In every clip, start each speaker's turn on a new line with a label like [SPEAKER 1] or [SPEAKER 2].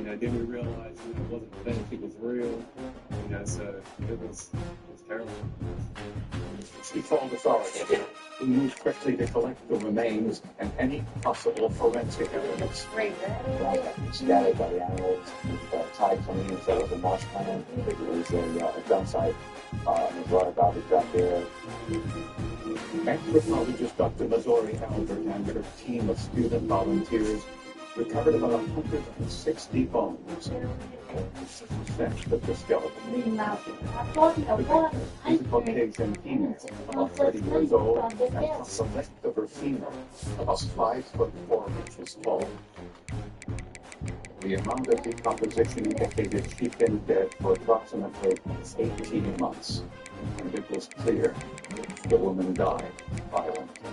[SPEAKER 1] then we realized it wasn't fake, it was real. So it was terrible.
[SPEAKER 2] She told authorities who moved quickly to collect the remains and any possible forensic evidence. Scattered by the animals, tied to me, so it was a marshland. It was a dump site. There's a lot of garbage out there. Anthropologist Dr. Missouri Albert and her team of student volunteers recovered about 160 bones. Of the skeleton. Musical pigs and females, about 30 years old, and plus the length of her femur, about 5'4" tall. The amount of decomposition indicated she'd been dead for approximately 18 months, and it was clear the woman died violently.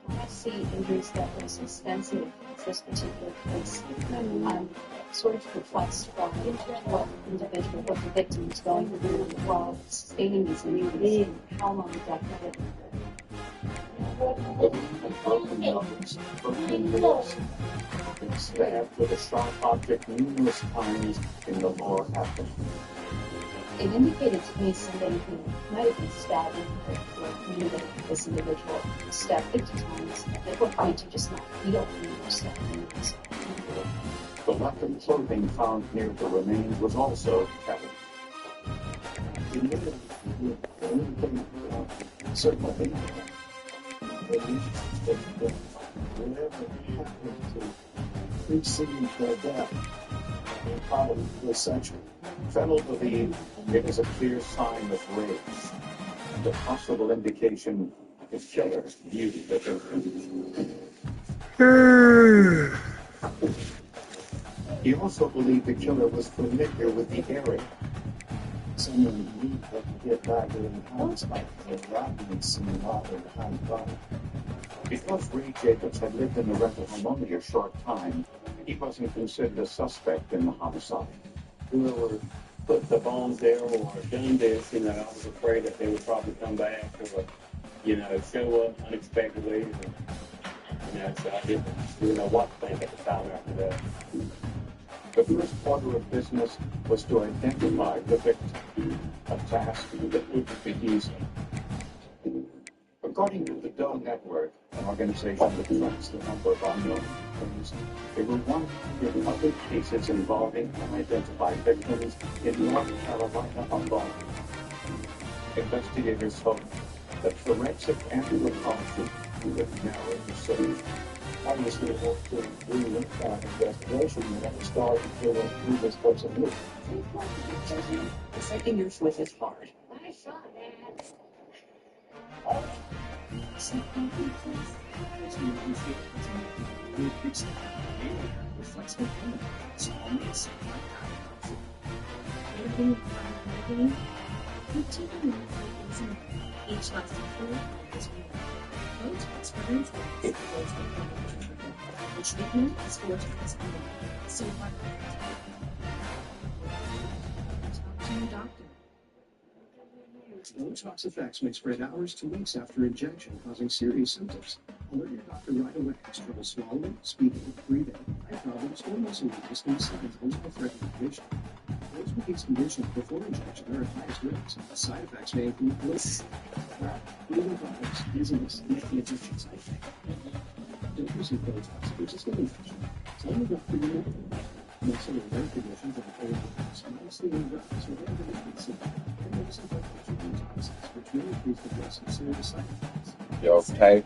[SPEAKER 3] I see injuries that was extensive in this particular case. Sort of perplexed by what the victim is going through while sustaining these injuries and how long the death of it.
[SPEAKER 2] Broken nose, broken ribs, been stabbed with a sharp object numerous times in the lower abdomen.
[SPEAKER 3] It indicated to me somebody who might have been stabbed or knew that this individual stabbed 50 times. At what point you just not feel anymore stabbing.
[SPEAKER 2] The lack of clothing found near the remains was also telling. Certainly, whatever happened to preceding their death, probably was century. Fennell believed it was a clear sign of rage, and a possible indication the killer viewed the victim. He also believed the killer was familiar with the area. Someone knew that to get back in the house like the robbing scene lot in the Hyde Park. Because Ray Jacobs had lived in the rental home only a short time, he wasn't considered a suspect in the homicide.
[SPEAKER 1] Whoever put the bombs there or done this, I was afraid that they would probably come back or, show up unexpectedly. So I didn't really know what to think at the time after that.
[SPEAKER 2] The first order of business was to identify the victim, a task that wouldn't be easy. According to the Doe Network, an organization that tracks the number of unknown victims, there were 100 other cases involving unidentified victims in North Carolina alone. Investigators hope that forensic anthropology would narrow the search. Obviously, it won't do an investigation when it started to figure out who this person is.
[SPEAKER 3] The second year's with is hard.
[SPEAKER 4] I saw that.
[SPEAKER 5] Each last experience the treatment is 4 times so far. Talk to your doctor.
[SPEAKER 6] Botox effects may spread hours to weeks after injection, causing serious symptoms. Alert your doctor right away. Trouble swallowing, speaking, breathing, eye problems, or muscle weakness can be symptoms of threatening condition. Those with these conditions before injection are at highest risk. Side effects may include bliss, breathing problems, dizziness, and the injection site. Don't receive Botox if there's a skin infection. Tell your doctor you know. Most of the rare conditions are cold Botox, mostly in drugs or other conditions, and most of the Botox, which may increase the risk of serious side effects.
[SPEAKER 7] You okay?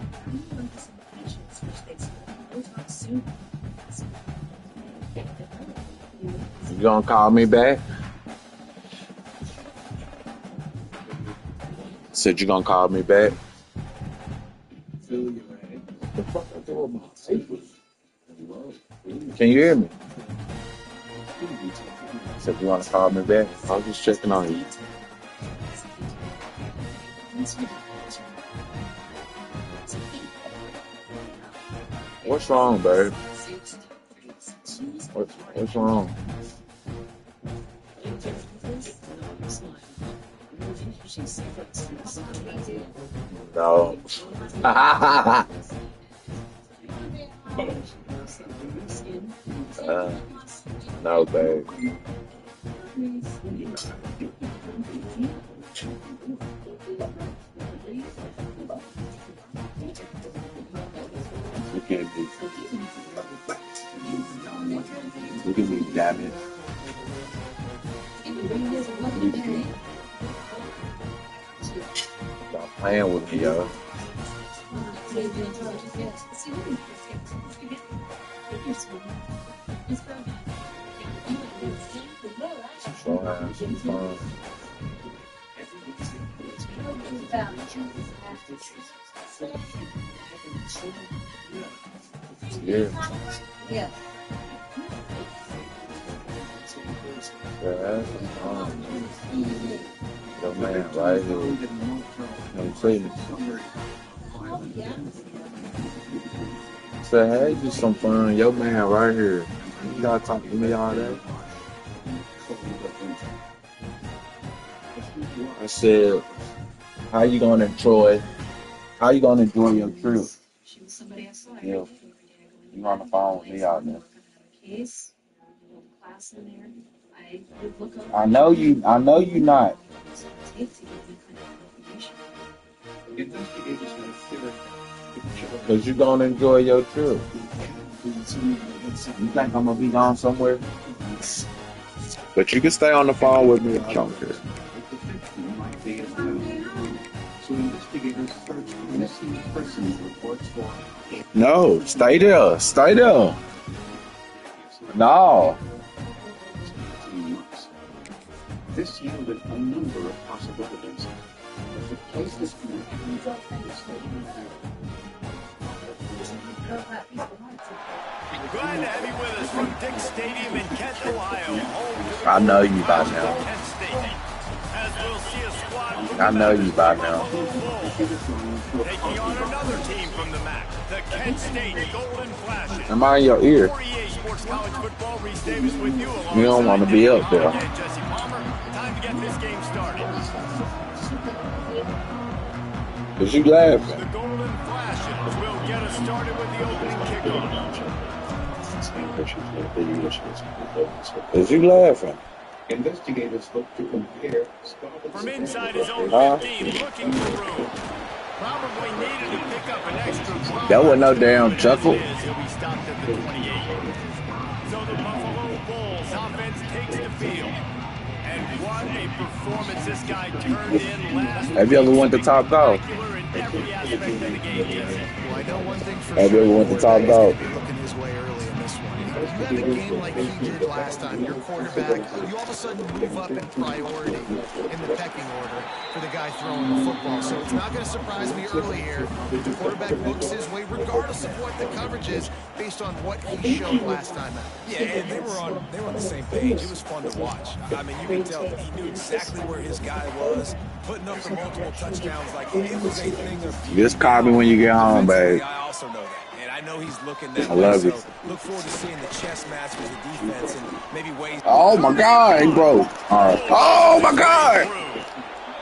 [SPEAKER 7] You gonna call me back? Said you gonna call me back? Can you hear me? Said you wanna call me back? I was just checking on you. What's wrong, babe? What's wrong? No. No, babe. We can't be. We can be damaged. Stop playing with me, yo. So have some fun. Yeah.
[SPEAKER 3] Yeah.
[SPEAKER 7] Yeah, some fun. Yo, man, right here. I'm saying. Say, hey, just some fun. Yo, man, right here. You gotta talk to me all that. I said, how you gonna enjoy your trip?
[SPEAKER 5] She was somebody I saw
[SPEAKER 7] Yeah.
[SPEAKER 5] every day.
[SPEAKER 7] You on the phone with me out there.
[SPEAKER 5] Case, class in there. I would look up.
[SPEAKER 7] I know you not.
[SPEAKER 6] Investigators have theory.
[SPEAKER 7] Cause you gonna enjoy your trip. You think I'm gonna be gone somewhere? But you can stay on the phone with me. I don't care.
[SPEAKER 6] So investigators search for missing persons reports for
[SPEAKER 7] No, stay there. Stay there. No.
[SPEAKER 6] This yielded a number of possibilities. But the closest connection is
[SPEAKER 4] Glad to have you with us from Dick Stadium in Kent, Ohio. Home to
[SPEAKER 7] I know you by
[SPEAKER 4] the
[SPEAKER 7] now.
[SPEAKER 4] Kent State. As we'll see a squad from
[SPEAKER 7] I
[SPEAKER 4] the
[SPEAKER 7] know
[SPEAKER 4] MAC,
[SPEAKER 7] you by
[SPEAKER 4] the
[SPEAKER 7] now.
[SPEAKER 4] Buffalo Bulls, taking on another team from the MAC, the Kent State Golden Flashes.
[SPEAKER 7] Am I in your ear?
[SPEAKER 4] 48 Sports College Football, Reese Davis with you.
[SPEAKER 7] You don't want to be up there.
[SPEAKER 4] Again, Jesse Palmer. Time to get this game started.
[SPEAKER 7] Cause you laughing.
[SPEAKER 4] The Golden Flashes will get us started with the opening kickoff.
[SPEAKER 7] Cause you laughing.
[SPEAKER 6] investigators look to compare
[SPEAKER 4] From inside his own 15, looking for room. Probably needed to pick up an extra drive.
[SPEAKER 7] That wasn't no damn chuckle.
[SPEAKER 4] As it is, he'll be stopped at the 28. So the Buffalo Bulls offense takes the field. And what a performance this guy turned in last
[SPEAKER 7] Have you ever went to Top Golf?
[SPEAKER 4] Spectacular in every aspect of the game, Jesse.
[SPEAKER 8] Well, I know one thing for
[SPEAKER 7] Have you
[SPEAKER 8] sure.
[SPEAKER 7] ever went to
[SPEAKER 8] Quarterback
[SPEAKER 7] Top
[SPEAKER 8] is
[SPEAKER 7] Golf?
[SPEAKER 8] gonna be looking his way early in this one. You have a game like he did last time, your quarterback, you all of a sudden move up in priority in the pecking order for the guy throwing the football. So it's not going to surprise me early here if the quarterback books his way, regardless of what the coverage is, based on what he showed last time out.
[SPEAKER 9] Yeah, and they were on the same page. It was fun to watch. I mean, you can tell that he knew exactly where his guy was, putting up the multiple touchdowns. Like, it was a thing of beauty.
[SPEAKER 7] Just call me when you get home, babe.
[SPEAKER 9] I also know that. And I know he's looking that
[SPEAKER 7] I
[SPEAKER 9] way.
[SPEAKER 7] love
[SPEAKER 9] So
[SPEAKER 7] it.
[SPEAKER 9] look forward to seeing the chess match with the defense and maybe ways.
[SPEAKER 7] Oh my God, he broke. All right. Oh my God.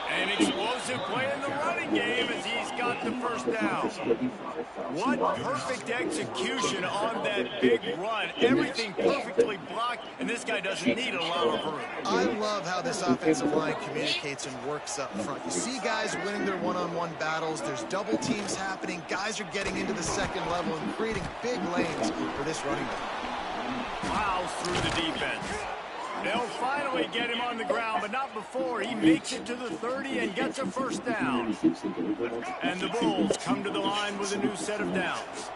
[SPEAKER 4] An explosive play in the running game as he's got the first down. What perfect execution on that big run. Everything perfectly blocked, and this guy doesn't need a lot of room.
[SPEAKER 8] I love how this offensive line communicates and works up front. You see guys winning their one-on-one battles. There's double teams happening. Guys are getting into the second level and creating big lanes for this running back.
[SPEAKER 4] Plows through the defense. They'll finally get him on the ground, but not before he makes it to the 30 and gets a first down. And the Bulls come to the line with a new set of downs.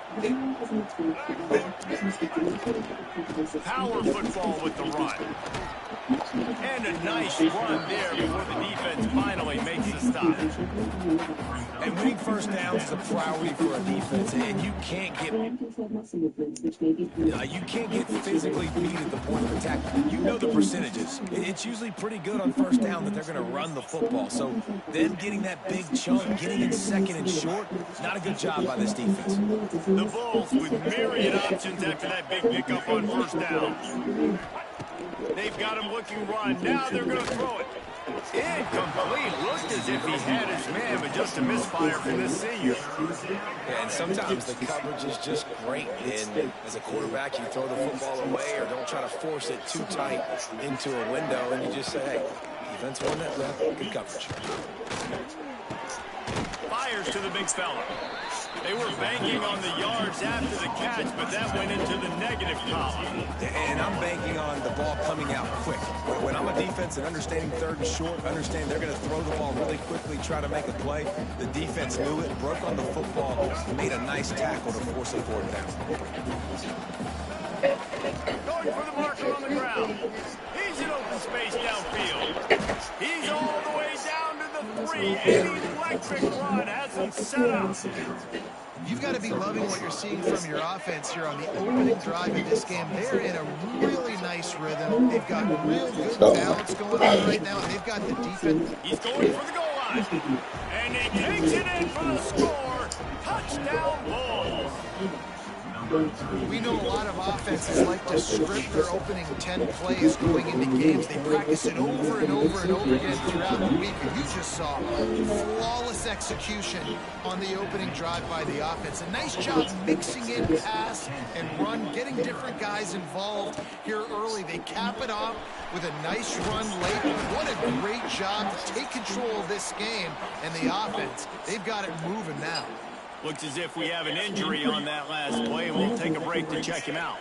[SPEAKER 4] Power football with the run. And a nice run there before the defense finally makes the stop.
[SPEAKER 9] And winning first downs is a priority for a defense, and you can't get physically beat at the point of attack. You know the percentages. It's usually pretty good on first down that they're going to run the football. So them getting that big chunk, getting in second and short, not a good job by this defense.
[SPEAKER 4] The Bulls with myriad options after that big pickup on first down. They've got him looking run. Now they're going to throw it. Incomplete. Looked as if he had his man, but just a misfire from this senior.
[SPEAKER 9] Yeah, and sometimes the coverage is just great. And as a quarterback, you throw the football away or don't try to force it too tight into a window, and you just say, hey, defense won that rep. Good coverage.
[SPEAKER 4] Fires to the big fella. They were banking on the yards after the catch, but that went into the negative column.
[SPEAKER 9] And I'm banking on the ball coming out quick. When I'm a defense and understanding third and short, understand they're going to throw the ball really quickly, try to make a play. The defense knew it, broke on the football, made a nice tackle to force a fourth down.
[SPEAKER 4] Going for the marker on the ground. He's in open space downfield. He's all the way down to the 3. An electric run has him set up.
[SPEAKER 8] You've got to be loving what you're seeing from your offense here on the opening drive of this game. They're in a really nice rhythm. They've got real good balance going on right now, and they've got the defense.
[SPEAKER 4] He's going for the goal line. And he takes it in for the score. Touchdown, Bulls.
[SPEAKER 8] We know a lot of offenses like to script their opening 10 plays going into games. They practice it over and over and over again throughout the week, and you just saw flawless execution on the opening drive by the offense. A nice job mixing in pass and run, getting different guys involved here early. They cap it off with a nice run late. What a great job to take control of this game, and the offense, they've got it moving now.
[SPEAKER 4] Looks as if we have an injury on that last play, and we'll take a break to check him out.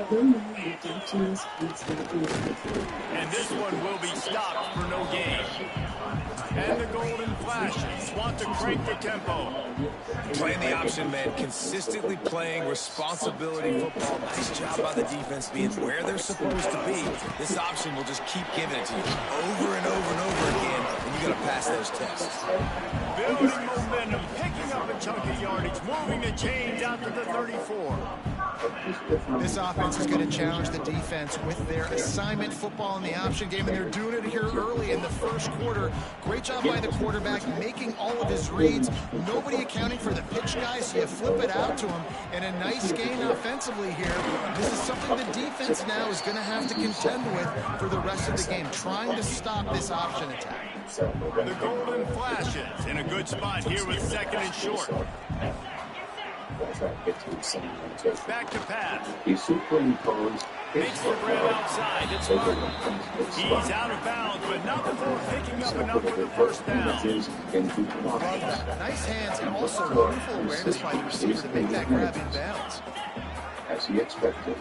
[SPEAKER 4] And this one will be stopped for no gain. And the golden flashes want to crank the tempo.
[SPEAKER 9] Playing the option man, consistently playing responsibility football. Nice job by the defense being where they're supposed to be. This option will just keep giving it to you over and over and over again, and you got to pass those tests.
[SPEAKER 4] Building momentum, picking up a chunk of yardage, moving the chains out to the 34.
[SPEAKER 8] This offense is going to challenge the defense with their assignment football in the option game, and they're doing it here early in the first quarter. Great job by the quarterback making all of his reads. Nobody accounting for the pitch guy, so you flip it out to him. And a nice gain offensively here. This is something the defense now is going to have to contend with for the rest of the game, trying to stop this option attack.
[SPEAKER 4] The golden flashes in a good spot here with second and short. Back to pass.
[SPEAKER 2] He's superimposed.
[SPEAKER 4] Makes the grab outside. It's Martin. He's out of bounds, but not before picking up enough for the first down.
[SPEAKER 8] Nice hands and also wonderful awareness by the receiver to make that grab in bounds.
[SPEAKER 2] As he expected.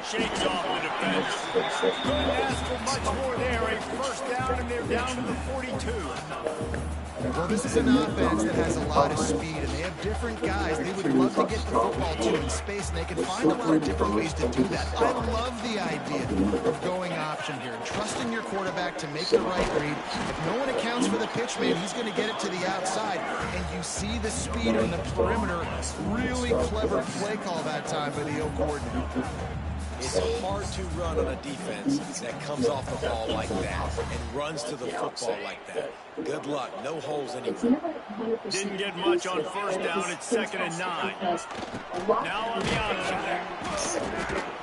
[SPEAKER 4] Shakes off the defense. Couldn't ask for much more there. A first down, and they're down to the 42.
[SPEAKER 8] Well, this is an offense that has a lot of speed, and they have different guys they would love to get the football to in space, and they can find a lot of different ways to do that. I love the idea of going option here and trusting your quarterback to make the right read. If no one accounts for the pitch man, he's going to get it to the outside, and you see the speed on the perimeter. Really clever play call that time by the O coordinator.
[SPEAKER 9] It's hard to run on a defense that comes off the ball like that and runs to the football like that. Good luck. No holes anywhere.
[SPEAKER 4] Didn't get much on first down. It's 2nd and 9. Now on the option.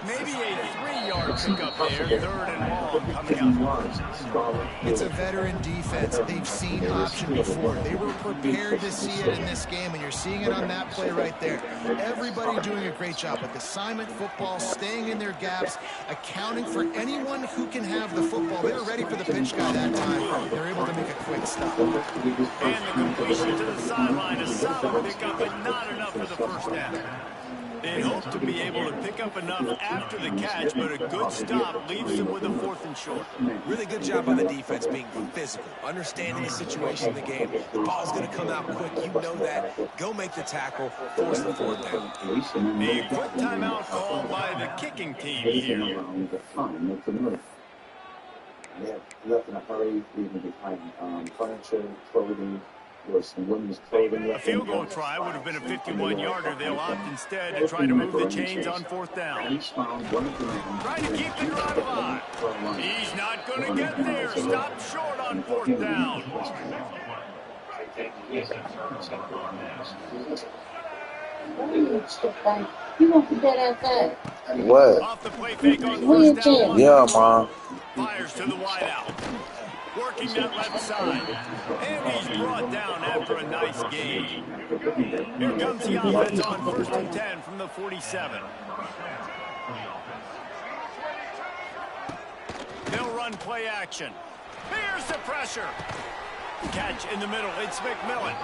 [SPEAKER 4] Maybe a 3-yard pickup there. 3rd and long coming up.
[SPEAKER 8] It's a veteran defense. They've seen option before. They were prepared to see it in this game, and you're seeing it on that play right there. Everybody doing a great job with assignment football, staying in their gaps, accounting for anyone who can have the football. They were ready for the pitch guy that time. They're able to make a quick stop.
[SPEAKER 4] And the completion to the sideline. A solid pickup, but not enough for the first down. They hope to be able to pick up enough after the catch, but a good stop leaves them with a 4th and short.
[SPEAKER 9] Really good job by the defense being physical, understanding the situation in the game. The ball's going to come out quick. You know that. Go make the tackle, force the 4th down.
[SPEAKER 4] A quick timeout called by the kicking team here.
[SPEAKER 2] They have left in a hurry, leaving behind furniture, clothing, or some women's clothing.
[SPEAKER 4] A field goal try would have been a 51-yarder. They'll opt instead to try to move the chains on 4th down. Trying to keep the drive alive. He's not going to get there. Stopped short on 4th down.
[SPEAKER 3] You won't put that out there.
[SPEAKER 7] What?
[SPEAKER 4] Off the play fake on
[SPEAKER 3] Where
[SPEAKER 4] first down.
[SPEAKER 3] Jen?
[SPEAKER 7] Yeah, Mom.
[SPEAKER 4] Fires to the wideout. Working that left side. And he's brought down after a nice gain. Here comes the offense on 1st and 10 from the 47. They'll run play action. Here's the pressure. Catch in the middle. It's McMillan.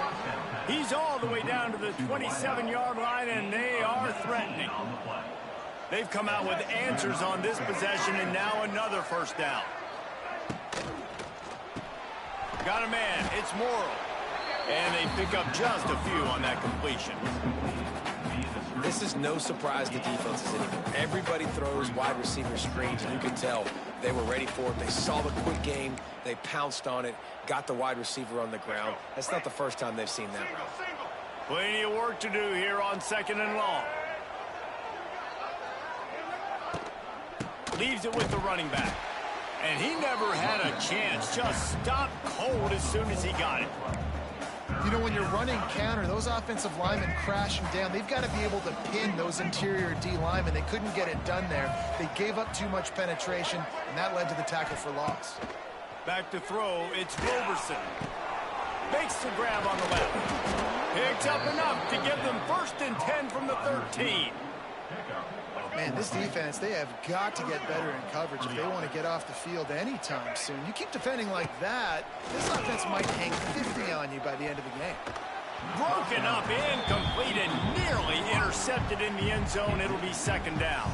[SPEAKER 4] He's all the way down to the 27-yard line, and they are threatening. They've come out with answers on this possession, and now another first down. Got a man. It's Morrill. And they pick up just a few on that completion.
[SPEAKER 9] This is no surprise to defenses anymore. Everybody throws wide receiver screens, and you can tell they were ready for it. They saw the quick game. They pounced on it, got the wide receiver on the ground. That's not the first time they've seen that route.
[SPEAKER 4] Plenty of work to do here on 2nd and long. Leaves it with the running back. And he never had a chance. Just stopped cold as soon as he got it.
[SPEAKER 8] You know, when you're running counter, those offensive linemen crashing down. They've got to be able to pin those interior D linemen. They couldn't get it done there. They gave up too much penetration, and that led to the tackle for loss.
[SPEAKER 4] Back to throw, it's Roberson. Makes the grab on the left. Picks up enough to give them 1st and 10 from the 13.
[SPEAKER 8] Man, this defense, they have got to get better in coverage if they want to get off the field anytime soon. You keep defending like that, this offense might hang 50 on you by the end of the game.
[SPEAKER 4] Broken up, incomplete, and nearly intercepted in the end zone. It'll be 2nd down.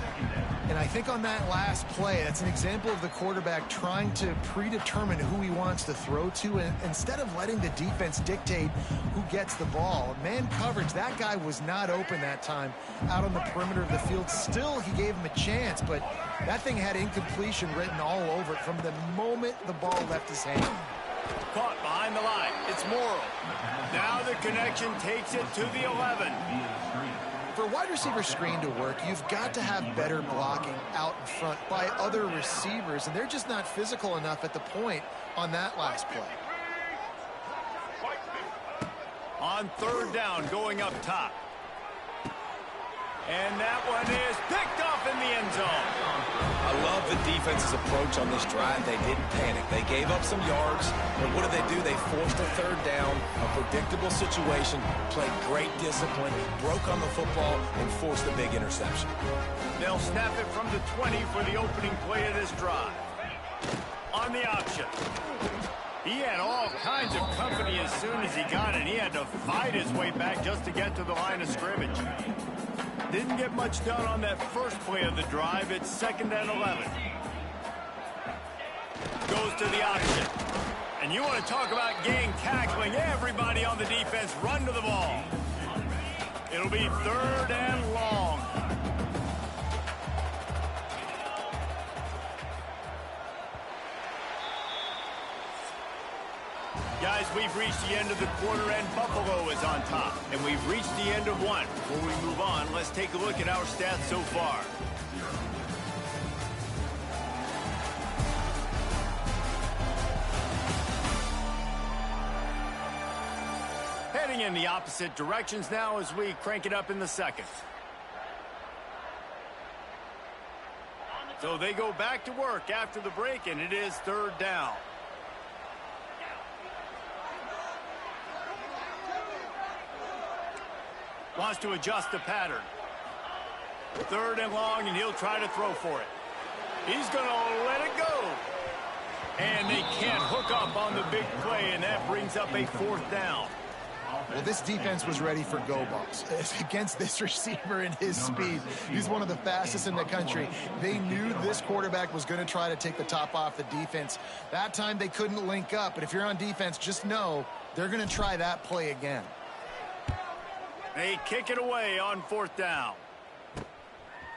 [SPEAKER 8] And I think on that last play, that's an example of the quarterback trying to predetermine who he wants to throw to, and instead of letting the defense dictate who gets the ball. Man coverage, that guy was not open that time out on the perimeter of the field. Still, he gave him a chance, but that thing had incompletion written all over it from the moment the ball left his hand.
[SPEAKER 4] Caught behind the line. It's Morrill. Now the connection takes it to the 11.
[SPEAKER 8] For a wide receiver screen to work, you've got to have better blocking out in front by other receivers, and they're just not physical enough at the point on that last play.
[SPEAKER 4] On 3rd down, going up top. And that one is picked off in the end zone.
[SPEAKER 9] I love the defense's approach on this drive. They didn't panic. They gave up some yards, but what did they do? They forced a 3rd down, a predictable situation, played great discipline, broke on the football, and forced a big interception.
[SPEAKER 4] They'll snap it from the 20 for the opening play of this drive. On the option. He had all kinds of company as soon as he got it. He had to fight his way back just to get to the line of scrimmage. Didn't get much done on that first play of the drive. It's 2nd and 11. Goes to the option. And you want to talk about gang tackling. Everybody on the defense run to the ball. It'll be 3rd and long. Guys, we've reached the end of the quarter, and Buffalo is on top. And we've reached the end of one. Before we move on, let's take a look at our stats so far. Heading in the opposite directions now as we crank it up in the 2nd. So they go back to work after the break, and it is 3rd down. Wants to adjust the pattern. 3rd and long, and he'll try to throw for it. He's going to let it go. And they can't hook up on the big play, and that brings up a 4th down.
[SPEAKER 8] Well, this defense was ready for go balls against this receiver and his speed. He's one of the fastest in the country. They knew this quarterback was going to try to take the top off the defense. That time they couldn't link up, but if you're on defense, just know they're going to try that play again.
[SPEAKER 4] They kick it away on 4th down.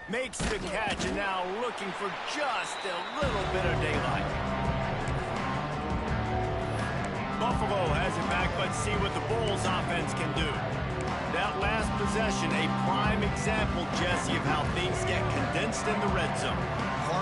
[SPEAKER 4] Makes the catch, and now looking for just a little bit of daylight. Buffalo has it back. Let's see what the Bulls offense can do. That last possession, a prime example, Jesse, of how things get condensed in the red zone.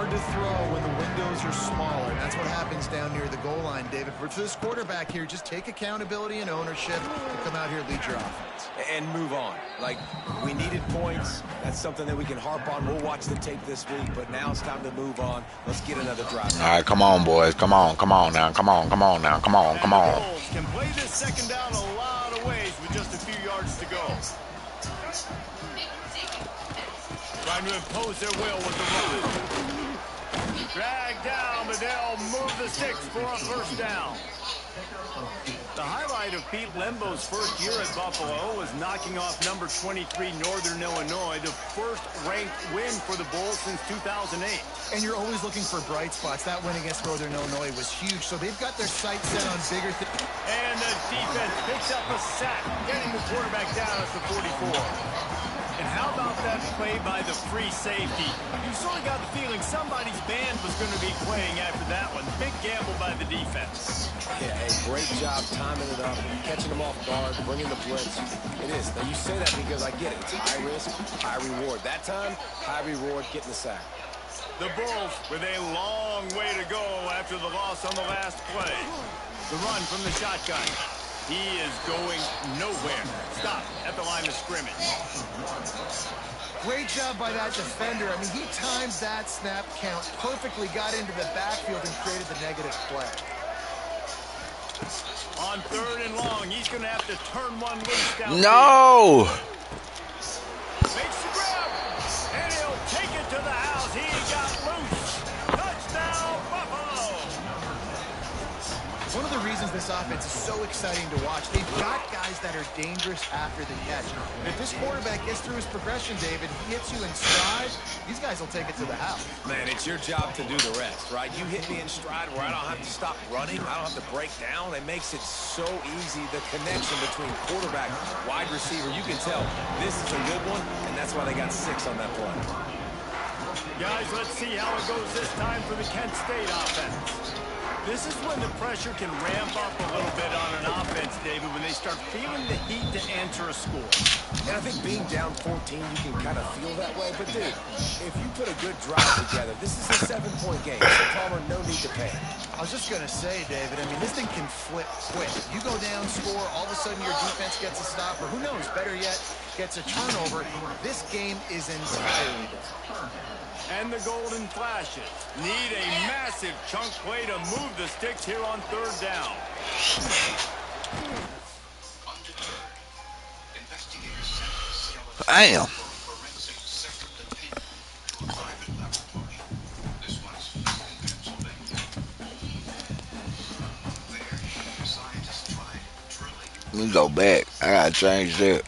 [SPEAKER 8] hard to throw when the windows are smaller. That's what happens down near the goal line, David. For this quarterback here, just take accountability and ownership and come out here, lead your offense.
[SPEAKER 9] And move on. Like, we needed points. That's something that we can harp on. We'll watch the tape this week, but now it's time to move on. Let's get another drive.
[SPEAKER 7] All right, come on, boys. Come on now. Come on now. Come on.
[SPEAKER 4] The Bulls can play this second down a lot of ways with just a few yards to go. Trying to impose their will with the run. Drag down, but they'll move the sticks for a first down. The highlight of Pete Lembo's first year at Buffalo was knocking off number 23 Northern Illinois, the first-ranked win for the Bulls since 2008.
[SPEAKER 8] And you're always looking for bright spots. That win against Northern Illinois was huge, so they've got their sights set on bigger things.
[SPEAKER 4] And the defense picks up a sack, getting the quarterback down at the 44. And how about that play by the free safety? You sort of got the feeling somebody's band was going to be playing after that one. Big gamble by the defense.
[SPEAKER 9] Yeah, hey, great job timing it up, catching them off guard, bringing the blitz. It is. Now, you say that because I get it. It's high risk, high reward. That time, high reward, getting the sack.
[SPEAKER 4] The Bulls with a long way to go after the loss on the last play. The run from the shotgun. He is going nowhere. Stop at the line of scrimmage.
[SPEAKER 8] Great job by that defender. I mean, he timed that snap count perfectly, got into the backfield and created the negative play.
[SPEAKER 4] On 3rd and long, he's going to have to turn one loose down.
[SPEAKER 7] No!
[SPEAKER 4] Makes the grab, and he'll take it to the house. He got loose. Touchdown, Buffalo!
[SPEAKER 8] One of the reasons this offense is so exciting to watch, they've got guys that are dangerous after the catch. If this quarterback gets through his progression, David, he hits you in stride, these guys will take it to the house.
[SPEAKER 9] Man, it's your job to do the rest, right? You hit me in stride where I don't have to stop running. I don't have to break down. It makes it so easy. The connection between quarterback, wide receiver, you can tell this is a good one, and that's why they got 6 on that play.
[SPEAKER 4] Guys, let's see how it goes this time for the Kent State offense. This is when the pressure can ramp up a little bit on an offense, David, when they start feeling the heat to answer a score.
[SPEAKER 9] And I think being down 14, you can kind of feel that way. But, dude, if you put a good drive together, this is a 7-point game. So, Palmer, no need to panic.
[SPEAKER 8] I was just going to say, David, I mean, this thing can flip quick. You go down, score, all of a sudden your defense gets a stop, or who knows, better yet, gets a turnover. This game is entirely different.
[SPEAKER 4] And the Golden Flashes need a massive chunk play to move the sticks here on 3rd down.
[SPEAKER 7] Damn. Let me go back. I gotta change that.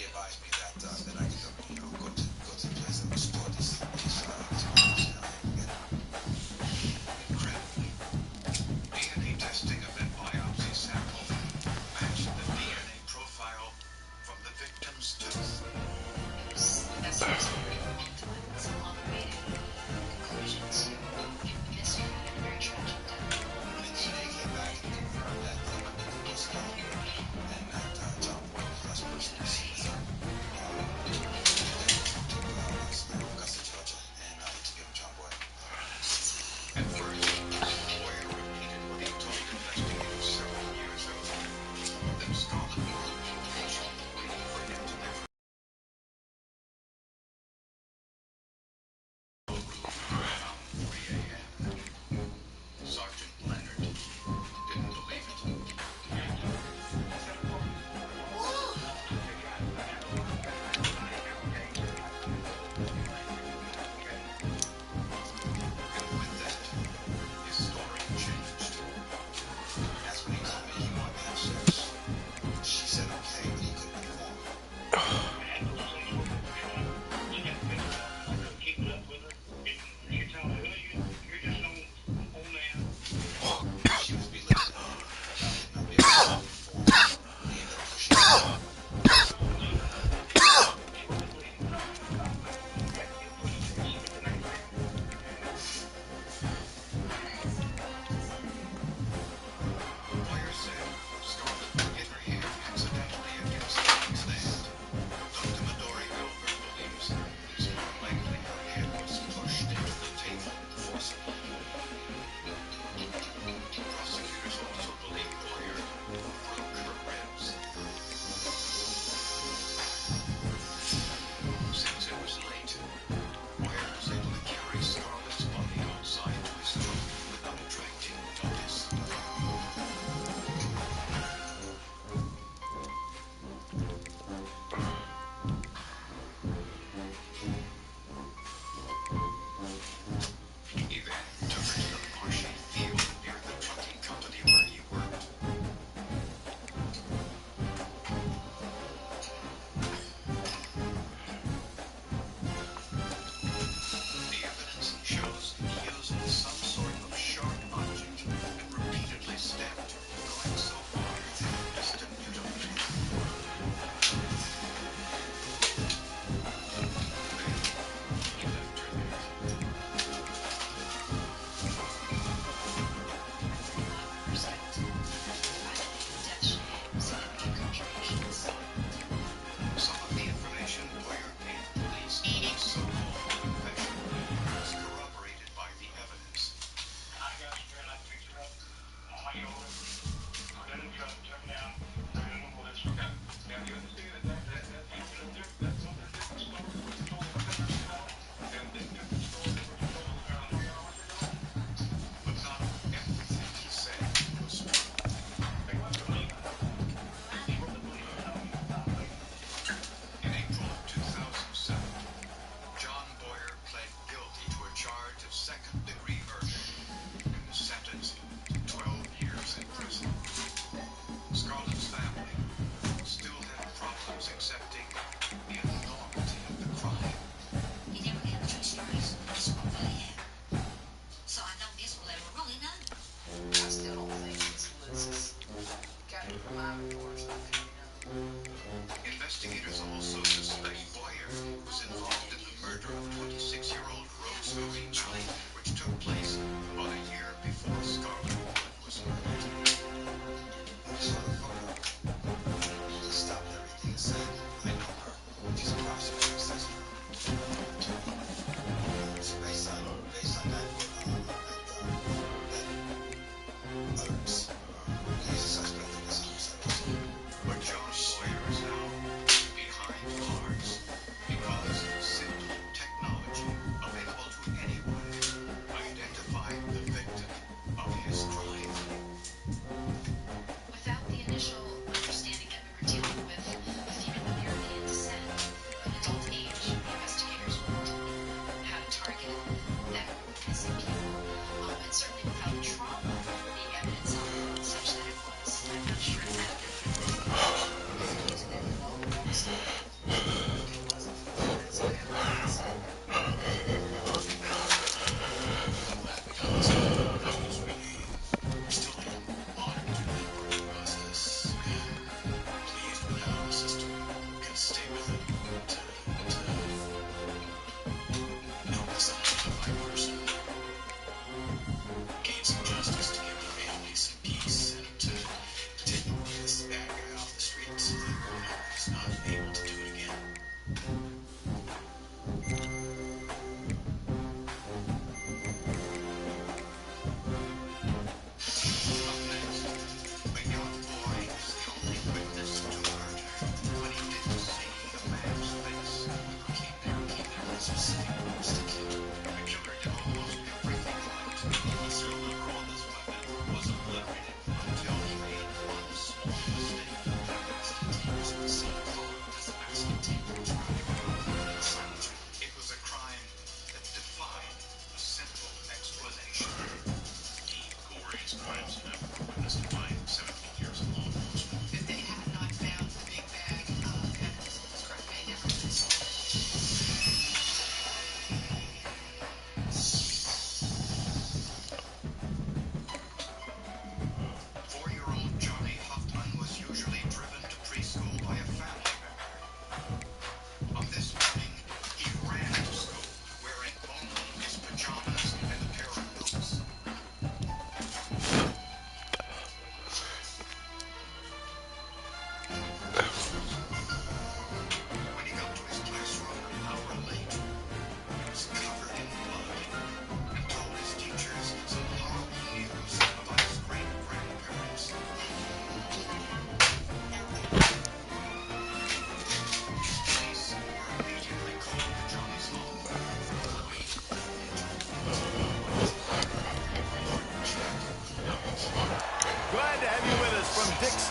[SPEAKER 10] Advised me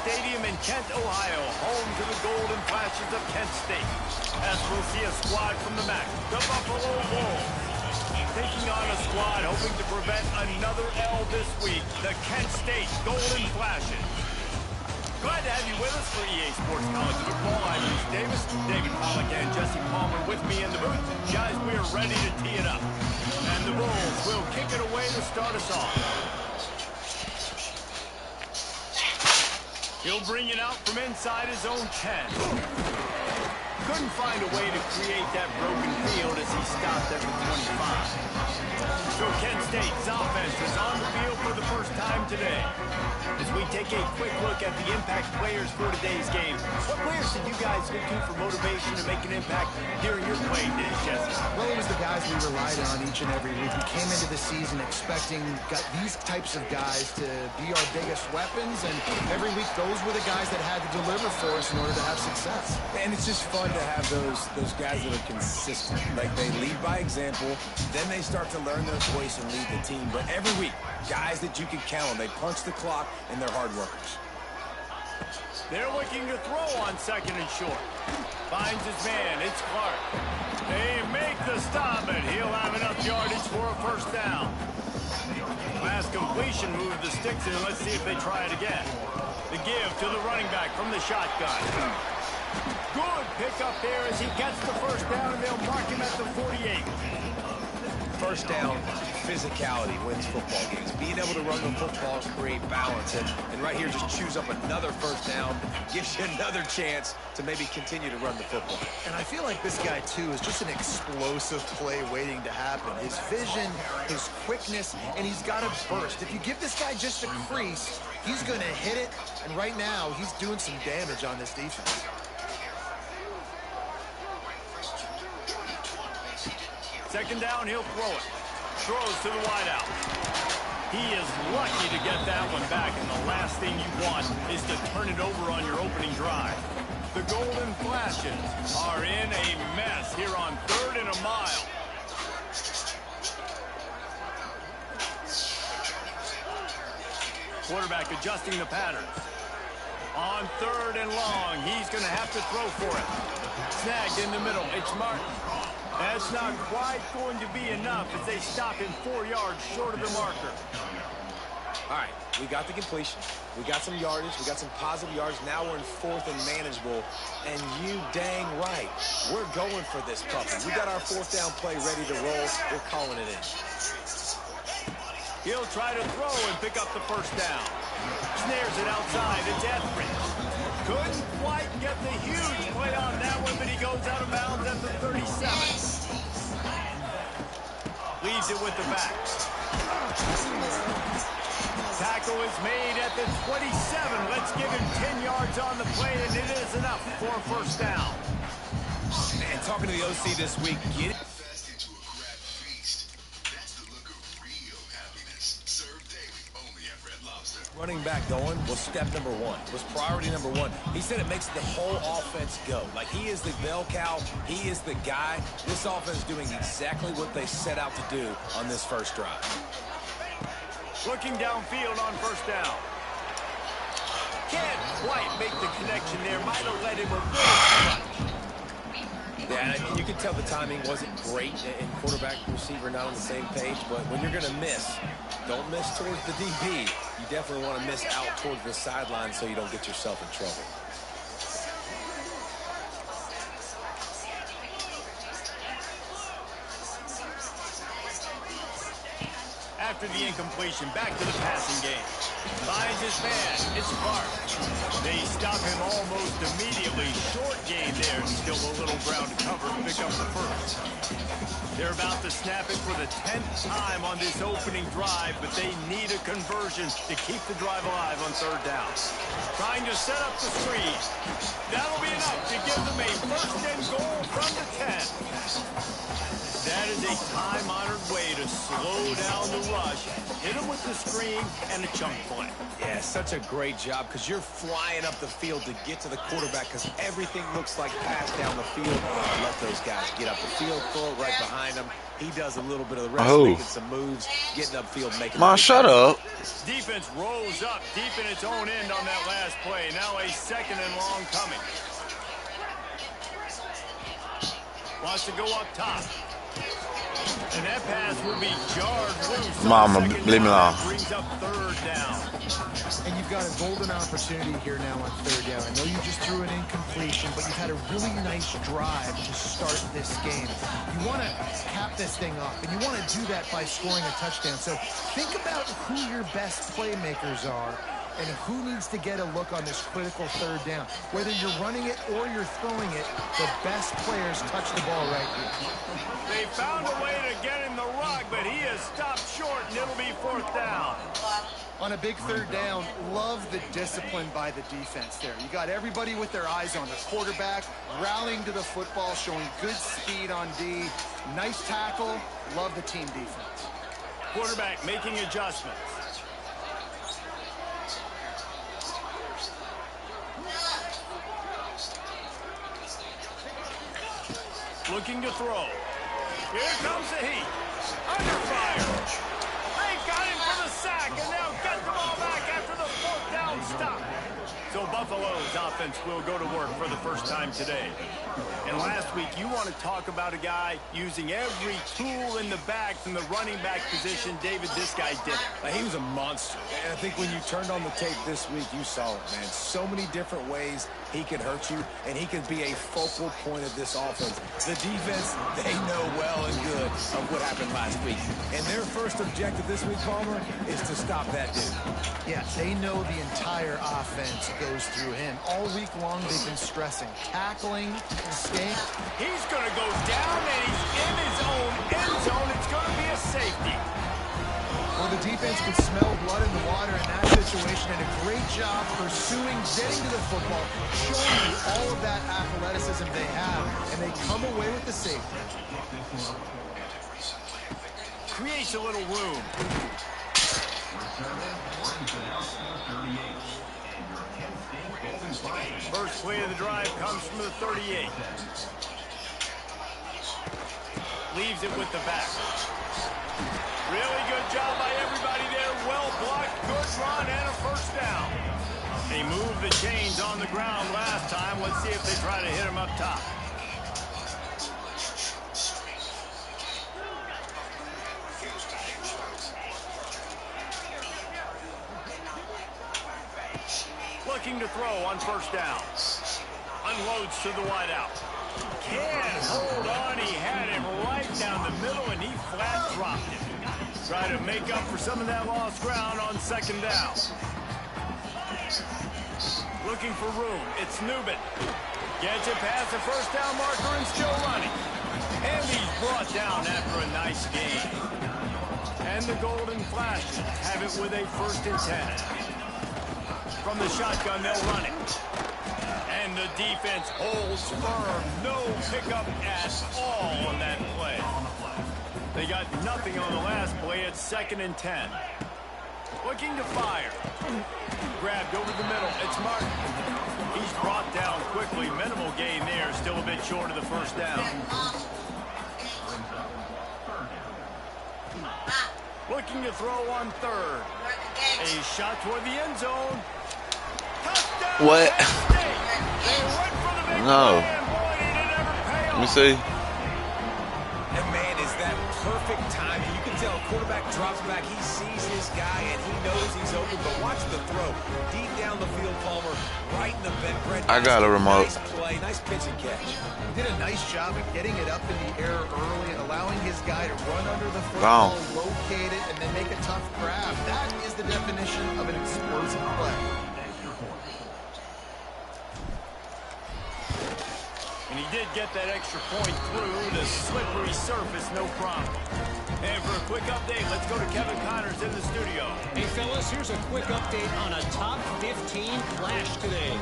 [SPEAKER 4] Stadium in Kent, Ohio, home to the Golden Flashes of Kent State. As we'll see a squad from the MAC, the Buffalo Wolves, taking on a squad hoping to prevent another L this week, the Kent State Golden Flashes. Glad to have you with us for EA Sports College Football. I'm Bruce Davis, David Pollack and Jesse Palmer with me in the booth. Guys, we are ready to tee it up. And the Wolves will kick it away to start us off. He'll bring it out from inside his own 10. Couldn't find a way to create that broken field as he stopped at the 25. So Kent State's offense is on the field for the first time today. As we take a quick look at the impact players for today's game, what players did you guys look to for motivation to make an impact during your playing days, Jesse?
[SPEAKER 8] Well, it was the guys we relied on each and every week. We came into the season expecting these types of guys to be our biggest weapons, and every week those were the guys that had to deliver for us in order to have success.
[SPEAKER 9] And it's just fun to have those guys that are consistent. Like, they lead by example, then they start to learn their voice and lead the team. But every week, guys that you can count on, they punch the clock, and they're hard workers.
[SPEAKER 4] They're looking to throw on second and short. Finds his man, it's Clark. They make the stop, and he'll have enough yardage for a first down. Last completion moved the sticks in. Let's see if they try it again. The give to the running back from the shotgun. Good pickup there as he gets the first down, and they'll mark him at the 48.
[SPEAKER 9] First down, physicality wins football games. Being able to run the football, create balance, and right here just choose up another first down, gives you another chance to maybe continue to run the football.
[SPEAKER 8] And I feel like this guy, too, is just an explosive play waiting to happen. His vision, his quickness, and he's got a burst. If you give this guy just a crease, he's going to hit it, and right now he's doing some damage on this defense.
[SPEAKER 4] Second down, he'll throw it. Throws to the wideout. He is lucky to get that one back, and the last thing you want is to turn it over on your opening drive. The Golden Flashes are in a mess here on 3rd and a mile. Quarterback adjusting the pattern. On 3rd and long, he's going to have to throw for it. Snagged in the middle, it's Martin. That's not quite going to be enough as they stop him 4 yards short of the marker.
[SPEAKER 9] All right, we got the completion. We got some yardage. We got some positive yards. Now we're in 4th and manageable. And you dang right, we're going for this puppy. We got our 4th down play ready to roll. We're calling it in.
[SPEAKER 4] He'll try to throw and pick up the first down. Snares it outside. It's Etheridge. Couldn't quite get the huge play on that one, but he goes out of bounds at the 37. Leaves it with the back. Tackle is made at the 27. Let's give him 10 yards on the play, and it is enough for a first down.
[SPEAKER 9] Man, talking to the OC this week, get it. Running back going was step number 1, was priority number 1. He said it makes the whole offense go. Like, he is the bell cow. He is the guy. This offense is doing exactly what they set out to do on this first drive.
[SPEAKER 4] Looking downfield on first down. Can't quite make the connection there. Might have let him a little too much.
[SPEAKER 9] Yeah, and you can tell the timing wasn't great and quarterback and receiver not on the same page, but when you're going to miss, don't miss towards the DB. You definitely want to miss out towards the sideline so you don't get yourself in trouble.
[SPEAKER 4] After the incompletion, back to the passing game. Finds his man. It's Clark. They stop him almost immediately. Short gain there. Still a little ground to cover to pick up the first. They're about to snap it for the 10th time on this opening drive, but they need a conversion to keep the drive alive on third down. Trying to set up the screen. That'll be enough to give them a first and goal from the 10. That is a time-honored way to slow down the rush, hit him with the screen, and a chunk play.
[SPEAKER 9] Yeah, such a great job because you're flying up the field to get to the quarterback because everything looks like pass down the field. Let those guys get up the field, throw it right behind him. He does a little bit of the rest, making some moves, getting upfield, making
[SPEAKER 7] shut up.
[SPEAKER 4] Defense rolls up deep in its own end on that last play. Now a second and long coming. Wants to go up top. And that pass will be jarred loose.
[SPEAKER 7] Mama, leave me alone.
[SPEAKER 4] Brings up third down.
[SPEAKER 8] And you've got a golden opportunity here now on third down. I know you just threw an incompletion, but you've had a really nice drive to start this game. You want to cap this thing off, and you want to do that by scoring a touchdown. So think about who your best playmakers are and who needs to get a look on this critical third down. Whether you're running it or you're throwing it, the best players touch the ball right here.
[SPEAKER 4] They found a way to get in the rug, but he has stopped short, and it'll be fourth down.
[SPEAKER 8] On a big third down, love the discipline by the defense there. You got everybody with their eyes on the quarterback, rallying to the football, showing good speed on D. Nice tackle. Love the team defense.
[SPEAKER 4] Quarterback making adjustments. Looking to throw. Here comes the heat. Under fire. They got him for the sack, and now get the ball back after the fourth down stop. So Buffalo's offense will go to work for the first time today. And last week, you want to talk about a guy using every tool in the bag from the running back position. David, this guy did it.
[SPEAKER 9] He was a monster. And I think when you turned on the tape this week, you saw it, man. So many different ways he could hurt you, and he could be a focal point of this offense. The defense, they know well and good of what happened last week. And their first objective this week, Palmer, is to stop that dude.
[SPEAKER 8] Yeah, they know the entire offense goes through him. All week long, they've been stressing. Tackling, staying.
[SPEAKER 4] He's going to go down, and he's in his own end zone. It's going to be a safety.
[SPEAKER 8] Well, the defense could smell blood in the water in that situation, and a great job pursuing, getting to the football, showing you all of that athleticism they have, and they come away with the safety.
[SPEAKER 4] Creates a little room. First play of the drive comes from the 38. Leaves it with the back. Really good job by everybody there. Well blocked, good run, and a first down. They moved the chains on the ground last time. Let's see if they try to hit him up top. Looking to throw on first down. Unloads to the wideout. Can't hold on. He had him right down the middle, and he flat dropped it. Try to make up for some of that lost ground on second down. Looking for room. It's Newman. Gets it past the first down marker and still running. And he's brought down after a nice game. And the Golden Flashes have it with a 1st and 10. From the shotgun, they'll run it. And the defense holds firm. No pickup at all on that play. They got nothing on the last play. It's 2nd and 10. Looking to fire. Grabbed over the middle. It's Martin. He's brought down quickly. Minimal gain there. Still a bit short of the first down. Looking to throw on third. A shot toward the end zone. Touchdown!
[SPEAKER 7] What? No. Let me see.
[SPEAKER 9] And man, is that perfect timing. You can tell quarterback drops back. He sees his guy, and he knows he's open. But watch the throw. Deep down the field, Palmer. Right in the back.
[SPEAKER 7] I got a remote.
[SPEAKER 9] Nice play. Nice pitch and catch.
[SPEAKER 8] He did a nice job of getting it up in the air early and allowing his guy to run under the football, locate it, and then make a tough grab. That is the definition of an explosive play.
[SPEAKER 4] And he did get that extra point through the slippery surface, no problem. And for a quick update, let's go to Kevin Connors in the studio.
[SPEAKER 10] Hey, fellas, here's a quick update on a top 15 clash today.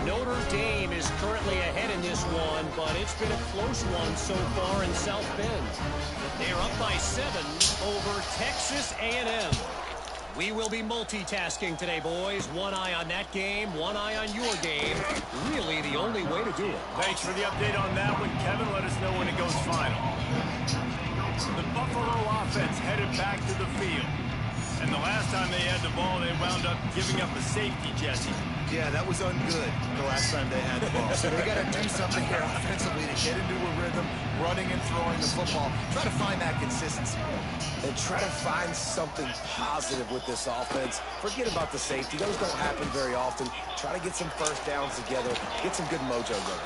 [SPEAKER 10] Notre Dame is currently ahead in this one, but it's been a close one so far in South Bend. They're up by 7 over Texas A&M. We will be multitasking today, boys. One eye on that game, one eye on your game. Really the only way to do it.
[SPEAKER 4] Thanks for the update on that one, Kevin. Let us know when it goes final. The Buffalo offense headed back to the field. And the last time they had the ball, they wound up giving up a safety, Jesse.
[SPEAKER 8] Yeah, that was ungood the last time they had the ball. So they got to do something here offensively to get into a rhythm, running and throwing the football. Try to find that consistency.
[SPEAKER 9] And try to find something positive with this offense. Forget about the safety. Those don't happen very often. Try to get some first downs together. Get some good mojo going.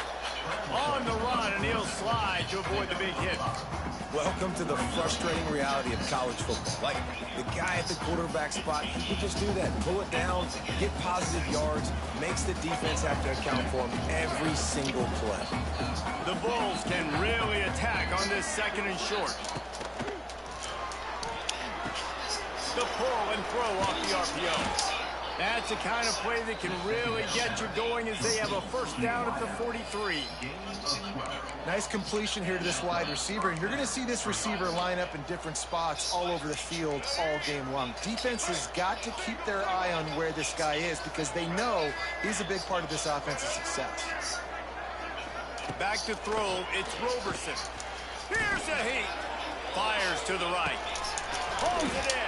[SPEAKER 4] On the run, and he'll slide to avoid the big hit.
[SPEAKER 9] Welcome to the frustrating reality of college football. Like, the guy at the quarterback spot, he just do that. Pull it down, get positive yards, makes the defense have to account for him every single play.
[SPEAKER 4] The Bulls can really attack on this second and short. The pull and throw off the RPO. That's the kind of play that can really get you going as they have a first down at the 43.
[SPEAKER 8] Nice completion here to this wide receiver. And you're going to see this receiver line up in different spots all over the field all game long. Defense has got to keep their eye on where this guy is because they know he's a big part of this offense's success.
[SPEAKER 4] Back to throw, it's Roberson. Here's a heat. Fires to the right. Holds it in.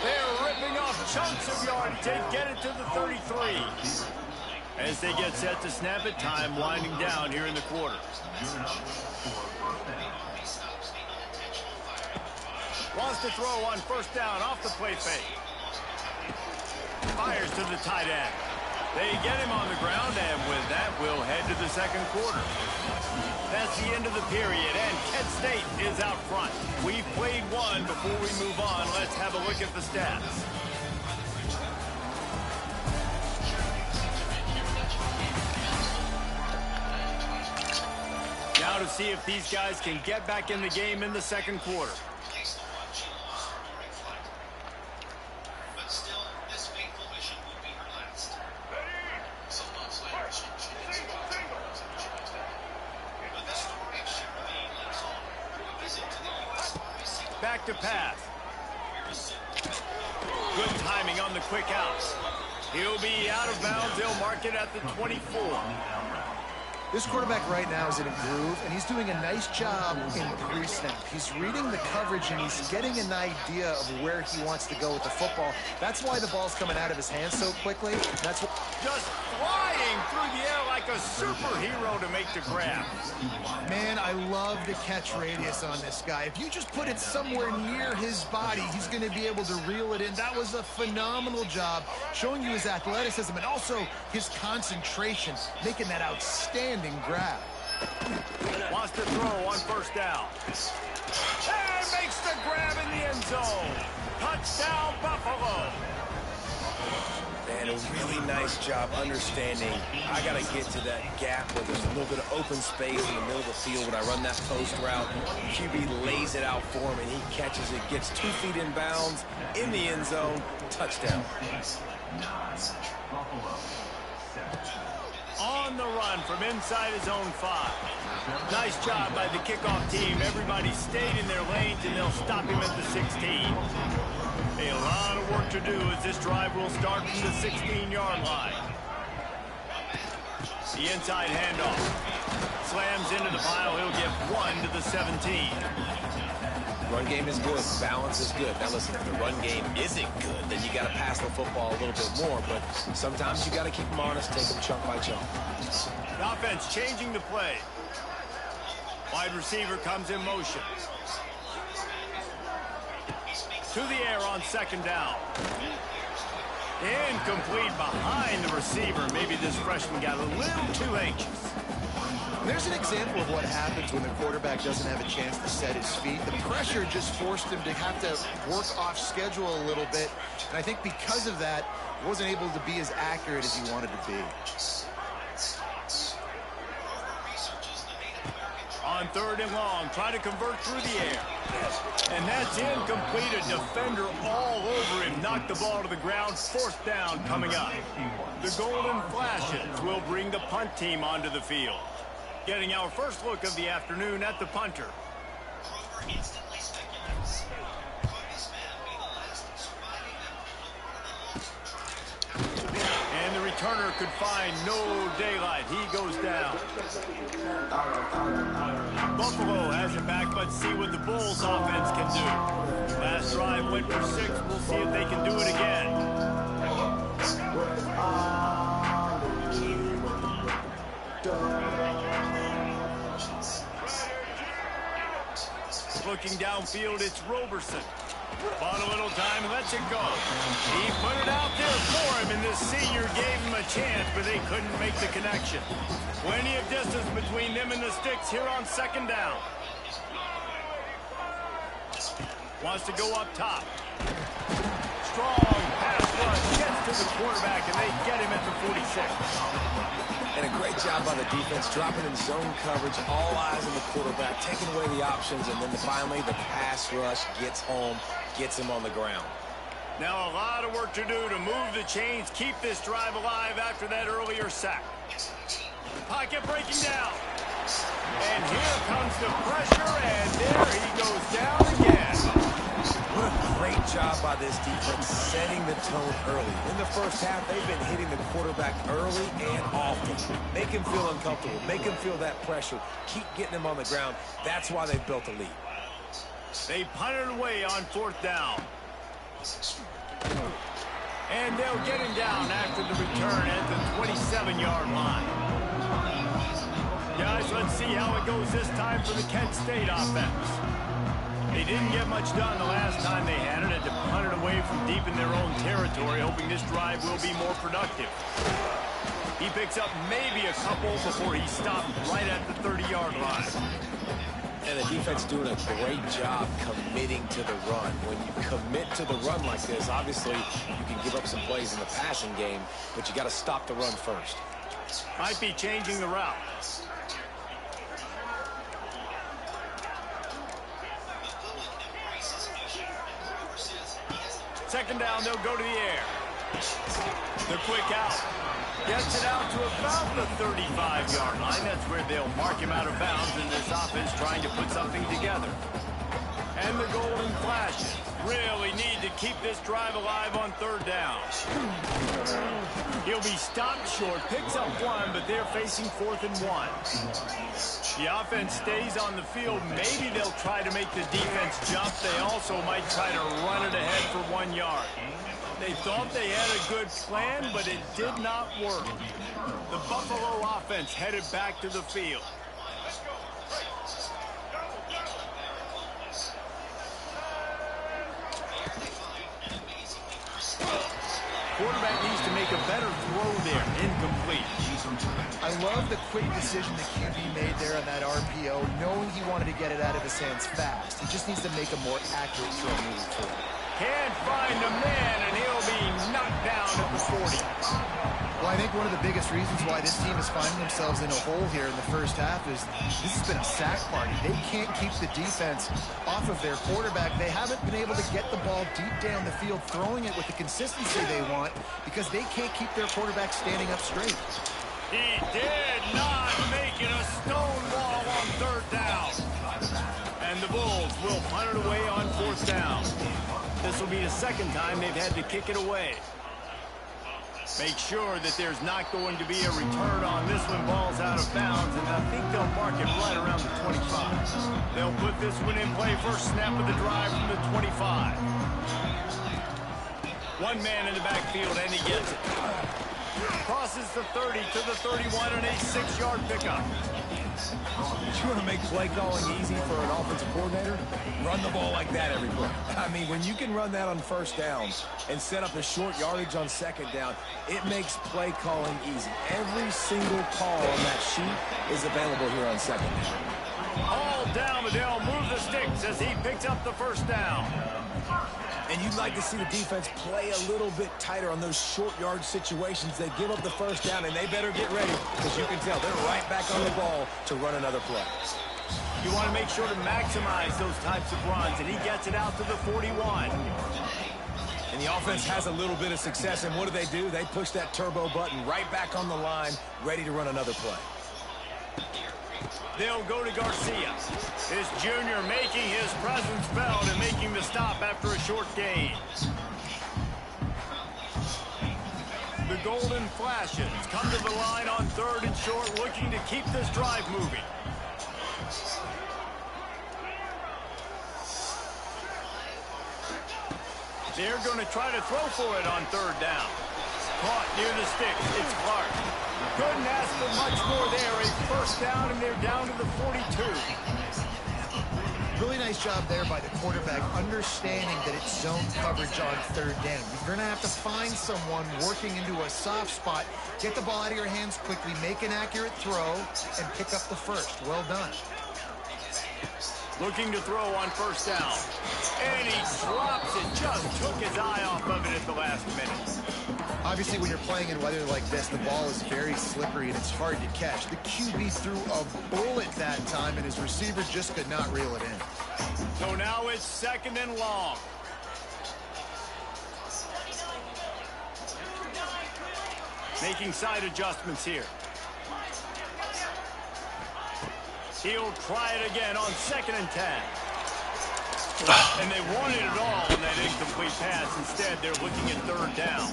[SPEAKER 4] They're ripping off chunks of yardage. They get it to the 33. As they get set to snap it, time winding down here in the quarter. Wants to throw on first down off the play fake. Fires to the tight end. They get him on the ground, and with that, we'll head to the second quarter. That's the end of the period, and Kent State is out front. We've played one. Before we move on, let's have a look at the stats. Now to see if these guys can get back in the game in the second quarter. Back to pass. Good timing on the quick out. He'll be out of bounds. They'll mark it at the 24.
[SPEAKER 8] This quarterback right now is in a groove, and he's doing a nice job in pre-snap. He's reading the coverage, and he's getting an idea of where he wants to go with the football. That's why the ball's coming out of his hands so quickly. That's what...
[SPEAKER 4] Just flying through the air like a superhero to make the grab.
[SPEAKER 8] Man, I love the catch radius on this guy. If you just put it somewhere near his body, he's going to be able to reel it in. That was a phenomenal job, showing you his athleticism and also his concentration, making that outstanding grab.
[SPEAKER 4] Wants to throw on first down. And makes the grab in the end zone. Touchdown, Buffalo.
[SPEAKER 9] And a really nice job understanding I got to get to that gap where there's a little bit of open space in the middle of the field when I run that post route. QB lays it out for him, and he catches it, gets 2 feet in bounds, in the end zone, touchdown.
[SPEAKER 4] On the run from inside his own 5. Nice job by the kickoff team. Everybody stayed in their lanes, and they'll stop him at the 16. A lot of work to do as this drive will start from the 16-yard line. The inside handoff. Slams into the pile. He'll get 1 to the 17.
[SPEAKER 9] Run game is good. Balance is good. Now listen, if the run game isn't good, then you got to pass the football a little bit more. But sometimes you got to keep them honest, take them chunk by chunk.
[SPEAKER 4] The offense changing the play. Wide receiver comes in motion. To the air on second down. Incomplete behind the receiver. Maybe this freshman got a little too anxious.
[SPEAKER 8] There's an example of what happens when the quarterback doesn't have a chance to set his feet. The pressure just forced him to have to work off schedule a little bit. And I think because of that, he wasn't able to be as accurate as he wanted to be.
[SPEAKER 4] On third and long, try to convert through the air. And that's incomplete. A defender all over him. Knocked the ball to the ground. Fourth down coming up. The Golden Flashes will bring the punt team onto the field. Getting our first look of the afternoon at the punter. And the returner could find no daylight. He goes down. Buffalo has it back. Let's see what the Bulls offense can do. Last drive went for 6. We'll see if they can do it again. Looking downfield, it's Roberson. Bought a little time and lets it go. He put it out there for him, and this senior gave him a chance, but they couldn't make the connection. Plenty of distance between them and the sticks here on second down. Wants to go up top. Strong pass rush, gets to the quarterback, and they get him at the 46.
[SPEAKER 9] And a great job by the defense, dropping in zone coverage, all eyes on the quarterback, taking away the options, and then finally the pass rush gets home, gets him on the ground.
[SPEAKER 4] Now a lot of work to do to move the chains, keep this drive alive after that earlier sack. Pocket breaking down. And here comes the pressure, and there he goes down again.
[SPEAKER 9] What a great job by this defense, setting the tone early. In the first half, they've been hitting the quarterback early and often. Make him feel uncomfortable. Make him feel that pressure. Keep getting him on the ground. That's why they've built a lead.
[SPEAKER 4] They punted away on fourth down. And they'll get him down after the return at the 27-yard line. Guys, let's see how it goes this time for the Kent State offense. They didn't get much done the last time they had it. Had to punt it away from deep in their own territory, hoping this drive will be more productive. He picks up maybe a couple before he stopped right at the 30-yard line.
[SPEAKER 9] And the defense doing a great job committing to the run. When you commit to the run like this, obviously you can give up some plays in the passing game, but you got to stop the run first.
[SPEAKER 4] Might be changing the route. Second down, they'll go to the air. The quick out. Gets it out to about the 35-yard line. That's where they'll mark him out of bounds in this offense trying to put something together. And the Golden Flashes really need to keep this drive alive on third down. He'll be stopped short, picks up 1, but they're facing 4th and 1. The offense stays on the field. Maybe they'll try to make the defense jump. They also might try to run it ahead for 1 yard. They thought they had a good plan, but it did not work. The Buffalo offense headed back to the field. Quarterback needs to make a better throw there. Incomplete.
[SPEAKER 8] I love the quick decision the QB made there on that RPO, knowing he wanted to get it out of his hands fast. He just needs to make a more accurate throw moving forward.
[SPEAKER 4] Can't find a man, and he'll be knocked down at the 40.
[SPEAKER 8] Well, I think one of the biggest reasons why this team is finding themselves in a hole here in the first half is this has been a sack party. They can't keep the defense off of their quarterback. They haven't been able to get the ball deep down the field, throwing it with the consistency they want because they can't keep their quarterback standing up straight.
[SPEAKER 4] He did not make it a stone wall on third down. And the Bulls will punt it away on fourth down. This will be the second time they've had to kick it away. Make sure that there's not going to be a return on this one. Ball's out of bounds, and I think they'll mark it right around the 25. They'll put this one in play. First snap of the drive from the 25. One man in the backfield, and he gets it. Crosses the 30 to the 31, and a 6-yard pickup.
[SPEAKER 9] You want to make play calling easy for an offensive coordinator? Run the ball like that every play. I mean, when you can run that on first down and set up a short yardage on second down, it makes play calling easy. Every single call on that sheet is available here on second down.
[SPEAKER 4] All down, but they'll move the sticks as he picks up the first down.
[SPEAKER 9] And you'd like to see the defense play a little bit tighter on those short yard situations. They give up the first down, and they better get ready because you can tell they're right back on the ball to run another play.
[SPEAKER 4] You want to make sure to maximize those types of runs, and he gets it out to the 41.
[SPEAKER 9] And the offense has a little bit of success, and what do? They push that turbo button right back on the line, ready to run another play.
[SPEAKER 4] They'll go to Garcia. This junior making his presence felt and making the stop after a short gain. The Golden Flashes come to the line on 3rd and short, looking to keep this drive moving. They're going to try to throw for it on 3rd down. Caught near the sticks. It's Clark. Couldn't ask for much more there. A first down, and they're down to the 42.
[SPEAKER 8] Really nice job there by the quarterback, understanding that it's zone coverage on 3rd down. You're going to have to find someone working into a soft spot, get the ball out of your hands quickly, make an accurate throw, and pick up the first. Well done.
[SPEAKER 4] Looking to throw on 1st down. And he drops it. Just took his eye off of it at the last minute.
[SPEAKER 8] Obviously, when you're playing in weather like this, the ball is very slippery and it's hard to catch. The QB threw a bullet that time, and his receiver just could not reel it in.
[SPEAKER 4] So now it's 2nd and long. Making side adjustments here. He'll try it again on 2nd and 10. And they wanted it all on that incomplete pass. Instead, they're looking at 3rd down.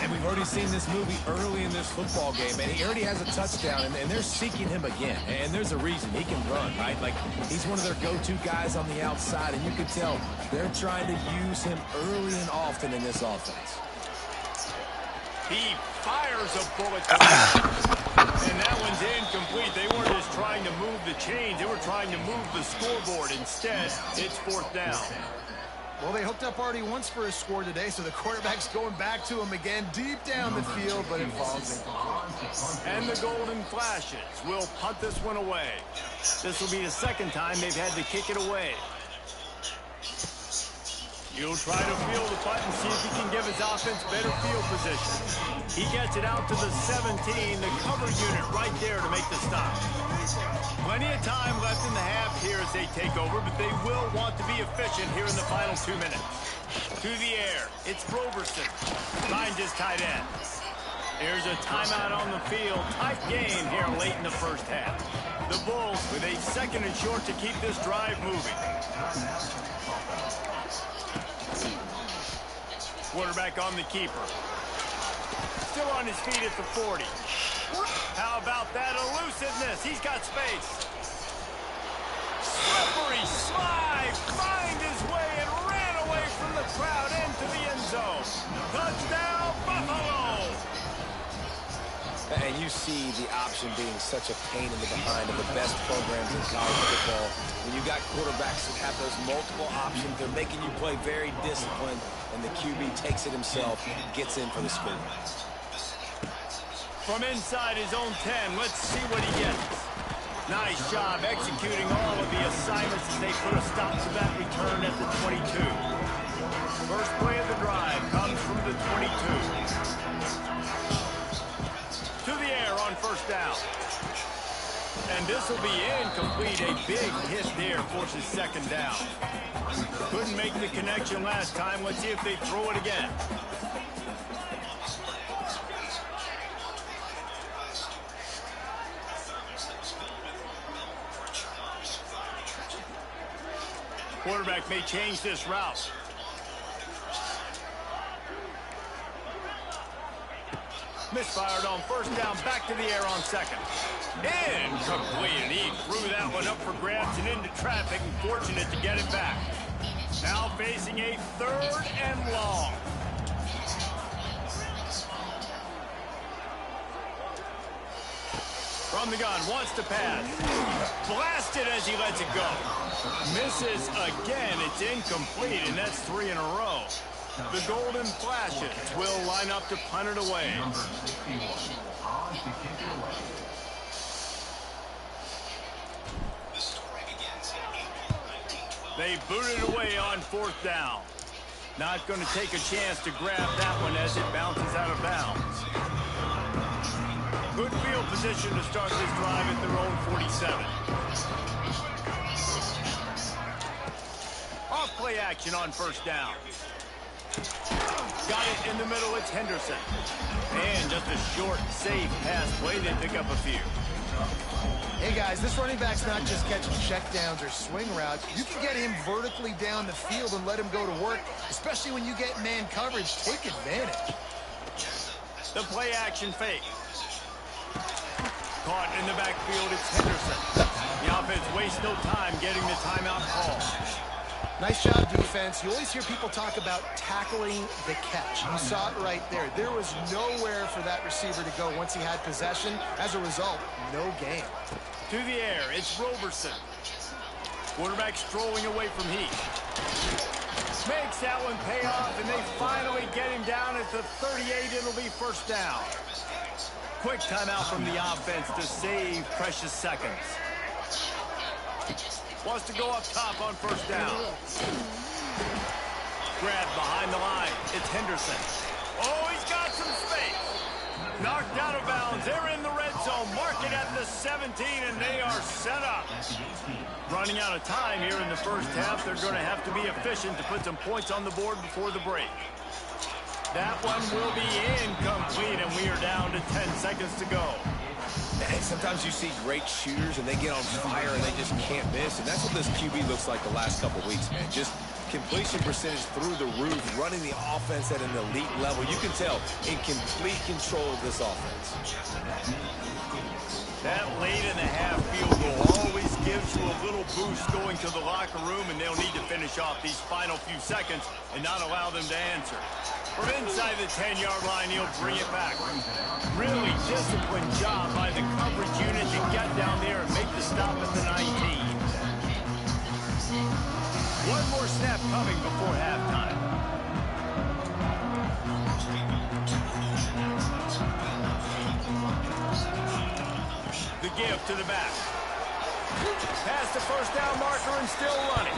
[SPEAKER 9] And we've already seen this movie early in this football game, and he already has a touchdown, and they're seeking him again. And there's a reason. He can run, right? Like, he's one of their go-to guys on the outside, and you can tell they're trying to use him early and often in this offense.
[SPEAKER 4] He fires a bullet. And that one's incomplete. They weren't just trying to move the chains. They were trying to move the scoreboard. Instead, it's 4th down.
[SPEAKER 8] Well, they hooked up already once for a score today, so the quarterback's going back to him again deep down the field, but it falls incomplete.
[SPEAKER 4] And the Golden Flashes will punt this one away. This will be the 2nd time they've had to kick it away. He'll try to feel the punt and see if he can give his offense better field position. He gets it out to the 17, the cover unit right there to make the stop. Plenty of time left in the half here as they take over, but they will want to be efficient here in the final 2 minutes. To the air, it's Roberson. Finds his tight end. There's a timeout on the field. Tight game here late in the first half. The Bulls with a 2nd and short to keep this drive moving. Quarterback on the keeper. Still on his feet at the 40. How about that elusiveness? He's got space. Slippery slide. Find his way and ran away from the crowd into the end zone. Touchdown, Buffalo.
[SPEAKER 9] And you see the option being such a pain in the behind of the best programs in college football. When you got quarterbacks that have those multiple options, they're making you play very disciplined, and the QB takes it himself, gets in for the score.
[SPEAKER 4] From inside his own 10, let's see what he gets. Nice job executing all of the assignments as they put a stop to that return at the 22. First play of the drive comes from the 22. To the air on 1st down. And this will be incomplete. A big hit there forces 2nd down. Couldn't make the connection last time. Let's see if they throw it again. Quarterback may change this route. Misfired on first down, back to the air on second. Incomplete, and he threw that one up for grabs and into traffic, and fortunate to get it back. Now facing a 3rd and long. From the gun, wants to pass. Blasted as he lets it go. Misses again, it's incomplete, and that's 3 in a row. The Golden Flashes will line up to punt it away. They boot it away on 4th down. Not going to take a chance to grab that one as it bounces out of bounds. Good field position to start this drive at their own 47. Off play action on first down. Got it in the middle, it's Henderson. And just a short, safe pass play, they pick up a few.
[SPEAKER 8] Hey guys, this running back's not just catching checkdowns or swing routes. You can get him vertically down the field and let him go to work, especially when you get man coverage. Take advantage.
[SPEAKER 4] The play action fake. Caught in the backfield, it's Henderson. The offense wastes no time getting the timeout call.
[SPEAKER 8] Nice job, defense. You always hear people talk about tackling the catch. You saw it right there. There was nowhere for that receiver to go once he had possession. As a result, no gain.
[SPEAKER 4] To the air, it's Roberson. Quarterback strolling away from Heath. Makes that one pay off, and they finally get him down at the 38. It'll be first down. Quick timeout from the offense to save precious seconds. Wants to go up top on first down. Grabbed behind the line. It's Henderson. Oh, he's got some space. Knocked out of bounds. They're in the red zone. Mark it at the 17, and they are set up. Running out of time here in the first half. They're going to have to be efficient to put some points on the board before the break. That one will be incomplete, and we are down to 10 seconds to go.
[SPEAKER 9] And sometimes you see great shooters, and they get on fire, and they just can't miss. And that's what this QB looks like the last couple weeks, man. Just completion percentage through the roof, running the offense at an elite level. You can tell in complete control of this offense.
[SPEAKER 4] That late-in-the-half field goal always gives you a little boost going to the locker room, and they'll need to finish off these final few seconds and not allow them to answer. From inside the 10-yard line, he'll bring it back. Really disciplined job by the coverage unit to get down there and make the stop at the 19. One more snap coming before halftime. The give to the back. Past the first down marker and still running.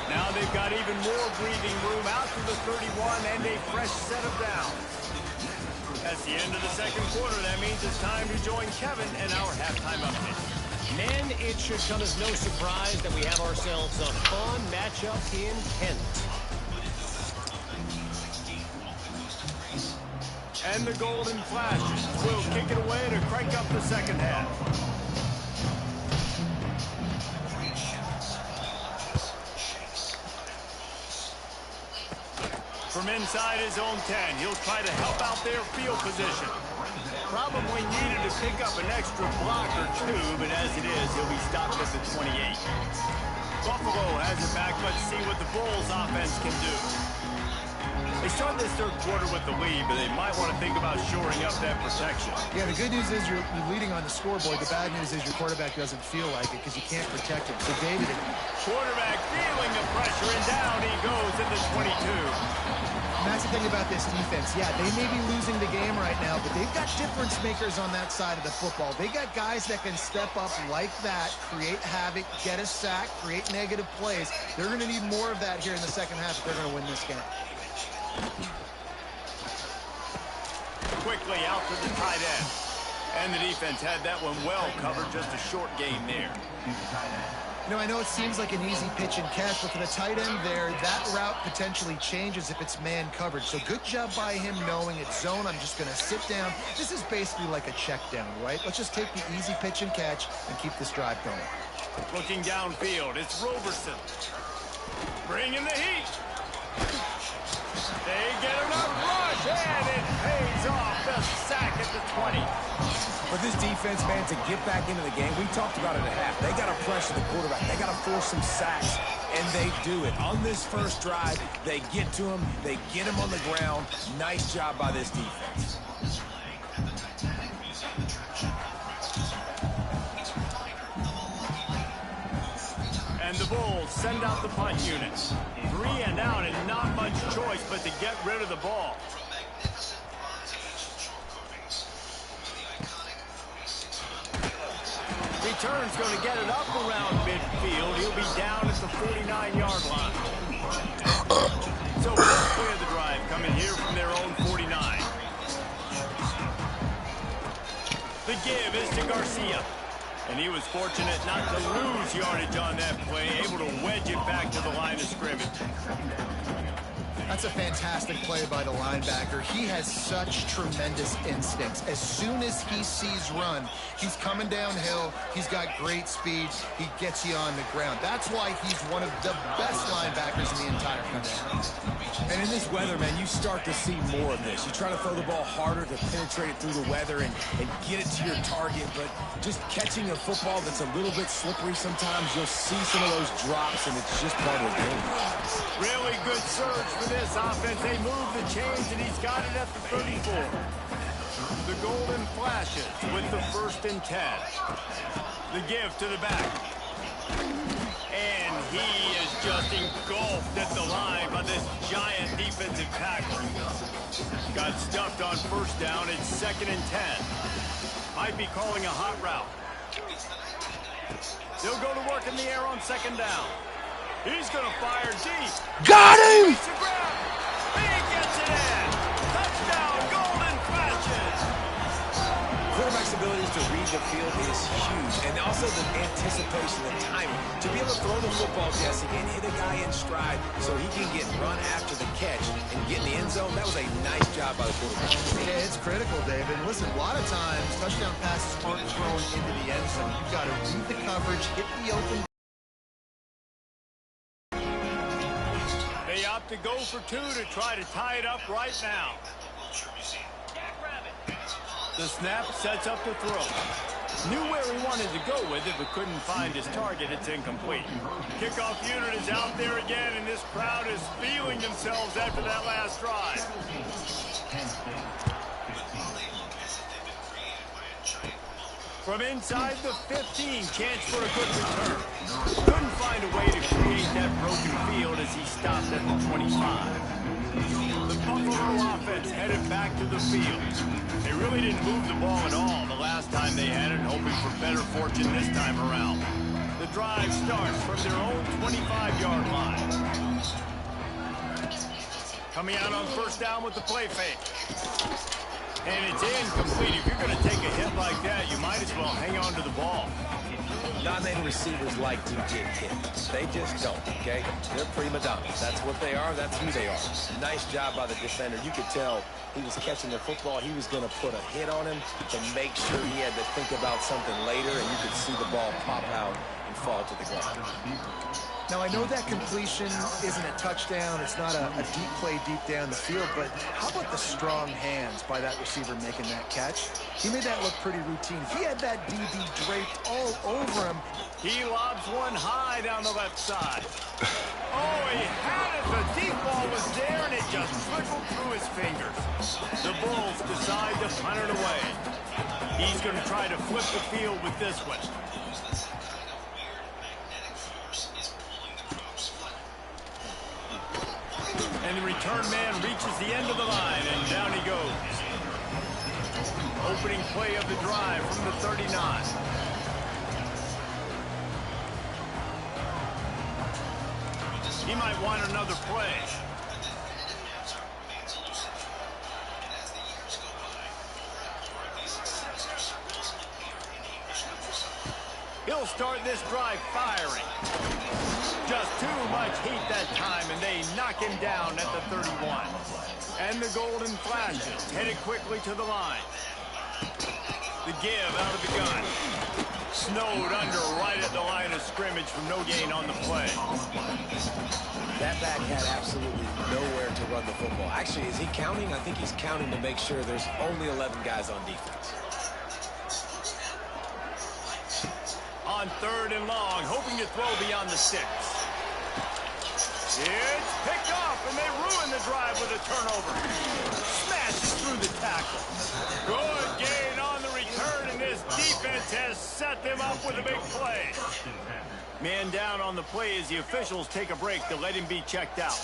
[SPEAKER 4] Now they've got even more breathing room out to the 31 and a fresh set of downs. That's the end of the second quarter. That means it's time to join Kevin in our halftime update.
[SPEAKER 10] Men, it should come as no surprise that we have ourselves a fun matchup in Kent.
[SPEAKER 4] And the Golden Flashes will kick it away to crank up the second half. From inside his own 10, he'll try to help out their field position. Probably needed to pick up an extra block or two, but as it is, he'll be stopped at the 28. Buffalo has it back. Let's see what the Bulls offense can do. They start this third quarter with the lead, but they might want to think about shoring up that protection.
[SPEAKER 8] Yeah, the good news is you're leading on the scoreboard. The bad news is your quarterback doesn't feel like it because you can't protect him. So David,
[SPEAKER 4] quarterback feeling the pressure, and down he goes at the 22.
[SPEAKER 8] And that's the thing about this defense. Yeah, they may be losing the game right now, but they've got difference makers on that side of the football. They got guys that can step up like that, create havoc, get a sack, create negative plays. They're going to need more of that here in the second half if they're going to win this game.
[SPEAKER 4] Quickly out to the tight end. And the defense had that one well covered, just a short gain there.
[SPEAKER 8] You know, I know it seems like an easy pitch and catch, but for the tight end there, that route potentially changes if it's man coverage. So good job by him knowing it's zone. I'm just going to sit down. This is basically like a check down, right? Let's just take the easy pitch and catch and keep this drive going.
[SPEAKER 4] Looking downfield, it's Roberson. Bringing the heat. They get enough rush, And it pays off, the sack at the 20.
[SPEAKER 9] For this defense, man, to get back into the game, we talked about it at half. They got to pressure the quarterback. They got to force some sacks, and they do it. On this first drive, they get to him. They get him on the ground. Nice job by this defense.
[SPEAKER 4] And the Bulls send out the punt unit. 3 and out and not much choice but to get rid of the ball. Return's going to get it up around midfield. He'll be down at the 49-yard line. So first play of the drive coming here from their own 49. The give is to Garcia. And he was fortunate not to lose yardage on that play, able to wedge it back to the line of scrimmage.
[SPEAKER 8] That's a fantastic play by the linebacker. He has such tremendous instincts. As soon as he sees run, he's coming downhill. He's got great speed. He gets you on the ground. That's why he's one of the best linebackers in the entire country.
[SPEAKER 9] And in this weather, man, you start to see more of this. You try to throw the ball harder to penetrate it through the weather and get it to your target, but just catching a football that's a little bit slippery sometimes, you'll see some of those drops, and it's just part of the game.
[SPEAKER 4] Really good surge for this offense. They move the chains, and he's got it at the 34. The golden flashes with the 1st and 10. The give to the back. And he is just engulfed at the line by this giant defensive tackle. Got stuffed on 1st down. It's 2nd and 10. Might be calling a hot route. They'll go to work in the air on 2nd down. He's going to fire deep.
[SPEAKER 7] Got him!
[SPEAKER 4] He gets it in. Touchdown, golden flashes.
[SPEAKER 9] Quarterback's ability to read the field is huge, and also the anticipation, the timing. To be able to throw the football, Jesse, and hit a guy in stride so he can get run after the catch and get in the end zone, that was a nice job by the quarterback.
[SPEAKER 8] Yeah, it's critical, David. Listen, a lot of times, touchdown passes aren't thrown into the end zone. You've got to read the coverage, hit the open.
[SPEAKER 4] They opt to go for 2 to try to tie it up right now. The snap sets up the throw. Knew where he wanted to go with it, but couldn't find his target. It's incomplete. Kickoff unit is out there again, and this crowd is feeling themselves after that last drive. From inside the 15, chance for a good return. Couldn't find a way to create that broken field as he stopped at the 25. The Buffalo offense headed back to the field. They really didn't move the ball at all the last time they had it, hoping for better fortune this time around. The drive starts from their own 25-yard line. Coming out on 1st down with the play fake. And it's incomplete. If you're going to take a hit like that, you might as well hang on to the ball.
[SPEAKER 9] Not-made receivers like to get hit. They just don't, okay? They're prima donnas. That's what they are. That's who they are. Nice job by the defender. You could tell he was catching the football. He was going to put a hit on him to make sure he had to think about something later, and you could see the ball pop out and fall to the ground.
[SPEAKER 8] Now, I know that completion isn't a touchdown. It's not a deep play deep down the field, but how about the strong hands by that receiver making that catch? He made that look pretty routine. He had that DB draped all over him.
[SPEAKER 4] He lobs one high down the left side. Oh, he had it. The deep ball was there, and it just trickled through his fingers. The Bulls decide to punt it away. He's going to try to flip the field with this one. And the return man reaches the end of the line, and down he goes. Opening play of the drive from the 39. He might want another play. He'll start this drive firing. Just too much heat that time, and they knock him down at the 31. And the golden flashes headed quickly to the line. The give out of the gun. Snowed under right at the line of scrimmage from no gain on the play.
[SPEAKER 9] That back had absolutely nowhere to run the football. Actually, is he counting? I think he's counting to make sure there's only 11 guys on defense.
[SPEAKER 4] On 3rd and long, hoping to throw beyond the 6. It's picked off, and they ruin the drive with a turnover. Smashes through the tackle. Good gain on the return, and this defense has set them up with a big play. Man down on the play as the officials take a break to let him be checked out.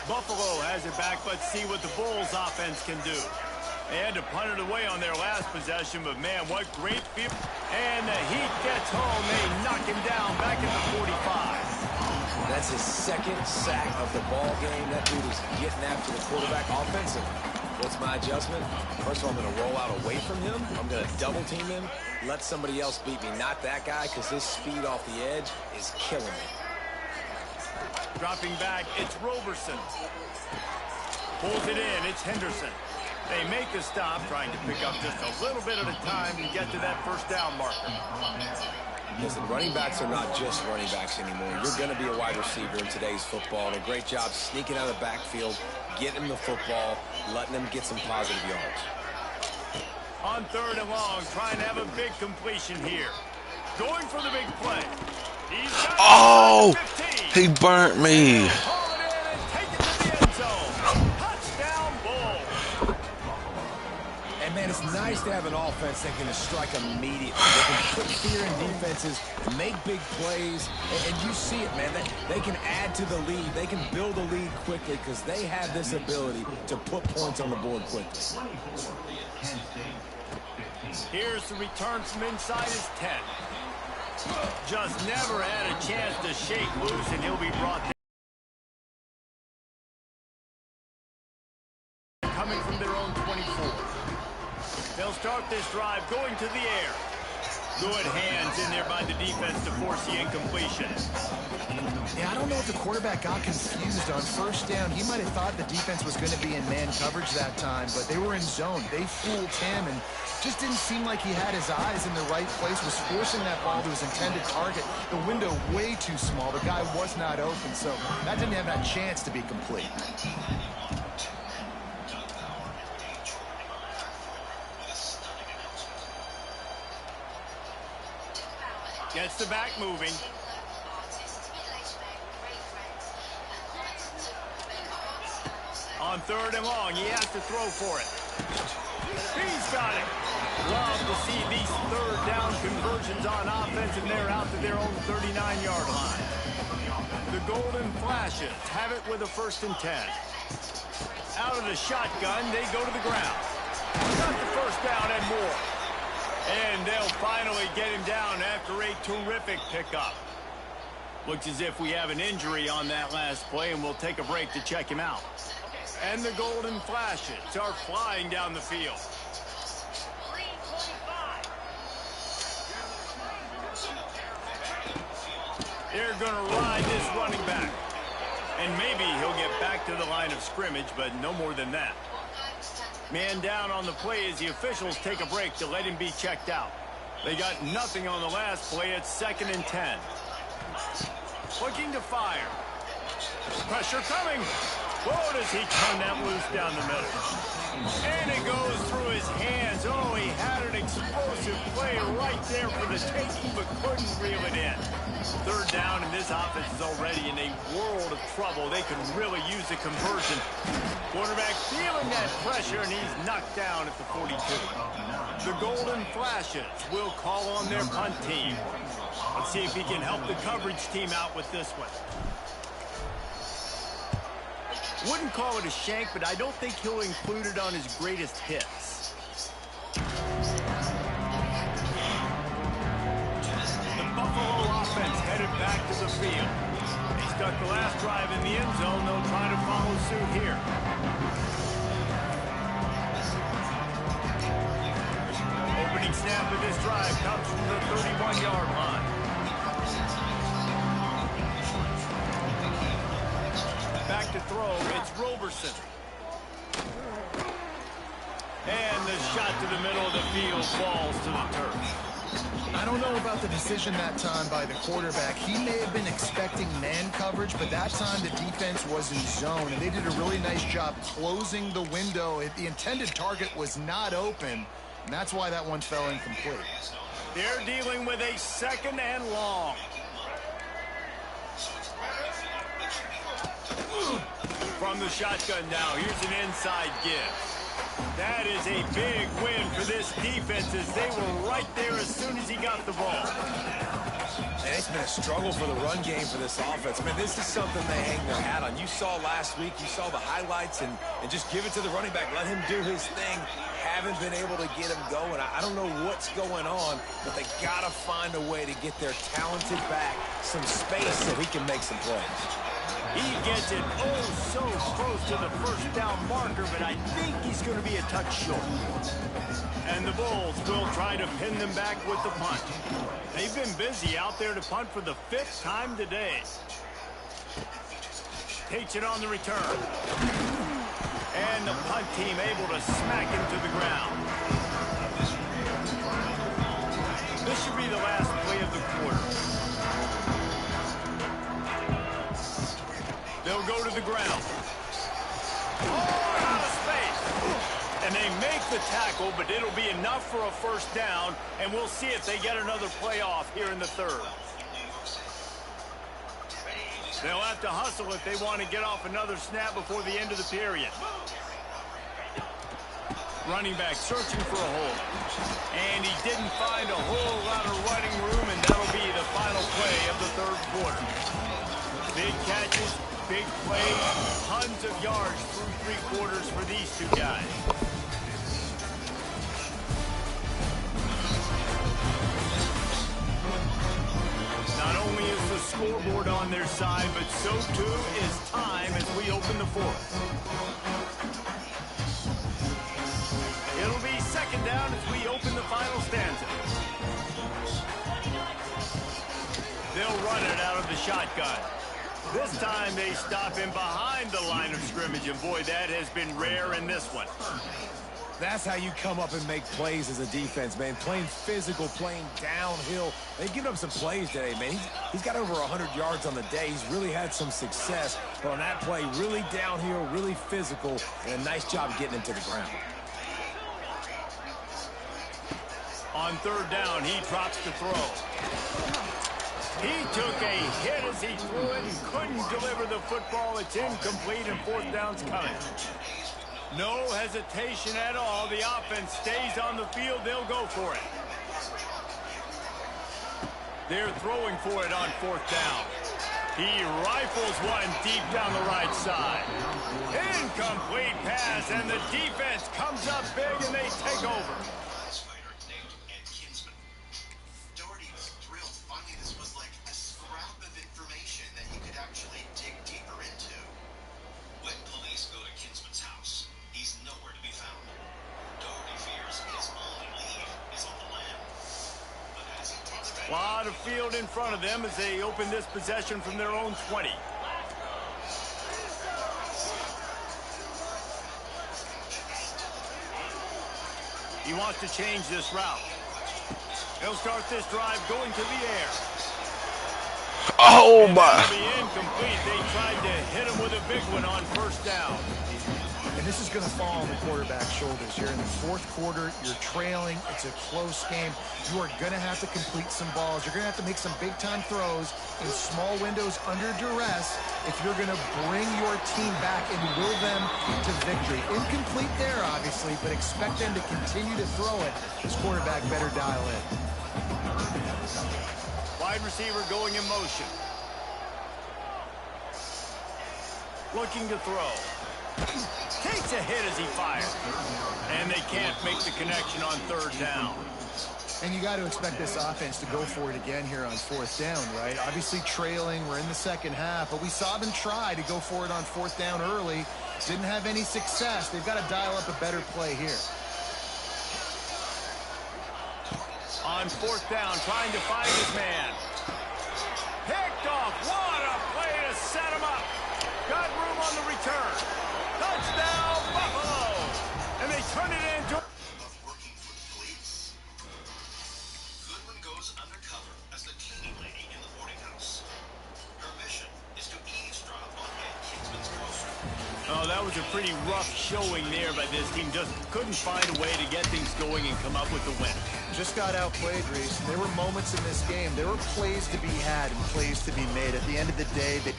[SPEAKER 4] Buffalo has it back. Let's see what the Bulls offense can do. They had to punt it away on their last possession, but man, what great field. And the Heat gets home. They knock him down back at the 45.
[SPEAKER 9] That's his 2nd sack of the ball game. That dude is getting after the quarterback offensively. What's my adjustment? First of all, I'm going to roll out away from him. I'm going to double team him. Let somebody else beat me, not that guy, because his speed off the edge is killing me.
[SPEAKER 4] Dropping back, it's Roberson. Pulls it in, it's Henderson. They make the stop, trying to pick up just a little bit at a time to get to that 1st down marker.
[SPEAKER 9] Listen, running backs are not just running backs anymore. You're going to be a wide receiver in today's football, and a great job sneaking out of the backfield, getting him the football, letting him get some positive yards.
[SPEAKER 4] On 3rd and long, trying to have a big completion here. Going for the big play. He's got
[SPEAKER 7] Oh, he burnt me.
[SPEAKER 4] Haul it in and take it to the end zone. Touchdown, Bull.
[SPEAKER 9] And, man, it's nice to have an offense that can strike immediately. They can put fear in defenses, make big plays, and you see it, man. They can add to the lead. They can build a lead quickly because they have this ability to put points on the board quickly.
[SPEAKER 4] Here's the return from inside his 10. Just never had a chance to shake loose, and he'll be brought down. Coming from their own 24. They'll start this drive going to the air. Good hands in there by the defense to force the incompletion.
[SPEAKER 8] Yeah, I don't know if the quarterback got confused on 1st down. He might have thought the defense was going to be in man coverage that time, but they were in zone. They fooled him and just didn't seem like he had his eyes in the right place, was forcing that ball to his intended target. The window way too small. The guy was not open, so that didn't have that chance to be complete.
[SPEAKER 4] Gets the back moving. On 3rd and long, he has to throw for it. He's got it. Love to see these 3rd down conversions on offense, and they're out to their own 39-yard line. The Golden Flashes have it with a 1st and 10. Out of the shotgun, they go to the ground. Got the 1st down and more. And they'll finally get him down after a terrific pickup. Looks as if we have an injury on that last play, and we'll take a break to check him out. And the Golden Flashes are flying down the field. They're going to ride this running back. And maybe he'll get back to the line of scrimmage, but no more than that. Man down on the play as the officials take a break to let him be checked out. They got nothing on the last play. It's 2nd and 10. Looking to fire. Pressure coming. Whoa, does he turn that loose down the middle. And it goes through his hands. Oh, he had an explosive play right there for the taking, but couldn't reel it in. 3rd down, and this offense is already in a world of trouble. They could really use a conversion. Quarterback feeling that pressure, and he's knocked down at the 42. The Golden Flashes will call on their punt team. Let's see if he can help the coverage team out with this one. Wouldn't call it a shank, but I don't think he'll include it on his greatest hits. The Buffalo offense headed back to the field. They stuck the last drive in the end zone. They'll try to follow suit here. Opening snap of this drive comes from the 31-yard line. Back to throw, it's Roberson. And the shot to the middle of the field falls to the turf.
[SPEAKER 8] I don't don't know about the decision that time by the quarterback. He may have been expecting man coverage, but that time the defense was in zone, and they did a really nice job closing the window. The intended target was not open, and that's why that one fell incomplete.
[SPEAKER 4] They're dealing with a 2nd and long. From the shotgun now, here's an inside give. That is a big win for this defense as they were right there as soon as he got the ball.
[SPEAKER 9] And it's been a struggle for the run game for this offense. Man, this is something they hang their hat on. You saw last week, you saw the highlights, and just give it to the running back. Let him do his thing. Haven't been able to get him going. I don't know what's going on, but they got to find a way to get their talented back some space so he can make some plays.
[SPEAKER 4] He gets it so close to the 1st down marker, but I think he's going to be a touch short. And the Bulls will try to pin them back with the punt. They've been busy out there to punt for the 5th time today. Takes it on the return. And the punt team able to smack him to the ground. This should be the last play of the quarter. They'll go to the ground. Oh, out of space. And they make the tackle, but it'll be enough for a 1st down, and we'll see if they get another play off here in the 3rd. They'll have to hustle if they want to get off another snap before the end of the period. Running back searching for a hole. And he didn't find a whole lot of running room, and that'll be the final play of the 3rd quarter. Big catches, big plays, tons of yards through 3 quarters for these 2 guys. Not only is the scoreboard on their side, but so too is time as we open the 4th. It'll be 2nd down as we open the final stanza. They'll run it out of the shotgun. This time they stop him behind the line of scrimmage, and boy, that has been rare in this one.
[SPEAKER 9] That's how you come up and make plays as a defense, man. Playing physical, playing downhill. They've given up some plays today, man. He's got over 100 yards on the day. He's really had some success. But on that play, really downhill, really physical, and a nice job getting him to the ground.
[SPEAKER 4] On 3rd down, he drops the throw. He took a hit as he threw it and couldn't deliver the football. It's incomplete, and 4th down's coming. No hesitation at all. The offense stays on the field. They'll go for it. They're throwing for it on 4th down. He rifles one deep down the right side. Incomplete pass, and the defense comes up big, and they take over. A lot of field in front of them as they open this possession from their own 20. He wants to change this route. He'll start this drive going to the air.
[SPEAKER 7] Oh,
[SPEAKER 4] and
[SPEAKER 7] my.
[SPEAKER 4] That'll be incomplete. They tried to hit him with a big one on 1st down.
[SPEAKER 8] And this is going to fall on the quarterback's shoulders here. In the 4th quarter, you're trailing. It's a close game. You are going to have to complete some balls. You're going to have to make some big-time throws in small windows under duress if you're going to bring your team back and will them to victory. Incomplete there, obviously, but expect them to continue to throw it. This quarterback better dial in.
[SPEAKER 4] Wide receiver going in motion. Looking to throw. Takes a hit as he fires. And they can't make the connection on 3rd down.
[SPEAKER 8] And you got to expect this offense to go for it again here on 4th down, right? Obviously trailing. We're in the 2nd half, but we saw them try to go for it on 4th down early. Didn't have any success. They've got to dial up a better play here.
[SPEAKER 4] On 4th down, trying to find his man. Picked off. What a play to set him up. Got room on the return. Touchdown, Buffalo. And they turn it into...
[SPEAKER 11] Working for the police. Goodwin goes under
[SPEAKER 4] Oh, that was a pretty rough showing there by this team. Just couldn't find a way to get things going and come up with the win.
[SPEAKER 8] Just got outplayed, Reese. There were moments in this game. There were plays to be had and plays to be made. At the end of the day, they...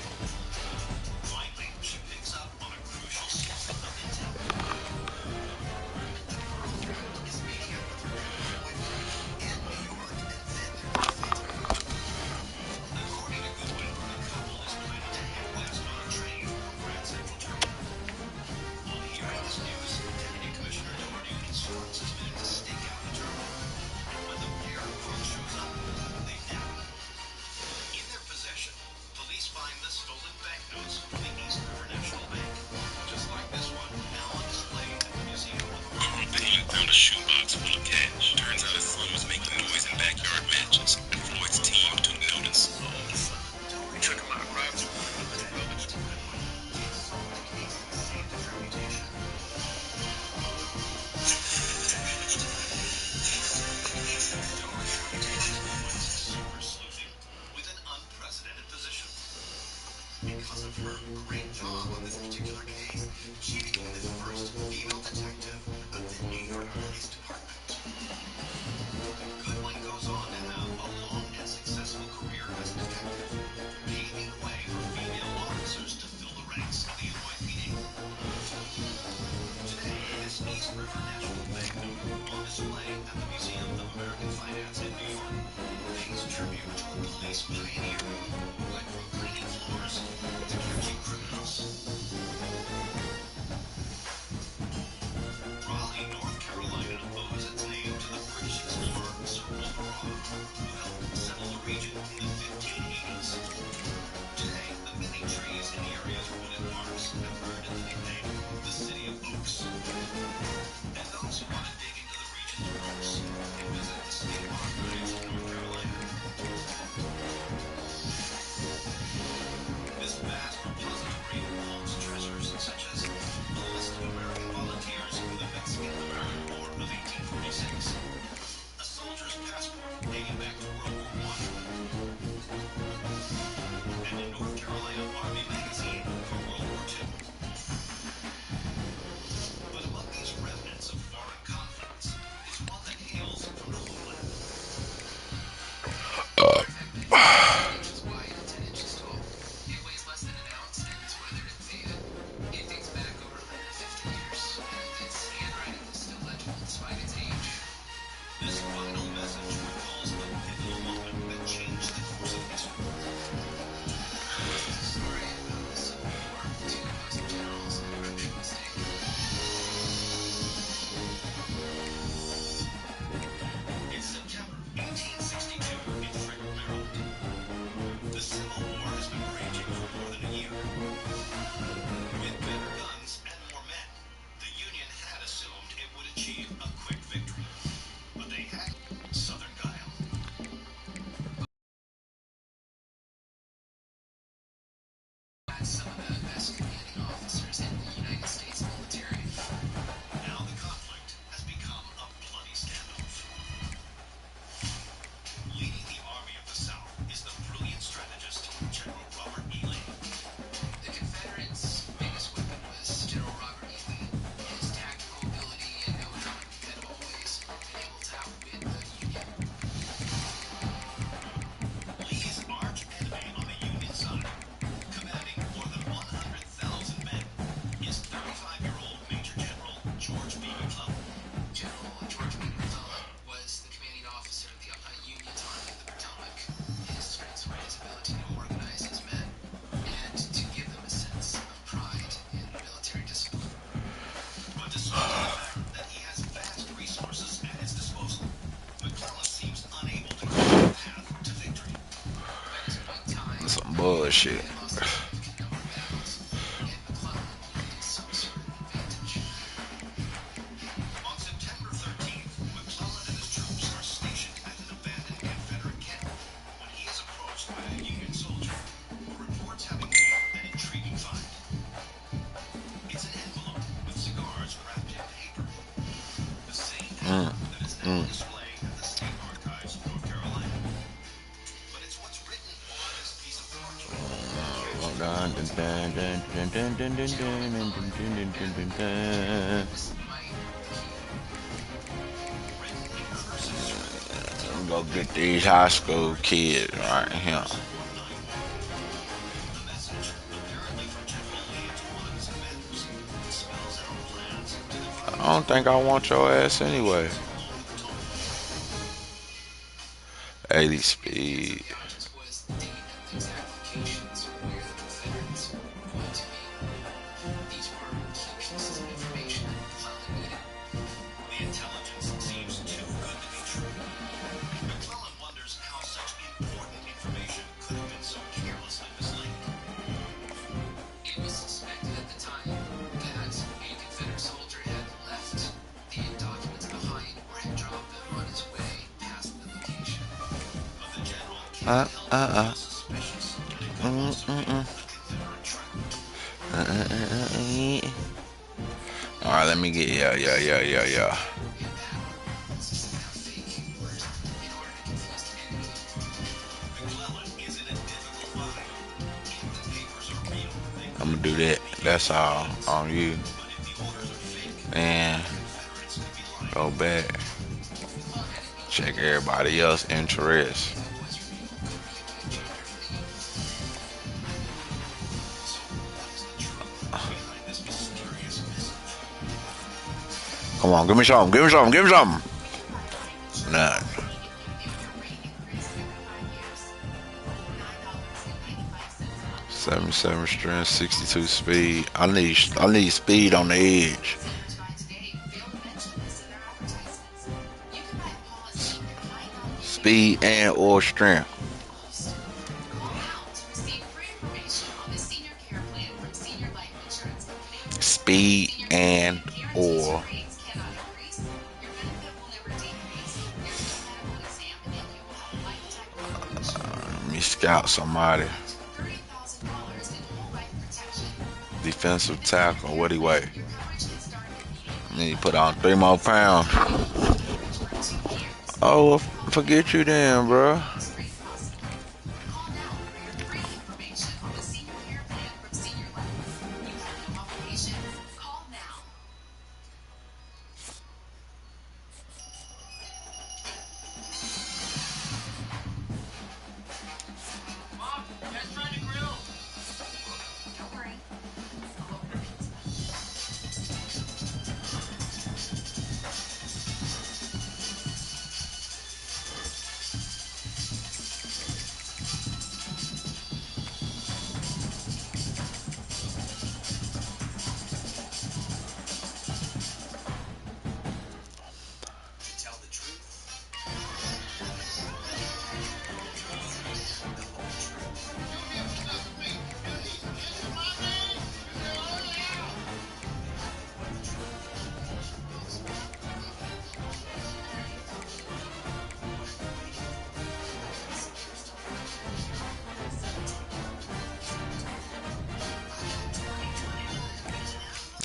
[SPEAKER 11] Found a shoebox full of cash. Turns out his son was making noise in backyard matches, and Floyd's team took notice. We took him out, right?
[SPEAKER 12] With an unprecedented position. Because of her great job on this particular case, she became the first female detective of the New York Police Department. Goodwin goes on to have a long and successful career as a detective, paving the way for female officers to fill the ranks of the NYPD. Today, this East River National Bank note on display at the Museum of American Finance in New York pays tribute to a police pioneer who went from cleaning floors to catching criminals. Raleigh, North Carolina owes its name to the British explorer Sir Walter Raleigh, who helped settle the region in the 1580s. Today, the many trees in the area's wooded parks have earned its nickname, the City of Oaks. And those who want to dig into the region's roots can visit the State Archives of North Carolina. This vast repository holds treasures such as a list of American volunteers for the Mexican-American War of 1846, a soldier's passport dating back to World War I, and a North Carolina Army magazine for World War II. But among these remnants of foreign conflicts is one that hails from the homeland. This final message recalls a pivotal moment that changed the course of history. It's a story about the Civil War, two opposing generals, and a crucial mistake. It's September 1862 in Frederick, Maryland. The Civil War has been raging for more than a year. With better guns and more men, the Union had assumed it would achieve a quick victory. But they had Southern guile. Some of the best commanding officers in the United States military. Now the conflict has become a bloody standoff. Leading the Army of the South is the brilliant strategist, General Robert E. Lee. The Confederates' biggest weapon was General Robert E. Lee. His tactical ability and know-how had always been able to outwit the Union. Lee's arch enemy on the Union side, commanding more than 100,000 men, is 35-year-old Major General George B. McClellan. General George B. McClellan was the commanding officer of the Union's Army of the Potomac. His strengths were his ability to organize his men and to give them a sense of pride in military discipline. But despite the fact that he has vast resources at his disposal, McClellan seems unable to carve a path to victory. At this point in time,
[SPEAKER 11] Some bullshit.
[SPEAKER 12] they lost a significant number of battles, and McClellan needed some sort of advantage. On September 13th, McClellan and his troops are stationed at an abandoned Confederate camp when he is approached by a Union soldier who reports having made an intriguing find. It's an envelope with cigars wrapped in paper. The same paper that is now on display at the State Archives of North Carolina.
[SPEAKER 7] Go get these high school kids right here. I don't think I want your ass anyway. 80 speed.
[SPEAKER 12] The intelligence seems too good to be true. McClellan wonders how such important information could have been so carelessly mislaid.
[SPEAKER 11] It was suspected at the time that a Confederate soldier had left the documents behind or had dropped them on his way past the location.
[SPEAKER 12] But the general can't help but feel suspicious that it could possibly be a Confederate trap.
[SPEAKER 7] All right, let me get yeah.
[SPEAKER 12] McClellan is in a difficult bind. If the papers are real, they
[SPEAKER 7] I'm gonna do that. That's all on you.
[SPEAKER 12] but if the orders are fake,
[SPEAKER 7] And
[SPEAKER 12] Confederates could be lying.
[SPEAKER 7] go back. Check everybody else interest.
[SPEAKER 12] Behind this mysterious message.
[SPEAKER 7] Come on, give me something. Give me something. Give me something. None. 77 strength, 62 speed. I need speed on the edge. Speed and or strength. Speed and or. Let me scout somebody. Defensive tackle. What do you weigh? Need to put on 3 more pounds. Oh, well, forget you then, bro.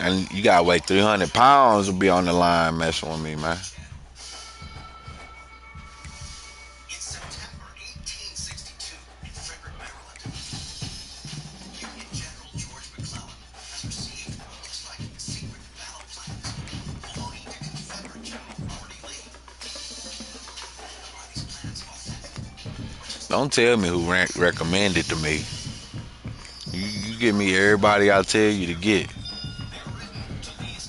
[SPEAKER 7] And you gotta weigh 300 pounds to be on the line messing with me, man.
[SPEAKER 12] In September 1862, in Frederick, Maryland, Union General George McClellan has received what looks like secret battle plans belonging to Confederate General Robert E. Lee. Are these plans authentic?
[SPEAKER 7] Don't tell me who recommended to me. You give me everybody I tell you to get.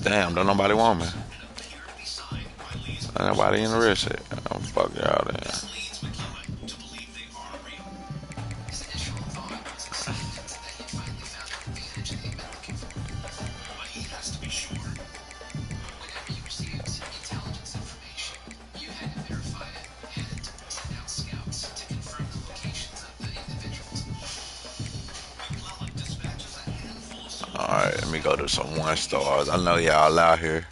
[SPEAKER 7] Damn, don't nobody want me. Ain't nobody interested. Oh, fuck y'all then. Alright, let me go to some 1-stars. I know y'all out here.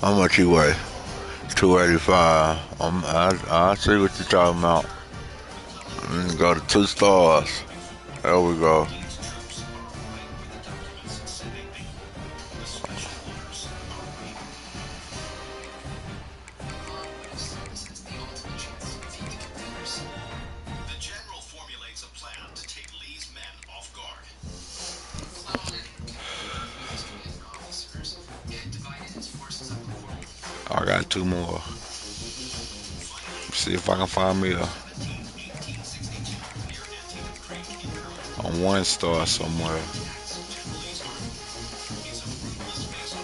[SPEAKER 7] How much you weigh? 285. I see what you're talking about. Let me go to 2 stars. There we go. I got two more. See if I can find me a 1-star somewhere.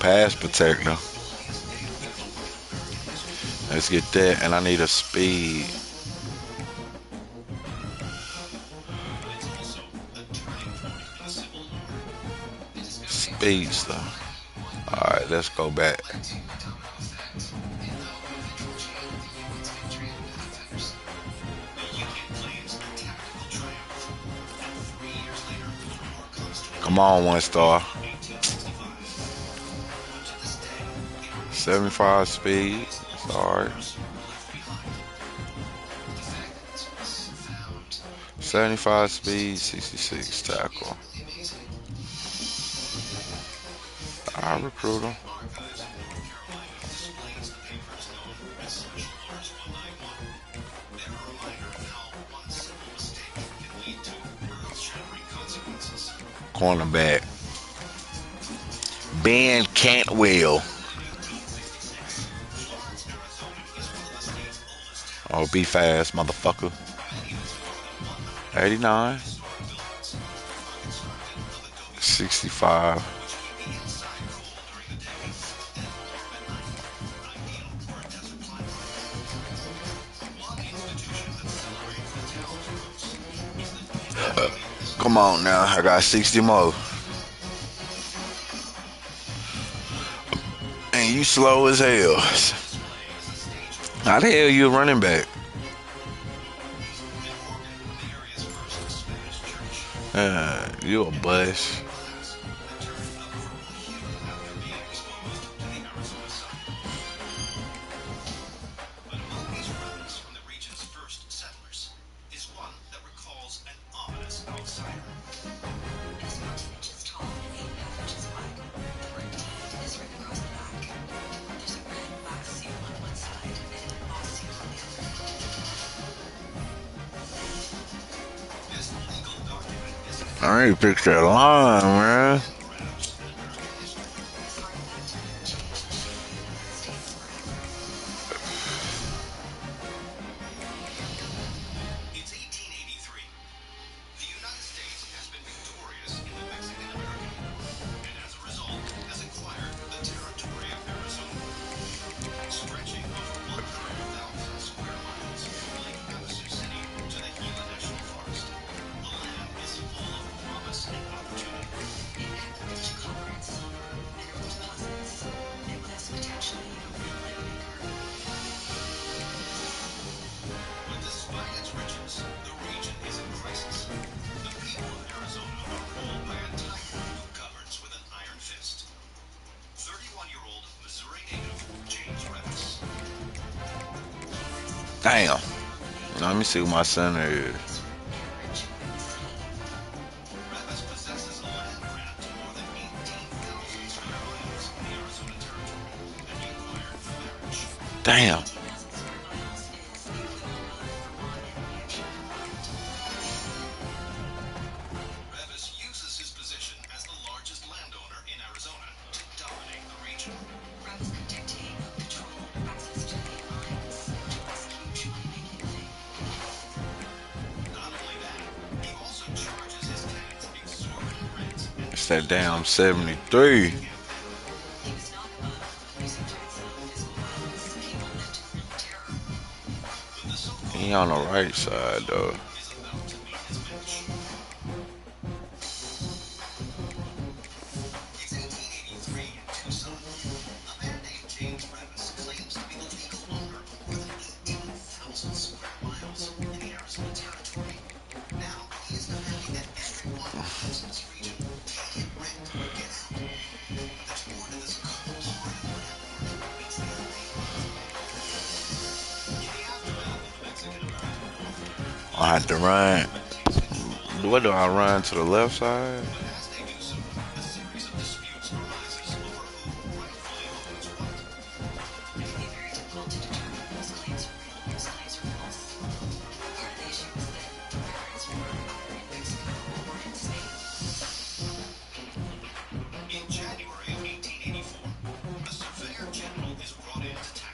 [SPEAKER 7] Pass protector. Let's get that, and I need a speed. Speedster. Alright, let's go back. Come on, 1-star. 75 speed. It's alright. 75 speed, 66 tackle. I recruit him. Cornerback. Ben Cantwell. Oh, be fast, motherfucker. 89. 65. Come on now, I got 60 more. And you slow as hell. How the hell you a running back? You a bust. I ain't fix that line, man. Damn. Let me see who my center is. Damn. It's that damn 73. He on the right side though. I had to run. What do I run to the left side?
[SPEAKER 12] In January of 1884, a surveyor general is brought in to tackle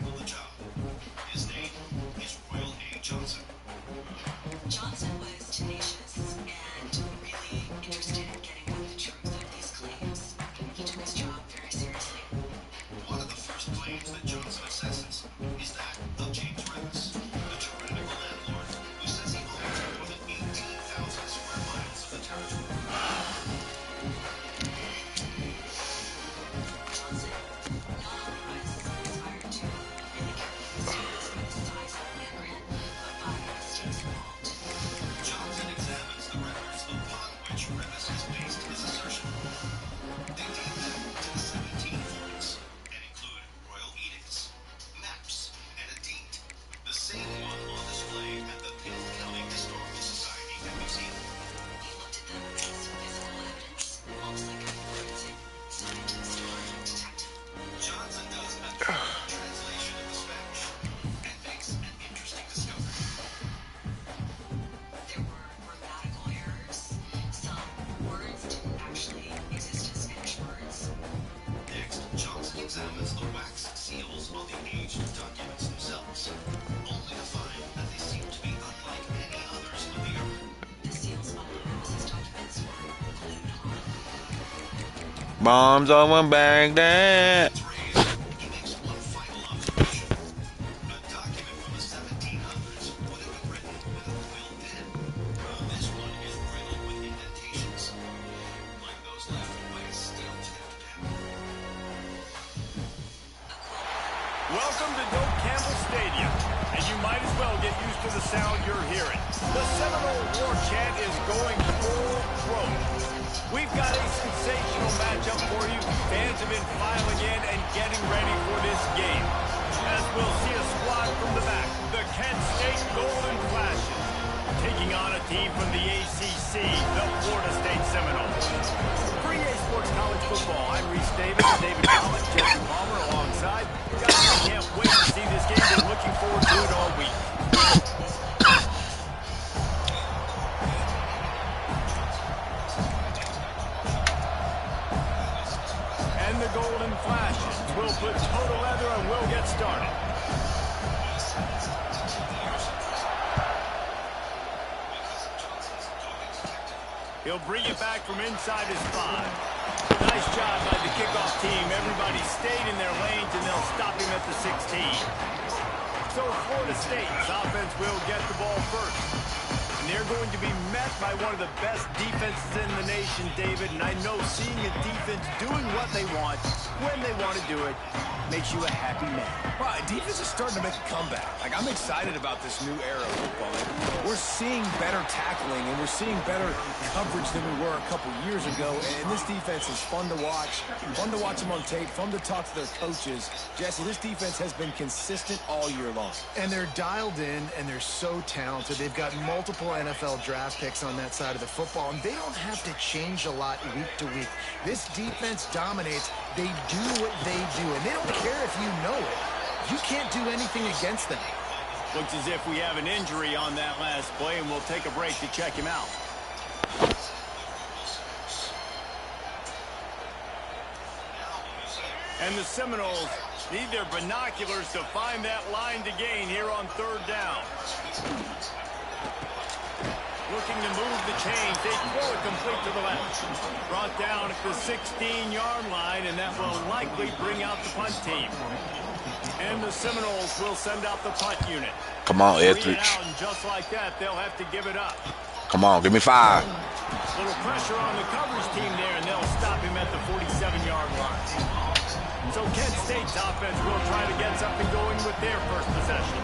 [SPEAKER 7] Bombs over Baghdad.
[SPEAKER 12] He makes one final observation. A document from the 1700s would have been written with a quill pen. This one is riddled with indentations, like those left by a steel-tipped pen.
[SPEAKER 4] Welcome to Doak Campbell Stadium, and you might as well get used to the sound you're hearing. The Seminole War Chant is going full throat. We've got a sensational matchup for you. Fans have been filing in and getting ready for this game. As we'll see a squad from the back, the Kent State Golden Flashes, taking on a team from the ACC, the Florida State Seminoles. For EA Sports College Football, I'm Reese Davis, David Collins, Jesse Palmer alongside. Guys, I can't wait to see this game. Been looking forward to it all week. And the Golden Flashes will put total leather and we'll get started. He'll bring it back from inside his 5. Nice job by the kickoff team. Everybody stayed in their lanes, and they'll stop him at the 16. So Florida State's offense will get the ball first. And they're going to be met by one of the best defenses in the nation, David. And I know seeing a defense doing what they want, when they want to do it, makes you a happy man.
[SPEAKER 9] Well, defense is starting to make a comeback. Like, I'm excited about this new era of football. Like, we're seeing better tackling, and we're seeing better coverage than we were a couple years ago. And this defense is fun to watch them on tape, fun to talk to their coaches. Jesse, this defense has been consistent all year long.
[SPEAKER 8] And they're dialed in, and they're so talented. They've got multiple NFL draft picks on that side of the football, and they don't have to change a lot week to week. This defense dominates. They do what they do, and they don't care if you know it. You can't do anything against them.
[SPEAKER 4] Looks as if we have an injury on that last play, and we'll take a break to check him out. And the Seminoles need their binoculars to find that line to gain here on 3rd down. Looking to move the chains. They throw it complete to the left. Brought down at the 16-yard line, and that will likely bring out the punt team. And the Seminoles will send out the punt unit.
[SPEAKER 7] Come on,
[SPEAKER 4] Etheridge.
[SPEAKER 7] Etheridge.
[SPEAKER 4] And just like that, they'll have to give it up.
[SPEAKER 7] Come on, give me 5.
[SPEAKER 4] Little pressure on the coverage team there, and they'll stop him at the 47-yard line. So Kent State's offense will try to get something going with their first possession.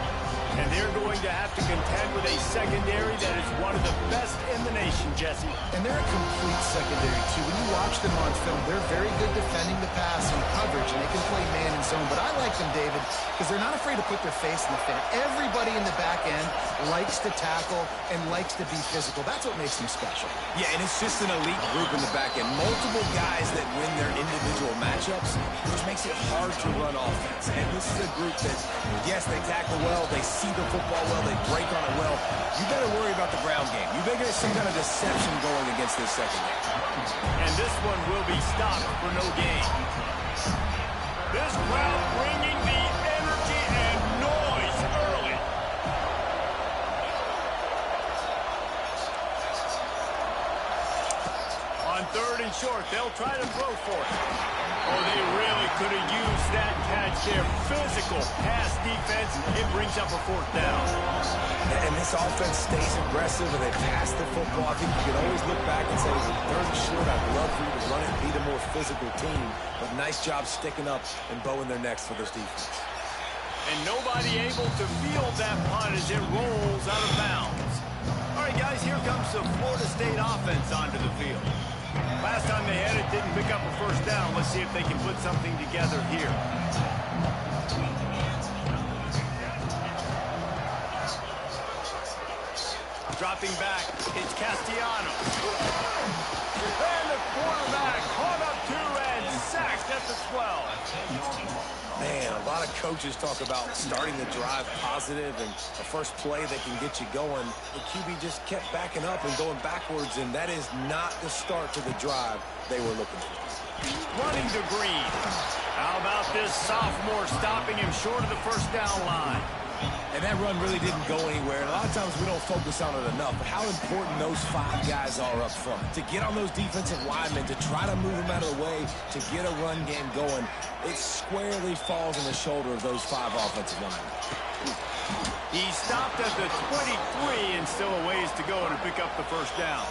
[SPEAKER 4] And they're going to have to contend with a secondary that is one of the best in the nation, Jesse.
[SPEAKER 8] And they're a complete secondary, too. When you watch them on film, they're very good defending the pass and coverage, and they can play man and zone. But I like them, David, because they're not afraid to put their face in the fan. Everybody in the back end likes to tackle and likes to be physical. That's what makes them special.
[SPEAKER 9] Yeah, and it's just an elite group in the back end. Multiple guys that win their individual matchups, which makes it hard to run offense. And this is a group that, yes, they tackle well, they see the football well, they break on it well. You better worry about the ground game. You better get some kind of deception going against this secondary.
[SPEAKER 4] And this one will be stopped for no gain. This crowd bringing the energy and noise early. On 3rd and short, they'll try to throw for it. Oh, they really could have used that catch there. Physical pass defense. It brings up a 4th down.
[SPEAKER 9] And this offense stays aggressive, and they pass the football. I think you can always look back and say, 3rd and short, I'd love for you to run it and be the more physical team. But nice job sticking up and bowing their necks for this defense.
[SPEAKER 4] And nobody able to field that punt as it rolls out of bounds. All right, guys, here comes the Florida State offense onto the field. Last time they had it, didn't pick up a 1st down. Let's see if they can put something together here. Dropping back, it's Castellanos. And the quarterback caught up 2 and sacked at the 12.
[SPEAKER 9] Man, a lot of coaches talk about starting the drive positive and a first play that can get you going. The QB just kept backing up and going backwards, and that is not the start to the drive they were looking for.
[SPEAKER 4] Running to Green. How about this sophomore stopping him short of the 1st down line?
[SPEAKER 9] And that run really didn't go anywhere. And a lot of times we don't focus on it enough. But how important those 5 guys are up front. To get on those defensive linemen, to try to move them out of the way, to get a run game going, it squarely falls on the shoulder of those 5 offensive linemen.
[SPEAKER 4] He stopped at the 23 and still a ways to go to pick up the first down.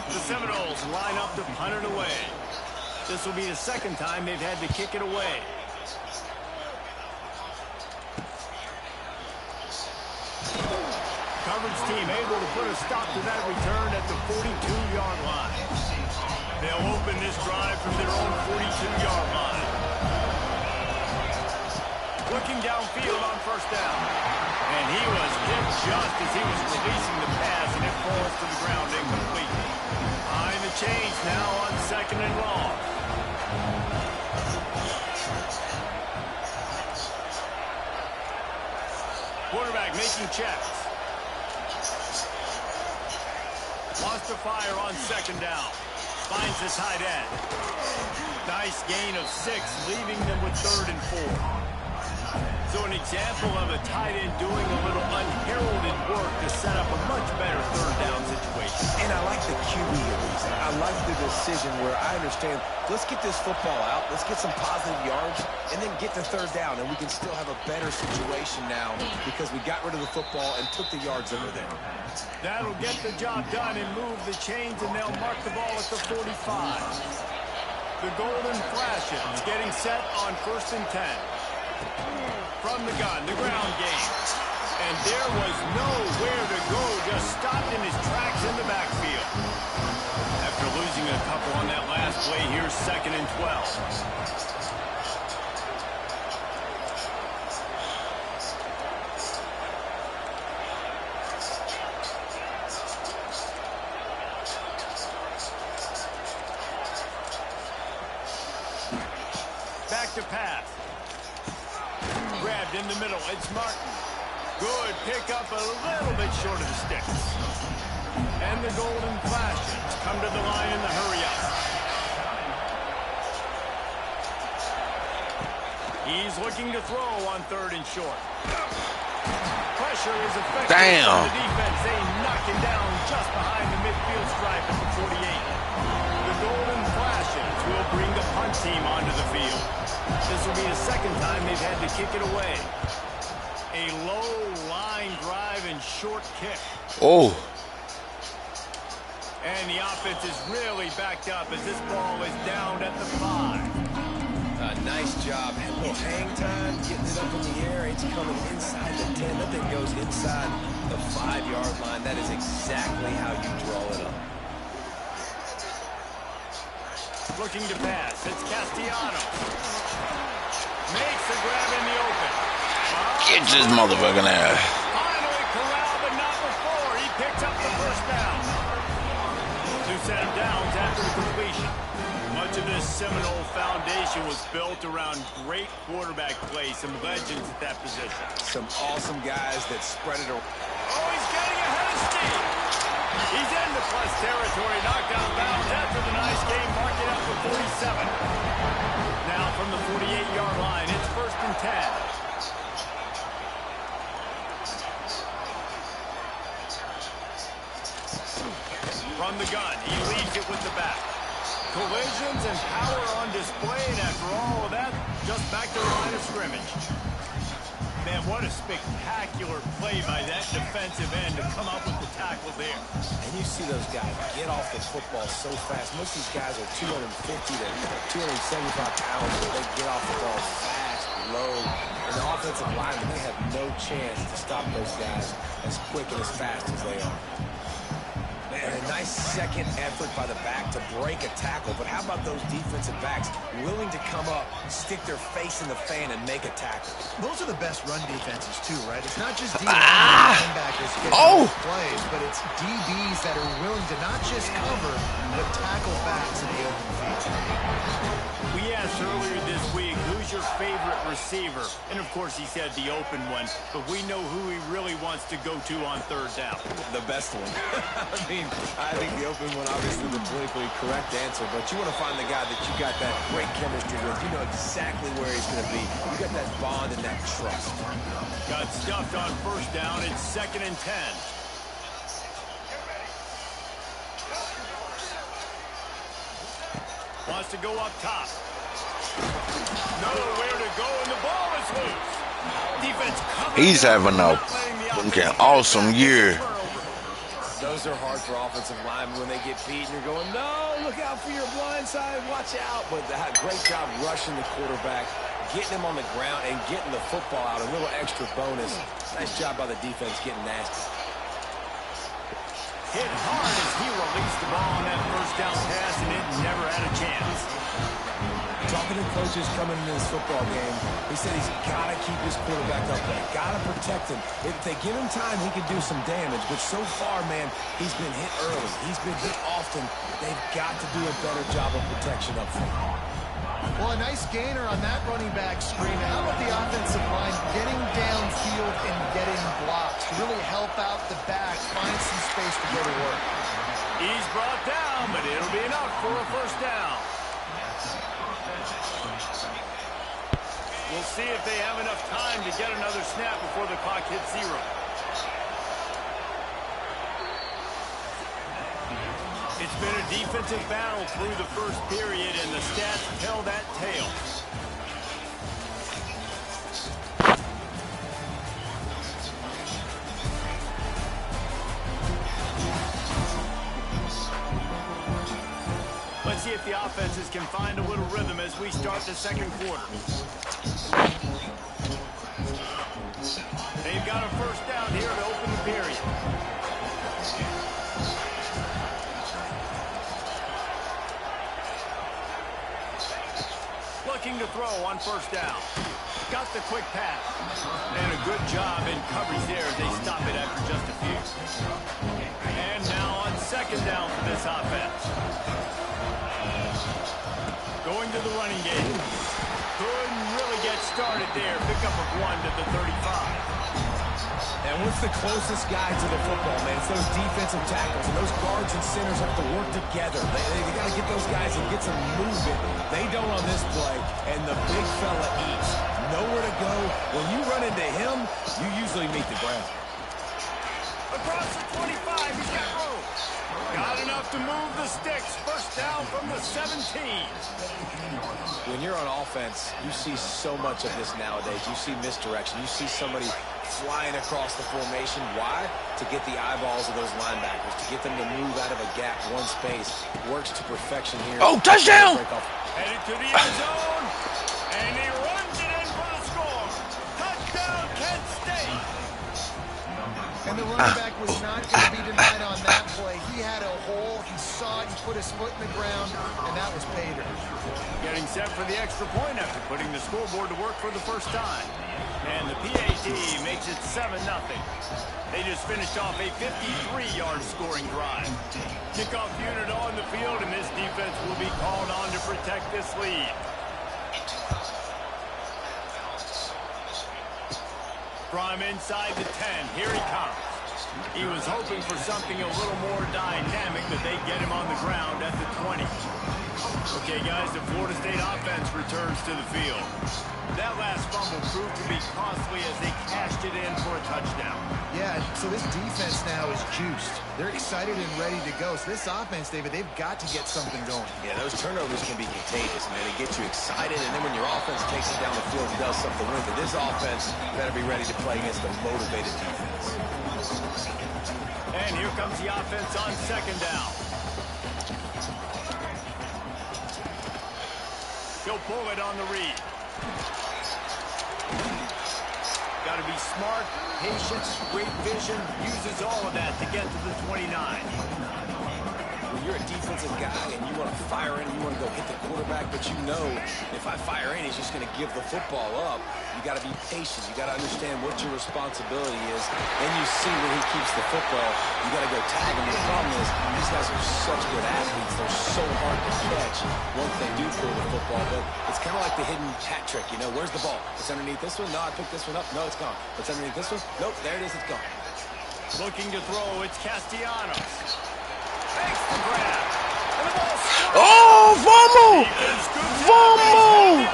[SPEAKER 4] The Seminoles line up to punt it away. This will be the second time they've had to kick it away. Coverage team able to put a stop to that return at the 42-yard line. They'll open this drive from their own 42-yard line. Looking downfield on first down. And he was hit just as he was releasing the pass, and it falls to the ground incomplete. Behind the chains now on 2nd and long. Quarterback making checks. Lost to fire on 2nd down. Finds the tight end. Nice gain of 6, leaving them with 3rd and 4. So an example of a tight end doing a little unheralded work to set up a much better 3rd down situation.
[SPEAKER 9] And I like the QB at least. I like the decision where I understand, let's get this football out, let's get some positive yards, and then get to 3rd down, and we can still have a better situation now because we got rid of the football and took the yards over there.
[SPEAKER 4] That'll get the job done and move the chains, and they'll mark the ball at the 45. The Golden Flashes getting set on 1st and 10. From the gun, the ground game. And there was nowhere to go, just stopped in his tracks in the backfield. After losing a couple on that last play, here's 2nd and 12. Back to pass. Grabbed in the middle. It's Martin. Good pickup, a little bit short of the sticks. And the Golden Flashes come to the line in the hurry-up. He's looking to throw on 3rd and short. Pressure is effective.
[SPEAKER 7] Damn.
[SPEAKER 4] On the defense. They knock him down just behind the midfield stripe at the 48. The Golden Flashes will bring the punt team onto the field. This will be the 2nd time they've had to kick it away. A low line drive and short kick.
[SPEAKER 7] Oh.
[SPEAKER 4] And the offense is really backed up as this ball is down at the 5.
[SPEAKER 9] Nice job. Had a little hang time, getting it up in the air. It's coming inside the 10. That thing goes inside the 5-yard line. That is exactly how you draw it up.
[SPEAKER 4] Looking to pass. It's Castellanos. Makes a grab in the open.
[SPEAKER 7] Get this motherfucking ass.
[SPEAKER 4] Finally corralled, but not before. He picked up the first down. 2 set of downs after the completion. Much of this Seminole foundation was built around great quarterback play. Some legends at that position.
[SPEAKER 9] Some awesome guys that spread it around.
[SPEAKER 4] Oh, he's getting ahead of steam. He's in the plus territory. Knocked out of bounds after the nice game. Mark it up for 47. Now from the 48-yard line, it's 1st and 10. From the gun, he leads it with the back. Collisions and power on display, and after all of that, just back to the line of scrimmage. Man, what a spectacular play by that defensive end to come up with the tackle there.
[SPEAKER 9] And you see those guys get off the football so fast. Most of these guys are 250 to 275 pounds, so they get off the ball fast, low. And the offensive linemen, they have no chance to stop those guys as quick and as fast as they are. And a nice second effort by the back to break a tackle. But how about those defensive backs willing to come up, stick their face in the fan, and make a tackle?
[SPEAKER 8] Those are the best run defenses, too, right? It's not just linebackers getting plays, but it's DBs that are willing to not just cover, but tackle backs in the open field.
[SPEAKER 4] We asked earlier this week, who's your favorite receiver. And, of course, he said the open one, but we know who he really wants to go to on third down.
[SPEAKER 9] The best one. I mean, I think the open one, obviously, the politically correct answer, but you want to find the guy that you got that great chemistry with. You know exactly where he's going to be. You got that bond and that trust.
[SPEAKER 4] Got stuffed on first down. It's 2nd and 10. Wants to go up top. Nowhere to go, and the ball is loose. Defense covering.
[SPEAKER 7] He's having a awesome year.
[SPEAKER 9] Those are hard for offensive linemen when they get beat and you're going, no, look out for your blind side, watch out. But that great job rushing the quarterback, getting him on the ground and getting the football out, a little extra bonus. Nice job by the defense getting nasty.
[SPEAKER 4] Hit hard as he released the ball on that first down pass, and it never had a chance.
[SPEAKER 9] Talking to coaches coming into this football game, he said he's got to keep his quarterback up there, got to protect him. If they give him time, he can do some damage. But so far, man, he's been hit early. He's been hit often. They've got to do a better job of protection up front.
[SPEAKER 8] Well, a nice gainer on that running back screen. How about the offensive line getting downfield and getting blocks to really help out the back, find some space to go to work?
[SPEAKER 4] He's brought down, but it'll be enough for a first down. We'll see if they have enough time to get another snap before the clock hits 0. It's been a defensive battle through the first period, and the stats tell that tale. Let's see if the offenses can find a little rhythm as we start the second quarter. They've got a first down here to open the period. Looking to throw on first down. Got the quick pass. And a good job in coverage there as they stop it after just a few. And now on second down for this offense. Going to the running game. Couldn't really get started there. Pickup of 1 to the 35.
[SPEAKER 9] And what's the closest guy to the football, man? It's those defensive tackles, and those guards and centers have to work together. They got to get those guys and get some movement. They don't on this play, and the big fella eats. Nowhere to go. When you run into him, you usually meet the ground.
[SPEAKER 4] Across the 25, he's got room. Got enough to move the sticks. First down from the 17.
[SPEAKER 9] When you're on offense, you see so much of this nowadays. You see misdirection. You see somebody flying across the formation. Why? To get the eyeballs of those linebackers, to get them to move out of a gap, one space. Works to perfection here.
[SPEAKER 7] Oh, touchdown!
[SPEAKER 4] Headed to the end zone, and he runs it in for the score. Touchdown, Kent State.
[SPEAKER 8] And the running back was not going to be denied on that play. He had a hole. He saw it. He put his foot in the ground, and that was pay dirt.
[SPEAKER 4] Getting set for the extra point after putting the scoreboard to work for the first time. And the PAT makes it 7-0. They just finished off a 53-yard scoring drive. Kickoff unit on the field, and this defense will be called on to protect this lead. From inside the 10, here he comes. He was hoping for something a little more dynamic, but they get him on the ground at the 20. Okay, guys, the Florida State offense returns to the field. That last fumble proved to be costly as they cashed it in for a touchdown.
[SPEAKER 8] Yeah, so this defense now is juiced. They're excited and ready to go. So this offense, David, they've got to get something going.
[SPEAKER 9] Yeah, those turnovers can be contagious, man. They get you excited, and then when your offense takes it down the field and does something with it, this offense better be ready to play against a motivated defense.
[SPEAKER 4] And here comes the offense on second down. He'll pull it on the read. Got to be smart, patient, great vision, uses all of that to get to the 29.
[SPEAKER 9] When you're a defensive guy and you want to fire in, you want to go hit the quarterback, but you know if I fire in, he's just going to give the football up. You got to be patient. You got to understand what your responsibility is. Then you see where he keeps the football. You got to go tag him. The problem is these guys are such good athletes. They're so hard to catch once they do throw the football. But it's kind of like the hidden hat trick. You know, where's the ball? It's underneath this one. No, I picked this one up. No, it's gone. It's underneath this one. Nope, there it is. It's gone.
[SPEAKER 4] Looking to throw, it's Castellanos. Makes the grab. And the ball squirts.
[SPEAKER 7] Oh, fumble! Fumble!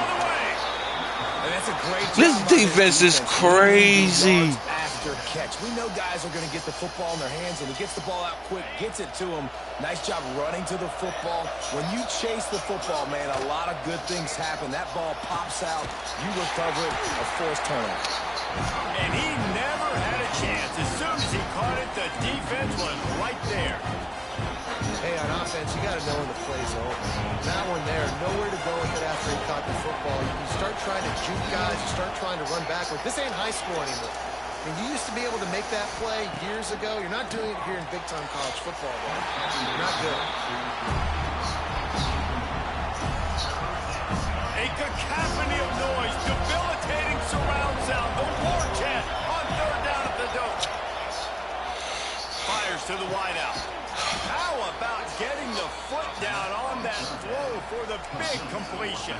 [SPEAKER 9] And that's a great job.
[SPEAKER 7] This defense is crazy.
[SPEAKER 9] After catch. We know guys are going to get the football in their hands, and he gets the ball out quick, gets it to him. Nice job running to the football. When you chase the football, man, a lot of good things happen. That ball pops out. You recover it, a forced turnover.
[SPEAKER 4] And he never had a chance. As soon as he caught it, the defense was right there.
[SPEAKER 8] Hey, on offense, you got to know when the play's over. That one there, nowhere to go with it after he caught the football. You start trying to juke guys, you start trying to run backward. This ain't high school anymore. I mean, you used to be able to make that play years ago. You're not doing it here in big-time college football, though. You're not good.
[SPEAKER 4] A cacophony of noise, debilitating surround sound. The war chant on third down at the dome. Fires to the wideout. How about getting the foot down on that throw for the big completion?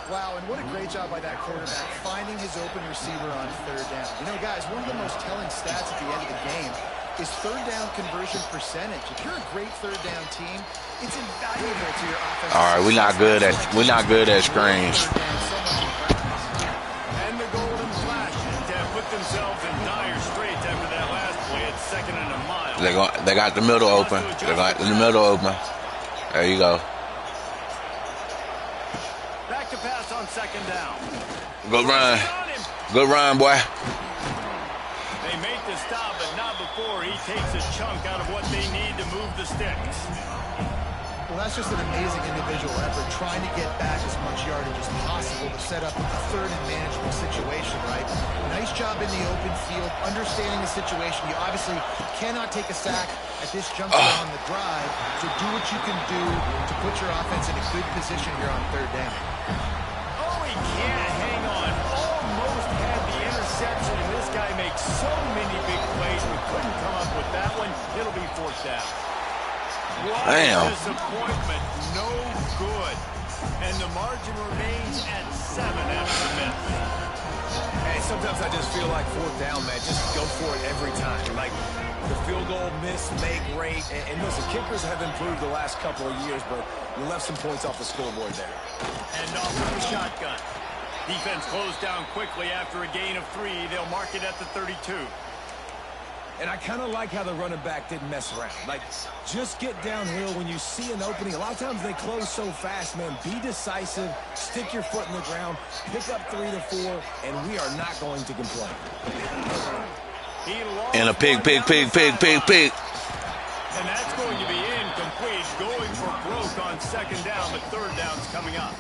[SPEAKER 8] Wow, and what a great job by that quarterback finding his open receiver on third down. You know, guys, one of the most telling stats at the end of the game is third down conversion percentage. If you're a great third down team, it's invaluable to your offense.
[SPEAKER 7] All right, we're not good at screens.
[SPEAKER 4] And the Golden Flashes have put themselves in dire straits after that last play at 2nd and a mile.
[SPEAKER 7] They got the middle open. They got the middle open. There you go.
[SPEAKER 4] Back to pass on 2nd down.
[SPEAKER 7] Good run. Good run, boy.
[SPEAKER 4] They make the stop, but not before he takes a chunk out of what they need to move the sticks.
[SPEAKER 8] Well, that's just an amazing individual effort, trying to get back as much yardage as possible to set up a third and manageable situation, right? Nice job in the open field, understanding the situation. You obviously cannot take a sack at this juncture on the drive, so do what you can do to put your offense in a good position here on third down.
[SPEAKER 4] Oh, he can't hang on. Almost had the interception, and this guy makes so many big plays, but couldn't come up with that one. It'll be fourth down. What a disappointment. No good. And the margin remains at 7 after the miss.
[SPEAKER 9] Hey, sometimes I just feel like fourth down, man. Just go for it every time. Like the field goal miss, make rate. And listen, kickers have improved the last couple of years, but you left some points off the scoreboard there.
[SPEAKER 4] And off with the shotgun. Defense closed down quickly after a gain of 3. They'll mark it at the 32.
[SPEAKER 9] And I kind of like how the running back didn't mess around. Like, just get downhill when you see an opening. A lot of times they close so fast, man. Be decisive, stick your foot in the ground, pick up 3 to 4, and we are not going to complain.
[SPEAKER 7] And a pig.
[SPEAKER 4] And that's going to be incomplete. Going for broke on 2nd down, but 3rd down's coming up.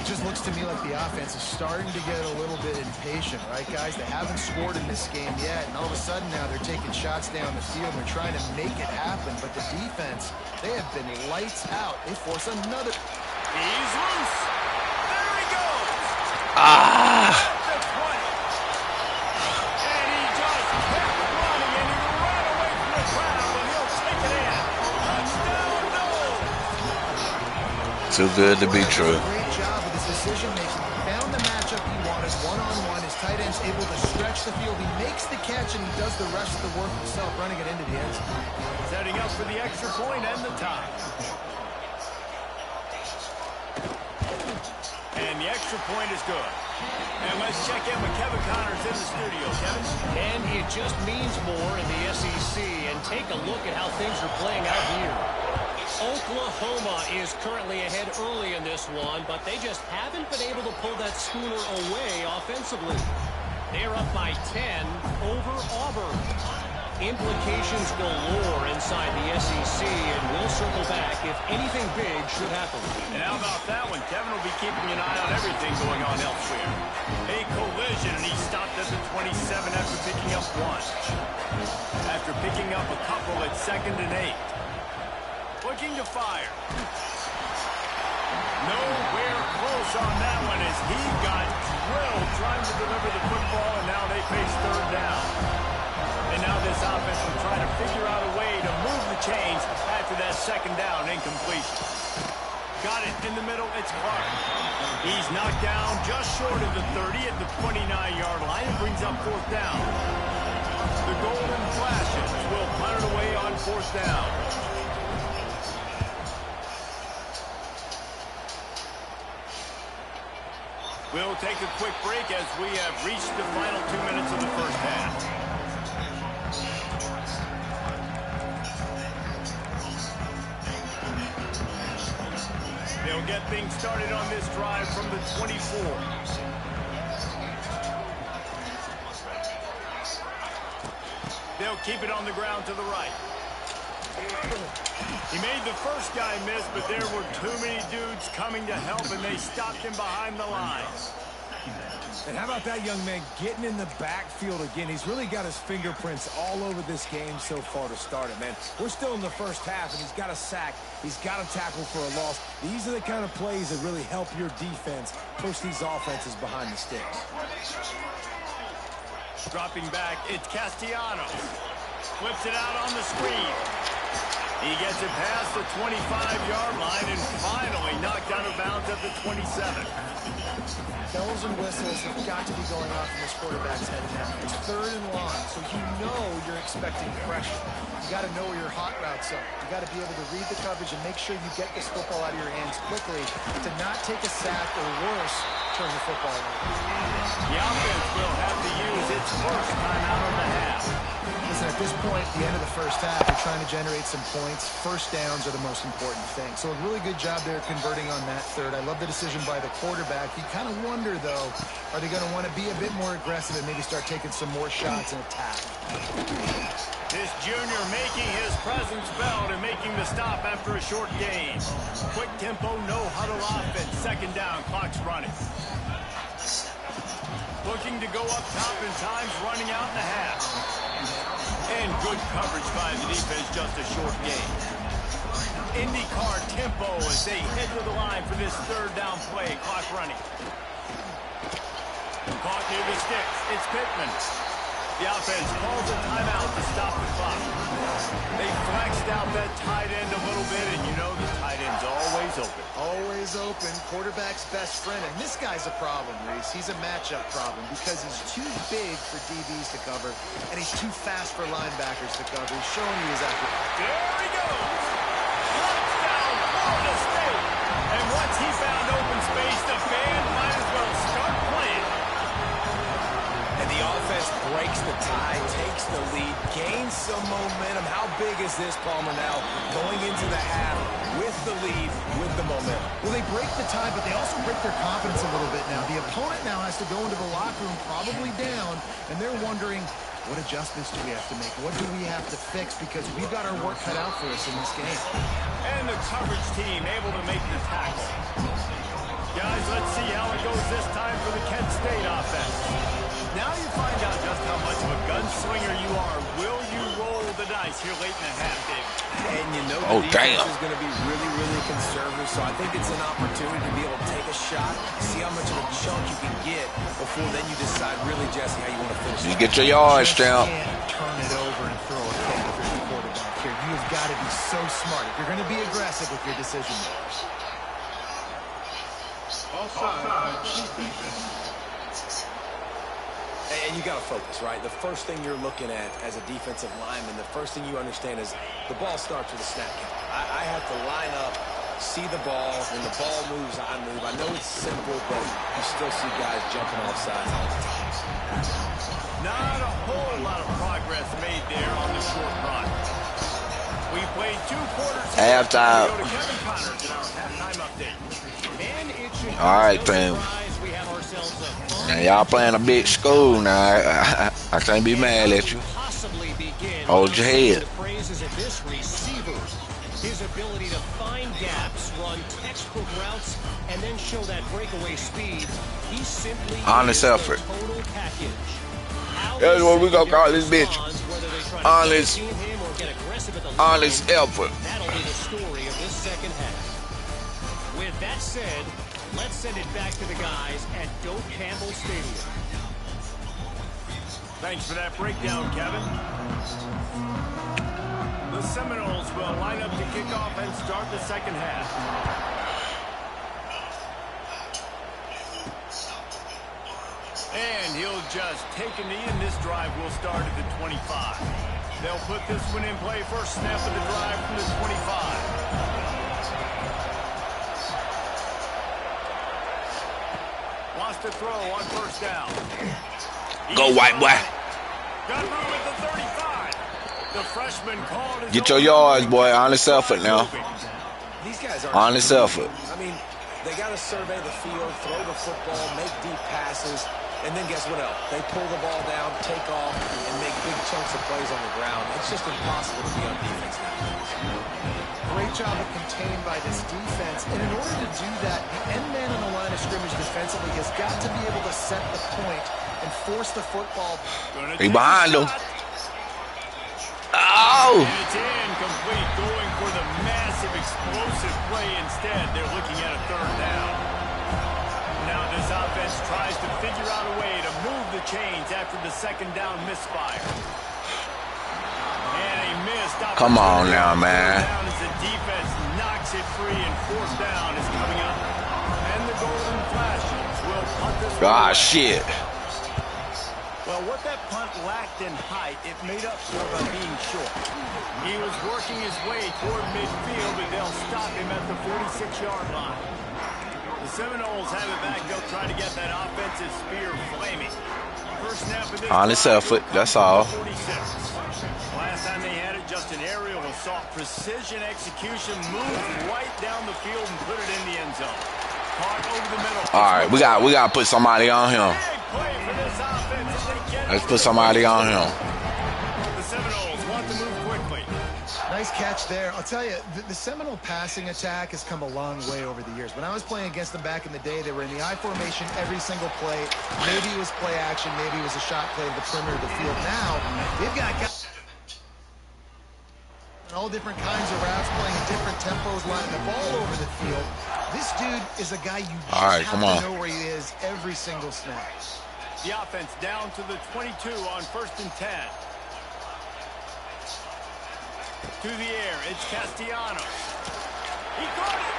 [SPEAKER 8] It just looks to me like the offense is starting to get a little bit impatient, right, guys? They haven't scored in this game yet, and all of a sudden now they're taking shots down the field and they're trying to make it happen. But the defense, they have been lights out. They force another.
[SPEAKER 4] He's loose. There he goes.
[SPEAKER 7] Ah!
[SPEAKER 4] At the 20. And he just kept running, and he ran away from the crowd, but he'll take it in. Touchdown, no.
[SPEAKER 7] Too good to be true.
[SPEAKER 8] Great job with his decision-making. He found the matchup he wanted, one-on-one. His tight end's able to stretch the field. He makes the catch, and he does the rest of the work himself, running it into the end zone.
[SPEAKER 4] Setting up for the extra point and the tie. And the extra point is good. And let's check in with Kevin Connors in the studio. Kevin?
[SPEAKER 10] And it just means more in the SEC. And take a look at how things are playing out here. Oklahoma is currently ahead early in this one, but they just haven't been able to pull that schooner away offensively. They're up by 10 over Auburn. Implications galore inside the SEC, and we'll circle back if anything big should happen.
[SPEAKER 4] And how about that one? Kevin will be keeping an eye on everything going on elsewhere. A collision, and he stopped at the 27 after picking up 1. After picking up a couple at 2nd and 8. Looking to fire. Nowhere close on that one as he got drilled trying to deliver the football, and now they face third down. And now this offense will try to figure out a way to move the chains after that second down incompletion. Got it in the middle. It's Clark. He's knocked down just short of the 30 at the 29-yard line and brings up fourth down. The Golden Flashes will punt it away on fourth down. We'll take a quick break as we have reached the final 2 minutes of the first half. They'll get things started on this drive from the 24. They'll keep it on the ground to the right. He made the first guy miss, but there were too many dudes coming to help, and they stopped him behind the line.
[SPEAKER 9] And how about that young man getting in the backfield again? He's really got his fingerprints all over this game so far to start it, man. We're still in the first half, and he's got a sack. He's got a tackle for a loss. These are the kind of plays that really help your defense push these offenses behind the sticks.
[SPEAKER 4] Dropping back, it's Castellanos. Flips it out on the screen. He gets it past the 25-yard line and finally knocked out of bounds at the 27.
[SPEAKER 8] Bells and whistles have got to be going off in this quarterback's head now. It's third and long, so you know you're expecting pressure. You got to know where your hot routes are. You got to be able to read the coverage and make sure you get this football out of your hands quickly to not take a sack or worse, turn the football over.
[SPEAKER 4] The offense will have to use its first timeout of the half.
[SPEAKER 8] Listen, at this point, the end of the first half, you're trying to generate some points. First downs are the most important thing. So a really good job there converting on that third. I love the decision by the quarterback. You kind of wonder, though, are they going to want to be a bit more aggressive and maybe start taking some more shots and attack?
[SPEAKER 4] This junior making his presence felt and making the stop after a short gain. Quick tempo, no huddle offense. Second down, clock's running. Looking to go up top and time's running out in the half. And good coverage by the defense, just a short gain. IndyCar tempo as they head to the line for this third down play. Clock running. Caught near the sticks. It's Pittman. The offense calls a timeout to stop the clock. They flexed out that tight end a little bit, and you know the tight end's always open.
[SPEAKER 8] Always open. Quarterback's best friend. And this guy's a problem, Reese. He's a matchup problem because he's too big for DBs to cover, and he's too fast for linebackers to cover. He's showing you his accuracy.
[SPEAKER 4] There he goes. Touchdown, Florida State. And once he found open space, the band might as well start playing.
[SPEAKER 9] And the offense breaks the tie, takes the lead, gains some momentum. How big is this, Palmer, now going into the half with the lead, with the momentum?
[SPEAKER 8] Well, they break the tie, but they also break their confidence a little bit now. The opponent now has to go into the locker room probably down, and they're wondering, what adjustments do we have to make? What do we have to fix? Because we've got our work cut out for us in this game.
[SPEAKER 4] And the coverage team able to make the tackle. Guys, let's see how it goes this time for the Kent State offense. Now you find out just how much of a gunslinger you are. Will you roll the dice here late in the half, Dave?
[SPEAKER 9] And you know the defense is going to be really, really conservative, so I think it's an opportunity to be able to take a shot, see how much of a chunk you can get before then you decide really, Jesse, how you want to finish.
[SPEAKER 7] You get your yards down.
[SPEAKER 8] You can't turn it over and throw a pick if you're the quarterback here. You've got to be so smart. If you're going to be aggressive with your decision makers.
[SPEAKER 9] And you got to focus, right? The first thing you're looking at as a defensive lineman, the first thing you understand is the ball starts with a snap count. I have to line up, see the ball. When the ball moves, I move. I know it's simple, but you still see guys jumping off sides all the time.
[SPEAKER 4] Not a whole lot of progress made there on the short run. We played 2 quarters.
[SPEAKER 7] Halftime.
[SPEAKER 4] Go to Kevin Connors in our halftime update.
[SPEAKER 10] And it should
[SPEAKER 7] All right, fam.
[SPEAKER 10] we have ourselves a
[SPEAKER 7] Now y'all playing a big school now. I can't be mad at you. Hold your head.
[SPEAKER 10] The praises of this receiver, his ability to find gaps, run textbook routes, and then show that breakaway speed. He simply
[SPEAKER 7] Honest
[SPEAKER 10] is the
[SPEAKER 7] effort.
[SPEAKER 10] total package.
[SPEAKER 7] That's what we gonna call this bitch.
[SPEAKER 10] Whether they try to
[SPEAKER 7] Honest
[SPEAKER 10] team him or get aggressive at the
[SPEAKER 7] Honest effort.
[SPEAKER 10] That'll be the story of this second half. With that said, let's send it back to the guys at Doak Campbell Stadium.
[SPEAKER 4] Thanks for that breakdown, Kevin. The Seminoles will line up to kick off and start the second half. And he'll just take a knee, and this drive will start at the 25. They'll put this one in play. First snap of the drive from the 25. Wants to throw on first down.
[SPEAKER 7] Go, white boy.
[SPEAKER 4] Got room at the 35. The freshman called his
[SPEAKER 7] Get your yards, boy. Honest effort now.
[SPEAKER 9] These guys are
[SPEAKER 7] honest effort.
[SPEAKER 9] I mean, they got to survey the field, throw the football, make deep passes, and then guess what else? They pull the ball down, take off, and make big chunks of plays on the ground. It's just impossible to be on defense now.
[SPEAKER 8] Great job of contained by this defense. And in order to do that, the end man on the line of scrimmage defensively has got to be able to set the point and force the football.
[SPEAKER 7] He behind him. Oh!
[SPEAKER 4] And it's incomplete, going for the massive explosive play instead. They're looking at a third down. Now this offense tries to figure out a way to move the chains after the second down misfire. And a missed opportunity.
[SPEAKER 7] Come on now, man.
[SPEAKER 4] Down as the defense knocks it free, and fourth down is coming up. And the Golden Flashes will punt this one away.
[SPEAKER 7] Shit.
[SPEAKER 4] Well, what that punt lacked in height, it made up for by being short. He was working his way toward midfield, but they'll stop him at the 46-yard line. The Seminoles have it back. They'll try to get that offensive spear flaming. First snap of this
[SPEAKER 7] honest effort, that's all.
[SPEAKER 4] 46. Last time they had it, just an aerial assault. Precision execution, moved right down the field and put it in the end zone. Caught over the middle.
[SPEAKER 7] All right, we got to put somebody on him. Let's put somebody on him.
[SPEAKER 4] The Seminoles want to move quickly.
[SPEAKER 8] Nice catch there. I'll tell you, the Seminole passing attack has come a long way over the years. When I was playing against them back in the day, they were in the I formation every single play. Maybe it was play action. Maybe it was a shot play to the perimeter of the field. Now, they've got guys all different kinds of routes, playing in different tempos, lining the ball over the field. This dude is a guy you just have to know where he is every single snap.
[SPEAKER 4] The offense down to the 22 on 1st and 10. To the air, it's Castellanos. He caught it.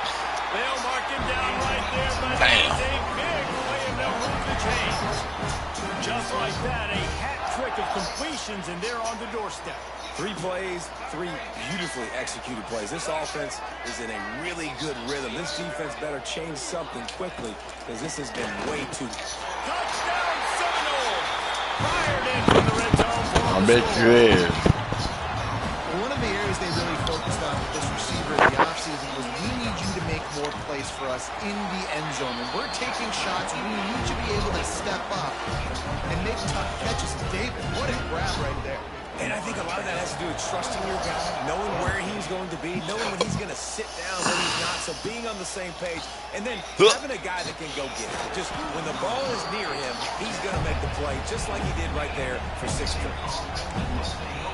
[SPEAKER 4] They'll mark him down right there, but it's a big play, and they'll move the chains. Just like that, a hat trick of completions, and they're on the doorstep.
[SPEAKER 9] 3 plays, 3 beautifully executed plays. This offense is in a really good rhythm. This defense better change something quickly, because this has been way too...
[SPEAKER 4] Touchdown, Seminoles! Fired in from the red zone.
[SPEAKER 7] I bet you is.
[SPEAKER 8] One of the areas they really focused on with this receiver in the offseason was, we need you to make more plays for us in the end zone. When we're taking shots, we need you to be able to step up and make tough catches. David, what a grab right there.
[SPEAKER 9] And I think a lot of that has to do with trusting your guy, knowing where he's going to be, knowing when he's going to sit down, when he's not, so being on the same page, and then having a guy that can go get it. Just when the ball is near him, he's going to make the play, just like he did right there for 6 points.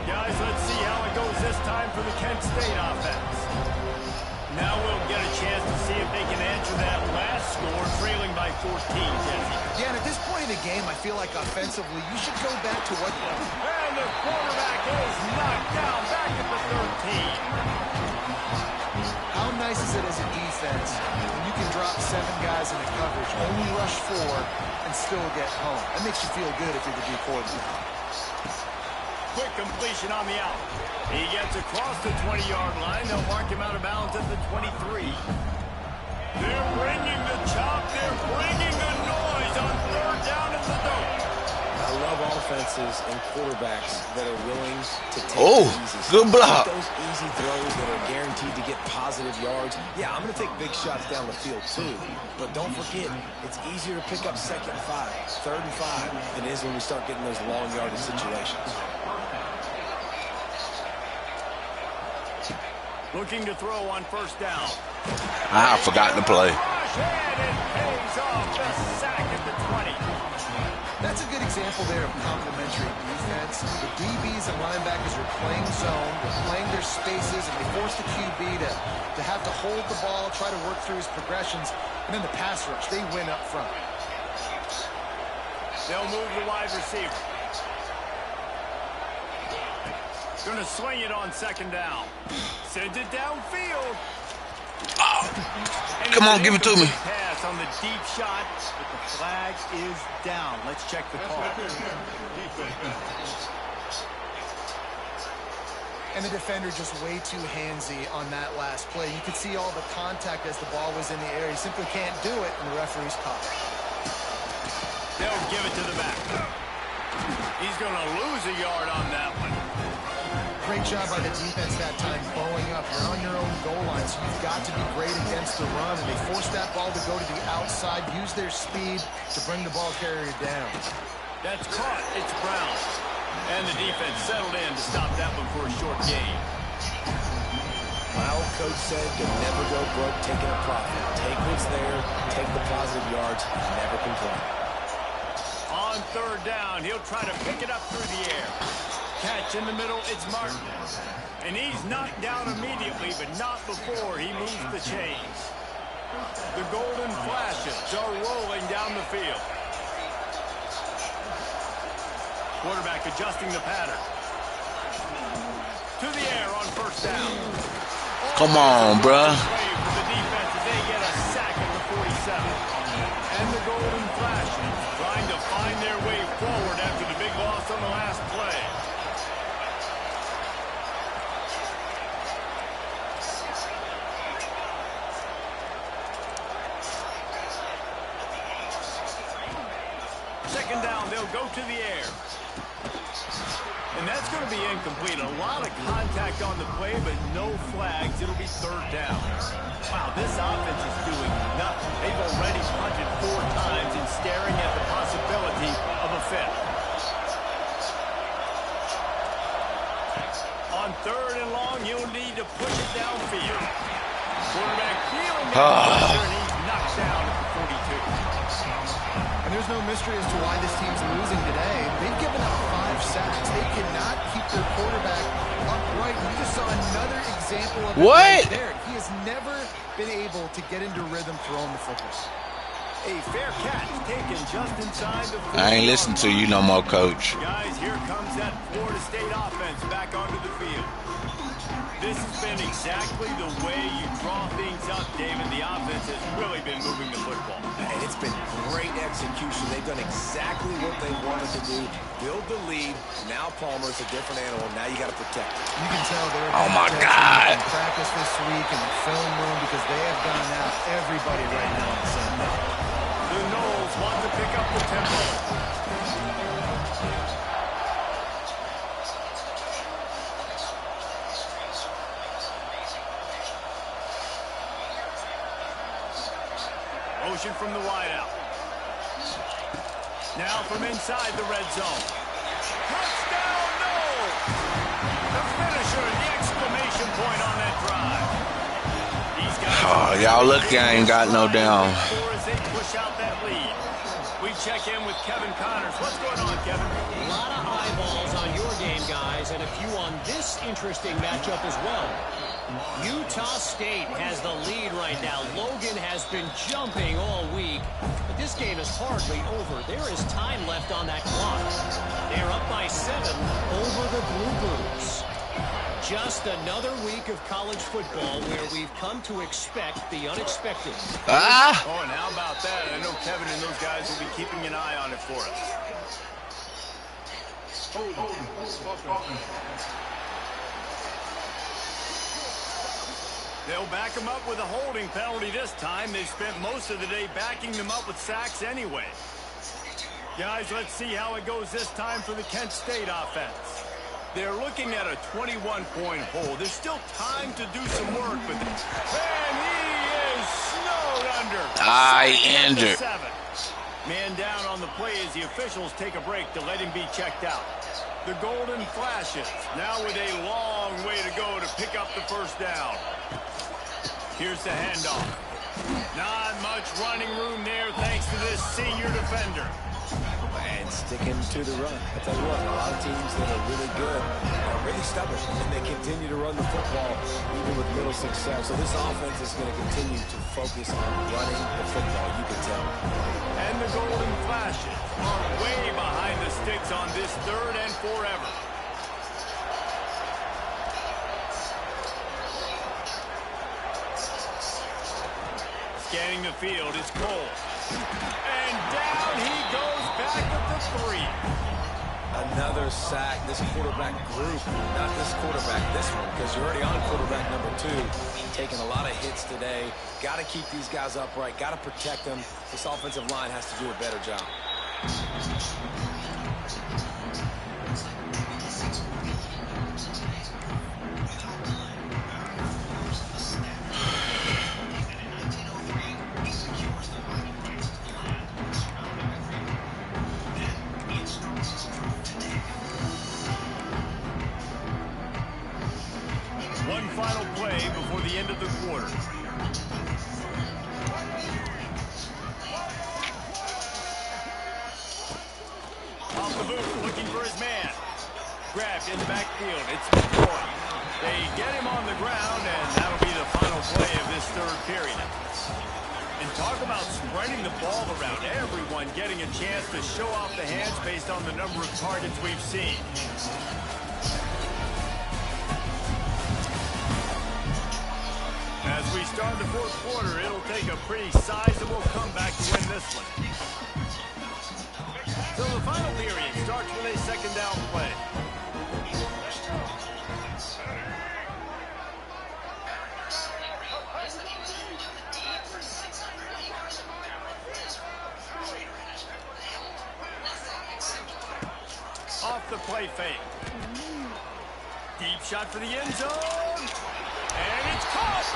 [SPEAKER 4] Guys, let's see how it goes this time for the Kent State offense. Now we'll get a chance to see if they can answer that last score, trailing by 14, Jesse.
[SPEAKER 8] Yeah, and at this point in the game, I feel like offensively, you should go back to what...
[SPEAKER 4] And the quarterback is knocked down back at the 13.
[SPEAKER 8] How nice is it as a defense when you can drop 7 guys in the coverage, only rush 4, and still get home? That makes you feel good if you're the D quarterback.
[SPEAKER 4] Quick completion on the out. He gets across the 20-yard line. They'll mark him out of bounds at the 23. They're bringing the chop. They're bringing the noise on 3rd down at the Dome.
[SPEAKER 9] I love offenses and quarterbacks that are willing to take easy
[SPEAKER 7] good block.
[SPEAKER 9] Those easy throws that are guaranteed to get positive yards. Yeah, I'm going to take big shots down the field too. But don't forget, it's easier to pick up 2nd and 5, 3rd and 5 than it is when we start getting those long yardage situations.
[SPEAKER 4] Looking to throw on 1st down.
[SPEAKER 7] I forgot to play.
[SPEAKER 4] And it pays off the sack at the 20.
[SPEAKER 8] That's a good example there of complementary defense. The DBs and linebackers are playing zone, they're playing their spaces, and they force the QB to have to hold the ball, try to work through his progressions, and then the pass rush, they win up front.
[SPEAKER 4] They'll move the wide receiver. Going to swing it on second down. Sends it downfield.
[SPEAKER 7] Oh, come on, give it to me.
[SPEAKER 4] Pass on the deep shot, but the flag is down. Let's check the call.
[SPEAKER 8] And the defender just way too handsy on that last play. You could see all the contact as the ball was in the air. He simply can't do it, and the referee's caught.
[SPEAKER 4] They'll give it to the back. He's going to lose a yard on that one.
[SPEAKER 8] Great job by the defense that time, bowing up. You're on your own goal line, so you've got to be great against the run. And they force that ball to go to the outside, use their speed to bring the ball carrier down.
[SPEAKER 4] That's caught. It's Brown. And the defense settled in to stop that one for a short gain.
[SPEAKER 9] My old coach said to never go broke taking a profit. Take what's there, take the positive yards, never complain.
[SPEAKER 4] On third down, he'll try to pick it up through the air. Catch in the middle, it's Martin. And he's knocked down immediately, but not before he moves the chains. The golden flashes are rolling down the field. Quarterback adjusting the pattern. To the air on first down.
[SPEAKER 7] Come on, bruh.
[SPEAKER 4] For the defense as they get a sack at the 47. And the golden flashes trying to find their way forward after the big loss on the last play. Second down, they'll go to the air. And that's going to be incomplete. A lot of contact on the play, but no flags. It'll be third down. Wow, this offense is doing nothing. They've already punted 4 times and staring at the possibility of a fifth. On third and long, you'll need to push it downfield. Quarterback feeling the pressure, and he's knocked down at the 42.
[SPEAKER 8] And there's no mystery as to why this team's losing today. They've given up 5 sacks. They cannot keep their quarterback upright. We just saw another example of it right there. He has never been able to get into rhythm throwing the football.
[SPEAKER 4] A fair catch taken just inside the 40.
[SPEAKER 7] I ain't listening to you no more, coach.
[SPEAKER 4] Guys, here comes that Florida State offense back onto the field. This has been exactly the way you draw things up, David. The offense has really been moving the football.
[SPEAKER 9] And it's been great execution. They've done exactly what they wanted to do. Build the lead. Now Palmer's a different animal. Now you got to protect it.
[SPEAKER 8] You can tell they're
[SPEAKER 7] oh my God.
[SPEAKER 8] Practice this week in the film room because they have gone out everybody right now on Sunday.
[SPEAKER 4] The Knowles want to pick up the tempo. Motion from the wideout. Now from inside the red zone. Touchdown, Knowles! The finisher, the exclamation point on that drive. These guys
[SPEAKER 7] y'all lucky I ain't got no down.
[SPEAKER 4] as they push out that lead. We check in with Kevin Connors. What's going on, Kevin?
[SPEAKER 10] A lot of eyeballs on your game, guys, and a few on this interesting matchup as well. Utah State has the lead right now. Logan has been jumping all week, but this game is hardly over. There is time left on that clock. They're up by 7 over the Blue Bulls. Just another week of college football where we've come to expect the unexpected.
[SPEAKER 4] Oh, and how about that? I know Kevin and those guys will be keeping an eye on it for us. They'll back them up with a holding penalty this time. They've spent most of the day backing them up with sacks anyway. Guys, let's see how it goes this time for the Kent State offense. They're looking at a 21-point hole. There's still time to do some work, but and he is snowed under.
[SPEAKER 7] Injured.
[SPEAKER 4] 7. Man down on the play as the officials take a break to let him be checked out. The golden flashes now with a long way to go to pick up the first down. Here's the handoff. Not much running room there thanks to this senior defender.
[SPEAKER 9] And sticking to the run. I tell you what, a lot of teams that are really good are really stubborn, and they continue to run the football even with little success. So this offense is going to continue to focus on running the football, you can tell.
[SPEAKER 4] And the golden flashes are way behind the sticks on this 3rd and forever. Scanning the field, it's Cole. And down he goes back at the 3.
[SPEAKER 9] Another sack. This quarterback group, not this quarterback, this one, because you're already on quarterback number 2. Taking a lot of hits today. Got to keep these guys upright. Got to protect them. This offensive line has to do a better job.
[SPEAKER 4] One final play before the end of the quarter. Off the boot, looking for his man. Grabbed in the backfield. It's McCoy. They get him on the ground, and that'll be the final play of this 3rd period. And talk about spreading the ball around. Everyone getting a chance to show off the hands based on the number of targets we've seen. As we start the 4th quarter, it'll take a pretty sizable comeback to win this one. So the final period starts with a 2nd down play. Off the play fake. Deep shot for the end zone. And it's caught!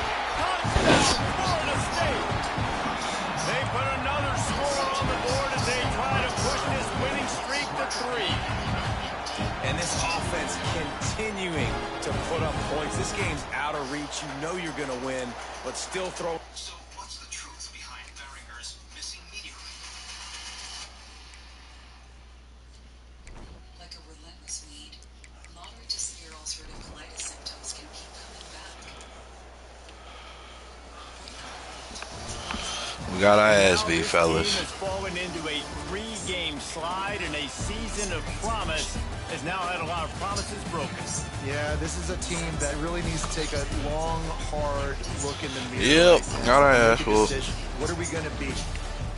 [SPEAKER 4] Touchdown, Florida State! They put another score on the board as they try to push this winning streak to 3.
[SPEAKER 9] And this offense continuing to put up points. This game's out of reach. You know you're going to win, but still throw.
[SPEAKER 12] So what's the truth behind Behringer's missing meteorite?
[SPEAKER 13] Like a relentless weed, moderate to severe ulcerative colitis symptoms can keep coming back.
[SPEAKER 7] We got our ass beat, fellas.
[SPEAKER 4] This team has fallen into a 3-game slide, and a season of promise has now had a lot of promises broken.
[SPEAKER 8] Yeah, this is a team that really needs to take a long, hard look in the mirror.
[SPEAKER 7] Yep, got our ass whooped.
[SPEAKER 8] What are we going to be?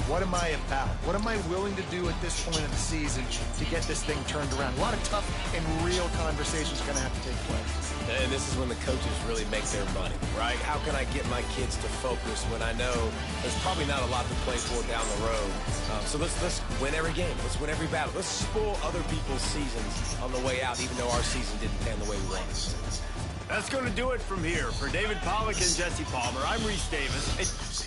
[SPEAKER 8] What am I about? What am I willing to do at this point of the season to get this thing turned around? A lot of tough and real conversations are going to have to take place.
[SPEAKER 9] And this is when the coaches really make their money, right? How can I get my kids to focus when I know there's probably not a lot to play for down the road? So let's win every game. Let's win every battle. Let's spoil other people's seasons on the way out, even though our season didn't pan the way we wanted.
[SPEAKER 4] That's going to do it from here. For David Pollack and Jesse Palmer, I'm Reese Davis.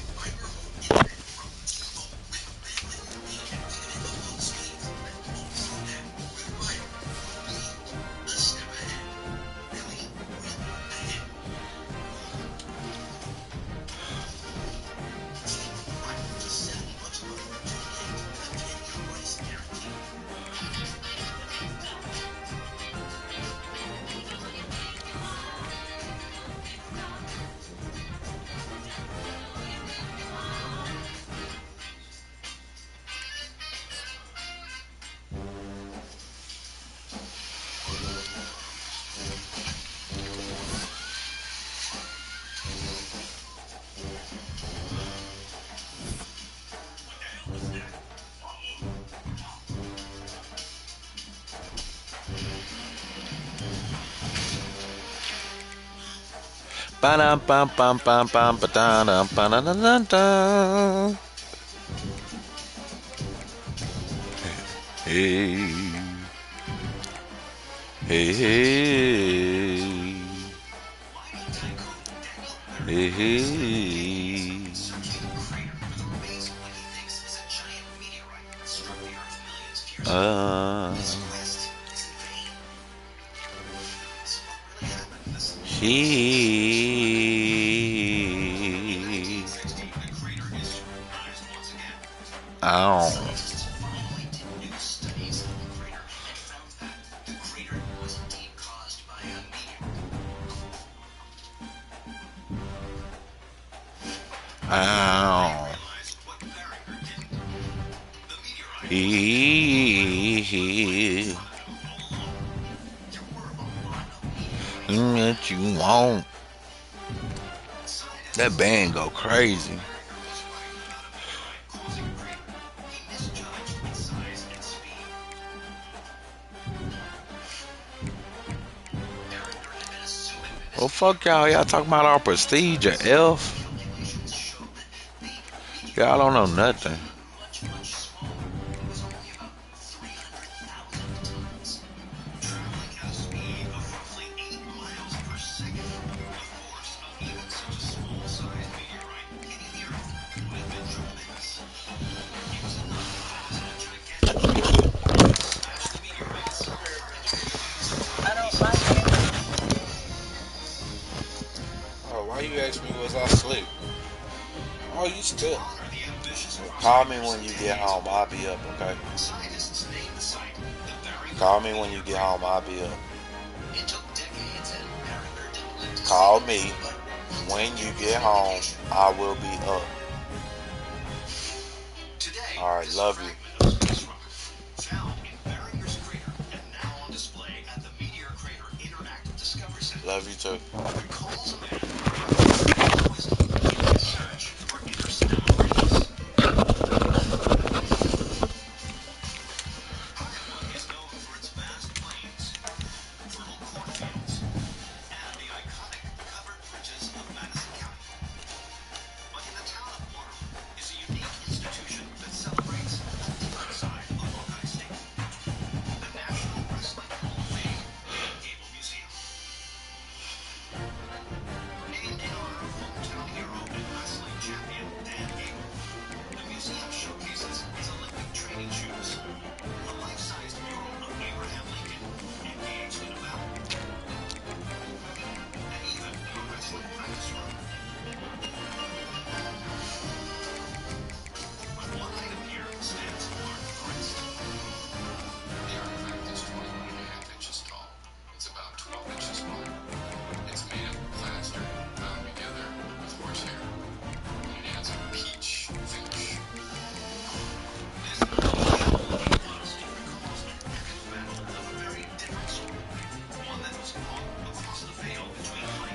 [SPEAKER 7] Ba-dum, bum, bum, bum, bum, ba-da-dum, ba-da-da-da-da. Hey, hey, hey, hey, hey. Ow. Ow. He what you want. That band go crazy. Well, fuck y'all. Y'all talking about our prestige or F? Y'all don't know nothing. Oh, why you ask me was I asleep? Oh, you still. Call me when you get home. I'll be up, okay? Call me when you get home. I'll be up. Call me when you get home. I will be up. Alright, love you. Love you too.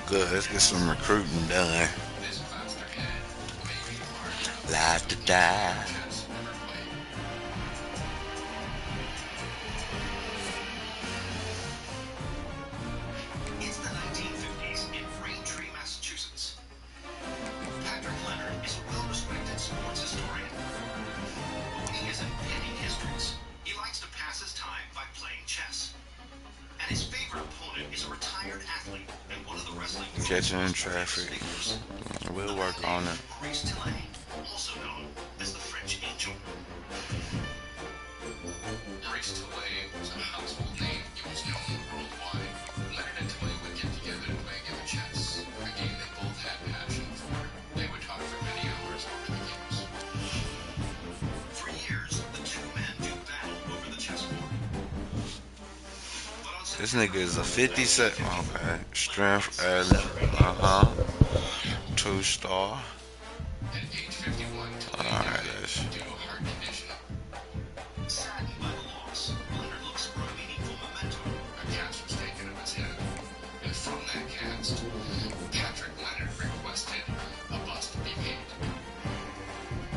[SPEAKER 7] Good, let's get some recruiting done. Life to die.
[SPEAKER 12] It's the 1950s in Braintree, Massachusetts. Patrick Leonard is a well-respected sports historian. He isn't penning histories. He likes to pass his time by playing chess. And his favorite opponent is a retired athlete and one of the wrestling
[SPEAKER 7] Catching in traffic. We'll work on it.
[SPEAKER 12] also known as the French Angel. Maurice Tillet was a household name. He was known worldwide. Leonard and Tillet would get together to play a game of chess, a game they both had passion for. They would talk for many hours over the games. For years, the two men do battle over the chessboard.
[SPEAKER 7] This nigga is a 57. Okay. Strength at 2-star.
[SPEAKER 12] At age 51, Tillet
[SPEAKER 7] Alright,
[SPEAKER 12] died due to a heart condition. Saddened by the loss, Leonard looks for a meaningful memento. A cast was taken of his head, and from that cast, Patrick Leonard requested a bust be made.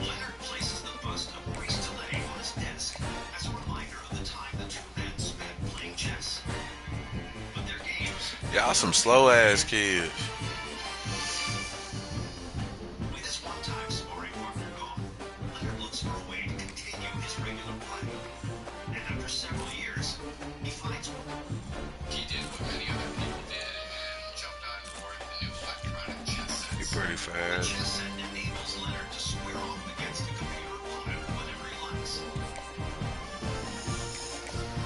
[SPEAKER 12] Leonard places the bust of Maurice Tillet on his desk as a reminder of the time the two men spent playing chess. But their games...
[SPEAKER 7] Y'all some slow ass kids.
[SPEAKER 12] With his one-time sparring partner gone, Leonard looks for a way to continue his regular play. And after several years, he finds one. He did what many other people did and jumped on board the new electronic chess set.
[SPEAKER 7] You pretty
[SPEAKER 12] The
[SPEAKER 7] fast.
[SPEAKER 12] chess set enables Leonard to square off against a computer opponent whenever he likes.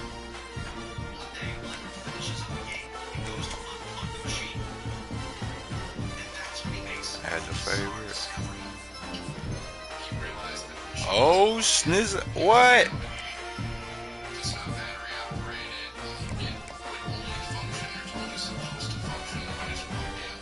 [SPEAKER 12] One day, Leonard finishes up a game and goes to unplug the machine. And that's when he makes
[SPEAKER 7] Had the favorite.
[SPEAKER 12] discovery. He realized that the machine
[SPEAKER 7] Oh, snizz. What?
[SPEAKER 12] it's not battery operated. It would only function, or it's only supposed to function when it's plugged in.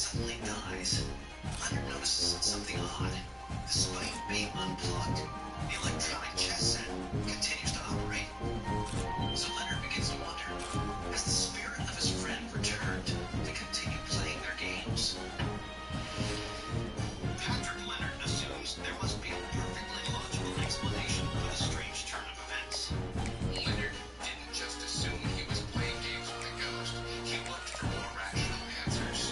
[SPEAKER 12] suddenly dies. Leonard notices something odd. Despite being unplugged, the electronic chess set continues to operate. So Leonard begins to wonder, has the spirit of his friend returned to continue playing their games? Patrick Leonard assumes there must be a perfectly logical explanation for the strange turn of events.
[SPEAKER 11] Leonard didn't just assume he was playing games with a ghost. He looked for more rational answers.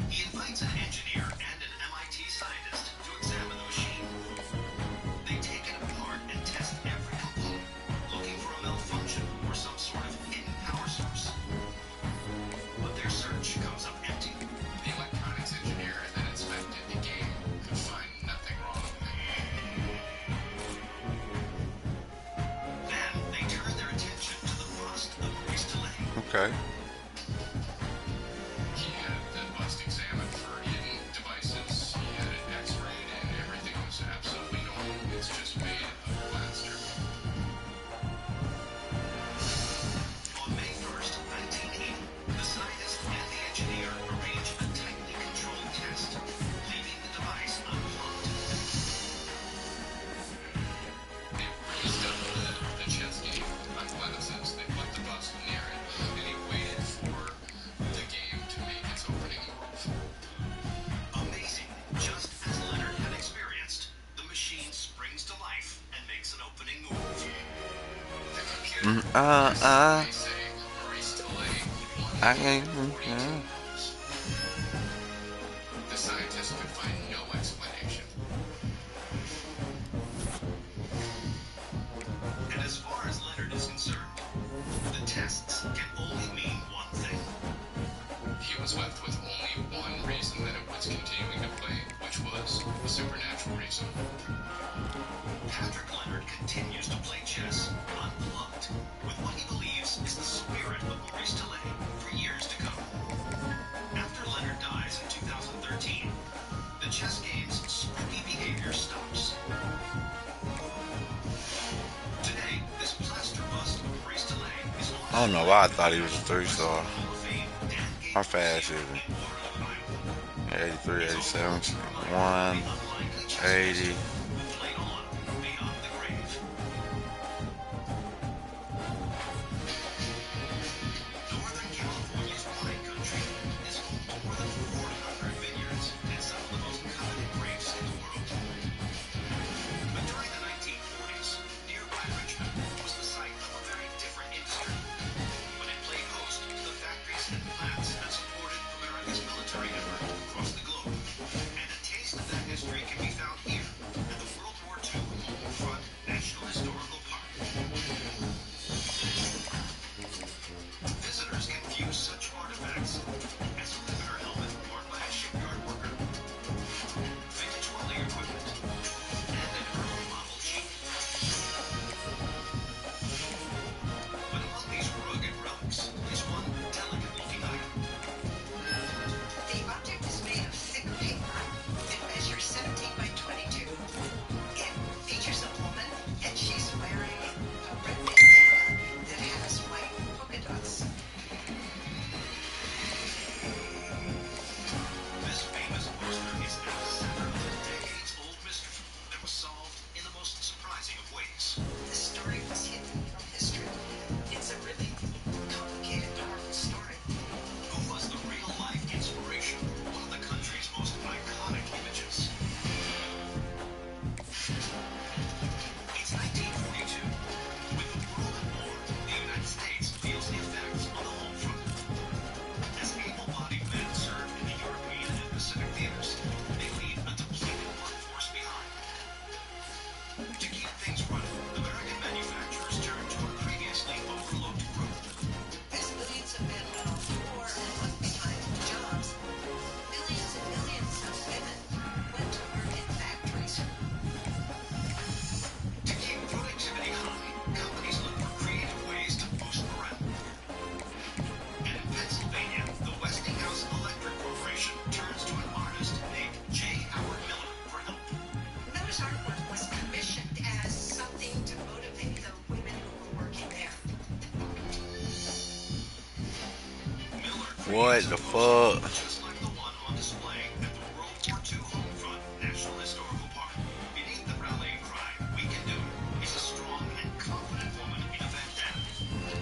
[SPEAKER 12] He invites an engineer and an MIT scientist to examine the machine. They take it apart and test every component, looking for a malfunction or some sort of hidden power source. But their search comes up empty.
[SPEAKER 11] The electronics engineer that inspected the game could find nothing wrong.
[SPEAKER 12] Then they turn their attention to the bust of Maurice DeLay.
[SPEAKER 7] Okay.
[SPEAKER 11] He had the bust examined for hidden devices. He had it x-rayed and everything was absolutely normal. It's just made of plaster.
[SPEAKER 12] On May 1st, 1980, the scientist and the engineer arrange a tightly controlled test, leaving the device unplugged.
[SPEAKER 11] They raised up the chess game on glasses. They put the bust near it, and he waited for the game to make its opening move.
[SPEAKER 12] Amazing. Just as Leonard had experienced, the machine springs to life and makes an opening move.
[SPEAKER 11] The computer may say Maurice DeLay won
[SPEAKER 7] I
[SPEAKER 11] the game
[SPEAKER 7] ain't.
[SPEAKER 11] in 42 moves. The scientist could find no explanation.
[SPEAKER 12] And as far as Leonard is concerned, the tests can only mean one thing.
[SPEAKER 11] He was left with only one reason that it was continuing to play, which was a supernatural reason.
[SPEAKER 12] Patrick Leonard continues to play chess unplugged with what he believes is the spirit of Maurice DeLay for years to come. After Leonard dies in 2013, the chess game's spooky behavior stops. Today, this plaster bust of Maurice DeLay is on
[SPEAKER 7] I don't know why I thought he was a 3-star.
[SPEAKER 12] Hall of Fame and Game
[SPEAKER 7] How fast is
[SPEAKER 12] Museum
[SPEAKER 7] he?
[SPEAKER 12] in Waterloo, Iowa.
[SPEAKER 7] 83, 87, 61,
[SPEAKER 12] Unlikely chess
[SPEAKER 7] 80.
[SPEAKER 12] who played on beyond the grave. Northern California's wine country is home to more than 400 vineyards and some of the most coveted grapes in the world. But during the 1940s, nearby Richmond was the site of a very different industry. When it played host to the factories and plants that supported America's military effort across the globe. And a taste of that history can be found here at the World War II Home Front National Historical Park. Visitors can view such artifacts as a Livner helmet worn by a shipyard worker, vintage welding equipment, and an early model jeep. But among these rugged relics is one delicate-looking item.
[SPEAKER 14] The object is made of thick paper. It measures 17 by 20
[SPEAKER 7] What the fuck?
[SPEAKER 12] just like the one on display at the World War II home front National Historical Park. Beneath the rallying cry, "We can do it," is a strong and confident woman in a bandana.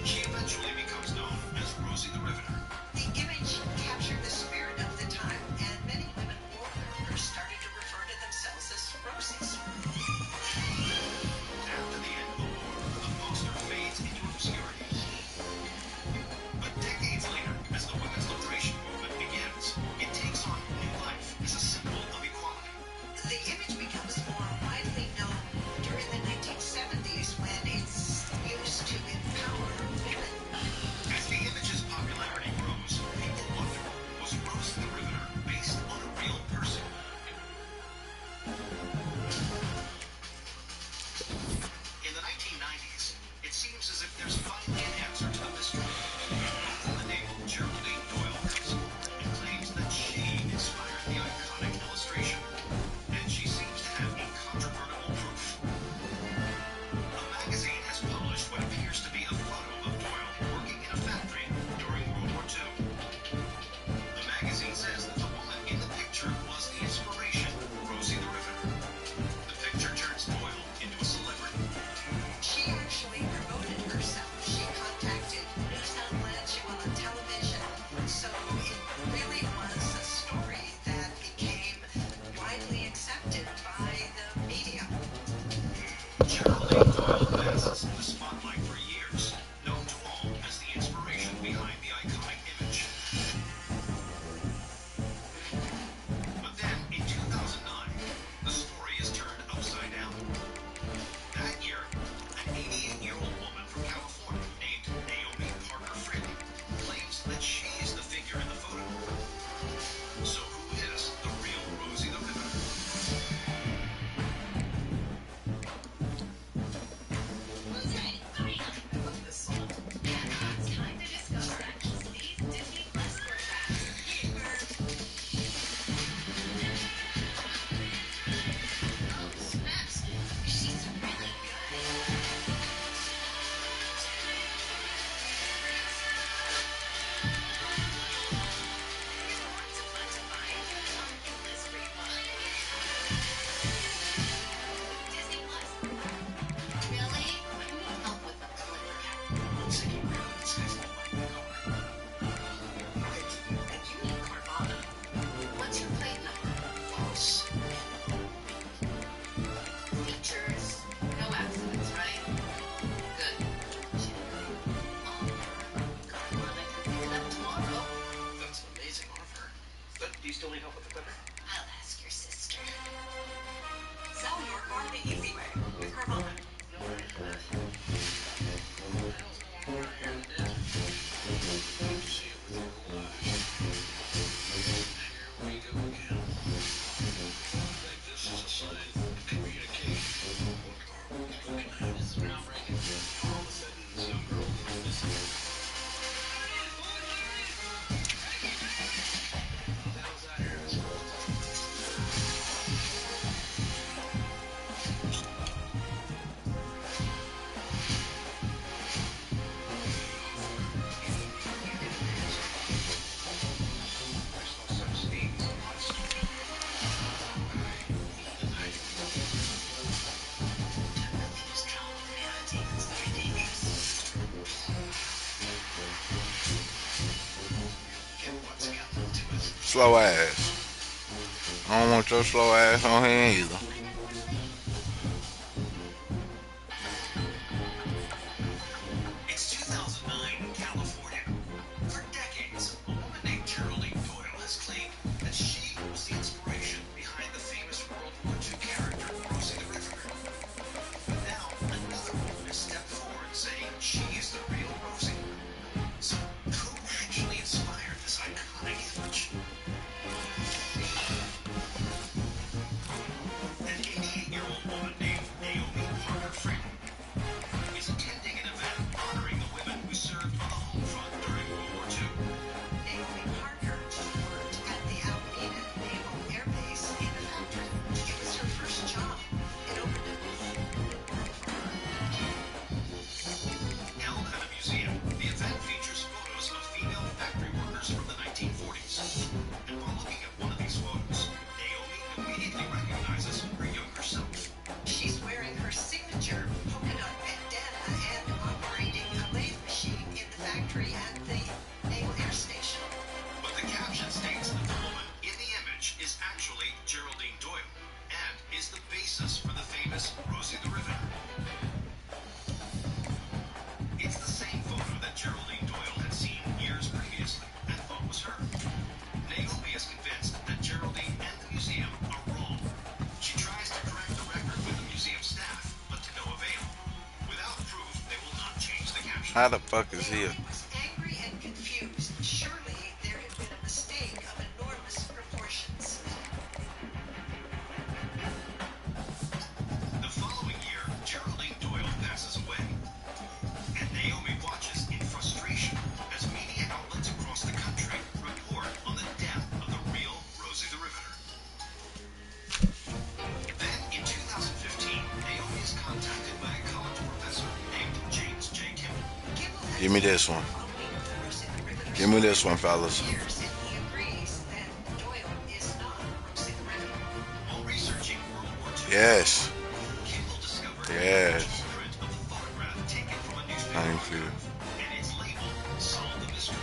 [SPEAKER 12] She eventually becomes known as Rosie the Riveter.
[SPEAKER 13] The image captured the spirit of the time, and many women war members started to refer to themselves as Rosies.
[SPEAKER 12] After the end of the war, the poster fades into obscurity. But decades later, as the women's liberation movement begins, it takes on new life as a symbol of equality.
[SPEAKER 13] The image becomes more widely known during the 1970s when it's used to empower women.
[SPEAKER 12] As the image's popularity grows, people wonder, was Rose the Riveter based on a real person? In the 1990s, it seems as if there's finally an answer to the mystery. A woman named Geraldine Doyle comes forward and claims that she inspired the iconic illustration. And she seems to have incontrovertible proof. A magazine has published what appears to be a photo of Doyle working in a factory during World War II. The magazine says that the woman in the picture was the inspiration, Rosie the Riveter. The picture turns Doyle into a celebrity.
[SPEAKER 13] She actually promoted herself. She contacted news outlets, she went on television. So it really was a story that became widely accepted by the media.
[SPEAKER 12] Geraldine Doyle passes in the spotlight for years, known to all as the inspiration behind the iconic image. But then, in 2009, the story is turned upside down. That year, an 88-year-old woman from California named Naomi Parker Freeland claims that she's the figure in the photo. So who is the real Rosie the Riveter?
[SPEAKER 13] I love this song.
[SPEAKER 11] It's time to discover today's Disney Plus quarterback. Oh, snaps. She's really good. Lots of fun to find on Endless Refund. Disney Plus. Really? I need help with the delivery.
[SPEAKER 12] Once again, it says the white color.
[SPEAKER 11] Right. And you need Carvana. What's your plate number?
[SPEAKER 12] False.
[SPEAKER 11] Features. No accidents, right? Good. Carvana can pick it up tomorrow.
[SPEAKER 12] That's an amazing offer. But do you still need help with the clicker?
[SPEAKER 11] I'll ask your sister.
[SPEAKER 13] Sell your car the easy way with Carvana.
[SPEAKER 7] Slow ass. I don't want your slow ass on here either.
[SPEAKER 12] It's 2009 in California. For decades, a woman named Geraldine Doyle has claimed that she was the inspiration behind the famous World War II character, Rosie the Riveter. But now, another woman has stepped forward saying she is the real Rosie. So, who actually inspired this iconic image?
[SPEAKER 7] How the fuck is he?
[SPEAKER 13] Naomi was angry and confused. Surely there had been a mistake of enormous proportions.
[SPEAKER 12] The following year, Geraldine Doyle passes away. And Naomi watches in frustration as media outlets across the country report on the death of the real Rosie the Riveter. Then, in 2015, Naomi is contacted by a college professor named James J. Kimball.
[SPEAKER 7] Give me this one. Give me this one, fellas.
[SPEAKER 13] Years, and he agrees that Doyle is not Rosie the Riveter.
[SPEAKER 12] While researching World War II,
[SPEAKER 7] Yes.
[SPEAKER 12] Kimball discovered
[SPEAKER 7] Yes.
[SPEAKER 12] a print of a photograph taken from a newspaper
[SPEAKER 7] Thank you.
[SPEAKER 12] and it's labeled "Solve the Mystery."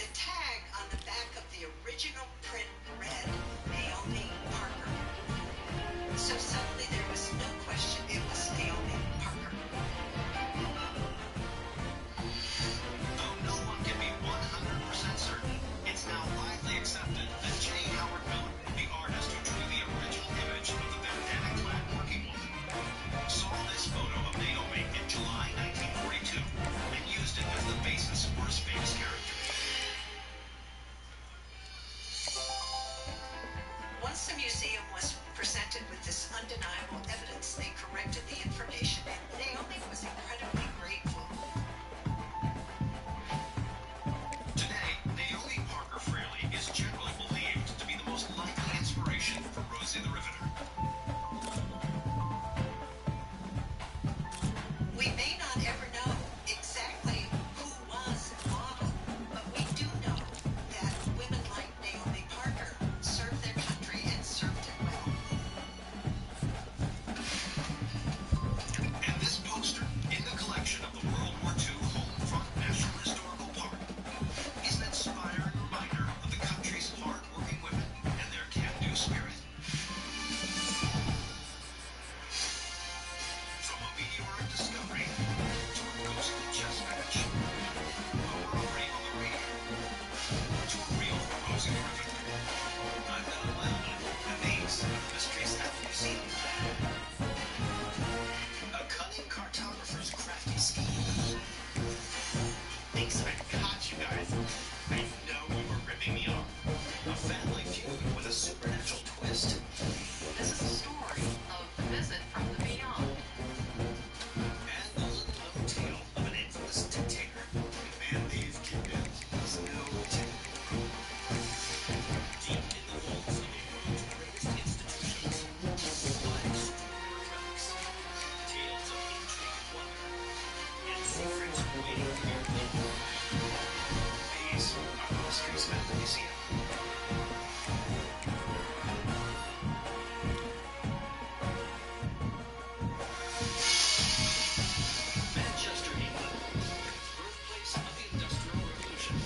[SPEAKER 13] The tag on the back of the original print read Naomi Parker. So suddenly there was no question it was Naomi Parker.
[SPEAKER 12] Though no one can be 100% certain, it's now widely accepted that J. Howard Miller, the artist who drew the original image of the bandana-clad working woman, saw this photo of Naomi in July 1942 and used it as the basis for his famous character.
[SPEAKER 13] Once the museum was presented with this undeniable evidence, they corrected the information, and Naomi was incredibly grateful.
[SPEAKER 12] Today, Naomi Parker Fraley is generally believed to be the most likely inspiration for Rosie the Riveter.
[SPEAKER 13] We may not ever know exactly who was the model, but we do know that women like Naomi Parker served their country and served it well.
[SPEAKER 12] And this poster, in the collection of the World War II Home Front National Historical Park, is an inspiring reminder of the country's hard-working women and their can-do spirit. From a meteoric discovery to a ghostly chess match, a robbery on the radio, to a real Rosie the Riveter. I'm Don Loudon, and these are the mysteries at the museum. A cunning cartographer's crafty scheme. Thanks, I caught you guys. I know you were ripping me off. A family feud with a supernatural twist.
[SPEAKER 13] This is a story of the visit from the beyond.
[SPEAKER 12] And the little-known tale of an infamous dictator. The man they've kidnapped is no typical rogue. Deep in the vaults of the world's greatest institutions lie extraordinary relics, tales of intrigue and wonder, and secrets waiting for your opening. These are the mysteries at the museum. Manchester, England, birthplace of the Industrial Revolution.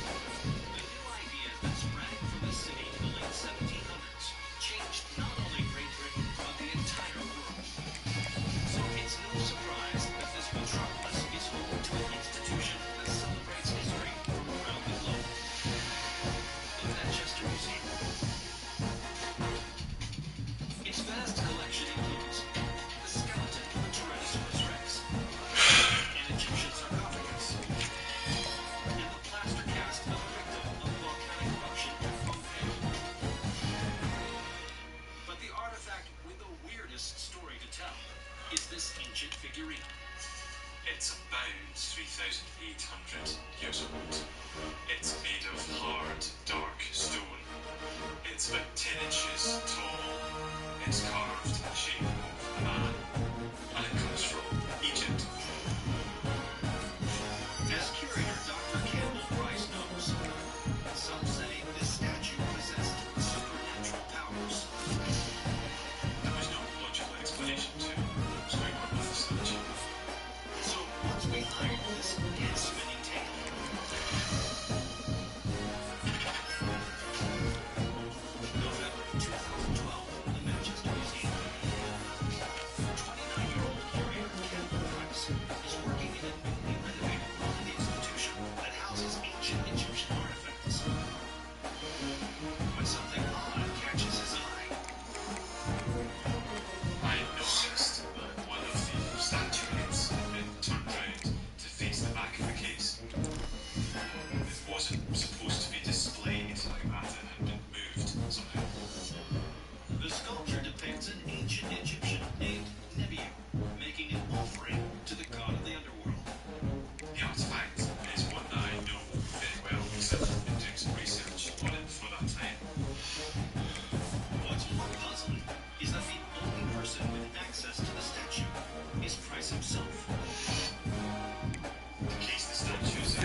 [SPEAKER 12] The new ideas that sprang from the city in the late 1700s changed not only Great Britain, but the entire world. So it's no surprise that this metropolis is home to an institution that celebrates history from around the globe. The Manchester Museum. Its vast collection includes the skeleton of a Tyrannosaurus Rex, an Egyptian sarcophagus, and the plaster cast of a victim of a volcanic eruption at Pompeii. But the artifact with the weirdest story to tell is this ancient figurine.
[SPEAKER 14] It's about 3,800 years old. It's made of hard, dark stone. It's about 10 inches tall. It's carved in the shape of a man. And it comes from Egypt.
[SPEAKER 12] As curator Dr. Campbell Price knows, some say this statue possessed supernatural powers.
[SPEAKER 14] There was no logical explanation to what's going on with the statue.
[SPEAKER 12] So what's behind this head-spinning tale?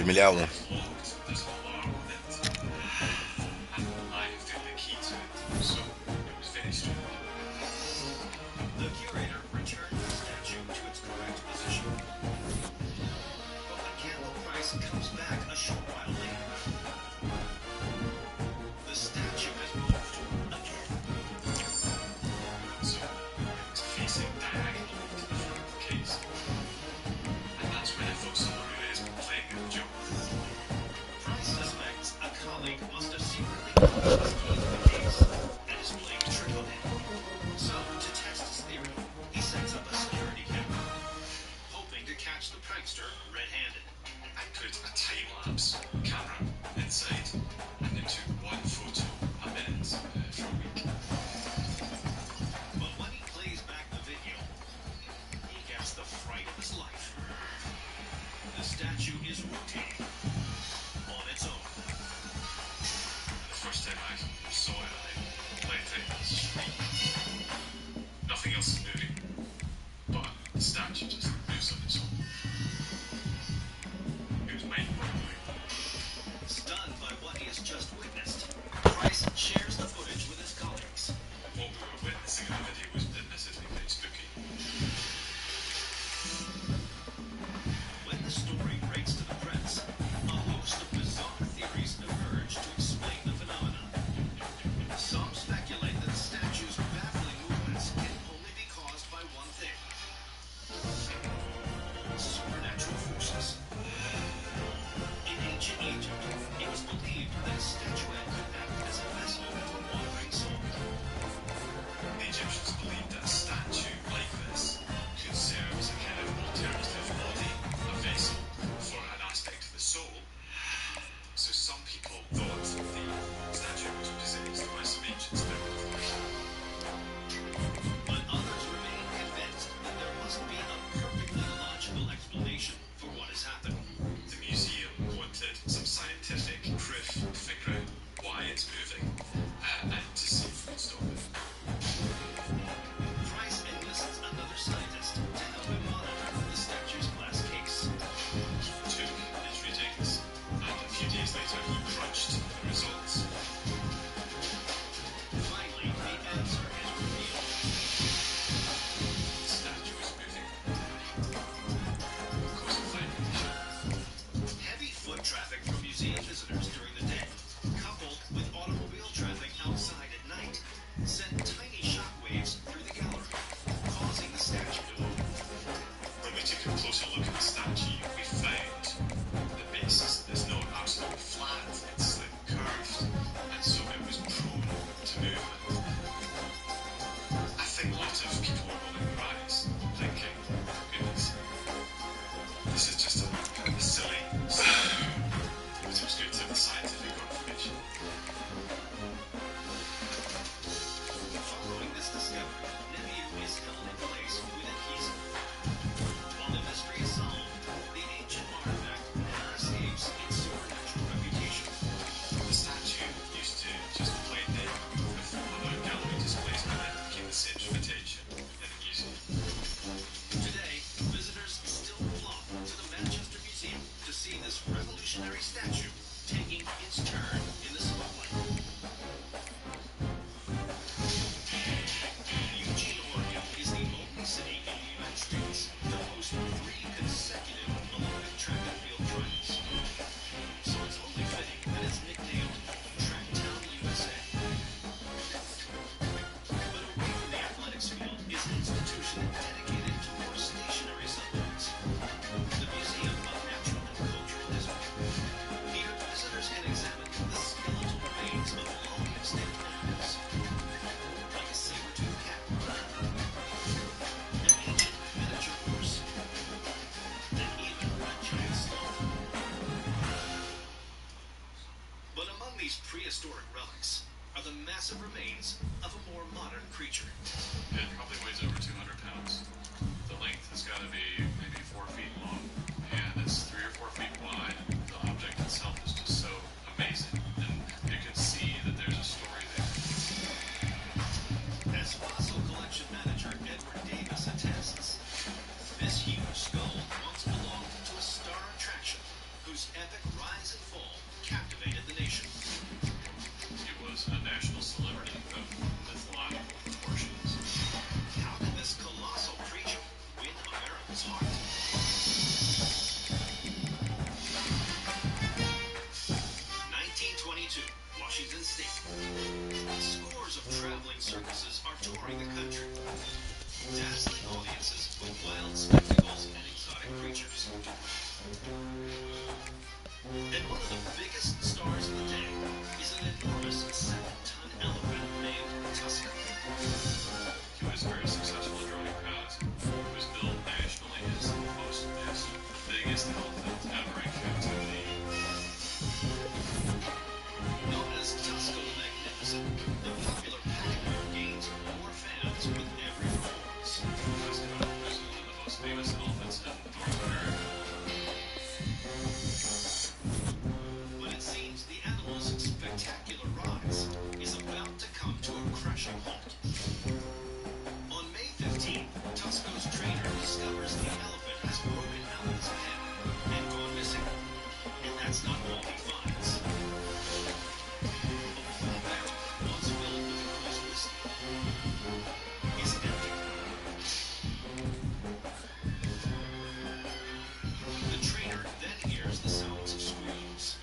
[SPEAKER 7] me that one.
[SPEAKER 14] It's locked, there's an alarm on it, and I found the key to it, so it was very strange.
[SPEAKER 12] The curator returned the statue to its correct position. But when Campbell Price comes back a short while later, the statue has moved again.
[SPEAKER 14] So it was facing diagonally to the front of the case. And that's when I thought someone really has been playing a joke.
[SPEAKER 12] Price suspects a colleague must have secretly copied his key to the case and is playing a trick on him. So, to test his theory, he sets up a security camera, hoping to catch the prankster red-handed.
[SPEAKER 14] I put a time-lapse camera inside, and it took one photo a minute for a week.
[SPEAKER 12] But when he plays back the video, he gets the fright of his life. The statue is rotating on its own.
[SPEAKER 14] The first time I saw it, I let out a shriek. Nothing else is moving, but the statue just moves on its own. It was mind-boggling.
[SPEAKER 12] Stunned by what he has just witnessed, Price shares the footage with his colleagues.
[SPEAKER 14] What we were witnessing in the video was admittedly very spooky.
[SPEAKER 12] When the story breaks to the press, a host of bizarre theories emerge to explain the phenomenon. Some speculate that the statue's baffling movements can only be caused by one thing: supernatural forces. In ancient Egypt, it was believed that a statuette could act as a vessel for wandering souls.
[SPEAKER 14] The Egyptians believed that a statue like this could serve as a kind of alternative body, a vessel, for an aspect of the soul. So some people thought the statue was possessed by some ancient spirit.
[SPEAKER 12] But others remain convinced that there must be a perfectly logical explanation for what has happened.
[SPEAKER 14] The museum wanted some scientific proof to figure out why it's moving and to see if we could stop it.
[SPEAKER 12] Price enlists another scientist to help him monitor the statue's glass case.
[SPEAKER 14] He took his readings, and a few days later he crunched the results.
[SPEAKER 12] Finally, the answer is revealed.
[SPEAKER 14] The statue was moving. Causing fine condition.
[SPEAKER 12] Heavy foot traffic from museum visitors during the day, coupled with automobile traffic outside at night, sent tiny shockwaves through the gallery, causing the statue to move.
[SPEAKER 14] When we took a closer look at the statue, we found the base is not absolutely flat, it's like curved, and so it was prone to movement. I think lots of people were rolling their eyes, thinking, goodness, this is just a kind of a silly statue. But it was good to have the scientific confirmation.
[SPEAKER 12] Following this discovery, Ncaa is held in place with adhesive. While the mystery is solved, the ancient artifact never escapes its supernatural reputation.
[SPEAKER 14] The statue used to just blend in with other gallery displays, and then became the centre of attention in the museum.
[SPEAKER 12] Today, visitors still flock to the Manchester Museum to see this revolutionary statue taking its turn in the spotlight. Eugene, Oregon is the only city in the United States to host 3 consecutive Olympic track and field trials. So it's only fitting that it's nicknamed Tracktown, USA. But away from the athletics field is an institution dedicated to more stationary subjects. The Museum of Natural and Cultural History. Here, visitors can examine the skeletal remains of long-extinct animals, like a saber-toothed cat, an ancient miniature horse, and even a giant sloth. But among these prehistoric relics are the massive remains of a more modern creature.
[SPEAKER 14] It probably weighs over 200 pounds. The length has got to be maybe 4 feet long, and it's 3 or 4 feet wide. The object itself is just so amazing, and you can see that there's a story there.
[SPEAKER 12] As fossil collection manager Edward Davis attests, this huge skull once belonged to a star attraction whose epic touring the country, dazzling audiences with wild spectacles and exotic creatures. And one of the biggest stars of the day is an enormous 7-ton elephant named Tusker.
[SPEAKER 14] He was very successful at drawing crowds. He was billed nationally as the biggest elephant ever in captivity.
[SPEAKER 12] Known as Tusker the Magnificent, the popular pachyderm gains more fans with every performance.
[SPEAKER 14] Tusker is one of the most famous elephants in North America.
[SPEAKER 12] But it seems the animal's spectacular rise is about to come to a crashing halt. On May 15th, Tusko's trainer discovers the elephant has broken out of his pen and gone missing. And that's not all he finds. A full barrel, once filled with the girl's whiskey, is empty. The trainer then hears the sounds of screams.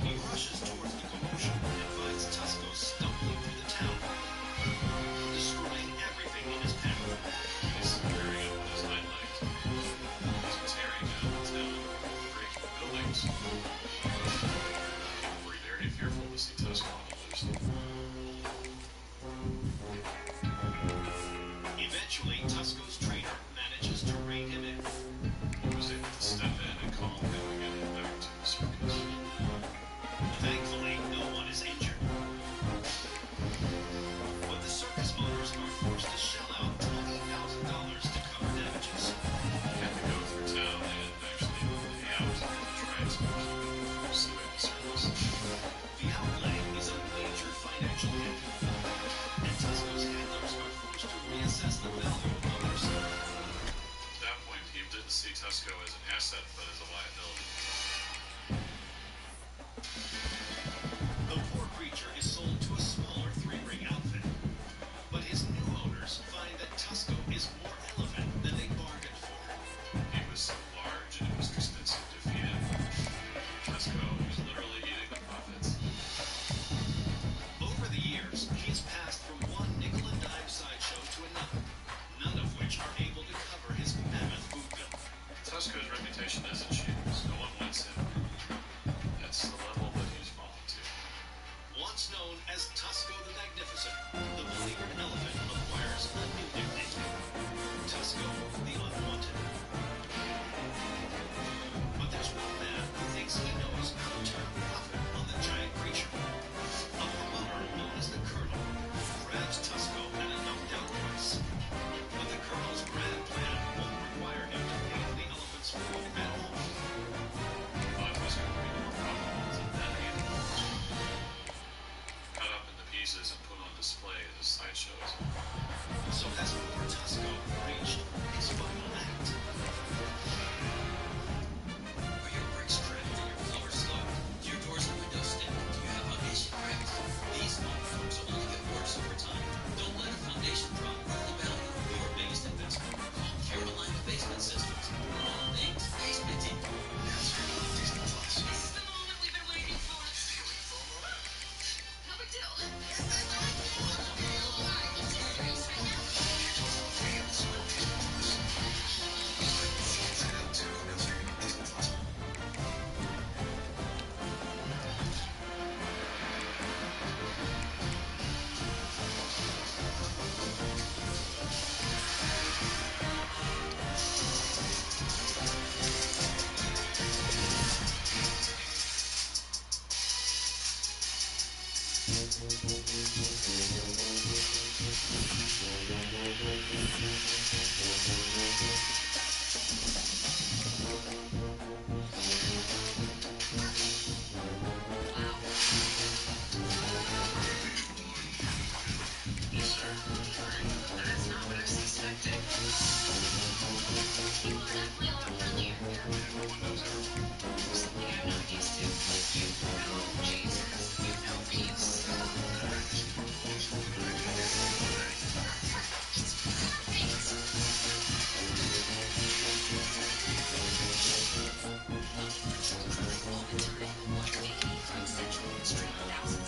[SPEAKER 12] He rushes towards the commotion and finds Tusko stumbling through the town, destroying everything in his path.
[SPEAKER 14] He's tearing up with his hind legs. He's tearing down the town, breaking buildings. People were very fearful to see Tusker on the loose.
[SPEAKER 12] Eventually, Tusko's trainer manages to rein him in.
[SPEAKER 14] He was able to step in and calm him and get him back to the circus.
[SPEAKER 12] Thankfully, no one is injured. But the circus owners are forced to shell out $20,000 to cover damages.
[SPEAKER 14] He had to go through town and actually pay out to try to keep suing the circus.
[SPEAKER 12] The outlay is a major financial hit, and Tusko's handlers are forced to reassess the value of their stuff.
[SPEAKER 14] At that point, he didn't see Tusko as an asset, but as a liability.
[SPEAKER 12] The poor creature is sold to a smaller three-ring outfit, but his new owners find that Tusko is more elephant than they bargained for.
[SPEAKER 14] He was so large and it was expensive to feed him. Tusko was literally eating the profits.
[SPEAKER 12] Over the years, he's passed from one nickel-and-dime sideshow to another, none of which are able to cover his mammoth boot bill.
[SPEAKER 14] Tusko's reputation isn't shoes. No one wants him. That's the level that he's fallen to.
[SPEAKER 12] Once known as Tusko the Magnificent, the beleaguered elephant acquires a new nickname, Tusko the Unwanted. But there's one man who thinks he knows how to turn profit on the giant creature. A promoter known as the Colonel grabs Tusko at a knockdown price. But the Colonel's grand plan won't require him to pay for the elephant's food at all.
[SPEAKER 14] But it was going to be more profitable to then eat him. Cut up into pieces and put on display as sideshows.
[SPEAKER 12] So has poor Tusko reached his final act?
[SPEAKER 11] Are your bricks cracked and your floor slow? Do your doors and windows stick? Do you have foundation cracks? These small problems will only get worse over time. Don't let a foundation drop rule the value of your biggest investment. Call Carolina Basement Systems for all things basementing.
[SPEAKER 12] That's right. Disney Plus.
[SPEAKER 13] This is the moment we've been waiting for.
[SPEAKER 12] Feeling FOMO?
[SPEAKER 13] No big deal. Yes, I know. Alright, let's do the race right now.
[SPEAKER 12] Fans on Disney Plus. Inside Out 2 now streaming on Disney Plus.
[SPEAKER 13] That's not what I was expecting. People are definitely a lot friendlier here. Something I'm not used to. Oh, Jesus. No peace.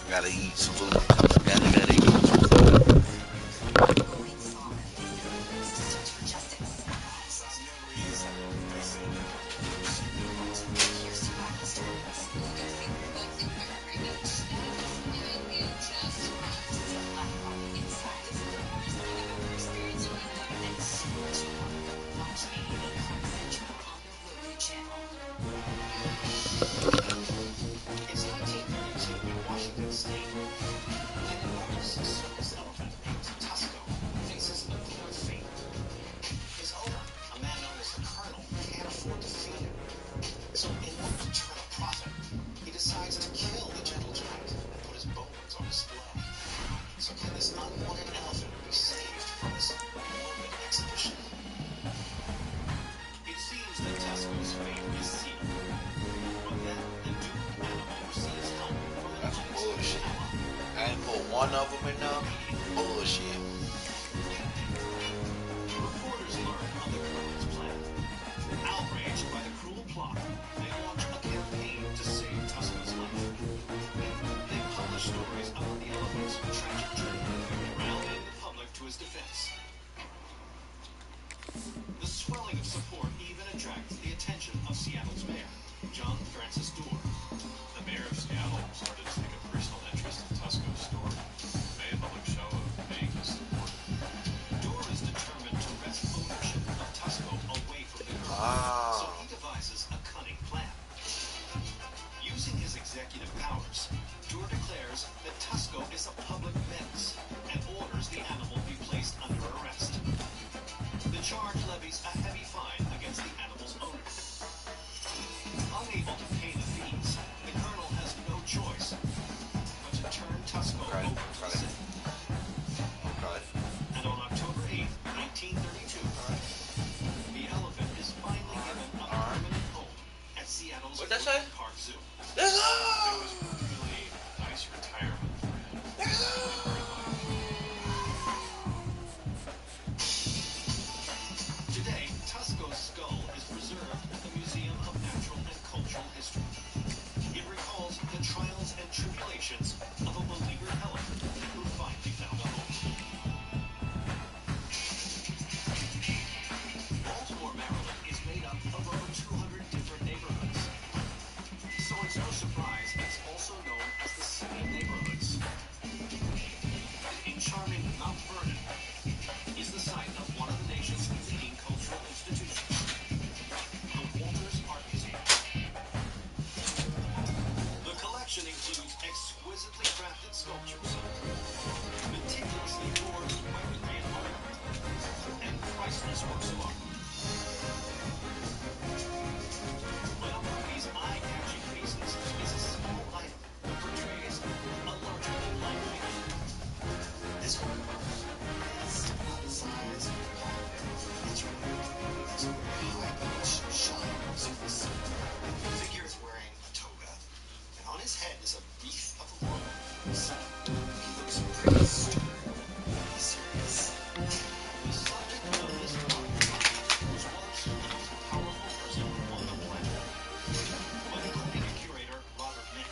[SPEAKER 7] Gotta eat some food. Gotta eat some food.
[SPEAKER 12] It's 1932 in Washington State. An enormous circus elephant named Tusco faces a clear fate. His owner, a man known as the Colonel, can't afford to feed him. So in order to turn a profit, he decides to kill the gentle giant and put his bones on display. So can this unwanted elephant be saved from this morbid exhibition? It seems that Tusco's fate is sealed. But then the doomed animal receives help from an unexpected ally.
[SPEAKER 7] I ain't put one of them in there. Bullshit.
[SPEAKER 12] Reporters learn of the Colonel's plan. Outraged by the cruel plot, they launch a campaign to save Tusco's life. They publish stories about the elephant's tragic journey, rallying the public to his defense. The swelling of support even attracts the attention of Seattle's mayor, John Francis Dorr.
[SPEAKER 14] The mayor of Seattle started to take a personal interest in Tusco's story. Made a public show of being his support.
[SPEAKER 12] Dorr is determined to wrest ownership of Tusco away from the Colonel, so he devises a cunning plan. Using his executive powers, Dorr declares that Tusco is a public menace and orders the animal be placed under arrest. The charge levies a heavy fine against the animal's owner. Unable to pay the fees, the Colonel has no choice but to turn Tusco over to the city. And on October 8th, 1932, the elephant is finally given a permanent home at Seattle's Woodland Park Zoo.
[SPEAKER 14] It was really nice retirement for him.
[SPEAKER 12] Today, Tusco's skull is preserved at the Museum of Natural and Cultural History. It recalls the trials and tribulations of a beleaguered elephant who finally found a home. Baltimore, Maryland is made up of over 200 different neighborhoods. So it's no surprise it's also known as the City of Neighborhoods. In charming Mount Vernon is the site of one of the nation's leading cultural institutions, the Walters Art Museum. The collection includes exquisitely crafted sculptures, meticulously forged weaponry and armament, and priceless works of art. But among these eye-catching pieces is a small item that portrays a larger-than-life figure. This work of art is about the size of a ball. It's removed from high-pitch, shiny surface. The figure is wearing a toga, and on his head is a wreath of laurel. He looks pretty stern, pretty serious. The subject of this art was once the most powerful person on the planet. But according to curator Robert Nix,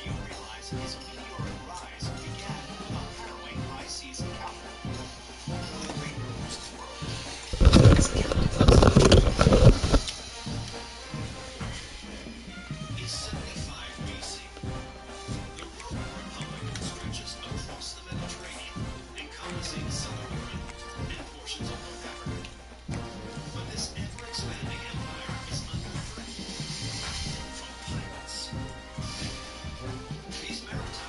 [SPEAKER 12] few realize his meteoric rise began with a harrowing high seas encounter. The Great Rose World. This account is 75 BC. The Roman Republic stretches across the Mediterranean, encompassing southern Europe and portions of North Africa. But this ever-expanding empire is under threat from pirates. These maritime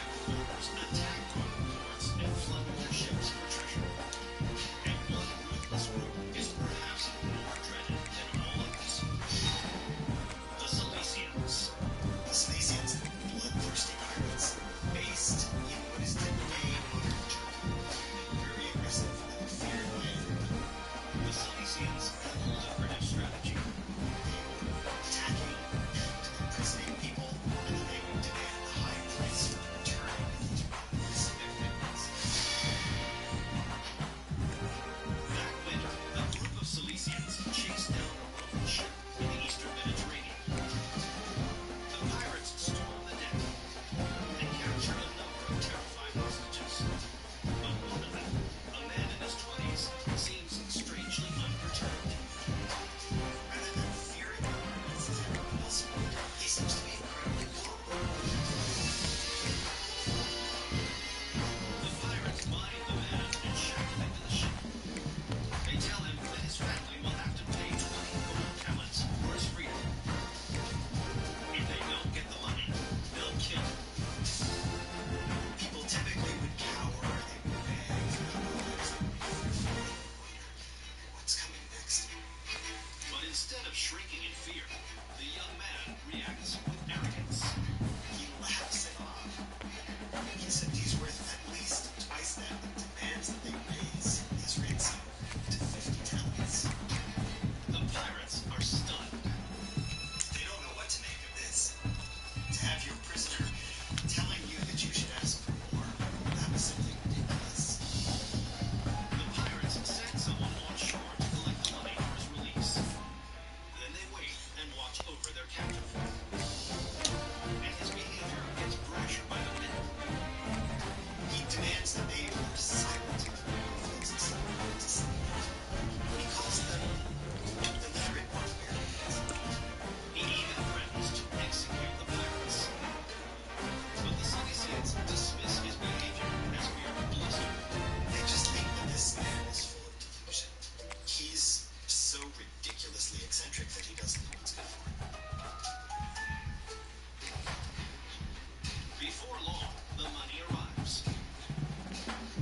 [SPEAKER 12] the money arrives.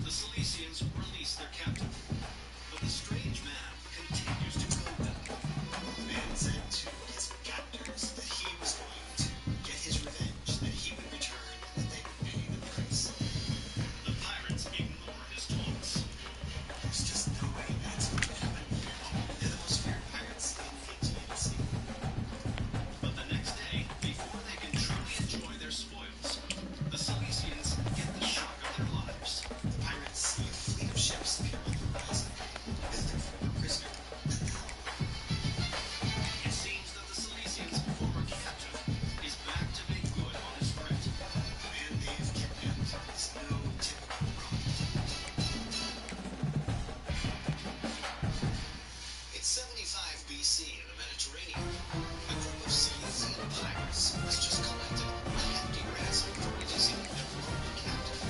[SPEAKER 12] The Silesians release their captain, but the strange man continues to goad them. The man said to his captors that he was going to get his revenge, that he would return, and that they would pay the price. The pirates ignore his taunts. There's just no way that's going to happen. They're the most feared pirates in Ncaa Sea. But the next day, before they can truly enjoy their spoils, the Silesians get the shock of their lives. The pirates see a fleet of ships appear on the horizon as their former prisoner. It seems that the Silesians' former captive is back to make good on his threat. The man they've kidnapped is no typical robber. It's 75 BC in the Mediterranean. A group of Silesian pirates has just collected a hefty ransom for releasing their former captive.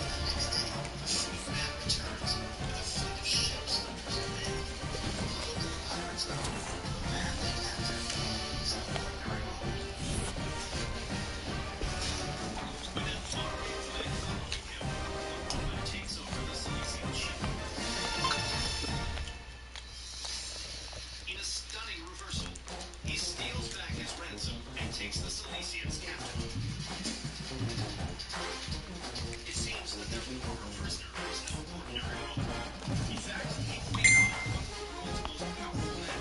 [SPEAKER 12] The next day, the freed man returns with a fleet of ships under his command. Little do the pirates know, the man they captured is no ordinary robber. But not far before they follow him, the Roman takes over the Silesian ship. In a stunning reversal, he steals back his ransom and takes the Silesians captive. It seems that their former prisoner was no ordinary robber. In fact, he will become one of the world's most powerful men,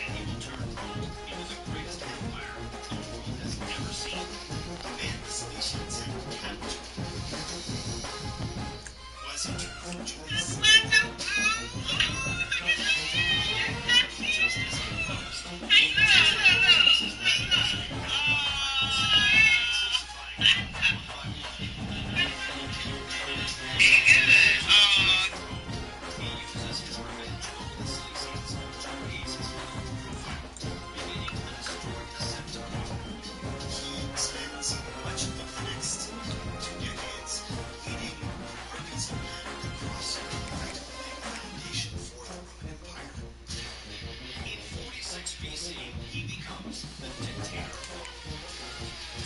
[SPEAKER 12] and he will turn Rome into the greatest empire the world has ever seen. The man the Silesians had captured was in truth Judas Caesar. Just as he promised, Caesar takes his retribution on the pirates, crucifying them one by one. He uses his revenge over the Silesians to raise his political profile, beginning a historic ascent to power. He spends much of the next 2 decades leading armies of men across Europe, effectively laying the foundation for the Roman Empire. In 46 BC, he becomes the dictator of Rome.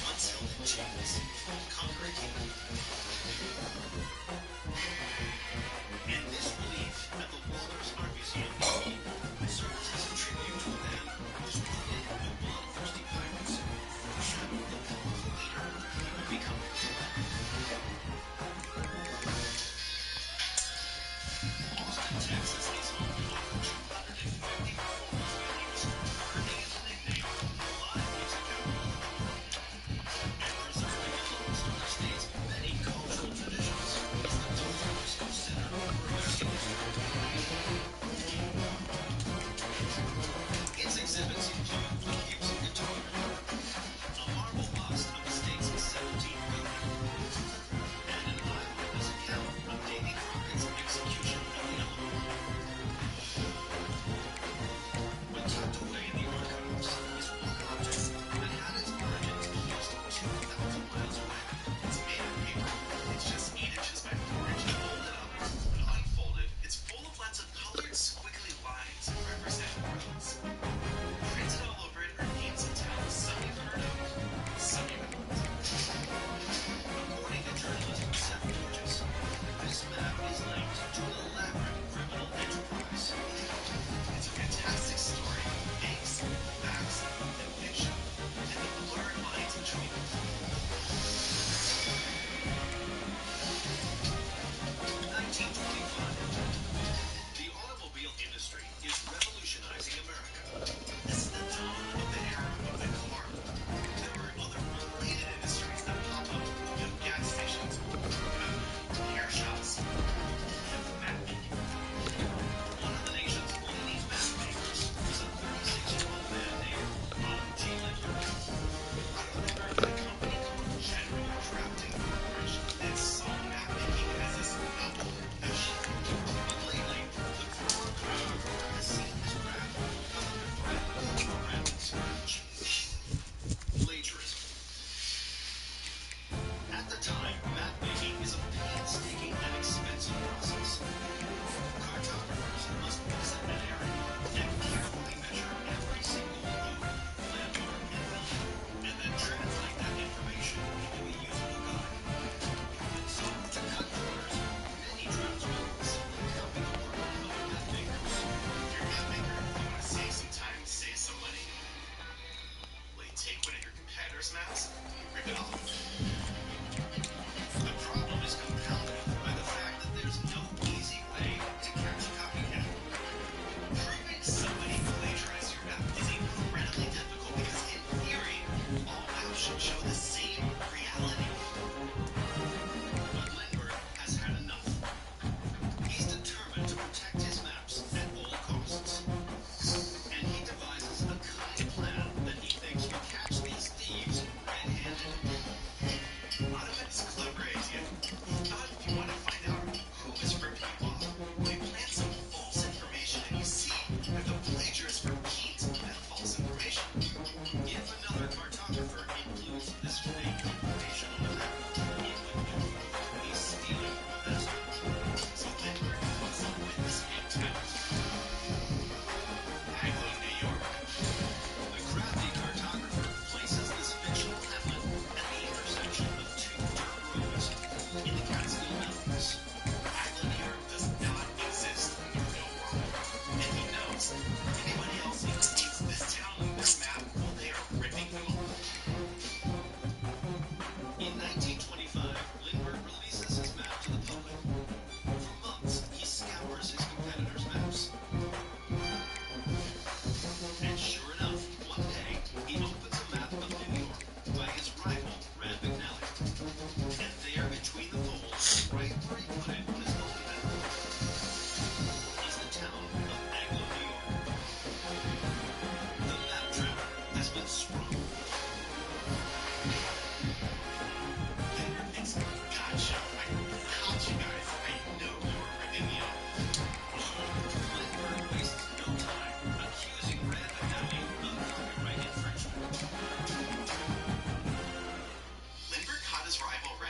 [SPEAKER 12] Once held in chains, he will conquer a kingdom. And this relief at the Waller's Art Museum in Rome serves as a tribute to a man who was rooted in the bloodthirsty pirates, foreshadowing the powerful leader he would become. Austin, Texas is home to over 250 performers venues, earning it the nickname the Live Music Capital of the World. And preserving elements of other states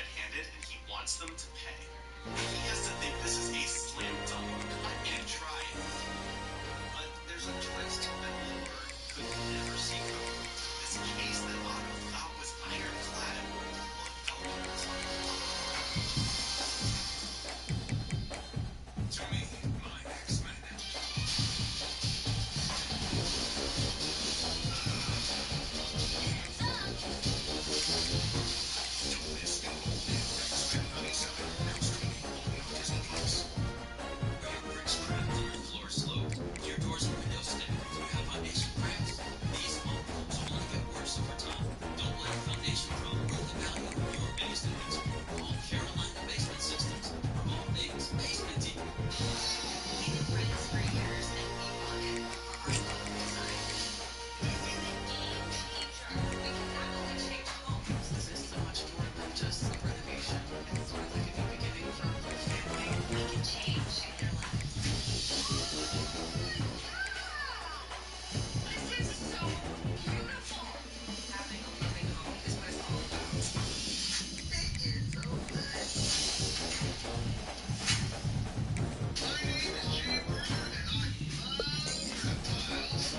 [SPEAKER 12] red-handed and he wants them to pay. He has to think this is a slam dunk. Cut and try it. But there's a twist that Bloomberg could never see coming. This case that Otto thought was ironclad will envelop him as
[SPEAKER 14] To me, my X-Men. Don't miss the all-new X-Men 97, now streaming only on Disney+.
[SPEAKER 11] Your bricks cracked and your floor sloped. Your doors and windows stacked. You have foundation cracks. These home problems will only get worse over time. Don't let a foundation problem ruin the value of your basement. Call Carolina Basement Systems for all things basementy.
[SPEAKER 13] We've been friends for years, and we bought it for our love of design. This is a game changer. We can not only change homes. This is so much more than just a renovation. It's sort of like a new beginning for our whole family. We can change your life. This is so beautiful. Having a living home is what it's all about. They did so good.
[SPEAKER 14] My name is Jay Berger, and I love reptiles.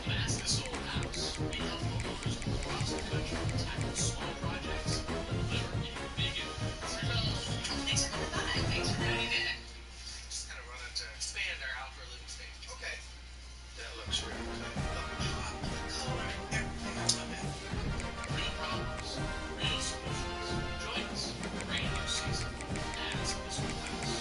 [SPEAKER 12] Mask this old house. We help homeowners across the country tackle small projects, deliver even big impacts.
[SPEAKER 13] Thanks for coming by. Thanks for noting it.
[SPEAKER 14] Just kind of wanted to
[SPEAKER 12] Expand our outdoor living space.
[SPEAKER 14] Okay. That looks really good. The pop, the color, everything. I love it.
[SPEAKER 12] Real problems, real solutions. Join us. Brand new season. Mask this old house.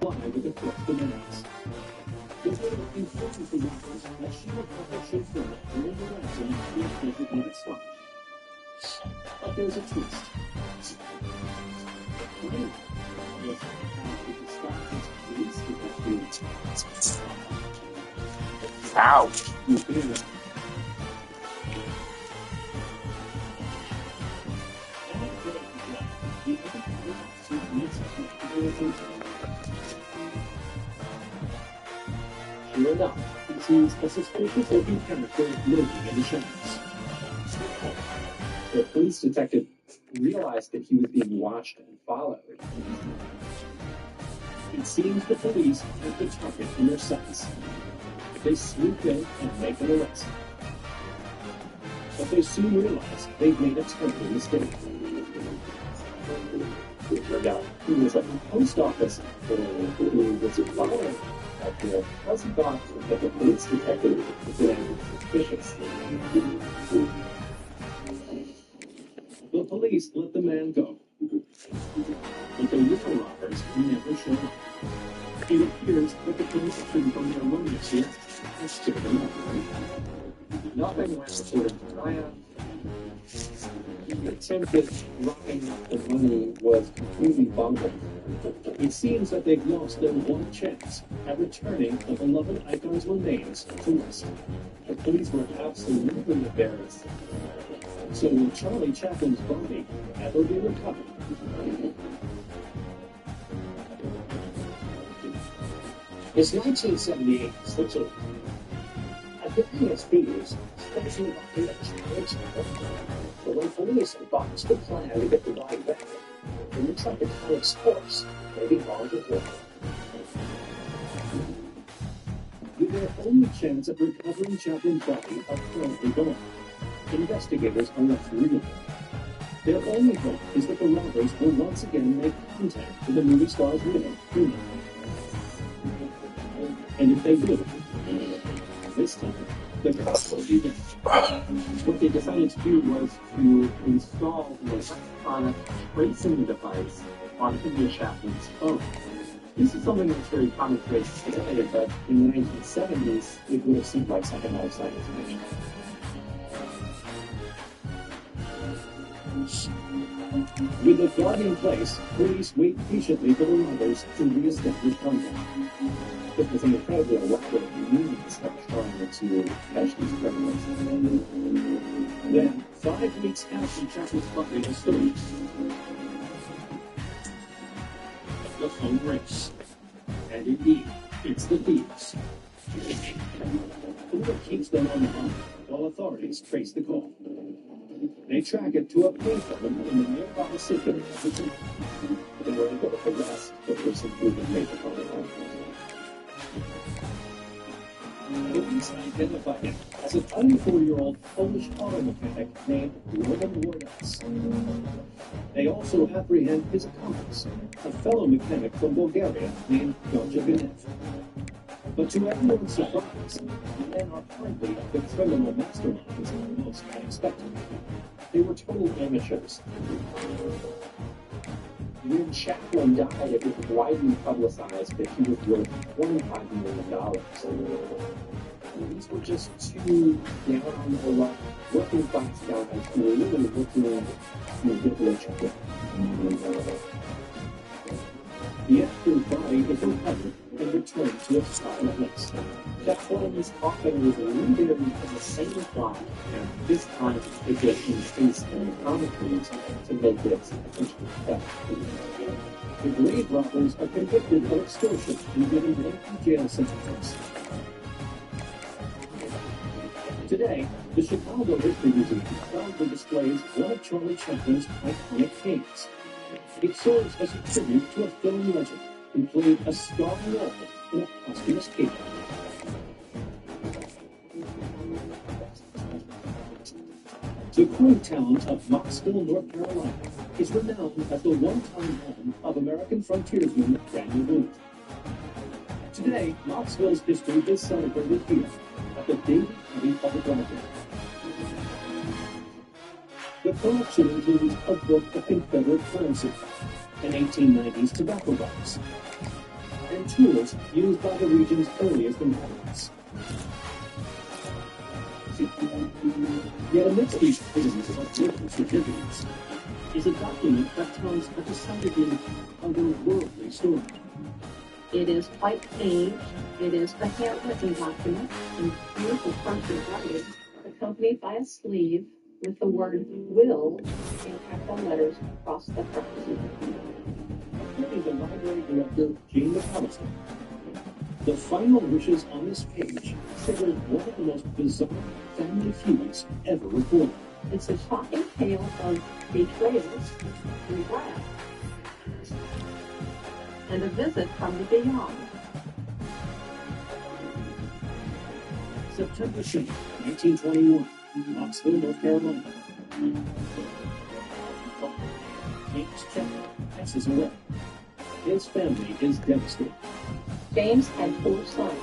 [SPEAKER 6] comply with the court's demands. The court informed the robbers that she would help her chauffeur during the ransom to a designated stop. But there's a twist. Finally, yes, if the stop is police detectives.
[SPEAKER 2] Ouch!
[SPEAKER 6] You hear that? Sure enough, he sees a suspicious-looking character lurking in the shadows. The police detective realized that he was being watched and followed. It seems the police have the target in their sights. They swoop in and make an arrest. But they soon realize they've made a terrible mistake. It turned out he was at the post office who was following after he thought that the police detective was being suspicious. The police let the man go. But the real robbers never showed up. It appears that the connection from their ownership has scared them off. Nothing went according to plan. The attempted robbing of the money was completely bungled. It seems that they've lost their one chance at returning the beloved icon's remains to us. The police were absolutely embarrassed. So will Charlie Chaplin's body ever be recovered?
[SPEAKER 2] It's 1978, Switzerland. At the PSBs, especially about the exploration, but when police boxed the plan to get the body back, it looks like a ton of sports, maybe balls of wood.
[SPEAKER 6] With their only chance at recovering Chaplin's body apparently gone, investigators are left reeling. Their only hope is that the robbers will once again make contact with the movie star's widow, Ncaa. And if they do, this time, the cops will be there.
[SPEAKER 2] What they decided to do was to install an electronic tracing device on Ncaa Chaplin's phone. This is something that's very commonplace today, but in the 1970s, it would have seemed like something out of science fiction.
[SPEAKER 6] With the guard in place, police wait patiently for the robbers to re-establish contact.
[SPEAKER 2] It was an incredibly elaborate means of trying to catch these criminals.
[SPEAKER 6] Then, 5 weeks after Chaplin's body was stolen, the phone rings. And indeed, it's the thieves. Whoever keeps them on the line while authorities trace the call. They track it to a payphone in the nearby city of the city.
[SPEAKER 2] They were able to arrest the person who had made the phone call.
[SPEAKER 6] Police identified him as a 24-year-old Polish auto mechanic named Roman Wardas. They also apprehend his accomplice, a fellow mechanic from Bulgaria named Ncaa. But to everyone's surprise, the men are hardly the criminal masterminds most had expected. They were total amateurs.
[SPEAKER 2] When Chaplin died, it was widely publicized that he was worth $25 million. These were just two down on the luck, working class guys who were really looking to get rich quick.
[SPEAKER 6] The actor's body is recovered and returned to its proper place.
[SPEAKER 2] Chaplin's coffin was reburied in the same plot, and this time it was encased in concrete to make it essentially better.
[SPEAKER 6] The grave robbers are convicted of extortion and given lengthy jail sentences. Today, the Chicago History Museum proudly displays one of Charlie Chaplin's iconic canes. It serves as a tribute to a film legend who played a starring role in a posthumous cape. The quaint town of Mocksville, North Carolina, is renowned as the one-time home of American frontiersman Daniel Boone. Today, Mocksville's history is celebrated here at the Davie County Public Library. The collection includes a book of Confederate currency, an 1890s tobacco box, and tools used by the region's earliest inhabitants. Yet amidst these things of political significance is a document that tells a decidedly otherworldly story.
[SPEAKER 3] It is white page. It is a handwritten document in beautiful French writing, accompanied by a sleeve with the word "will" in capital letters across the front.
[SPEAKER 6] According to library director Jean McAllister, the final wishes on this page triggered one of the most bizarre family feuds ever recorded.
[SPEAKER 3] It's a shocking tale of betrayals, regret, and a visit from the beyond.
[SPEAKER 6] September 2nd, 1921, Knoxville, North Carolina. James Chandler passes away. His family is devastated.
[SPEAKER 3] James had 4 sons.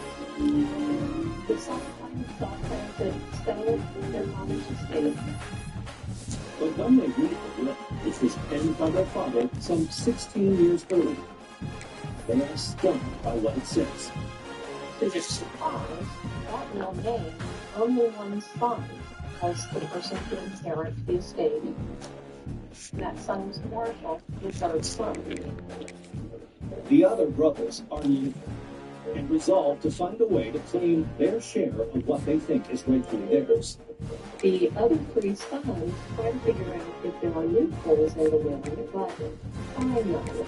[SPEAKER 3] The sons finally saw transit settled in their father's estate.
[SPEAKER 6] But when they read the letter, which was penned by their father some 16 years earlier, they are stunned by what it says.
[SPEAKER 3] To their surprise, that will name only one son as the person to inherit the estate. That son was Marshall, the 3rd son.
[SPEAKER 6] The other brothers are livid and resolve to find a way to claim their share of what they think is rightfully theirs.
[SPEAKER 3] The other 3 sons try to figure out if there are loopholes in the will, but find none.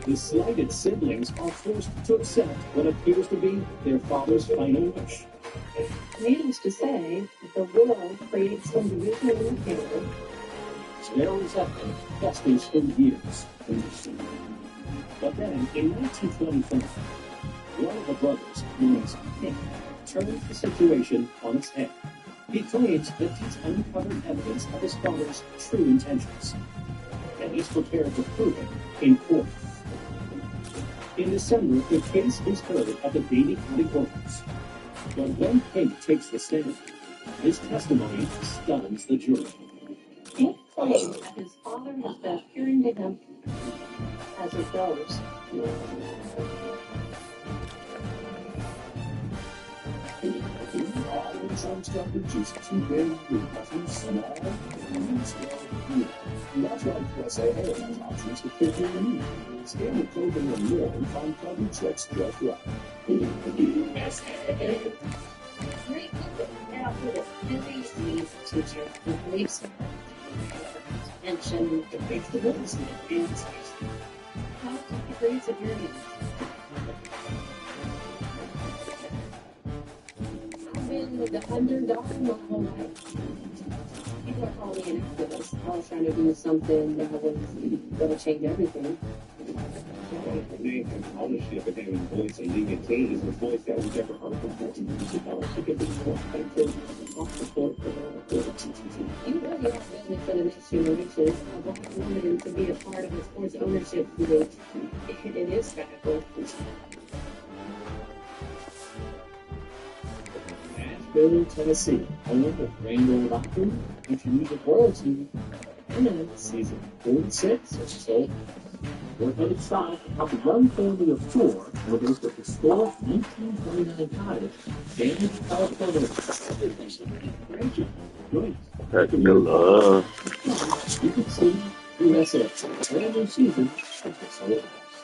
[SPEAKER 6] The slighted siblings are forced to accept what appears to be their father's final wish.
[SPEAKER 3] Needless to say, the will creates some division in the family.
[SPEAKER 6] Their resentment festers for years. But then, in 1925, one of the brothers, known as Ncaa, turns the situation on its head. He claims that he's uncovered evidence of his father's true intentions, and he's prepared to prove it in court. In December, the case is heard at the Davie County Courthouse. But when Ncaa takes the stand, his testimony stuns the jury.
[SPEAKER 3] He claims that his father has been appearing to him as a ghost.
[SPEAKER 2] Some stuff is just too big, too small, and that's why Press A has options to fit your needs. Scan the code in the middle and find coverage that's just right.
[SPEAKER 5] Great book. Now, for the busy teacher who believes in mention the flexibility and how to degrees of your needs. I've been with the underdog my whole life. People are calling me an activist. I was trying to do something that was going to change everything.
[SPEAKER 2] Ownership and having voice and leading a team is the voice that was ever heard before. Ownership is more effective off the court for the
[SPEAKER 5] You really are building for the next generation. I want women to be a part of the sports ownership group. It is radical.
[SPEAKER 2] Nashville, Tennessee, home of Grand Ole Opry, country music royalty, and season 46 or so. We're headed south of a young family of 4 living at the historic 1929 cottage, damaged California. Great job. Great.
[SPEAKER 7] That's a good love.
[SPEAKER 2] You can see USA, brand new season of the Solar House.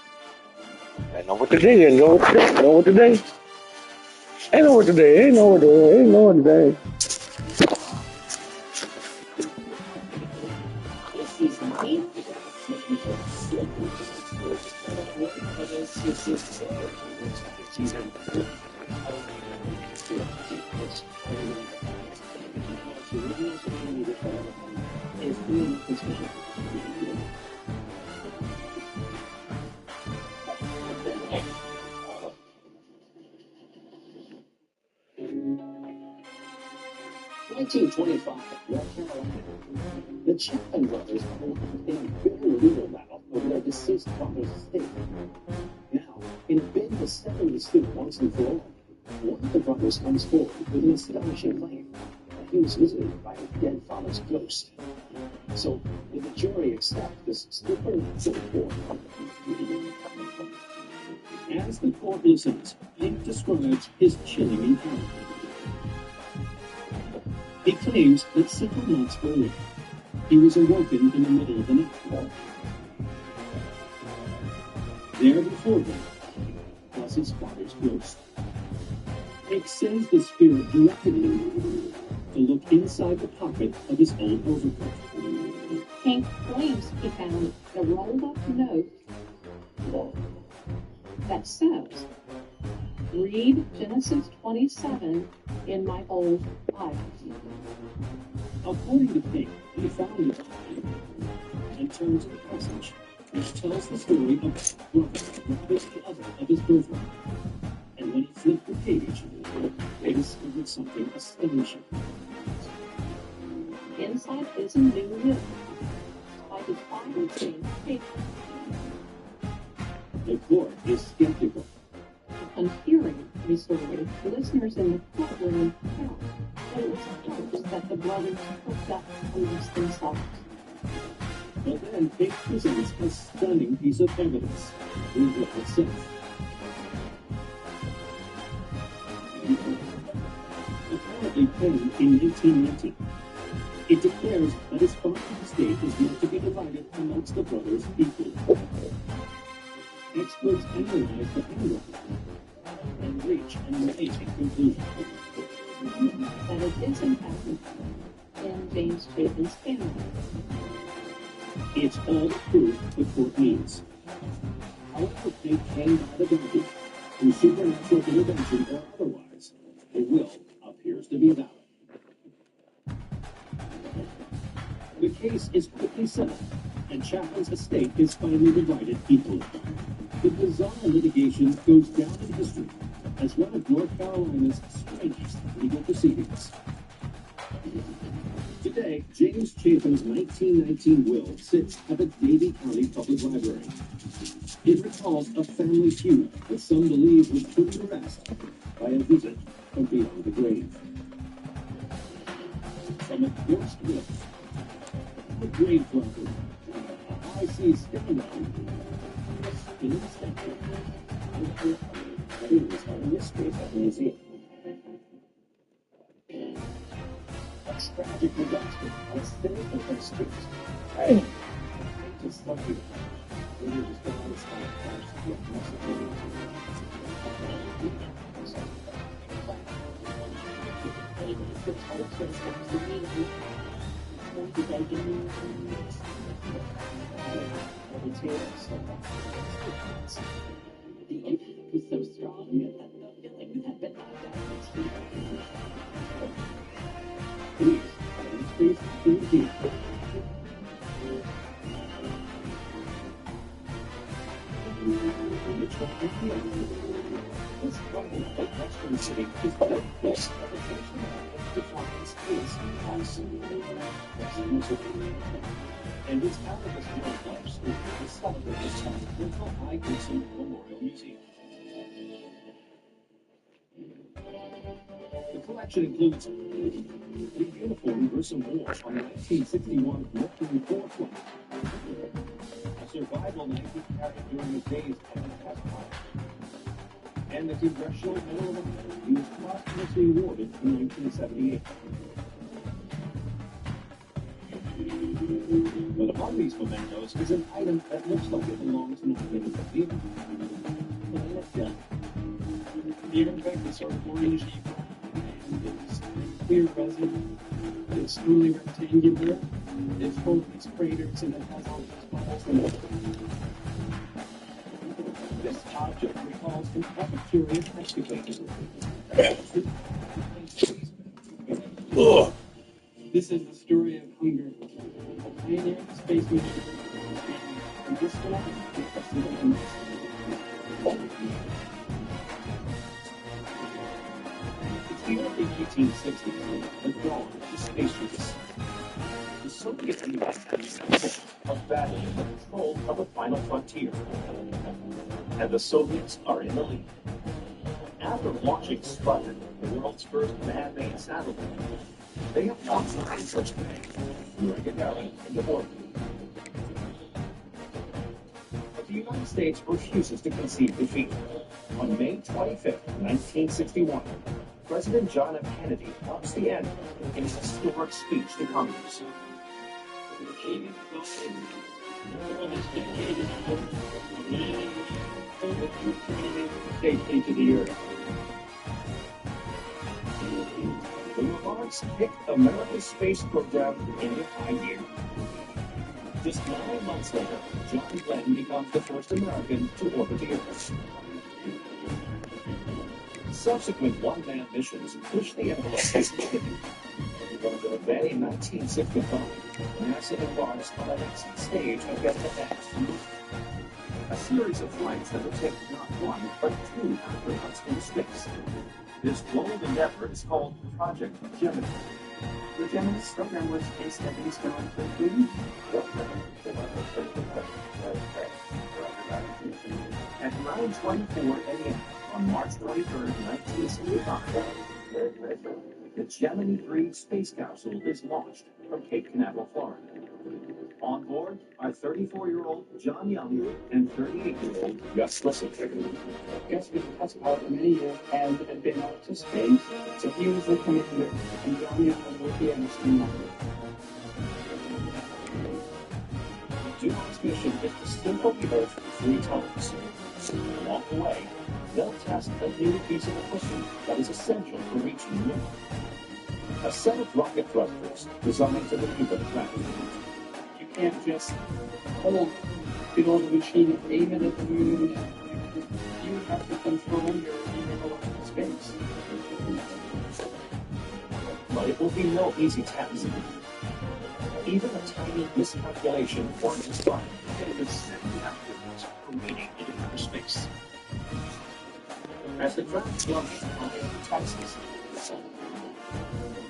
[SPEAKER 7] Ain't know what today. Ain't know what today. Ain't know what today. Ain't know what today. Ain't know what today. Ain't know what today.
[SPEAKER 2] This is me. North Carolina. The Chapman brothers are in a bitter legal battle over their deceased father's estate. Now, in a bid to settle the suit once and for all, one of the brothers comes forward with an astonishing claim that he was visited by his dead father's ghost. So, will the jury accept this stupid report? As the
[SPEAKER 6] listens, Pink describes his chilling encounter. He claims that several months earlier, he was awoken in the middle of the night. There before him was his father's ghost. Pink says the spirit directed him to look inside the pocket of his old overcoat.
[SPEAKER 3] Hank claims he found a rolled-up note that says, "Read Genesis 27 in my old Bible."
[SPEAKER 6] According to Pink, he found it and turned to the passage, which tells the story of the other of his birthright. And when he flipped the page, they discovered something astonishing.
[SPEAKER 3] Inside is a new will by his father, James Tate.
[SPEAKER 6] The court is skeptical.
[SPEAKER 3] Upon hearing the story, the listeners in the courtroom felt that it was a hoax that the brothers hooked up amongst themselves.
[SPEAKER 6] But then Pink presents a stunning piece of evidence, the will itself. Apparently penned in 1890, it declares that his father's estate is not to be divided amongst the brothers equally. Experts analyze the handwriting and reach an amazing conclusion.
[SPEAKER 3] That it is impacted in James Chapin's family.
[SPEAKER 6] It's all the proof the court needs. However, Pink can buy the donkey through supernatural intervention or otherwise, the will appears to be valid. The case is quickly settled, and Chapin's estate is finally divided equally. The bizarre litigation goes down in history as one of North Carolina's strangest legal proceedings. Today, James Chapin's 1919 will sits at the Davie County Public Library. It recalls a family feud that some believe was put to rest by a visit from beyond the grave. From a cursed will, a grave robbery, a high seas scandal, in an estate, these are the mysteries of the museum. A tragic disaster was still in her streets. Hey, just like you. We were just going on this kind of crash to get messages.
[SPEAKER 3] The impact was so strong that the feeling had been knocked out of its feet.
[SPEAKER 6] Please, thank you. This problem of Western City is the best representation of performance is absolutely exclusive. And it's out of this world life school to celebrate this time with the High Gibson Memorial Museum. The collection includes the uniform Grissom wore on the 1961 Mercury 4 flight, a survival knife he carried during the days of the test fire, and the Congressional Medal of Honor he was posthumously awarded in 1978. But among these mementos is an item that looks like it belongs in the museum. It's gun. Even back to sort of orange it's clear resin. It's really rectangular. It holds its craters and it has all these bubbles in it. This object recalls an Epicurean excavator. This is the story of hunger. A pioneer space mission. And this one is It's the early 1960s, the dawn of the space race. The Soviet Union are battling for control of the final frontier, and the Soviets are in the lead. After launching Sputnik, the world's first man-made satellite, they have launched the research bay, luring Gagarin into orbit. But the United States refuses to concede defeat.
[SPEAKER 2] On May 25th, 1961, President John F. Kennedy marks the end in his historic speech to Congress.
[SPEAKER 1] Safety to the earth.
[SPEAKER 2] The remarks kicked America's space program into high gear. Just 9 months later, John Glenn becomes the first American to orbit the Earth. Subsequent one-man missions pushed the envelope significantly. Then in 1965, NASA embarks on the next stage of Ncaa, a series of flights that will take not one, but 2 astronauts into space. This bold endeavor is called Project Gemini.
[SPEAKER 15] The Gemini program was a stepping stone for food.
[SPEAKER 2] At 9:24 a.m. on March 23rd, 1965, the Gemini 3 space capsule is launched from Cape Canaveral, Florida. On board are 34-year-old John Young and 38-year-old Gus Grissom.
[SPEAKER 15] Gus was a test pilot for many years and had been out to space, so he was the commander, and John Young was the astronaut.
[SPEAKER 2] Dumont's mission is to circle the Earth 3 times. Along the way, they'll test a new piece of equipment that is essential for reaching the moon. A set of rocket thrusters designed to maneuver the craft.
[SPEAKER 15] You can't just build a machine and aim it at the moon. You have to control your vehicle in space.
[SPEAKER 2] But it will be no easy task. Even a tiny miscalculation or misfire can be set afterwards for reading into outer space. As the craft launches high in Texas,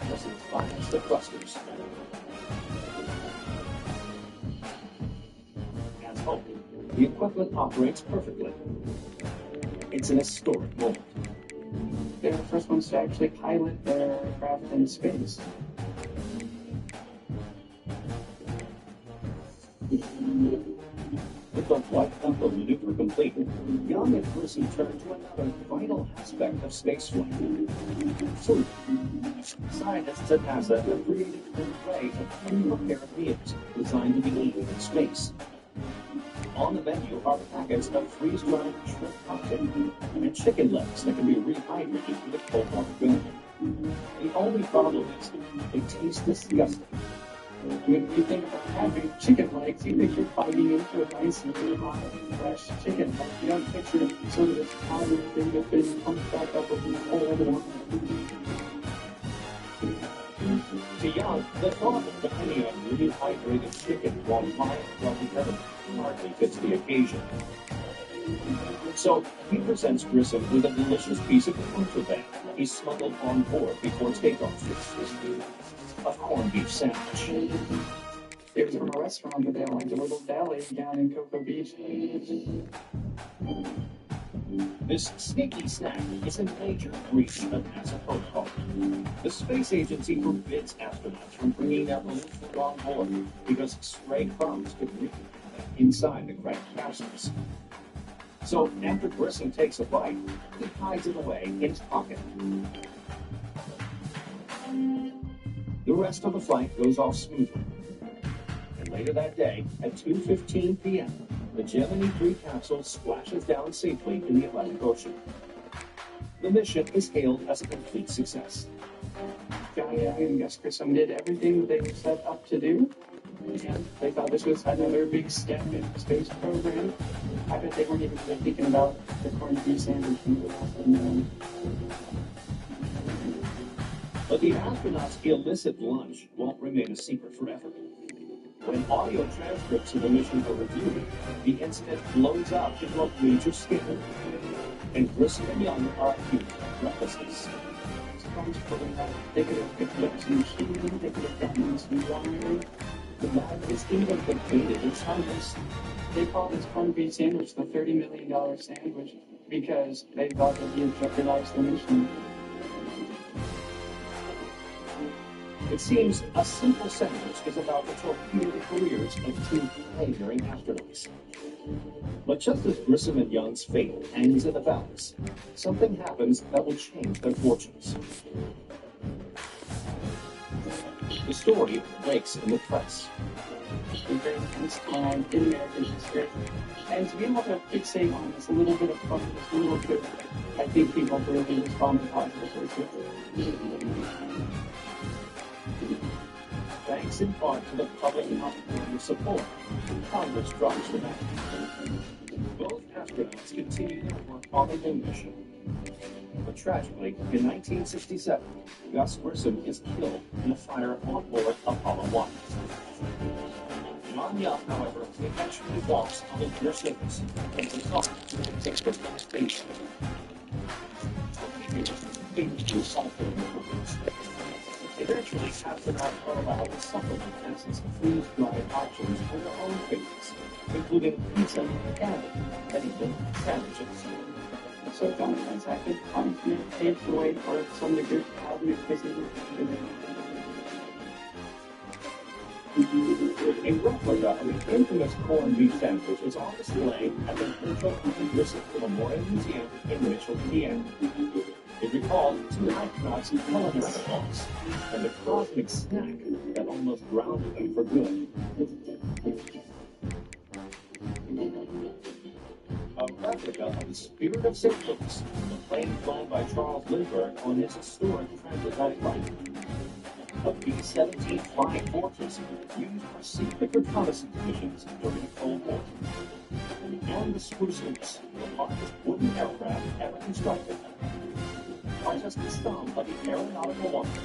[SPEAKER 2] Grissom fires the thrusters. As hoped, the equipment operates perfectly. It's an historic moment.
[SPEAKER 15] They're the first ones to actually pilot their craft in space.
[SPEAKER 2] With the flight control maneuver complete, Young and Grissom turn to another vital aspect of spaceflight. Food. Scientists at NASA have created a array of 10 prepared meals designed to be eaten in space. On the menu are packets of freeze-dried shrimp cocktail and chicken legs that can be rehydrated with a cold water gun. The only problem is they taste disgusting.
[SPEAKER 15] When you think about having chicken legs, you think you're biting into a nice, really hot, fresh chicken leg. You don't picture sort of this powdered thing that's been pumped back up with a whole other one.
[SPEAKER 2] To Young, the thought of dining on rehydrated chicken while flying above the earth hardly fits the occasion. So he presents Grissom with a delicious piece of contraband he smuggled on board before takeoff. A corned beef sandwich.
[SPEAKER 15] It was from a restaurant that they like, a little deli down in Cocoa Beach.
[SPEAKER 2] This sneaky snack is a major breach of NASA protocol. The space agency forbids astronauts from bringing their own food on board because stray crumbs could leak inside the cramped capsules. So after Grissom takes a bite, he hides it away in his pocket. The rest of the flight goes off smoothly. And later that day, at 2:15 p.m., the Gemini 3 capsule splashes down safely in the Atlantic Ocean. The mission is hailed as a complete success.
[SPEAKER 15] John Young and Gus Grissom did everything they were set up to do. And they thought this was another big step in the space program. I bet they weren't even thinking about the corned beef sandwich and what else they known.
[SPEAKER 2] But the astronauts' illicit lunch won't remain a secret forever. When audio transcripts of the mission are reviewed, the incident blows up into a major scandal. And Grissom and Young are accused of recklessness.
[SPEAKER 15] They could have picked up some machine, they could have gotten some wiring.
[SPEAKER 2] The matter is even debated in Congress.
[SPEAKER 15] They called this corned beef sandwich the $30 million sandwich because they thought that he had jeopardized the mission.
[SPEAKER 2] It seems a simple sentence is about to torpedo the careers of two pioneering astronauts. But just as Grissom and Young's fate hangs in the balance, something happens that will change their fortunes. The story breaks in the press.
[SPEAKER 15] A very intense time in American history. And to be able to fixate on this little bit of fun, this little bit, I think people really responded positively to it.
[SPEAKER 2] Thanks in part to the public outpouring of support, Congress drops the match. Both astronauts continue their work on the moon mission. But tragically, in 1967, Gus Grissom is killed in a fire on board Apollo 1. John Young, however, eventually walks on the inner surface and is on to take the space. Eventually, astronauts are allowed to supplement essence of freeze-dried options for their own favorites, including pizza, candy, and even sandwiches.
[SPEAKER 15] So John has acted confident, paved the way for some degree of positive physical.
[SPEAKER 2] A replica of the infamous corned beef sandwich is on display at the Grissom Memorial Museum in Mitchell, Indiana. It recalls two astronauts' culinary talks and the cosmic snack that almost grounded them for good. A replica of the Spirit of St. Louis, the plane flown by Charles Lindbergh on his historic transatlantic flight. A B-17 flying fortress used for secret reconnaissance missions during the Cold War. And the Spruce Goose, the largest wooden aircraft ever constructed. By just the stump of the aeronautical wonder,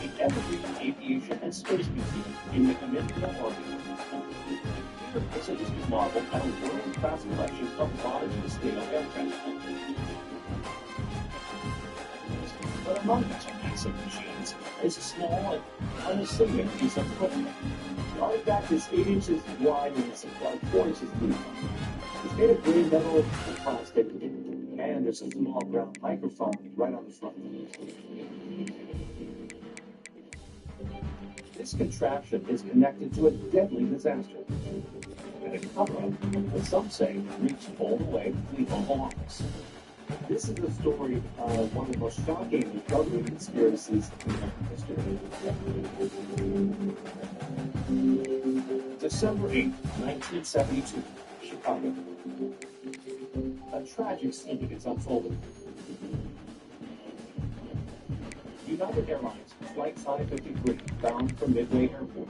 [SPEAKER 2] the Evergreen Aviation and Space Museum in the Peninsula orbit. Here, visitors can marvel at a world-class collection of large-scale aircraft. But among these massive machines is a small and unassuming piece of equipment. The artifact is 8 inches wide and is about 4 inches deep. It's made of green metal and plastic, and there's a small brown microphone right on the front. This contraption is connected to a deadly disaster. And a cover-up that some say reached all the way to the Oval Office. This is the story of one of the most shocking government conspiracies in history. December 8, 1972, Chicago. A tragic scene is unfolding. United Airlines Flight 553, bound for Midway Airport,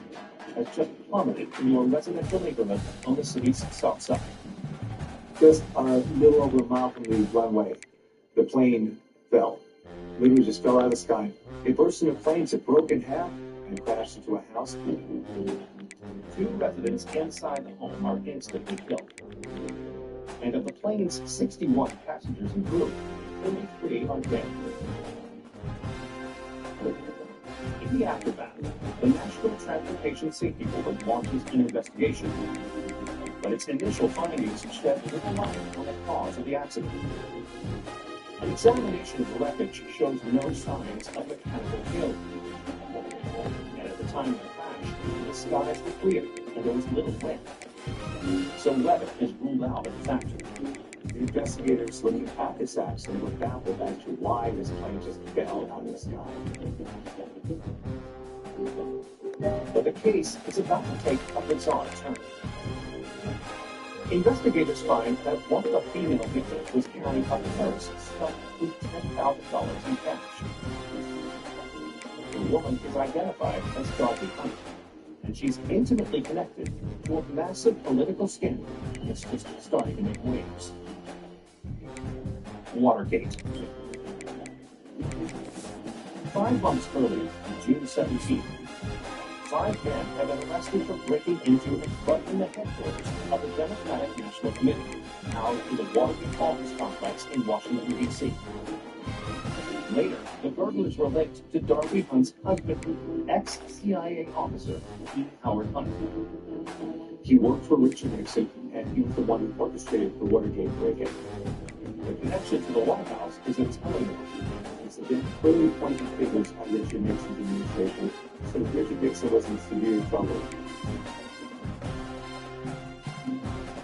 [SPEAKER 2] has just plummeted into a residential neighborhood on the city's south side.
[SPEAKER 16] Just a little over a mile from the runway, the plane fell. Literally just fell out of the sky. It burst into flames, it broke in half, and crashed into a house.
[SPEAKER 2] 2 residents inside the home are instantly killed. And of the plane's 61 passengers and crew, 33 are dead. In the aftermath, the National Transportation Safety Board launches an investigation. But its initial findings shed little light on the cause of the accident. An examination of the wreckage shows no signs of mechanical failure. And at the time of the crash, the skies were clear and there was little wind. So weather is ruled out as a factor.
[SPEAKER 16] Investigators looking at this accident were baffled as to why this plane just fell out of the sky.
[SPEAKER 2] But the case is about to take a bizarre turn. Investigators find that one of the female victims was carrying a purse stuffed with $10,000 in cash. The woman is identified as Dorothy Hunt, and she's intimately connected to a massive political scandal that's just starting to make waves. Watergate. 5 months earlier, on June 17th, 5 men have been arrested for breaking into and flooding the headquarters of the Democratic National Committee, housed in the Watergate office complex in Washington, D.C. Later, the burglars were linked to Dorothy Hunt's husband, ex-CIA officer, E. Howard Hunt.
[SPEAKER 16] He worked for Richard Nixon, and he was the one who orchestrated the Watergate break-in.
[SPEAKER 2] The connection to the White House is a telling one.
[SPEAKER 16] critics have been clearly pointing fingers at Richard Nixon's administration, so Richard Nixon was in severe trouble.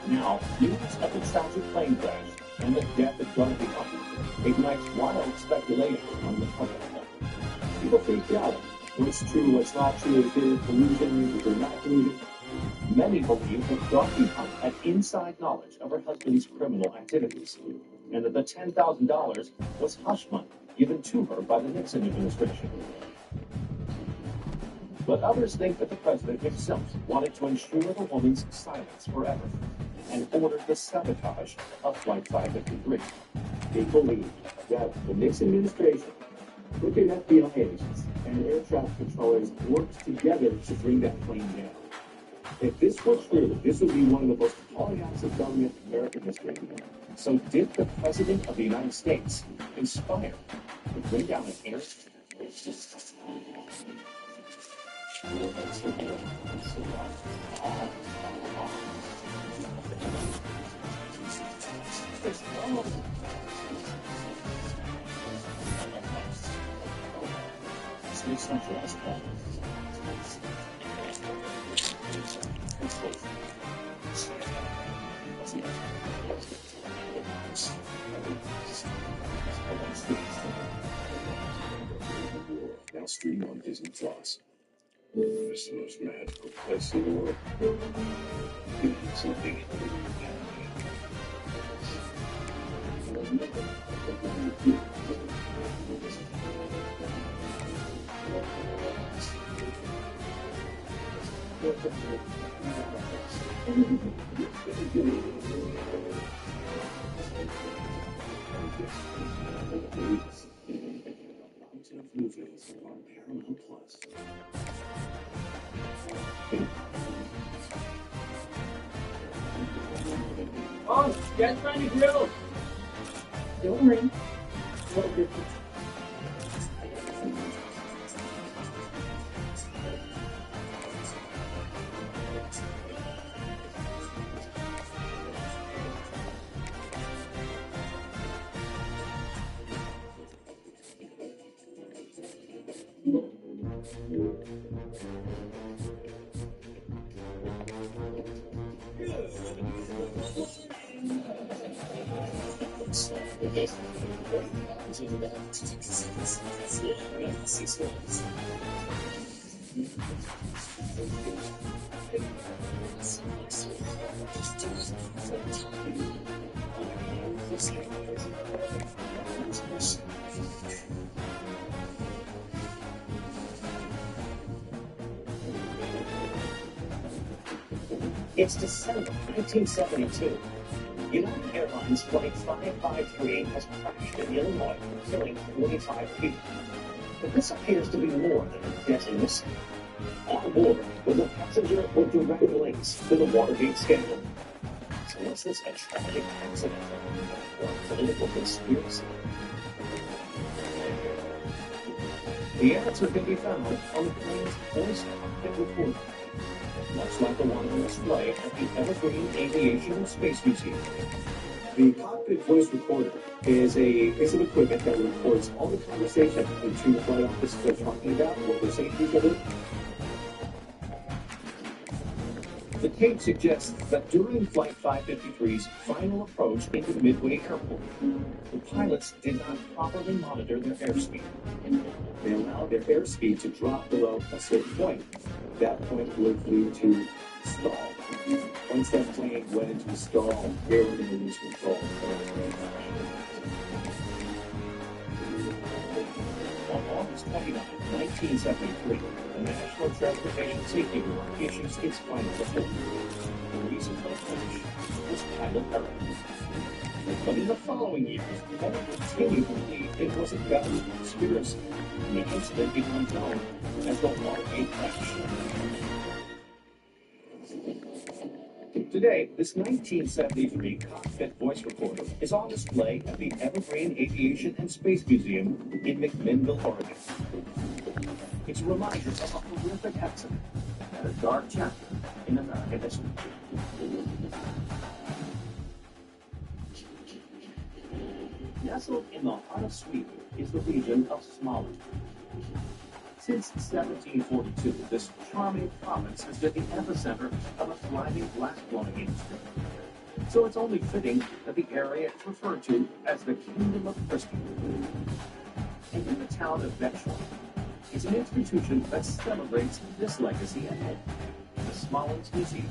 [SPEAKER 16] Now, news of the tragic plane crash and the death of John F. ignites wild speculation on the public. People freak out. What's true, what's not true, is there collusion, is there not collusion? Many believe that Dorothy Hunt had inside knowledge of her husband's criminal activities, and that the $10,000 was hush money given to her by the Nixon administration. But others think that the president himself wanted to ensure the woman's silence forever, and ordered the sabotage of Flight 553. They believe that the Nixon administration, crooked FBI agents, and air traffic controllers worked together to bring that plane down. If this were true, this would be one of the most appalling acts of government in American history. So did the President of the United States conspire to bring down an air?
[SPEAKER 6] Now stream on Disney Plus. It's the most magical place in the world. Something. Movies on Paramount Plus.
[SPEAKER 16] Oh, you guys trying to grill? Don't worry. It's December 1972. United Airlines Flight 553 has crashed in Illinois, killing 45 people. But this appears to be more than a deadly mistake. On board was a passenger with direct links to the Watergate scandal. So was this a tragic accident or a political conspiracy? The answer can be found on the plane's voice cockpit recorder, much like the one on display at the Evergreen Aviation and Space Museum. The cockpit voice recorder is a piece of equipment that records all the conversation between the flight officers are talking about, what they're saying to each other. The tape suggests that during Flight 553's final approach into the Midway Airport, the pilots did not properly monitor their airspeed. They allowed their airspeed to drop below a certain point. That point would lead to stall. Once that plane went into stall, they were going to lose control. On August 29, 1973, the National Transportation Safety Board issues its final report. The reason for the crash was pilot error. But in the following years, many continued to believe it was a government conspiracy, and the incident becomes known as the Watergate crash. Today, this 1973 cockpit voice recorder is on display at the Evergreen Aviation and Space Museum in McMinnville, Oregon. It's a reminder of a horrific accident and a dark chapter in American history. Nestled in the heart of Sweden is the region of Småland. Since 1742, this charming province has been the epicenter of a thriving glass-blowing industry. So it's only fitting that the area is referred to as the Kingdom of Crystal. And in the town of Växjö is an institution that celebrates this legacy at home, the Smålands Museum.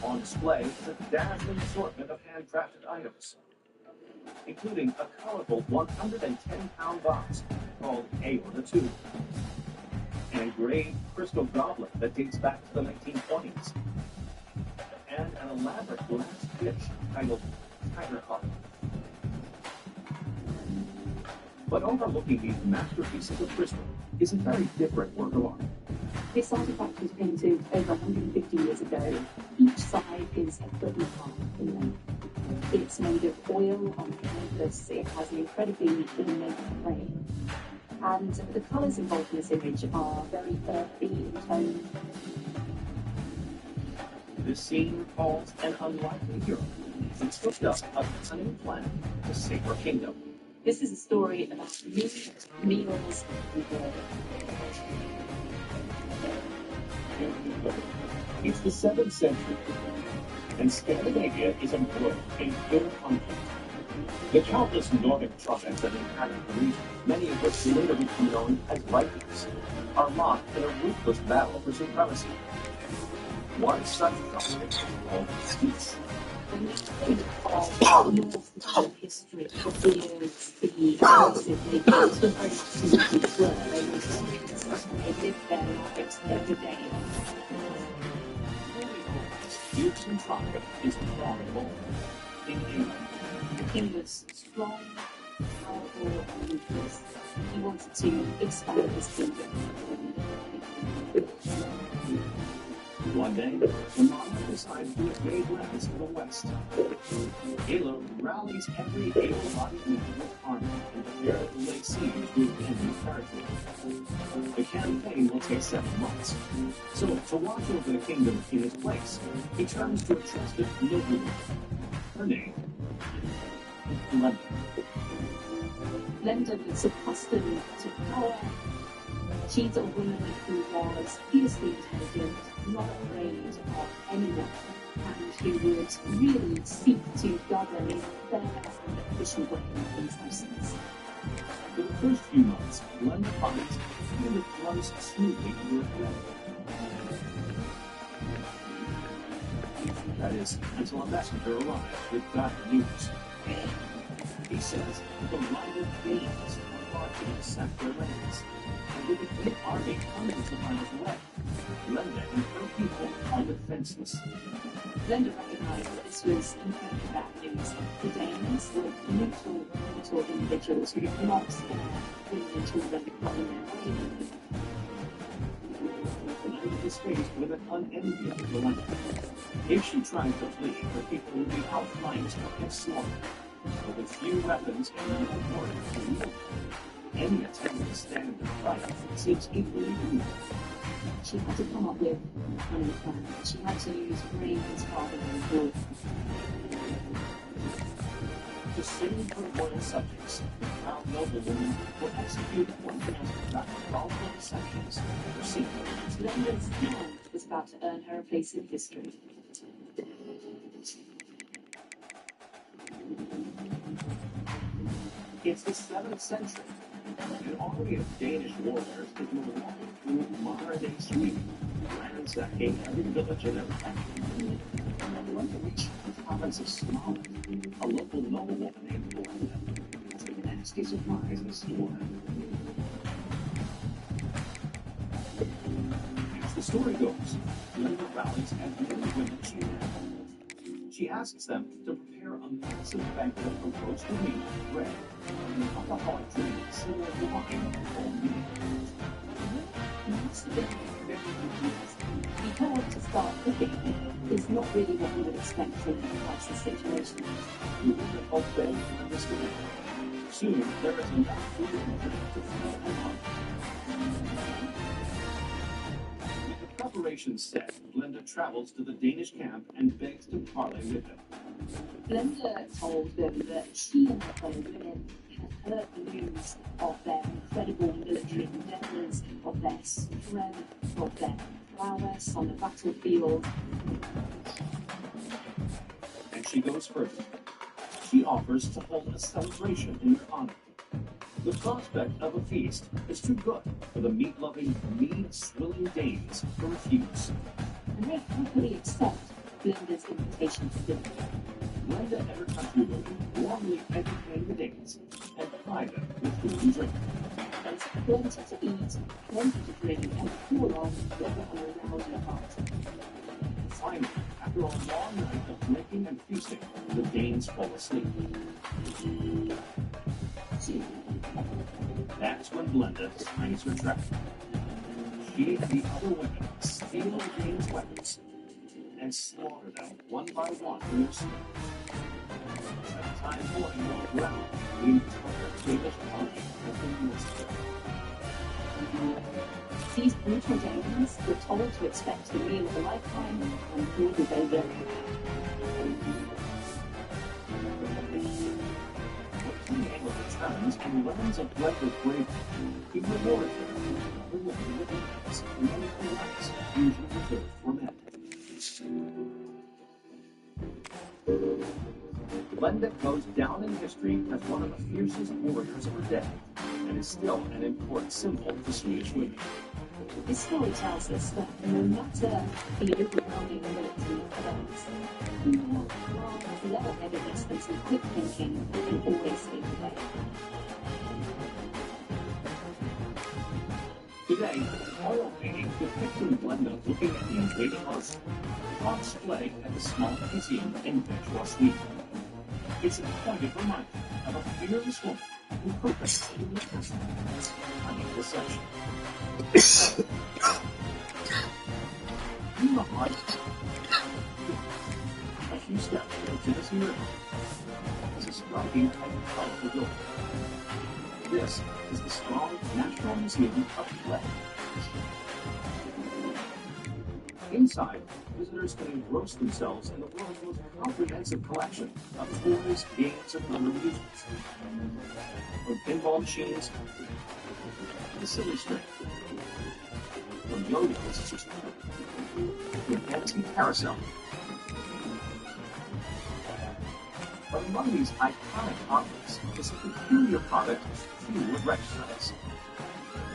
[SPEAKER 16] On display is a dazzling assortment of handcrafted items, including a colorful 110-pound box called A or the Two, an engraved crystal goblet that dates back to the 1920s, and an elaborate glass dish titled Tiger Heart. But overlooking these masterpieces of crystal is a very different work of art.
[SPEAKER 17] This artifact was painted over 150 years ago. Each side is a foot and a half in length. It's made of oil on canvas. It has an incredibly ornate frame. And the colours involved in this image are very earthy in tone.
[SPEAKER 16] This scene recalls an unlikely hero who took up a cunning plan to save her kingdom.
[SPEAKER 17] This is a story about meat, meals, and war.
[SPEAKER 16] It's the 7th century, and Scandinavia is embroiled in bitter conflict. The countless Nordic tribes that inhabit the region, many of which later become known as Vikings, are locked in a ruthless battle for supremacy. One such tribe is called Swedes.
[SPEAKER 17] When you think of North history, the beards, the aggressive natives were very much who these were. They were Swedes, and they lived their lives every day.
[SPEAKER 16] Houston tribe is formidable in England.
[SPEAKER 17] The king was strong, powerful, and ruthless. He wanted to expand his kingdom.
[SPEAKER 16] One day, the monarch decides to invade lands to the west. Galo rallies every able-bodied member of his army and prepares to lay siege to enemy territory. The campaign will take 7 months. So, to watch over the kingdom in his place, he turns to a trusted noblewoman. Her name is Lenda.
[SPEAKER 17] Lenda was accustomed to power. She's a woman who was fiercely intelligent, not afraid of anyone, and who would really seek to govern in a fair and efficient way in presence.
[SPEAKER 16] For the first few months, Lenda finds that runs smoothly under her command. That is, until a messenger arrives with bad news. He says the rival Danes are marching to sack their lands, and with a big army hundreds of miles away, Lenda and her people are defenseless.
[SPEAKER 17] Lenda recognized that this was incredibly bad news. The Danes were brutal individuals who did not spare women and children running their way.
[SPEAKER 16] Lenda is faced with an unenviable dilemma. If she tries to flee, her people will be outflanked and slaughtered. But with few weapons and no warning to wield them, any attempt to stand and fight seems equally futile.
[SPEAKER 17] She had to come up with a cunning plan. She had to use brains rather than blood.
[SPEAKER 16] To save her royal subjects, the proud noblewoman will execute one of the most diabolical deceptions ever seen.
[SPEAKER 17] Lenda's plan was about to earn her a place in history.
[SPEAKER 16] It's the 7th century. An army of Danish warriors is moving through modern-day Sweden, ransacking every village and every town. When they reach the province of Småland, a local noblewoman named Lenda has a nasty surprise in store. As the story goes, Lenda rallies every women she met. She asks them to prepare a massive banquet of roasted meat, bread, and an alcoholic drink similar to wine called mead.
[SPEAKER 17] The call to start cooking is not really what you would expect from a crisis situation.
[SPEAKER 16] You would hope that in this event, soon there is enough food and drink to fill them up. With the preparations set, Lenda travels to the Danish camp and begs to parley with them.
[SPEAKER 17] Linda told them that she and her fellow women had heard the news of their incredible military endeavors, of their strength, of their prowess on the battlefield.
[SPEAKER 16] And she goes further. She offers to hold a celebration in their honor. The prospect of a feast is too good for the meat-loving, mead-swilling dames to refuse.
[SPEAKER 17] And they happily accept Linda's invitation to dinner.
[SPEAKER 16] Linda and her countrywomen warmly entertain the dames and ply them with food and drink.
[SPEAKER 17] There's plenty to eat, plenty to drink, and before long, they're all around her party.
[SPEAKER 16] Finally, after a long night of drinking and feasting, the dames fall asleep. That's when Glenda springs her trap. She and the other women steal the dames' weapons and slaughter them one by one in their sleep. By the time morning rolls around, the entire famous party has been massacred.
[SPEAKER 17] These brutal dames were told to expect the meal of a lifetime, and boy did they get it.
[SPEAKER 16] The king returns and learns of Glenda's bravery. He rewards her with another woman with dames and many nights usually reserved for men. Glenda goes down in history as one of the fiercest warriors of her day, and is still an important symbol for Swedish women.
[SPEAKER 17] This story tells us that no matter the overwhelming military events, female are level-headedness and some quick thinking can always save the day.
[SPEAKER 16] Today, oil painting depicting Glenda looking at the invading host is on display at the small museum in Ncaa, Sweden. It's a pointed reminder of a fearless woman who purposely witnessed cunning deception. In the heart, a few steps from the Tennessee River is a striking and colorful building. This is the strong National Museum of Clay. Inside, visitors can engross themselves in the world's most comprehensive collection of toys, games, and other amusements. From pinball machines to silly string, from yo-yos to an antique carousel. But among these iconic objects is a peculiar product few would recognize.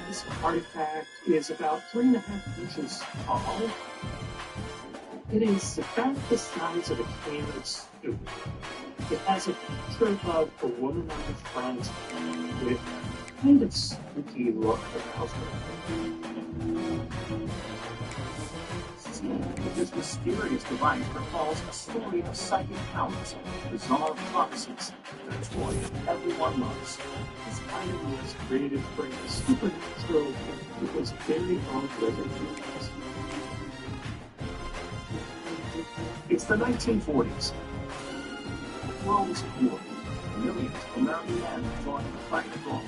[SPEAKER 15] This artifact is about 3.5 inches tall. It is about the size of a can of soup. It has a picture of a woman on the front with a kind of spooky look about her.
[SPEAKER 16] This mysterious device recalls a story of psychic powers, bizarre prophecies, and a toy that everyone loves.
[SPEAKER 15] This item was created for a supernatural that was very unpleasant to use.
[SPEAKER 16] It's the 1940s. The world is at war. Millions of American men join the fight abroad.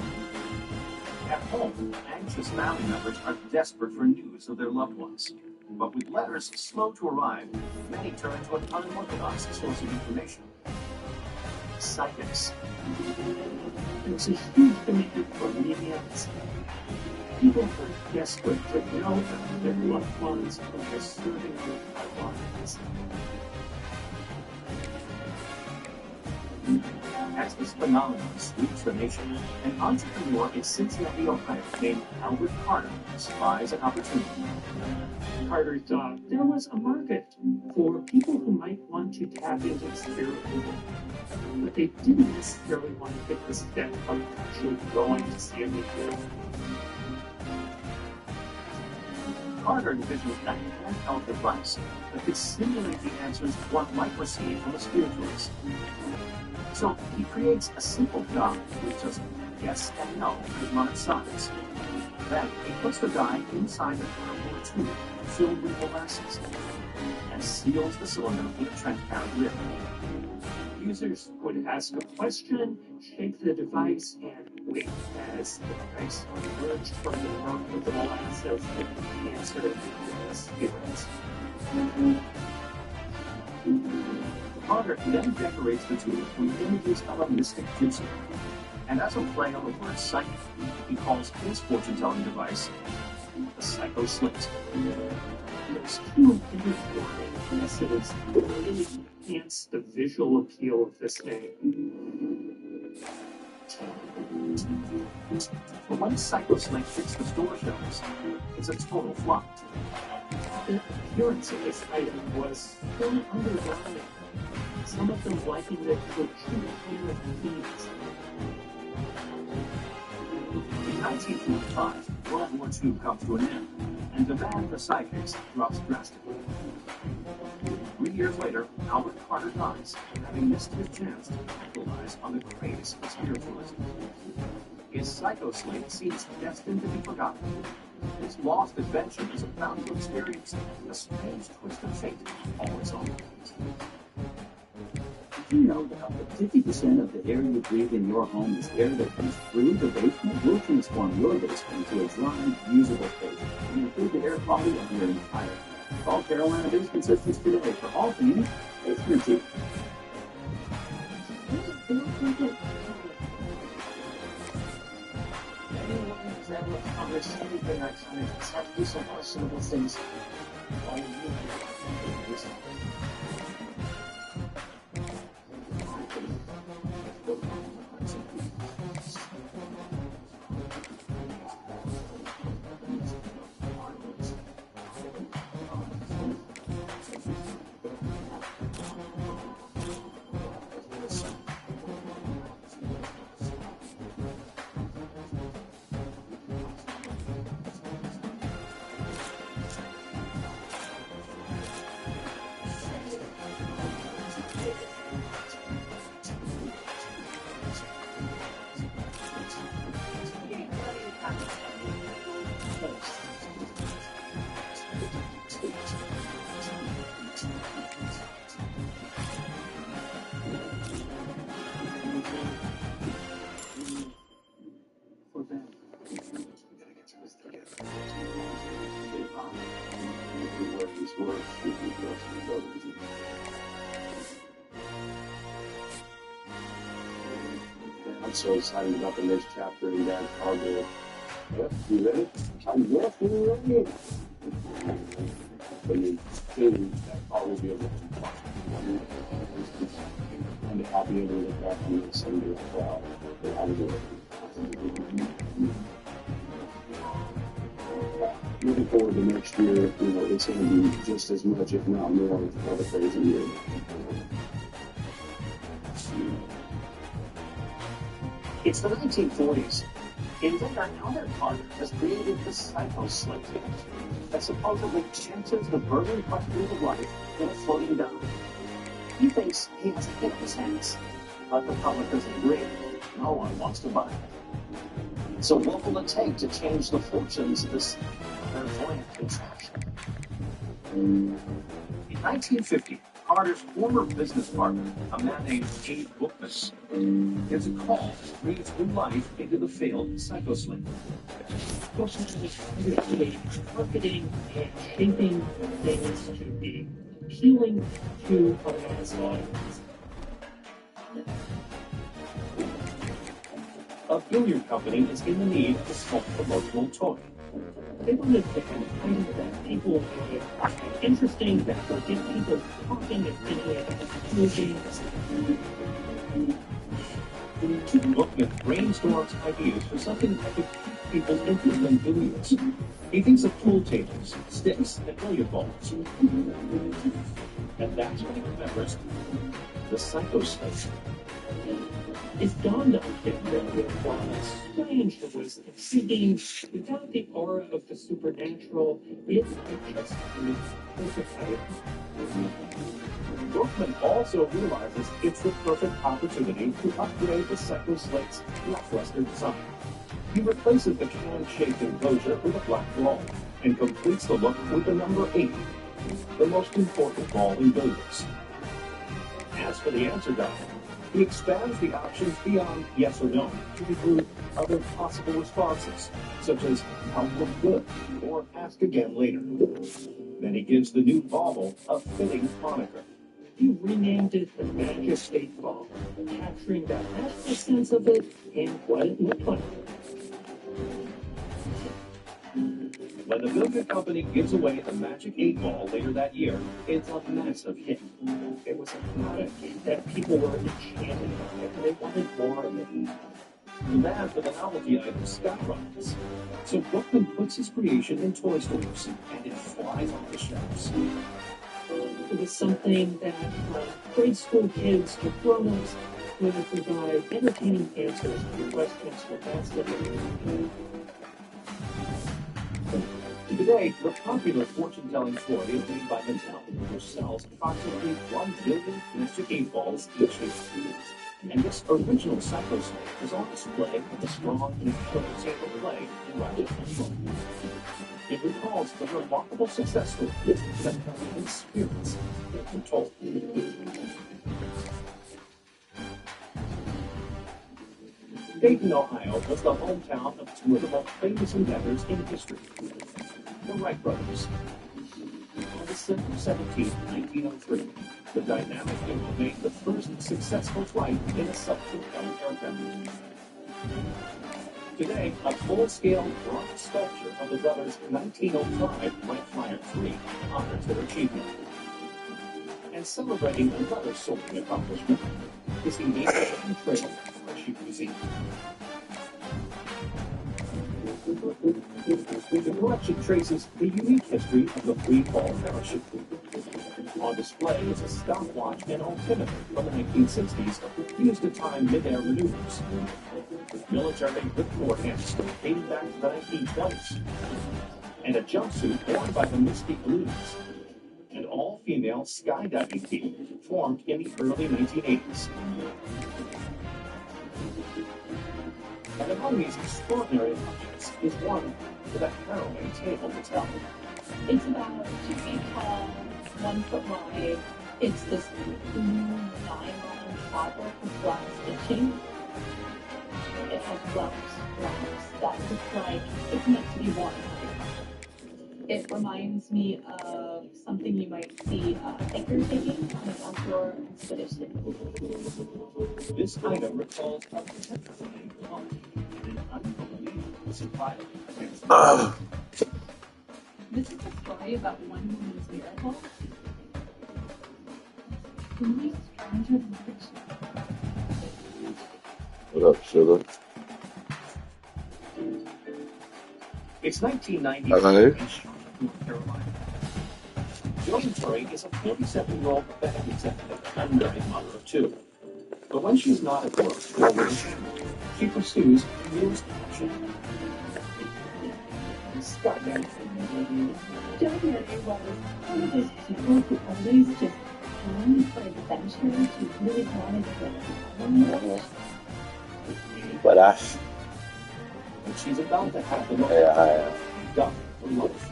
[SPEAKER 16] At home, anxious family members are desperate for news of their loved ones. But with letters slow to arrive, many turn to an unorthodox source of information. Psychics.
[SPEAKER 15] There's a huge demand for mediums. People are desperate to know that their loved ones are serving on the front lines.
[SPEAKER 16] As this phenomenon sweeps the nation, an entrepreneur in Cincinnati, Ohio, named Albert Carter spies an opportunity.
[SPEAKER 15] Carter thought there was a market for people who might want to tap into the spirit world, but they didn't necessarily want to take the step of actually going to see a medium.
[SPEAKER 16] Carter envisioned an handheld device that could simulate the answers one might receive from a spiritualist. So he creates a simple die with just yes and no written on its sides. Then he puts the die inside the cardboard tube filled with molasses and seals the cylinder with a transparent lid.
[SPEAKER 15] Users would ask a question, shake the device, and wait as the device emerged from the mouth of the molasses with the answer to the spirits.
[SPEAKER 16] Carter then decorates the tool with images of a mystic gypsy. And as a play on the word psychic, he calls his fortune-telling device the Psycho Slate.
[SPEAKER 15] There's two intertwined messages that really enhance the visual appeal of this game.
[SPEAKER 16] But when Psycho Slate hits the store shelves, it's a total flop.
[SPEAKER 15] The appearance of this item was still underwhelming. Some of them likened it to a true pair of thieves.
[SPEAKER 16] In 1945, World War II comes to an end, and demand for psychics drops drastically. 3 years later, Albert Carter dies, having missed his chance to capitalize on the craze of spiritualism. His Psycho Slate seems destined to be forgotten. His lost invention is about to experience a strange twist of fate all its own.
[SPEAKER 18] Did you know that up to 50% of the air you breathe in your home is air that comes through the basement? We'll transform your basement into a dry, usable space and improve the air quality of your entire home. Call Carolina Basement Systems today for all things basement too.
[SPEAKER 15] Anyone who's ever accomplished anything I kind of just have to do some questionable things. Why would you do this?
[SPEAKER 2] I'm so excited about the next chapter in that cargo. Yep, you ready? I'm definitely ready. I mean, soon that car will be able to and I'll be able to look back on this and be like, wow, I was it. Looking forward to next year, it's going to be just as much, if not more, of a crazy year.
[SPEAKER 16] It's the 1940s. Inventor Albert Carter has created the Psycho Slate that supposedly chances the burning questions of life in a floating dome. He thinks he has a hit on his hands, but the public doesn't agree. No one wants to buy it. So what will it take to change the fortunes of this clairvoyant contraption? In 1950, Carter's former business partner, a man named Abe Bookman, gets a call to breathe new life into the failed Psycho Slate.
[SPEAKER 15] Bookman is marketing and shaping things to be appealing to a mass audience.
[SPEAKER 16] A billiard company is in the need of a small promotional toy.
[SPEAKER 15] They wanted to have an item that people find interesting, that would get people talking and thinking about movies.
[SPEAKER 16] Bookman brainstorms ideas for something that could keep people's interest in billiards. He thinks of pool tables, sticks, and billiard balls. And that's when he remembers the Psycho Slate.
[SPEAKER 15] It dawned on him that it was strange, it was intriguing, without the aura of the supernatural, it might just be perfect item.
[SPEAKER 16] Bookman also realizes it's the perfect opportunity to upgrade the Psycho Slate's lackluster design. He replaces the can-shaped enclosure with a black ball and completes the look with the number 8, the most important ball in billiards. As for the answer dial, he expands the options beyond yes or no to include other possible responses, such as "I'll look good" or "ask again later." Then he gives the new bauble a fitting moniker, he renamed it the Magic 8 Ball, capturing that magical sense of it and what it looked like. When the Bilka Company gives away the Magic 8 Ball later that year, it's a massive hit. It was a product that people were enchanted by, and they wanted more of it. Demand for the novelty item skyrockets. So Bookman puts his creation in toy stores, and it flies off the shelves. It was something that grade school kids to grown-ups would provide entertaining answers to questions for fascinating. Today, the popular fortune-telling toy is made by Mattel, which sells approximately 1 billion Magic 8 Balls each year. And this original Psycho Snake is on display with a strong and killer tape of play in Ratchet & Clank. It recalls the remarkable success story that Halloween spirits have been told. Dayton, Ohio was the hometown of two of the most famous inventors in history, the Wright brothers. On December 17, 1903, the dynamic duo made the first successful flight in a self-propelling aircraft. Today, a full-scale bronze sculpture of the brothers' 1905 Wright Flyer 3 honors their achievement. And celebrating another soaring accomplishment is the aviation Trev parachute museum. The collection traces the unique history of the free-fall parachute. On display is a stopwatch and altimeter from the 1960s used to time mid-air maneuvers. Military whipcord handles dating back to the 1920s. And a jumpsuit worn by the Misty Blues. An all-female skydiving team formed in the early 1980s. And among these extraordinary objects is one with a harrowing tale to tell.
[SPEAKER 17] It's about 2 feet tall, 1 foot wide. It's this blue nylon fabric with black stitching. It has flaps that look like it's meant to be worn. It reminds me of something you might see anchor taking on an outdoor expedition.
[SPEAKER 16] This item recalls a petrifying plump and an unbelievable survival.
[SPEAKER 17] This is a story about one woman's miracle. Truly stranger than fiction.
[SPEAKER 7] What up, sugar?
[SPEAKER 16] It's 1990
[SPEAKER 7] Hello.
[SPEAKER 16] in Charlotte, North Carolina. Joan Terry is a 47-year-old bank executive and unmarried mother of 2. But when she's not at work or with her family, she pursues her newest passion. Skydiving.
[SPEAKER 17] Joan Terry was one of those people who always just longed for adventure. She really wanted to go.
[SPEAKER 7] But I.
[SPEAKER 16] But she's about to have the most done for life.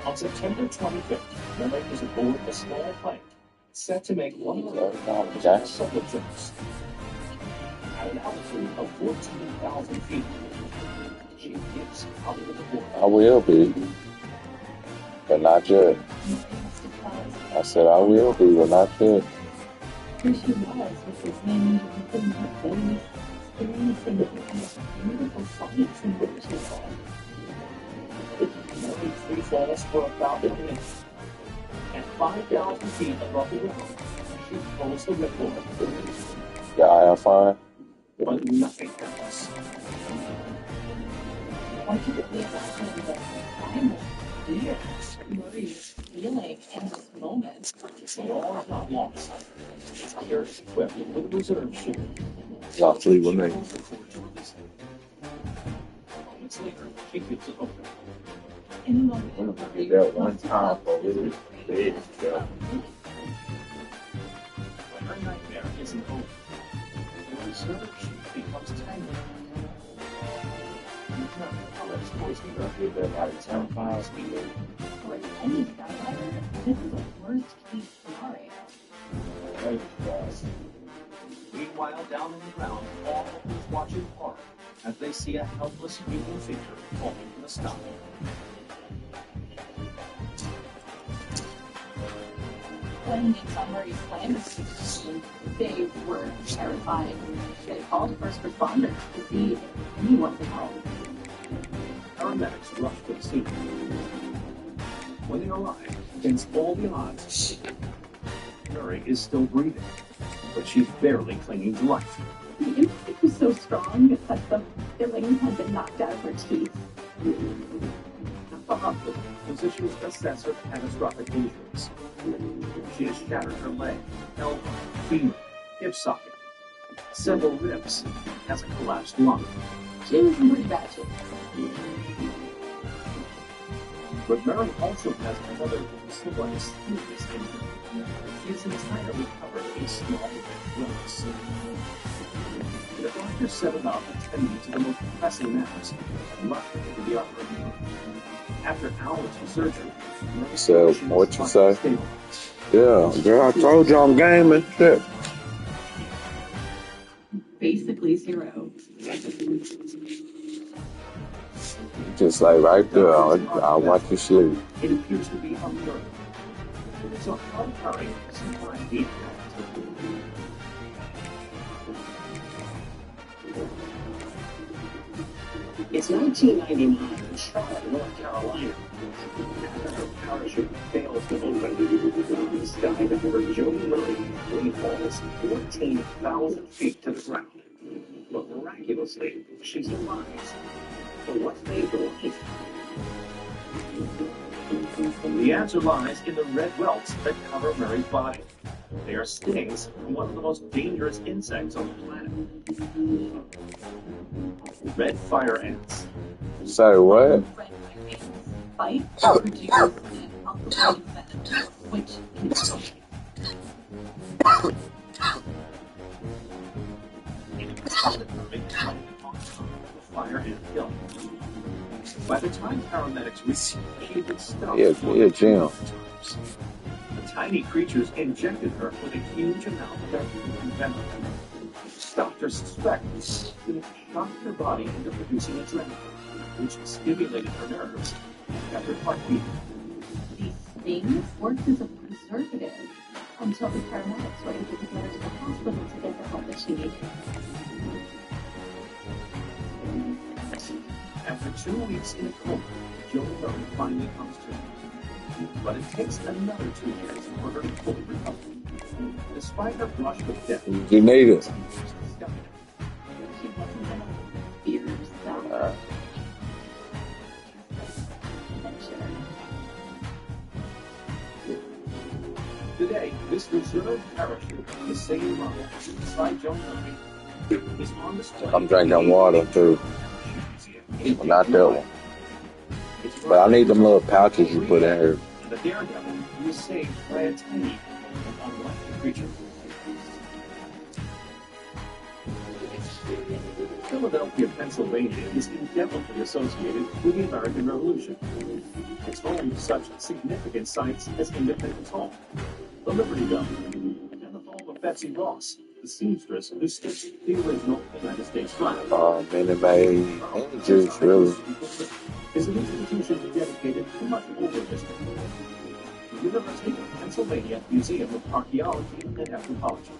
[SPEAKER 16] On September 25th, Miller is aboard a small plane set to make one of her solo trips. At an altitude of 14,000 feet, she gets out of the door.
[SPEAKER 7] I will be, but not yet. I said I will be, but not yet.
[SPEAKER 17] Here she was with this wind within her face, experiencing the beautiful sights and riches.
[SPEAKER 16] Murray free falls for about a minute. At 5,000 feet above the ground, she pulls the ripcord.
[SPEAKER 7] Yeah, I am fine.
[SPEAKER 16] But nothing happens.
[SPEAKER 17] Once you get the imagine the time years Murray is feeling in this moment.
[SPEAKER 16] But all is not lost. Here is equipped with reserve ship.
[SPEAKER 7] Luckily with me.
[SPEAKER 16] Moments later, she keeps it open.
[SPEAKER 17] In a moment,
[SPEAKER 7] I'm gonna get that one time for really big stuff.
[SPEAKER 16] When her nightmare isn't over, the reserve ship becomes tangled. Let's voice me
[SPEAKER 7] Gonna get that like 10 miles speed.
[SPEAKER 17] for any skydiver, this is the worst case scenario.
[SPEAKER 7] Thank you guys.
[SPEAKER 16] Meanwhile, down on the ground, all is watching hard as they see a helpless human figure falling from the sky.
[SPEAKER 17] when it's already planned, they were terrified. They called first responders to see if anyone was home.
[SPEAKER 16] Paramedics rushed to the scene. When they arrived, against all the odds, Murray is still breathing, but she's barely clinging to life.
[SPEAKER 17] The impact was so strong that the filling had been knocked out of her teeth.
[SPEAKER 16] At the hospital, physicians assess her catastrophic injuries. She has shattered her leg, elbow, femur, hip socket, several ribs, has a collapsed lung.
[SPEAKER 17] She was in pretty bad shape.
[SPEAKER 16] But Mary also has another somewhat serious injury. She is entirely covered in small welts. The doctor set about attending to the most pressing matters and rushed her into the operating room. After hours of surgery, Mary
[SPEAKER 7] So, what you say? Yeah, girl, I told you I'm gaming. Shit.
[SPEAKER 17] Basically zero.
[SPEAKER 7] Just like right there, I'll watch you sleep.
[SPEAKER 16] It appears to be a miracle. So how Mary survived the attack? It's 1999 in Charlotte, North Carolina. After her parachute fails to open, the skydiver Joe Murray free falls 14,000 feet to the ground. But miraculously, she survives. But what's made her life? The answer lies in the red welts that cover Mary's body. They are stings from one of the most dangerous insects on the planet. Red fire ants.
[SPEAKER 7] Say what?
[SPEAKER 17] Bite to produce an alcoholic venom, which is
[SPEAKER 16] fire ant kill. By the time paramedics reached, she had been stung.
[SPEAKER 7] Yeah, Jim.
[SPEAKER 16] The tiny creatures injected her with a huge amount of their venom. Doctors suspect that it shocked her body into producing adrenaline, which stimulated her nerves and kept her heartbeat.
[SPEAKER 17] These stings worked as a preservative until the paramedics were able to get her to the hospital to get the help that she needed.
[SPEAKER 16] After 2 weeks in a coma, Joe Murray finally comes to. But it takes another 2 years for her to fully recover. Despite her brush with death,
[SPEAKER 7] You need it.
[SPEAKER 17] She wasn't going to fear herself.
[SPEAKER 16] Today, this reserve parachute, the same model beside Joe Murray, is on display.
[SPEAKER 7] I'm drinking water too. Well, not that one. But I need them little pouches you put in here.
[SPEAKER 16] The daredevil was saved by a tiny and unlikely creature. Philadelphia, Pennsylvania is indelibly associated with the American Revolution. It's home to such significant sites as Independence Hall, the Liberty Bell, and the home of Betsy Ross, the seamstress who stitched the original United States flag.
[SPEAKER 7] Minute Maid, juice, really.
[SPEAKER 16] Is an institution dedicated to much older history. The University of Pennsylvania Museum of Archaeology and Anthropology.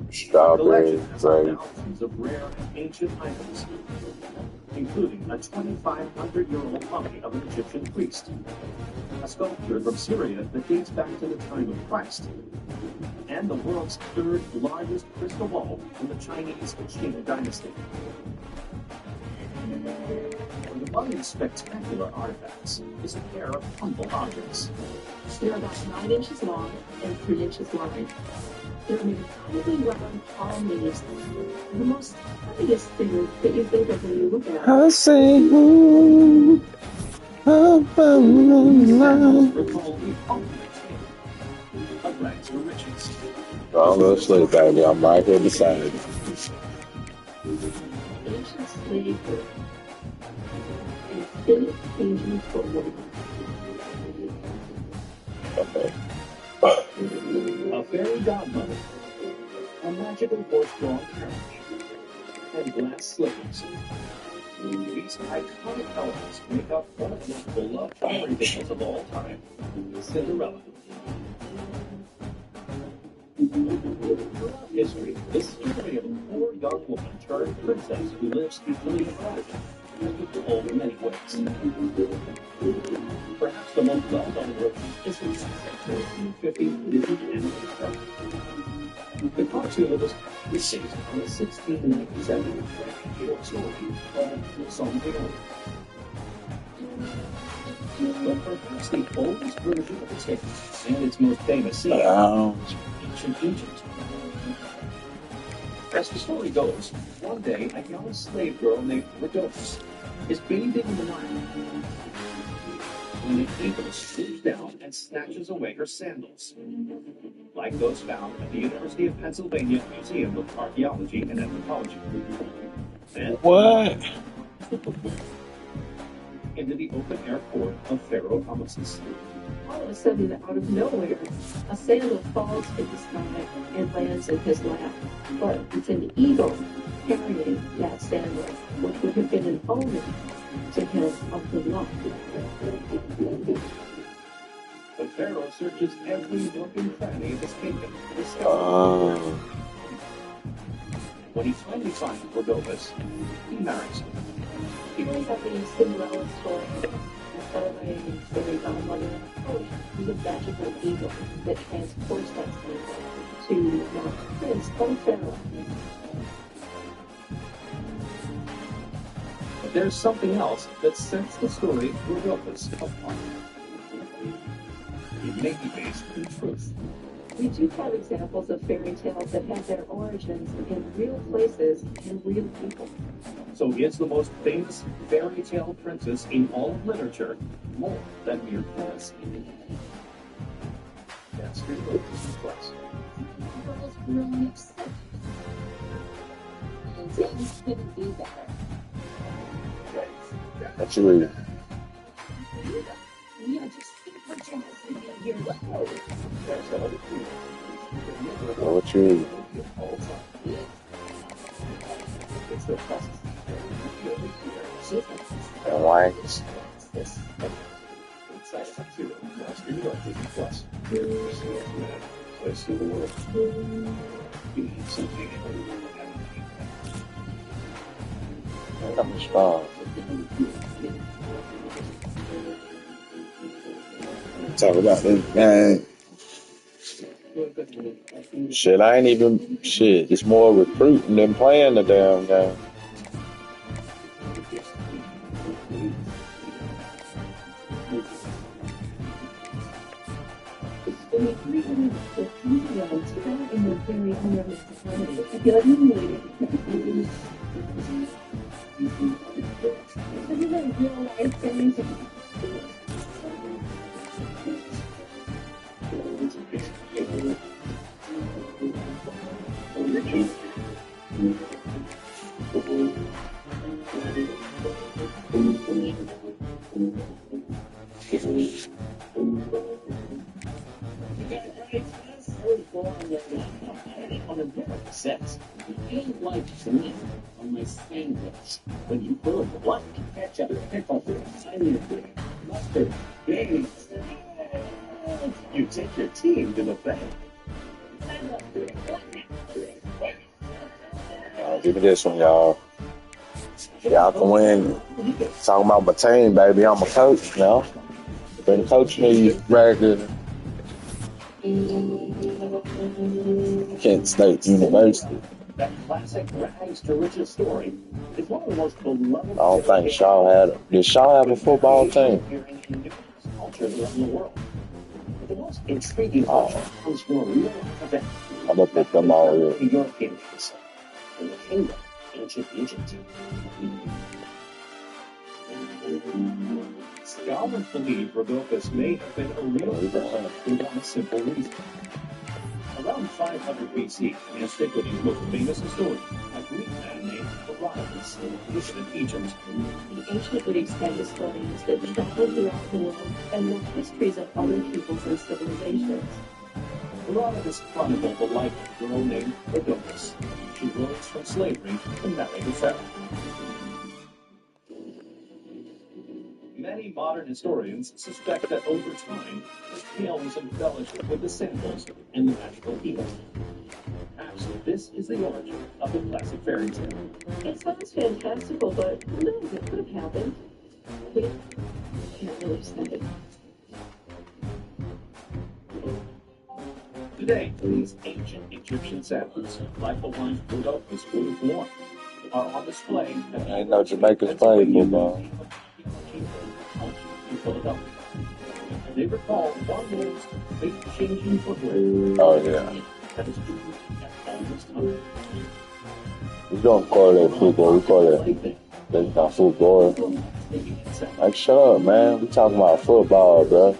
[SPEAKER 16] The
[SPEAKER 7] Strawberry,
[SPEAKER 16] collection has
[SPEAKER 7] grape.
[SPEAKER 16] thousands of rare and ancient items, including a 2,500-year-old mummy of an Egyptian priest, a sculpture from Syria that dates back to the time of Christ, and the world's third largest crystal ball from the Chinese Qing dynasty. One of the spectacular artifacts is a pair of humble objects.
[SPEAKER 17] They're about 9 inches long and 3 inches wide. They're made of tiny round palm leaves. The most obvious thing that you think of when you look at it.
[SPEAKER 7] I say, ooh, up on the line.
[SPEAKER 16] Recall the ultimate tale of rags to riches.
[SPEAKER 7] Don't go to sleep, baby. I'm right here beside you.
[SPEAKER 17] Ancient slave girl and thin Asian footwear.
[SPEAKER 7] Okay.
[SPEAKER 16] A fairy godmother, a magical horse-drawn carriage, and glass slippers. These iconic elements make up one of the most beloved fairy tales of all time, Cinderella. Throughout history, the story of a poor young woman turned princess who lives equally in prodigy has been told in many ways. Perhaps the most well-known version is the 1950 Disney animated cartoon. The cartoon was based on the 1697 short story called The Song of the Old. But perhaps the oldest version of the tale and its most famous scene is ancient Egypt. As the story goes, one day a young slave girl named Rhodopis is bathing in the Nile when an eagle swoops down and snatches away her sandals, like those found at the University of Pennsylvania Museum of Archaeology and Anthropology. And
[SPEAKER 7] What?
[SPEAKER 16] into the open-air court of Pharaoh Ramesses.
[SPEAKER 5] All of a sudden, out of nowhere, a sandal falls to the sky and lands in his lap. But it's an eagle carrying that sandal, which would have been an omen to him of good luck.
[SPEAKER 16] The Pharaoh searches every nook and cranny of his kingdom to discover. When he finally finds Rhodopis, he marries her.
[SPEAKER 5] You guys have the Cinderella story instead of a fairy godmother approach. There's a magical eagle that transports that sandal to not Prince or Pharaoh.
[SPEAKER 16] But there's something else that sets the story of Rhodopis apart. It may be based in truth.
[SPEAKER 5] We do have examples of fairy tales that have their origins in real places and real people.
[SPEAKER 16] So is the most famous fairy tale princess in all of literature more than mere fantasy? That's your question.
[SPEAKER 5] People was really upset. And things couldn't be better.
[SPEAKER 7] What you reading?
[SPEAKER 5] We are just super jealous to be here.
[SPEAKER 7] What you reading?
[SPEAKER 16] It's the process.
[SPEAKER 7] And why? I'm strong. Talk about this game. Shit, I ain't even shit. It's more recruiting than playing the damn game.
[SPEAKER 18] Says, you like me on my sandwich when you put what? Ketchup, pickle, onion, mustard, beans. You take your team to the bank.
[SPEAKER 7] Give me this one, y'all. Y'all can win. Talking about my team, baby. I'm a coach now. Been coaching these regular Kent State University.
[SPEAKER 16] That classic rags to riches story is one of the most beloved.
[SPEAKER 7] I don't think Shaw had. Did Shaw have a football team?
[SPEAKER 16] Cultures around the world. The most intriguing comes from a real event.
[SPEAKER 7] I'm gonna put them all here.
[SPEAKER 16] The European case in the kingdom, ancient Egypt. Scholars believe Rhodopis may have been a real person for one simple reason. Around 500 BC, antiquity's most famous historian, a Greek man named Herodotus, visited Egypt.
[SPEAKER 5] The ancient Greeks had historians that traveled throughout the world and knew histories of other peoples and civilizations.
[SPEAKER 16] Herodotus chronicled the life of a girl named Rhodopis. She rose from slavery and married a pharaoh. modern historians suspect that over time, the tale was embellished with the samples and the magical people. Perhaps this is the origin of the classic fairy tale.
[SPEAKER 5] It sounds fantastical, but who knows? It could have happened. We can't really say.
[SPEAKER 16] Today, these ancient Egyptian samples, like the ones Rudolph was worn, are on display at the
[SPEAKER 7] Ain't no Jamaica's playing football.
[SPEAKER 16] in Philadelphia. And they recall one man's fate-changing footwear.
[SPEAKER 7] Oh, yeah.
[SPEAKER 16] That is true at all this time.
[SPEAKER 7] We don't call it football. We call it, that's not football. Like, shut up, man. We talking about football, bro.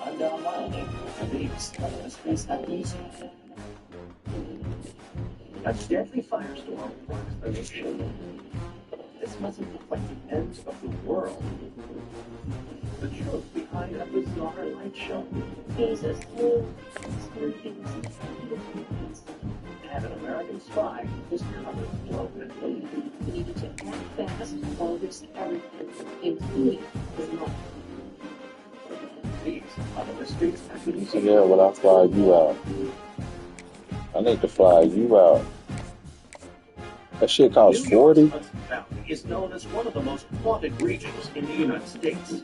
[SPEAKER 16] I'm down Wilding, and these are the space happens. A deadly firestorm rocks the nation. This mustn't look like the end of the world. The truth behind a bizarre light show.
[SPEAKER 5] These are so
[SPEAKER 16] And an American spy is covered broken.
[SPEAKER 5] We needed to act fast or risk everything, including his life.
[SPEAKER 16] These are the mysteries that we see.
[SPEAKER 7] Yeah, when I fly you out. I need to fly you out. That shit costs 40?
[SPEAKER 16] Hudson Valley is known as one of the most haunted regions in the United States.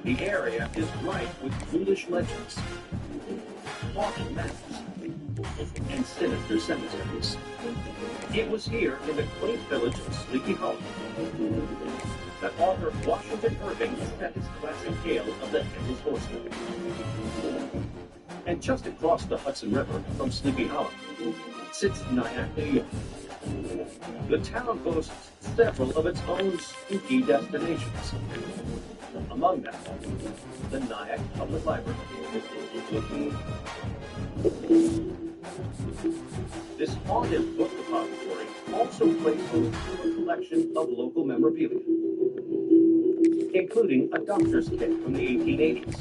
[SPEAKER 16] The area is rife with foolish legends, haunted maps, and sinister cemeteries. It was here in the quaint village of Sleepy Hollow that author Washington Irving spent his classic tale of the Headless Horseman. And just across the Hudson River from Sleepy Hollow sits Ncaa, New York. The town boasts several of its own spooky destinations. Among them, the Ncaa Public Library. This haunted book depository also places a collection of local memorabilia, including a doctor's kit from the 1880s,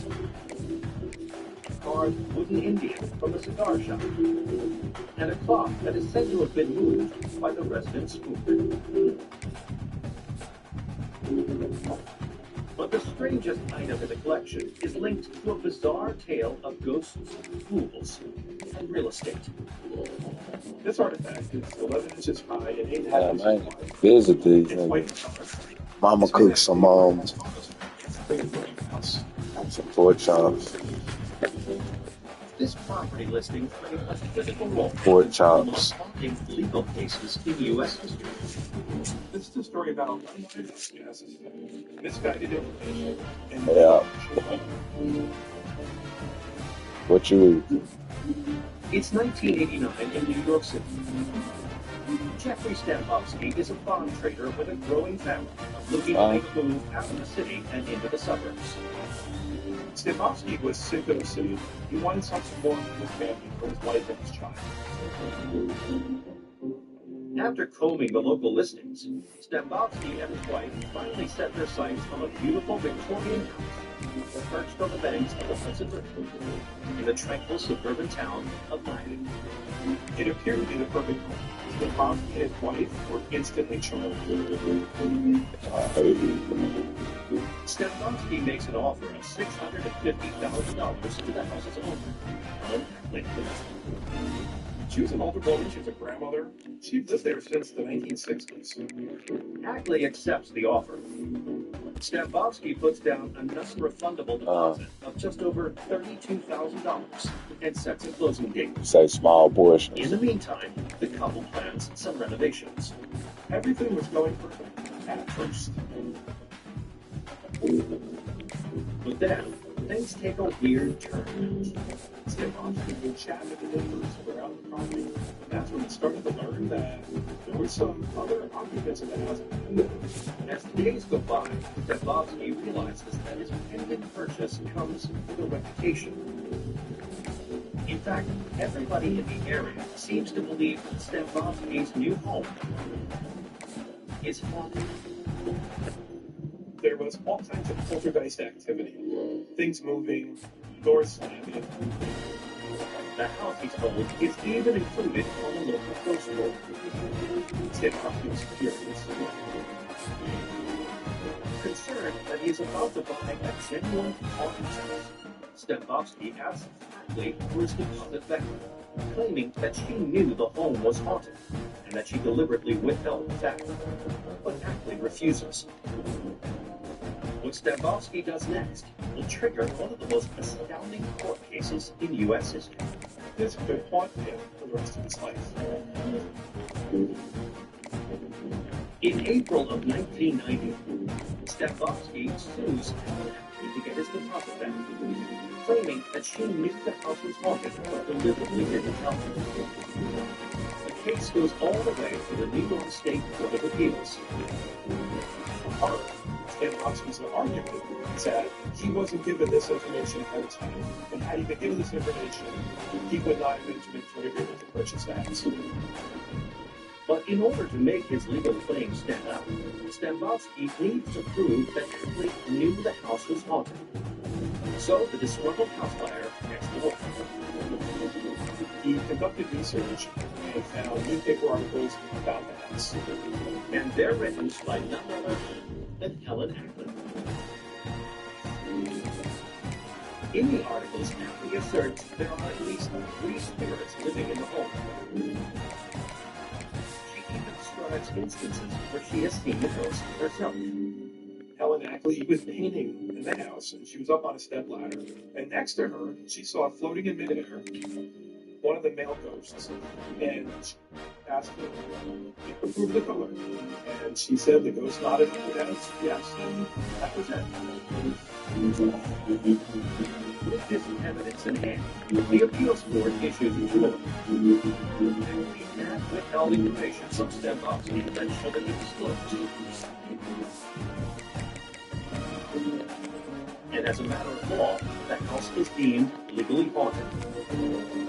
[SPEAKER 16] a carved wooden Indian from a cigar shop, and a clock that is said to have been moved by the resident spook. But the strangest item in the collection is linked to a bizarre tale of ghosts, fools, and real estate.
[SPEAKER 6] This artifact is 11 inches high and 8
[SPEAKER 7] Yeah,
[SPEAKER 6] inches
[SPEAKER 7] man.
[SPEAKER 6] wide.
[SPEAKER 7] Visit these.
[SPEAKER 6] It's white in color.
[SPEAKER 7] Mama cooked some pork chops.
[SPEAKER 16] This property listing played a critical role
[SPEAKER 7] Pork
[SPEAKER 16] in
[SPEAKER 7] chops.
[SPEAKER 16] haunting legal cases in U.S. history.
[SPEAKER 6] This is a story about misguided information and
[SPEAKER 7] Yeah. What you eat?
[SPEAKER 16] It's 1989 in New York City. Jeffrey Stambowski is a farm trader with a growing family looking to make a move out of the city and into the suburbs.
[SPEAKER 6] Stambowski was sick of the city. He wanted something more for his family, for his wife and his child.
[SPEAKER 16] After combing the local listings, Stambowski and his wife finally set their sights on a beautiful Victorian house perched on the banks of the Hudson River in the tranquil suburban town of Ncaa.
[SPEAKER 6] It appeared to be the perfect home. Stambowski and his wife were instantly charmed.
[SPEAKER 16] Stambowski makes an offer of $650,000 to the house's owner, Ellen Ackley.
[SPEAKER 6] She was an older woman. She was a grandmother. She lived there since the 1960s.
[SPEAKER 16] Ackley accepts the offer. Stambowski puts down a non-refundable deposit of just over $32,000 and sets a closing date.
[SPEAKER 7] Say small portions.
[SPEAKER 16] In the meantime, the couple plans some renovations.
[SPEAKER 6] Everything was going perfect at first.
[SPEAKER 16] But then, things take a weird turn.
[SPEAKER 6] Stambowski would chat with the neighbors around the property. And that's when it started to learn that there were some other occupants of the house.
[SPEAKER 16] As the days go by, Stambowski realizes that his pending purchase comes with a reputation. In fact, everybody in the area seems to believe that Stambowski's new home is haunted.
[SPEAKER 6] There was all kinds of poltergeist activity. Things moving, doors slamming.
[SPEAKER 16] The house, he's told, is even included on the local ghost roll. Stefovsky was furious. Concerned that he is about to buy a genuine haunted house, Stefovsky asks Ackley for his deposit back, claiming that she knew the home was haunted and that she deliberately withheld the fact. But Ackley refuses. What Stefovsky does next will trigger one of the most astounding court cases in U.S. history.
[SPEAKER 6] This could haunt him for the rest of his life.
[SPEAKER 16] In April of 1990, Stefovsky sues Ackley to get his deposit back, claiming that she knew the house was haunted but deliberately didn't tell her. The case goes all the way to the New York State Court of Appeals.
[SPEAKER 6] Stefovsky's argument is that he wasn't given this information ahead of time, and had he been given this information, he would not have entered into an agreement to purchase the house.
[SPEAKER 16] But in order to make his legal claim stand up, Stefovsky needs to prove that Ackley knew the house was haunted. So the disgruntled house buyer gets to work.
[SPEAKER 6] He conducted research and found newspaper articles about the house.
[SPEAKER 16] And they're written by none other than Helen Ackley. In the articles, Ackley asserts there are at least 3 spirits living in the home. She even describes instances where she has seen the ghost herself.
[SPEAKER 6] Helen Ackley was painting in the house, and she was up on a step ladder. And next to her, she saw floating in midair one of the male ghosts, and she asked him to prove the color. And she said the ghost nodded her head, yes, and that was it.
[SPEAKER 16] With this evidence in hand, the appeals court issues a ruling. Ackley had withheld information from Stefovsky that should have been disclosed. And as a matter of law, the house is deemed legally haunted,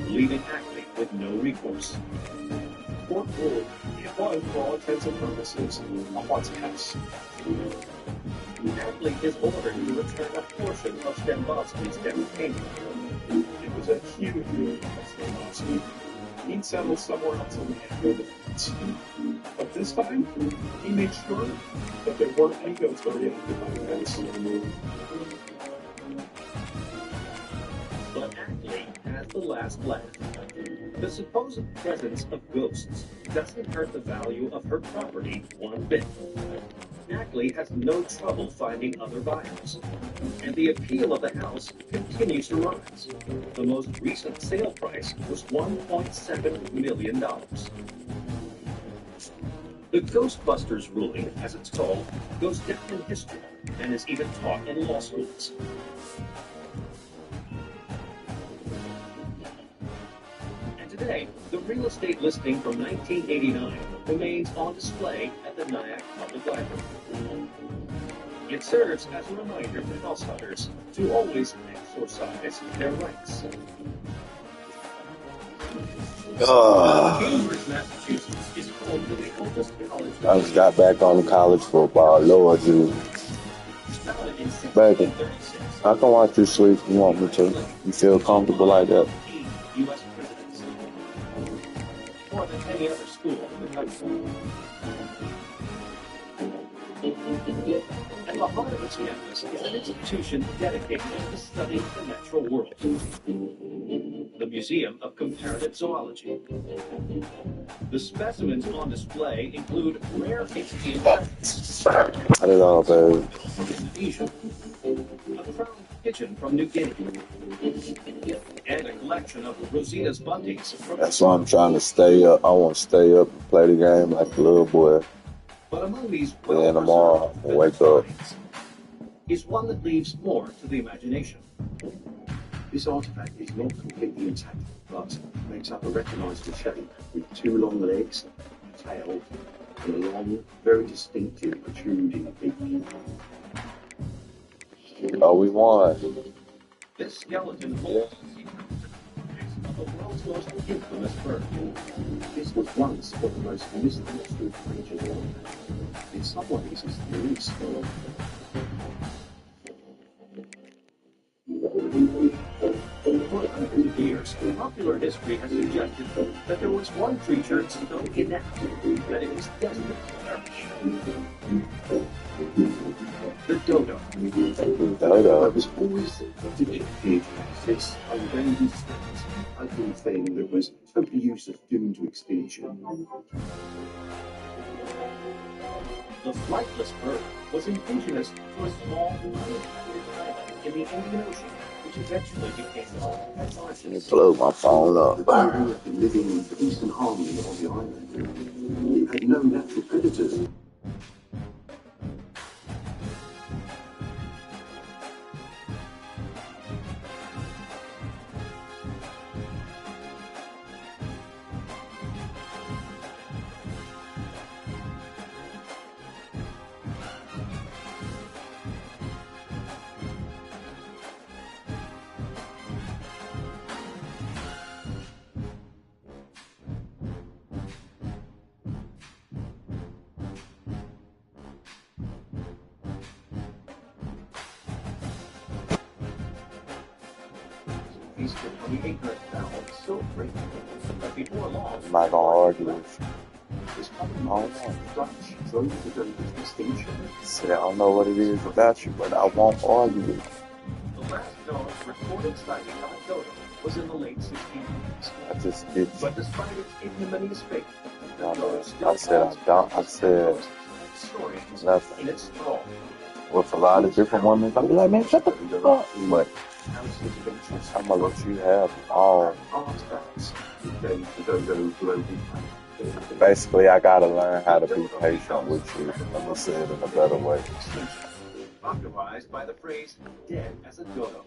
[SPEAKER 16] leaving Ackley with no recourse.
[SPEAKER 6] Court ruled it was, for all intents and purposes, a haunted house.
[SPEAKER 16] Ackley is ordered to return a portion of Stefovsky's down payment.
[SPEAKER 6] It was a huge move for Stefovsky. He'd settled somewhere else in the defense. But this time, he made sure that there weren't any ghosts oriented by the fence.
[SPEAKER 16] But Ackley has the last laugh. The supposed presence of ghosts doesn't hurt the value of her property one bit. Ackley has no trouble finding other buyers, and the appeal of the house continues to rise. The most recent sale price was $1.7 million. The Ghostbusters ruling, as it's called, goes down in history and is even taught in law schools. And today, the real estate listing from 1989 remains on display at the Ncaa Public Library. It serves as a reminder to house hunters to always exercise their rights. Cambridge, Massachusetts is home to the oldest college.
[SPEAKER 7] I just got back on college football. Lord, dude.
[SPEAKER 16] Founded in
[SPEAKER 7] Baby,
[SPEAKER 16] 1636,
[SPEAKER 7] I can watch you sleep if you want me to. You feel comfortable like that?
[SPEAKER 16] U.S. presidents. More than any other school in the country. At the heart of its campus is an institution dedicated to studying the natural world. The Museum of Comparative Zoology. The specimens on display include rare Ncaa plants.
[SPEAKER 7] I don't know, baby.
[SPEAKER 16] From Indonesia, a crown pigeon from New Guinea, and a collection of Rosita's buntings from
[SPEAKER 7] That's why I'm trying to stay up. I want to stay up and play the game like a little boy.
[SPEAKER 16] But among these
[SPEAKER 7] Then tomorrow, I'll wake up.
[SPEAKER 16] is one that leaves more to the imagination.
[SPEAKER 2] This artifact is not completely intact, but makes up a recognizable shape with 2 long legs, a tail, and a long, very distinctive protruding beak.
[SPEAKER 7] Oh, we won.
[SPEAKER 16] This skeleton holds the secret of the world's most infamous bird.
[SPEAKER 2] This was once one of the most misunderstood creatures on Earth. In some ways, it's the least.
[SPEAKER 16] For hundreds of years, Popular history has suggested that there was one creature so inept that it was destined to perish. The dodo.
[SPEAKER 2] I was always depicted as this unbending, ugly thing that was totally useless, doomed to extinction.
[SPEAKER 16] The flightless bird was indigenous to a small island in the Indian Ocean, which eventually became known as
[SPEAKER 7] You blew my phone
[SPEAKER 2] The
[SPEAKER 7] up.
[SPEAKER 2] dodo had been living in peace and harmony on the island. It had no natural predators.
[SPEAKER 16] feasted on the ignorant fowl so great that before long,
[SPEAKER 7] I'm not gonna argue with you.
[SPEAKER 16] this common
[SPEAKER 7] I don't
[SPEAKER 16] knowledge
[SPEAKER 7] know.
[SPEAKER 16] Dutch drove the dodo to extinction.
[SPEAKER 7] See, I don't know what it is about you, but I won't argue with you.
[SPEAKER 16] The last known recorded sighting of a dodo was in the late 1600s.
[SPEAKER 7] I just did.
[SPEAKER 16] But despite its ignominious fate, the
[SPEAKER 7] No,
[SPEAKER 16] dodo
[SPEAKER 7] man.
[SPEAKER 16] still
[SPEAKER 7] I said I
[SPEAKER 16] holds
[SPEAKER 7] don't. I said
[SPEAKER 16] historians
[SPEAKER 7] nothing.
[SPEAKER 16] in its thrall.
[SPEAKER 7] With a lot of different women, I'll be like, man, shut the fuck up. But I'm gonna let you have all. Basically, I gotta learn how to be patient with you. Let me say it in a better way.
[SPEAKER 16] Popularized by the phrase dead as a dodo.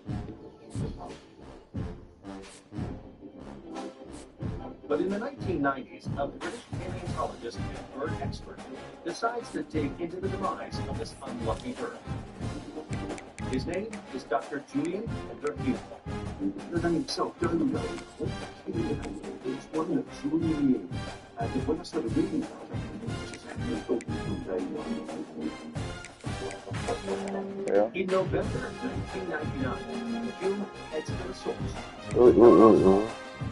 [SPEAKER 16] But in the 1990s, a British paleontologist and bird expert decides to dig into the demise of this unlucky bird. His name is Dr. Julian Hughes.
[SPEAKER 2] The name itself, dodo, it's one that Julian. And when I started reading about it, which is actually talking from day one.
[SPEAKER 7] Yeah.
[SPEAKER 16] In November 1999, Hume heads to the source.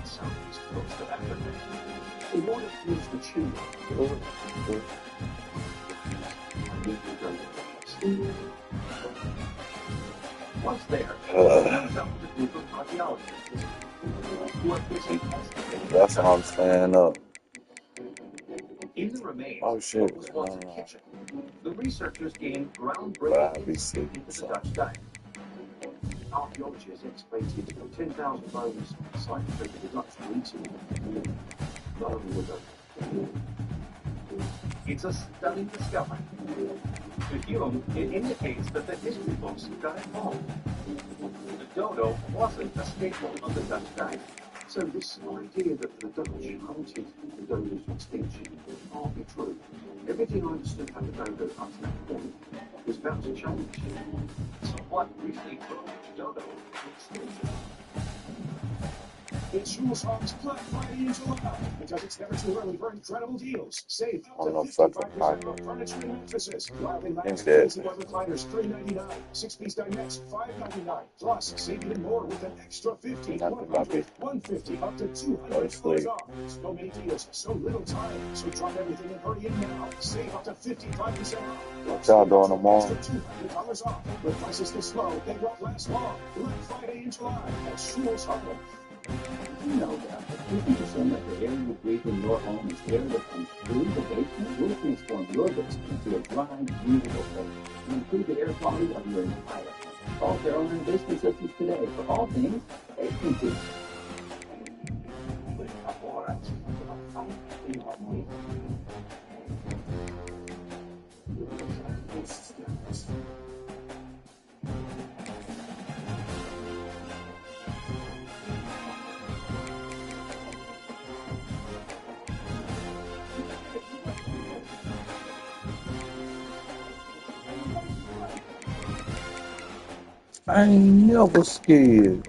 [SPEAKER 16] Southeast coast of Africa. In order to reach the tube, once there, he comes up with a group of archaeologists who are busy excavating.
[SPEAKER 7] That's what I'm saying up.
[SPEAKER 16] In the remains
[SPEAKER 7] Oh
[SPEAKER 16] of
[SPEAKER 7] shit.
[SPEAKER 16] what was once a kitchen, the researchers gained
[SPEAKER 7] But I'll
[SPEAKER 16] groundbreaking
[SPEAKER 7] be
[SPEAKER 16] insight
[SPEAKER 7] sleeping.
[SPEAKER 16] into the
[SPEAKER 7] So.
[SPEAKER 16] Dutch diet.
[SPEAKER 2] Archaeologists excavated 10,000 bones on the site that the Dutch were eating. None of them were done.
[SPEAKER 16] It's a stunning discovery. To Hume, it indicates that the history books got it wrong. The dodo wasn't a staple of the Dutch diet.
[SPEAKER 2] So this idea that the Dutch hunted the dodo to extinction can't be true. Everything I understood about the dodo up to that point was about to change.
[SPEAKER 16] So what really drove the dodo to extinction?
[SPEAKER 6] It's Jules Hog's Black Friday in July. Because it's never too early for incredible deals. Save up to 55% on furniture and mattresses. Wildly Max Fancy One recliners, $399. 6-piece dinettes, $599. Plus, save even more with an extra 50, 100, 150, up to 200 clothes off. So many deals, so little time. So drop everything and hurry in now. Save up to 55% off.
[SPEAKER 7] What y'all doing tomorrow?
[SPEAKER 6] $200 off. With prices this low, they won't last long. Black Friday in July at Jules Hog.
[SPEAKER 18] You know that 50% of the air you breathe in your home is air that comes through the basement will transform your basement into a dry, usable place and improve the air quality of your entire home. Call Carolina Basement Systems today for all things basement systems.
[SPEAKER 7] I ain't never scared.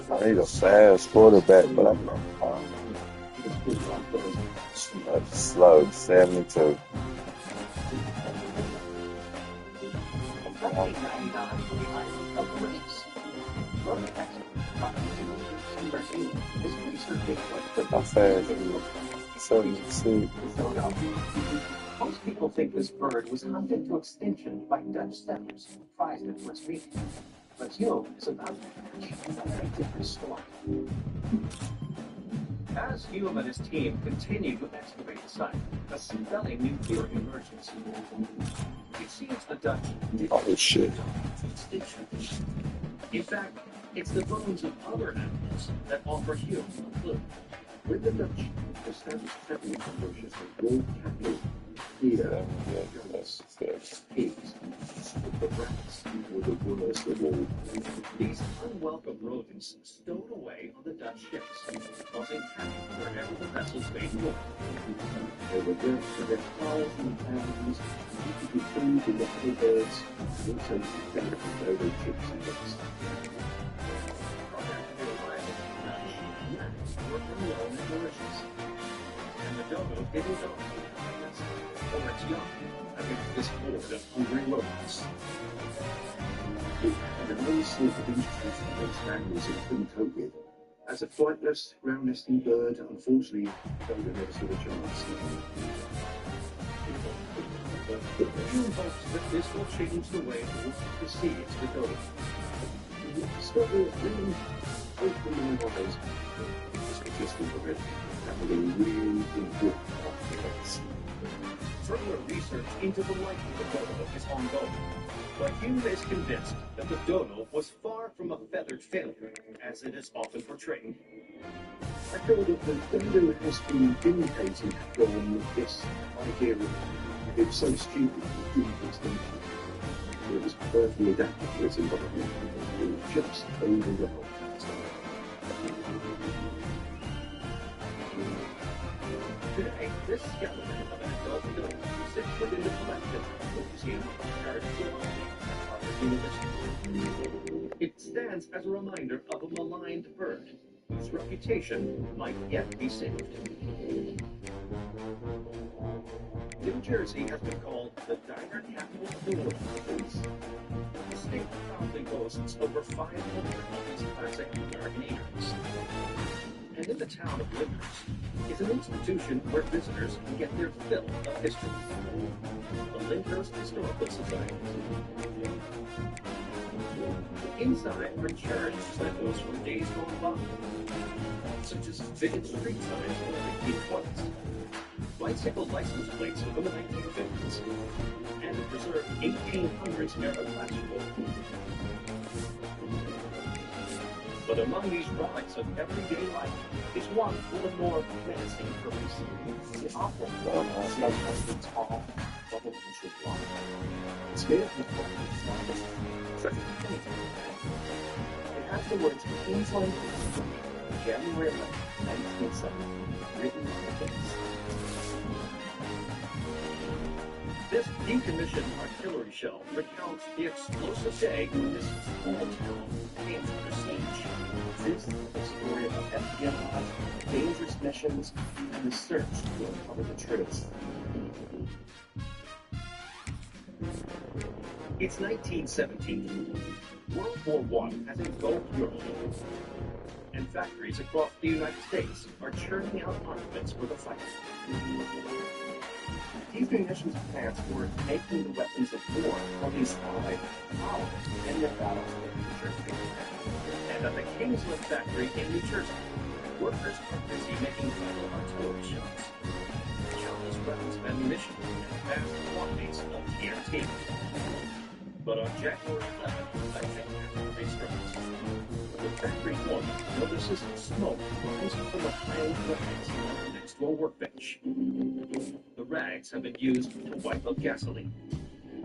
[SPEAKER 7] I need a fast quarterback, but I'm not. That's slow, 72. How fast? 76.
[SPEAKER 18] Most people think this bird was hunted to extinction by Dutch settlers who prized it for its meat. But Hume is about a very different story. As Hume and his team continued to excavate the site, a spelling nuclear emergency. It seems the Dutch
[SPEAKER 7] Oh, shit.
[SPEAKER 18] extinction. In fact, it's the bones of other animals that offer Hume a clue. When the Dutch established settlements approaches the gold cattle, deer, pigs, the rats were the worst of all. These unwelcome rodents stowed away on the Dutch ships, causing havoc wherever the vessels made war. They were there for their claws and fangs, to be food to the honey birds, and also to feed the other chicks and ducks. Were unknown in Mauritius, and the dodo didn't know or its young against this horde of hungry rodents. And an old sleep of injuries that those families had couldn't cope with. As a flightless, ground-nesting bird, unfortunately, dodo never stood a chance. Hume hopes that this will change the way the world perceives the dodo. The discovery of really open memories. Just for it, having really good confidence. Further research into the life of the dodo is ongoing, but Hume is convinced that the dodo was far from a feathered failure, as it is often portrayed. I feel that the dodo has been vindicated from this idea of it's so stupid that human extinction. It was perfectly adapted to its environment. It was just overwhelmed. Today, this skeleton of an adult dodo sits within the collection of the Museum of Zoology at Harvard University. It stands as a reminder of a maligned bird whose reputation might yet be saved. New Jersey has been called the diner capital of the world. The state proudly boasts over 500 of these classic American eateries. And in the town of Lickers is an institution where visitors can get their fill of history. The Lickers Historical Society. Inside are cherished photos from days gone by, such as vivid street signs from the 1920s, bicycle license plates from the 1950s, and a preserved 1800s era classroom. But among these relics of everyday life is one with a more menacing purpose. The opera is sometimes tall, double-inch long. It's made of metal. It has the words Queensland, January 11, 1970, written on the base. This decommissioned artillery shell recounts the explosive day when this small town came under siege. This is the story of espionage, dangerous missions, and the search to uncover the truth. It's 1917. World War I has engulfed Europe, and factories across the United States are churning out armaments for the fight. These munitions plants were making the weapons of war for the Allied power in their battles with Germany. And at the Kingsland factory in New Jersey, workers are busy making final artillery shells. Shells, rounds of ammunition, and vast quantities of TNT. But on January 11th, a catastrophe strikes. The factory woman notices smoke rise from the pile of rags next to a workbench. The rags have been used to wipe out gasoline.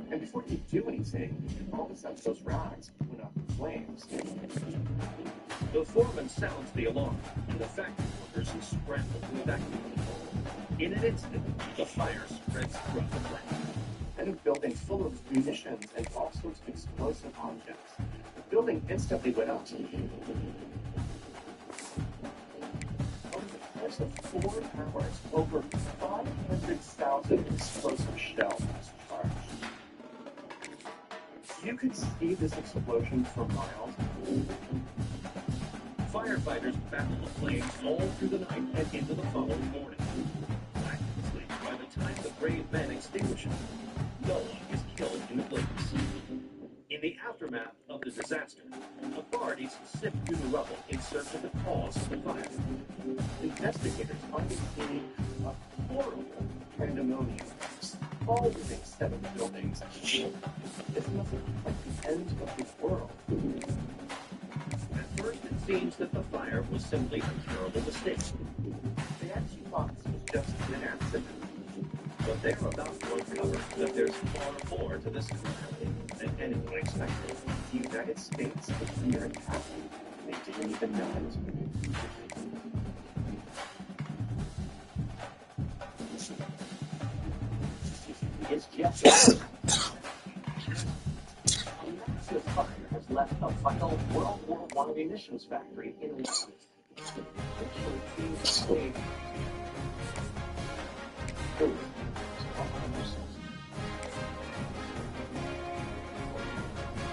[SPEAKER 18] And before you do anything, all of a sudden those rags went up in flames. The foreman sounds the alarm, and the factory workers scramble to evacuate. In an instant, the fire spreads throughout the plant.
[SPEAKER 16] and a building full of munitions and all sorts of explosive objects. The building instantly went up. Over the course of 4 hours, over 500,000 explosive shells charged. You could see this explosion for miles.
[SPEAKER 12] Firefighters battled the flames all through the night and into the following morning. Miraculously, by the time the brave men extinguish it, no one is killed in the blaze. In the aftermath of the disaster, authorities sift through the rubble in search of the cause of the fire.
[SPEAKER 16] Investigators finally see a horrible pandemonium all within 7 buildings. This must have been like the end of the world.
[SPEAKER 12] At first, it seems that the fire was simply a terrible mistake.
[SPEAKER 16] They actually thought this was just an accident.
[SPEAKER 12] But they're about to uncover that there's far more to this calamity than anyone expected.
[SPEAKER 16] The United States was near attack. They didn't even know it. It's just a massive fire has left a vital World War I munitions factory in Ncaa.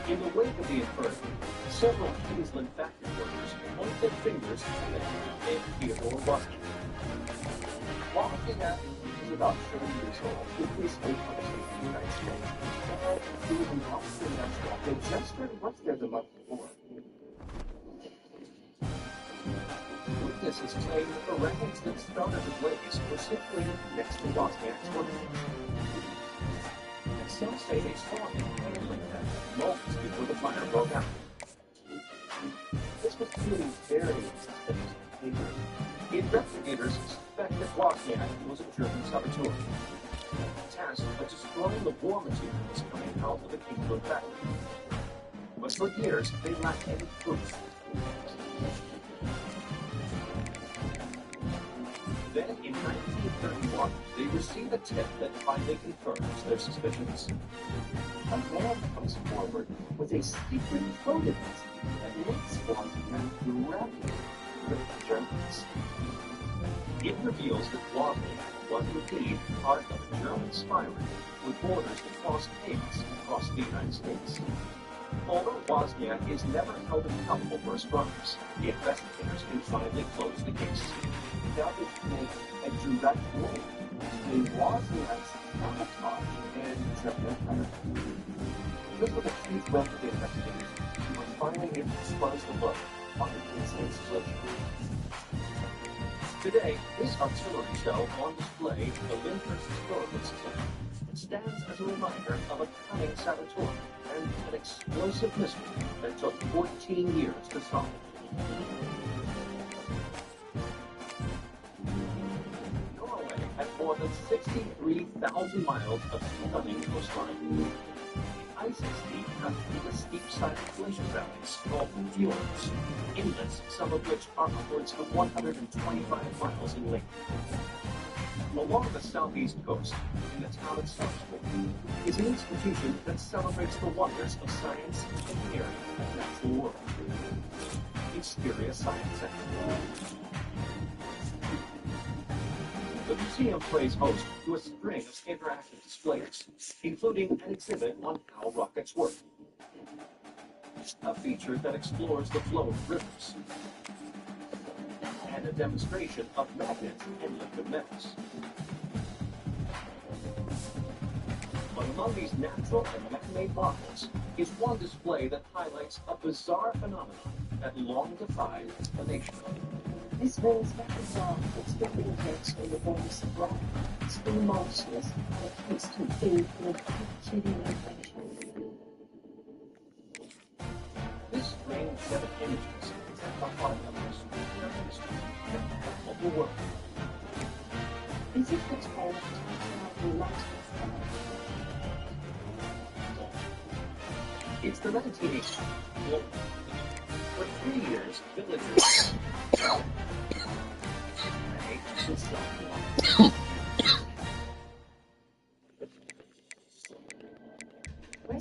[SPEAKER 12] In the wake of the inferno, several Queensland factory workers point their fingers at the named Theodore Wozniak.
[SPEAKER 16] Wozniak was about 30 years old when he escaped from the United States. He was involved in that job. They just started working there the month before.
[SPEAKER 12] Witnesses claim that the wreckage that started the blaze was situated next to Wozniak's work. And some say they saw him handling that moments before the fire broke out.
[SPEAKER 16] This was clearly very suspicious behavior.
[SPEAKER 12] Investigators suspect that Wozniak was a German saboteur, tasked with destroying the war materials coming out of the Kingsland factory. But for years, they lacked any proof. Then, in 1931, they received a tip that finally confirms their suspicions.
[SPEAKER 16] A man comes forward with a secret code message that links Wozniak directly with the Germans.
[SPEAKER 12] It reveals that Wozniak was indeed part of a German spy ring with orders to cause chaos across the United States. Although Wozniak is never held accountable for his crimes, the investigators can finally close the case.
[SPEAKER 16] That would make a direct link between Wozniak's sabotage and German empire. This was a huge win for the investigators, who were finally able to expose the look on the insane explosion.
[SPEAKER 12] Today, this artillery show on display in the Lyndhurst Historical Society stands as a reminder of a cunning saboteur and an explosive mystery that took 14 years to solve. Norway had more than 63,000 miles of stunning coastline. The ice is deep cut through the steep-sided glacier valleys called fjords, inlets, some of which are upwards of 125 miles in length. Along the southeast coast, in the town of Salzburg, is an institution that celebrates the wonders of science, engineering, and the natural world. Experia Science Center. The museum plays host to a string of interactive displays, including an exhibit on how rockets work, a feature that explores the flow of rivers, and a demonstration of magnets and liquid metals. But among these natural and man-made marvels is one display that highlights a bizarre phenomenon that long defied explanation.
[SPEAKER 17] This rose represents experience in the voice of rock, spin motionless, and a constant feed with shooting information.
[SPEAKER 12] This strange set of images is at the heart of this rare history of the world.
[SPEAKER 17] Is it what's called the light?
[SPEAKER 12] It's the 1980s. For 3 years, villagers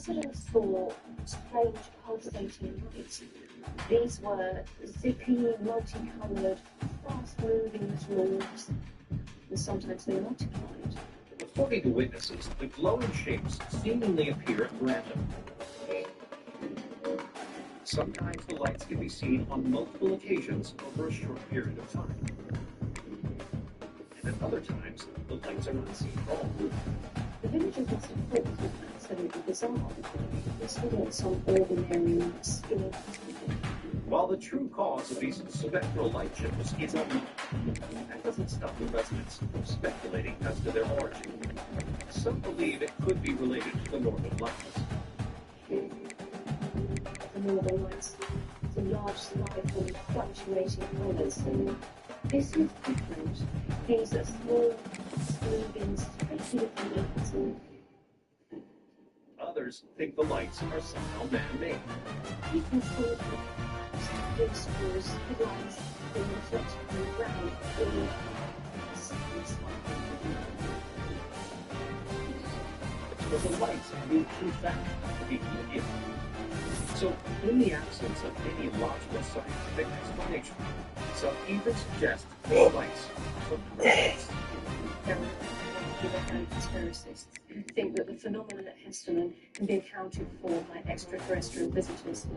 [SPEAKER 3] residents saw strange pulsating lights. These were zippy, multicoloured, fast-moving little orbs, and sometimes they multiplied.
[SPEAKER 16] According to witnesses, the glowing shapes seemingly appear at random. Sometimes the lights can be seen on multiple occasions over a short period of time. And at other times, the lights are not seen at all.
[SPEAKER 3] The villagers must have thought it was absolutely bizarre. This wasn't some ordinary storm.
[SPEAKER 16] While the true cause of these spectral light shows is unknown, that doesn't stop the residents from speculating as to their origin. Some believe it could be related to the northern lights.
[SPEAKER 3] The northern lights, the large sky full of fluctuating colours. This is different. These are small, moving, stretchy little lights.
[SPEAKER 16] Others think the lights are somehow man-made.
[SPEAKER 3] People thought that big screws, the lights, being reflected from the ground, or
[SPEAKER 16] But the lights move too fast to be immediate. So, in the absence of any logical scientific explanation, some even suggest the lights are lights.
[SPEAKER 3] and conspiracists think that the phenomenon at Heston can be accounted for by extraterrestrial visitors.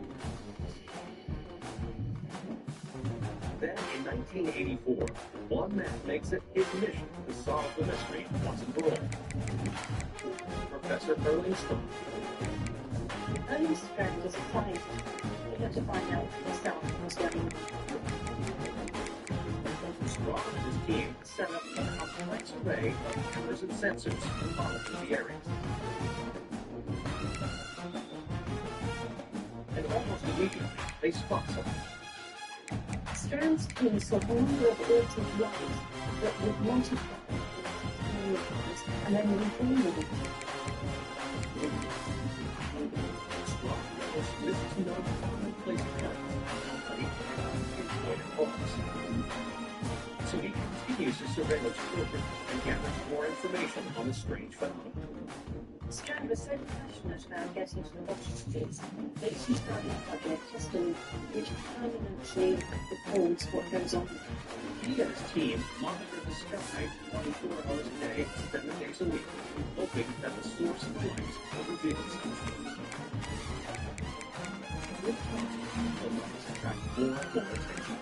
[SPEAKER 16] Then, in 1984, one man makes it his mission to solve the mystery once and for all. Professor Erling Stone.
[SPEAKER 3] Erling Stone was a scientist. He had to find out for himself what was going on.
[SPEAKER 16] Strong and his team set up a complex array of cameras and sensors to monitor the areas. And almost immediately, they spot something.
[SPEAKER 3] Strand's team saw a number of altered lights that would multiply and then reform them.
[SPEAKER 16] Strong knows this is not a commonplace occurrence, but he cannot pinpoint a cause. So he continues his surveillance program and gathers more information on the strange phenomenon.
[SPEAKER 3] Strand was so passionate about getting to the bottom of this that she started Project Heston, which permanently records what goes on.
[SPEAKER 16] He and his team monitor the sky 24 hours a day, 7 days a week, hoping that the source of the light will reveal itself. With time, the lights attract more and more attention.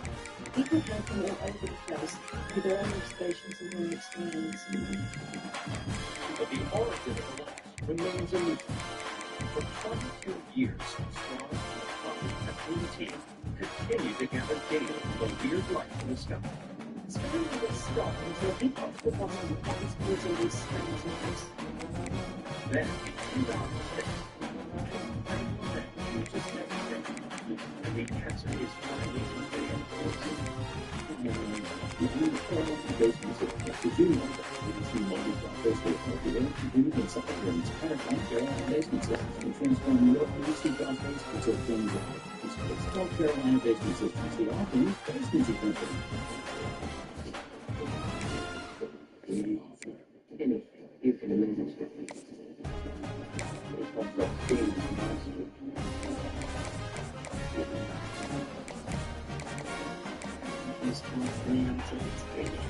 [SPEAKER 3] People come from all over the place with their own observations and own experiences.
[SPEAKER 16] But the origin of the light remains elusive. For 22 years, Strong and the team continue to gather data on the weird light in the sky.
[SPEAKER 3] Strand would stop until he got to the bottom of what was causing these strange lights.
[SPEAKER 16] Then, in 2006, and the answer is finally revealed.
[SPEAKER 18] If you recall the basement system, did you know that BBC multi-process will help you introduce and set up your entire North Carolina basement systems and transform your BBC process into things like it's North Carolina basement systems, the all things basement equipment. We offer anything you can imagine. It's not just being impossible. This comes down to its greatest.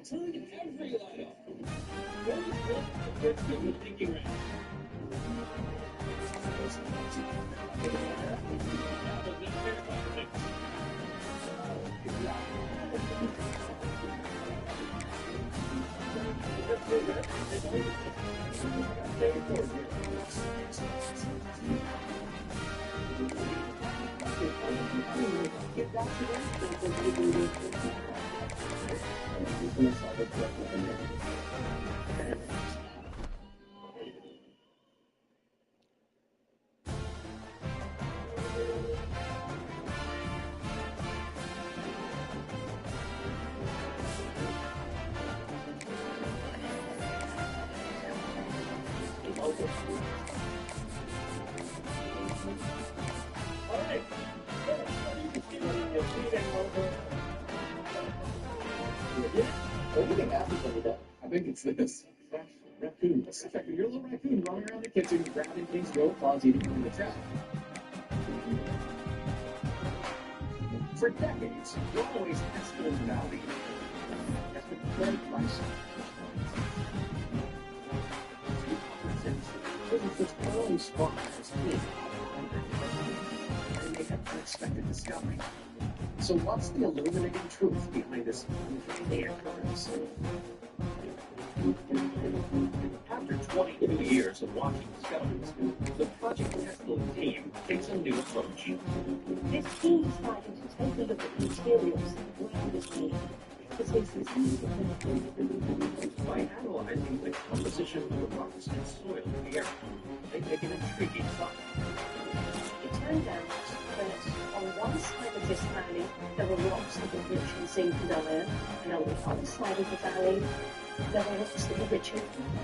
[SPEAKER 16] Turn every light off. What is what you're thinking right now? What do you think happens every day? I think it's this. Raccoons. In fact, you're a little raccoon running around the kitchen, grabbing things, go claws eating in the trap. For decades, you're always Eskimo Valley. That's the very price. This early spark has been and they have unexpected discovery. So what's the illuminating truth behind this uncanny occurrence? After 22 years of watching discoveries, the Project Tesla team takes a new approach.
[SPEAKER 5] This team decided to take a look at the materials around this beam.
[SPEAKER 16] By analyzing the composition of the rocks and soil in the area, they make an intriguing find.
[SPEAKER 5] It turned out that on one side of this valley, there were rocks that were rich in zinc and iron, and on the other side of the valley, there were rocks that were rich in copper.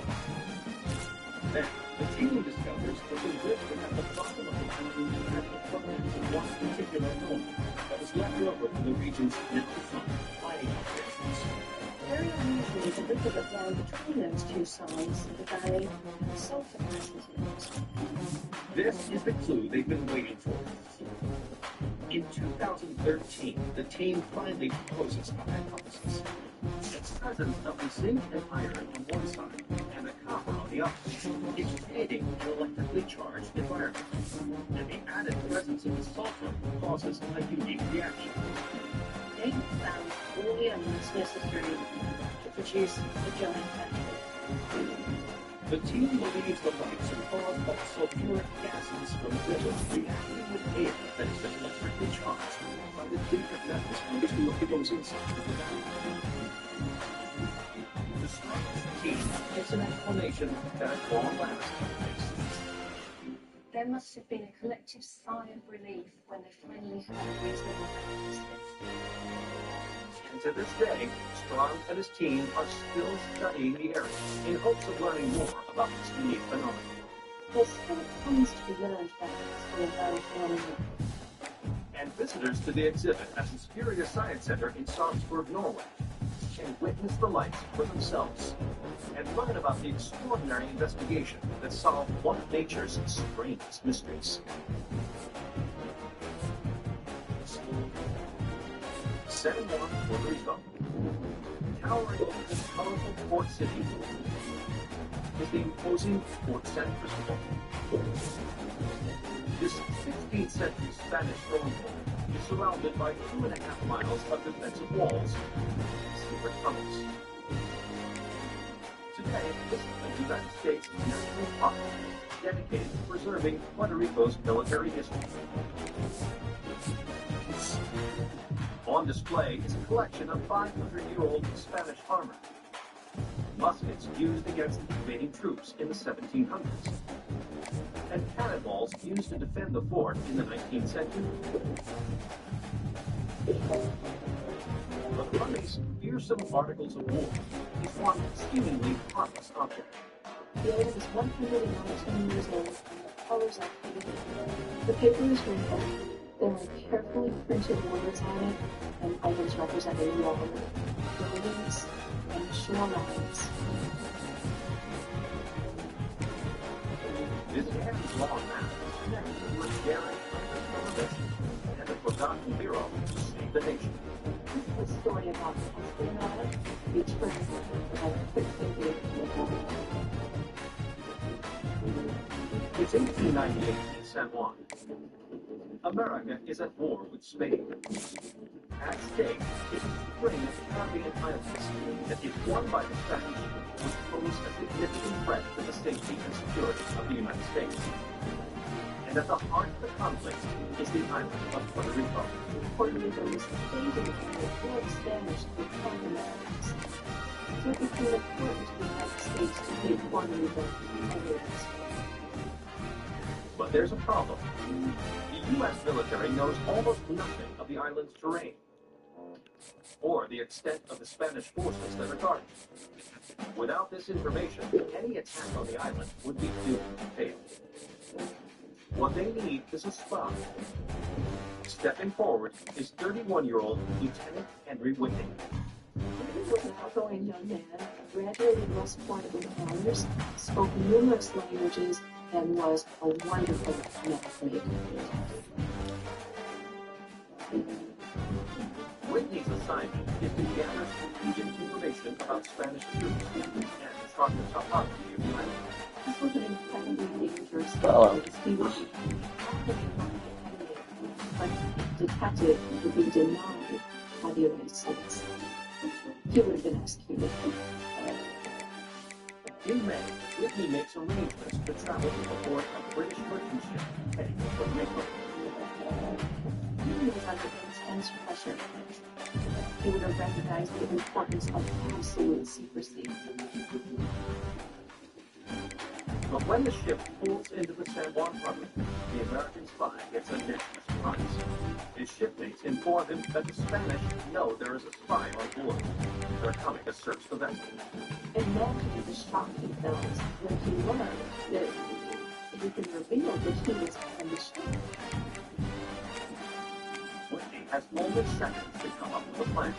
[SPEAKER 16] Then, the team discovers that the rift at the bottom of the valley had the fragments of one particular element that was left over from the region's natural mining operations.
[SPEAKER 5] Very unusually, the river that ran between those two sides of the valley had sulfur acid in it.
[SPEAKER 16] This is the clue they've been waiting for. In 2013, the team finally proposes a hypothesis. The presence of the zinc and iron on one side and the copper on the other is creating an electrically charged environment. And the added presence of the sulfur causes a unique reaction.
[SPEAKER 5] They found all the elements necessary to produce a giant factory.
[SPEAKER 16] The team believes the lights are caused by sulfuric gases from the river reacting with air that is electrically charged by the different methods on which the goes inside the valley. The strongest team is an explanation that at long last makes sense.
[SPEAKER 3] There must have been a collective sigh of relief when they finally had a reasonable access.
[SPEAKER 16] And to this day, Strong and his team are still studying the area in hopes of learning more about this unique phenomenon.
[SPEAKER 5] There's still tons to be learned about this very phenomenon.
[SPEAKER 16] And visitors to the exhibit at the Superior Science Center in Sarpsborg, Norway, can witness the lights for themselves and learn about the extraordinary investigation that solved one of nature's strangest mysteries. Set in Puerto Rico, towering over this colorful port city is the imposing Fort San Cristobal. This 16th century Spanish stronghold is surrounded by 2.5 miles of defensive walls and secret tunnels. Today, this is the United States National Park, dedicated to preserving Puerto Rico's military history. On display is a collection of 500-year-old Spanish armor, muskets used against invading troops in the 1700s, and cannonballs used to defend the fort in the 19th century. But among these fearsome articles of war is one seemingly harmless object.
[SPEAKER 5] The oil is 119 years old, and the colors are faded. The paper is wrinkled. There are carefully printed words on it, and items representing water, buildings, and shorelines.
[SPEAKER 16] This hand-drawn map connects the word daring under prohibition and the forgotten hero to save the nation.
[SPEAKER 5] This is a story about espionage, betrayal, and quick thinking.
[SPEAKER 16] It's 1898 in San Juan. America is at war with Spain. At stake is a string of Caribbean islands that, if won by the Spanish, would pose a significant threat to the safety and security of the United States. And at the heart of the conflict is the island of Puerto Rico.
[SPEAKER 5] Puerto Rico was invaded before the Spanish could find Americans. So it became important to the United States to give Puerto Rico a risk.
[SPEAKER 16] But there's a problem. The U.S. military knows almost nothing of the island's terrain, or the extent of the Spanish forces that are targeted. Without this information, any attack on the island would be doomed to fail. What they need is a spy. Stepping forward is 31-year-old Lieutenant Henry Whitney.
[SPEAKER 3] He was an outgoing young man, graduated West Point with honors, spoke numerous languages, and was a wonderful matchmaker.
[SPEAKER 16] Whitney's assignment is to gather strategic information about Spanish troops and chart the topography of the island.
[SPEAKER 3] This was an incredibly dangerous place. He was but detected would be denied by the United States. He would have been executed.
[SPEAKER 16] In May, Whitney makes arrangements to travel to board a British merchant ship heading to Puerto Rico.
[SPEAKER 3] He was under intense pressure. He would have recognized the importance of absolute secrecy.
[SPEAKER 16] But when the ship pulls into the San Juan harbor, the American spy gets a nasty surprise. His shipmates inform him that the Spanish know there is a spy on board. They're coming to search the vessel.
[SPEAKER 3] Imagine the shock he felt when he learned that it had been revealed that he was on the ship.
[SPEAKER 16] Whitney has only seconds to come up with a plan.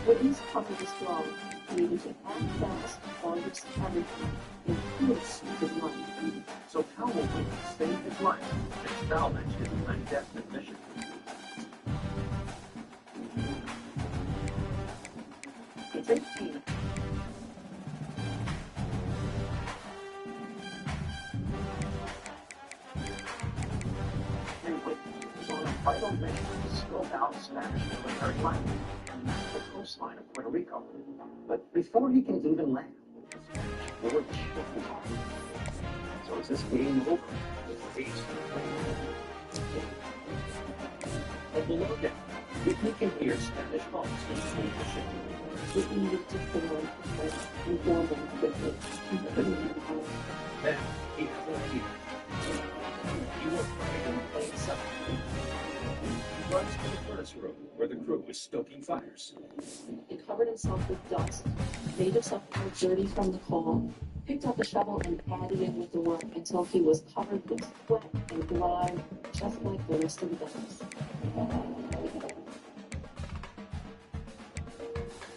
[SPEAKER 3] Whitney's cover was blown. He needed to act fast or risk everything, including his life.
[SPEAKER 16] So how will Whitney save his life and salvage his clandestine mission?
[SPEAKER 3] It's 18.
[SPEAKER 16] On a vital mission to scope out Spanish military life and map the coastline of Puerto Rico. But before he can even land, the Spanish board the ship. So is this game over? But below deck, Whitney can hear Spanish calls from the ship.
[SPEAKER 3] Whitney needed to form a inform them quickly. He couldn't have help.
[SPEAKER 16] Then he has an idea. He will hide in plain sight. He runs to the furnace room where the crew is stoking fires.
[SPEAKER 3] He covered himself with dust, made himself more dirty from the coal, picked up a shovel and added it with the work until he was covered with sweat and grime, just like the rest of the guys.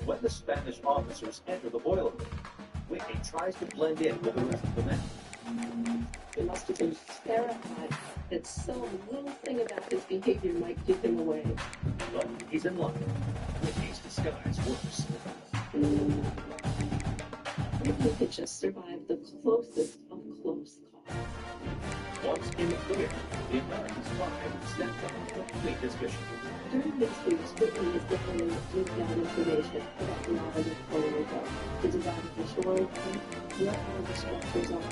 [SPEAKER 16] When the Spanish officers enter the boiler room, Whitney tries to blend in with the rest of the men.
[SPEAKER 3] He must have been terrified that some little thing about his behavior might give him away.
[SPEAKER 16] But he's in luck. Whitney's disguise works.
[SPEAKER 3] Whitney had just survived the closest of close calls.
[SPEAKER 16] Once in the clear, the American spy stepped up to complete his mission.
[SPEAKER 3] During this week, Whitney is definitely leaked out information about the island of Puerto Rico, the design of the shoreline, what all the structures are,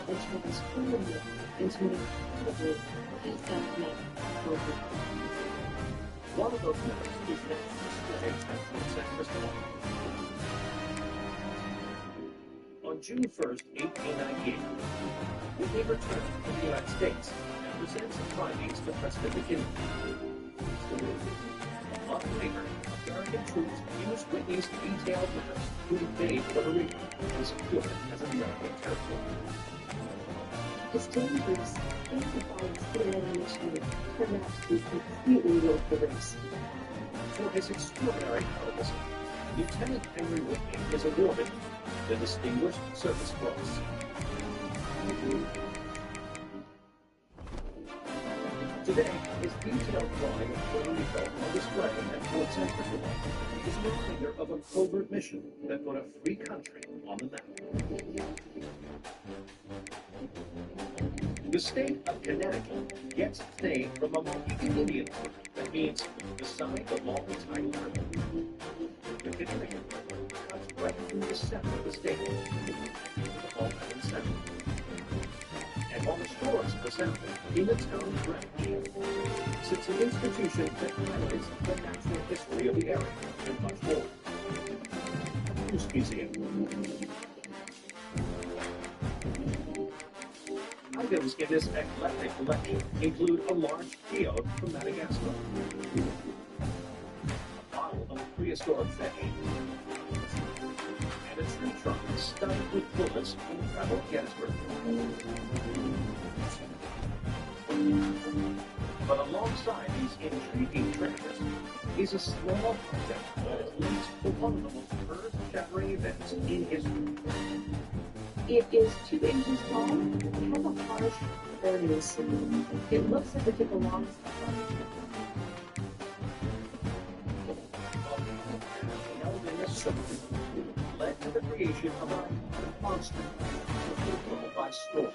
[SPEAKER 3] and transforming it into an incredibly detailed map of Puerto Rico.
[SPEAKER 16] One of those maps is now displayed at Fort San Cristobal. On June 1st, 1898, Whitney returned to the United States and presented some findings to President McKinley. A month later, American troops used Whitney's detailed maps to invade Puerto Rico and secure it as American territory.
[SPEAKER 3] His dangerous, anti-Spanish mission turned out to be completely worth the risk.
[SPEAKER 16] For his extraordinary heroism, Lieutenant Henry Whitney is awarded the Distinguished Service Cross. Today, his detailed drawing of Puerto Rico on display at Fort San Cristobal is a reminder of a covert mission that put a free country on the map. The state of Connecticut gets its name from a Mohican Indian word that means the side along the tidal river. The Canadian River cuts right through the center of the state, into the Long Island Sound. And on the shores of the Sound, in the town of Greenwich, sits an institution that highlights the natural history of the area and much more. A cruise museum. Items in this eclectic collection include a large geode from Madagascar, a bottle of prehistoric fish, and a tree trunk studded with bullets from the Battle of Gettysburg. But alongside these intriguing treasures is a small object that is
[SPEAKER 6] leads for one of the most earth-shattering events in history.
[SPEAKER 17] It is 2 inches tall. It has a harsh, burning sound. It looks as if it belongs to us.
[SPEAKER 6] Held in this circle led to the creation of a monster that took the world by storm.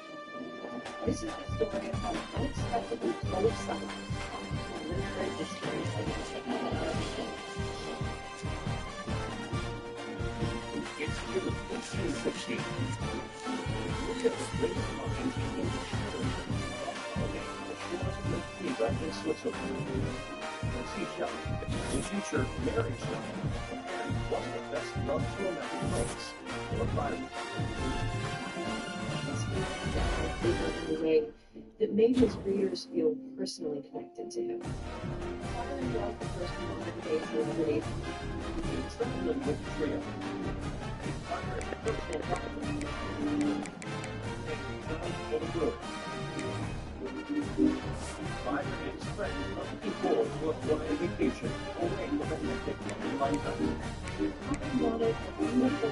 [SPEAKER 17] This is the story of an unexpectedly close sight on literary history of
[SPEAKER 6] It's year 1816. Look at the great minds in the shadows of the shores of the Trev in Switzerland. See Shelley, the future married Shelley, and was the best loved romantic place for fun.
[SPEAKER 17] in a way that made his readers feel personally connected to him. Following was the first modern-day celebrity.
[SPEAKER 6] Traveling with Trev. Personal property. For the good. Byron and his friends are looking forward to a quiet vacation away from the hectic London lifestyle.
[SPEAKER 17] He wanted a beautiful,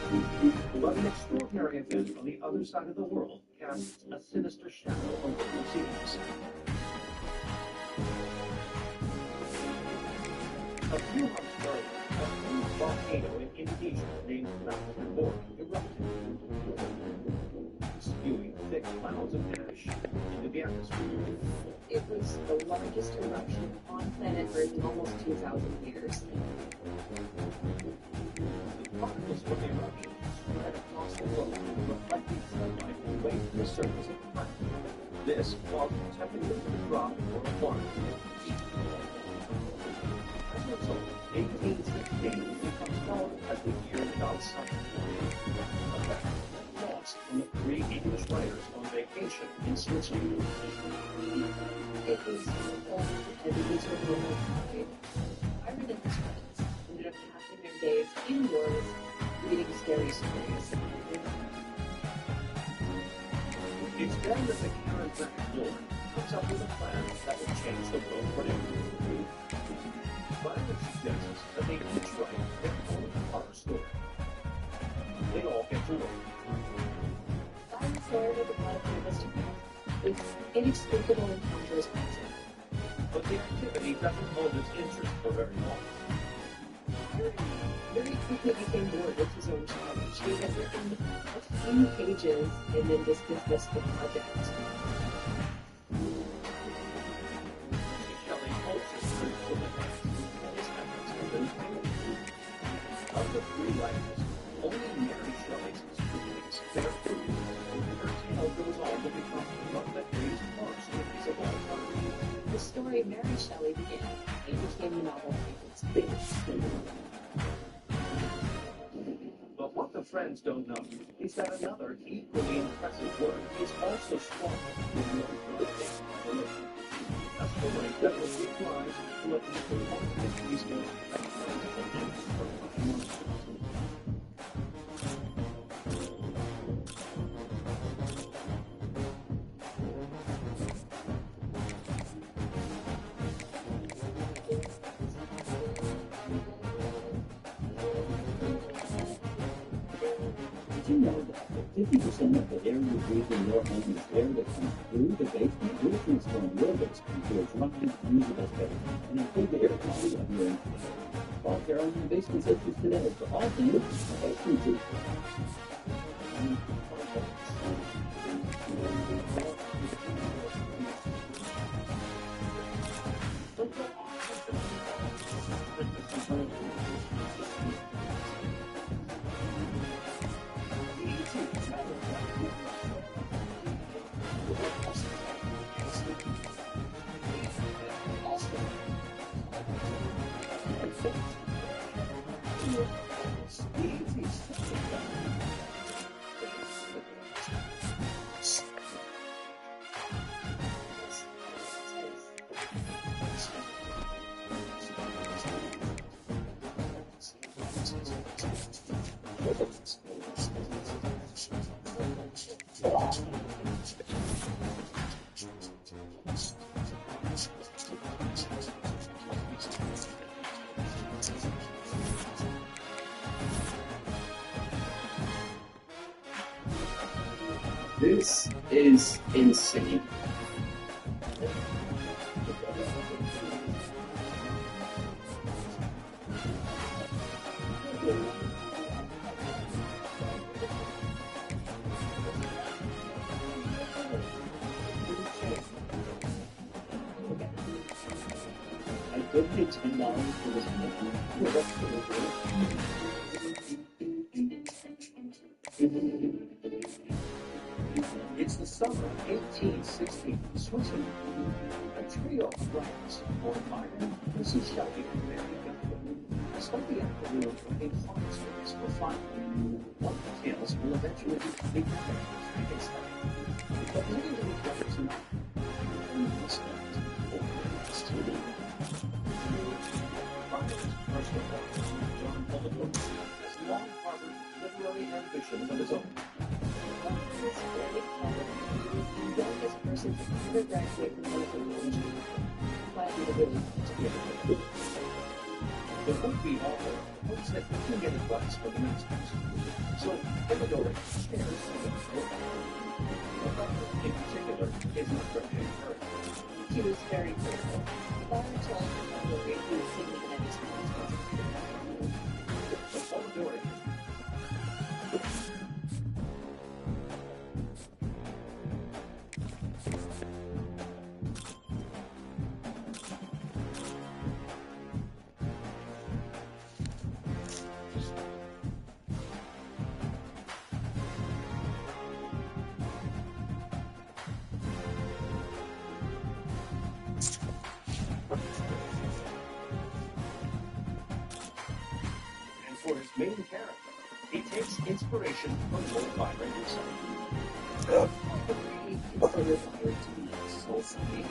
[SPEAKER 17] clean,
[SPEAKER 6] but an extraordinary event on the other side of the world casts a sinister shadow over the scenes. A few months earlier, a huge volcano in Indonesia named Ncaa erupted, spewing thick clouds of ash into the atmosphere.
[SPEAKER 17] It was the largest eruption on planet Earth in almost 2,000 years.
[SPEAKER 6] The particles from the eruption spread across the world, reflecting sunlight away from the surface of the planet. This caused temperatures to drop or warm. As a result, 1816 becomes known as the year without sun. A fact lost on the 3 English writers on vacation in Switzerland.
[SPEAKER 17] It was as a miserable time. Byron and his friends ended up passing their days indoors reading scary stories.
[SPEAKER 6] It's then that the charismatic Lord comes up with a plan that will change the world forever. Byron suggests that they each write their own horror story. They all get to work.
[SPEAKER 17] Byron's narrative about a aristocrat with inexplicable encounters with him.
[SPEAKER 6] But the activity doesn't hold its interest for very long.
[SPEAKER 17] Byron very quickly became bored with his own challenge. He had written a few pages and then just dismissed the project.
[SPEAKER 6] Shelley hopes his fruit will be nice, and his efforts have been failed. Of the 3 writers, only Mary Shelley's screenplays bear fruit. Her tale goes on to become one of the greatest horror stories of all time.
[SPEAKER 17] The story Mary Shelley began and became the novel Frankenstein.
[SPEAKER 6] But what the friends don't know is that another equally impressive work is also spawned with no birthday. A story that will give rise to a different history's name.
[SPEAKER 18] Did you know that 50% of the air you breathe in your home is air that comes through the basement? We'll transform your basement into a dry, usable space and improve the air quality of your entire home. Call Carolina Basement Sisters today for all things basement too. This is insane.
[SPEAKER 2] I could pay $10 for this movie. Yeah, that's
[SPEAKER 6] It's the summer of 1816 in Switzerland. A trio of writers, Lord Byron, Percy Shelley, and Mary Pickford, spent the afternoon in Foxwoods for fun. One of the tales will eventually be epic Frankenstein. But many of the brothers are not respect or history. Byron's first novel, John Polidori, has long harbored literary ambitions of his own.
[SPEAKER 5] This is very clever. The youngest person to ever graduate from medical college. Glad you did it.
[SPEAKER 6] The would-be author hopes that he can get advice from the masters. So, Polidori shares some of his work. The writer, in particular, is not very encouraged.
[SPEAKER 5] He was very critical. Byron told Polidori he was thinking that his parents wasn't.
[SPEAKER 6] But Polidori for his main character, he takes inspiration from Lord Byron himself.
[SPEAKER 5] He considered Byron to be soul-sucking,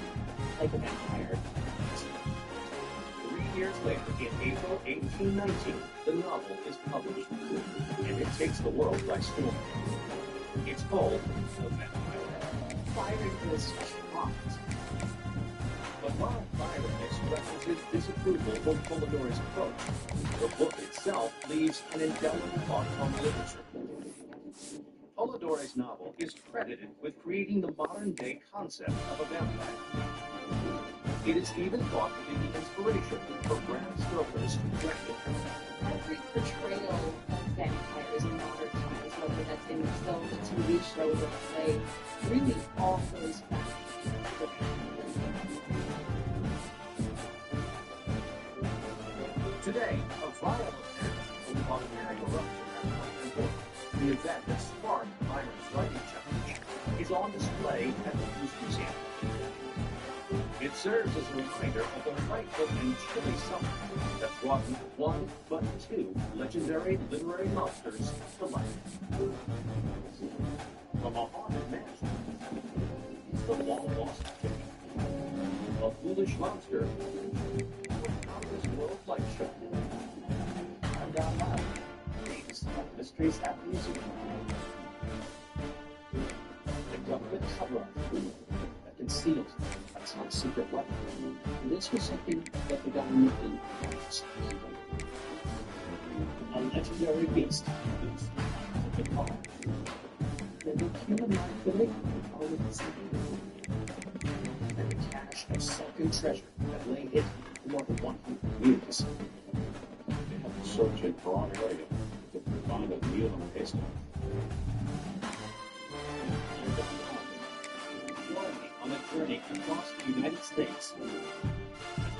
[SPEAKER 5] like a vampire.
[SPEAKER 6] 3 years later, in April 1819, the novel is published, and it takes the world by storm. It's called The Vampire.
[SPEAKER 5] Byron was shocked.
[SPEAKER 6] But while Byron expresses his disapproval of Polidori's approach, the book itself leaves an indelible mark on literature. Polidori's novel is credited with creating the modern-day concept of a vampire. It is even thought to be the inspiration for Bram Stoker's Dracula.
[SPEAKER 5] Every portrayal of vampires in modern times, whether that's in the film, the TV show, the play, really all goes back to the
[SPEAKER 6] Today, a violent and volcanic eruption at Mountain Brook, the event that sparked Byron's writing challenge, is on display at the Goose Museum. It serves as a reminder of the frightful and chilly summer that brought not one, but two legendary literary monsters to life. From a haunted mansion to the long-lost city, a foolish monster this World Light Show. I'm Don Loud. These are Mysteries at the Museum. The government cover-up that conceals a top-secret weapon. And this was something that the government didn't want. A legendary beast whose the call. And the human life belief all of the same. And a cache of sunken treasure that lay hidden more than 100 years.
[SPEAKER 2] They have to search a broad area to find a needle in a haystack.
[SPEAKER 6] Join me on a journey across the United States as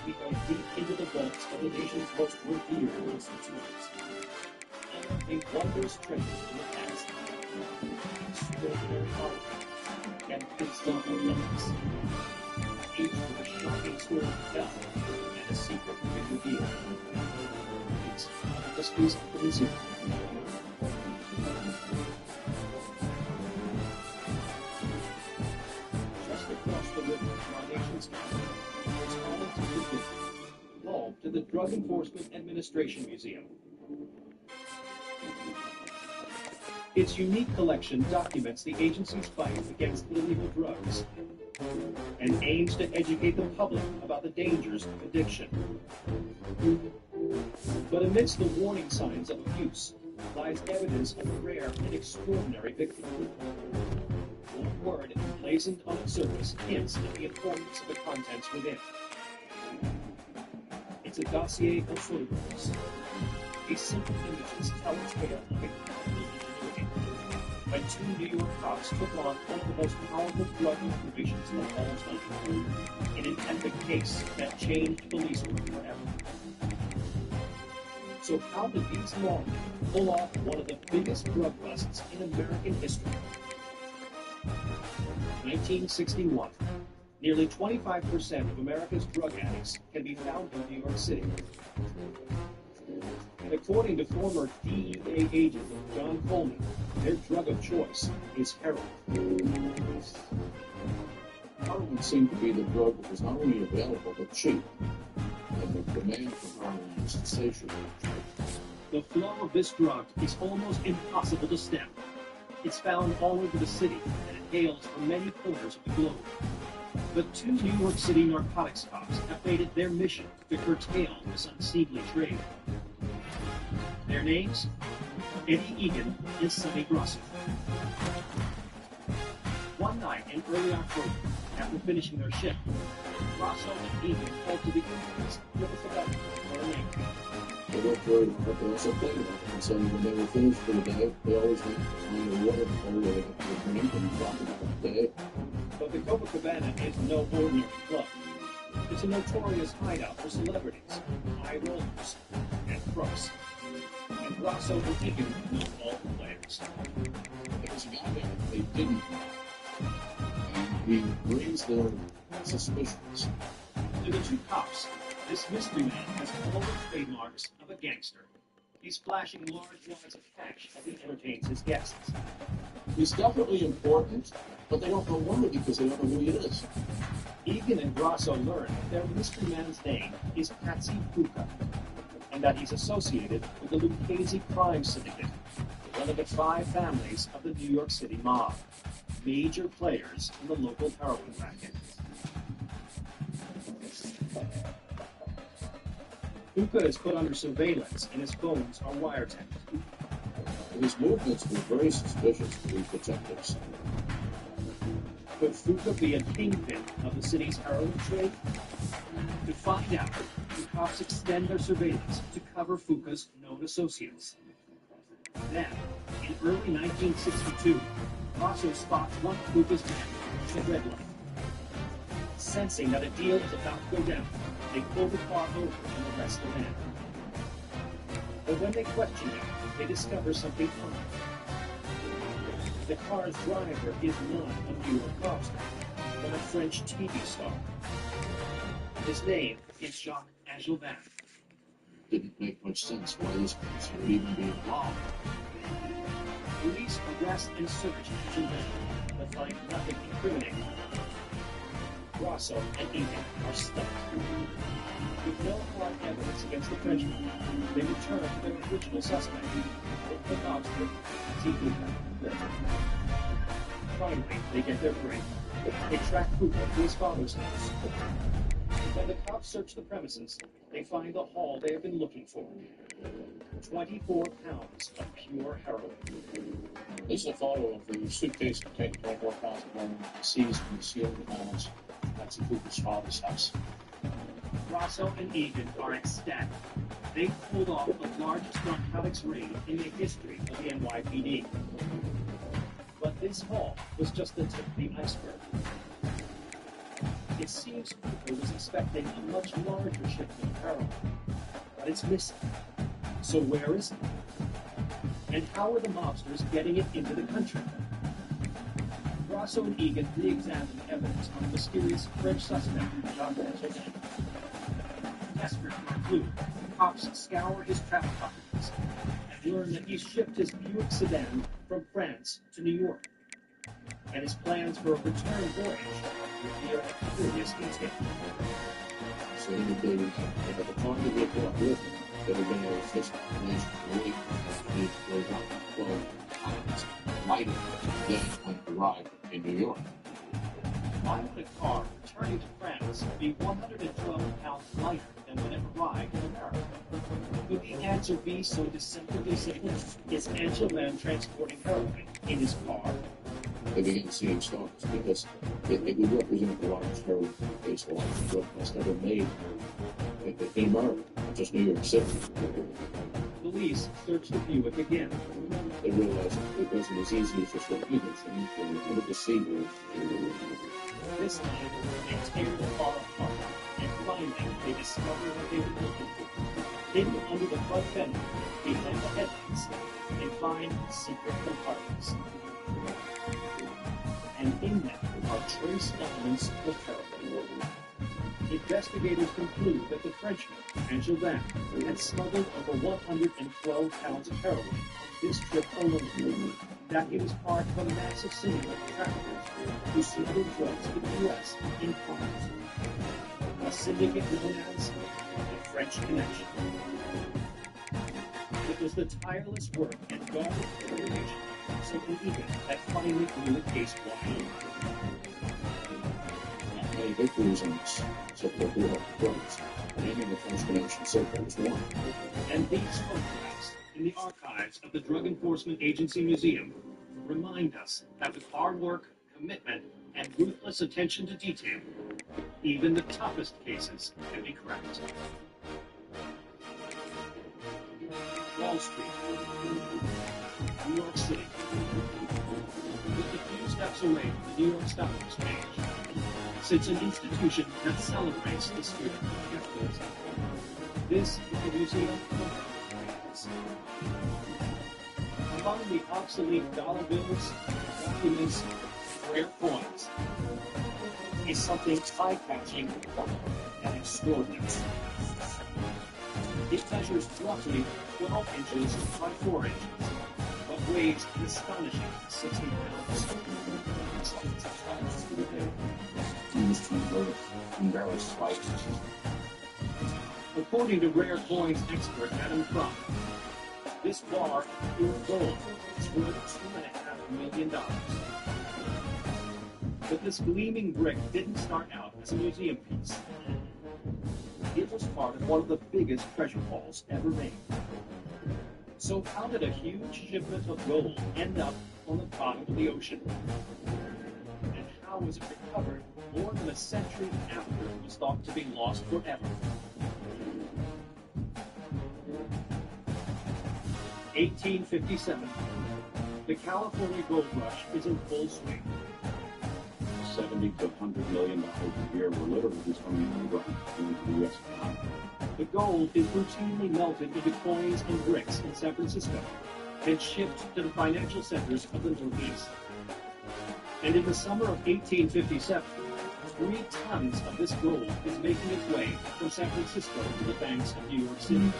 [SPEAKER 6] we go deep into the vaults of the nation's most revered institutions. Unearthing wondrous treasures from the past, extraordinary art, and bizarre relics. Each with a shocking story to tell and a secret to be revealed. It's Mysteries at the Museum. Just across the river from our nation's capital, it's all into the home to the Drug Enforcement Administration Museum. Its unique collection documents the agency's fight against illegal drugs and aims to educate the public about the dangers of addiction. But amidst the warning signs of abuse lies evidence of a rare and extraordinary victim. One word emblazoned on its surface hints at the importance of the contents within. It's a dossier of photographs. These simple images tell a tale of incredible ingenuity. When two New York cops took on one of the most powerful drug operations of all time, in an epic case that changed police work forever. So how did these lawmen pull off one of the biggest drug busts in American history? 1961. Nearly 25% of America's drug addicts can be found in New York City. And according to former DEA agent John Coleman, their drug of choice is heroin.
[SPEAKER 2] Heroin seemed to be the drug that was not only available but cheap, and the demand for heroin was insatiable.
[SPEAKER 6] The flow of this drug is almost impossible to stem. It's found all over the city, and it hails from many corners of the globe. But two New York City narcotics cops have made it their mission to curtail this unseemly trade. Their names? Eddie Egan and Sonny Grosso. One night in early October, after finishing their shift, Grosso and Egan called to the inmates with a tobacco or a name.
[SPEAKER 2] They worked very hard, they also played about it. And so when they were finished for the day, they always went to find a water bottle where they could drink and talk about the day.
[SPEAKER 6] But the Copacabana is no ordinary club. It's a notorious hideout for celebrities, high rollers, and crooks. And Grosso and Egan know all the players.
[SPEAKER 2] There was a guy there that they didn't know. And he raised their suspicions.
[SPEAKER 6] To the two cops, this mystery man has all the trademarks of a gangster. He's flashing large wads of cash as he entertains his guests.
[SPEAKER 2] He's definitely important, but they don't know why because they don't know who he is.
[SPEAKER 6] Egan and Grosso learn that their mystery man's name is Patsy Puka, and that he's associated with the Ncaa crime syndicate, one of the 5 families of the New York City mob, major players in the local heroin racket. Puka is put under surveillance and his phones are wiretapped.
[SPEAKER 2] His movements were very suspicious to these detectives.
[SPEAKER 6] Could Fuka be a kingpin of the city's heroin trade? To find out, the cops extend their surveillance to cover Fuka's known associates. Then, in early 1962, Grosso spots one of Fuka's men at the red light. Sensing that a deal is about to go down, they pull the car over and arrest the man. But when they question him, they discover something odd. The car's driver is not a New York mobster, but a French TV star. His name is Jacques Angelvin.
[SPEAKER 2] Didn't make much sense why this person would even be involved.
[SPEAKER 6] Police arrest and search Angelvin, but find nothing incriminating. Grosso and Egan are stuck. With no hard evidence against the Frenchman, they return to their original suspect, the mobster, Puka. Finally, they get their break. They track Puka to his father's house. When the cops search the premises, they find the haul they have been looking for. 24 pounds of pure heroin.
[SPEAKER 2] This is a photo of the suitcase containing 24 pounds of heroin seized from the sealed panels at Patsy Puka's father's house.
[SPEAKER 6] Grosso and Egan are ecstatic. They pulled off the largest narcotics raid in the history of the NYPD. But this haul was just the tip of the iceberg. It seems Puka was expecting a much larger shipment of heroin, but it's missing. So where is it? And how are the mobsters getting it into the country? Grosso and Egan re-examine evidence on the mysterious French suspect, Jacques Angelvin. Desperate for a clue, the cops scour his travel documents and learn that he's shipped his Buick sedan from France to New York. And his plans for a return voyage reveal a curious detail.
[SPEAKER 2] So indicated that at the time that he had brought with him, there had been a official explanation for weight that they got 12 pounds lighter than when he arrived in New York.
[SPEAKER 6] Why would a car returning to France be 112 pounds lighter than when it arrived in America? Could the answer be so deceptively simple? Is Angelvin transporting heroin in his car?
[SPEAKER 2] they began seeing stars because it would represent the largest aerospace launch broadcast ever made in America, not just New York City.
[SPEAKER 16] Police searched the Buick again.
[SPEAKER 2] They realized it wasn't as easy as just looking at things and look to see.
[SPEAKER 16] This time, they tear the car apart, and finally, they discover what they were looking for. Hidden under the front fender, behind the headlights, they find secret compartments. And in them are trace elements of heroin. Investigators conclude that the Frenchman, Ncaa, had smuggled over 112 pounds of heroin on this trip alone. That he was part of a massive syndicate of traffickers who smuggled drugs to the U.S. in cars. A syndicate known as the French Connection. It was the tireless work and guarded determination of someone eager that finally blew the case wide.
[SPEAKER 2] Many victories in this so-called war of drugs, naming the French Connection so-called was one.
[SPEAKER 16] And these photographs in the archives of the Drug Enforcement Agency Museum remind us that with hard work, commitment, and ruthless attention to detail, even the toughest cases can be cracked. Wall Street, New York City, just a few steps away from the New York Stock Exchange, sits an institution that celebrates the spirit of capitalism. This is the Museum of American Greatness. Among the obsolete dollar bills, documents, and rare coins is something eye-catching and extraordinary. It measures roughly 12 inches by 4 inches, but weighs an astonishing 60 pounds.
[SPEAKER 2] Used to embarrass slices.
[SPEAKER 16] According to rare coins expert Ncaa, this bar of pure gold is worth $2.5 million. But this gleaming brick didn't start out as a museum piece. It was part of one of the biggest treasure hauls ever made. So how did a huge shipment of gold end up on the bottom of the ocean? And how was it recovered more than a century after it was thought to be lost forever? 1857. The California gold rush is in full swing.
[SPEAKER 2] $70 to $100 million a year were literally just coming in the ground into the U.S. economy.
[SPEAKER 16] The gold is routinely melted into coins and bricks in San Francisco and shipped to the financial centers of the Northeast. And in the summer of 1857, 3 tons of this gold is making its way from San Francisco to the banks of New York City.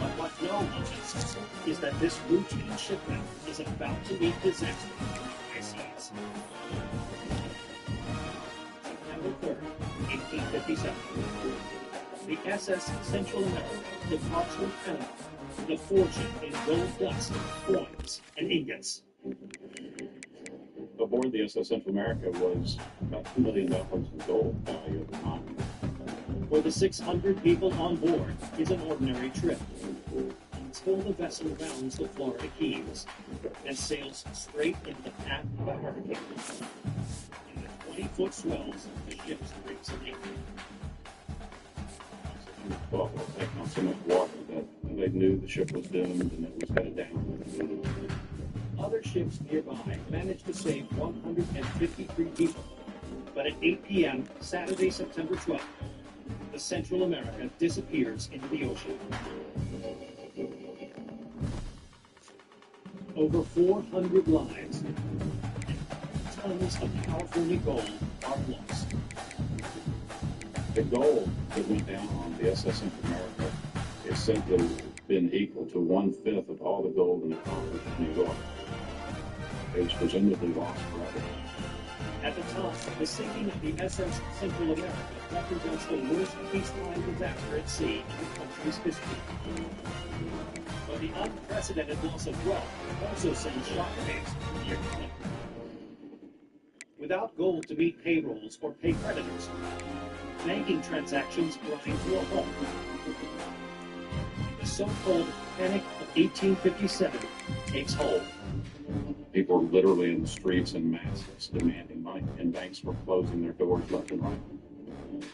[SPEAKER 16] But what no one knows is that this routine shipment is about to meet disaster on the high seas. September 3rd, 1857. The SS Central America departs from Panama with a fortune in gold dust, coins, and ingots.
[SPEAKER 2] Aboard the SS Central America was about $2 million in gold value at the time.
[SPEAKER 16] For the 600 people on board is an ordinary trip until the vessel rounds the Florida Keys and sails straight into the path of a hurricane. In the 20-foot swells, the ship's breaks an anchor.
[SPEAKER 2] Well, taking on so much water that they knew the ship was doomed and it was headed down.
[SPEAKER 16] Other ships nearby managed to save 153 people, but at 8 p.m. Saturday, September 12th, the Central America disappears into the ocean. Over 400 lives and tons of California gold are lost.
[SPEAKER 2] The gold that went down on the SS Central America is simply been equal to 1/5 of all the gold in the Congress of New York. It was presumably lost forever.
[SPEAKER 16] At the time, the sinking of the SS Central America represents the worst peacetime disaster at sea in the country's history. But the unprecedented loss of wealth also sends shockwaves through the economy. Without gold to meet payrolls or pay creditors, banking transactions grind to a halt. The so-called Panic of
[SPEAKER 6] 1857 takes hold.
[SPEAKER 16] People were literally in the streets in masses demanding money, and banks were closing their doors left and right.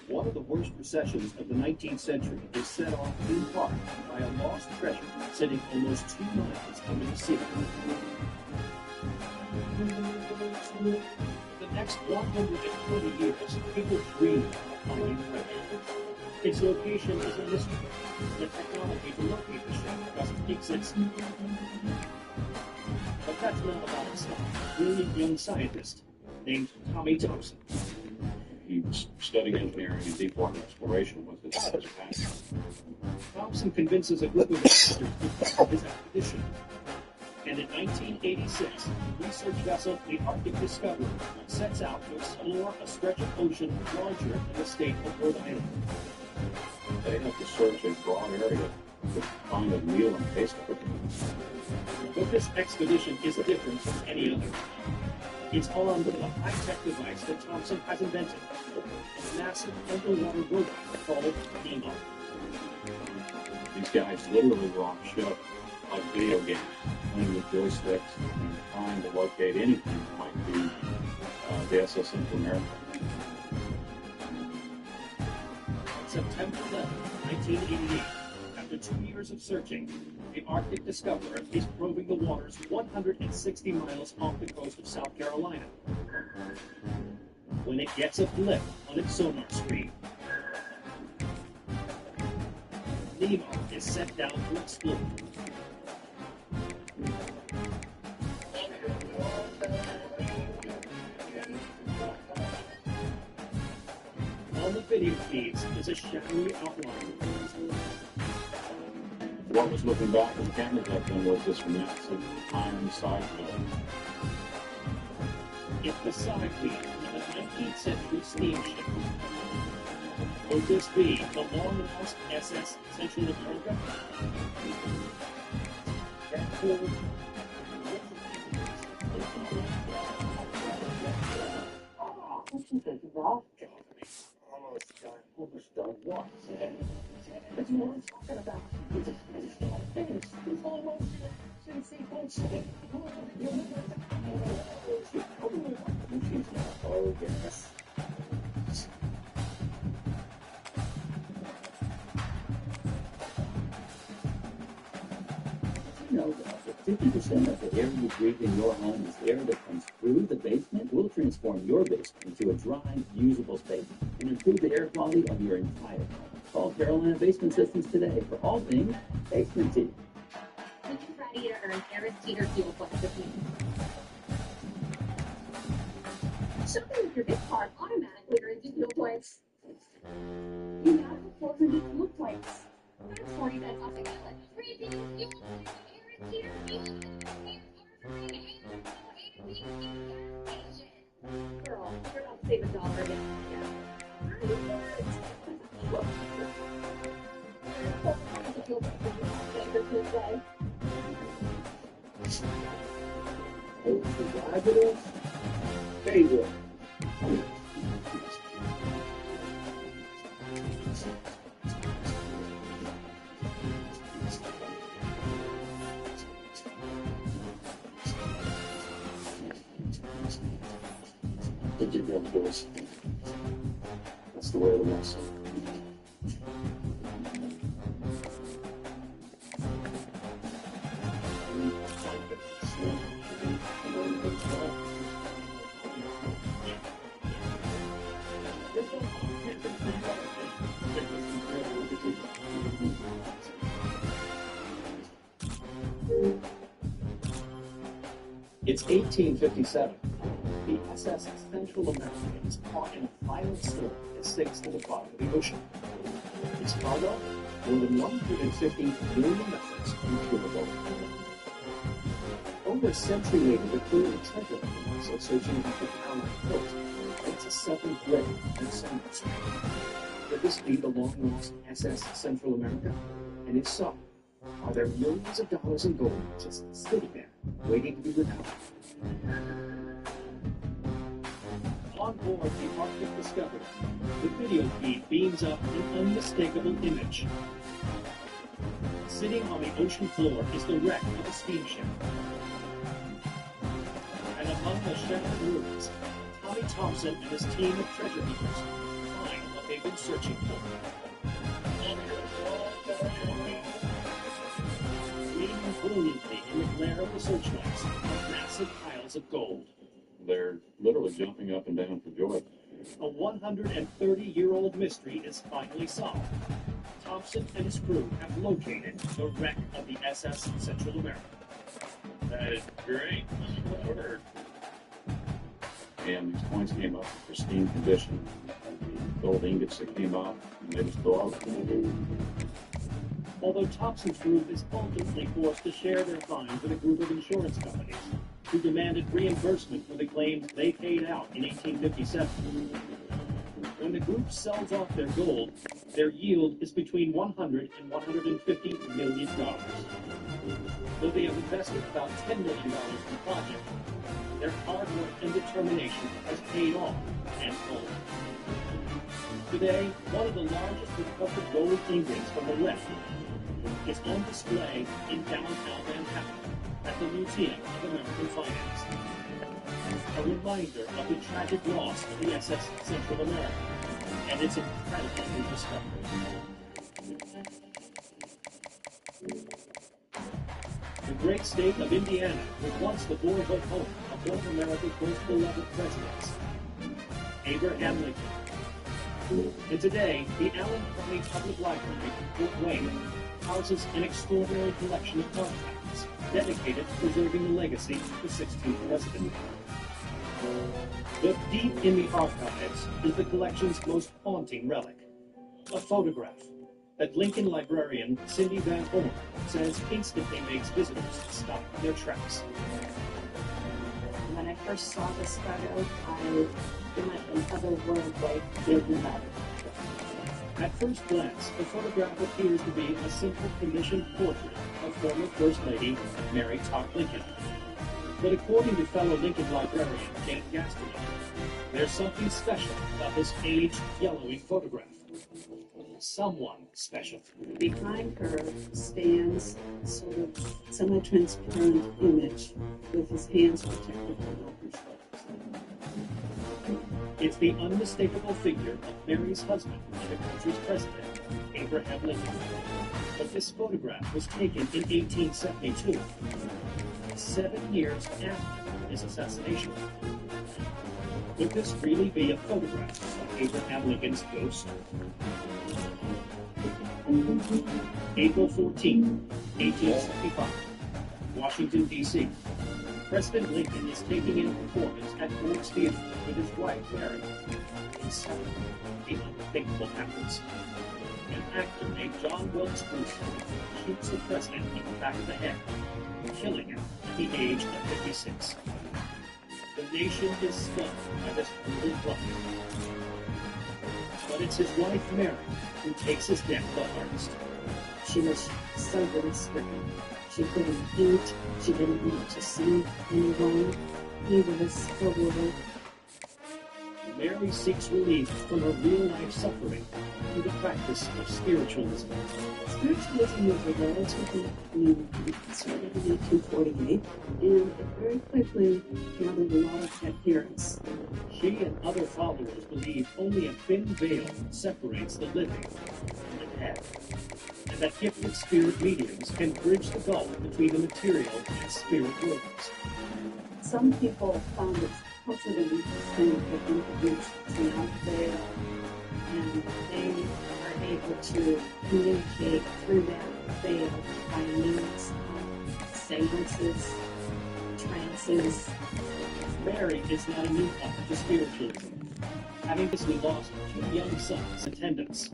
[SPEAKER 6] One of the worst recessions of the 19th century is set off in part by a lost treasure sitting almost 2 miles under the sea. For the next 120 years, people dream of finding treasure. Its location is a mystery. The technology to locate the ship doesn't exist. But that's not about a brilliant young scientist named Tommy Thompson.
[SPEAKER 16] He was studying engineering and deep water exploration was his passion.
[SPEAKER 6] Thompson convinces a group of investors to fund his expedition. And in 1986, research vessel the Arctic Discovery sets out to explore a stretch of ocean larger than the state of Rhode Island.
[SPEAKER 16] They have to search a broad area to find a meal and taste of it.
[SPEAKER 6] But this expedition is different from any other. It's armed with a high-tech device that Thompson has invented, a massive underwater robot called Ncaa.
[SPEAKER 16] These guys literally were on ship like video games, playing with joysticks and trying to locate anything that might be the SS Ncaa.
[SPEAKER 6] September 11, 1988, after 2 years of searching, the Arctic Discoverer is probing the waters 160 miles off the coast of South Carolina. When it gets a blip on its sonar screen, Ncaa is set down to explode. On the video feeds is a shadowy outline.
[SPEAKER 16] What was looking back at the camera back then was this massive iron side wheel.
[SPEAKER 6] It's the side wheel of a 19th century steamship. Could this be the long-lost SS Central America?
[SPEAKER 18] Almost done what? That's what I'm talking about. It's almost oh, yes. You know that 50% of the air you breathe in your home is air that comes through the basement. We'll transform your basement into a dry, usable space and improve the air quality of your entire home. Call Carolina Basement Systems today for all things basement-y.
[SPEAKER 5] Would you ready to earn Harris Teeter Fuel Points with me? Shopping with your gift card automatically earns you fuel points. You now have 400 fuel points. That's 40 cents off the gallon. Redeem fuel points at Harris Teeter Fuel Points. Girl, you're about to save $1 again.
[SPEAKER 18] Favorite.
[SPEAKER 16] Did you go boys? That's the way of the West.
[SPEAKER 6] It's 1857. The SS Central America is caught in a violent storm that sinks to the bottom of the ocean. Its cargo, more than 150 million metrics of fuel. Over a century later, the crew of treasure vessel searching off the Carolina coast finds a seventh rig and sonar screen. Could this be the long-lost SS Central America? And if so, are there millions of dollars in gold just sitting there, waiting to be recovered? On board the Arctic Discovery, the video feed beams up an unmistakable image.
[SPEAKER 16] Sitting on the ocean floor is the wreck of a steamship. And among the shattered ruins, Tommy Thompson and his team of treasure hunters find what they've been searching for. Gleaming brilliantly in the glare of the searchlights are massive piles of gold.
[SPEAKER 19] They're literally jumping up and down for joy.
[SPEAKER 16] A 130-year-old mystery is finally solved. Thompson and his crew have located the wreck of the SS Central America.
[SPEAKER 19] That is great. Word. And these coins came up in pristine condition. The gold ingots that came out, and they just go out.
[SPEAKER 16] Although Thompson's group is ultimately forced to share their finds with a group of insurance companies who demanded reimbursement for the claims they paid out in 1857. When the group sells off their gold, their yield is between $100 and $150 million. Though they have invested about $10 million in the project, their hard work and determination has paid off and full. Today, one of the largest recovered gold ingots from the wreck is on display in downtown Manhattan at the Museum of American Finance. A reminder of the tragic loss of the SS Central America and its incredible rediscovery. The great state of Indiana was once the boyhood home of one of America's most beloved presidents, Abraham Lincoln. And today, the Allen County Public Library in Fort Wayne houses an extraordinary collection of artifacts dedicated to preserving the legacy of the 16th president. But deep in the archives is the collection's most haunting relic, a photograph that Lincoln librarian Cindy Van Horn says instantly makes visitors stop their tracks.
[SPEAKER 17] When I first saw this photo, I went otherworldly in that.
[SPEAKER 16] At first glance, the photograph appears to be a simple commissioned portrait of former First Lady Mary Todd Lincoln. But according to fellow Lincoln librarian Jane Gaston, there's something special about this aged, yellowing photograph. Someone special.
[SPEAKER 17] Behind her stands a sort of semi-transparent image with his hands protected below her shoulders.
[SPEAKER 16] It's the unmistakable figure of Mary's husband and the country's president, Abraham Lincoln. But this photograph was taken in 1872, 7 years after his assassination. Could this really be a photograph of Abraham Lincoln's ghost? April 14, 1875, Washington, D.C. President Lincoln is taking in a performance at Ford's Theater with his wife, Mary. And suddenly, the unthinkable happens. An actor named John Wilkes Booth shoots the president in the back of the head, killing him at the age of 56. The nation is stunned by this brutal blow. But it's his wife, Mary, who takes his death the hardest.
[SPEAKER 17] She was so grief-stricken. She couldn't eat. She didn't want to see anyone. He was her world.
[SPEAKER 16] Mary seeks relief from her real-life suffering through the practice of spiritualism.
[SPEAKER 17] Spiritualism was a relatively new thing. It started in 1848, and it very quickly gathered a lot of adherents.
[SPEAKER 16] She and other followers believe only a thin veil separates the living from the dead, and that gifted spirit mediums can bridge the gulf between the material and spirit worlds.
[SPEAKER 17] Some people found it comforting to think that they could reach beyond the veil, and they are able to communicate through that veil by means of seances, trances.
[SPEAKER 16] Mary is not a newcomer to spiritualism, having recently lost 2 young sons' attendance.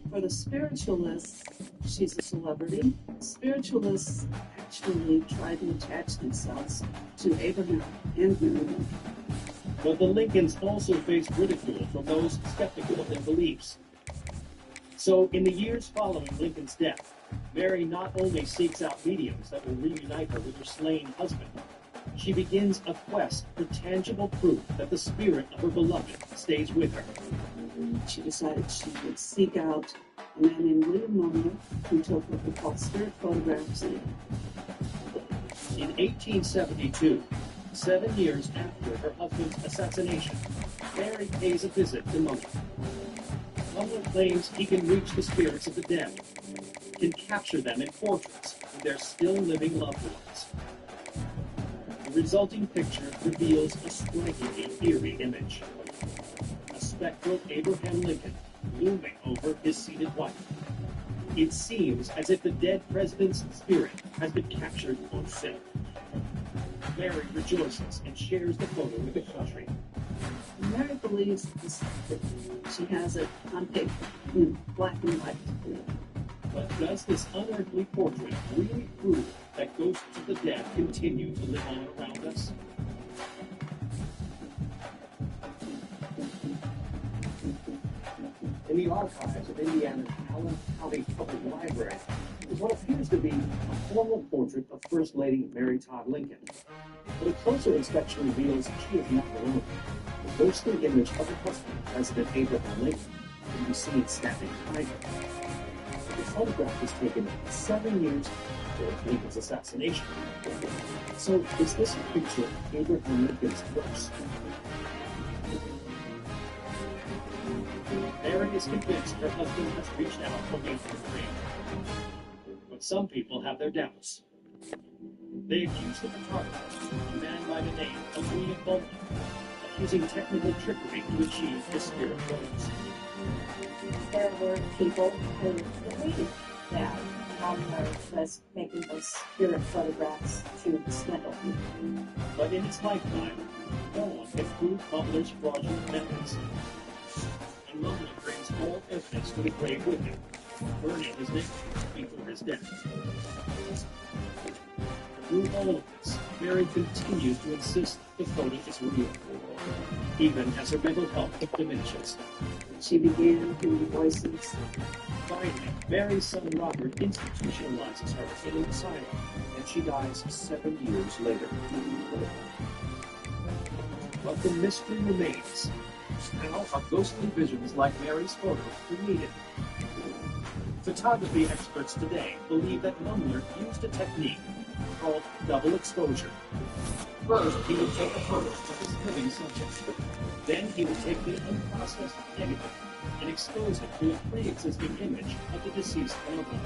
[SPEAKER 17] For the spiritualists, she's a celebrity. Spiritualists actually try to attach themselves to Abraham and Mary.
[SPEAKER 16] But the Lincolns also faced ridicule from those skeptical of their beliefs. So, in the years following Lincoln's death, Mary not only seeks out mediums that will reunite her with her slain husband, she begins a quest for tangible proof that the spirit of her beloved stays with her.
[SPEAKER 17] She decided she would seek out a man named William Mumler, who took what we call spirit photographs.
[SPEAKER 20] In 1872, 7 years after her husband's assassination, Mary pays a visit to Mumler. Mumler claims he can reach the spirits of the dead, can capture them in portraits of their still living loved ones. The resulting picture reveals a strikingly eerie image. A spectral Abraham Lincoln looming over his seated wife. It seems as if the dead president's spirit has been captured on film. Mary rejoices and shares the photo with the country.
[SPEAKER 17] Mary believes this, that she has it on paper, in black and white.
[SPEAKER 20] But does this unearthly portrait really prove that ghosts of the dead continue to live on around us?
[SPEAKER 16] In the archives of Indiana's Allen County Public Library is what appears to be a formal portrait of First Lady Mary Todd Lincoln. But a closer inspection reveals she is not alone. The ghostly image of her husband, President Abraham Lincoln, can be seen standing behind her. The photograph was taken 7 years after Lincoln's assassination. So is this a picture of Abraham Lincoln's ghost?
[SPEAKER 20] Mary is convinced her husband has reached out from ancient grave. But some people have their doubts. They accuse the photographer, a man by the name of William Mumler, of using technical trickery to achieve his spirit goals.
[SPEAKER 3] There were people who believed that Mumler was making those spirit photographs to swindle.
[SPEAKER 20] But in his lifetime, no one can prove Mumler's fraudulent methods. And Mumler brings all evidence to the grave with him, burning his name before his death. Through all of this, Mary continues to insist the photo is real, even as her mental health diminishes.
[SPEAKER 17] She began hearing voices.
[SPEAKER 20] Finally, Mary's son Robert institutionalizes her in an asylum,
[SPEAKER 16] And she dies 7 years later.
[SPEAKER 20] but the mystery remains. How are ghostly visions like Mary's photo created? Photography experts today believe that Mumler used a technique called double exposure. First, he would take a photo of his living subject. Then he would take the unprocessed negative and expose it to a pre-existing image of the deceased loved one,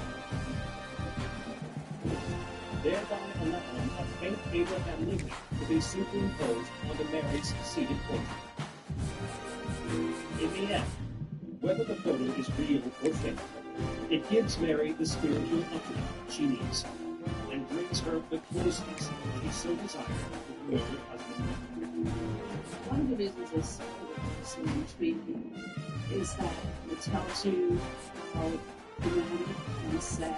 [SPEAKER 20] thereby allowing a fake Abraham Lincoln to be superimposed onto Mary's seated portrait. In the end, whether the photo is real or fake, it gives Mary the spiritual uplift she needs and brings her the closeness she so desired with her husband.
[SPEAKER 17] One of the reasons this is so intriguing is that it tells you how human and sad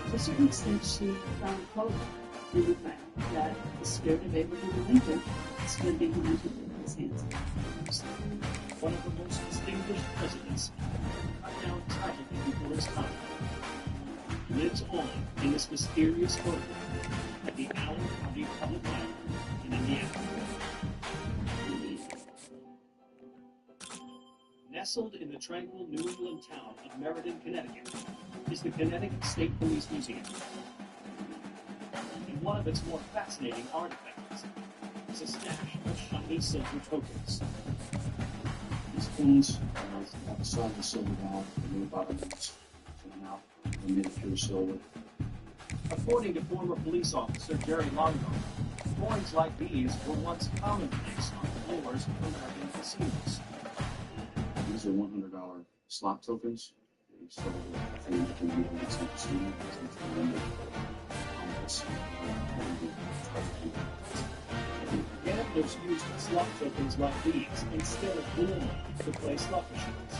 [SPEAKER 17] to a certain extent she found hope in the fact that the spirit of Abraham Lincoln stood behind his hands.
[SPEAKER 20] One of the most distinguished presidents, cut down tragically before his time, lives on in this mysterious photograph at the Allen County Public Library in Indiana. Nestled in the tranquil New England town of Meriden, Connecticut, is the Connecticut State Police Museum. And one of its more fascinating artifacts is a stash of shiny silver tokens.
[SPEAKER 2] These coins outside the silver dollar, the new buttons, and out the miniature silver.
[SPEAKER 20] According to former police officer Jerry Longo, coins like these were once commonplace on the floors of American casinos.
[SPEAKER 2] These are $100 slot tokens. So I think you can use them some casino because
[SPEAKER 20] Gamblers used slot tokens like these instead of bullion to play slot machines.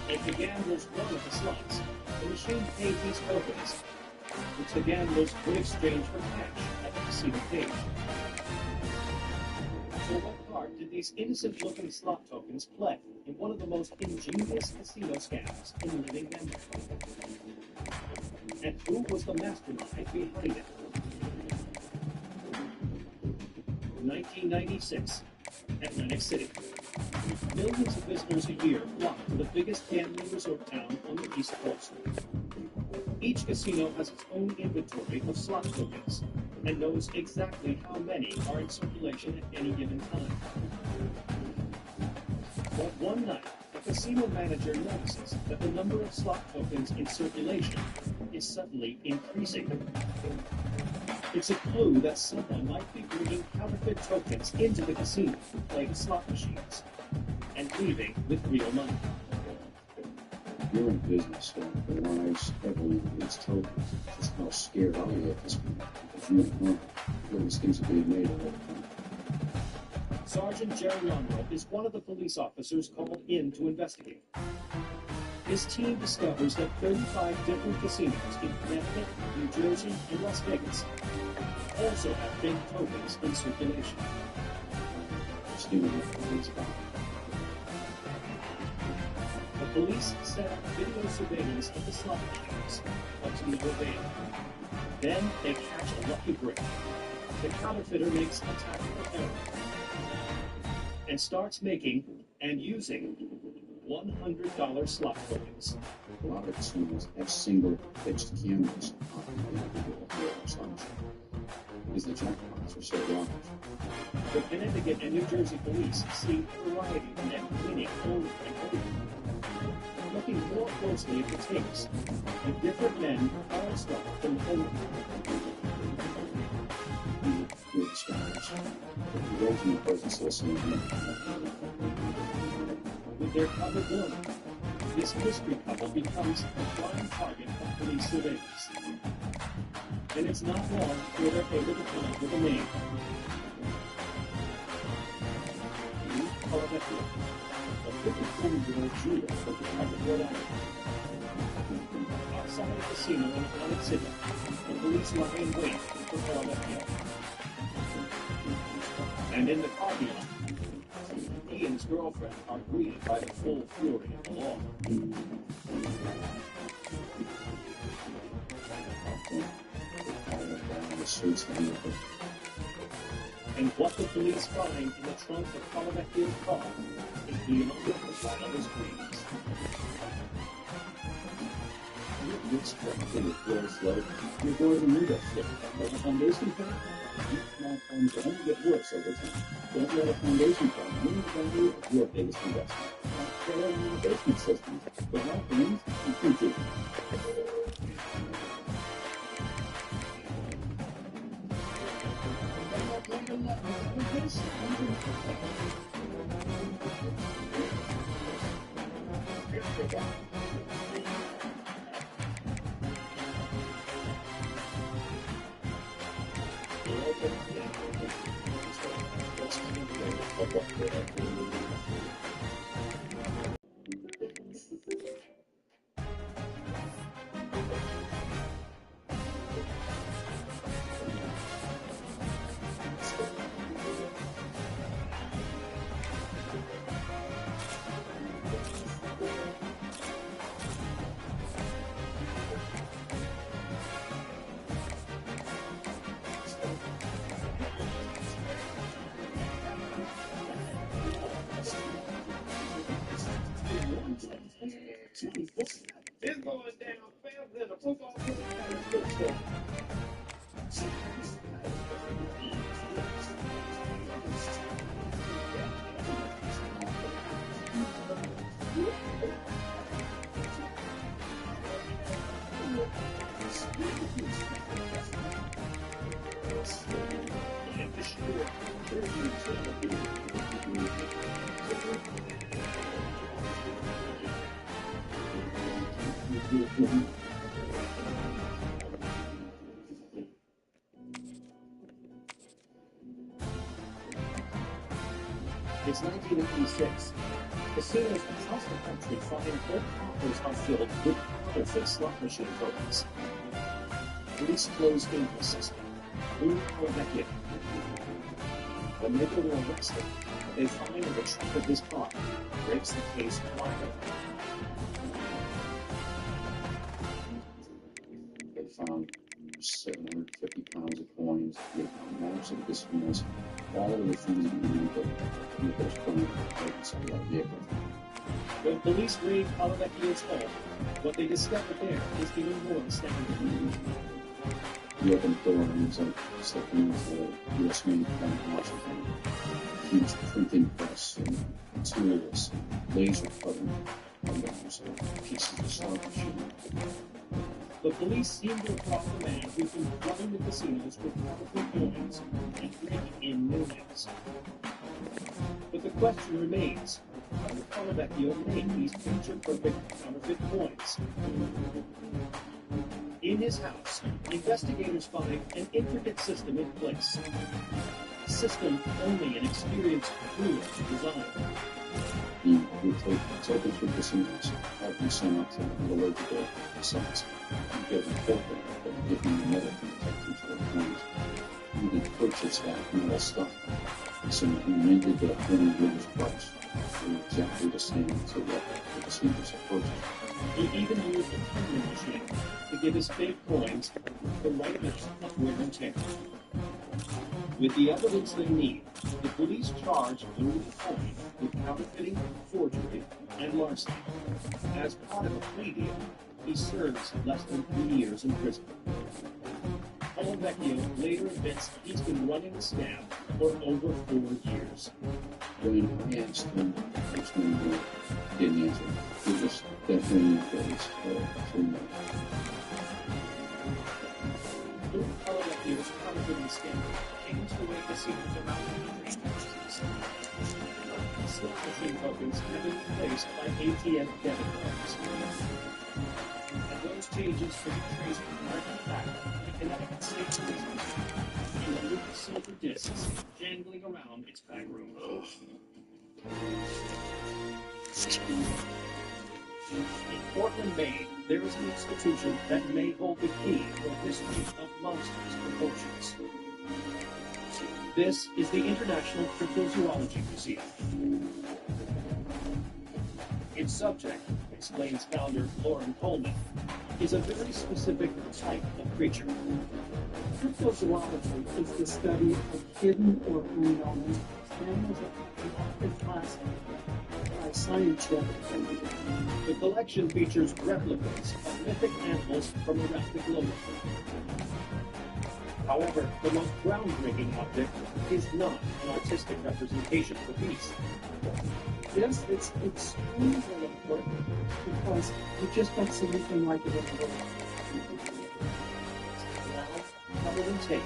[SPEAKER 20] If the gamblers won at the slots, the machine paid these tokens, which the gamblers would exchange for cash at the casino page. So what part did these innocent-looking slot tokens play in one of the most ingenious casino scams in living memory? And who was the mastermind behind it? 1996, Atlantic City. Millions of visitors a year flock to the biggest gambling resort town on the East Coast. Each casino has its own inventory of slot tokens and knows exactly how many are in circulation at any given time. But one night, a casino manager notices that the number of slot tokens in circulation is suddenly increasing. It's a clue that someone might be bringing counterfeit tokens into the casino, playing slot machines, and leaving with real money.
[SPEAKER 6] You're in business, so it relies heavily on these tokens. Just how scared are you at this point? Because you don't know where these things are being made all the time.
[SPEAKER 20] Sergeant Jerry Unruh is one of the police officers called in to investigate. His team discovers that 35 different casinos in Connecticut, New Jersey, and Las Vegas also have big tokens in circulation. The police set up video surveillance of the slot machines, but to no avail. Then they catch a lucky break. The counterfeiter makes a tactical error and starts making and using $100 slot tokens.
[SPEAKER 6] A lot of casinos have single fixed cameras on the individual slot machine because the jackpots are so large.
[SPEAKER 20] The Connecticut and New Jersey police see a variety of men winning over and over. Looking more closely at the tapes, the different men all start from the home.
[SPEAKER 6] Good scholars. The ultimate presence listening.
[SPEAKER 20] With their cover blown, this mystery couple becomes a prime target of police surveillance. And it's not long before they're able to come up with a name. A 54-year-old Judah from Chicago, Rhode Island. Outside a casino in Atlantic City, the police lie in wait for Philadelphia. And in the car beyond, he and his girlfriend are greeted by the full fury of the law. And what the police find in the trunk of Philadelphia's car is beyond the wildest dreams.
[SPEAKER 6] You're going to need us. Let a foundation problem. Each small problems will only get worse over time. Don't let a foundation problem ruin the value of your biggest investment. Fail on the basement systems. But all things you can do.
[SPEAKER 20] It's going down faster than a football player. It's 1986. Casinos across the country find their coffers are filled with counterfeit slot machine tokens. Police close in the system. Who are that yet? When they go to arrest him, they find in the trunk of his car breaks the case wide open.
[SPEAKER 6] They found
[SPEAKER 19] 750 pounds of coins, they found maps of casinos, all of the things that you need to make those coins right inside that vehicle.
[SPEAKER 20] When police raid Palavecchio's home, what they discover there is even more astounding.
[SPEAKER 19] You open the door and it's like stepping into the U.S. Main Plant in Washington. Huge printing press and tools, laser cutting, and pieces of slot machine.
[SPEAKER 20] The police seem to have caught the man who's been flooding the casinos with counterfeit coins and breaking in millions. But the question remains, how did Palavecchio make these picture-perfect counterfeit coins? In his house, investigators find an intricate system in place. A system only an experienced jeweler could design.
[SPEAKER 19] He would take tokens from casinos, have them sent out to allergical sites, and get them filtered, and give them another tokens for coins. He would purchase that metal stuff. So he minted the coin with his price, and exactly the same to what the casinos had purchased.
[SPEAKER 20] He even used a tuning machine to give his fake coins the right amount of wear and tear. With the evidence they need, the police charge Louis the Coin with counterfeiting, forgery, and larceny. As part of a plea deal, he serves less than 3 years in prison. Palavecchio later admits he's been running the scam for over 4 years.
[SPEAKER 19] When I asked him which one he didn't answer, he was definitely in place for 3 months.
[SPEAKER 20] Louis Palavecchio's counterfeiting scandal changed the way casinos around the country functions. Slot machine tokens have been replaced by ATM debit cards. And those changes can be traced right back to the Connecticut State Prison in the loop of silver discs jangling around its back room. In Portland, Maine, there is an institution that may hold the key to a history of monstrous proportions. This is the International Cryptozoology Museum. Its subject, explains founder Lauren Coleman, is a very specific type of creature.
[SPEAKER 15] Cryptozoology is the study of hidden or unknown animals that cannot be classified by scientific.
[SPEAKER 20] The collection features replicas of mythic animals from around the globe. However, the most groundbreaking object is not an artistic representation of the beast.
[SPEAKER 15] Yes, it's extremely important because you just don't see anything like it in the world.
[SPEAKER 20] Now, covered in tape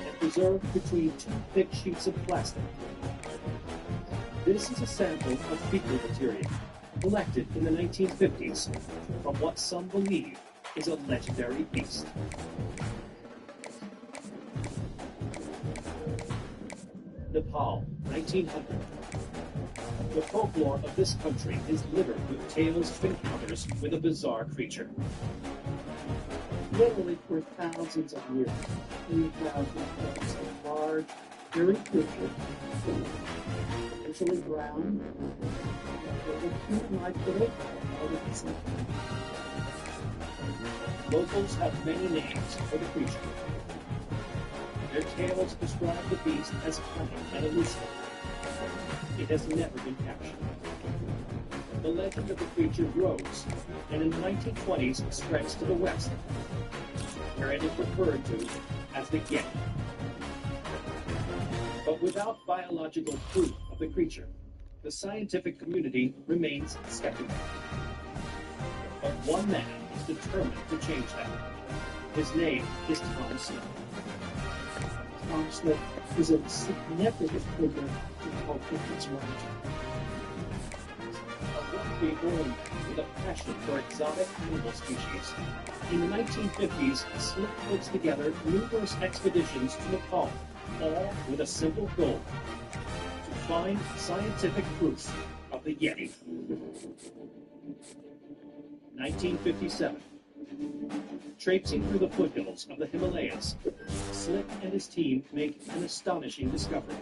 [SPEAKER 20] and preserved between two thick sheets of plastic. This is a sample of fecal material collected in the 1950s from what some believe is a legendary beast. Nepal, 1900. The folklore of this country is littered with tales of encounters with a bizarre creature.
[SPEAKER 15] Literally for thousands of years, we have reports of large, hairy creatures, usually brown, with a human-like little body.
[SPEAKER 20] Locals have many names for the creature. Their tales describe the beast as cunning and elusive. It has never been captured. The legend of the creature grows, and in the 1920s spreads to the west, where it is referred to as the Yeti. But without biological proof of the creature, the scientific community remains skeptical. But one man is determined to change that. His name is Tom Smith.
[SPEAKER 15] Tom Smith is a significant figure in called cryptozoology.
[SPEAKER 20] A would-be born with a passion for exotic animal species. In the 1950s, Smith puts together numerous expeditions to Nepal, all with a simple goal: to find scientific proof of the Yeti. 1957. Traipsing through the foothills of the Himalayas, Slick and his team make an astonishing discovery.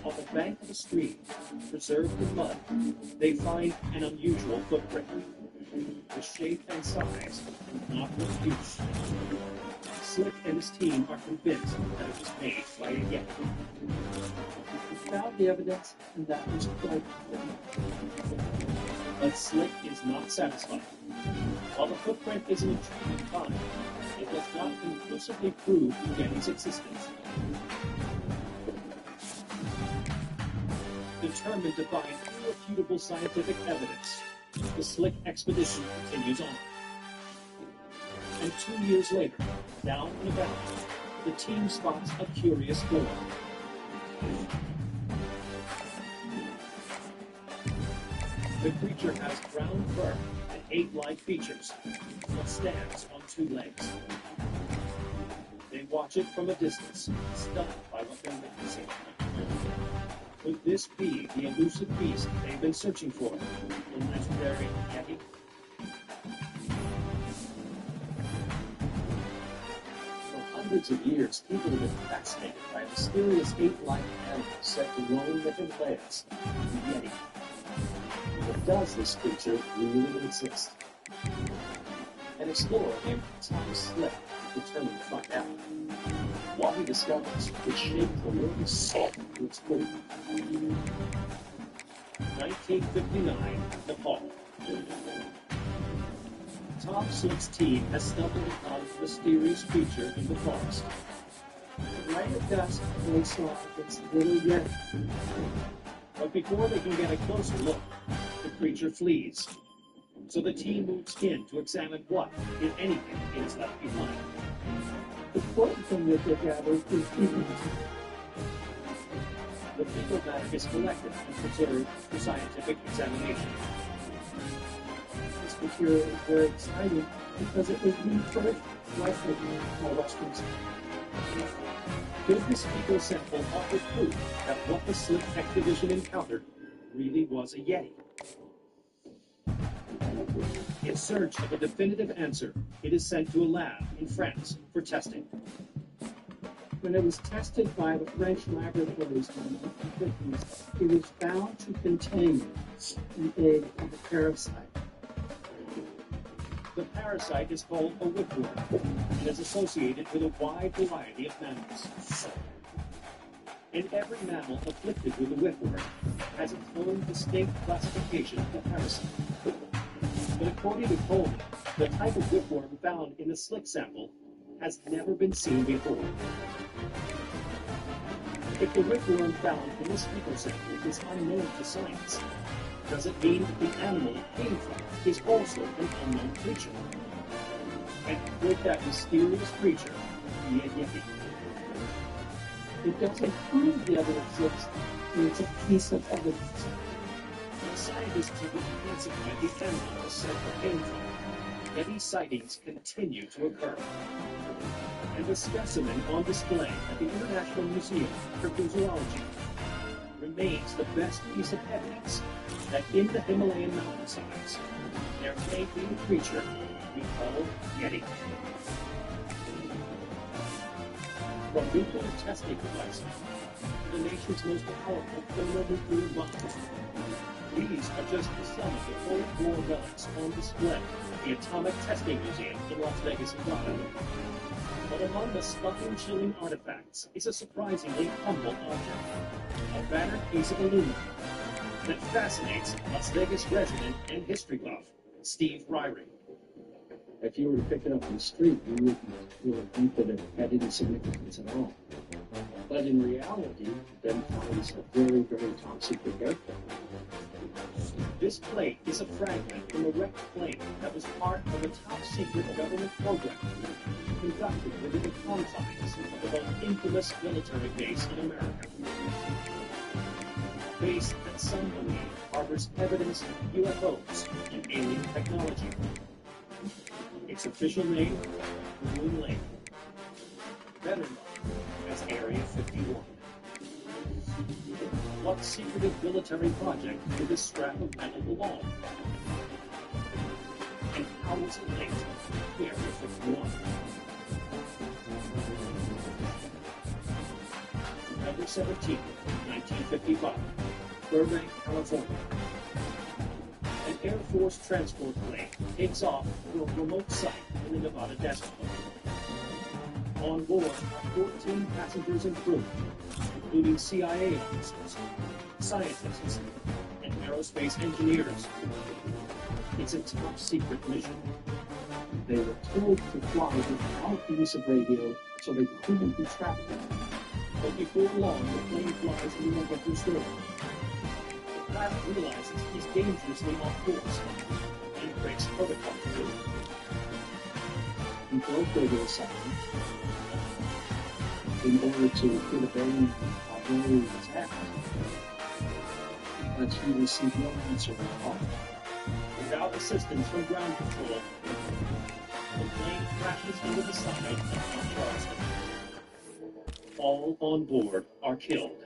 [SPEAKER 20] On the bank of a stream, preserved in mud, they find an unusual footprint. The shape and size do not reduce. Slick and his team are convinced that it was made by a Yeti.
[SPEAKER 15] We found the evidence, and that was quite
[SPEAKER 20] But Slick is not satisfied. While the footprint is an intriguing find, it does not conclusively prove the Yeti's existence. Determined to find irrefutable scientific evidence, the Slick expedition continues on. And 2 years later, down and about, the team spots a curious form. The creature has brown fur and ape-like features, but stands on 2 legs. They watch it from a distance, stunned by what they're witnessing. Could this be the elusive beast they've been searching for, the legendary Yeti? For hundreds of years, people have been fascinated by a mysterious ape-like animal said to roam the Himalayas, the Yeti. But does this creature really exist? An explorer named Tom Slick is determined to find out. What he discovers is shaped the living soul to its food. 1959, Nepal. Tom Slick's team has stumbled upon a mysterious creature in the forest.
[SPEAKER 15] right at dusk. They saw this little Yeti.
[SPEAKER 20] But before they can get a closer look, the creature flees. So the team moves in to examine what, if anything, it has left behind.
[SPEAKER 15] The important thing that they gathered is fecal.
[SPEAKER 20] The fecal matter is collected and preserved for scientific examination.
[SPEAKER 15] This material is very exciting because it was the first rifle by Westerns.
[SPEAKER 20] Could this fecal sample offer proof that what the Slick expedition encountered really was a Yeti? In search of a definitive answer, it is sent to a lab in France for testing.
[SPEAKER 15] When it was tested by the French laboratories in the 1950s, it was found to contain an egg of a parasite.
[SPEAKER 20] The parasite is called a whipworm and is associated with a wide variety of mammals. And every mammal afflicted with a whipworm has its own distinct classification of the parasite. But according to Coleman, the type of whipworm found in the Slick sample has never been seen before. If the whipworm found in this fecal sample is unknown to science, does it mean that the animal it came from is also an unknown creature? And could that mysterious creature be a Yeti?
[SPEAKER 15] It doesn't prove the evidence exists, but it's a piece of evidence.
[SPEAKER 20] Scientists have classified the animal said it came from. Yeti sightings continue to occur. And the specimen on display at the International Museum for Cryptozoology remains the best piece of evidence that in the Himalayan mountainsides there may be a creature we call Yeti. From nuclear testing devices to the nation's most powerful thermonuclear bombs, these are just some of the Cold War guns on display at the Atomic Testing Museum in Las Vegas, Nevada. But among the spine-chilling artifacts is a surprisingly humble object, a battered piece of aluminum that fascinates Las Vegas resident and history buff, Steve Ryrie.
[SPEAKER 19] If you were to pick it up in the street, you wouldn't think that it had any significance at all. But in reality, then finds a very, very top secret airplane.
[SPEAKER 20] This plate is a fragment from a wrecked plane that was part of a top-secret government program conducted within the confines of the most infamous military base in America. A base that some believe harbors evidence of UFOs and alien technology. Its official name, Moon Lake, better known as Area 51. What secretive military project did this scrap of metal belong? And how was it linked to Area 51? November 17, 1955, Burbank, California. An Air Force transport plane takes off from a remote site in the Nevada desert. On board are 14 passengers and crew, including CIA officers, scientists, and aerospace engineers. It's a top-secret mission.
[SPEAKER 6] They were told to fly without the use of radio, so they couldn't be tracked.
[SPEAKER 20] But before long, the plane flies in the winter storm. The pilot realizes he's dangerously off course and breaks protocol.
[SPEAKER 6] He broke radio silence in order to intervene while he was asked, but he received no answer at all.
[SPEAKER 20] Without assistance from ground control, the plane crashes into the side of Mount Charleston. All on board are killed.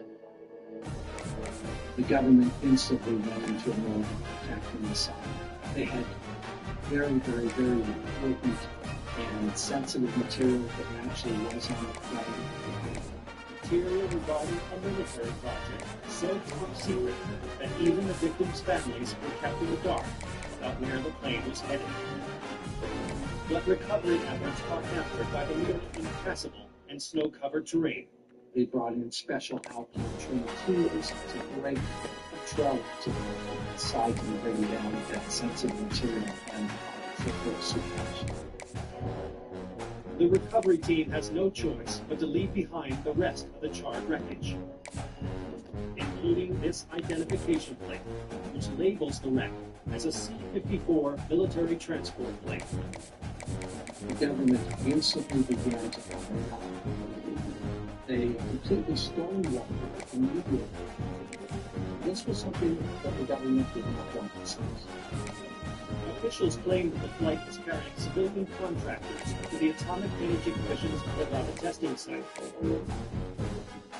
[SPEAKER 6] The government instantly went into a mode of protecting the side. They had very, very, very important and sensitive material that actually was on the plane.
[SPEAKER 20] Material regarding a military project so top secret that even the victims' families were kept in the dark about where the plane was headed. But recovery efforts are hampered by the nearly impassable and snow-covered terrain.
[SPEAKER 6] They brought in special alpine trained teams to break a trailer to the side to bring down that sensitive material and artificial suppression.
[SPEAKER 20] The recovery team has no choice but to leave behind the rest of the charred wreckage, including this identification plate, which labels the wreck as a C-54 military transport plane.
[SPEAKER 6] The government instantly began to cover up. They completely stonewalled immediately. This was something that the government did not want to see.
[SPEAKER 20] Officials claimed that the flight was carrying civilian contractors to the Atomic Energy Commission's Nevada testing site. The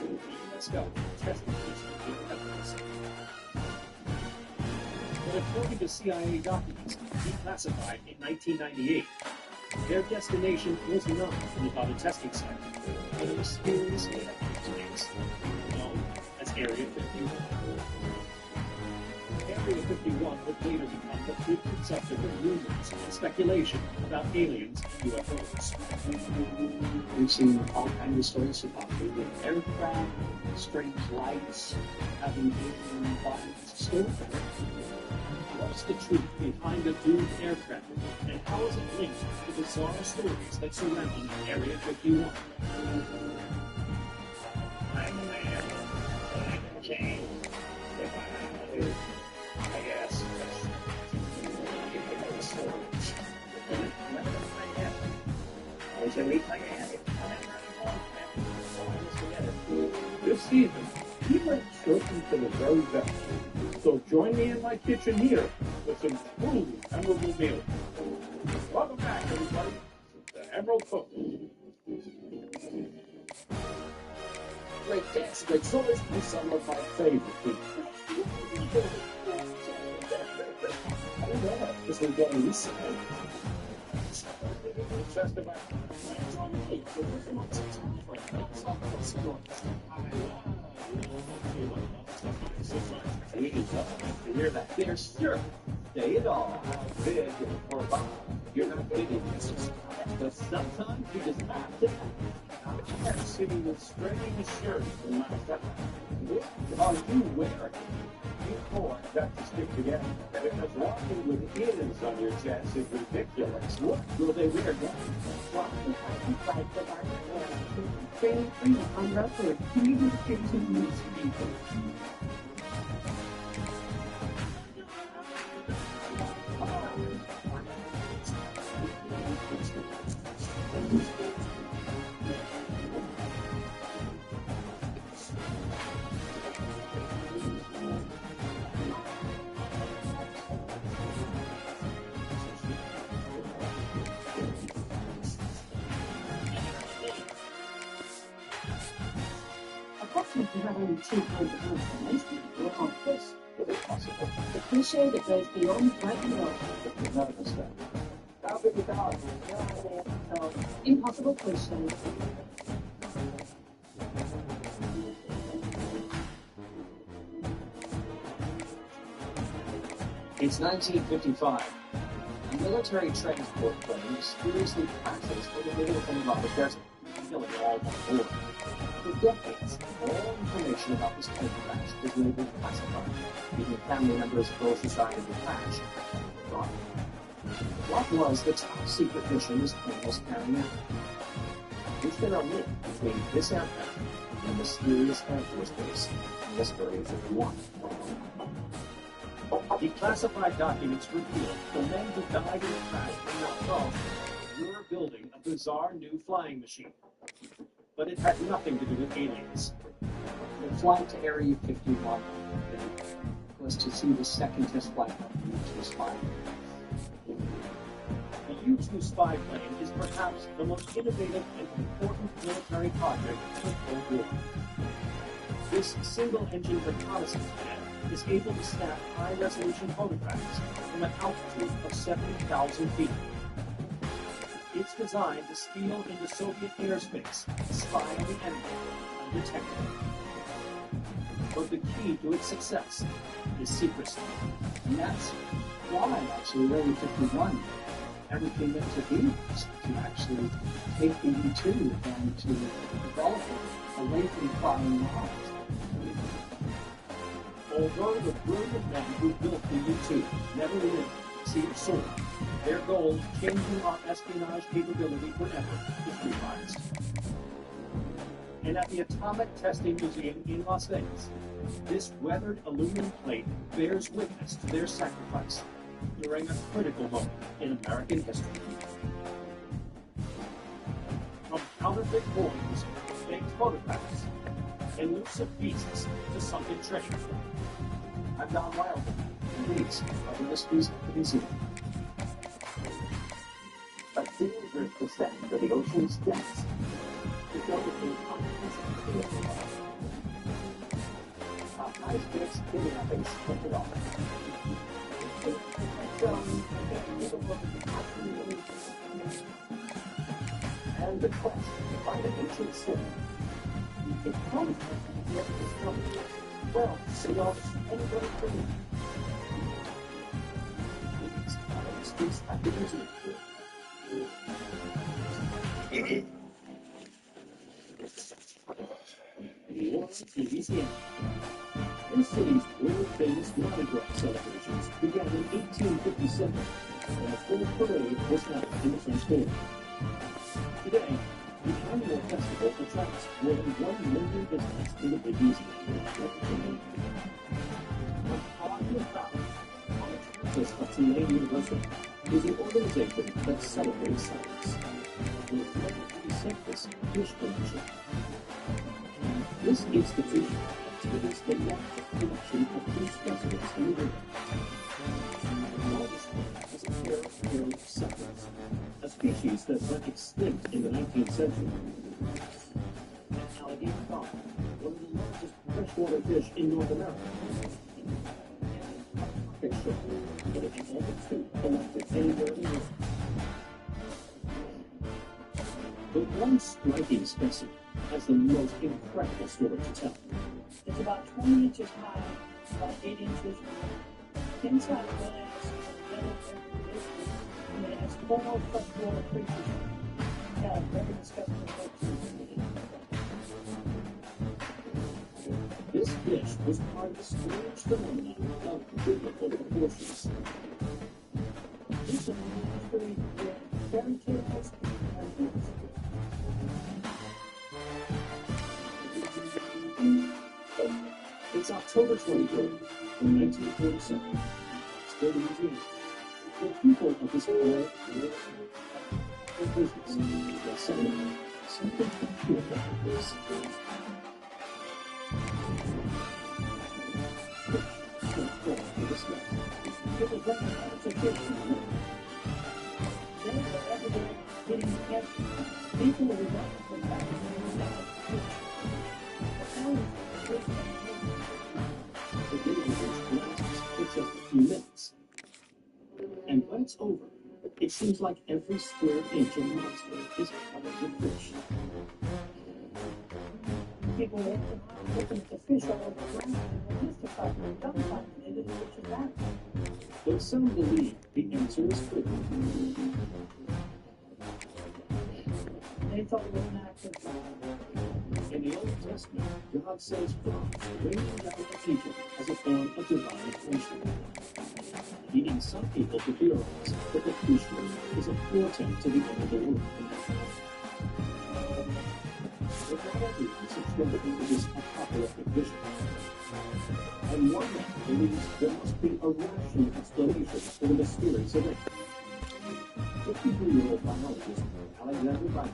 [SPEAKER 20] U.S. government tested this evidence. But according to CIA documents declassified in 1998, their destination was not the Nevada testing site, but a mysterious space known as Area 51. Area 51 would later become the frequent subject of rumors and speculation about aliens and UFOs.
[SPEAKER 6] We've seen all kinds of stories about alien aircraft, strange lights, having alien bodies stored there.
[SPEAKER 20] What's the truth behind a doomed aircraft, and how is it linked to the bizarre stories that surround Area 51? I'm a man, but I can change if I have to, I guess.
[SPEAKER 15] This season, we went surfing to the very best. So join me in my kitchen here with some truly memorable meals. Welcome back, everybody, to Emerald Cook.
[SPEAKER 2] Great guess, but so let's do some of my favorite things. I don't know, because we're getting this side.
[SPEAKER 15] It's just about
[SPEAKER 18] to hear that there, sure. Say it all. How big or big. You're not kidding. But sometimes you just have to.
[SPEAKER 15] I'm sitting with strange shirts in my stuff.
[SPEAKER 18] Are you wearing?
[SPEAKER 15] You four got to stick together. Because walking with ears on your chest is ridiculous.
[SPEAKER 18] What will they wear now?
[SPEAKER 5] Walking like the Bible, very free on record. Can you do the picture news people? Approximately, have only 2 kinds of transformation to accomplish.
[SPEAKER 2] Is it possible?
[SPEAKER 5] The cliche that goes beyond right and wrong.
[SPEAKER 2] None of us know. How big a dog?
[SPEAKER 5] Impossible cliche.
[SPEAKER 20] It's 1955. A military transport plane mysteriously crashes in the middle of Colorado Desert, killing all on board. For decades, all information about this plane crash is labeled classified, even family members of those decided to crash were gone. What was the top-secret mission this plane was carrying out? Is there a link between this aircraft and a mysterious Air Force base in this Area 51? Declassified documents reveal the men who died in the crash in Mount Charleston were building a bizarre new flying machine. But it had nothing to do with aliens. The flight to Area 51 was to see the second test flight of the U-2 spy. The U-2 spy plane is perhaps the most innovative and important military project of the Cold War. This single-engine reconnaissance jet is able to snap high-resolution photographs from an altitude of 70,000 feet. It's designed to steal into Soviet airspace, spy on the enemy, undetected. But the key to its success is secrecy.
[SPEAKER 15] And that's why, actually, Area 51, everything that to do is to actually take the U-2 and to develop it away from firing arms.
[SPEAKER 20] Although the brilliant men who built the U-2 never lived to see it soar, their goal of changing our espionage capability forever is realized. And at the Atomic Testing Museum in Las Vegas, this weathered aluminum plate bears witness to their sacrifice during a critical moment in American history. From counterfeit coins, fake photographs, elusive pieces to sunken treasure. I'm Don Wilder, and these are the mysteries of the museum.
[SPEAKER 18] A dangerous descent for the ocean's depths. The Philippine continent. High-stakes kidnapping split off. And the quest to find an ancient city. It comes from the discovery. Well, see all anybody for me. These are the mysteries at the museum.
[SPEAKER 20] Louisiana. This city's world-famous Mardi Gras celebrations began in 1857, when a full parade was held in the French Quarter. Today, the annual festival attracts more than 1 million visitors to the Big Easy. On the campus of Tulane University is an organization that celebrates science. The 36th Fish Collection. This institution activates the largest collection of fish specimens in the world. The largest one is a pair of pearl suckers, a species that went extinct in the 19th century. An alligator carp, one of the largest freshwater fish in North America. Fish that have been able to collected anywhere in the world. But one striking specimen has the most incredible story to tell.
[SPEAKER 21] It's about 20 inches high, about 8 inches long. Inside of it and it has 4 freshwater creatures. Yeah, very disgusting creatures.
[SPEAKER 20] This fish was part of the strange phenomenon of biblical proportions.
[SPEAKER 21] This is history with fairy tales and myths.
[SPEAKER 20] It's October 23rd, 1947. Still in Louisiana. The people of this area their business. They say something peculiar about this.
[SPEAKER 21] People recognize a fish. They are everywhere getting together. People are running from back and
[SPEAKER 20] The day lasts for just a few minutes. And when it's over, it seems like every square inch of monster is covered with fish.
[SPEAKER 21] people looking at the fish all over the ground and they're mystified and dumbfounded. They didn't know what that.
[SPEAKER 16] But some believe the answer is clear.
[SPEAKER 21] They thought it was an act of God.
[SPEAKER 16] In the Old Testament, God sends frogs raining down from Egypt as a form of divine punishment, leading some people to theorize that the fish is a portent to the end of the world. But not everyone subscribes to this apocalyptic vision. And one man believes there must be a rational explanation for the mysterious event. 53-year-old biologist Alexander Bypass,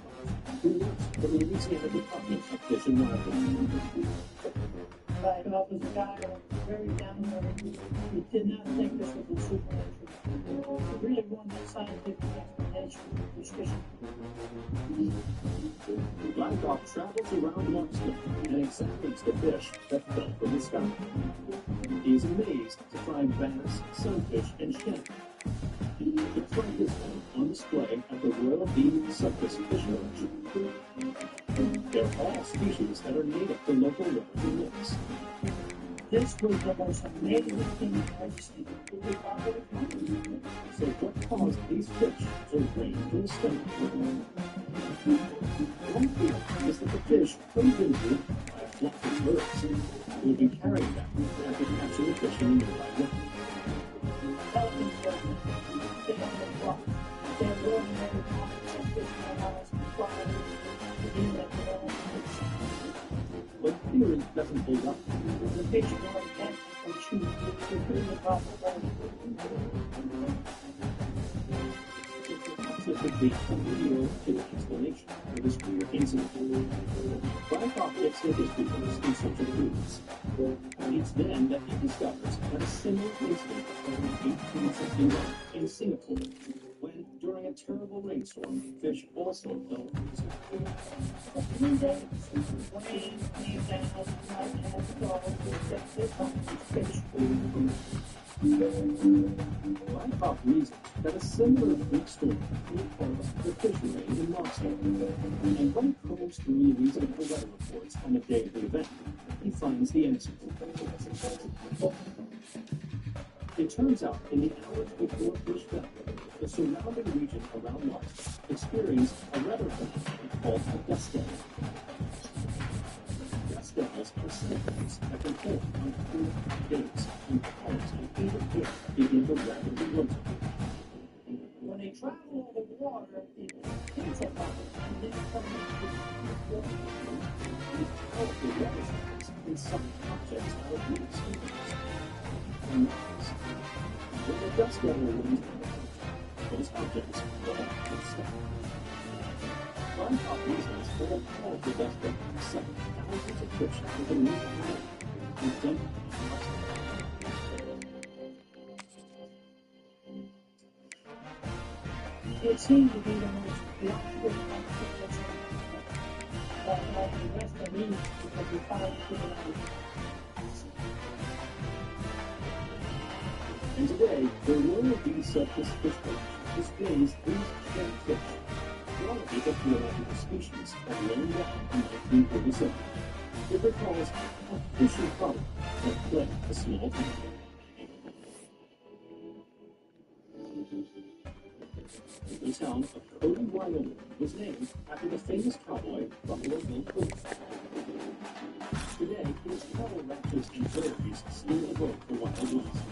[SPEAKER 16] who works for the Louisiana Department of Fish and Wildlife.
[SPEAKER 21] Bypass was a guy who was very down to earth. He did not think this was a supernatural. He really wanted a scientific explanation for his fishing.
[SPEAKER 16] Blackhawk travels around Marksville and examines the fish that fell from the sky. He is amazed to find bass, sunfish, and shad. Just like this one on display at the Royal Bean Surface Fish Village. They're all species that are native to local rivers and lakes.
[SPEAKER 21] This was the most amazing thing I've ever seen.
[SPEAKER 16] So what caused these fish to rain from the sky? One theory is that the fish could have been bitten by a flock of birds who had been carrying them after catching the fish in a nearby lake. But theory doesn't hold up.
[SPEAKER 21] The fish were dead or chewed to bring the possible.
[SPEAKER 16] There could be a real explanation for this weird incident. Blackhawk gets to his books in search of clues. It's then that he discovers that a similar incident occurred in 1861 in Singapore, when, during a terrible rainstorm, fish also fell from the sky.
[SPEAKER 21] 3 days, rain came down like as dogs except this time fish.
[SPEAKER 16] Blackhawk reasons that a similar freak story could cause the fish rain in Knoxville. And when he combs through Louisiana weather reports on the day of the event, he finds the answer. It turns out, in the hours before fish fell, the surrounding region around Knoxville experienced a weather phenomenon called a dust devil. Dust devils are symptoms that can form on cool days when clouds and even air begin to rapidly rotate.
[SPEAKER 21] When they travel over water, it hits a bottom and then comes into the
[SPEAKER 16] These powerful weather cycles can suck objects out of leaves and rocks. When the dust devil runs out, those objects fall and stuck. Blackhawk reasons for the powerful dust devil suck thousands of fish out of the leaf and dump them in Knoxville.
[SPEAKER 21] It seemed to be the most theatrical experience that the rest of me because we found it out.
[SPEAKER 16] And today, the Royal Bee Surface Fish Village displays these shed fish, one of the ecological species that learned out in 1947. It recalls a fishing problem that plagued a small town. The town of Cody, Wyoming was named after the famous cowboy Buffalo Bill Cody. Today, it is cattle ranchers and dairies still above the Wild West.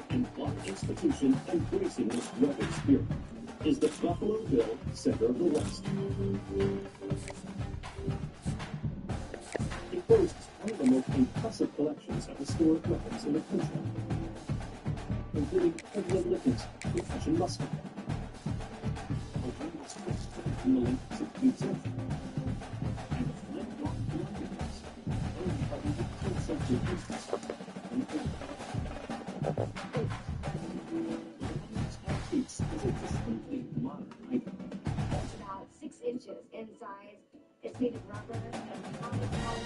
[SPEAKER 16] And one institution embracing this rugged spirit is the Buffalo Bill Center of the West. It boasts one of the most impressive collections of historic weapons in the country, including Edward Lincoln's quick-action musket, from the late 16th century, and the flintlock blunderbuss owned by the 18th century priestess. Antiques is a distinctly modern item.
[SPEAKER 5] It's about 6 inches in size. It's made of rubber and polished.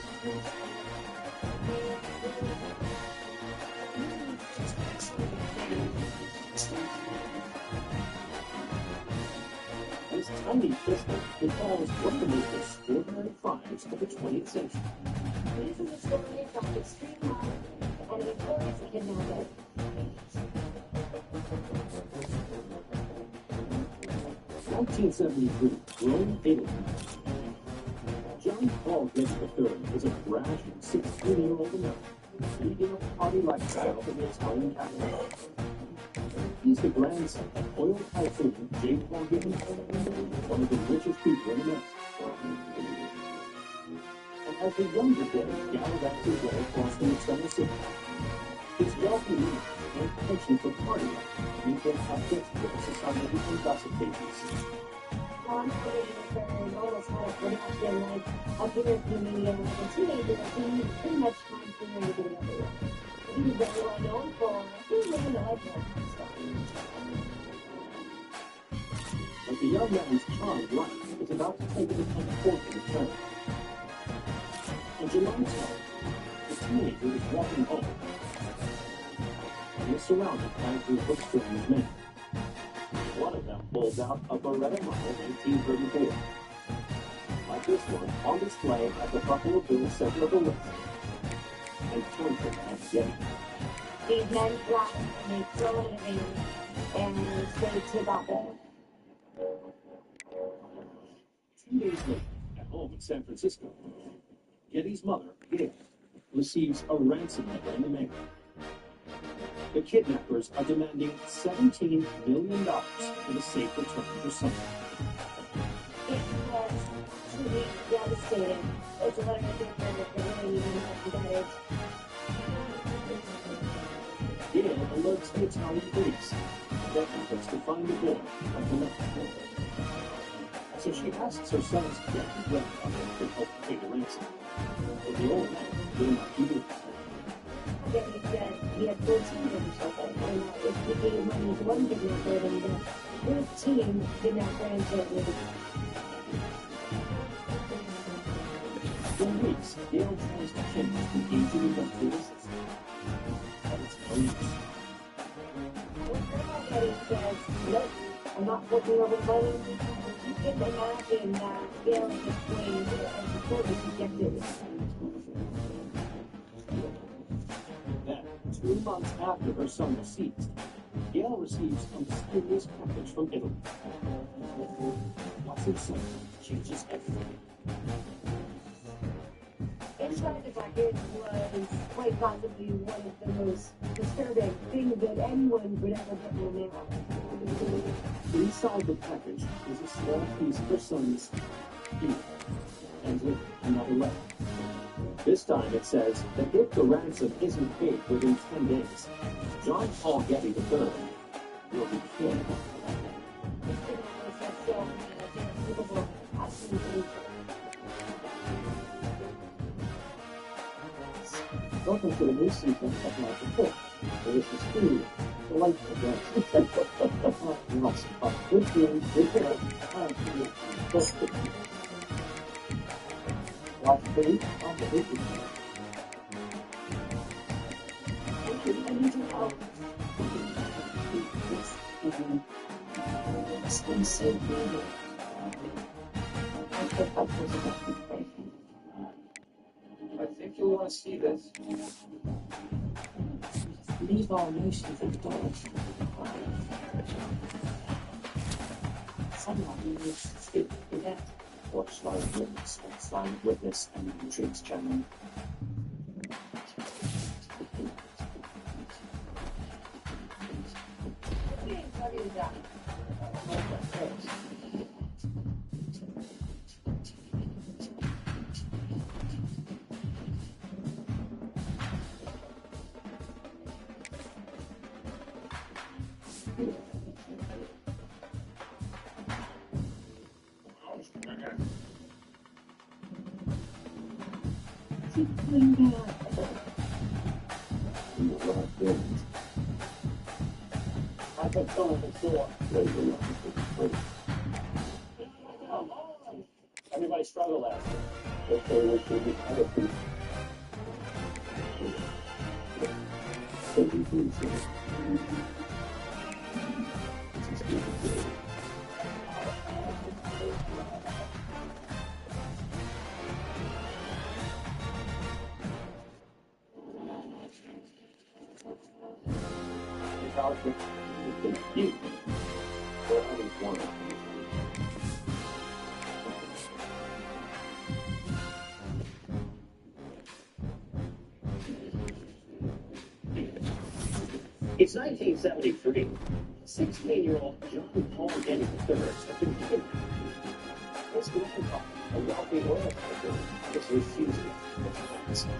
[SPEAKER 16] This tiny pistol recalls one of the most extraordinary finds of the 20th century.
[SPEAKER 5] This is a story about extreme power and a notorious kidnapper.
[SPEAKER 16] 1973, Rome, Italy. John Paul Getty III was a brash 16-year-old American leading a party lifestyle in the Italian capital. He's the grandson of oil tycoon J. Paul Getty, one of the richest people in America. And as the younger Getty gallivanted his way across the external city, his wealthy means and penchant for party life made him a hit with the society and gossip pages.
[SPEAKER 5] On almost had a production like a bigger comedian as a teenager, he pretty much time for anything everywhere. He was very well known for being in the nightclub stuff.
[SPEAKER 16] But the young man's charmed life is about to take an unfortunate turn. On July 12th, the teenager is walking home. He is surrounded by a group of strange men. One of them pulls out a Beretta Model 1934, like this one on display at the Buffalo Bills center of the list, and points it at Getty.
[SPEAKER 5] These men drop and they throw it in and they take off at him.
[SPEAKER 16] 2 days later, at home in San Francisco, Getty's mother, Gail, receives a ransom letter in the mail. The kidnappers are demanding $17 million for the safe return of her son.
[SPEAKER 5] It was truly devastating. It's a letter that they really even got it.
[SPEAKER 16] Gail alerts the Italian police. Their efforts to find the boy are to nothing. So she asks her son's Getty's grandfather to help pay the ransom. But the old man will not do it.
[SPEAKER 5] Getty said he had 14 or something, and if he gave money to one kidnapper, then the 13 kidnapper and kidnapper.
[SPEAKER 16] For weeks, Gail tries to change the aging industrial system. But it's no use.
[SPEAKER 5] Getty says, nope, I'm not working over money. You can imagine that Gail is explained and totally rejected.
[SPEAKER 16] Then, 2 months after her son was seized, Gail receives a mysterious package from Italy. What's inside changes everything.
[SPEAKER 5] Inside the package was quite possibly one of the most disturbing things that anyone would ever get in the mail.
[SPEAKER 16] Inside the package is a small piece of her son's DNA, and with another letter. This time it says that if the ransom isn't paid within 10 days, John Paul Getty III will be killed.
[SPEAKER 2] Welcome to the new season of my report. This is food, delightful guests. Lots of fun. Good food, good fun. Watch food on the food.
[SPEAKER 5] I need your help. It's been so good. I think I was about to pray.
[SPEAKER 1] I think you'll want to see this.
[SPEAKER 5] Leave all emotions at the door. Someone needs to speak to that.
[SPEAKER 16] Watch Silent Witness on Silent Witness and the Intrigues channel.
[SPEAKER 5] Keep coming back.
[SPEAKER 16] I can fill the door. Everybody struggle last year. You.
[SPEAKER 20] It's 1973. 16-year-old John Paul Getty III had been kidnapped. His grandfather, a wealthy oil tycoon, was refusing to ransom.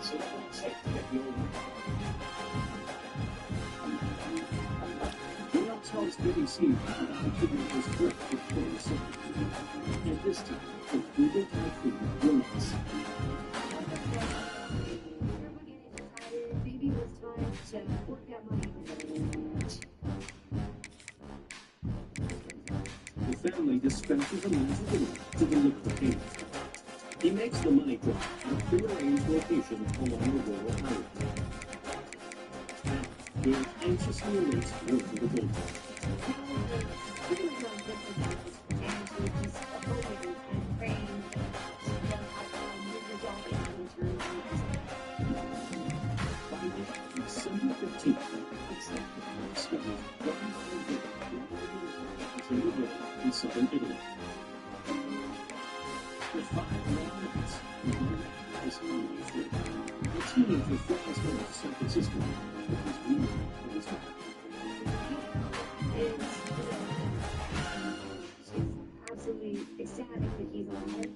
[SPEAKER 20] So let's say that you
[SPEAKER 6] Dale tells BBC about the kidnapper's threat to Victoria's Secret. And this time, the Google tycoon relents.
[SPEAKER 5] Maybe it was time to work that money.
[SPEAKER 6] The family dispenses a man's will to deliver the payment. He makes the money drop at a prearranged location along the rural highway. Now, Dale anxiously awaits word of the gold. December 15th, discovers in southern Italy. For 5 long months, his family fled. The teenager flies home to San Francisco with his real and his heart.
[SPEAKER 5] Absolutely ecstatic that he's alive.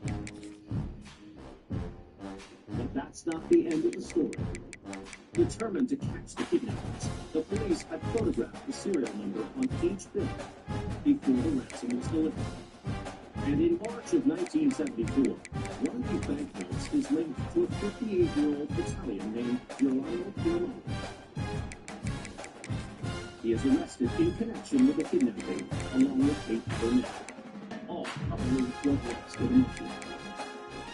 [SPEAKER 6] But that's not the end of the story. Determined to catch the kidnappers, the police had photographed the serial number on each bill before the ransom was delivered. And in March of 1974, one of these banknotes is linked to a 58-year-old Italian named Giuliano Pironi. He is arrested in connection with the kidnapping, along with 8 other men. All are believed to have worked for the mafia.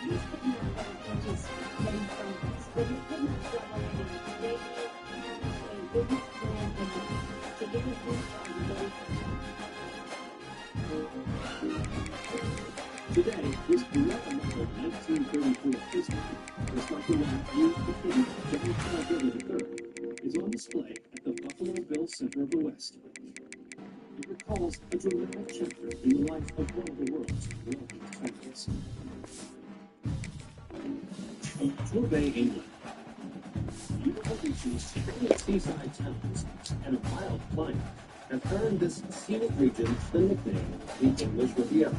[SPEAKER 5] These kidnappers just getting famous. But the kidnappers are already, they have a business plan to get a boost on the local.
[SPEAKER 6] Today, this rare-model 1934 pistol, just like the one used to kidnap John Paul Getty III, is on display at the Buffalo Bill Center of the West. It recalls a dramatic chapter in the life of one of the world's wealthiest families. Torbay, England. Beautiful beaches, seaside towns, and a mild climate have earned this scenic region the nickname the English Riviera.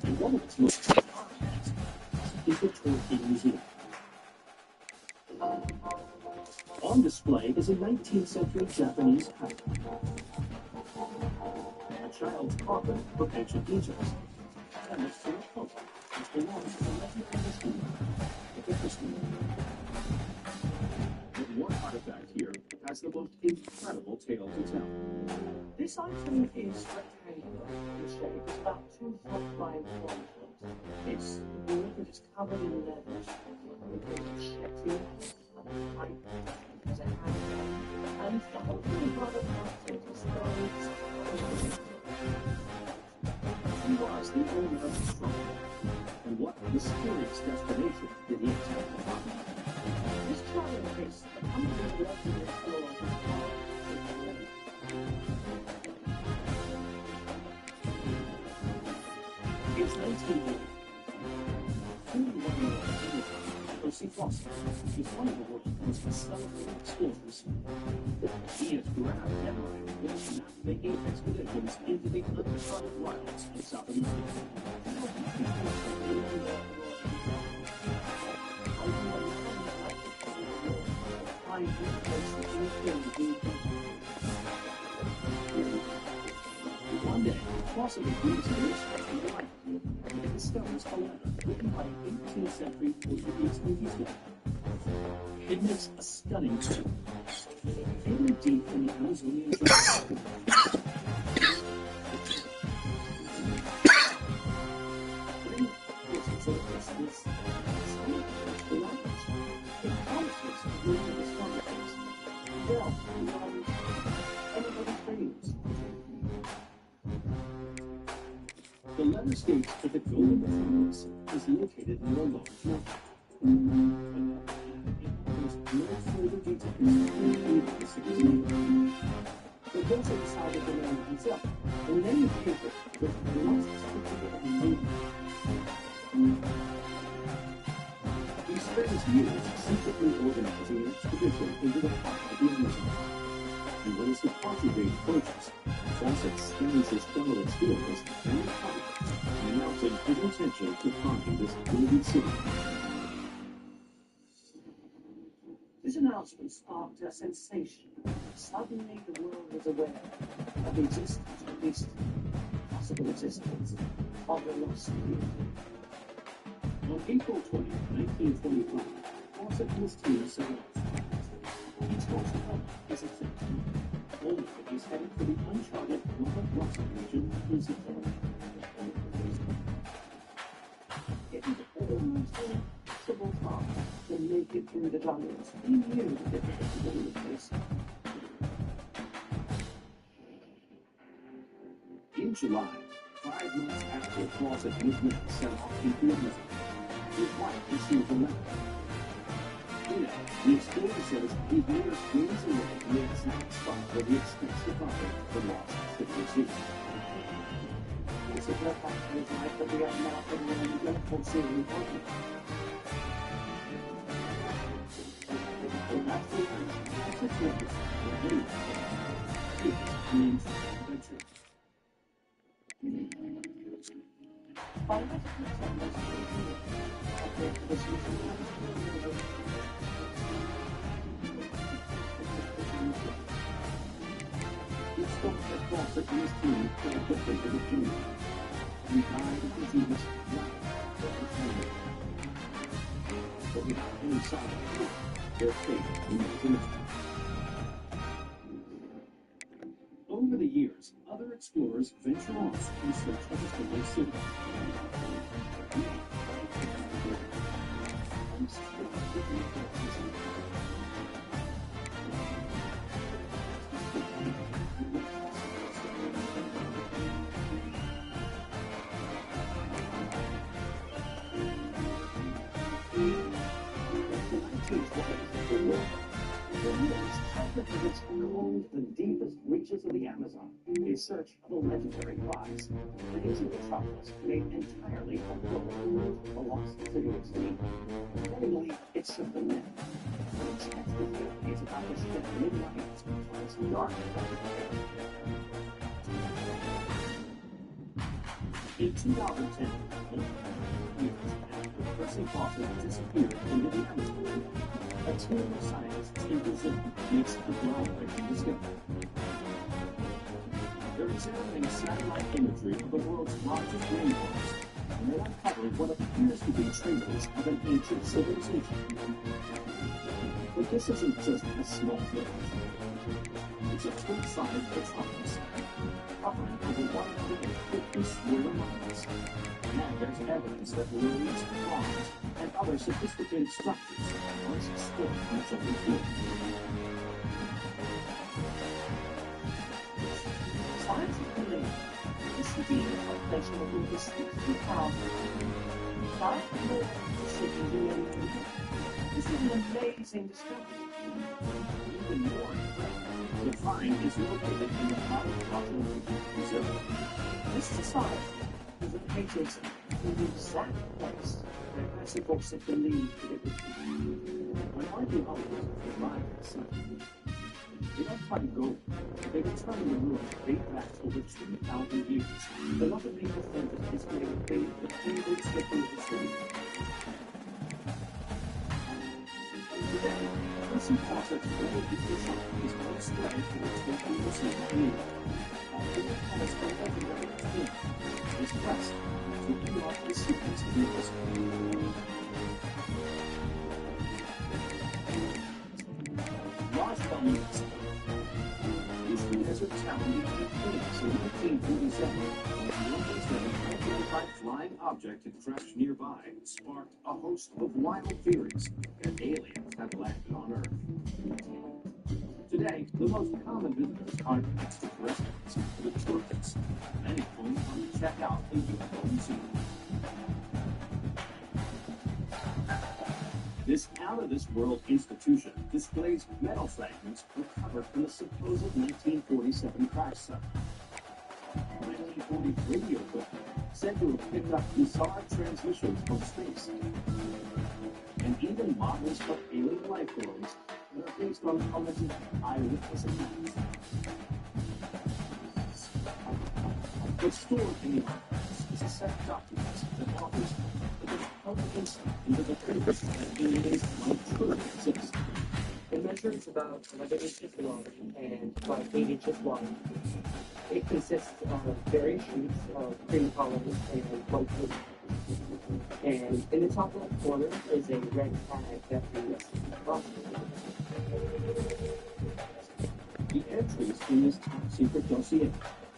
[SPEAKER 6] And one of its most iconic is the Torquay Museum. On display is a 19th century Japanese kite, a child's coffin from ancient Egypt, and a silver coat which belongs to the legendary history of the Christian. But one artifact here has the most incredible tale to tell.
[SPEAKER 21] This item is rectangular in shape. It's about 2 foot by 1 foot. It's wood, but it's covered in leather. With a shetty, a pipe, there's a handle. And the whole thing is rather complicated.
[SPEAKER 6] He was the owner of the stronghold, and what mysterious destination did he intend to find?
[SPEAKER 21] This travel case, the company working with floor
[SPEAKER 6] It's 1980. 41-year-old Percy Foster is one of the world's most celebrated explorers. He has grabbed headline with map-making expeditions into the uncharted wilds of South America. One day, Foster begins to research the life and he discovers a letter written by 18th century Portuguese conquistador. It makes a stunning tale, very deep in the Amazonian jungle. The letter states that the golden metropolis is located near a large mountain. There's no further details in the city's name. The builder decided to name himself, and then he painted with the last certificate of name. He spends years secretly organizing an expedition into the heart of the Amazon.
[SPEAKER 16] And when his departure date approaches, Fawcett scans his fellow explorers and the public, announcing his intention to find this golden city.
[SPEAKER 21] This announcement sparked a sensation. Suddenly, the world was aware of the existence, at least possible existence, of the lost city.
[SPEAKER 16] On April 20, 1925, Fawcett and his team set off. Each course is accepted. Only it is headed for the uncharted Ncaa region of New Zealand.
[SPEAKER 21] It was almost an impossible task to make it through the jungles. He knew the difficulty of the place.
[SPEAKER 16] In July, 5 months after Fawcett and his men set off into the blizzard, his wife received a letter. In it, the explorer says he's near days away from the exact spot where he expects to find the lost city.
[SPEAKER 21] It's a good fact in his life that we are now in the medical series.
[SPEAKER 16] And that's the end of the focus of the video. It means adventure. He spoke at Fawcett and his team for the fate of the community. He died of disease right over but without any sign of proof, their fate remains a mystery. Over the years, other explorers venture off in search of a golden city.
[SPEAKER 21] The deepest reaches of the Amazon, a search for the legendary prize. The news of the metropolis made entirely of gold, the lost city of sleep. Many believe it's just a myth. Unexpected theories about this hidden light sometimes dark.
[SPEAKER 16] In 2010, years after Percy Fawcett disappeared into the Amazon, a team of scientists in Brazil makes a groundbreaking discovery. They're examining satellite imagery of the world's largest rainforest, and they're uncovering what appears to be traces of an ancient civilization. But this isn't just a small village. It's a twin-sided metropolis, covering over 150 square miles. And there's evidence that roads, farms, and other sophisticated structures once stood on its open field.
[SPEAKER 21] Science believe this city is a place where we can speak to power. But the city is an amazing discovery.
[SPEAKER 16] Even more incredible, the find is located in the heart of Brazil.
[SPEAKER 21] This society is located in the exact place where Percy Fawcett believed that it would be.
[SPEAKER 16] When archaeologists arrive at the site, they don't find gold. They determine the ruins date back over 2,000 years. The local people think that this may have been the favorite slippery of the city. Today, Percy Fawcett's gold deficiency is on display for the 20th community. And it's been everywhere in the field. His quest to unlock the secrets of the history. Roswell, is the desert town in Phoenix in 1947. Rumors that an unidentified flying object had crashed nearby sparked a host of wild theories that aliens had landed on Earth. Today, the most common visitors are extraterrestrials, the tourists. Many only come to check out the UFO museum. This out-of-this-world institution displays metal fragments recovered from a supposed 1947 crash site. 1940 radio equipment said to have picked up bizarre transmissions from space. And even models of alien life forms that are based on commented eyewitness accounts. What's stored in the archives is a set of documents that offers the most powerful insight into the proof that aliens might truly exist.
[SPEAKER 21] The measure is about 11 inches long and about 8 inches wide. It consists of various sheets of green columns and white paper. And in the top left corner is a red tag that reads "Prosper."
[SPEAKER 16] The entries in this top-secret dossier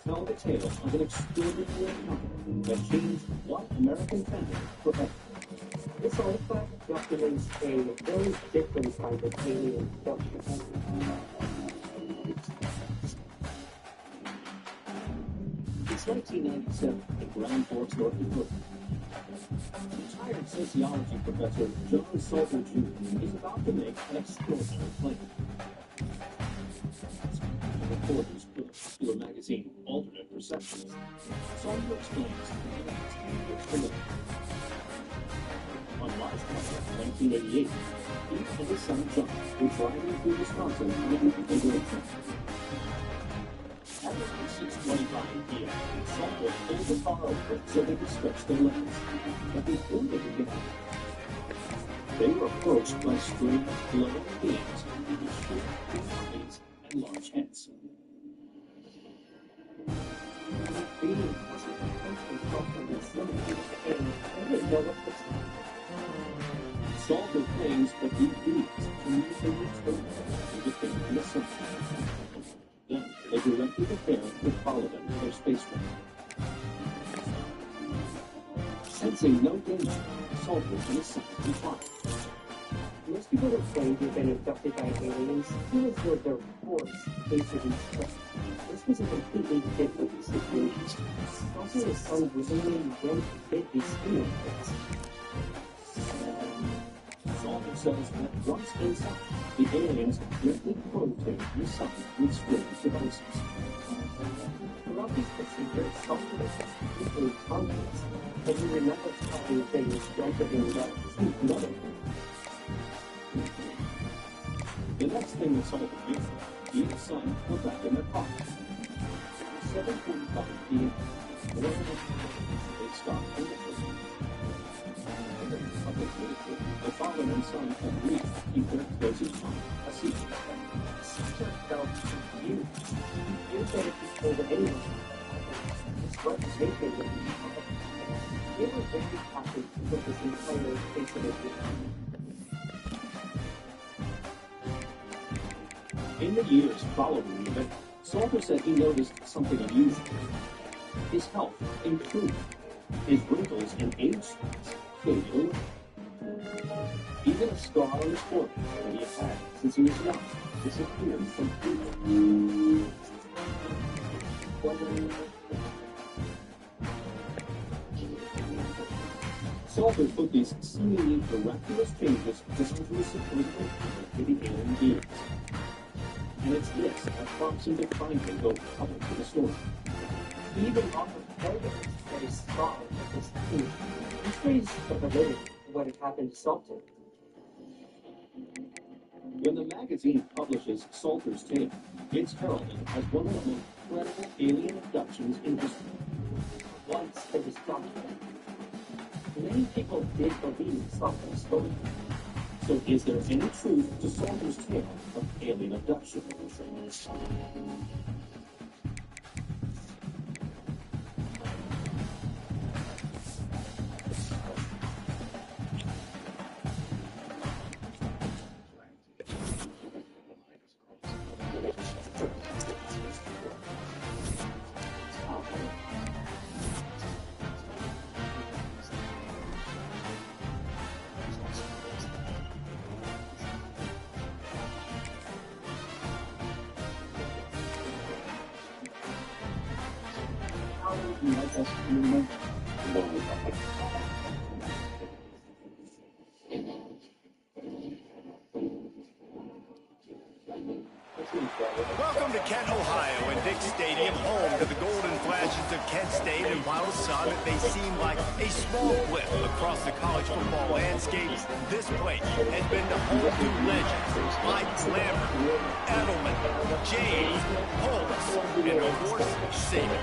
[SPEAKER 16] tell the tale of an extraordinary encounter that changed one American family forever.
[SPEAKER 21] This artifact documents a very different kind of alien abduction.
[SPEAKER 16] It's 1997 in Grand Forks, North Dakota. Retired sociology professor John Salter Jr. is about to make an extraordinary claim. Reporters for the popular magazine Alternate Perceptions, Salter explains that 10 years ago, on March 1988, he and his son John were driving through Wisconsin on a neighborhood trip. At around 6:25 p.m., Salter pulled the car over so they could switch their lanes. But before they could get out, they were approached by strange glowing beings with short bodies and large heads.
[SPEAKER 21] Being was a potentially from symptoms and they didn't know what to expect.
[SPEAKER 16] Salter claims that these beings communicated telepathically with him and his son. Then they directed the pair to follow them to their spacecraft. Sensing no danger, Salter and his son complied.
[SPEAKER 21] Most people who claim to have been abducted by aliens feel as though their reports basically trust. This was a completely different situation. Also, his son willingly went and did these things.
[SPEAKER 16] Salter says that once inside, the aliens gently rotate his son with strange devices.
[SPEAKER 21] Throughout these procedures, Salter was completely conscious, and he remembers having things done to him that seemed nothing.
[SPEAKER 16] The next thing that Salter did, he and his son were back in their car. 7:45 p.m. They stopped in the prison. The father and son agreed to keep their closest son a secret.
[SPEAKER 21] Salter felt confused. He feared that if he told anyone, his reputation would be covered. They were very happy to put this entire case of it.
[SPEAKER 16] In the years following the event, Salter said he noticed something unusual. His health improved. His wrinkles and age spots faded away. Even a scar on his forehead that he had had since he was young disappeared completely. Salter put these seemingly miraculous changes just into a supposed encounter with the alien beings. And it's this that prompts him to finally go public with the story.
[SPEAKER 21] He even offered photos that he saw of this team. These ways of relating what had happened to Salter.
[SPEAKER 16] When the magazine publishes Salter's tale, it's heralded as one of the most incredible alien abductions in history.
[SPEAKER 21] Once it was documented, many people did believe Salter's story.
[SPEAKER 16] So is there any truth to Salter's tale of alien abduction?
[SPEAKER 4] Welcome to Kent, Ohio, and Dick Stadium, home to the Golden Flashes of Kent State. And while to some it may seem like a small blip across the college football landscape, this place has been the home to legends like Lambert, Edelman, James, Holmes, and of course, Saban.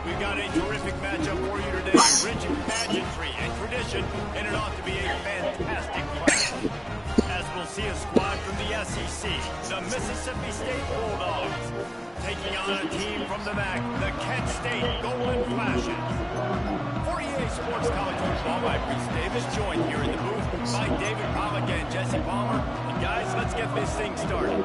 [SPEAKER 4] We've got a terrific matchup for you today, rich in pageantry and tradition, and it ought to be a fantastic clash. As we'll see a squad from the SEC, the Mississippi State Bulldogs, taking on a team from the MAC, the Kent State Golden Flashes. For EA Sports College Football, I'm Reese Davis, joined here in the booth by David Pollock and Jesse Palmer. And guys, let's get this thing started.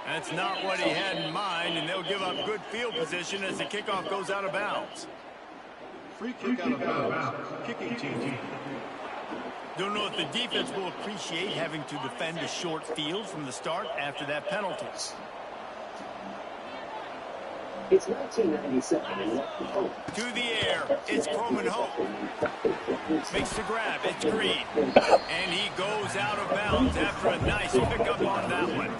[SPEAKER 4] That's not what he had in mind, and they'll give up good field position as the kickoff goes out of bounds.
[SPEAKER 6] Free kick out of bounds. Kicking team.
[SPEAKER 4] Don't know if the defense will appreciate having to defend a short field from the start after that penalty.
[SPEAKER 21] It's 1997.
[SPEAKER 4] To the air, it's Croman Hope. Makes the grab, it's Green. And he goes out of bounds after a nice pickup on that one.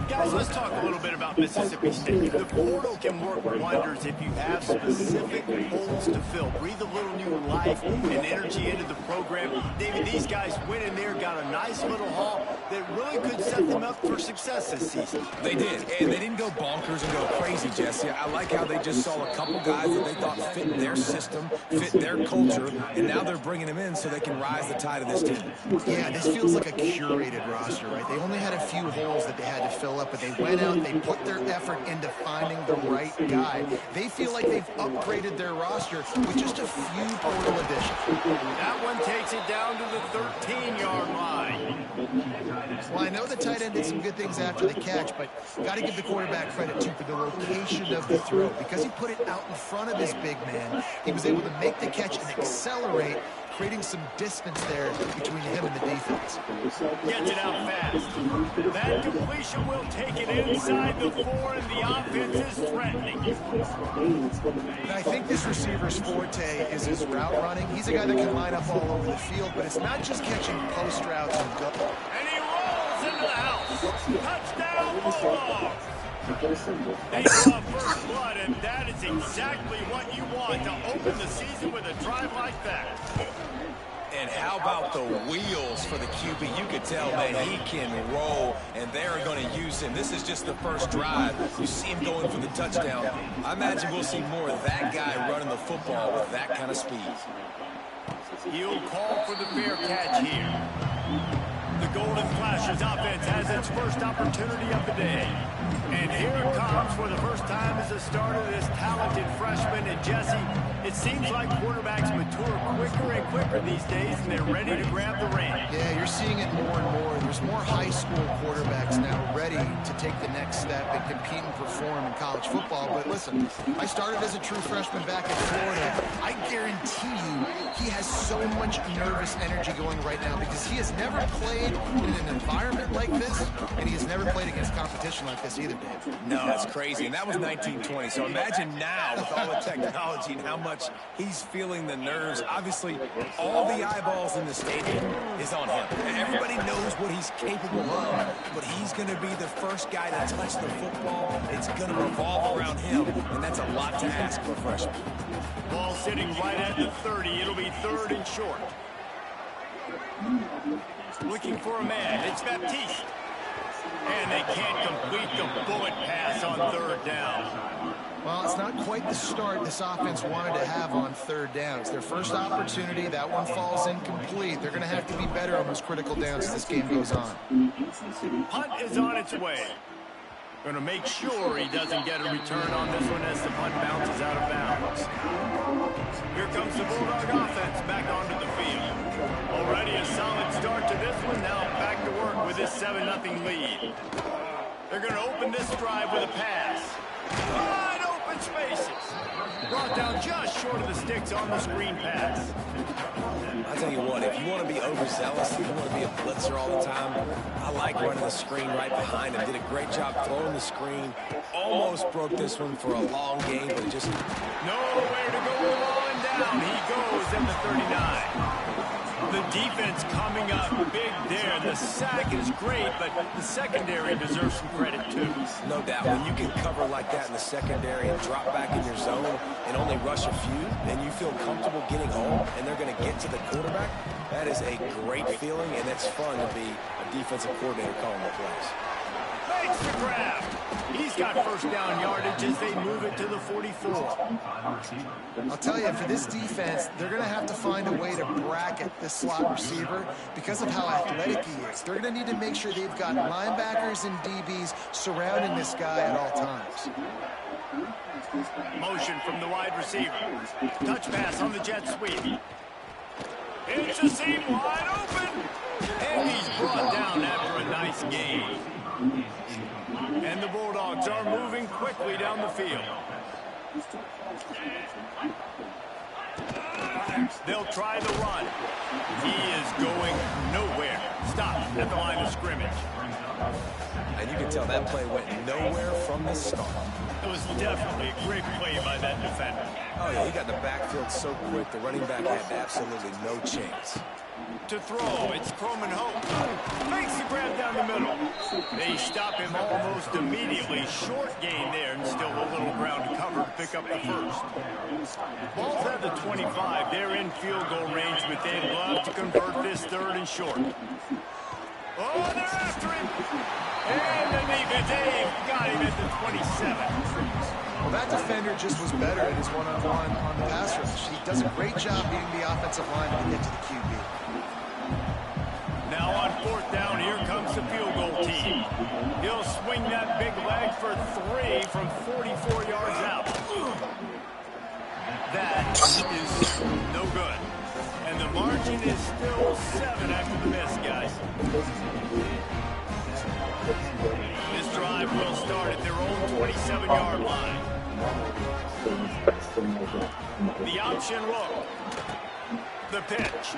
[SPEAKER 4] Guys, let's talk a little bit about Mississippi State. The portal can work wonders if you have specific holes to fill. Breathe a little new life and energy into the program. David, these guys went in there, got a nice little haul that really could set them up for success this season.
[SPEAKER 9] They did, and they didn't go bonkers and go crazy, Jesse. I like how they just saw a couple guys that they thought fit their system, fit their culture, and now they're bringing them in so they can rise the tide of this team.
[SPEAKER 8] Yeah, this feels like a curated roster, right? They only had a few holes that they had to fill up, but they went out, they put their effort into finding the right guy. They feel like they've upgraded their roster with just a few portal additions.
[SPEAKER 4] That one takes it down to the 13-yard line.
[SPEAKER 8] Well, I know the tight end did some good things after the catch, but got to give the quarterback credit, too, for the location of the throw. Because he put it out in front of his big man, he was able to make the catch and accelerate, creating some distance there between him and the defense.
[SPEAKER 4] Gets it out fast. That completion will take it inside the 4, and the offense is threatening.
[SPEAKER 8] And I think this receiver's forte is his route running. He's a guy that can line up all over the field, but it's not just catching post routes and go.
[SPEAKER 4] And he rolls into the house. Touchdown, Bulldogs. They draw first blood, and that is exactly what you want to open the season with a drive like that.
[SPEAKER 9] And how about the wheels for the QB? You could tell, man, he can roll, and they're going to use him. This is just the first drive. You see him going for the touchdown. I imagine we'll see more of that guy running the football with that kind of speed.
[SPEAKER 4] He'll call for the fair catch here. The Golden Flashes offense has its first opportunity of the day. And here it comes for the first time as a starter, this talented freshman. And Jesse, it seems like quarterbacks mature quicker and quicker these days, and they're ready to grab the reins.
[SPEAKER 8] Yeah, you're seeing it more and more. There's more high school quarterbacks now ready to take the next step and compete and perform in college football. But listen, I started as a true freshman back in Florida. I guarantee you he has so much nervous energy going right now because he has never played in an environment like this, and he has never played against competition like this either, Dave.
[SPEAKER 9] No, that's crazy. And that was 1920. So imagine now with all the technology and how much he's feeling the nerves. Obviously, all the eyeballs in the stadium is on him. Everybody knows what he's capable of, but he's going to be the first guy to touch the football. It's going to revolve around him, and that's a lot to ask for a freshman.
[SPEAKER 4] Ball sitting right at the 30. It'll be 3rd and short. Looking for a man. It's Baptiste. And they can't complete the bullet pass on 3rd down.
[SPEAKER 8] Well, it's not quite the start this offense wanted to have on 3rd down. It's their first opportunity. That one falls incomplete. They're going to have to be better on those critical downs as this game goes on.
[SPEAKER 4] Punt is on its way. Going to make sure he doesn't get a return on this one as the punt bounces out of bounds. Here comes the Bulldog offense back onto the field. Already a solid start to this one. Now back to work with this 7-0 lead. They're going to open this drive with a pass. Wide open spaces. Brought down just short of the sticks on the screen pass.
[SPEAKER 9] I'll tell you what, if you want to be overzealous, if you want to be a blitzer all the time, I like running the screen right behind him. Did a great job throwing the screen. Almost broke this one for a long game, but it just...
[SPEAKER 4] Nowhere to go on down. He goes at the 39. The defense coming up big there. The sack is great, but the secondary deserves some credit too.
[SPEAKER 9] No doubt. When you can cover like that in the secondary and drop back in your zone and only rush a few, and you feel comfortable getting home, and they're going to get to the quarterback, that is a great feeling, and it's fun to be a defensive coordinator calling the plays.
[SPEAKER 4] Makes the grab. He's got first down yardage as they move it to the 44.
[SPEAKER 8] I'll tell you, for this defense, they're going to have to find a way to bracket this slot receiver because of how athletic he is. They're going to need to make sure they've got linebackers and DBs surrounding this guy at all times.
[SPEAKER 4] Motion from the wide receiver. Touch pass on the jet sweep. It's a seam wide open. And he's brought down after a nice gain. And the Bulldogs are moving quickly down the field. They'll try the run. He is going nowhere. Stop at the line of scrimmage.
[SPEAKER 9] And you can tell that play went nowhere from the start.
[SPEAKER 4] It was definitely a great play by that defender.
[SPEAKER 9] Oh, yeah, he got the backfield so quick, the running back had absolutely no chance.
[SPEAKER 4] To throw, it's Croman Hope. Makes the grab down the middle. They stop him almost immediately. Short gain there, and still a little ground to cover to pick up the first. Ball's at the 25. They're in field goal range, but they'd love to convert this third and short. Oh, they're after him. And the defense, Dave got him at the 27.
[SPEAKER 8] Well, that defender just was better at his one-on-one on the pass rush. He does a great job beating the offensive line to get to the QB.
[SPEAKER 4] Now on fourth down, here comes the field goal team. He'll swing that big leg for 3 from 44 yards out. That is no good. And the margin is still 7 after the miss, guys. This drive will start at their own 27-yard line. The option look. The pitch.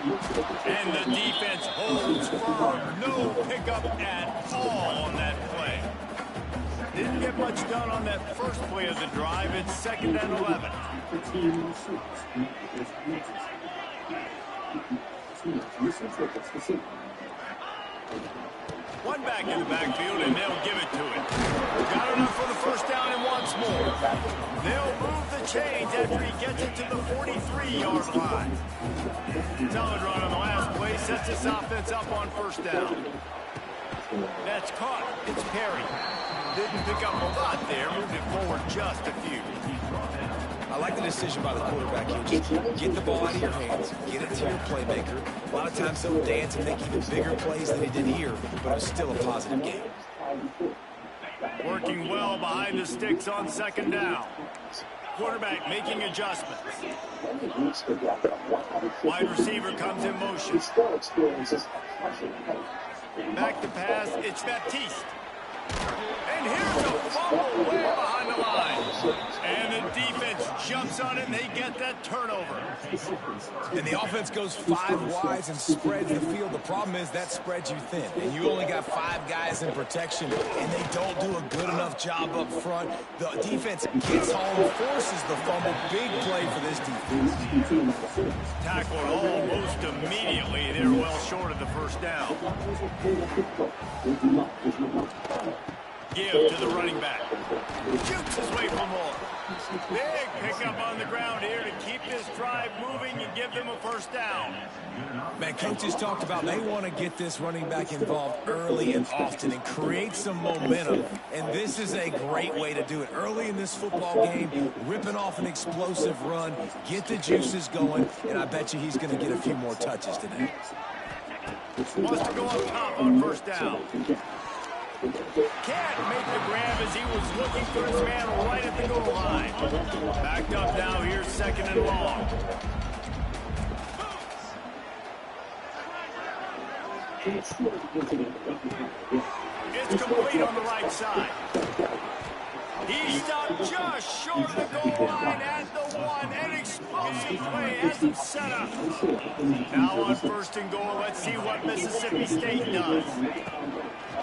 [SPEAKER 4] And the defense holds firm. No pickup at all on that play. Didn't get much done on that first play of the drive. It's 2nd and 11. One back in the backfield, and they'll give it to him. Got enough for the first down and once more. They'll move the chains after he gets it to the 43-yard line. Solid run on the last play sets this offense up on first down. That's caught. It's Perry. Didn't pick up a lot there. Moved it forward just a few.
[SPEAKER 9] I like the decision by the quarterback here. Just get the ball out of your hands, get it to your playmaker. A lot of times he'll dance and make even bigger plays than he did here, but it was still a positive game.
[SPEAKER 4] Working well behind the sticks on 2nd down. Quarterback making adjustments. Wide receiver comes in motion. Back to pass, it's Baptiste. And here's a fumble way behind the line. And the defense jumps on it, and they get that turnover.
[SPEAKER 9] And the offense goes 5 wides and spreads the field. The problem is that spreads you thin. And you only got 5 guys in protection, and they don't do a good enough job up front. The defense gets home, forces the fumble. Big play for this defense.
[SPEAKER 4] Tackled almost immediately. They're well short of the first down. Give to the running back. Shoots his way for more. Big pickup on the ground here to keep this drive moving and give them a first down.
[SPEAKER 9] Man, coaches talked about they want to get this running back involved early and often and create some momentum. And this is a great way to do it. Early in this football game, ripping off an explosive run, get the juices going, and I bet you he's going to get a few more touches today.
[SPEAKER 4] Wants to go up top on first down. Can't make the grab as he was looking for his man right at the goal line. Backed up now, here's 2nd and long. It's complete on the right side. He stopped just short of the goal line at the one, an explosive play as the setup. Now on 1st and goal, let's see what Mississippi State does.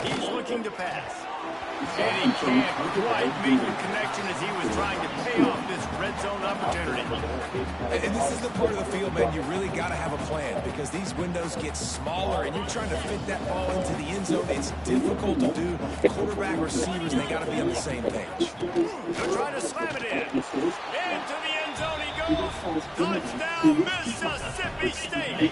[SPEAKER 4] He's looking to pass. And he can't quite make the connection as he was trying to pay off this red zone opportunity.
[SPEAKER 9] And this is the part of the field, man, you really got to have a plan because these windows get smaller and you're trying to fit that ball into the end zone. It's difficult to do. Quarterback, receivers, they got to be on the same page.
[SPEAKER 4] They're trying to slam it in. Into the end zone he goes. Touchdown, Mississippi State.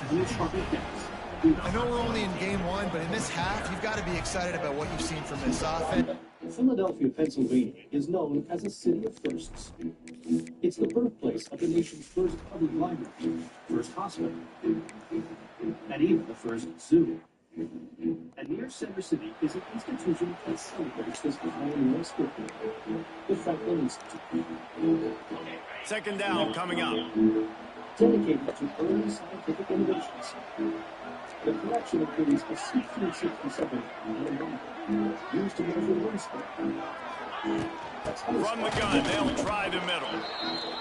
[SPEAKER 8] I know we're only in game one, but in this half, you've got to be excited about what you've seen from this offense.
[SPEAKER 6] Philadelphia, Pennsylvania is known as a city of firsts. It's the birthplace of the nation's first public library, first hospital, and even the first zoo. And near Center City is an institution that celebrates this pioneering spirit, the Franklin Institute.
[SPEAKER 4] 2nd down coming up.
[SPEAKER 6] Dedicated to early scientific innovations. The collection includes a C-367 anemometer used to measure wind speed.
[SPEAKER 4] From the gun, they'll try the middle.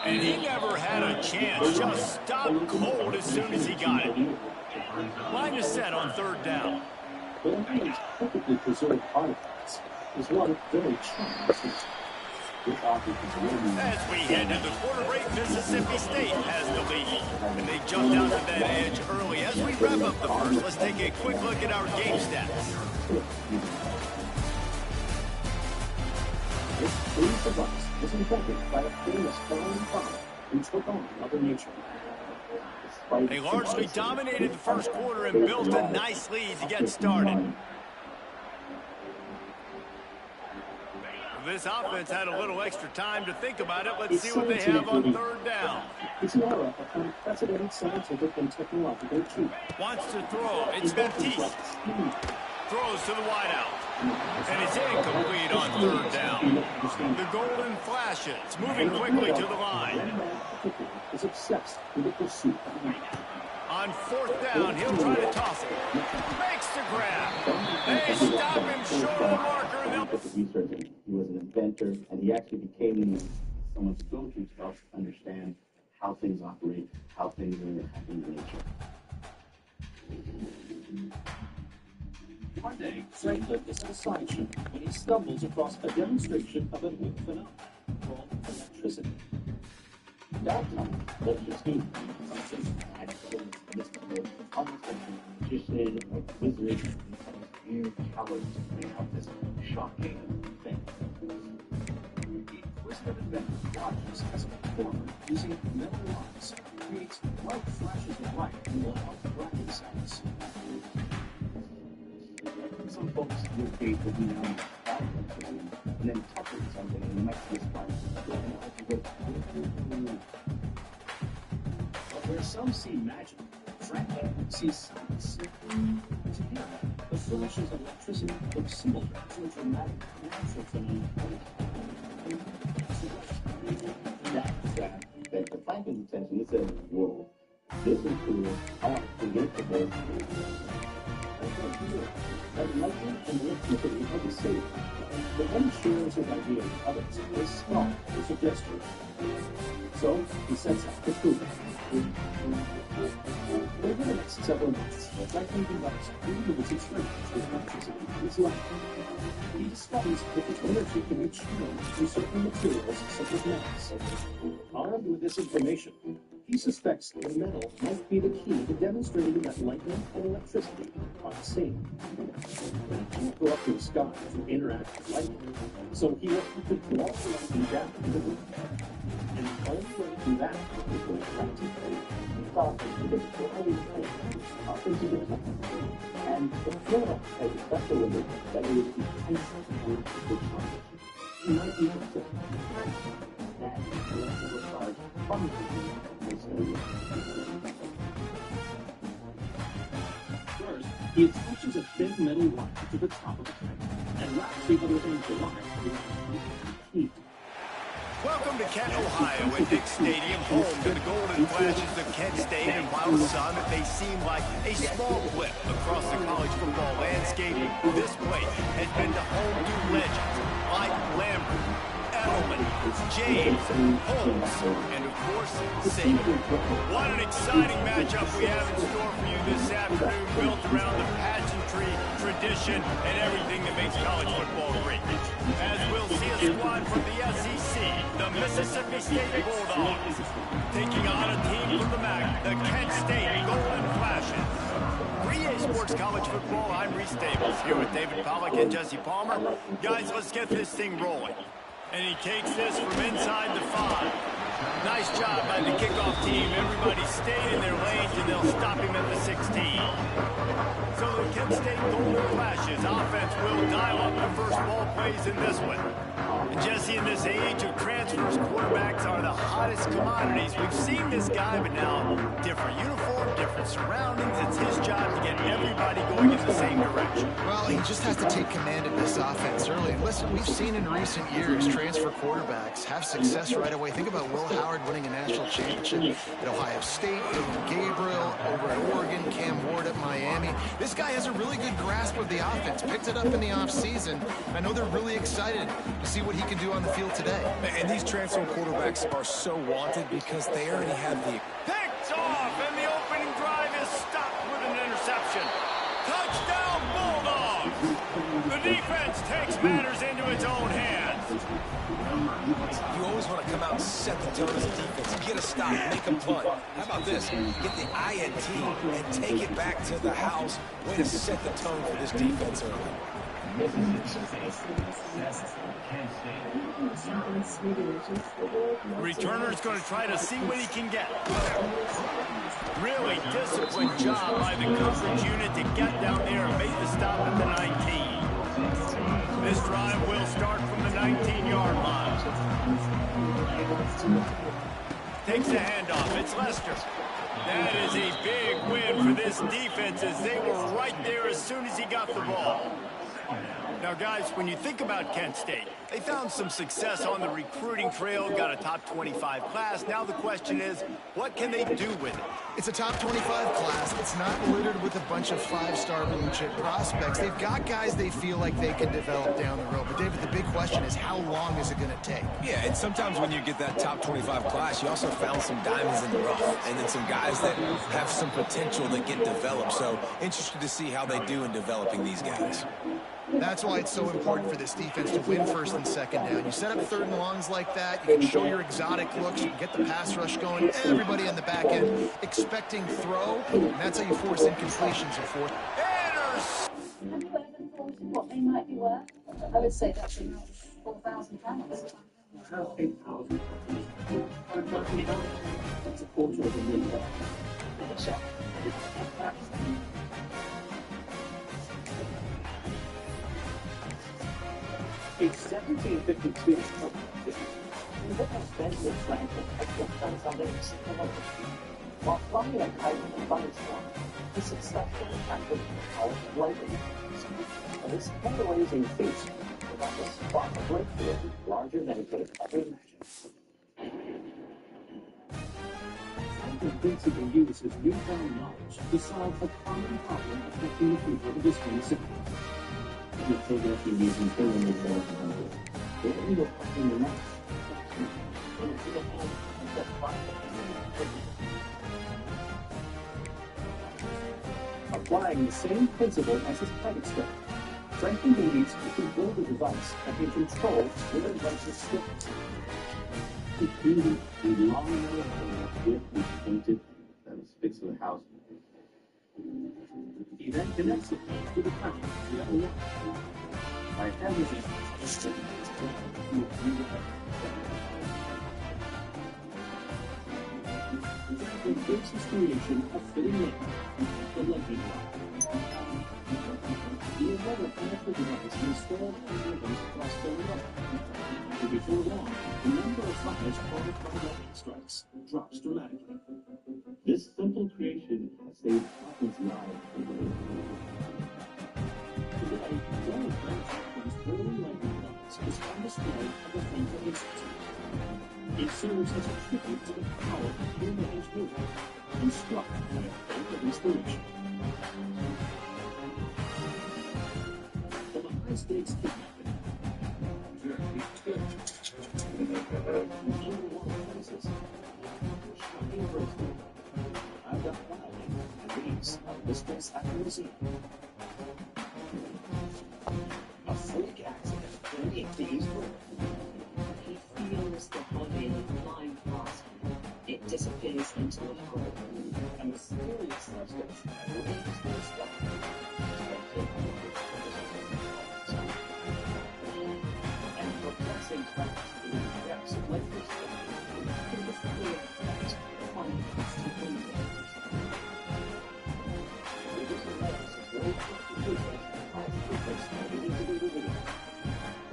[SPEAKER 4] And he never had a chance. Just stopped cold as soon as he got it. Line is set on 3rd down.
[SPEAKER 6] Williams perfectly preserved artifacts is one very charming.
[SPEAKER 4] As we head to the quarter break, Mississippi State has the lead. And they jumped out to that edge early. As we wrap up the first, let's take a quick look at our game stats.
[SPEAKER 6] This police device was invented by a famous foreign farmer who took on Mother Nature.
[SPEAKER 4] They largely dominated the first quarter and built a nice lead to get started. This offense had a little extra time to think about it. Let's see what they have on 3rd down.
[SPEAKER 6] It's an era of unprecedented scientific and technological achievement.
[SPEAKER 4] Wants to throw. It's Baptiste. Throws to the wideout. And it's incomplete on 3rd down. The golden flashes, moving quickly to the line.
[SPEAKER 6] Is obsessed with the pursuit of the
[SPEAKER 4] On 4th down, he'll try to toss it. Makes the grab. They stop him short of the marker.
[SPEAKER 18] He was an inventor, and he actually became someone to go through stuff to understand how things operate, how things are happening in nature.
[SPEAKER 6] One day, Franklin is at a sideshow when he stumbles across a demonstration of a new phenomenon called electricity. That time, electricity functions magical, mystical, almost like a magician or wizard who uses powers to bring out this shocking thing. The inquisitive inventor watches as a performer using metal rods creates bright flashes of light and loud cracking sounds. Some folks will create what we know and then touch it something and you might see a spark. But where some see magic, Franklin sees science. To him, the flashes of electricity look similar to a dramatic natural phenomenon.
[SPEAKER 18] That the Franklin's attention, he said, whoa, this is cool. I want to get to this.
[SPEAKER 6] That lightning and electricity are the same. But when he shares his idea with others, they scoff or suggest it. So he sets out to prove it. Over the next several months, Franklin conducts three experiments with electricity in his life. He discovers that the energy can be channeled through certain materials such as metals. Armed with this information, he suspects the metal might be the key to demonstrating that lightning and electricity are the same. He can't go up to the sky to interact with lightning, so he will have to draw the lightning down to the roof. And the only way to do that is with electric. He thought he could fly the plane up into the cloud. And the floor has a special limit that it would be 10 seconds to charge. He might be able to that electrical charge from the First, he attaches a thin metal wire to the top of the tank and wraps the other end of the wire with heat.
[SPEAKER 4] Welcome to Kent, Ohio, at Nick Stadium, home to the golden flashes of Kent State. And while some may seem like a small blip across the college football landscape, this place has been the home to legends like Lambert, Edelman, James, Holmes, and of course, Saban. What an exciting matchup we have in store for you this afternoon, built around the pageantry, tradition, and everything that makes college football great. As we'll see a squad from the SEC, the Mississippi State Bulldogs, taking on a team from the MAC, the Kent State Golden Flashes. For EA Sports College Football, I'm Reese Stables, here with David Pollack and Jesse Palmer. Guys, let's get this thing rolling. And he takes this from inside the 5. Nice job by the kickoff team. Everybody stayed in their lanes, and they'll stop him at the 16. So the Kent State Golden Flashes offense will dial up the first ball plays in this one. And Jesse, in this age of transfers, quarterbacks are the hottest commodities. We've seen this guy, but now different uniform, different surroundings. It's his job to get everybody going in the same direction.
[SPEAKER 8] Well, he just has to take command of this offense early. And listen, we've seen in recent years transfer quarterbacks have success right away. Think about Will Howard winning a national championship at Ohio State, Gabriel over at Oregon, Cam Ward at Miami. This guy has a really good grasp of the offense, picked it up in the offseason. I know they're really excited to see what he can do on the field today.
[SPEAKER 9] And these transfer quarterbacks are so wanted because they already have the...
[SPEAKER 4] Picked off, and the opening drive is stopped with an interception. Touchdown, Bulldogs! The defense takes matters into its own hands.
[SPEAKER 9] You always want to come out and set the tone as a defense. Get a stop, make a punt. How about this? Get the INT and take it back to the house. Way to set the tone for this defense early.
[SPEAKER 4] Returner's going to try to see what he can get. Really disciplined job by the coverage unit to get down there and make the stop at the 19. This drive will start from the 19-yard line. Takes a handoff. It's Lester. That is a big win for this defense as they were right there as soon as he got the ball. Now, guys, when you think about Kent State, they found some success on the recruiting trail, got a top 25 class. Now the question is, what can they do with it?
[SPEAKER 8] It's a top 25 class. It's not littered with a bunch of five-star blue-chip prospects. They've got guys they feel like they can develop down the road. But, David, the big question is, how long is it going to take?
[SPEAKER 9] Yeah, and sometimes when you get that top 25 class, you also found some diamonds in the rough. And then some guys that have some potential that get developed. So, interested to see how they do in developing these guys.
[SPEAKER 8] That's why it's so important for this defense to win first and second down. You set up third and longs like that, you can show your exotic looks, you can get the pass rush going, everybody on the back end expecting throw, and that's how you force incompletions in fourth.
[SPEAKER 3] Have you ever thought of what they might be worth? I would say that's about £4,000.
[SPEAKER 21] That's a quarter of a million. It's 1752. What has Benjamin Franklin done something similar? While flying a kite in the thunderstorm, he successfully tackled the of lightning. And this polarizing feat about to spark a breakthrough larger than he could have ever imagined. Franklin principally used his newfound knowledge to solve a common problem affecting the people of this Mississippi. The photography using filming is more than they ended up in the next. Applying the same principle as his telescope, Franklin believes he can build a device that can control where it runs his script. He created a long narrow with the painted that was fixed to the house. He then connects it to the panel via a wire. By having it Franklin gives his creation a fitting name, the lightning rod. He had never had the device installed on buildings across Philadelphia. And before long, the number of fires caused by lightning strikes drops dramatically. This simple creation has saved Franklin's lives. Today, one of Franklin's early lightning rods is on display at the Franklin Institute. It serves as a tribute to the power of human ingenuity and struck by a favorite inspiration. From a high-stakes kidnapping,
[SPEAKER 2] places. Shocking birthday. I've got one of them, and these are Whispers at the Museum. A freak accident beneath the East River.
[SPEAKER 17] He feels the body flying past him. It disappears into a hole.
[SPEAKER 2] A mysterious substance that leaves the sky. And perplexing facts in the depths of Lake Michigan.
[SPEAKER 17] It is clear that flying past him lingers.
[SPEAKER 2] It is a mass of great constitutions as frequency leading to the video.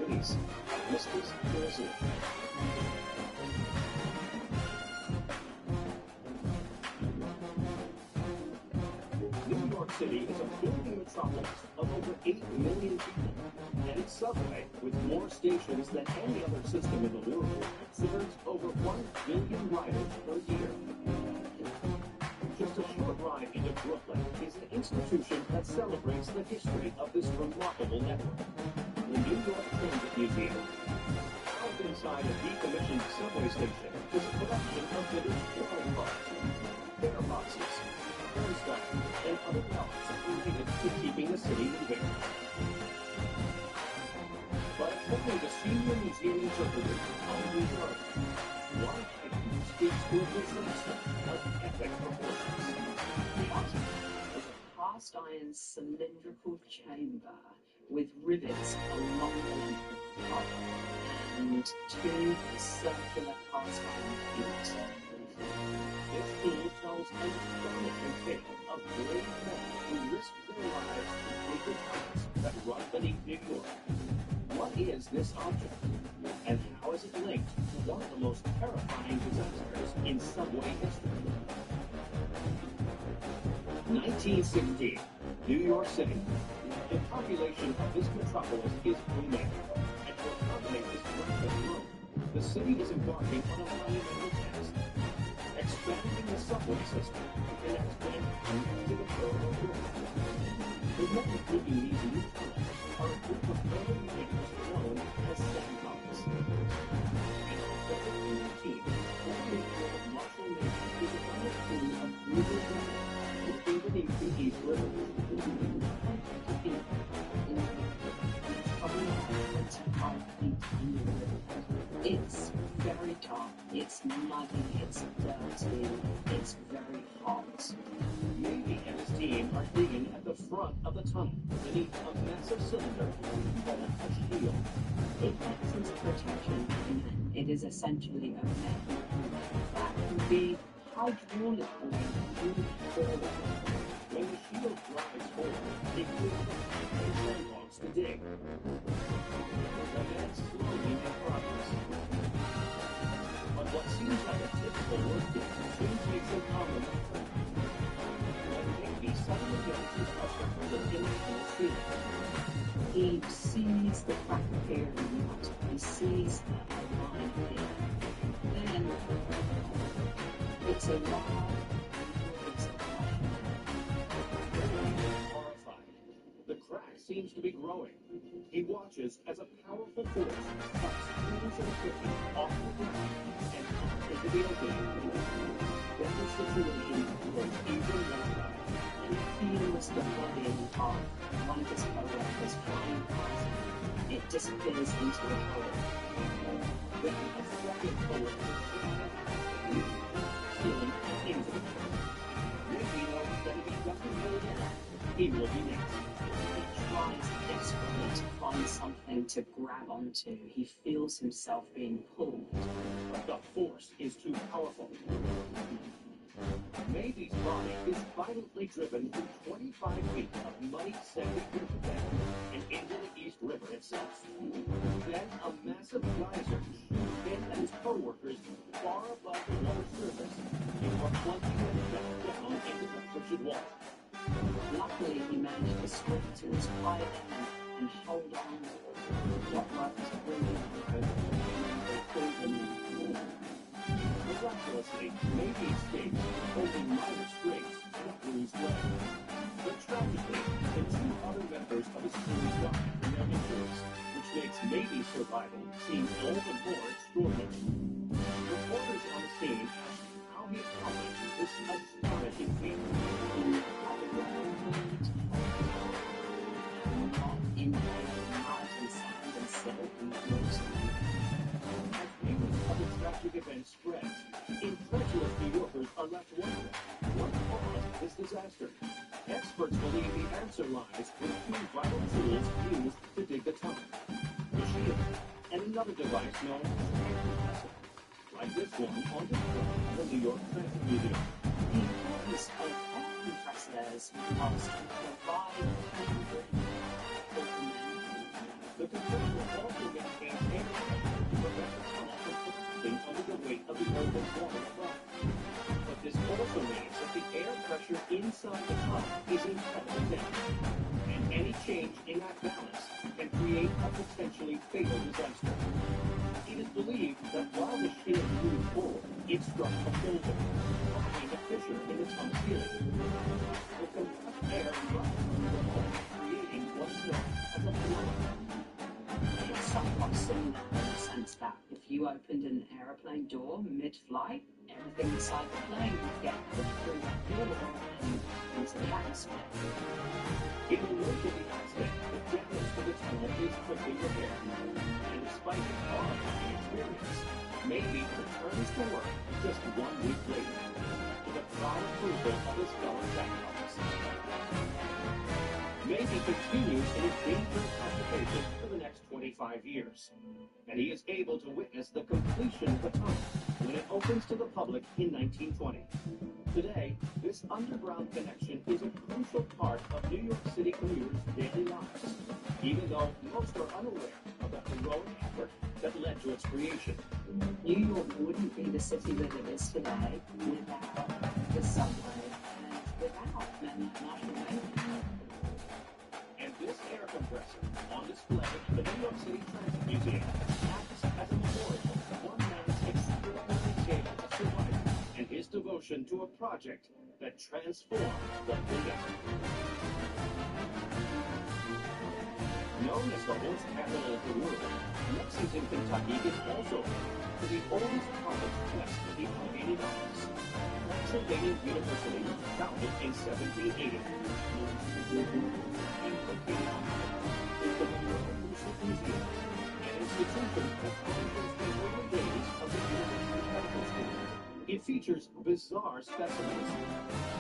[SPEAKER 2] These are Whispers at the Museum. New York City is a booming metropolis of over 8 million people, and its subway, with more stations than any other system in the world, serves over 1 billion riders per year. Just a short ride into Brooklyn is an institution that celebrates the history of this remarkable network. The New York Transit Museum. Housed inside a decommissioned subway station is a collection of vintage touring cars, fare boxes, turnstiles, and other relics related to keeping the city moving. But according to senior museum interpreter Tom York, one item speaks to a disaster of epic proportions.
[SPEAKER 17] What? Is a cast iron cylindrical chamber with rivets along the length of the collar and two circular cast iron feet.
[SPEAKER 2] This tool tells an astonishing tale of brave men who risked their lives to take the tunnels that run beneath New York. What is this object? And how is it linked to one of the most terrifying disasters in subway history? 1916, New York City. The population of this metropolis is booming. And to accommodate this rapid growth, the city is embarking on a monumental task. Expanding the subway system to connect downtown to the borough of Brooklyn. The men digging these new tunnels are a group of urban miners known as sandhogs. And on February 19th, 48-year-old Marshall Nation is on a crew of brutal men working beneath the East River.
[SPEAKER 17] It's very dark, it's muddy, it's dirty, it's very hot.
[SPEAKER 2] Navy and his team are digging at the front of the tunnel beneath a massive cylinder called a shield.
[SPEAKER 17] It acts as protection, it is essentially a magnet that can be hydraulically moved forward.
[SPEAKER 2] When the shield drives forward, it clears the sandbox to dig. The men slowly make progress. But what seems like a typical workday soon takes a common when Navy suddenly notices a perpendicular ceiling.
[SPEAKER 17] He sees the crack appearing out. He sees a line here. Then it's a loud
[SPEAKER 2] Horrified, the crack seems to be growing. He watches as a powerful force cuts tools and equipment off the ground and up into the opening. Then the situation grows even more dire.
[SPEAKER 17] He feels the body of one of his co-workers flying past him. It disappears into a hole.
[SPEAKER 2] Then a second co-worker stealing into the tunnel. Maybe knows that if he doesn't go down, he will be next.
[SPEAKER 17] He tries desperately to find something to grab onto. He feels himself being pulled.
[SPEAKER 2] But the force is too powerful. Maybe's body is violently driven through 25 feet of muddy, sandy riverbed and into the East River itself. Then a massive geyser shoots him and his co-workers far above the water surface before plunging them back down into the frigid water.
[SPEAKER 17] Luckily, he managed to swim to his pilot and hold on to what was really
[SPEAKER 2] Miraculously, Maybe escapes holding minor scrapes and a bruised leg. But tragically, the two other members of his crew died from their injuries, which makes
[SPEAKER 21] its maybe survival seems all the more extraordinary. Reporters on the scene asked how he accomplished this astonishing feat. As news of the tragic event spreads, incredulous New Yorkers are left wondering what caused this disaster. Experts believe the answer lies with two vital tools used to dig the tunnel: the shield and another device known as a compressor, like this one on display at the New York Transit Museum.
[SPEAKER 17] The importance of air compressors was to provide
[SPEAKER 21] The compressor also maintains air pressure to prevent the tunnel from collapsing under the weight of the urban water above. But this also means that the air pressure inside the tunnel is incredibly thin, and any change in that balance can create a potentially fatal disaster. It is believed that while the shield moved forward, it struck a filter, causing a fissure in the tunnel ceiling. The compressed air rushed through the hole, creating what's known as a flow.
[SPEAKER 17] It's somewhat similar in the sense that if you opened an aeroplane door mid-flight, everything inside the plane would get pushed through that door and into the atmosphere.
[SPEAKER 21] In the wake of the accident, the damage to the tunnel is quickly repaired. And despite the horrifying experience, maybe returns to work just 1 week later, to the proud approval of his fellow technologists. Maybe continues in his dangerous occupation for the next 25 years. And he is able to witness the completion of the tunnel when it opens to the public in 1920. Today, this underground connection is a crucial part of New York City commuters' daily lives, even though most are unaware of the heroic effort that led to its creation.
[SPEAKER 17] New York wouldn't be the city that it is today without the subway and without National Railway.
[SPEAKER 21] And this air compressor, on display at the New York City Transit Museum, acts as a memorial to one man's extraordinary tale of survival and his devotion to a project that transformed the industry. Known as the horse capital of the world, Lexington, Kentucky is also home to the oldest college west of the Allegheny Mountains, Transylvania University, founded in 1780. And located on is the Monroe Research Museum, an institution that chronicles the early days of the University Medical School. It features bizarre specimens,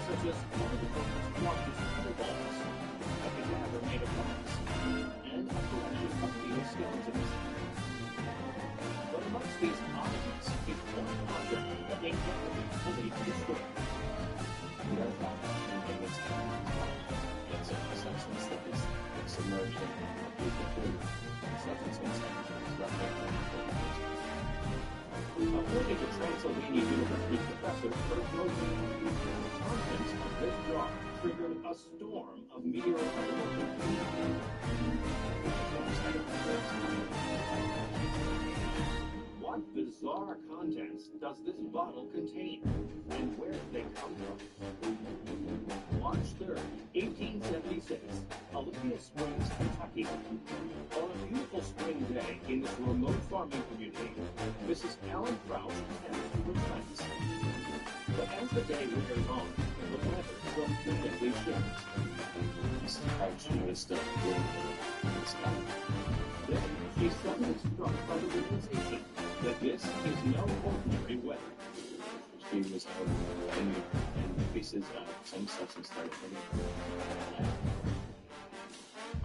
[SPEAKER 21] such as one of the world's largest feather balls, a cadaver made of wax, and a collection of fetal skeletons. But amongst these oddities is one object that they never fully understood.
[SPEAKER 19] It's a substance that is submerged in a fluid. Substance
[SPEAKER 21] According to Transylvania University professor Trev, the contents of this jar triggered a storm of meteorological What bizarre contents does this bottle contain, and where did they come from? March 3rd, 1876, Olympia Springs, Kentucky. On a beautiful spring day in this remote farming community, Mrs. Allen Crouch and her friends. But as the day wears on, the weather completely shifts.
[SPEAKER 19] Mrs. Crouch noticed a glow in the sky.
[SPEAKER 21] Then she's suddenly struck by the realization that this is no ordinary weather.
[SPEAKER 19] She was out and pieces of some substance started hitting her.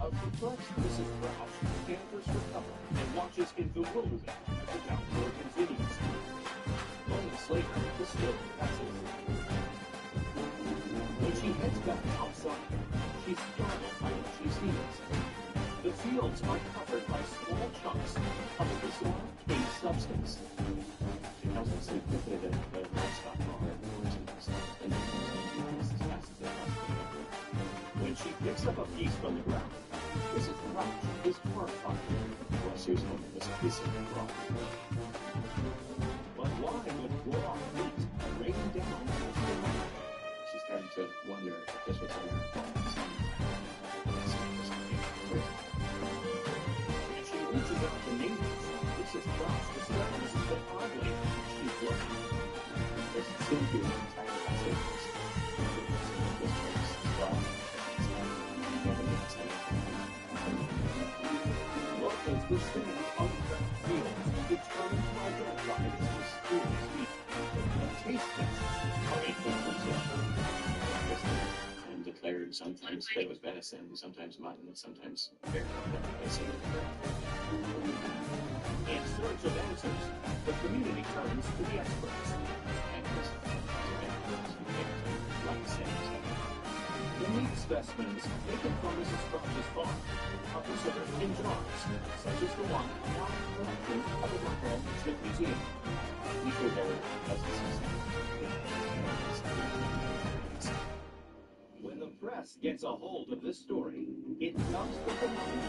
[SPEAKER 21] A perplexed Mrs. Crouch scampers for cover and watches in bewilderment as the downpour continues. Moments later, the storm passes. When she heads back outside, she's startled by what she sees. The fields are covered by small chunks of a bizarre pink substance.
[SPEAKER 19] She comes to see quickly that the livestock are and as fast as they possibly can.
[SPEAKER 21] When she picks up a piece from the ground, Mrs. Crouch is horrified.
[SPEAKER 19] Well, she was hoping this piece of rock.
[SPEAKER 21] But why would raw meat rain down on the floor?
[SPEAKER 19] She's starting to wonder if this was her fault.
[SPEAKER 21] When she reaches
[SPEAKER 16] closest cross discovers that oddly, she's looking.
[SPEAKER 1] There's two people in China that say this. This makes well.
[SPEAKER 16] Locals will stand on the battlefield, determined to identify this mysterious meat. Taste tests are a
[SPEAKER 1] And declared sometimes it was venison, sometimes mutton, sometimes bear.
[SPEAKER 16] In search of answers, the community turns to the experts. The meat specimens taken from Mrs. Crouch's farm are preserved in jars, such as the one now in the collection of the Local Smith Museum. When the press gets a hold of this story, it comes to phenomenon.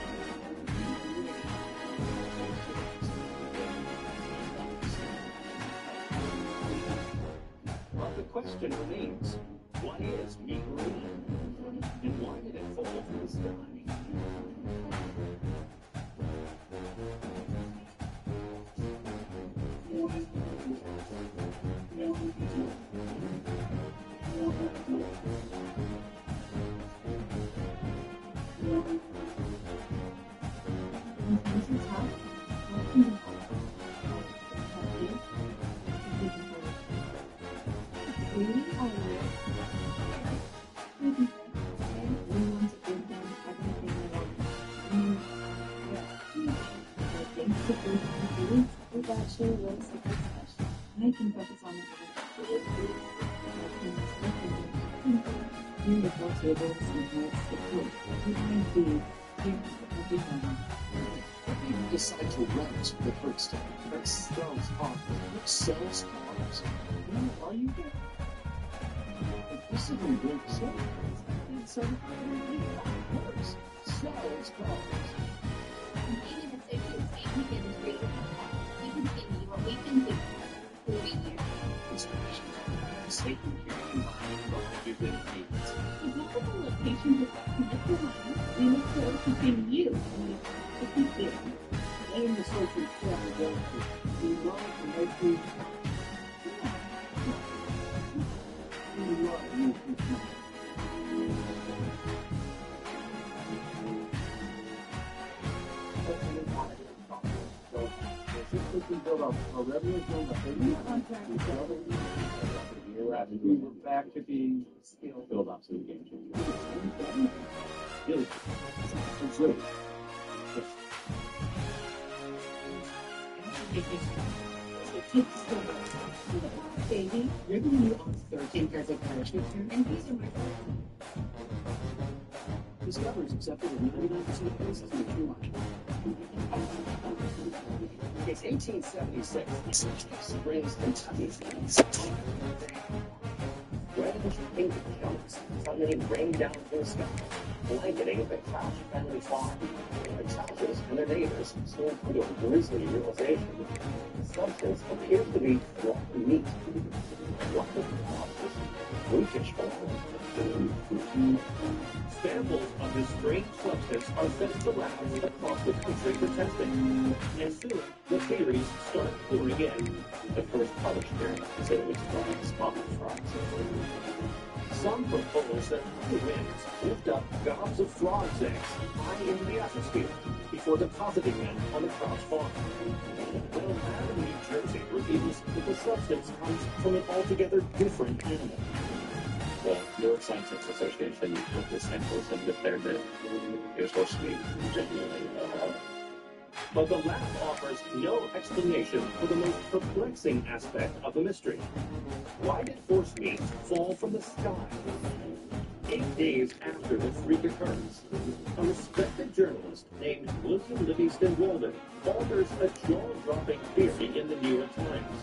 [SPEAKER 16] But the question remains, what is meat green? And why did it fall from the sky?
[SPEAKER 17] Actually looks like a special. I can focus on the beautiful tables and lights to cook. You can be here for everyone.
[SPEAKER 2] What made you decide to rent the Kirkstone? That sells cars. It sells cars.
[SPEAKER 16] Are you there?
[SPEAKER 2] This is a great show. It's a cars. Sells cars.
[SPEAKER 5] Even if they can say we can agree with we continue what we've been doing for 40 years.
[SPEAKER 2] It's a state here combined with the needs.
[SPEAKER 5] The multiple locations of connected lines, we look forward to seeing you to compare.
[SPEAKER 21] And the social channel, we love to make you. We love you. We can build our revenue from the we're back to being scale build up to the game changer. Really, it's really.
[SPEAKER 5] Baby,
[SPEAKER 21] you're the new on 13 as a punishment here.
[SPEAKER 5] and these are my
[SPEAKER 21] Discoveries accepted in 99% of cases in the true line.
[SPEAKER 16] It's 1876. Springs, Kentucky. Reddish pink chunks suddenly rained down from the sky, blanketing the Crouch family farm. The Crouches and their neighbors soon come to a grisly realization. The substance appears to be rotten meat. What the fuck is freakish form? Samples of this strange substance are sent to labs across the country for testing. And soon, the theories start pouring in. The first published theory said it was from spot frogs. Some propose that the winds lift up gobs of frogs' eggs high into the atmosphere before depositing them on the Crouch farm. But a lab in New Jersey reveals that the substance comes from an altogether different animal.
[SPEAKER 1] The New York Scientific Association looked at samples and declared that it was supposed to be genuinely
[SPEAKER 16] But the lab offers no explanation for the most perplexing aspect of the mystery. Why did horse meat fall from the sky? 8 days after the freak occurrence, a respected journalist named William Livingston Walden alters a jaw-dropping theory in the New York Times.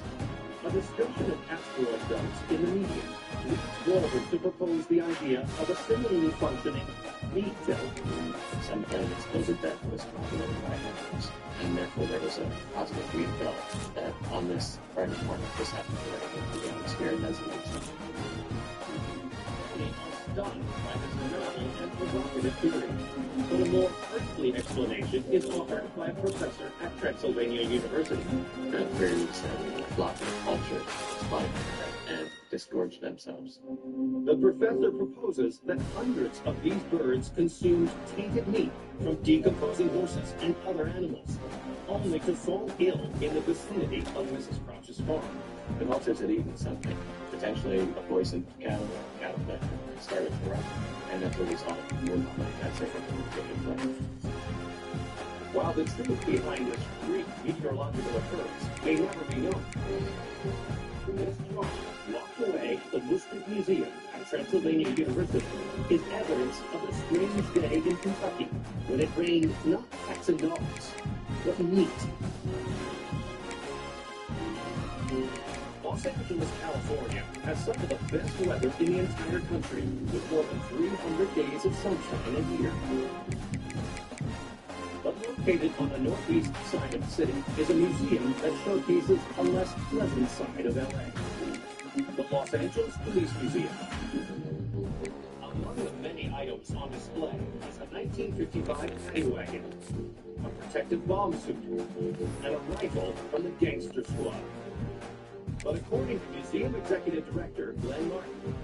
[SPEAKER 16] A discussion of asteroid belts in the media leads Walden to propose the idea of a similarly functioning meat belt.
[SPEAKER 1] some planets visit that was populated by animals, and therefore there was a cosmic wheat belt that on this Friday morning just happened to right into the atmosphere and resonates.
[SPEAKER 20] stunned by this novel and provocative theory. But a more earthly explanation is offered by a professor at Pennsylvania University.
[SPEAKER 10] That birds flock to culture, spite, and disgorge themselves.
[SPEAKER 20] The professor proposes that hundreds of these birds consumed tainted meat from decomposing horses and other animals, only to fall ill in the vicinity of Mrs. Crouch's farm.
[SPEAKER 10] The vultures had eaten something, potentially a poisoned cattle that started to run, and that's what we saw. That's it.
[SPEAKER 20] While the truth behind this freak meteorological occurrence may never be known, Miss John locked away the Worcester Museum at Pennsylvania University is evidence of a strange day in Kentucky when it rained not cats and dogs, but meat. Los Angeles, California has some of the best weather in the entire country, with more than 300 days of sunshine a year. But located on the northeast side of the city is a museum that showcases a less pleasant side of LA. The Los Angeles Police Museum. Among the many items on display is a 1955 paddy wagon, a protective bomb suit, and a rifle from the gangster squad. But according to Museum Executive Director Glenn Martin,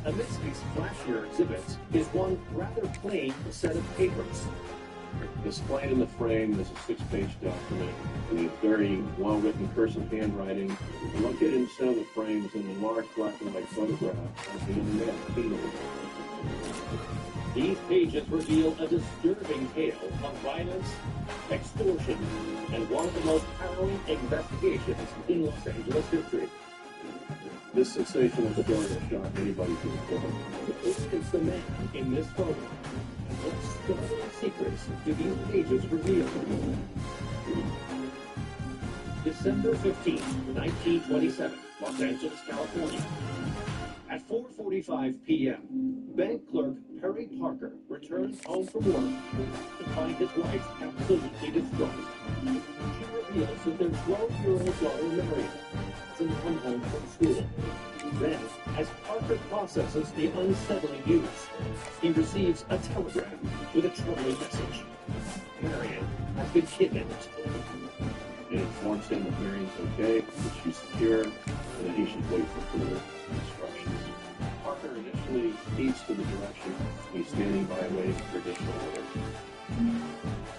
[SPEAKER 20] amidst these flashier exhibits is one rather plain set of papers.
[SPEAKER 16] Displayed in the frame is a 6-page document with very well-written cursive handwriting. Located in the center of the frame is an enlarged black and white photograph of the unnamed penal.
[SPEAKER 20] These pages reveal a disturbing tale of violence, extortion, and one of the most harrowing investigations in Los Angeles history.
[SPEAKER 16] This sensational story will shock anybody to the core.
[SPEAKER 20] Who is the man in this photo? What startling secrets do these pages reveal? December 15, 1927, Los Angeles, California. At 4:45 p.m., bank clerk Perry Parker returns home from work to find his wife absolutely distraught. She reveals that their 12-year-old daughter Marion hasn't come home from school. Then, as Parker processes the unsettling news, he receives a telegram with a troubling message. Marion has been kidnapped.
[SPEAKER 16] It informs him that Marion's okay, that she's secure, and that he should wait for further instructions. Parker initially speeds to the direction. He's standing by waiting for additional orders.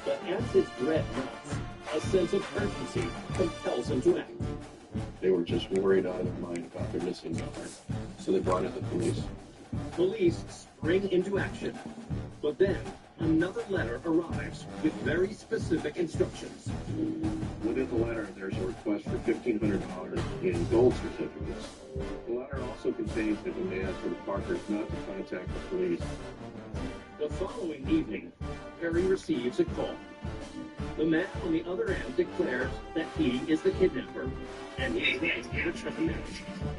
[SPEAKER 20] But as his dread mounts, a sense of urgency compels him to act.
[SPEAKER 16] They were just worried out of their mind about their missing daughter, so they brought in the police.
[SPEAKER 20] Police spring into action, but then another letter arrives with very specific instructions.
[SPEAKER 16] Within the letter, there's a request for $1,500 in gold certificates. The letter also contains a demand from Parker not to contact the police.
[SPEAKER 20] The following evening, Perry receives a call. The man on the other end declares that he is the kidnapper, and he is the marriage.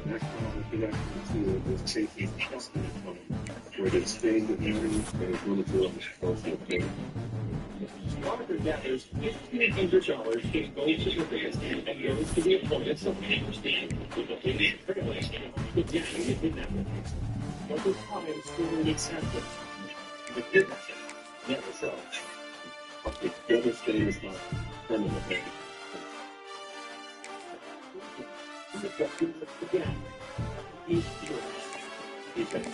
[SPEAKER 16] The next call is directed to this Casey's custody home, where they stayed with Mary and his little girl was supposed to appear.
[SPEAKER 20] Parker gathers $1,500 in gold certificates and goes to the appointed summit. With the police trailing the gang is kidnapper. But the time soon accepted. The kidnapper never shows.
[SPEAKER 16] It's devastating as not permanent damage.
[SPEAKER 20] The question began. He's furious. He's been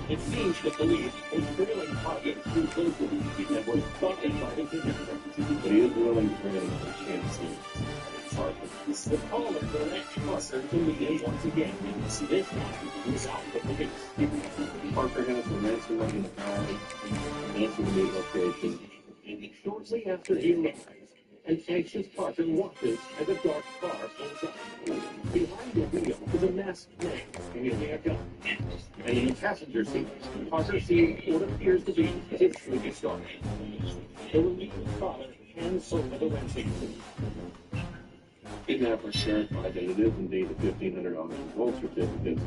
[SPEAKER 20] It seems the police was trailing Parker too closely and was stalking by the kidnapper.
[SPEAKER 16] But he is willing to trade a chance to Parker.
[SPEAKER 20] The caller directs Parker to meet him once again. This time without the police.
[SPEAKER 16] Parker has the ransom money in the car, answer the meet location.
[SPEAKER 20] Shortly after he arrives, an anxious Parker watches as a dark car pulls up. Behind the wheel is a masked man wielding a gun. And in the passenger seat, Parker sees what appears to be his sleepy star. The relieved father hands over the ransom.
[SPEAKER 16] Kidnapper certified that it is indeed the $1,500 in gold certificates.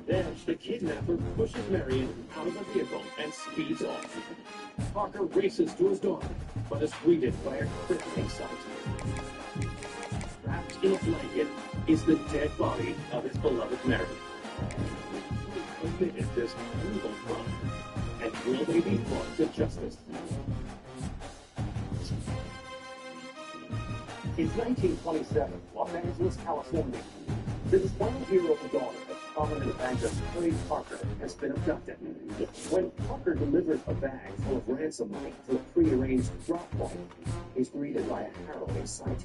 [SPEAKER 20] Then the kidnapper pushes Marion out of the vehicle and speeds off. Parker races to his daughter, but is greeted by a crippling sight. Strapped wrapped in a blanket is the dead body of his beloved Mary. Who committed this brutal crime? And will they be brought to justice?
[SPEAKER 16] In 1927, Los Angeles, California, the 12-year-old daughter of prominent banker Trev Parker has been abducted. When Parker delivered a bag full of ransom money to a prearranged drop point, he's greeted by a harrowing sight: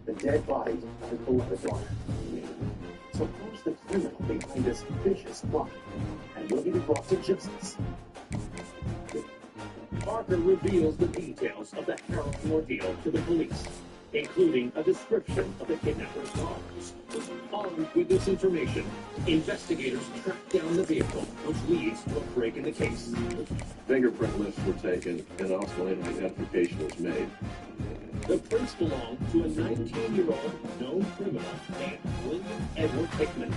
[SPEAKER 16] the dead body of his beloved daughter. So who's the criminal behind this vicious plot? And will he be brought to justice?
[SPEAKER 20] Parker reveals the details of the harrowing ordeal to the police, including a description of the kidnapper's cars. Armed with this information, investigators track down the vehicle, which leads to a break in the case.
[SPEAKER 10] Fingerprint lists were taken, and also an identification was made.
[SPEAKER 20] The prints belong to a 19-year-old known criminal named William Edward Hickman.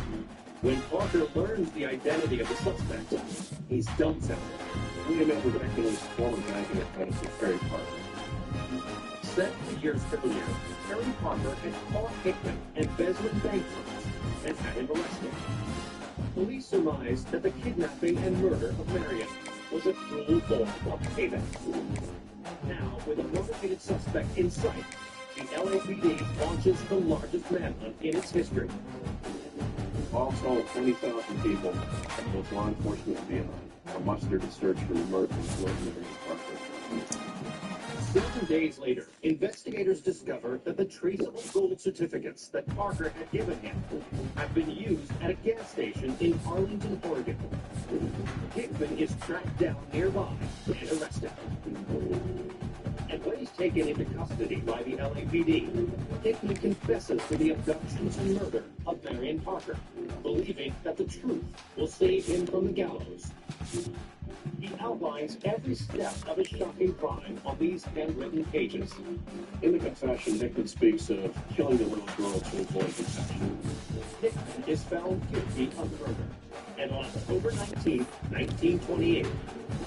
[SPEAKER 20] When Parker learns the identity of the suspect, he's dumbfounded.
[SPEAKER 10] William Edward Hickman was former banking apprentice of Trev Parker.
[SPEAKER 20] 7 years earlier, Terry Parker had caught Hickman embezzling bank funds and had him arrested. Police surmised that the kidnapping and murder of Marion was a cruel form of payback. Now, with a motivated suspect in sight, the LAPD launches the largest manhunt in its history.
[SPEAKER 10] All told, 20,000 people, both law enforcement and beyond, are mustered to search for the murder of Marion Parker.
[SPEAKER 20] 7 days later, investigators discover that the traceable gold certificates that Parker had given him have been used at a gas station in Arlington, Oregon. Hickman is tracked down nearby and arrested. And when he's taken into custody by the LAPD, Hickman confesses to the abductions and murder of Marion Parker, believing that the truth will save him from the gallows. He outlines every step of his shocking crime on these handwritten pages.
[SPEAKER 10] In the confession, Hickman speaks of killing the little girl to avoid detection.
[SPEAKER 20] Hickman is found guilty of murder, and on October 19, 1928,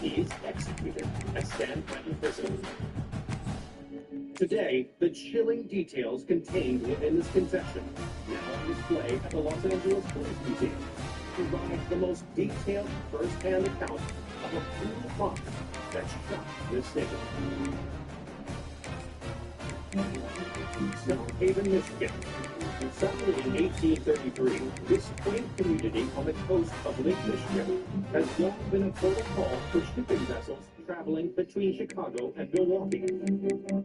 [SPEAKER 20] he is executed at San Quentin Prison. Today, the chilling details contained within this confession, now on display at the Los Angeles Police Museum, provide the most detailed first-hand account of a brutal crime that shocked this city. South Haven, Michigan. Founded in 1833, this quaint community on the coast of Lake Michigan has long been a port of call for shipping vessels traveling between Chicago and Milwaukee.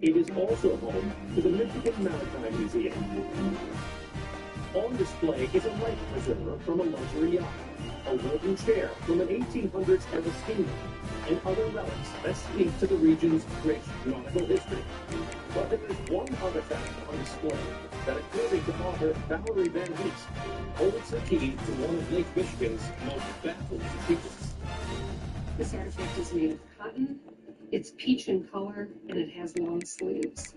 [SPEAKER 20] It is also home to the Michigan Maritime Museum. On display is a life preserver from a luxury yacht, a wooden chair from an 1800s era steamer, and other relics that speak to the region's rich nautical history. But there is one artifact on display that, according to author Valerie Van Heest, holds the key to one of Lake Michigan's most baffling secrets.
[SPEAKER 5] This artifact is made of cotton, it's peach in color, and it has long sleeves.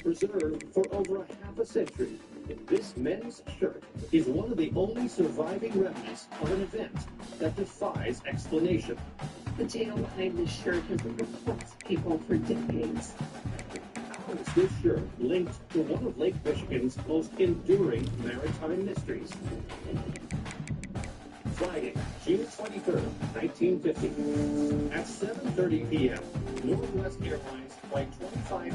[SPEAKER 20] Preserved for over half a century, this men's shirt is one of the only surviving remnants of an event that defies explanation.
[SPEAKER 5] The tale behind this shirt has perplexed people for decades.
[SPEAKER 20] How is this shirt linked to one of Lake Michigan's most enduring maritime mysteries? Friday, June 23rd, 1950. At 7:30 p.m., Northwest Airlines Flight 2501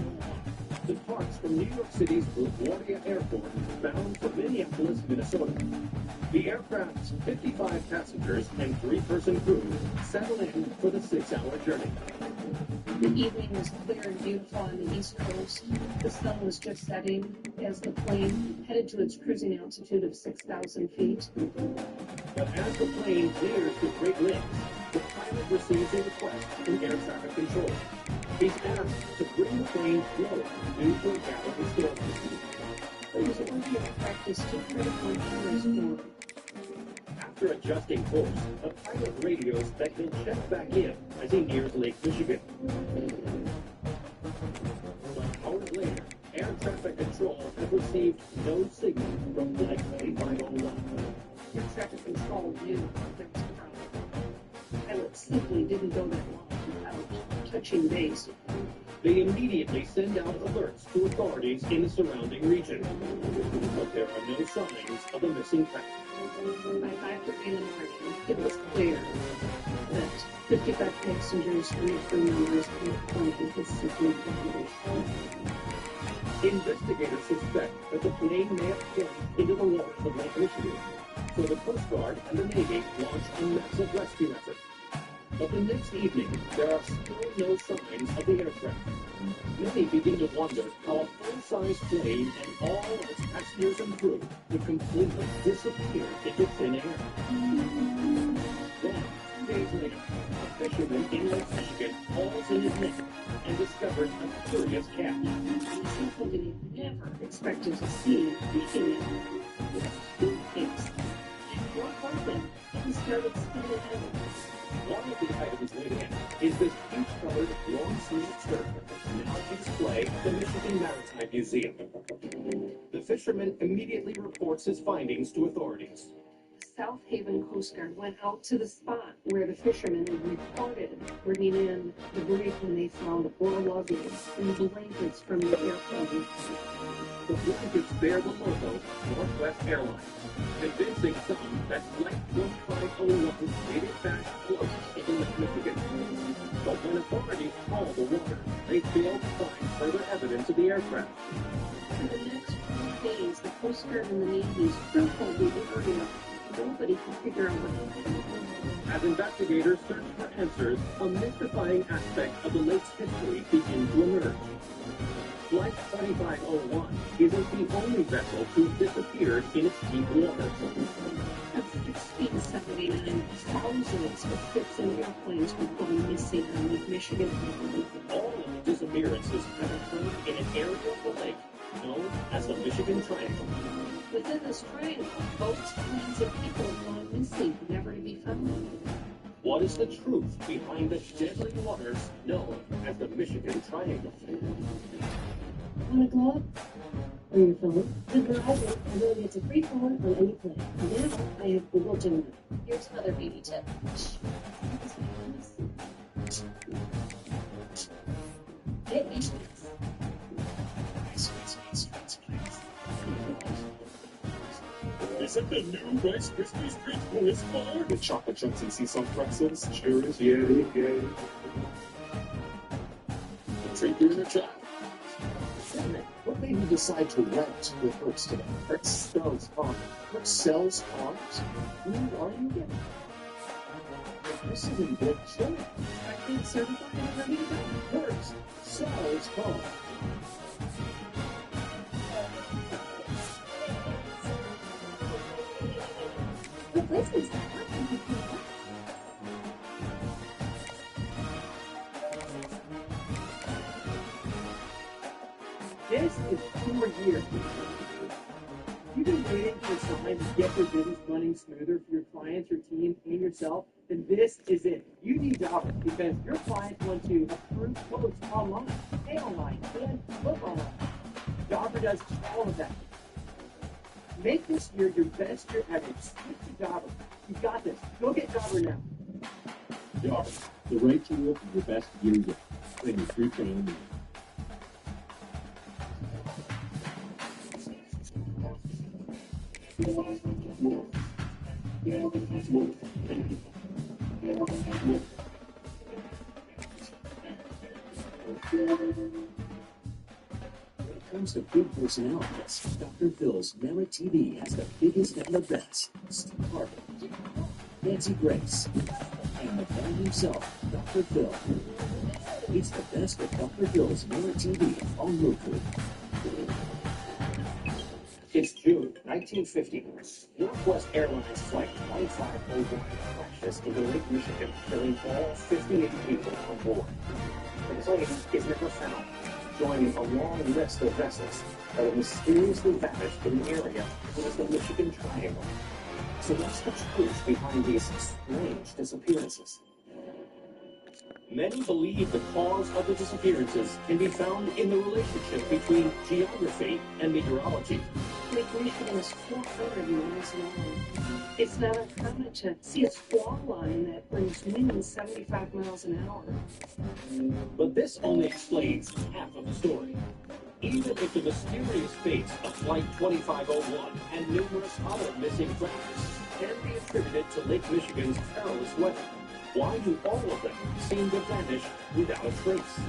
[SPEAKER 20] departs from New York City's LaGuardia Airport bound for Minneapolis, Minnesota. The aircraft's 55 passengers and 3-person crew settle in for the 6-hour journey.
[SPEAKER 5] The evening was clear and beautiful on the East Coast. The sun was just setting as the plane headed to its cruising altitude of 6,000 feet.
[SPEAKER 20] But as the plane nears the Great Lakes, the pilot receives a request from air traffic control. He's asked to bring the plane lower due to a gap in storm.
[SPEAKER 5] It was already a practice to critical colors form.
[SPEAKER 20] After adjusting course, the pilot radios that he'll check back in as he nears Lake Michigan. 12 hours later, air traffic control has received no signal from Flight 2501.
[SPEAKER 5] Air traffic control knew there was a problem. Pilots simply didn't go that long without touching base.
[SPEAKER 20] They immediately send out alerts to authorities in the surrounding region. But there are no signs of the missing craft.
[SPEAKER 5] By 5:30 in the morning, it was clear that 55 passengers and their crew members on the plane had simply vanished.
[SPEAKER 20] Investigators suspect that the plane may have plunged into the waters of Lake Michigan, so the Coast Guard and the Navy launched a massive rescue effort. But the next evening, there are still no signs of the aircraft. Many begin to wonder how a full-size plane and all of its passengers and crew would completely disappear into thin air. Then, 2 days later, a fisherman in Lake Michigan hauls in his net and discovers a curious catch.
[SPEAKER 5] Something that he never expected to see beating it with 2 pigs. And what happened? He started spinning out.
[SPEAKER 20] One of the items weighed in is this peach-colored long-sleeved shirt now on display at the Michigan Maritime Museum. The fisherman immediately reports his findings to authorities.
[SPEAKER 5] The South Haven Coast Guard went out to the spot where the fishermen reported bringing in debris when they found oil luggage and blankets from the airplane.
[SPEAKER 20] The blankets bear the logo Northwest Airlines, convincing some that Flight 1501 made it back close into Lake Michigan. But when authorities called the water, they failed to find further evidence of the aircraft.
[SPEAKER 5] For the next few days, the Coast Guard and the Navy circled the area. Nobody could figure out what happened.
[SPEAKER 20] As investigators search for answers, a mystifying aspect of the lake's history begins to emerge. Flight 2501 isn't the only vessel to have disappeared in its deep waters.
[SPEAKER 5] At 6 feet 79, thousands of ships and airplanes were going missing on Lake Michigan.
[SPEAKER 20] All of the disappearances have occurred in an area of the lake known as the Michigan Triangle.
[SPEAKER 5] Within this triangle, boats, planes, and people have gone missing, never to be found.
[SPEAKER 20] What is the truth behind the deadly waters known as the Michigan Triangle?
[SPEAKER 5] Want a glove? Or your phone? Good browser. I really it's a free phone on any plane. Now I have Google Gemini.
[SPEAKER 3] Here's another beauty tip.
[SPEAKER 5] It makes sense.
[SPEAKER 16] Is it the new Rice Krispies Treat Twist bar? The chocolate chunks and sea salt pretzels? Sure is, yay. Treat your inner child.
[SPEAKER 2] What made you decide to rent with Hertz today?
[SPEAKER 16] Hertz spells car.
[SPEAKER 2] Hertz sells cars?
[SPEAKER 16] Who are you getting?
[SPEAKER 2] This is in good shape.
[SPEAKER 5] I think certified and ready to go.
[SPEAKER 2] Hertz sells cars.
[SPEAKER 5] Replacements.
[SPEAKER 20] This is 4 years. You've been waiting for time to get your business running smoother for your clients, your team, and yourself, then this is it. You need Jobber because your clients want to approve quotes online, pay online, and book online. Jobber does all of that. Make this year your best year ever. Switch to Jobber. You've got this. Go get Jobber now.
[SPEAKER 16] Jobber, the right tool for your best year yet. Claim your free trial now.
[SPEAKER 2] When it comes to big personalities, Dr. Phil's Ncaa TV has the biggest and the best. Steve Harvey, Nancy Grace, and the man himself, Dr. Phil. It's the best of Dr. Phil's Ncaa TV on Roku.
[SPEAKER 20] It's June 1950. Northwest Airlines Flight 1501 crashes into Lake Michigan, killing all 58 people on board. The plane is never found, joining a long list of vessels that have mysteriously vanished in the area known as the Michigan Triangle. So what's the truth behind these strange disappearances? Many believe the cause of the disappearances can be found in the relationship between geography and meteorology.
[SPEAKER 21] Lake Michigan is 400 miles long. It's not uncommon to see a squall line that brings winds 75 miles an hour.
[SPEAKER 20] But this only explains half of the story. Even if the mysterious fates of Flight 2501 and numerous other missing crafters can be attributed to Lake Michigan's perilous weather, why do all of them seem to vanish without a trace?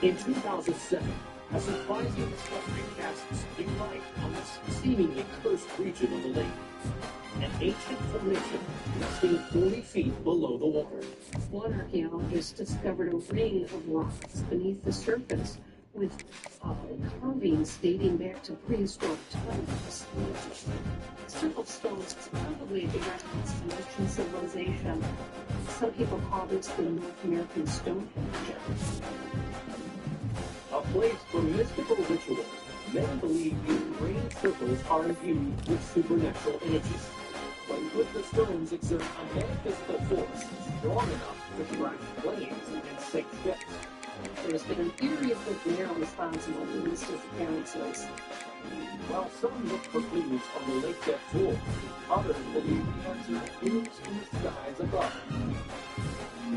[SPEAKER 20] In 2007, a surprising discovery casts new light on this seemingly cursed region of the lake. An ancient formation resting 40 feet below the water.
[SPEAKER 21] One archaeologist discovered a ring of rocks beneath the surface with carvings dating back to prehistoric times. Several stones probably a reference to ancient civilization. Some people call this the North American Stonehenge.
[SPEAKER 20] A place for mystical ritual. Many believe these green circles are imbued with supernatural energies. But could the stones exert a metaphysical force strong enough to crash planes and sink ships?
[SPEAKER 21] There's been an eerie but they're responsible for these disappearances.
[SPEAKER 20] While some look for clues on the lake depth floor, others believe the answer is in the skies above.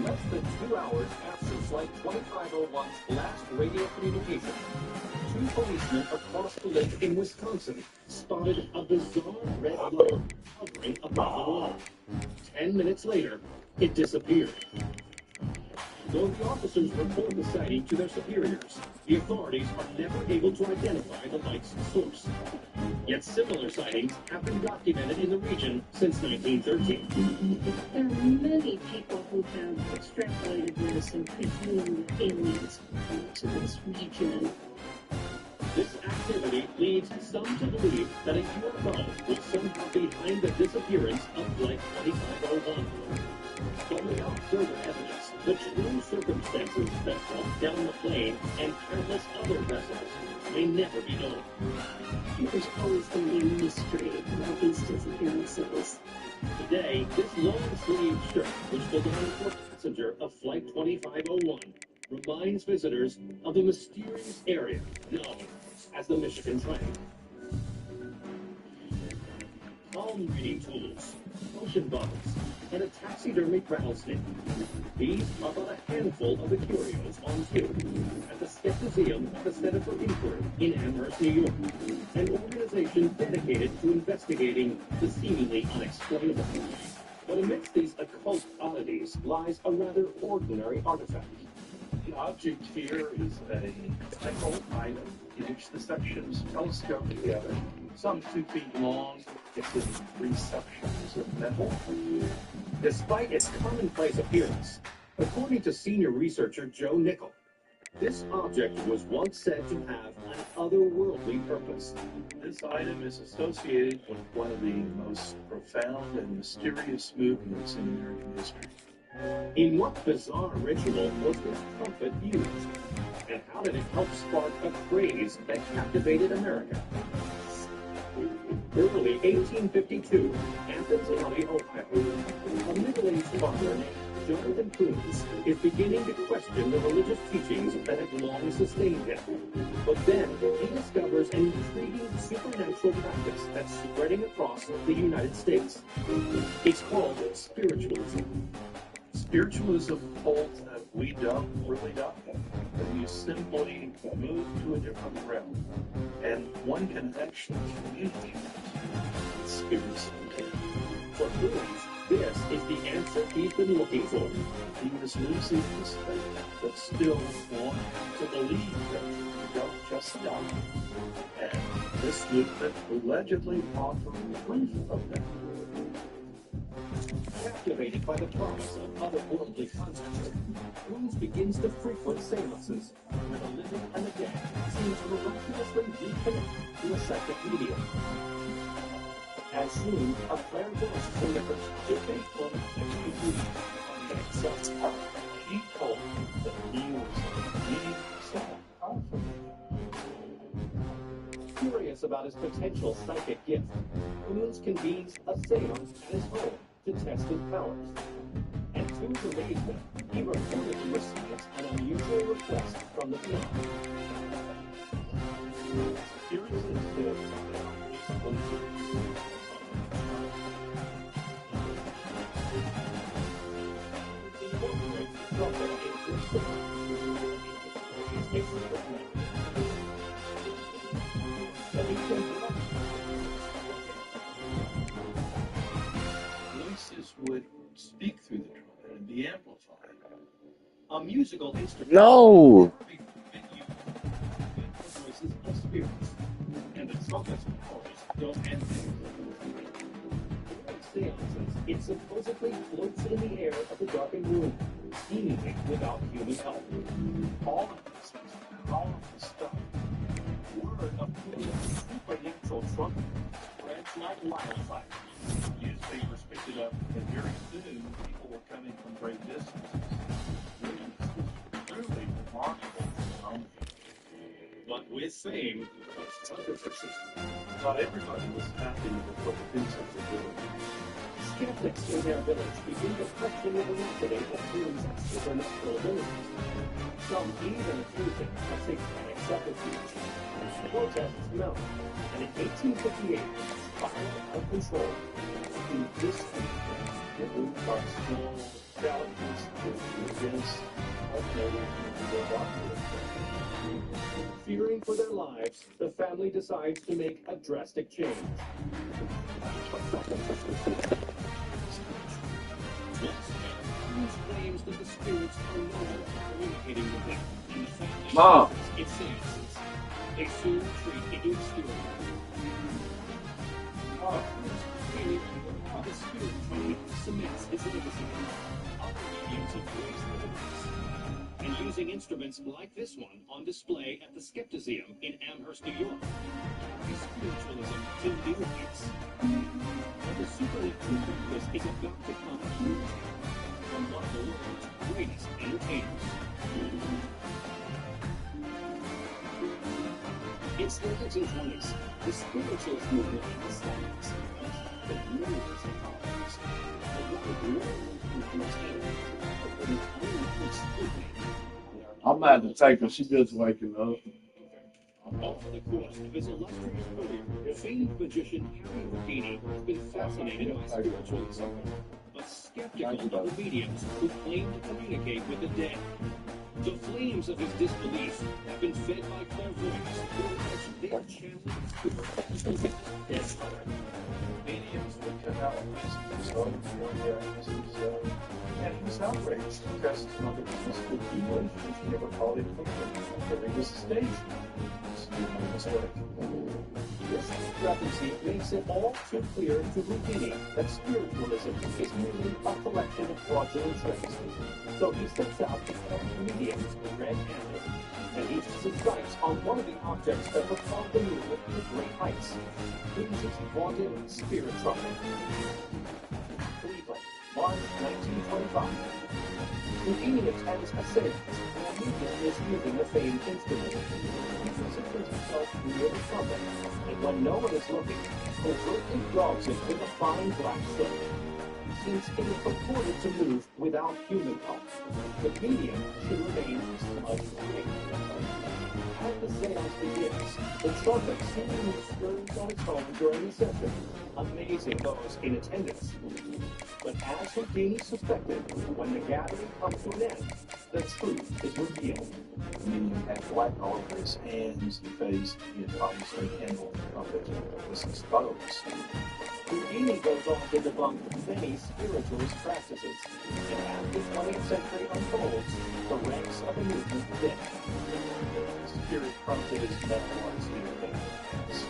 [SPEAKER 20] Less than 2 hours after Flight 2501's last radio communication, 2 policemen across the lake in Wisconsin spotted a bizarre red light hovering above the water. 10 minutes later, it disappeared. Though the officers report the sighting to their superiors, the authorities are never able to identify the light's source. Yet similar sightings have been documented in the region since 1913.
[SPEAKER 21] There are many people who have extrapolated this and presumed aliens come to this region.
[SPEAKER 20] This activity leads some to believe that a UFO was somehow behind the disappearance of Flight 2501. But without further evidence, the true circumstances that brought down the plane and countless other vessels may never be known.
[SPEAKER 21] There's always going to be a mystery about these disappearances.
[SPEAKER 20] Today, this long-sleeved shirt, which belonged to a passenger of Flight 2501, reminds visitors of the mysterious area known as the Michigan Triangle. Palm reading tools, ocean bottles, and a taxidermied rattlesnake. These are but a handful of the curios on view at the Skepticism of the Center for Inquiry in Amherst, New York, an organization dedicated to investigating the seemingly unexplainable. But amidst these occult oddities lies a rather ordinary artifact.
[SPEAKER 10] The object here is a metal item in which the sections telescope together, some 2 feet long, with 3 sections of metal.
[SPEAKER 20] Despite its commonplace appearance, according to senior researcher Joe Nickel, this object was once said to have an otherworldly purpose.
[SPEAKER 10] This item is associated with one of the most profound and mysterious movements in American history.
[SPEAKER 20] In what bizarre ritual was this trumpet used? And how did it help spark a craze that captivated America? Early 1852, Athens County, Ohio, a middle-aged farmer named Jonathan Coons is beginning to question the religious teachings that had long sustained him. But then he discovers an intriguing supernatural practice that's spreading across the United States. It's called spiritualism.
[SPEAKER 10] Spiritualism holds that we don't really know, that you simply move to a different realm, and one can actually communicate with spirits.
[SPEAKER 20] For Coons, this is the answer he's been looking for.
[SPEAKER 10] He was losing his faith, but still wanted to believe that you don't just die. And this movement allegedly offered proof of that.
[SPEAKER 20] Captivated by the promise of otherworldly contact, Coons begins to frequent seances where the living and the dead seem to miraculously reconnect to a psychic medium. As soon, a clairvoyant delivers to faithful execution on the exact part he told that he was being so powerful. Curious about his potential psychic gift, Coons convenes a seance at his home to test his powers. And to his amazement, he reportedly receives an unusual request from the beyond.
[SPEAKER 10] Appearances that
[SPEAKER 20] trumpet includes the
[SPEAKER 10] voices would speak through the trumpet and be amplified. A musical instrument
[SPEAKER 7] No.
[SPEAKER 20] voices of spirits, and the trumpet's powers don't end there. Seances, it supposedly floats in the air of the darkened room, seemingly without human help.
[SPEAKER 10] All of this is powerful stuff. Word of the supernatural trumpet spreads like wildfire. Newspapers picked it up, and very soon people were coming from great distances. This was truly remarkable phenomenon.
[SPEAKER 20] But with fame comes controversy.
[SPEAKER 10] Not everybody was happy with what the Vincents were doing.
[SPEAKER 20] Skeptics in their village begin to question the veracity of Bloom's supernatural abilities. Some even accuse him of satanic subterfuge. Protests mount, and in 1858, spiral out of control. In this week, the Bloom Park small challenges to events of their doctor. Fearing for their lives, the family decides to make a drastic change. Claims that the spirits are no longer communicating with them, and the family
[SPEAKER 7] Mom.
[SPEAKER 20] its seances. They soon retreat into obscurity. The spirit trade cements its legacy. Other mediums embrace the device, and using instruments like this one on display at the Skepticeum in Amherst, New York. Spiritualism to new heights. And the supernatural practice is about to come from one of the world's greatest entertainers. It's the 1920s. The spiritualist movement in the 70s. The millions of followers. The
[SPEAKER 11] I'm mad to take her. She just waking up.
[SPEAKER 20] Off the course of his illustrious career, famed magician Harry Houdini has been fascinated by spiritualism, but skeptical of the mediums who claim to communicate with the dead. The flames of his disbelief have been fed by clairvoyants who are channeling
[SPEAKER 10] Yes, mediums would come out and themselves and he was outraged because other business people he never called him during this stage.
[SPEAKER 20] This discrepancy makes it all too clear to Houdini that spiritualism is merely a collection of fraudulent tricks. So he sets out to catch mediums red-handed, and he strikes on one of the objects that propelled the movement to great heights. His vaunted spirit trumpet. Cleveland, March 1925. Houdini attends a seance, and a medium is using the famed instrument. He positions himself near the trumpet, and when no one is looking, overtly draws it with a fine black silk. Since it is purported to move without human help, the medium should remain smudge-free. As the seance begins, the trumpet seemingly stirs on its own during the session, amazing those in attendance. But as Houdini suspected, when the gathering comes to an end, the truth is revealed.
[SPEAKER 10] The medium had black all over his hands and face. He had obviously handled the trumpet was exposed.
[SPEAKER 20] Houdini goes on to debunk many spiritualist practices, and as the 20th century unfolds, the ranks of the movement thick.
[SPEAKER 10] Spirit trumpet is metaphors in things.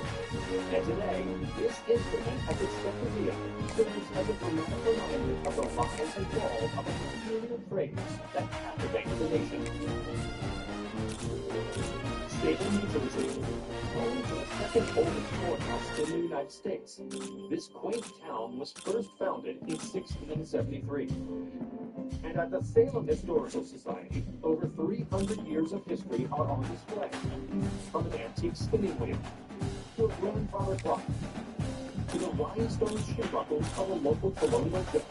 [SPEAKER 20] And today, this instrument at the Skepticeum serves as a dramatic reminder of the rise and fall of a peculiar phrase that captivates the nation. Salem, New Jersey, home to the second oldest courthouse in the United States. This quaint town was first founded in 1673. And at the Salem Historical Society, over 300 years of history are on display. From an antique spinning wheel, to a grandfather clock, to the rhinestone shoe buckles of a local colonial judge.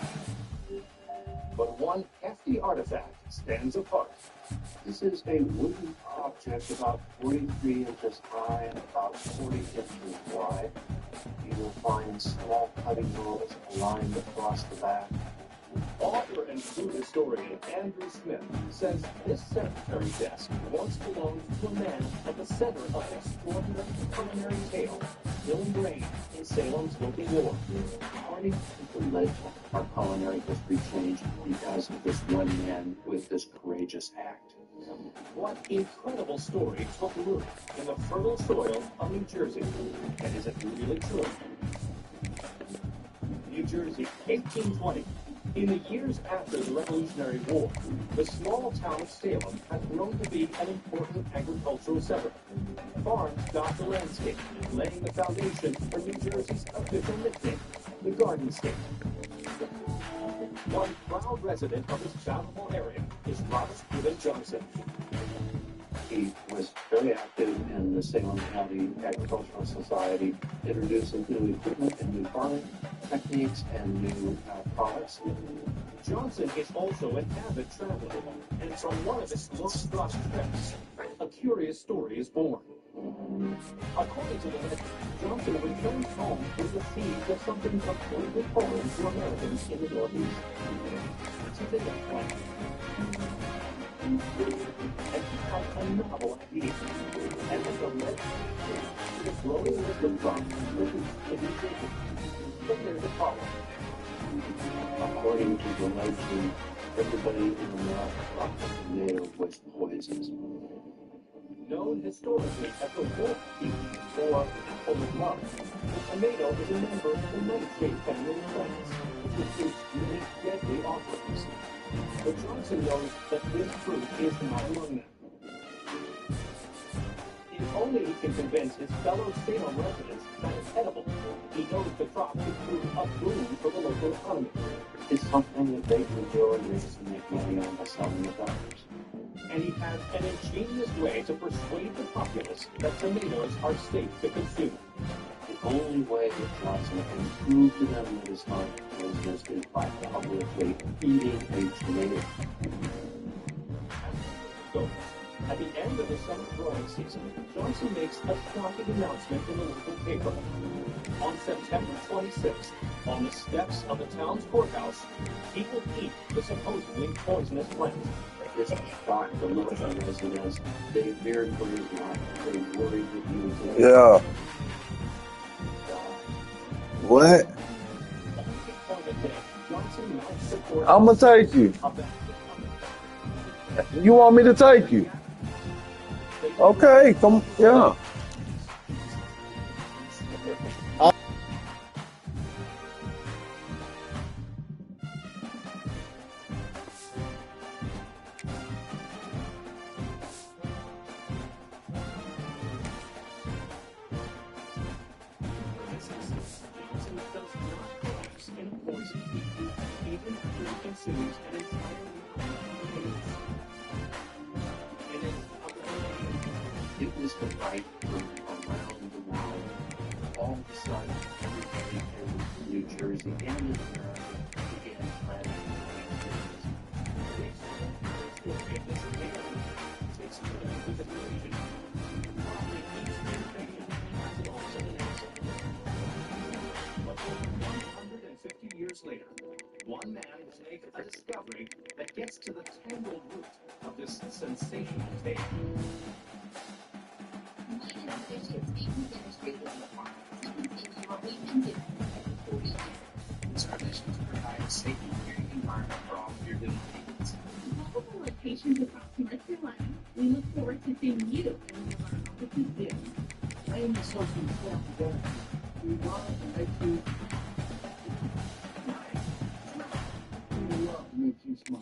[SPEAKER 20] But one hefty artifact stands apart.
[SPEAKER 2] This is a wooden object about 43 inches high and about 40 inches wide. You will find small cutting holes lined across the back.
[SPEAKER 16] Author and food historian Andrew Smith says this cemetery desk once belonged to a man at the center of an extraordinary culinary tale still ingrained in Salem's local lore.
[SPEAKER 18] According to the legend, our culinary history changed because of this one man with this courageous act.
[SPEAKER 16] What incredible story took root in the fertile soil of New Jersey? And is it really true? New Jersey, 1820. In the years after the Revolutionary War, the small town of Salem had grown to be an important agricultural center. Farms dot the landscape, laying the foundation for New Jersey's official nickname, the Garden State. One proud resident of this bountiful area is Robert Stephen Johnson.
[SPEAKER 19] He was very active in the Salem County Agricultural Society, introducing new equipment and new farming techniques and new products.
[SPEAKER 16] Johnson is also an avid traveler, and from one of his long-struck trips, a curious story is born. According to the legend, Johnson returned home with the seeds of something completely foreign to Americans in the Northeast. Tomato plant. And he had a novel idea. And with the legend, the growing list of crops to be taken. So there's the problem.
[SPEAKER 19] According to the legend, everybody in America thought the tomato was poisonous.
[SPEAKER 16] Known historically as the wolf tea or apple of love, the tomato is a member of the nightshade family of plants, which includes many deadly offerings. But Johnson knows that this fruit is not among them. If only he can convince his fellow Salem residents that it's edible, he knows the crop could prove a boon for the local economy.
[SPEAKER 19] It's something that they can grow and use to make money on by selling it to others.
[SPEAKER 16] And he has an ingenious way to persuade the populace that tomatoes are safe to consume.
[SPEAKER 19] The only way that Johnson can prove to them that it's not poisonous is by publicly eating a tomato.
[SPEAKER 16] So, at the end of the summer growing season, Johnson makes a shocking announcement in the local paper. On September 26th, on the steps of the town's courthouse, he will eat the supposedly poisonous plant.
[SPEAKER 19] This shocked the local residents. They feared for his life. They worried that he was going to
[SPEAKER 7] Yeah. What? I'm gonna take you. You want me to take you? Okay, come. Yeah.
[SPEAKER 19] It was the fight from around the world. All of a sudden, everybody in New Jersey and in America began planning
[SPEAKER 16] But over 150 years later, one man will make a discovery that gets to the tangled root of this sensational tale.
[SPEAKER 5] My associate's making chemistry with the farm to continue what we've been doing for 40 years.
[SPEAKER 2] It's our mission to provide a safe and caring environment for all of your little kids.
[SPEAKER 5] Multiple locations across North Carolina, we look forward to seeing you in one of our offices soon.
[SPEAKER 2] I am the social media. We want to make you we love to make you smile.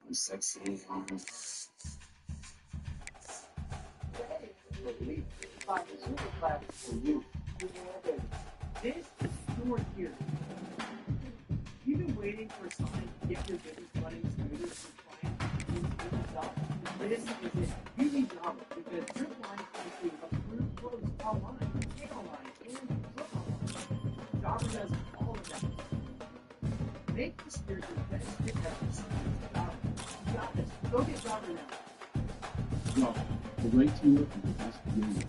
[SPEAKER 2] I'm sexy. For you.
[SPEAKER 15] This is your year. You've been waiting for a sign to get your business running smoother for clients.
[SPEAKER 21] But it's you need to have it because your line actually approved clothes online, pay online, and book online. Jobber does all of that. Make this year your best fit ever. Jobber. You got this. Go get Jobber now.
[SPEAKER 19] Y'all, the right team and the best unit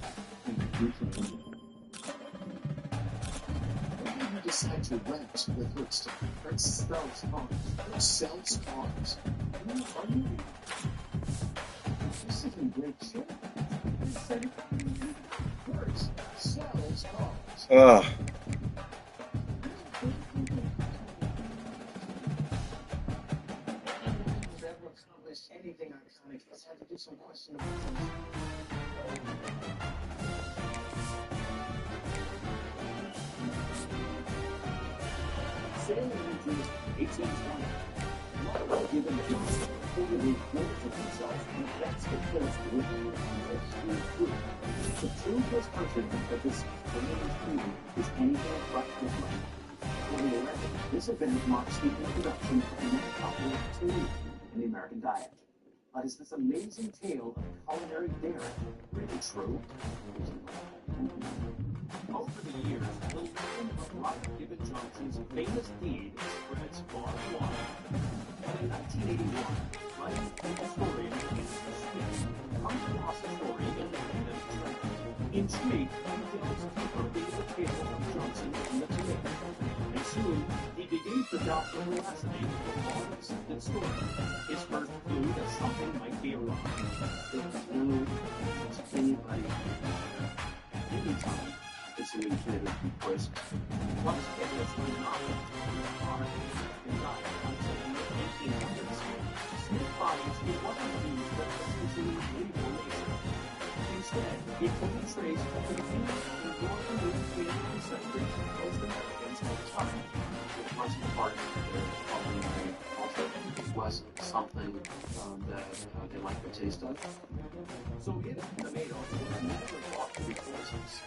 [SPEAKER 19] and the future of it.
[SPEAKER 2] When did you decide to rent with Hertz? Hertz sells cars. Hertz sells cars. Who are you? This is in great shape. Hertz sells cars. Never accomplished anything iconic. Let's have to do some questionable things.
[SPEAKER 18] Sailing into 1820, Marvel given Johnson reportedly quoted himself in that's because living in a true fruit. The truth was country that this extreme freedom is anything but different. For the American, this event marks the introduction of the most popular tune in the American diet. But is this amazing tale of culinary daring really true? Over the years, the legend of Robert Gibbon Johnson's famous deed spreads far and wide. But in 1981, writing historian Ncaa comes across a story in the Trev. Intrigued, he delves deeper into the tale of Johnson and the tomato. And soon, he begins to doubt the veracity of the long-accepted story. His first clue that something might be wrong. There's no anybody anytime it's an infinite voice. Once evidence was not hard and died until the 1800s. Smith finds it wasn't used for essentially legal nature. Instead, it can be traced to the English and Northern European ancestry of most Americans at the time. It was part of their culinary culture. It was something that they liked the taste of. So if tomatoes were never thought to be poisonous,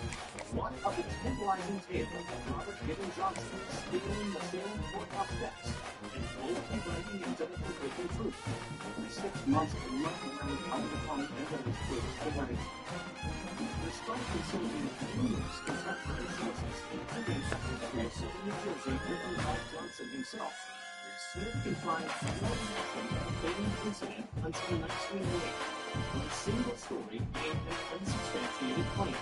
[SPEAKER 18] what of the tantalizing tale of Robert Gibbon Johnson stealing the Salem courthouse steps and boldly breaking into the forbidden truth? In 6 months of legendary undefined evidence proves the right. Despite consulting numerous contemporary sources, including the of New Jersey written by Johnson himself, Smith can find no mention of the famed incident until 1908, when a single story made an unsubstantiated claim.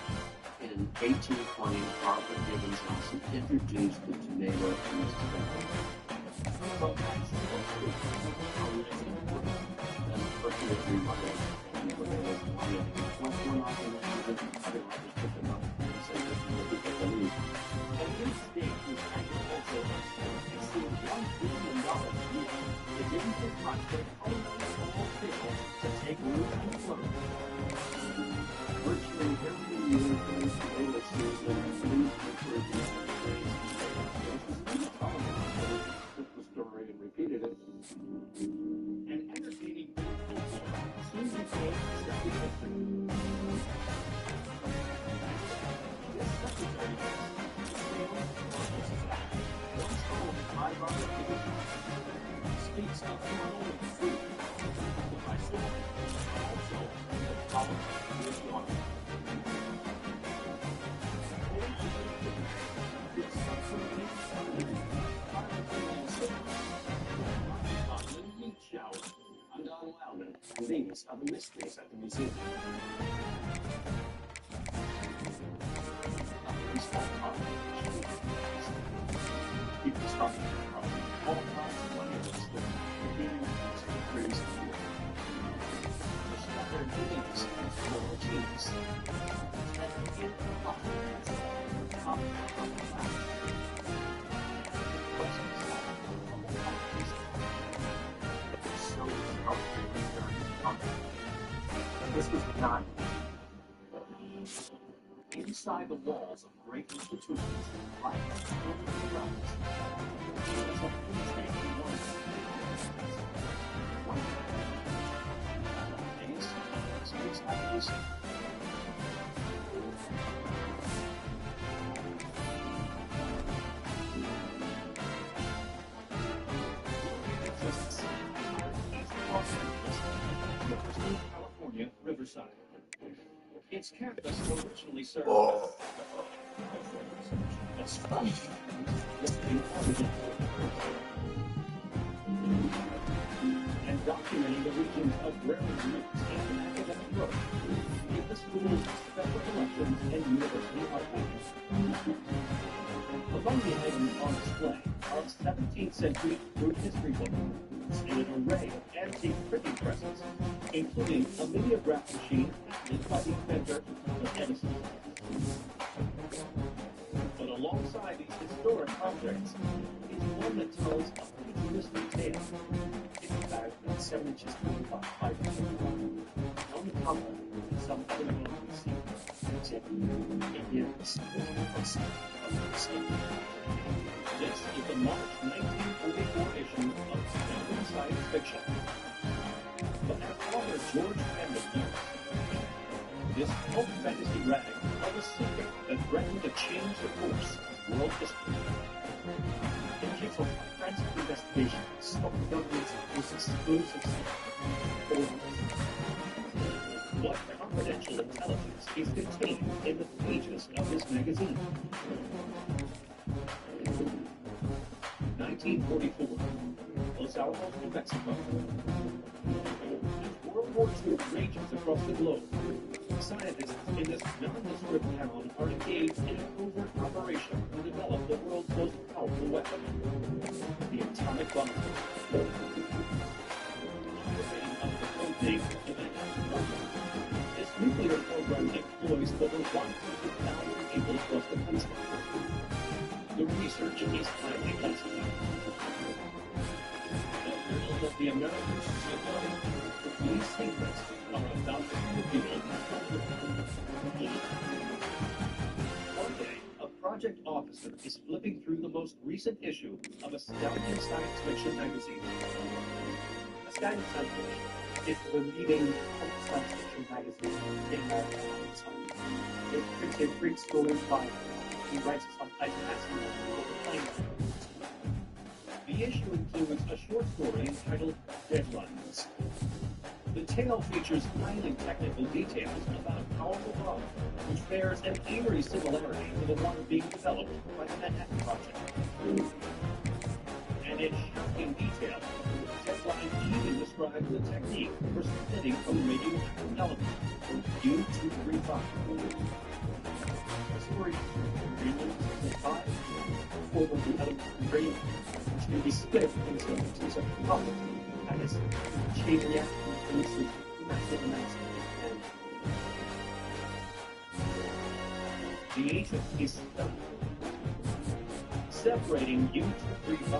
[SPEAKER 18] In 1820, Robert Gibbon Johnson introduced the tomato in his tobacco. From actual truth, then virtually every mother and the tomato wanted what's going on in the other mothers pick them up and say that they believe. And this state was agricultural exceed $1 billion a year. It didn't take much for a culinary small tale to take root and flourish. Virtually every year during tomato season, newspapers and took the story and repeated it. And entertaining soon became accepted history. This secretary speaks of not only food, but by soul, also the power of his water. I'm Don Wildman, and these are the mysteries at the museum. People started from all kinds of money beginning to crazy people. Their meetings and full cheese. This was not inside the walls of great institutions like
[SPEAKER 20] Its campus originally served as and documenting the region's of rare roots and academic growth. Give the schools special collections and university archives. Among the items on display are a 17th century group history book and an array of antique printing presses, including a mimeograph machine patented by the inventor Thomas Edison. But alongside these historic objects is one that tells a futuristic tale. It's about 7 inches by 5 inches long. On the cover, some other one we see. This is the March 1944 issue of Astounding Science Fiction. But as author George Campbell notes, this pulp fantasy rag held a secret that threatened to change the course of world history. It kicks off a frantic investigation to stop the government's most exclusive secret. What confidential intelligence is contained in the pages of this magazine? 1944, Los Alamos, New Mexico. As World War II rages across the globe, scientists in this nondescript town are engaged in a covert operation to develop the world's most powerful weapon, the atomic bomb. This nuclear program employs over 100,000 people across the country. The research is highly classified. The of the Americans these secrets are about to be revealed. One day, a project officer is flipping through the most recent issue of Astounding Science Fiction magazine. Astounding Science Fiction is the leading science fiction magazine in America at the time. It printed great stories by he writes stuff like Maximum. The issue includes a short story entitled Deadlines. The tale features highly technical details about a powerful bomb, which bears an eerie similarity to the one being developed by the Manhattan Project. And in shocking detail, Deadline even describes the technique for splitting a radioactive element, U-235. The story U-235 form of the element uranium, which can be split into two separate parts, and its chain reaction produces massive amounts of energy. The agent is stunned. Separating U-235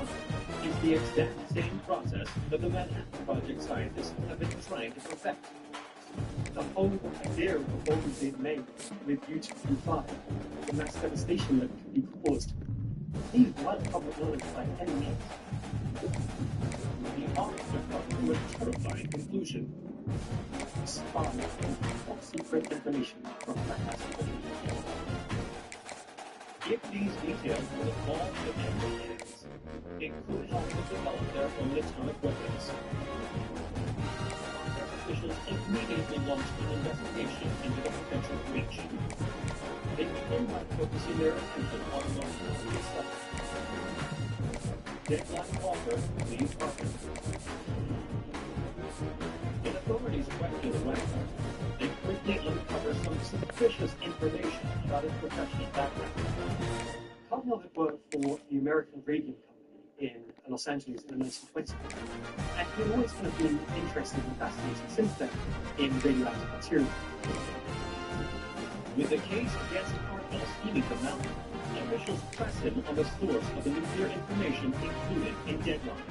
[SPEAKER 20] is the exact same process that the Manhattan Project scientists have been trying to perfect. The whole idea of the bomb being made with U-235, the mass devastation that can be caused, these weren't public knowledge by any means. The author got to a terrifying conclusion. Spy top secret information from Manhattan. If these details were involved in their hands, it could help them develop their own atomic weapons. Officials immediately launched an investigation into the potential breach. They began by focusing their attention on the itself. Deadline author Lee Parker. When authorities question the writer, they quickly uncover some suspicious information about his professional background. Parker had worked for the American Radio Company in Los Angeles in the 1920s, and he had always kind of been interested and fascinated since then in radioactive material. With the case against Parker steaming the mountain, officials press him on the source of the nuclear information included in Deadline.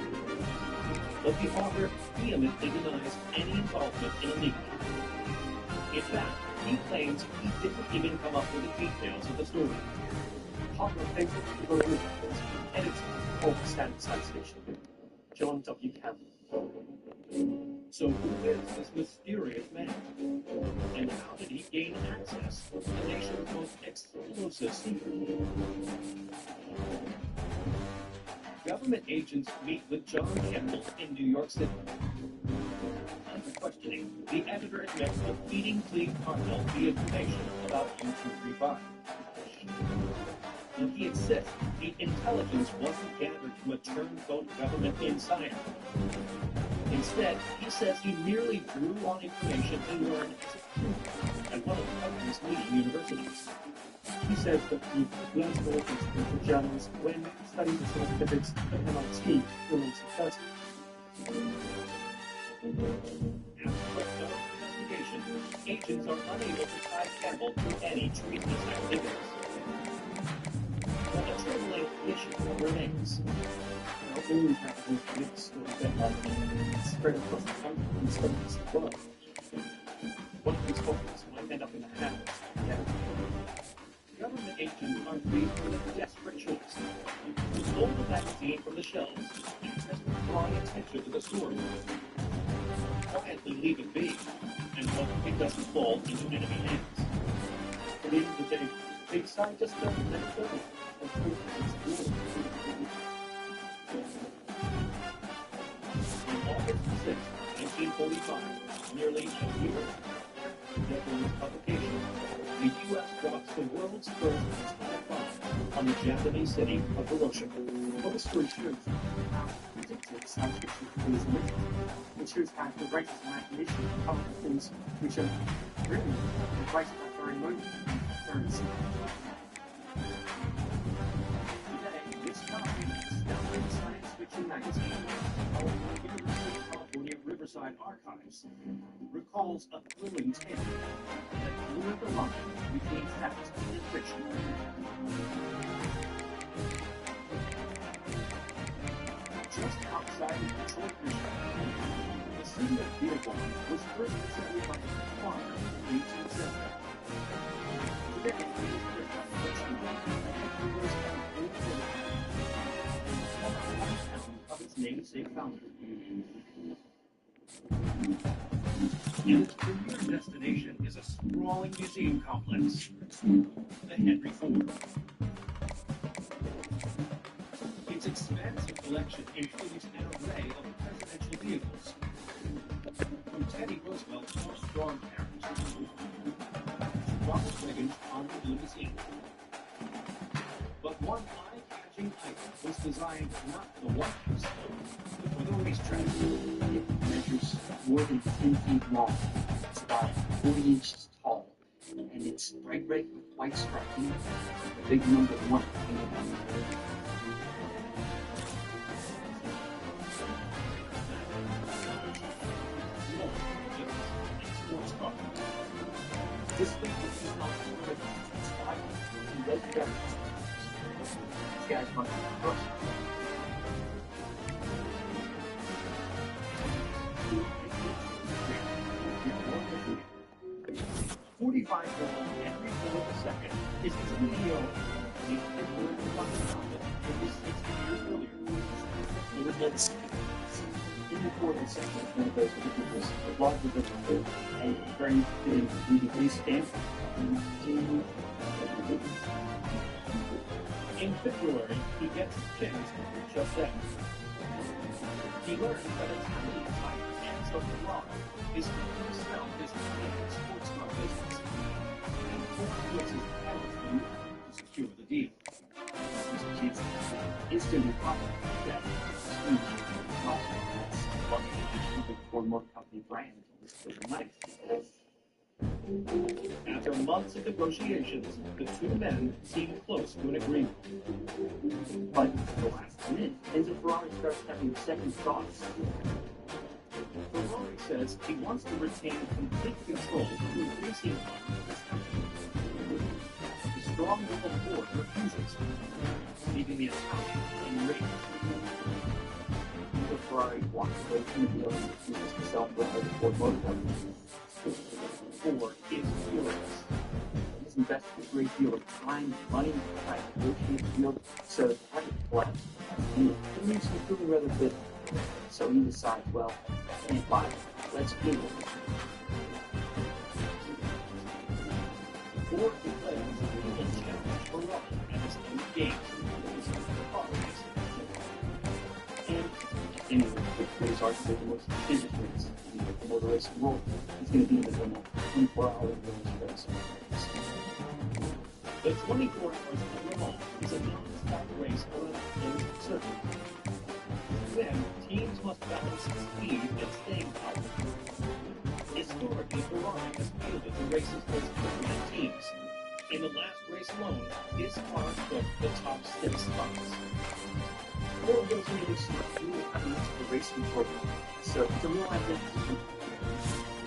[SPEAKER 20] But the author vehemently denies any involvement in a leak. In fact, he claims he didn't even come up with the details of the story. Parker thinks that the original editor of the Standard Science Fiction, John W. Campbell. So who is this mysterious man? And how did he gain access to the nation's most explosive secret? Government agents meet with John Campbell in New York City. questioning, the editor admits to feeding Cleve Cardinal the information about U-235. And he insists the intelligence wasn't gathered from a turncoat government insider. Instead, he says he merely drew on information he learned as a student at one of the country's leading universities.
[SPEAKER 15] He says that he learned more from the journals when studying the scientifics at MIT during success.
[SPEAKER 20] After a thorough investigation, agents are unable to tie Campbell to any treatment activities. But a troubling issue remains.
[SPEAKER 15] All these happening with stories that have spread across the country and studies as well. One of these topics might end up in the hands of the editor.
[SPEAKER 20] Government agents are faced with a desperate choice. To pull the magazine from the shelves, just drawing attention to the story. Quietly leave it be, and hope it doesn't fall into enemy hands.
[SPEAKER 15] At the end of the day, big scientists don't let it go.
[SPEAKER 20] On August 6, 1945, nearly a year after Devlin's publication, the U.S. drops the world's first atomic bomb on the Japanese city of Hiroshima.
[SPEAKER 15] What the story shows how predictive science fiction is written. It shows how the writer's imagination comes up with things which are really right at that very moment in currency.
[SPEAKER 20] Today, this copy of Astounding Science Fiction magazine, held in the University of California Riverside Archives, recalls a thrilling tale that blurred the line between fact and fiction. Just outside of Detroit, Michigan, the city of Dearborn was first visited by a farmer in 1870. Today, it is the headquarters of its namesake founder. And its premier destination is a sprawling museum complex, the Henry Ford. Its expansive collection includes an array of presidential vehicles, from Teddy Roosevelt's horse-drawn carriage to Ronald Reagan's armored limousine. But one eye-catching item was designed not for the White House, but for the racetrack.
[SPEAKER 15] It measures more than 10 feet long. It's about 40 inches tall. And it's bright red with white striping, the big number 1 painted on it. This week is not inspired and red carrots. These guys must be crushed.
[SPEAKER 20] 45-year-old Henry Ford II is the CEO of the Ford that was 60 years earlier.
[SPEAKER 15] It was like Henry Ford II is one of those individuals that largely different and very big legally stand.
[SPEAKER 20] In February, he gets a chance just then. He learns that a tiny tire and some rock is going to sell his high-end sports car business. And Ford puts his talents to use to secure the deal.
[SPEAKER 15] His kids instantly popular that huge that's lucky the Ford Motor Company brand was overnight.
[SPEAKER 20] After months of negotiations, the two men seem close to an agreement.
[SPEAKER 15] But at the last minute, Enzo Ferrari starts having second thoughts.
[SPEAKER 20] Ferrari says he wants to retain complete control of the racing arm of his company. The strong local Ford refuses, leaving the Italian enraged.
[SPEAKER 15] Enzo Ferrari walks away from the deal and refuses to sell Ferrari to Ford Motor Company.
[SPEAKER 20] Ford is furious.
[SPEAKER 15] He's invested a great deal of time and money to try to negotiate the deal, so the project collapsed. And he leaves him feeling rather bitter. So he decides, well, I can't buy it. Let's deal with it.
[SPEAKER 20] Ford declares he will challenge Ferrari at his own games. And
[SPEAKER 15] anyway, which is arguably the most business race in the
[SPEAKER 2] motor racing world. He's going to be in the 24-hour race.
[SPEAKER 20] The 24 Hours of Le Mans is a non-stop race on a closed circuit. Then, teams must balance speed and staying power. Historically, Ferrari has fielded the race's most dominant teams. In the last race alone, his car took the top 6 spots.
[SPEAKER 2] Ford goes into this year dual elements of the racing program, so it's a real identity.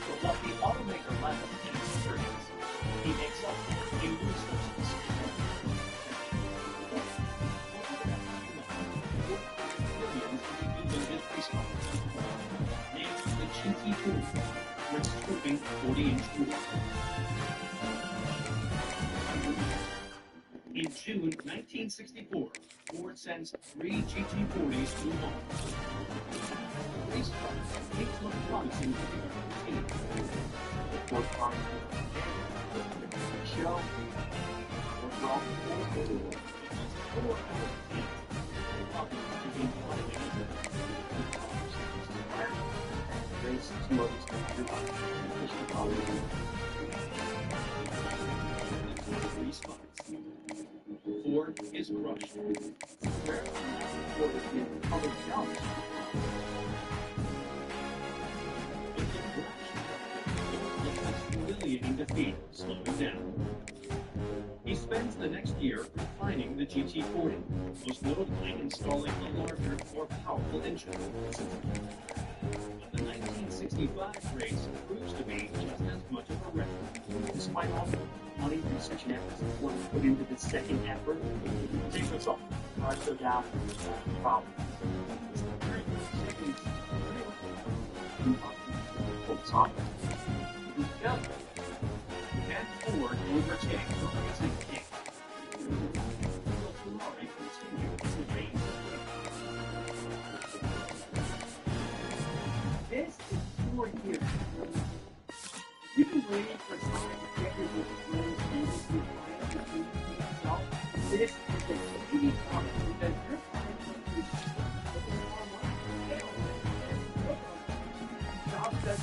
[SPEAKER 20] But what the automaker lacks in experience, he makes up for in resources. Williams will be using his race car. Named the GT2, with swooping 40-inch wheels. In June 1964, Ford sends 3 GT40s to Le Mans. The race car takes much promising to the team.
[SPEAKER 2] The Ford car show. Race 2 others
[SPEAKER 20] Three spots. Ford is crushed.
[SPEAKER 2] Ford is being public challenge.
[SPEAKER 20] Humiliating defeat slowed him down. He spends the next year refining the GT40, most notably installing a larger, more powerful engine. The 1965 race proves to be just as much of a record.
[SPEAKER 2] Despite all the money, research, and efforts that Ford put into the second effort, same result. Cars go down, problem.
[SPEAKER 20] And Ford overtakes the racing king. Ferrari continued to reign.
[SPEAKER 2] This is 4 years. You've been waiting for time to get your friends and to find the thing yourself. This is the baby problem because you're trying to job does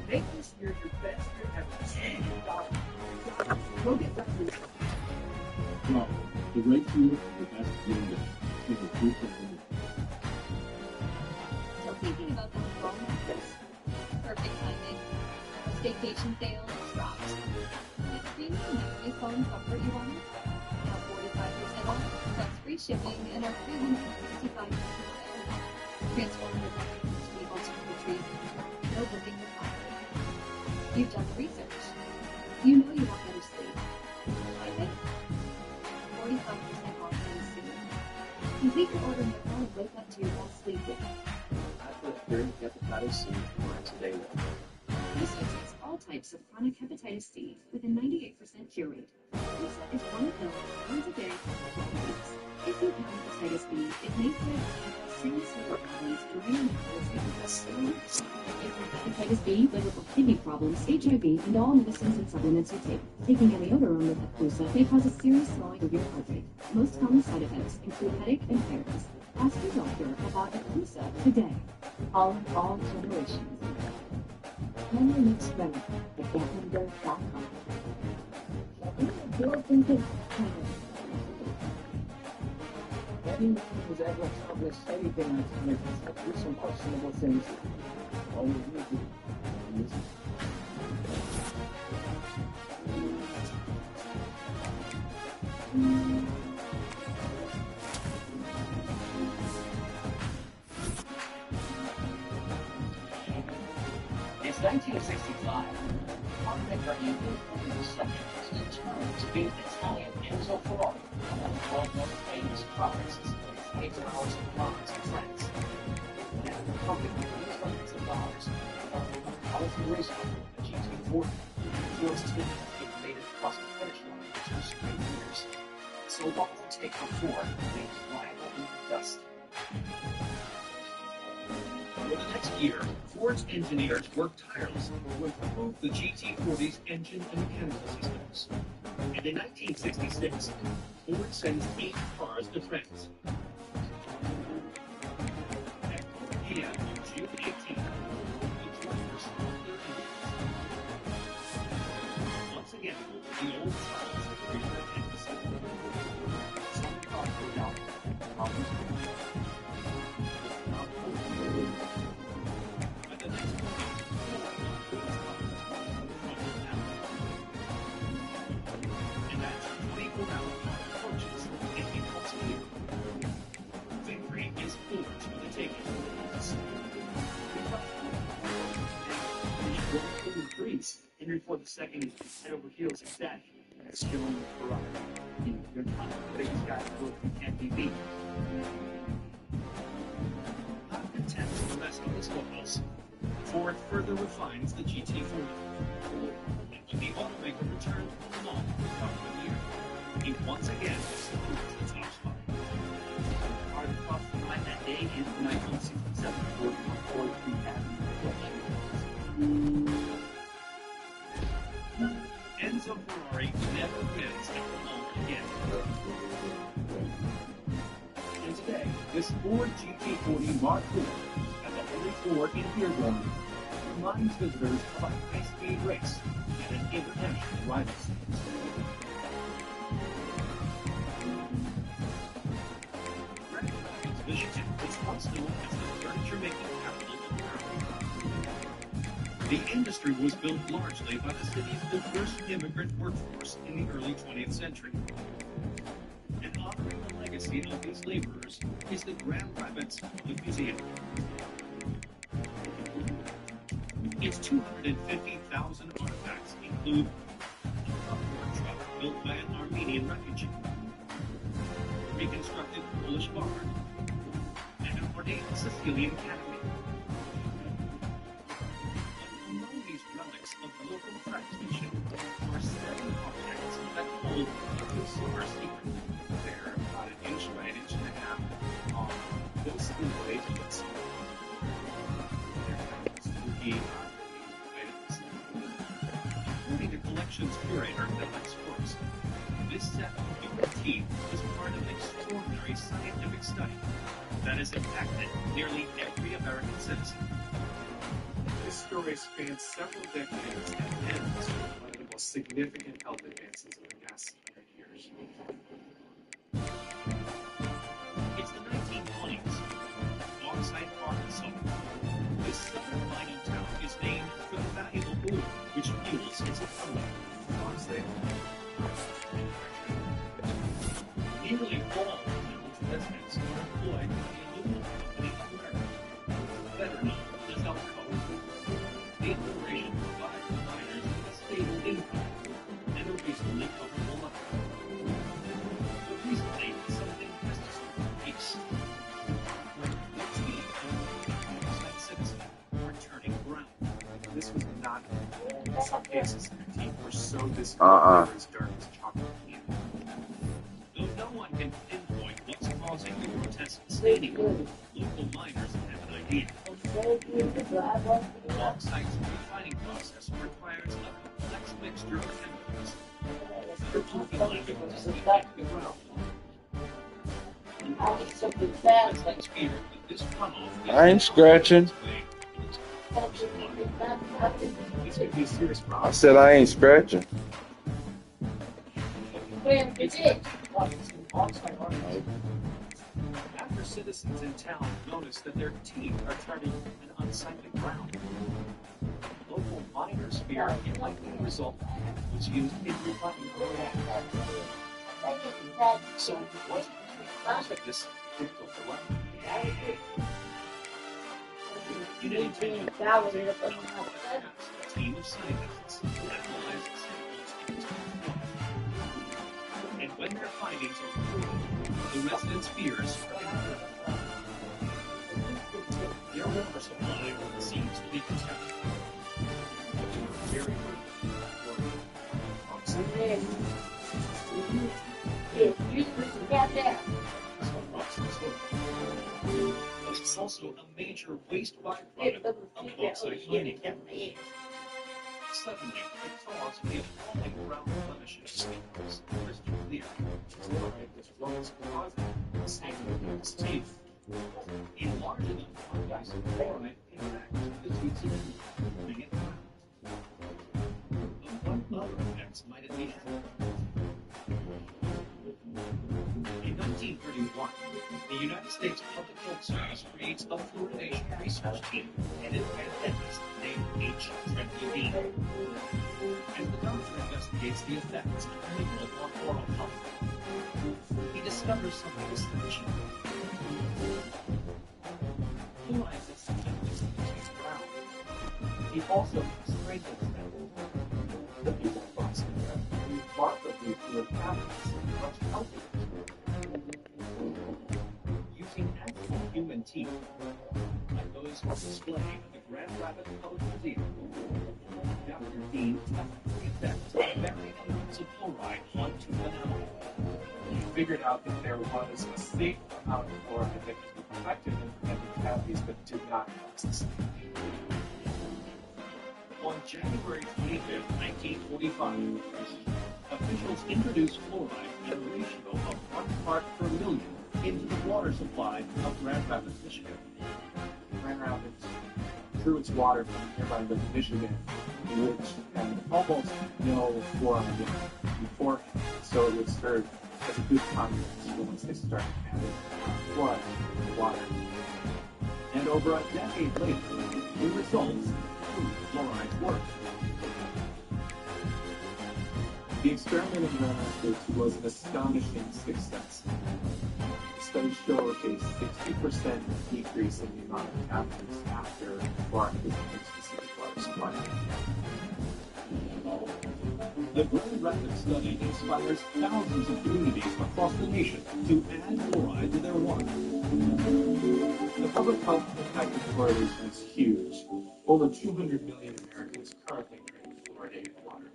[SPEAKER 2] make this year your best year ever. Go get that result.
[SPEAKER 19] Well, the right tool is the best deal with a group of women.
[SPEAKER 3] So thinking about the wrong methods, perfect timing, staycation sales dropped. Did premium memory phone comfort you wanted? Now 45% off, plus free shipping, and our 365 transform your life to be able to retrieve no booking required. You've done the research. You know you want better sleep. I think 45% off in soon. Complete your order now and wake up to your best sleep with
[SPEAKER 2] I put very hepatitis C for today.
[SPEAKER 17] Lisa treats all types of chronic hepatitis C with a 98% cure rate. Lisa is one pill once a day for 12 weeks. If you have hepatitis B, it may cause serious liver problems during and after treatment. If you have hepatitis B, liver or kidney problems, HIV, and all medicines and supplements you take, taking any other arm of Ncaa may cause a serious swelling of your heart rate. Most common side effects include headache and tears. Ask your doctor about Ncaa today.
[SPEAKER 2] All generations. Memory Mix Runner at GetMeGo.com. Anyone who's ever accomplished anything in life has do some questionable things. All we need to do is
[SPEAKER 20] It's 1965. Automaker Andy was second president term to beat Italian Enzo Ferrari on one of the world's most famous car races, 8 hours of France in France. And the company used hundreds of dollars for a powerful race car, the GT40. Ford's team had made it across the finish line for 2 straight years. So what will it take for Ford to make his rival in the dust? For the next year, Ford's engineers worked tirelessly to improve the GT40's engine and mechanical systems. And in 1966, Ford sends 8 cars to France. At 4 p.m. on June 18th, the old tunnels of the river and the sea. Some thought no doubt that problems were not over. But the next morning, no one thought those problems were now. And as 24-hour approaches, it becomes clear. Victory is yours for the taking. Henry Ford II is head over heels ecstatic. That's killing the Ferrari. You're not the biggest guy in the world who can't be beat. Not content to rest on his laurels, Ford further refines the GT40. And when the automaker returned from the mall the following year, he once again secured the top spot. The car that crossed the line that day in 1967 Ford Ford 3 Enzo Ferrari never wins at the Mall again. And today, this Ford GT40 Mark IV at the Henry Ford in Dearborn reminds visitors of a high-speed race at an international rival series. Grand Rapids, Michigan was once known as the furniture-making capital of America. The industry was built largely by the city's diverse immigrant workforce in the early 20th century. And honoring the legacy of these laborers is the Grand Rapids Public Museum. Its 250,000 artifacts include a Ford truck built by an Armenian refugee, a reconstructed Polish barn, and an ornate Sicilian canopy. Relics of local craftsmanship are 7 objects that hold a consumer secret. They're about 1 inch by 1.5 inches on this inlaid with some spooky items. According to collections curator Alex Forrest, this set of human teeth was part of an extraordinary scientific study that has impacted nearly every American citizen.
[SPEAKER 13] This story spans several decades and ends with one of the most significant health advances in the past 100 years.
[SPEAKER 20] It's the 1920s. Alongside Arkansas, this southern mining town is named for the valuable ore which fuels its economy. Nearly all of the town's residents are employed by the aluminum company of America, better known as Alcoa. The operation provides the miners with a stable income and a reasonably comfortable life. But recently, something has disturbed peace. 13 outside citizens are turning brown.
[SPEAKER 13] This was not normal. In some cases, their teeth were so discolored as dark as chocolate.
[SPEAKER 20] Though no one can pinpoint what's causing the grotesque staining, local miners have an idea. Bauxite's refining process requires a complex mixture of chemicals that are often left to seep into the ground. Residents fear that this runoff
[SPEAKER 11] I ain't scratching.
[SPEAKER 13] This could be a serious problem.
[SPEAKER 11] I said I ain't scratching.
[SPEAKER 13] After citizens in town notice that their teeth are turning an unsightly brown, local miners fear it might be a result of chemicals used in refining. So, what is this critical dilemma?
[SPEAKER 20] United Kingdom a team of scientists analyze samples in its water. And when their findings are reported, the residents' fears are confirmed. Their water supply seems to be contaminated. Very but it's also a major waste byproduct of bauxite mining. Suddenly, it caused the appalling brown blemishes was crystal clear.
[SPEAKER 13] This was causing sagging of his teeth.
[SPEAKER 20] In large enough quantities of chloride impacted the teeth, bringing it brown. But what other effect
[SPEAKER 13] chance might it be happening? In 1931, the United States Public Health Service creates a fluoridation research team headed by a dentist named H. Trev. And the doctor investigates the effects of chemical on oral health. He discovers something astonishing. Fluoride is subjected to brown. He also strengthens them.
[SPEAKER 21] The people of Boston remarkably feel happiness much healthier.
[SPEAKER 13] Using actual human teeth, like those on display at the Grand Rapids Public Museum, Dr. Dean tested the effects of varying amounts of fluoride on tooth enamel.
[SPEAKER 14] He figured out that there was a safe amount of fluoride that could be collected in the cavities but did not exist.
[SPEAKER 13] On January 25, 1945, officials introduced fluoride at a ratio of 1 part per million into the water supply of Grand Rapids, Michigan.
[SPEAKER 14] Grand Rapids drew its water from nearby Lake Michigan, which had almost no fluoride in it beforehand, so it would serve as a good contrast once they started adding fluoride in the water.
[SPEAKER 13] And over a decade later, the results proved fluoride's work.
[SPEAKER 14] The experiment in the United States was an astonishing success. Studies showed a 60% decrease in the amount of cavities after fluoride was in a specific water supply.
[SPEAKER 13] The Grand Rapids study inspires thousands of communities across the nation to add fluoride to their water.
[SPEAKER 14] The public health impact of fluoridation is huge. Over 200 million Americans currently drink fluoridated water.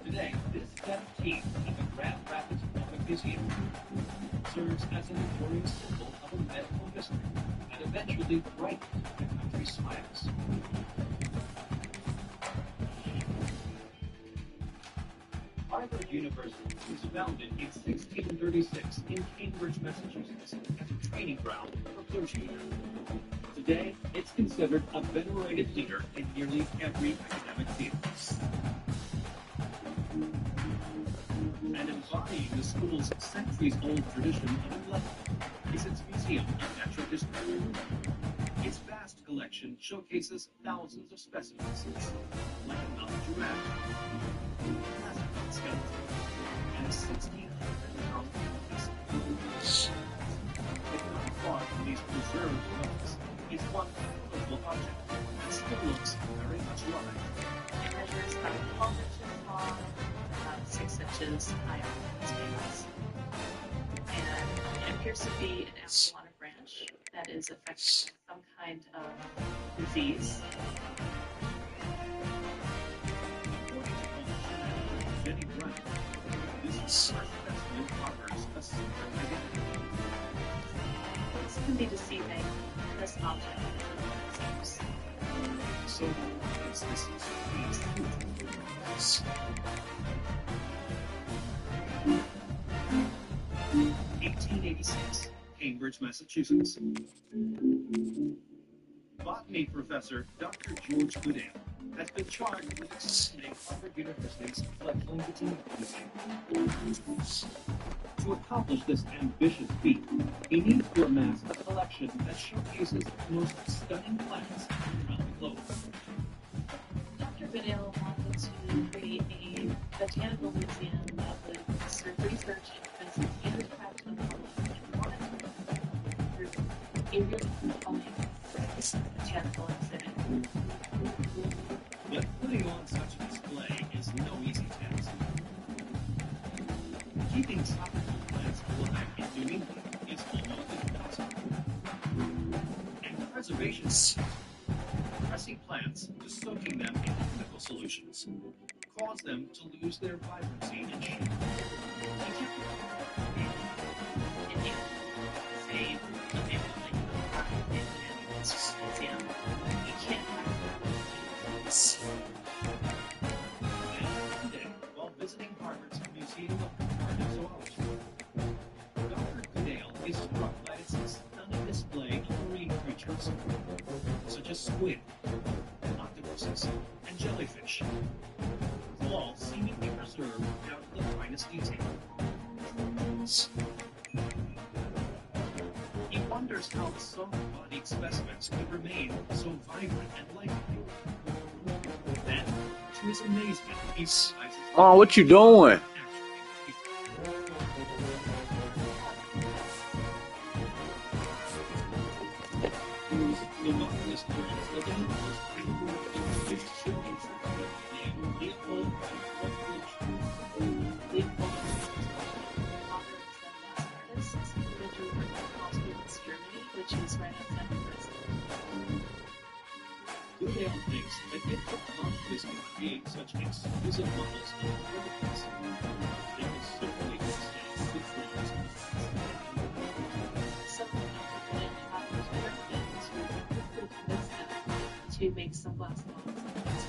[SPEAKER 13] Today, this death team at the Grand Rapids Public Museum serves as an enduring symbol of a medical history that eventually brightened the country's smiles. Harvard University was founded in 1636 in Cambridge, Massachusetts, as a training ground for clergymen. Today, it's considered a venerated leader in nearly every academic field. And embodying the school's centuries-old tradition of enlightenment is its Museum of Natural History. Its vast collection showcases thousands of specimens, like a mountain giraffe, a skeleton, and a 1,600-pound piece. If not far from these preserved relics is one notable object that still looks very much alive.
[SPEAKER 22] It measures about 12 inches long, about 6 inches high on its base. And it appears to be an apple on a branch that is affected by some kind of disease.
[SPEAKER 13] Jenny Brown, this first specimen offers a secret identity.
[SPEAKER 22] This can be deceiving. This object seems.
[SPEAKER 13] So, is this piece yes. 1886, Cambridge, Massachusetts. Botany professor Dr. George Goodale has been charged with expanding Harvard University's fledgling botanical museum. To accomplish this ambitious feat, he needs to amass a collection that showcases the most stunning plants around the globe.
[SPEAKER 22] Dr. Goodale wanted to create a botanical museum that would serve research and handicraft and a really compelling botanical exhibit.
[SPEAKER 13] But putting on such a display is no easy task. Keeping tropical plants alive in New England is almost impossible. And preservation pressing plants to soaking them in chemical solutions cause them to lose their vibrancy and shape. And today, while visiting Harvard's Museum of Comparative Zoology, Dr. Goodale is struck by its stunning display of marine creatures, such as squid, octopuses, and jellyfish. finest detail. He wonders how soft-bodied specimens could remain so vibrant and lively. Then, to his amazement, he realizes
[SPEAKER 11] Oh, what you doing?
[SPEAKER 13] the botanist learns that the most valuable fish should be named Leopold
[SPEAKER 22] which is right outside of Brazil.
[SPEAKER 13] Goodale thinks that if the botanist can create such exquisite models of orchids, they will certainly withstand the flames of
[SPEAKER 22] to make some glass bottles.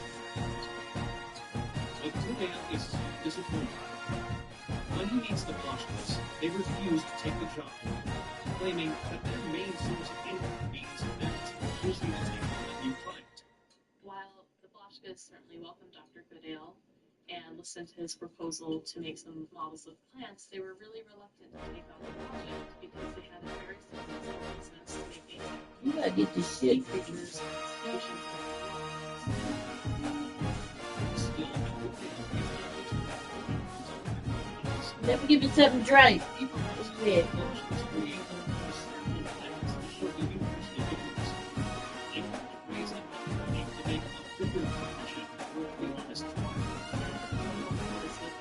[SPEAKER 13] But Goodale is disappointed. When he meets the Boschkas, they refuse to take the job, claiming that their main source of income means that it's usually to take on a new client.
[SPEAKER 22] While the Boschkas certainly welcomed Dr. Goodale and listened to his proposal to make some models of plants, they were really reluctant to take on the project because they had a very successful business making
[SPEAKER 6] You gotta get this shit.
[SPEAKER 22] figures and institutions.
[SPEAKER 6] Never give me something to drink. Yeah.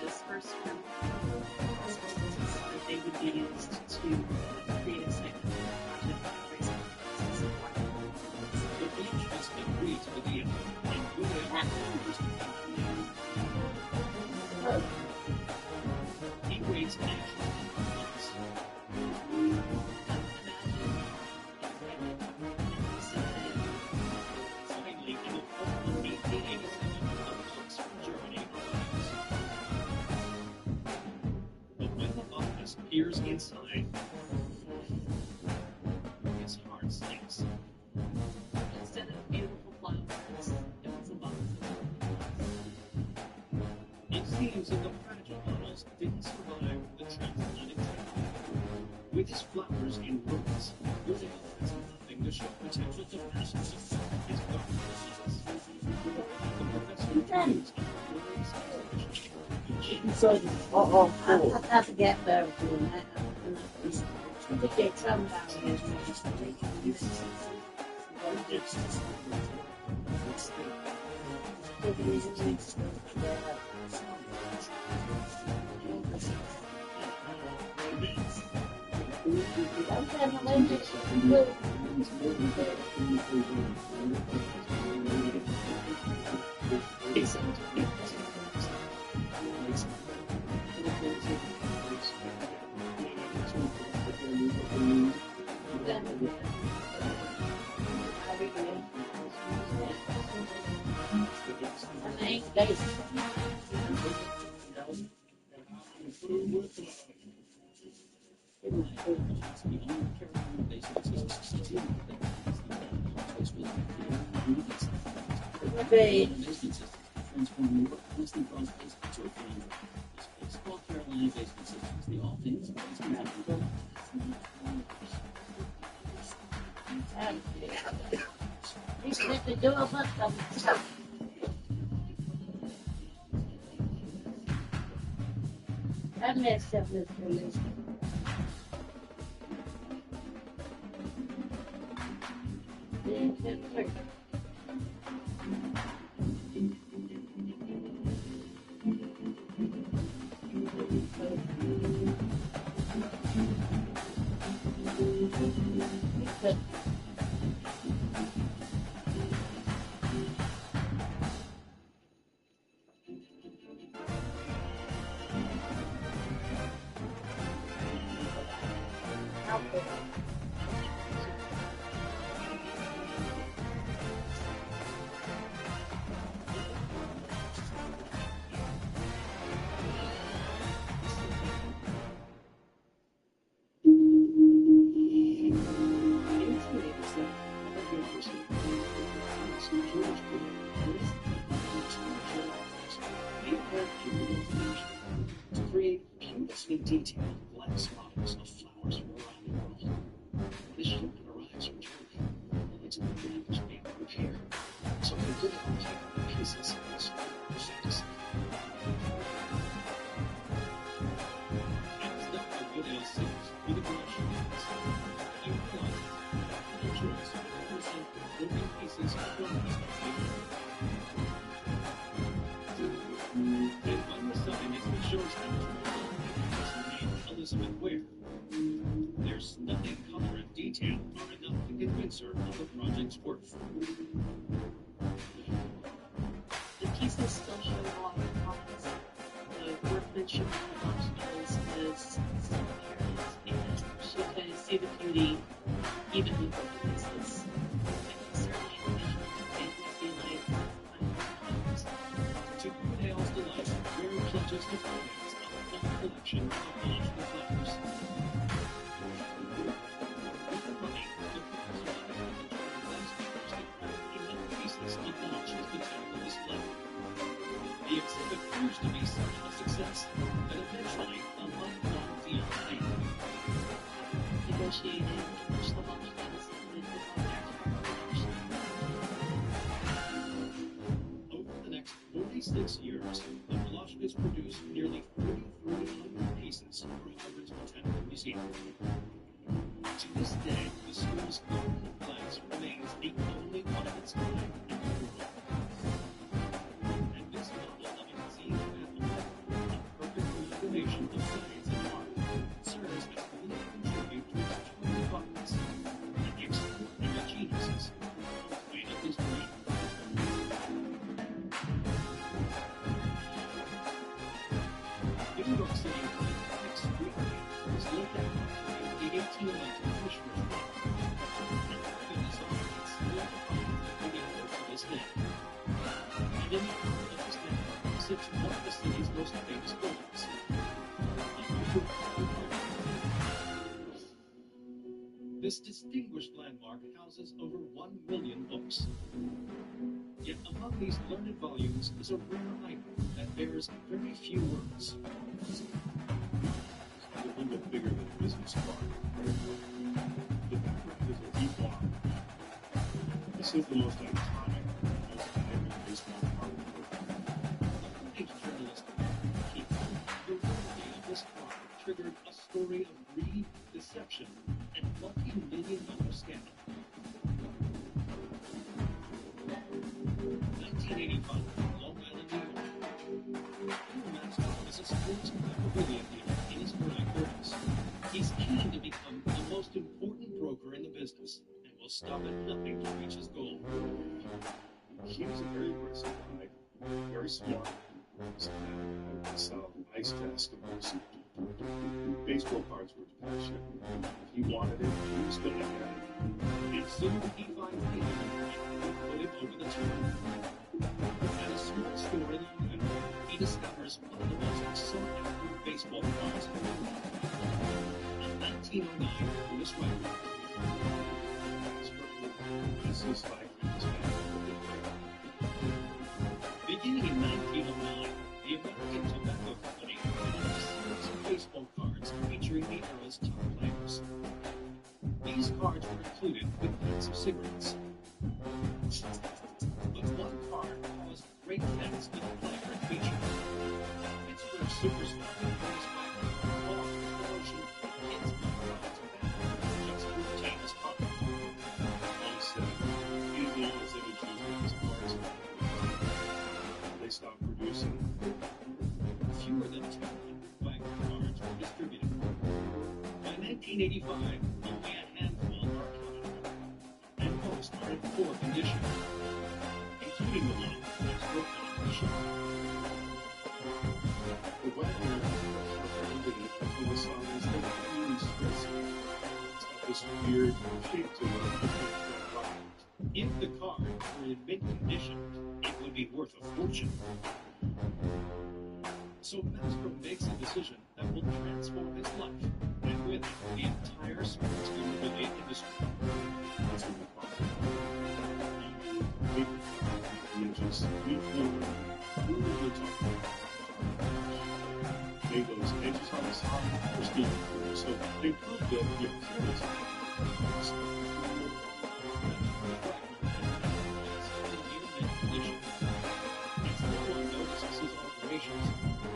[SPEAKER 22] This first group that they would be used to create excitement for the project and raise support.
[SPEAKER 13] The Boschkas agreed to the deal, and Goodale refused to he waits actually months. Finally, in the fall of 1887, a box from Germany arrives. But when the botanist peers inside, his heart sinks.
[SPEAKER 22] Instead of beautiful flowers, it was a box of
[SPEAKER 13] It seems that the fragile models didn't survive the transatlantic trip. With his flowers in ruins, Goodale has nothing to show potential donors to support his garden business. The professor believes in
[SPEAKER 6] I forget where I was doing that. I think there's some down here. I messed up this release.
[SPEAKER 13] to create beautifully detailed glass models of flowers from around the world. This shipment arrives from Turkey, and it's been damaged being repaired. So we put it on the pieces of this fantasy. As Dr. Goodale says, with a brush you realize the choice of the person broken pieces of bronze and on the side next to Georgetown named Elizabeth Ware. Their stunning color and detail are enough to convince her of the project's worth.
[SPEAKER 22] The pieces still show a lot of promise. The workmanship of the obstacles is still apparent, and she can see the beauty even in broken pieces. I can certainly envision it would be like
[SPEAKER 13] To Goodale's delight, Ware pledges to finance a full collection of botanical flowers. With the money, the professor and the landscapers can craft 11 pieces to launch his botanical display. The exhibit proves to be such a success that eventually a lifelong fiancé.
[SPEAKER 22] negotiating to push the launch dates and
[SPEAKER 13] Over the next 46 years, the Velocities produced nearly 4,300 pieces for Harvard's Botanical Museum. To this day, the school's garden of plants remains the only one of its kind in the world. And this model of a museum animal, a perfect combination of science and art, serves as a living tribute to its true progress and the extraordinary geniuses who made up his dream. New York City Iconic Street was laid out in the 1811 Commissioner's Room, and the design is still defined the network to this day. And in the heart of this network sits one of the city's most famous buildings. This distinguished landmark houses over 1 million books. Yet among these learned volumes is a rare item that bears very few words.
[SPEAKER 10] A little bit bigger than a business card. The background is a deep bar. This is the most iconic, most dynamic baseball card in the world.
[SPEAKER 13] Each journalist keep the rarity of this card triggered a story of greed, deception, and multi-million-dollar scandal. 1985, Long Island, New York. Peter Maxwell is a sports memorabilia dealer in his early 30s. He's keen to become the most important broker in the business and will stop at nothing to reach his goal.
[SPEAKER 10] He was a very aggressive guy, very smart. I saw ice basketballs. Baseball cards were his passion. If he wanted it, he was going to get it.
[SPEAKER 13] And soon he finds the enemy and put him over the top. At a small store in Long Island, he discovers one of the most sought-after baseball cards in the world. In 1909, Louis Wagner.
[SPEAKER 10] This is like his
[SPEAKER 13] Beginning in 1909, the American Tobacco Company developed a series of baseball cards featuring the era's top players. These cards were included with packs of cigarettes. But one card caused great offense to the player it featured. Pittsburgh superstar Louis Wagner bought the promotion kids would buy tobacco just to retain his pocket.
[SPEAKER 10] He said, he's the only thing that chooses his cards. They stopped producing.
[SPEAKER 13] Fewer than 200 Wagner cards were distributed. By 1985, only a handful are counted, and most are in poor condition, including the one that's broken on the shelf.
[SPEAKER 10] The Wagner ended until the song is really stressful. It's got this weird shape to it.
[SPEAKER 13] If the card were in mint condition, it would be worth a fortune. So Mastro makes a decision that will transform his life, and with it, the entire sports memorabilia industry.
[SPEAKER 10] That's what we call it. We just, we were talking about made those edges on the side pristine. So they proved that,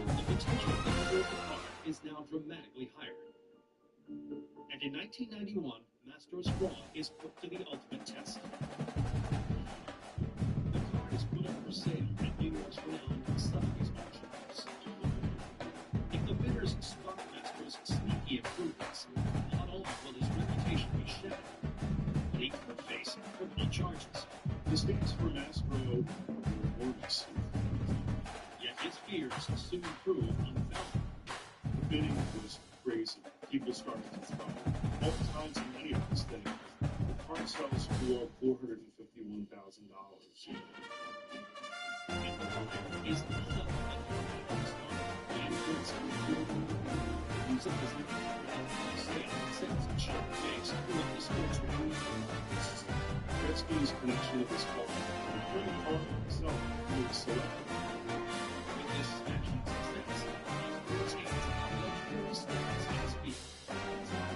[SPEAKER 13] the potential to improve the car is now dramatically higher. And in 1991, Mastro's Ncaa is put to the ultimate test. The car is put up for sale at New York's renowned Sotheby's auction house. If the bidders spot Mastro's sneaky improvements, not only will his reputation be shattered, but he could face criminal charges.
[SPEAKER 10] The stands for Mastro Mortis.
[SPEAKER 13] Yet his fears soon prove unfounded.
[SPEAKER 10] The bidding was crazy. People started to throw all kinds of money at this thing. The car sells for $451,000.
[SPEAKER 13] And the buyer is not a and goods use it as an sales and shop base throughout the sports world.
[SPEAKER 10] Gretzky's connection to this car, the car itself, was selected.
[SPEAKER 13] With this smashing success, he retains luxury status in his field.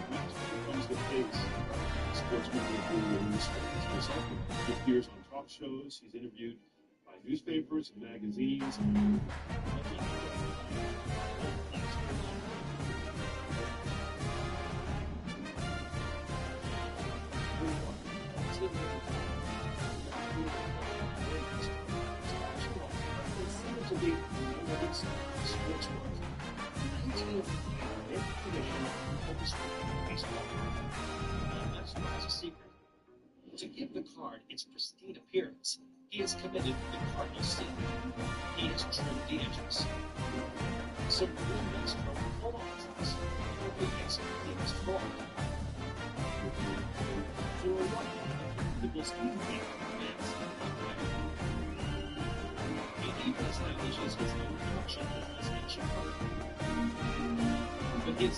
[SPEAKER 10] Mastro becomes the face of sports memorabilia industry. He appears on talk shows. He's interviewed by newspapers and magazines.
[SPEAKER 13] To be the sports world. In 1905, their tradition of baseball. That's not a secret. To give the card its pristine appearance, he has committed the cardinal sin. He has trimmed the edges. So real Mastro polarizes only its biggest fault. For a while, it was easy he even establishes his own production as Ncaa. But his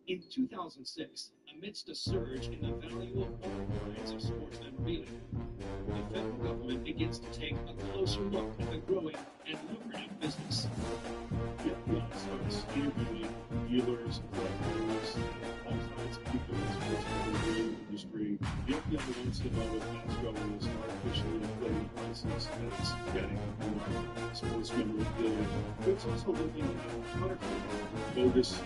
[SPEAKER 13] in 2006, amidst a surge in the value of all kinds of sports memorabilia, the federal government begins to take a closer look at the growing and lucrative business.
[SPEAKER 10] The FBI starts interviewing dealers, collectors, all kinds of people in the sports memorabilia industry. The FBI wants to know if Mastro is artificially inflating prices and it's getting more sports memorabilia. But it's also looking at counterfeit, bogus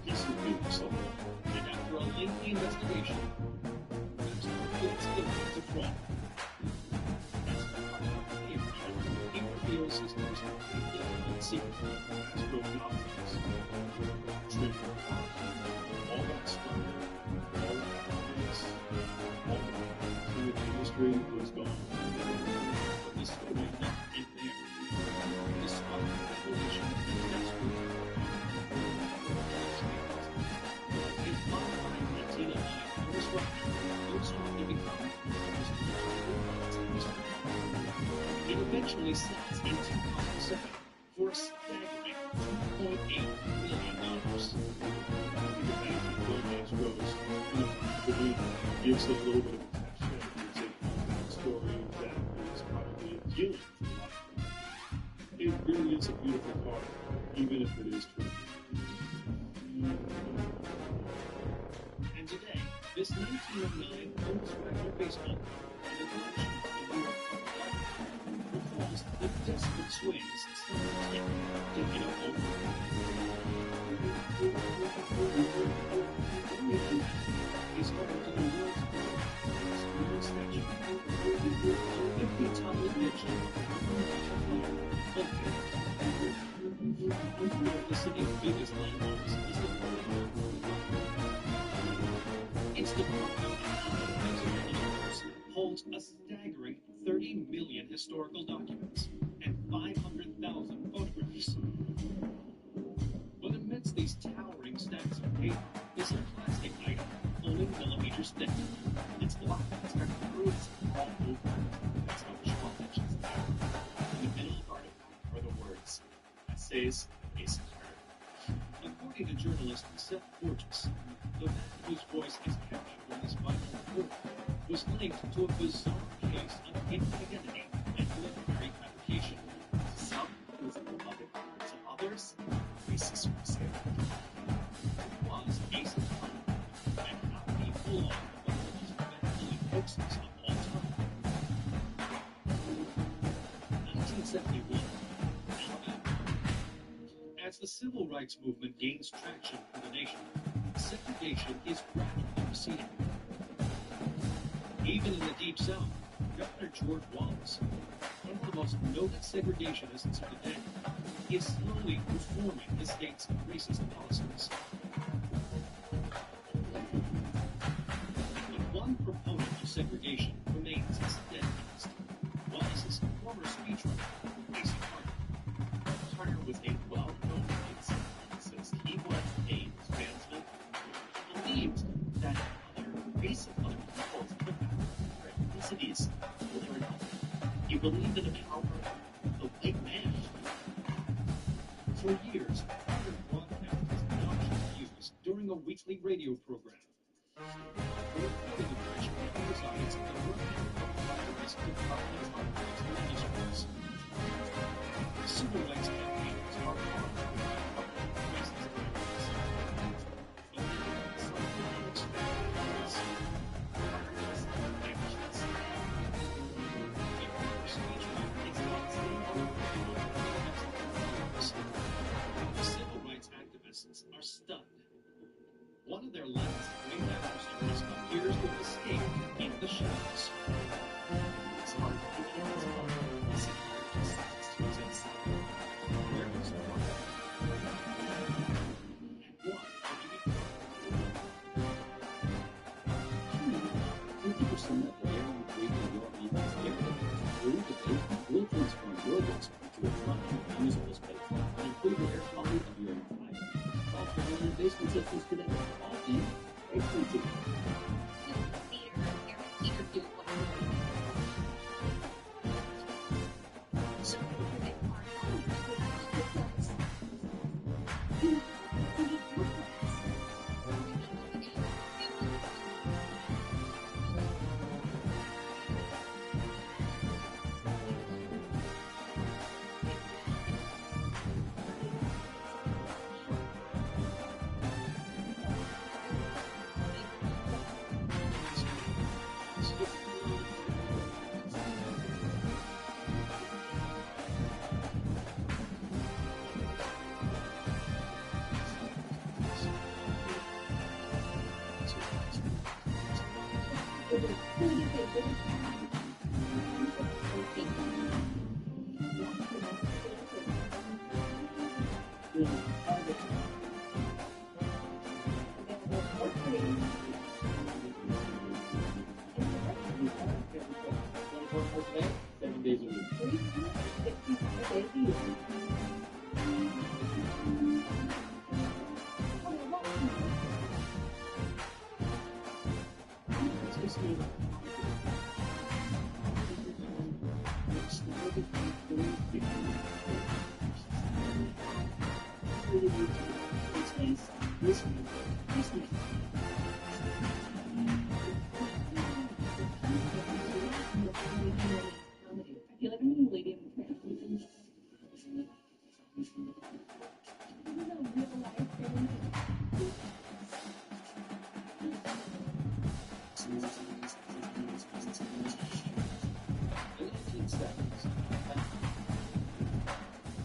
[SPEAKER 10] pieces being sold.
[SPEAKER 13] And after a lengthy investigation, Mastro pleads guilty to fraud. He reveals his most important secret.
[SPEAKER 10] Mastro documents, trim, all that splendor, all that happiness, all that in the industry was gone.
[SPEAKER 13] But the story left in there. Despite the revelation of the Mastro, in modifying 1909 Lewis Ryan goes on to become the most important industry. It eventually sells in 2007 for a staggering $2.8 million.
[SPEAKER 10] Gives it a little bit of texture, gives it a story that is probably appealing to a lot of people. It really is a beautiful car, even if it is true.
[SPEAKER 13] And today, this 1909 Volkswagen baseball car in the collection of the New York Public Library recalls the desperate swings someone take to hit a home run. Is home to the world's largest wheel statue, a 50-ton invention one of the city's biggest landmarks is the Park. Its department holds a staggering 30 million historical documents and 500,000 photographs. But amidst these towering stacks of paper is a plastic item only millimeters thick. It's black, it's got grooves all over. That's how Ncaa mentions it. In the middle of the article are the words, "Essays is heard." According to journalist Seth Borges, the man whose voice is captured in this vital report was linked to a bizarre case of hidden identity and literary fabrication. To some, it was a beloved. To others, racist scared. It was asymptomatic and not be full on one of the most bad-feeling hoaxes of all time. 1971. As the civil rights movement gains traction in the nation, segregation is rapidly receding. Even in the Deep South, Governor George Wallace, one of the most noted segregationists of the day, is slowly reforming the state's racist policies. But one proponent of segregation remains steadfast. Wallace's former speechwriter, Asa Carter. Carter was a well-known racist since he was a Klansman who believed that race of other peoples could have their ethnicities for their own. He believed in the power of the white man. For years, Carter broadcast his obnoxious views during a weekly radio program. Recording of which emphasized the work of the risk of communist manuscripts. Civil rights campaigns are hard to find racist practices. But there are some unexpected ones. The civil rights activists are stunned. One of their last great adversaries appears to have escaped in the shadows. It's hard to get his heart. Is it hard to substitute? Where is the heart? And what will you become? 50% of the air you breathe in your home is air that comes through the basement will transform your basement into a dry, usable space and improve the air quality of your entire home. All for one basement systems today. All in HPT.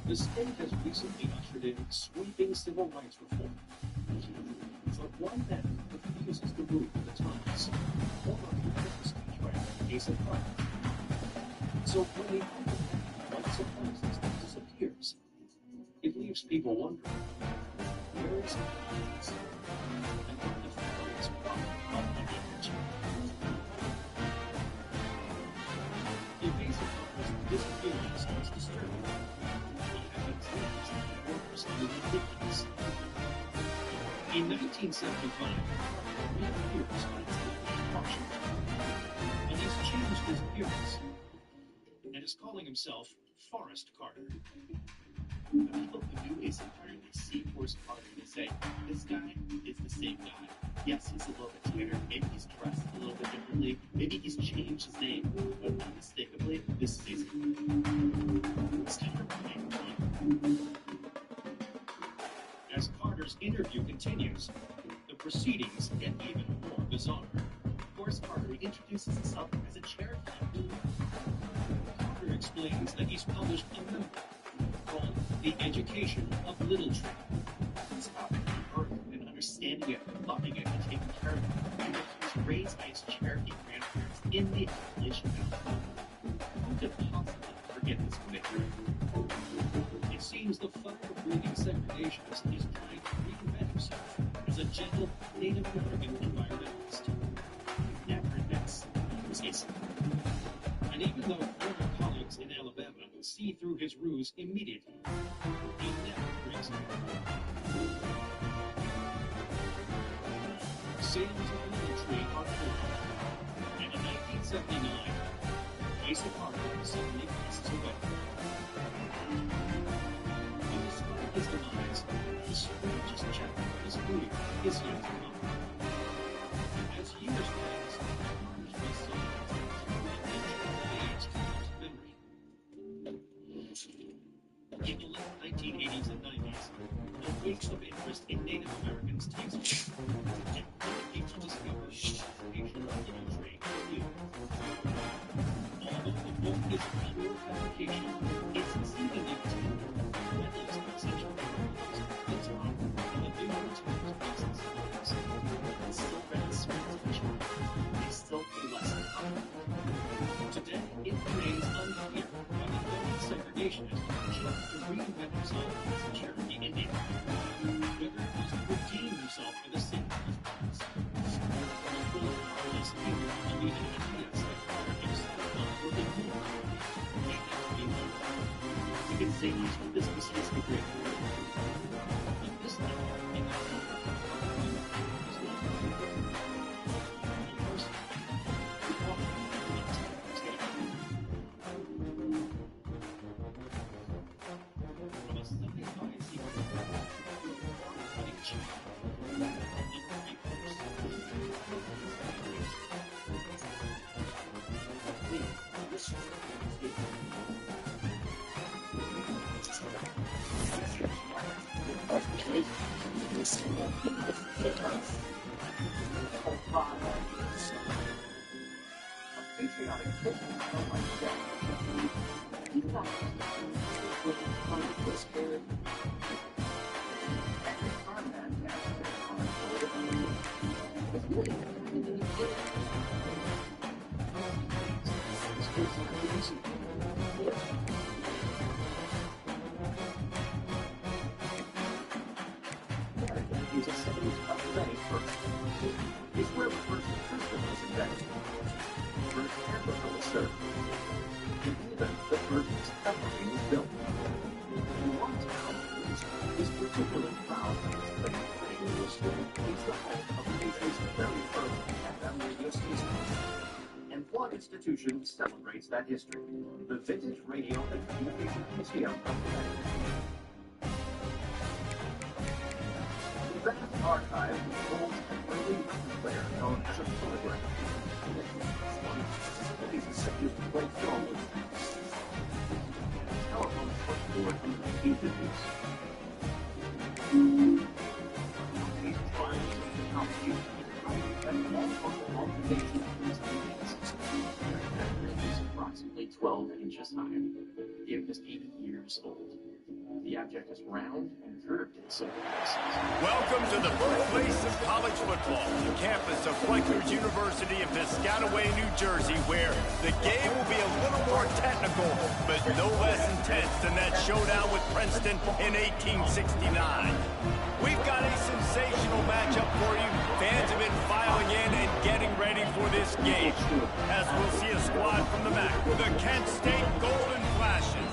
[SPEAKER 13] The state has recently ushered in sweeping civil rights reform. But one man refuses to move with the times. Former political speechwriter Asa Carter. So when the white supremacist disappears, it leaves people wondering, where is he? And what the fuck is wrong with the energy? If Asa Carter's disappearance is disturbing, ridiculous. In 1975, he appears on its departure, and he's changed his appearance, and is calling himself Forrest Carter. The people who knew Asa Carter, they see Forrest Carter and they say, this guy is the same guy. Yes, he's a little bit tighter, maybe he's dressed a little bit differently, maybe he's changed his name, but unmistakably, this is Asa explains that he's published a memoir called The Education of Little Trev. It's about birth and understanding it, loving it, and taking care of it. And he was raised by his Cherokee grandparents in the Appalachian Mountains. Who could possibly forget this picture? It seems the father of breeding segregationist is trying to reinvent himself as a gentle Native American environmentalist. He never admits he was racist. And even though former colleagues in Alabama see through his ruse immediately, he never breaks it. Sales of Little Tree are full. And in 1979, Asa Parker suddenly passes away. In describing his demise, the strangest chapter of his career is yet to come. As years pass, Parker's best selling fades from his memory. In the late 1980s and 90s, the wave of interest in Native Americans takes hold, and indicates a discovery of Asian Little Tree new. Although the book is a pure fabrication, it's exceedingly tender, at least essential characters, the time and the vigorous process. It's still very spiritual. They still bless it. Today, it remains unclear why the voting segregationist chose to reinvent himself as a Cherokee Indian, whether it was to redeem himself for the sake of his past, or his fear of the ideas that Carter himself thought were immoral. They have to be known. We can say much of this besides the great war. But this night, in that moment, is not first, we walk from a Sunday morning sequence to a running check.
[SPEAKER 18] Patriotic Christian felt like that. He thought when Congress was scared, and his farmhand master on a shoulder was really kind of the beginning. Is a city's upsetting first. It's where the first system was invented. First hamburger was served. And even the first submarine was built. And one town is particularly proud of its claim to radio station. It's the home of the nation's very first FM radio station. And one institution celebrates that history, the Vintage Radio and Communication Museum of Connecticut. The vast archive holds an early record player known as a phonograph. These executives play film with telephone switchboard from the 1950s. These trials of computation and multiple combinations is approximately 12 inches high. It was 80 years old. The object is round and curved in some places.
[SPEAKER 4] Welcome to the birthplace of college football, the campus of Rutgers University in Piscataway, New Jersey, where the game will be a little more technical, but no less intense than that showdown with Princeton in 1869. We've got a sensational matchup for you. Fans have been filing in and getting ready for this game, as we'll see a squad from the MAC, the Kent State Golden Flashes,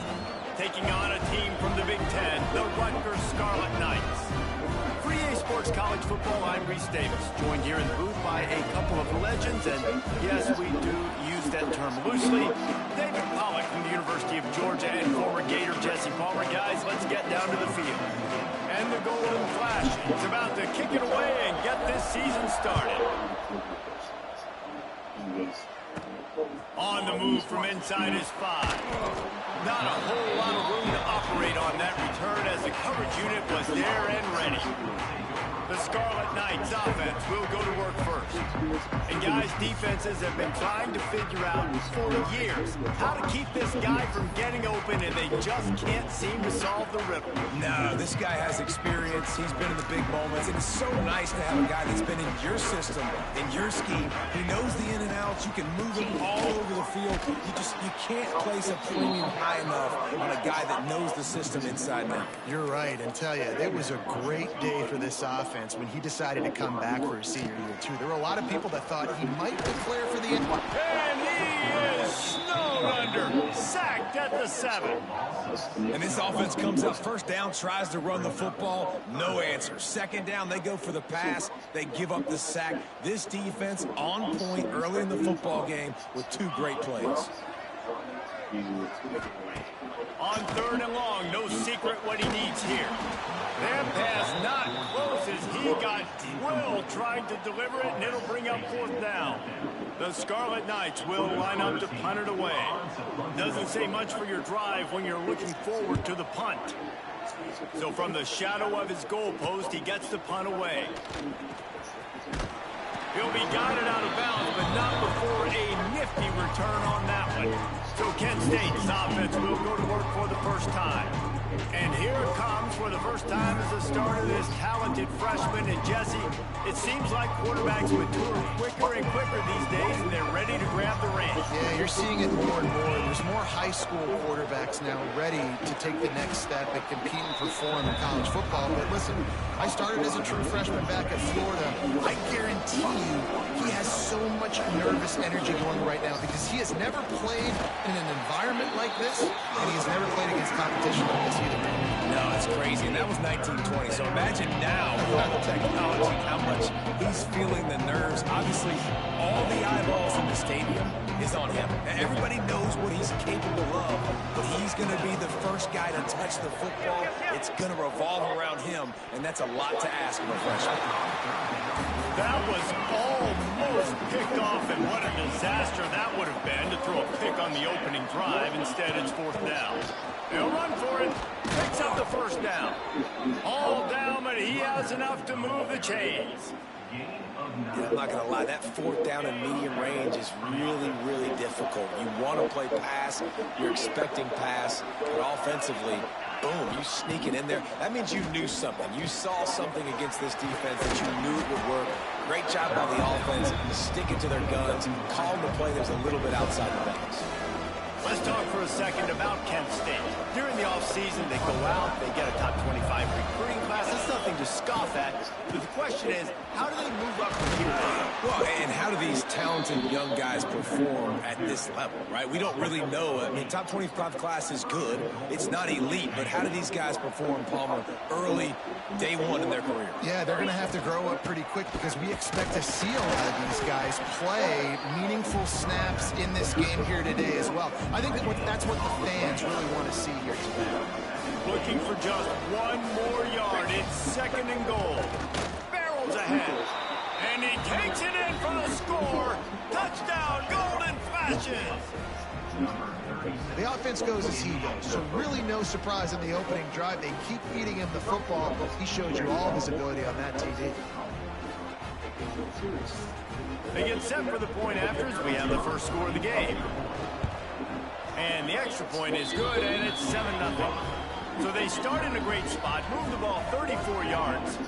[SPEAKER 4] taking on a team from the Big Ten, the Rutgers Scarlet Knights. For EA Sports College Football, I'm Reese Davis, joined here in the booth by a couple of legends, and yes, we do use that term loosely. David Pollock from the University of Georgia and former Gator Jesse Palmer. Guys, let's get down to the field. And the Golden Flash is about to kick it away and get this season started. On the move from inside his 5. Not a whole lot of room to operate on that return as the coverage unit was there and ready. The Scarlet Knights offense will go to work first. And guys, defenses have been trying to figure out for years how to keep this guy from getting open, and they just can't seem to solve the riddle.
[SPEAKER 9] No, this guy has experience. He's been in the big moments, and it's so nice to have a guy that's been in your system, in your scheme. He knows the in and outs. You can move him all over the field. You can't place a premium high enough on a guy that knows the system inside and out.
[SPEAKER 8] You're right, and tell you, it was a great day for this offense when he decided to come back for his senior year, too. There were a lot of people that thought he might declare for the end.
[SPEAKER 4] And he is snowed under, sacked at the 7.
[SPEAKER 9] And this offense comes up first down, tries to run the football, no answer. Second down, they go for the pass, they give up the sack. This defense on point early in the football game with 2 great plays.
[SPEAKER 4] On 3rd and long, no secret what he needs here. That pass not close as he got drilled trying to deliver it, and it'll bring up 4th down. The Scarlet Knights will line up to punt it away. Doesn't say much for your drive when you're looking forward to the punt. So from the shadow of his goal post, he gets the punt away. He'll be guided out of bounds, but not before a nifty return on that one. So Kent State's offense will go to work for the first time. And here it comes for the first time as the starter, this talented freshman. And Jesse, it seems like quarterbacks mature quicker and quicker these days, and they're ready to grab the reins.
[SPEAKER 8] Yeah, you're seeing it more and more. There's more high school quarterbacks now ready to take the next step and compete and perform in college football. But listen, I started as a true freshman back at Florida. I guarantee you he has so much nervous energy going right now because he has never played in an environment like this, and he has never played against competition like this either.
[SPEAKER 9] No, it's crazy, and that was 1920. So imagine now with all the technology, how much he's feeling the nerves. Obviously, all the eyeballs in the stadium is on him. Everybody knows what he's capable of, but he's going to be the first guy to touch the football. It's going to revolve around him, and that's a lot to ask of a freshman.
[SPEAKER 4] That was almost picked off, and what a disaster that would have been to throw a pick on the opening drive. Instead, it's 4th down. He'll run for it. Picks up the 1st down. All down, but he has enough to move the chains.
[SPEAKER 9] Yeah, I'm not going to lie, that 4th down in medium range is really, really difficult. You want to play pass, you're expecting pass, but offensively, boom, you sneak it in there. That means you knew something. You saw something against this defense that you knew it would work. Great job by the offense, sticking to their guns, calling the play that was a little bit outside the bounds.
[SPEAKER 4] Let's talk for a second about Kent State. During the offseason, they go out, they get a top 25 recruiting class. That's nothing to scoff at. But the question is, how do they move up from here?
[SPEAKER 9] Well, and how do these talented young guys perform at this level, right? We don't really know. I mean, top 25 class is good. It's not elite, but how do these guys perform, Palmer, early, day 1 in their career?
[SPEAKER 8] Yeah, they're going to have to grow up pretty quick because we expect to see a lot of these guys play meaningful snaps in this game here today as well. I think that's what the fans really want to see here today.
[SPEAKER 4] Looking for just 1 more yard. It's 2nd and goal. Barrels ahead. And he takes it in for the score. Touchdown, Golden Flashes.
[SPEAKER 8] The offense goes as he goes, so really no surprise in the opening drive. They keep feeding him the football, but he showed you all of his ability on that TD.
[SPEAKER 4] They get set for the point after as we have the first score of the game. And the extra point is good, and it's 7-0. So they start in a great spot, move the ball 34 yards,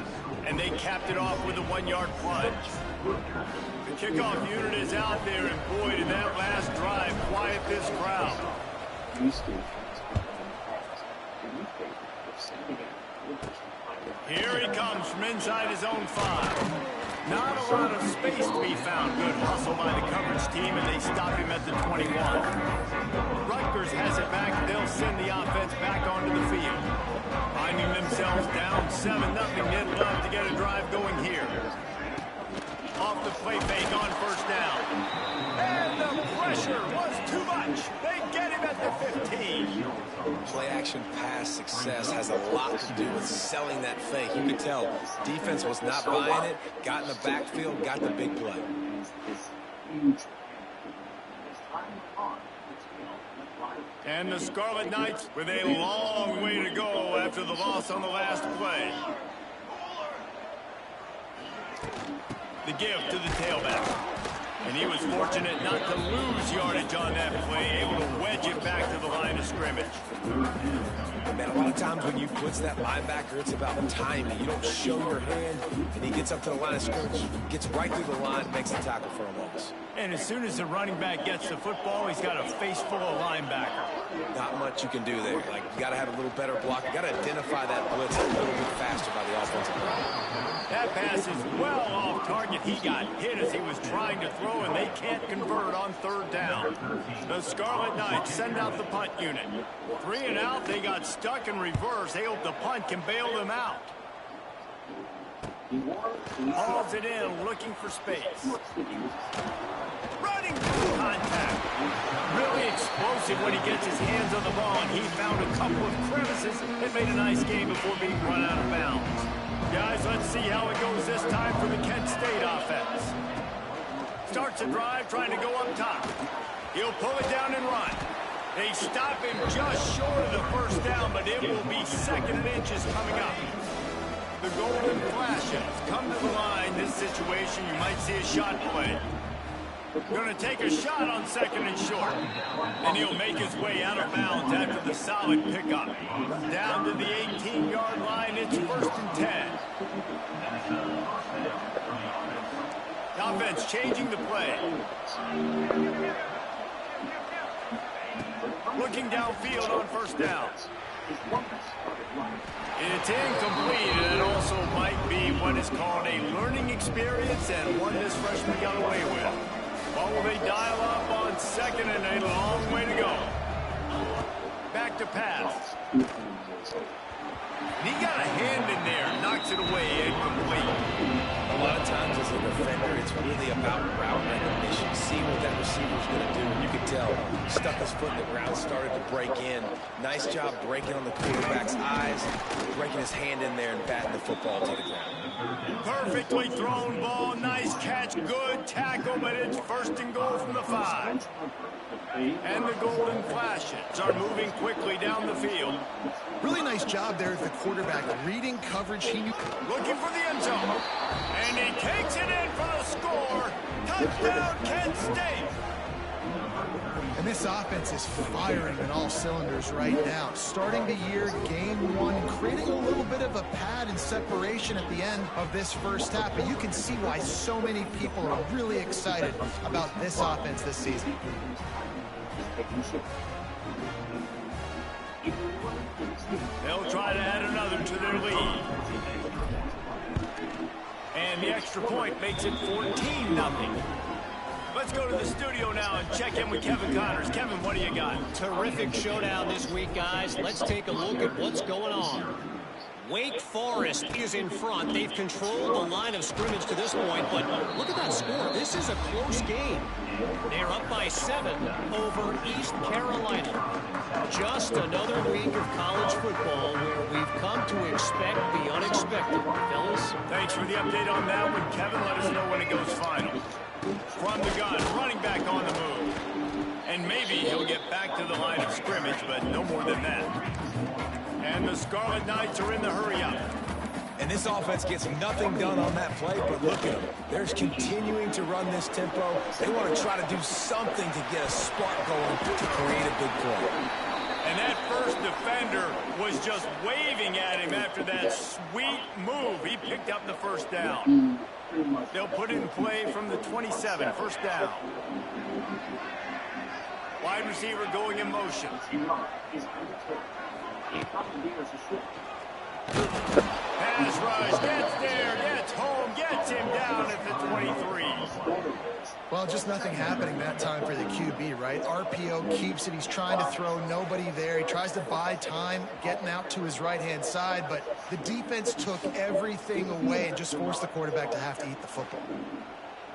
[SPEAKER 4] and they capped it off with a 1-yard plunge. The kickoff unit is out there, and boy, did that last drive quiet this crowd. Here he comes from inside his own 5. Not a lot of space to be found. Good hustle by the coverage team, and they stop him at the 21. Rutgers has it back. They'll send the offense back onto the field. Finding themselves down 7-0. They'd love to get a drive going here. Off the play fake on 1st down. And the pressure was too much. They get him at the 15.
[SPEAKER 9] Play action pass success has a lot to do with selling that fake. You could tell defense was not buying it, got in the backfield, got the big play.
[SPEAKER 4] And the Scarlet Knights with a long way to go after the loss on the last play. The give to the tailback. And he was fortunate not to lose yardage on that play, able to wedge it back to the line of scrimmage.
[SPEAKER 9] Man, a lot of times when you blitz that linebacker, it's about timing. You don't show your hand, and he gets up to the line of scrimmage, gets right through the line, makes the tackle for a loss.
[SPEAKER 4] And as soon as the running back gets the football, he's got a face full of linebacker.
[SPEAKER 9] Not much you can do there. Like, you got to have a little better block. You got to identify that blitz a little bit faster by the offensive line.
[SPEAKER 4] That pass is well off target. He got hit as he was trying to throw, and they can't convert on third down. The Scarlet Knights send out the punt unit. 3 and out, they got stuck in reverse. They hope the punt can bail them out. Hauls it in, looking for space. Running through contact. Really explosive when he gets his hands on the ball, and he found a couple of crevices that made a nice game before being run out of bounds. Guys, let's see how it goes this time for the Kent State offense. Starts a drive trying to go up top. He'll pull it down and run. They stop him just short of the first down, but it will be 2nd and inches coming up. The golden flashes come to the line. This situation, you might see a shot play. Going to take a shot on 2nd and short. And he'll make his way out of bounds after the solid pickup. Down to the 18-yard line, it's 1st and 10. The offense changing the play. Looking downfield on 1st down. It's incomplete, and it also might be what is called a learning experience and one this freshman got away with. What will they dial up on 2nd and a long way to go? Back to pass. He got a hand in there, knocks it away, incomplete.
[SPEAKER 9] A lot of times as a defender, it's really about route recognition, seeing what that receiver's going to do. And you could tell, stuck his foot in the ground, started to break in. Nice job breaking on the quarterback's eyes, breaking his hand in there and batting the football to the ground.
[SPEAKER 4] Perfectly thrown ball, nice catch, good tackle, but it's 1st and goal from the 5. And the Golden Flashes are moving quickly down the field.
[SPEAKER 8] Really nice job there of the quarterback, reading coverage. He knew.
[SPEAKER 4] Looking for the end zone. And he takes it in for the score. Touchdown, Kent State.
[SPEAKER 8] And this offense is firing on all cylinders right now. Starting the year, game 1, creating a little bit of a pad and separation at the end of this first half. But you can see why so many people are really excited about this offense this season.
[SPEAKER 4] They'll try to add another to their lead. And the extra point makes it 14-0. Let's go to the studio now and check in with Kevin Connors. Kevin, what do you got?
[SPEAKER 1] Terrific showdown this week, guys. Let's take a look at what's going on. Wake Forest is in front. They've controlled the line of scrimmage to this point, but look at that score. This is a close game. They're up by 7 over East Carolina. Just another week of college football where we've come to expect the unexpected. Fellas?
[SPEAKER 4] Thanks for the update on that one, Kevin. Let us know when it goes final. From the gun, running back on the move. And maybe he'll get back to the line of scrimmage, but no more than that. And the Scarlet Knights are in the hurry-up.
[SPEAKER 9] And this offense gets nothing done on that play, but look at them. They're continuing to run this tempo. They want to try to do something to get a spark going to create a big play.
[SPEAKER 4] And that first defender was just waving at him after that sweet move. He picked up the 1st down. They'll put it in play from the 27, 1st down. Wide receiver going in motion. Pass rush, gets there, gets home, gets him down at the 23.
[SPEAKER 8] Well, just nothing happening that time for the QB, right? RPO keeps it. He's trying to throw, nobody there. He tries to buy time, getting out to his right-hand side, but the defense took everything away and just forced the quarterback to have to eat the football.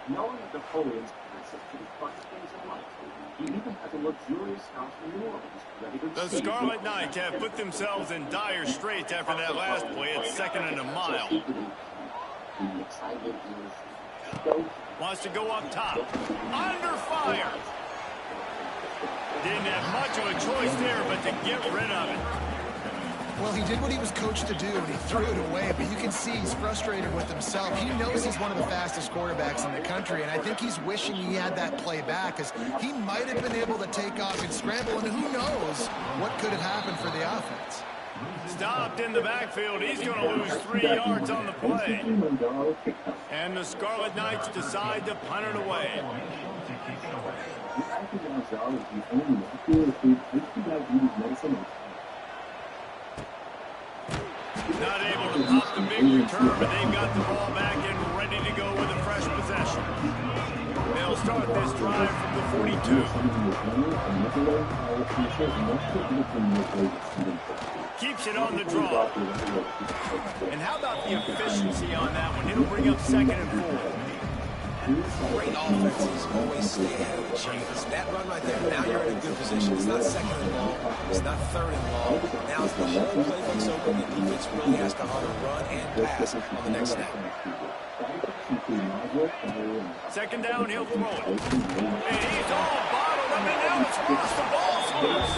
[SPEAKER 18] Knowing that Napoleon's access to the front things in life, he even has a luxurious house in New Orleans.
[SPEAKER 4] The Scarlet Knights have put themselves in dire straits after that last play. It's 2nd and a mile. Wants to go up top. Under fire. Didn't have much of a choice there, but to get rid of it.
[SPEAKER 8] Well, he did what he was coached to do, and he threw it away, but you can see he's frustrated with himself. He knows he's one of the fastest quarterbacks in the country, and I think he's wishing he had that play back, because he might have been able to take off and scramble, and who knows what could have happened for the offense.
[SPEAKER 4] Stopped in the backfield. He's going to lose 3 yards on the play. And the Scarlet Knights decide to punt it away. Not able to pop the big return, but they've got the ball back and ready to go with a fresh possession. They'll start this drive from the 42. Keeps it on the draw. And how about the efficiency on that one? It'll bring up 2nd and 4.
[SPEAKER 9] Great offenses always stay ahead of the chains. That run right there, now you're in a good position. It's not 2nd and long. It's not 3rd and long. Now it's the whole playbook's open. The defense really has to honor run and pass on the next snap.
[SPEAKER 4] 2nd down, he'll throw it. And he's all bottled up, and now it's loose. The ball's loose.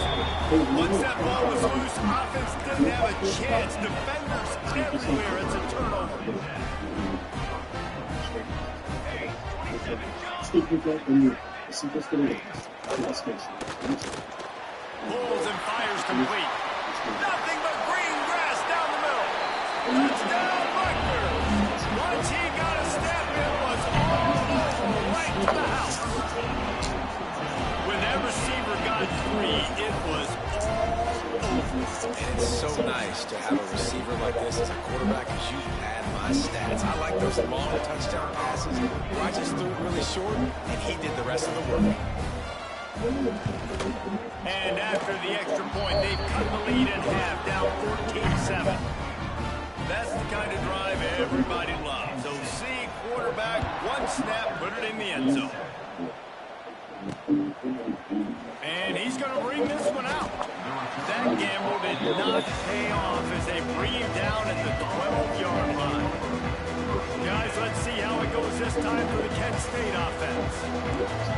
[SPEAKER 4] Once that ball was loose, offense didn't have a chance. Defenders everywhere. It's a turnover. Pulls and fires complete. Nothing but green grass down the middle. Touchdown, Rutgers. Once he got a step, it was all over right to the house. When that receiver got 3, it was all over.
[SPEAKER 9] And it's so nice to have a receiver like this as a quarterback, as you had my stats. I like those long touchdown passes where I just threw it really short, and he did the rest of the work.
[SPEAKER 4] And after the extra point, they've cut the lead in half, down 14-7. That's the kind of drive everybody loves. So see quarterback, 1 snap, put it in the end zone. And he's going to bring this one out. That gamble did not pay off as they bring him down at the 12-yard line. Guys, let's see how it goes this time for the Kent State offense.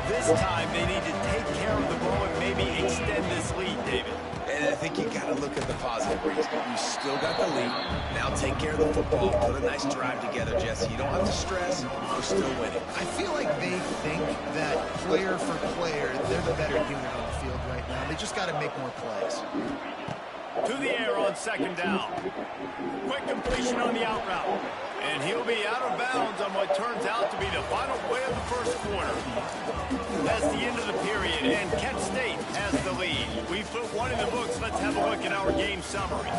[SPEAKER 4] This time they need to take care of the ball and maybe extend this lead, David.
[SPEAKER 9] And I think you got to look at the positive reason. You still got the lead. Now take care of the football. Put a nice drive together, Jesse. You don't have to stress. We're still winning.
[SPEAKER 8] I feel like they think that player for player, they're the better unit on the field right now. They just got to make more plays.
[SPEAKER 4] To the air on 2nd down. Quick completion on the out route. And he'll be out of bounds on what turns out to be the final play of the first quarter. That's the end of the period, and Kent State has the lead. We've put 1 in the books. Let's have a look at our game summary.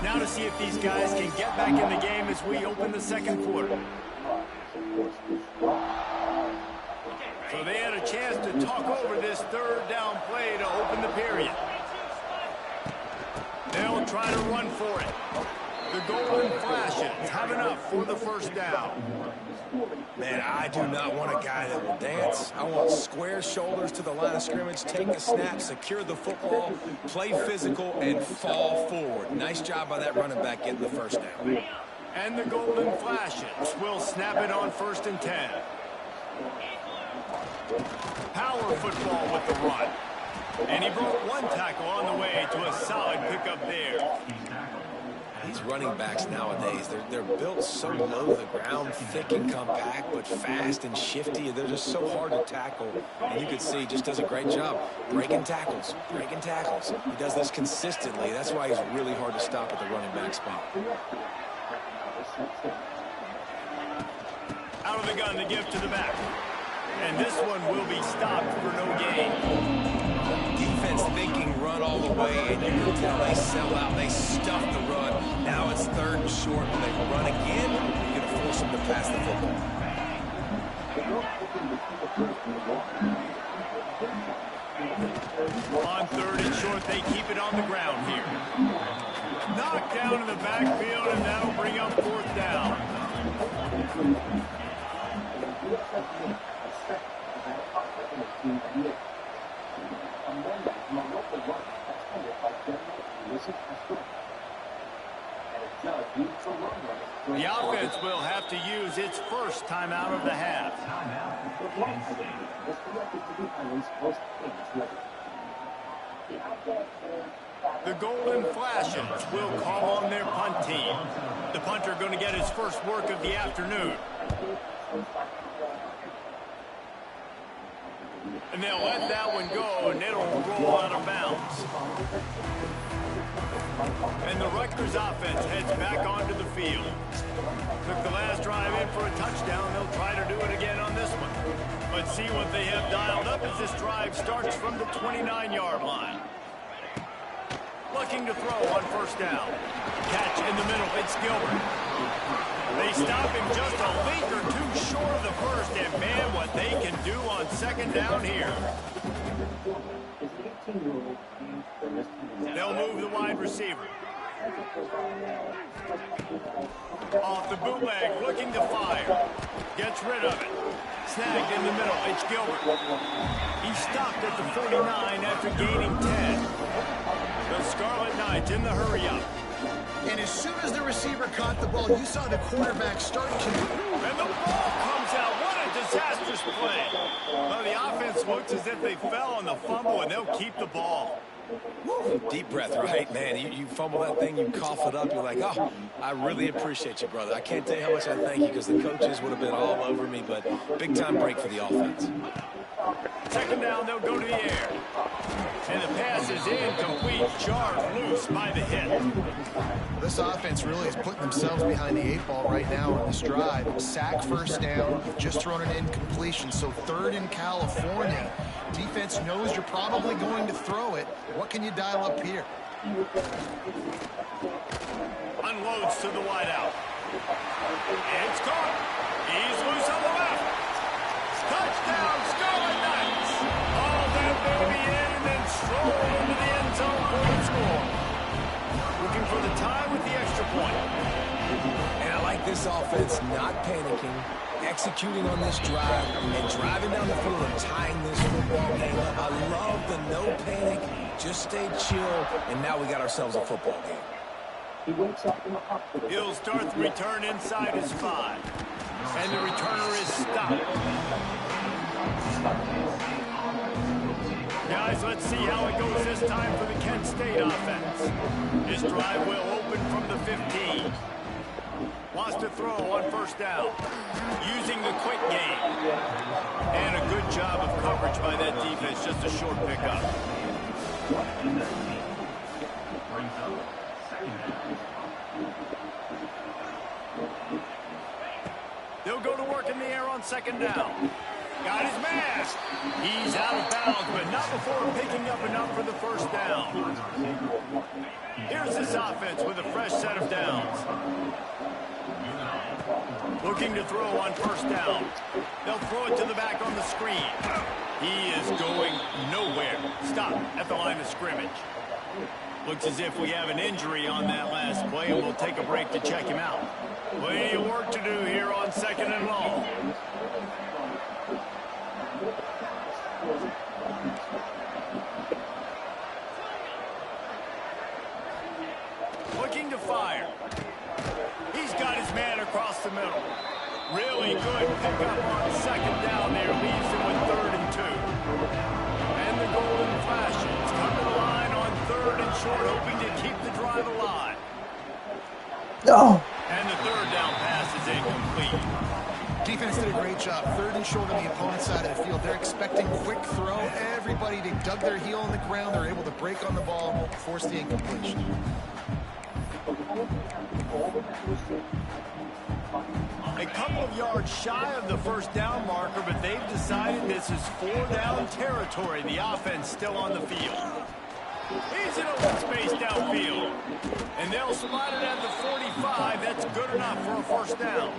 [SPEAKER 4] Now to see if these guys can get back in the game as we open the 2nd quarter. So they had a chance to talk over this 3rd down play to open the period. They'll try to run for it. The golden flashes have enough for the 1st down.
[SPEAKER 9] Man, I do not want a guy that will dance. I want square shoulders to the line of scrimmage, take a snap, secure the football, play physical, and fall forward. Nice job by that running back getting the 1st down.
[SPEAKER 4] And the golden flashes will snap it on 1st and 10. Power football with the run. And he broke 1 tackle on the way to a solid pickup there.
[SPEAKER 9] These running backs nowadays, they're built so low to the ground, thick and compact, but fast and shifty. They're just so hard to tackle. And you can see he just does a great job breaking tackles, breaking tackles. He does this consistently. That's why he's really hard to stop at the running back spot.
[SPEAKER 4] Out of the gun to give to the back. And this one will be stopped for no gain.
[SPEAKER 9] Defense thinking run all the way, and you can tell they sell out. They stuff the run. Now it's 3rd and short. When they run again, you're going to force them to pass the football.
[SPEAKER 4] On 3rd and short, they keep it on the ground here. Knocked down in the backfield, and that'll bring up 4th down. The offense will have to use its first timeout of the half. The Golden Flashes will call on their punt team. The punter going to get his first work of the afternoon. And they'll let that one go, and it'll roll out of bounds. And the Rutgers offense heads back onto the field. Took the last drive in for a touchdown. They'll try to do it again on this one. Let's see what they have dialed up as this drive starts from the 29-yard line. Looking to throw on first down. Catch in the middle. It's Gilbert. They stop him just a league or two short of the first, and man, what they can do on second down here. They'll move the wide receiver. Off the bootleg, looking to fire. Gets rid of it. Snagged in the middle. It's Gilbert. He stopped at the 49 after gaining 10. The Scarlet Knights in the hurry-up.
[SPEAKER 8] And as soon as the receiver caught the ball, you saw the quarterback start to move.
[SPEAKER 4] And the ball comes out. What a disastrous play. Well, the offense looks as if they fell on the fumble, and they'll keep the ball.
[SPEAKER 9] Woo, deep breath, right, man? You fumble that thing, you cough it up, you're like, oh, I really appreciate you, brother. I can't tell you how much I thank you because the coaches would have been all over me, but big-time break for the offense.
[SPEAKER 4] Second down, they'll go to the air. And the pass is incomplete, jarred loose by the hit.
[SPEAKER 8] This offense really is putting themselves behind the 8 ball right now on this drive. Sack first down, you've just thrown an incompletion, so third in California. Defense knows you're probably going to throw it. What can you dial up here?
[SPEAKER 4] Unloads to the wideout. It's caught. He's loose on the left. Touchdown, Scarlet Knights. All that baby in and then stroll into the end zone for the score. Looking for the tie with the extra point.
[SPEAKER 9] And I like this offense not panicking, executing on this drive, and driving down the field and tying this football game up. I love the no panic, just stay chill, and now we got ourselves a football game.
[SPEAKER 4] He'll start the return inside his 5. And the returner is stopped. Guys, let's see how it goes this time for the Kent State offense. This drive will open from the 15. Wants to throw on first down. Using the quick game. And a good job of coverage by that defense. Just a short pickup. They'll go to work in the air on second down. Got his man. He's out of bounds, but not before picking up enough for the first down. Here's this offense with a fresh set of downs. Looking to throw on first down. They'll throw it to the back on the screen. He is going nowhere. Stop at the line of scrimmage. Looks as if we have an injury on that last play, and we'll take a break to check him out. Plenty of work to do here on second and long. Looking to fire. He's got his man across the middle. Really good pickup on second down there. Leaves him with 3rd and 2. And the Golden Flashes come to the line on 3rd and short, hoping to keep the drive alive.
[SPEAKER 8] No.
[SPEAKER 4] And the 3rd down pass is incomplete.
[SPEAKER 8] Defense did a great job. 3rd and short on the opponent's side of the field. They're expecting quick throw. Everybody, they dug their heel on the ground. They're able to break on the ball, force the incompletion.
[SPEAKER 4] A couple of yards shy of the first down marker, but they've decided this is 4-down territory. The offense still on the field. He's in open space downfield. And they'll spot it at the 45. That's good enough for a first down.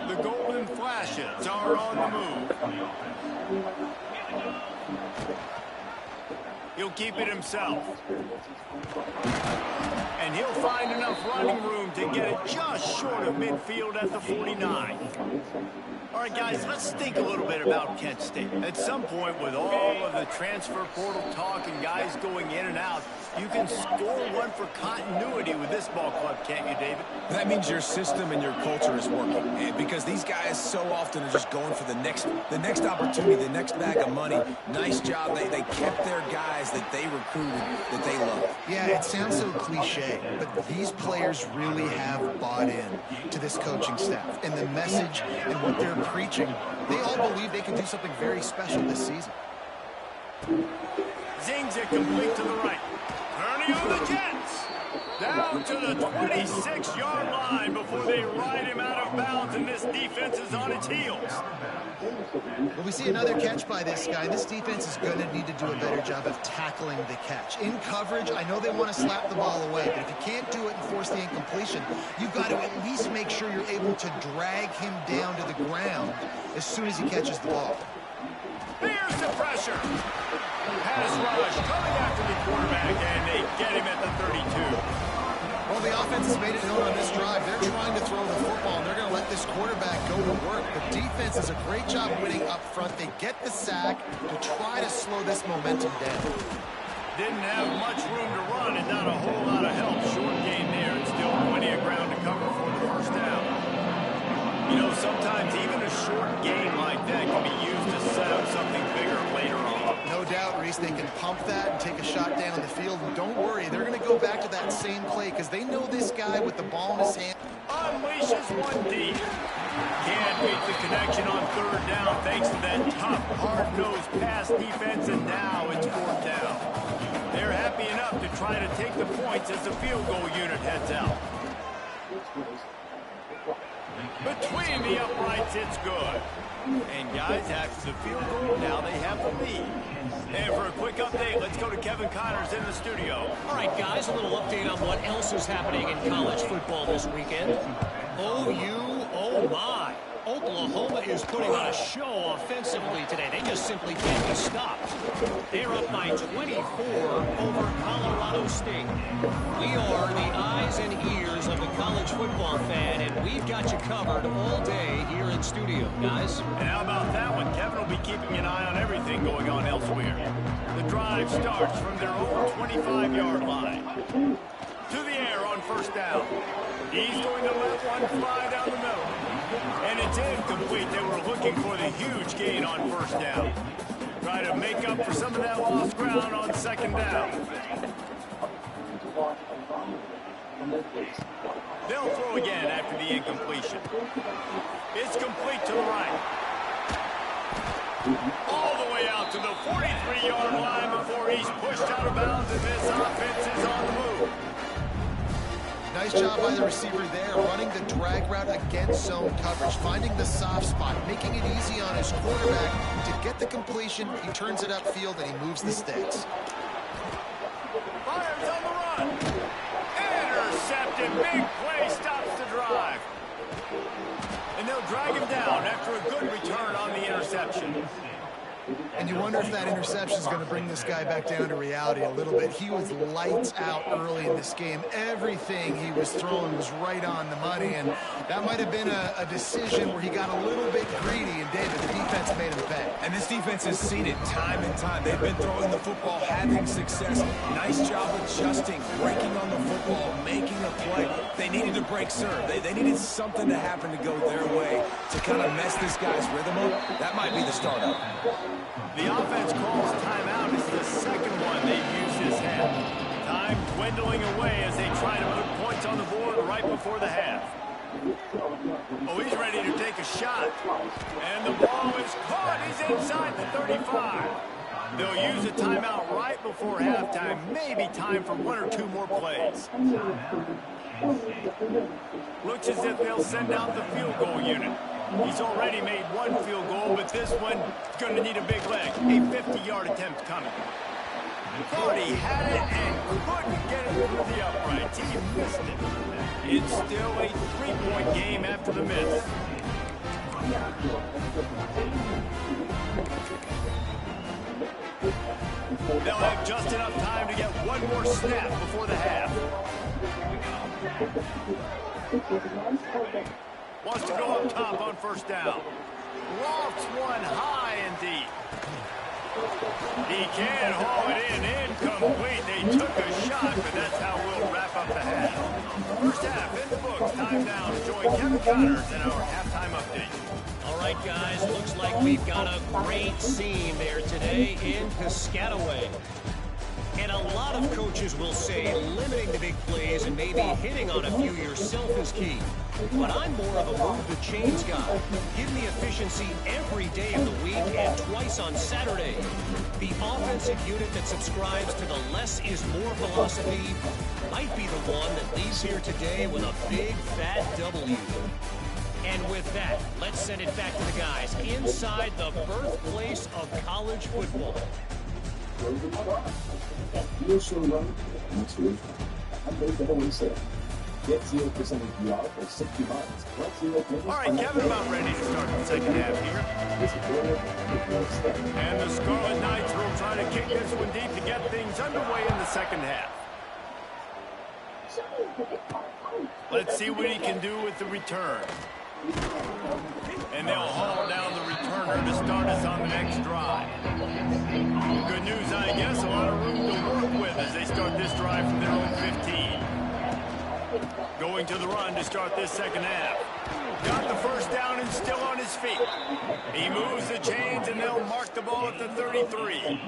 [SPEAKER 4] The Golden Flashes are on the move. He'll keep it himself. And he'll find enough running room to get it just short of midfield at the 49. All right, guys, let's think a little bit about Kent State. At some point, with all of the transfer portal talk and guys going in and out, You can score one for continuity with this ball club, can't you, David?
[SPEAKER 9] That means your system and your culture is working. And because these guys so often are just going for the next opportunity, the next bag of money. Nice job. They kept their guys that they recruited, that they love.
[SPEAKER 8] Yeah, it sounds so cliche, but these players really have bought in to this coaching staff and the message and what they're preaching. They all believe they can do something very special this season.
[SPEAKER 4] Zings it complete to the right. Turning on the Jets. Down to the 26-yard line before they ride him out of bounds, and this defense is on its heels.
[SPEAKER 8] Well, we see another catch by this guy. This defense is going to need to do a better job of tackling the catch. In coverage, I know they want to slap the ball away, but if you can't do it and force the incompletion, you've got to at least make sure you're able to drag him down to the ground as soon as he catches the ball.
[SPEAKER 4] Here's the pressure. Pass rush coming after the quarterback, and they get him at the 32.
[SPEAKER 8] Well, the offense has made it known on this drive. They're trying to throw the football, and they're going to let this quarterback go to work. The defense does a great job winning up front. They get the sack to try to slow this momentum down.
[SPEAKER 4] Didn't have much room to run and not a whole lot of help. Short gain there and still plenty of ground to cover for the first down. You know, sometimes even a short game like that can be used to set up something bigger later on.
[SPEAKER 8] No doubt, Reese, they can pump that and take a shot down the field. And don't worry, they're going to go back to that same play because they know this guy with the ball in his hand.
[SPEAKER 4] Unleashes one deep. Can't beat the connection on third down thanks to that tough, hard-nosed pass defense, and now it's fourth down. They're happy enough to try to take the points as the field goal unit heads out. Between the uprights, it's good. And guys, after the field goal, now they have the lead. And for a quick update, let's go to Kevin Connors in the studio.
[SPEAKER 1] All right, guys, a little update on what else is happening in college football this weekend. Oh my. Oklahoma is putting on a show offensively today. They just simply can't be stopped. They're up by 24 over Colorado State. We are the eyes and ears of the college football fan, and we've got you covered all day here in studio, guys.
[SPEAKER 4] And how about that one? Kevin will be keeping an eye on everything going on elsewhere. The drive starts from their own 25-yard line. To the air on first down. He's going to let one fly down the middle. And it's incomplete. They were looking for the huge gain on first down. Try to make up for some of that lost ground on second down. They'll throw again after the incompletion. It's complete to the right. All the way out to the 43-yard line before he's pushed out of bounds, and this offense is on the move.
[SPEAKER 8] Nice job by the receiver there, running the drag route against zone coverage, finding the soft spot, making it easy on his quarterback to get the completion. He turns it upfield, and he moves the sticks.
[SPEAKER 4] Fires on the run. Intercepted. Big play stops the drive. And they'll drag him down after a good return on the interception.
[SPEAKER 8] And you wonder if that interception is going to bring this guy back down to reality a little bit. He was lights out early in this game. Everything he was throwing was right on the money, and that might have been a decision where he got a little bit greedy, and David, the defense made him pay.
[SPEAKER 9] And this defense has seen it time and time. They've been throwing the football, having success. Nice job adjusting, breaking on the football, making a play. They needed to break serve. They needed something to happen to go their way to kind of mess this guy's rhythm up. That might be the startup.
[SPEAKER 4] The offense calls timeout. It's the second one they've used this half. Time dwindling away as they try to put points on the board right before the half. Oh, he's ready to take a shot. And the ball is caught. He's inside the 35. They'll use a timeout right before halftime. Maybe time for one or two more plays. Looks as if they'll send out the field goal unit. He's already made one field goal, but this one is going to need a big leg. A 50-yard attempt coming. Thought he had it and couldn't get it through the uprights. He missed it. It's still a three-point game after the miss. They'll have just enough time to get one more snap before the half. Wants to go up top on first down. Lofts one high and deep. He can't haul it in. Incomplete. They took a shot, but that's how we'll wrap up the half. First half in the books. Time now to join Kevin Connors in our halftime update.
[SPEAKER 1] All right, guys, looks like we've got a great scene there today in Piscataway. And a lot of coaches will say limiting the big plays and maybe hitting on a few yourself is key. But I'm more of a move the chains guy. Give me efficiency every day of the week and twice on Saturday. The offensive unit that subscribes to the less is more philosophy might be the one that leaves here today with a big fat W. And with that, let's send it back to the guys inside the birthplace of college football.
[SPEAKER 16] Get 0% APR for 60 months.
[SPEAKER 4] All right, Kevin, about ready to start the second half here. And the Scarlet Knights will try to kick this one deep to get things underway in the second half. Let's see what he can do with the return. And they'll haul down the returner to start us on the next drive. Good news, I guess, a lot of room to work with as they start this drive from their own 15. Going to the run to start this second half. Got the first down and still on his feet. He moves the chains and they'll mark the ball at the 33.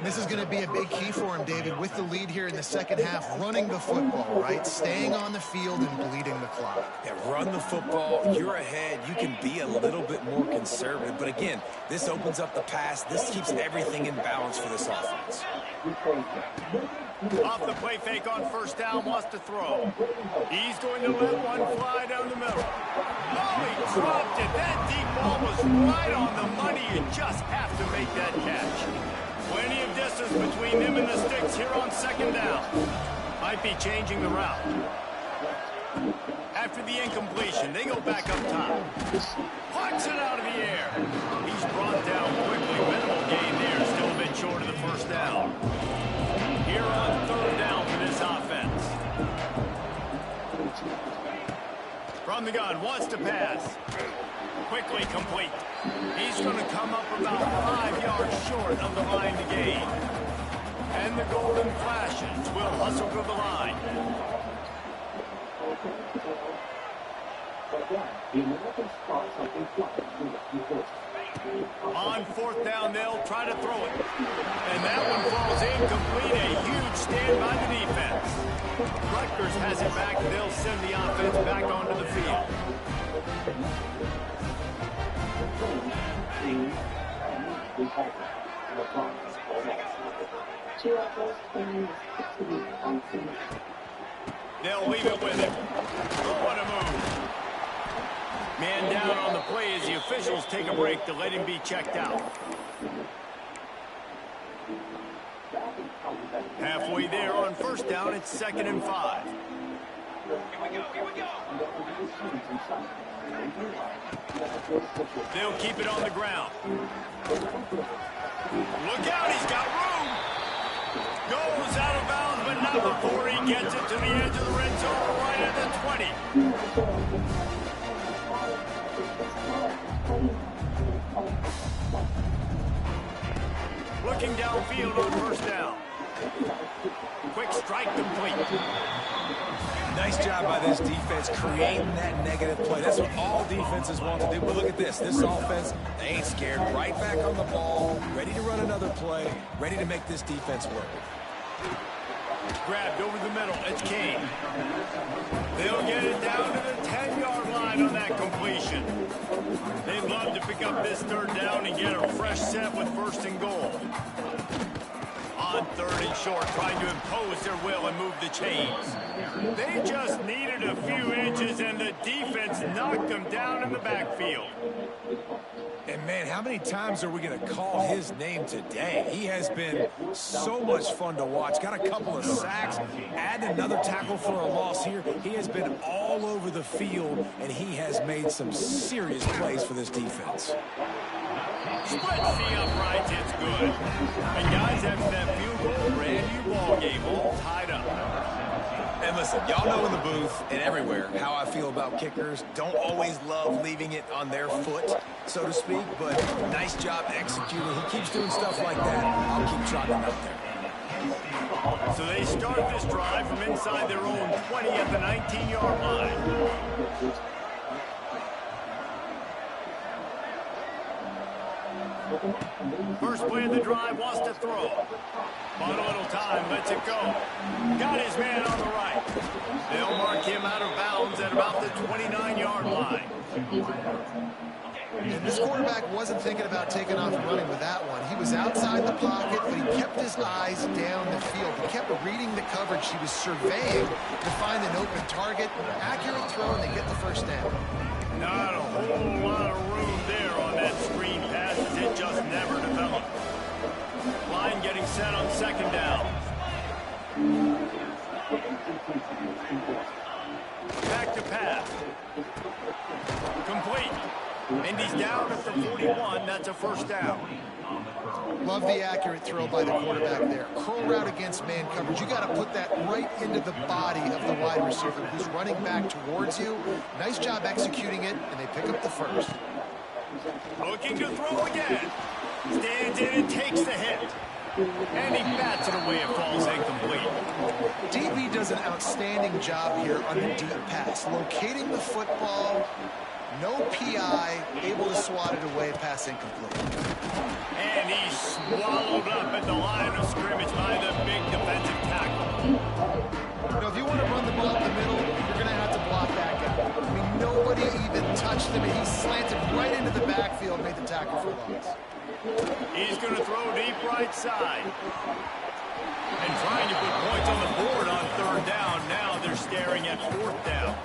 [SPEAKER 8] This is going to be a big key for him, David, with the lead here in the second half, running the football, right? Staying on the field and bleeding the clock.
[SPEAKER 9] Yeah, run the football. You're ahead. You can be a little bit more conservative. But again, this opens up the pass. This keeps everything in balance for this offense.
[SPEAKER 4] Off the play fake on first down, wants to throw. He's going to let one fly down the middle. Oh, he dropped it. That deep ball was right on the money. You just have to make that catch. Plenty of distance between them and the sticks here on second down. Might be changing the route. After the incompletion, they go back up top. Pucks it out of the air. He's brought down quickly. Minimal gain there. Still a bit short of the first down. Here on third down for this offense. From the gun, wants to pass. Quickly complete. He's going to come up about 5 yards short of the line to gain. And the golden flashes will hustle to the line. On fourth down, they'll try to throw it. And that one falls incomplete. A huge stand by the defense. Rutgers has it back. They'll send the offense back onto the field. They'll leave it with him. Oh, what a move. Man down on the play as the officials take a break to let him be checked out. Halfway there on first down, it's 2nd and 5. They'll keep it on the ground. Look out, he's got room. Goes out of bounds, but not before he gets it to the edge of the red zone right at the 20. Looking downfield on first down. Quick strike complete.
[SPEAKER 9] Nice job by this defense creating that negative play. That's what all defenses want to do. But look at this. This offense, they ain't scared. Right back on the ball, ready to run another play, ready to make this defense work.
[SPEAKER 4] Grabbed over the middle. It's Kane. They'll get it down to the 10-yard line on that completion. They'd love to pick up this third down and get a fresh set with 1st and goal. On 3rd and short, trying to impose their will and move the chains. They just needed a few inches, and the defense knocked them down in the backfield.
[SPEAKER 9] And, man, how many times are we going to call his name today? He has been so much fun to watch. Got a couple of sacks, add another tackle for a loss here. He has been all over the field, and he has made some serious plays for this defense.
[SPEAKER 4] Splits the uprights, it's good. And guys, after that field goal, brand new ball game, all tied up.
[SPEAKER 9] And listen, y'all know in the booth and everywhere how I feel about kickers. Don't always love leaving it on their foot, so to speak, but nice job executing. He keeps doing stuff like that. I'll keep trotting him out there.
[SPEAKER 4] So they start this drive from inside their own 20 at the 19-yard line. First play of the drive, wants to throw. Bought a little time, lets it go. Got his man on the right. They'll mark him out of bounds at about the 29-yard line.
[SPEAKER 8] And this quarterback wasn't thinking about taking off and running with that one. He was outside the pocket, but he kept his eyes down the field. He kept reading the coverage. He was surveying to find an open target. Accurate throw, and they get the first down.
[SPEAKER 4] Not a whole lot of room there on that screen pass as it just never developed. Line getting set on second down. Back to pass. Complete. And he's down at the 41. That's a first down.
[SPEAKER 8] Love the accurate throw by the quarterback there. Curl route against man coverage. You got to put that right into the body of the wide receiver who's running back towards you. Nice job executing it, and they pick up the first.
[SPEAKER 4] Looking to throw again. Stands in and takes the hit. And he bats it away. It falls incomplete.
[SPEAKER 8] DB does an outstanding job here on the deep pass. Locating the football, no PI, able to swat it away, pass incomplete.
[SPEAKER 4] And he's swallowed up at the line of scrimmage by the big defensive tackle.
[SPEAKER 8] You know, if you want to run the ball in the middle, you're going to have to block that guy. I mean, nobody even touched him, and he slanted right into the backfield, made the tackle for loss.
[SPEAKER 4] He's going to throw deep right side. And trying to put points on the board on third down. Now they're staring at fourth down.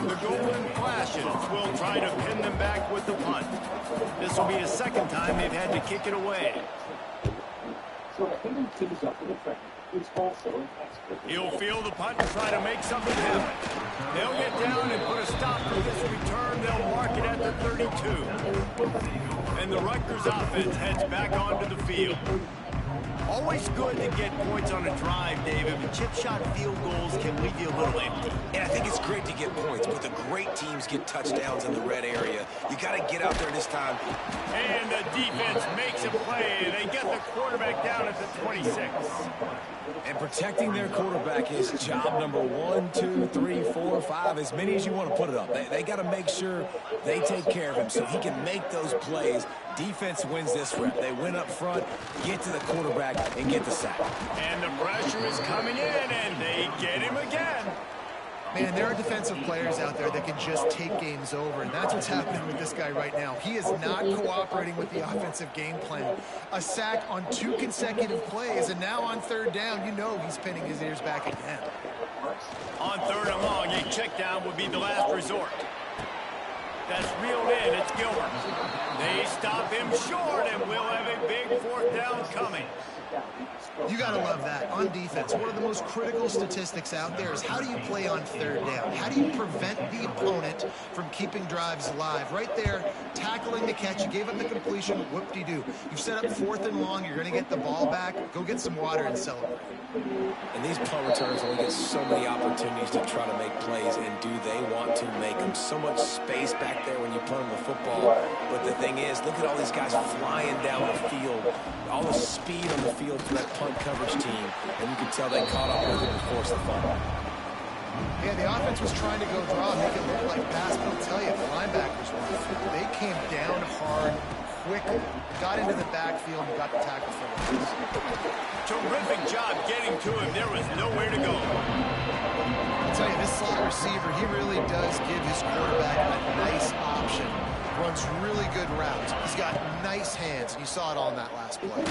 [SPEAKER 4] The golden flashes will try to pin them back with the punt. This will be the second time they've had to kick it away. He'll field the punt and try to make something happen. They'll get down and put a stop to this return. They'll mark it at the 32. And the Rutgers offense heads back onto the field. Always good to get points on a drive, David, but chip shot field goals can leave you a little empty.
[SPEAKER 9] And I think it's great to get points, but the great teams get touchdowns in the red area. You got to get out there this time.
[SPEAKER 4] And the defense makes a play. They get the quarterback down at the 26.
[SPEAKER 9] And protecting their quarterback is job number 1, 2, 3, 4, 5, as many as you want to put it up. They got to make sure they take care of him so he can make those plays. Defense wins this rep. They win up front, get to the quarterback, and get the sack.
[SPEAKER 4] And the pressure is coming in, and they get him again.
[SPEAKER 8] Man, there are defensive players out there that can just take games over, and that's what's happening with this guy right now. He is not cooperating with the offensive game plan. A sack on 2 consecutive plays, and now on third down, you know he's pinning his ears back again.
[SPEAKER 4] On third and long, a check down would be the last resort. That's reeled in. It's Gilbert. They stop him short, and we'll have a big fourth down coming.
[SPEAKER 8] You got to love that. On defense, one of the most critical statistics out there is how do you play on third down? How do you prevent the opponent from keeping drives alive? Right there, tackling the catch. You gave up the completion. Whoop-de-doo. You've set up fourth and long. You're going to get the ball back. Go get some water and celebrate.
[SPEAKER 9] And these punt returns only get so many opportunities to try to make plays, and do they want to make them? So much space back there when you punt them the football. But the thing is, look at all these guys flying down the field, all the speed on the field for that punt coverage team, and you can tell they caught up with it and forced the fumble.
[SPEAKER 8] Yeah, the offense was trying to go draw, make it look like pass, but I'll tell you, the linebackers were. They came down hard, quickly, got into the backfield, and got the tackle for them.
[SPEAKER 4] Terrific job getting to him. There was nowhere to go.
[SPEAKER 8] I'll tell you, this slot receiver, he really does give his quarterback a nice option. Runs really good routes. He's got nice hands, and you saw it all in that last play.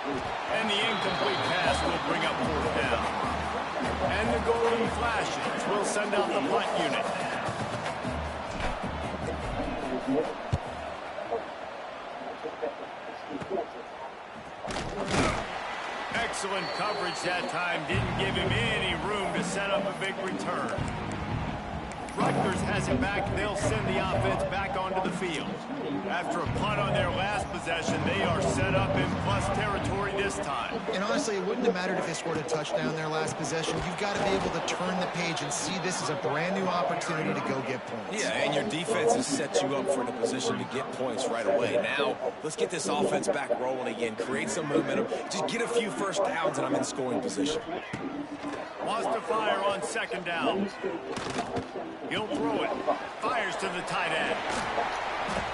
[SPEAKER 4] And the incomplete pass will bring up fourth down. And the golden flashes will send out the punt unit. Excellent coverage that time. Didn't give him any room to set up a big return. Rutgers has it back. They'll send the offense back onto the field. After a punt on their last possession, they are set up in plus territory this time.
[SPEAKER 8] And honestly, it wouldn't have mattered if they scored a touchdown their last possession. You've got to be able to turn the page and see this as a brand new opportunity to go get points.
[SPEAKER 9] Yeah, and your defense has set you up for the position to get points right away. Now, let's get this offense back rolling again, create some momentum, just get a few first downs, and I'm in scoring position.
[SPEAKER 4] Wants to fire on second down. He'll throw it. Fires to the tight end.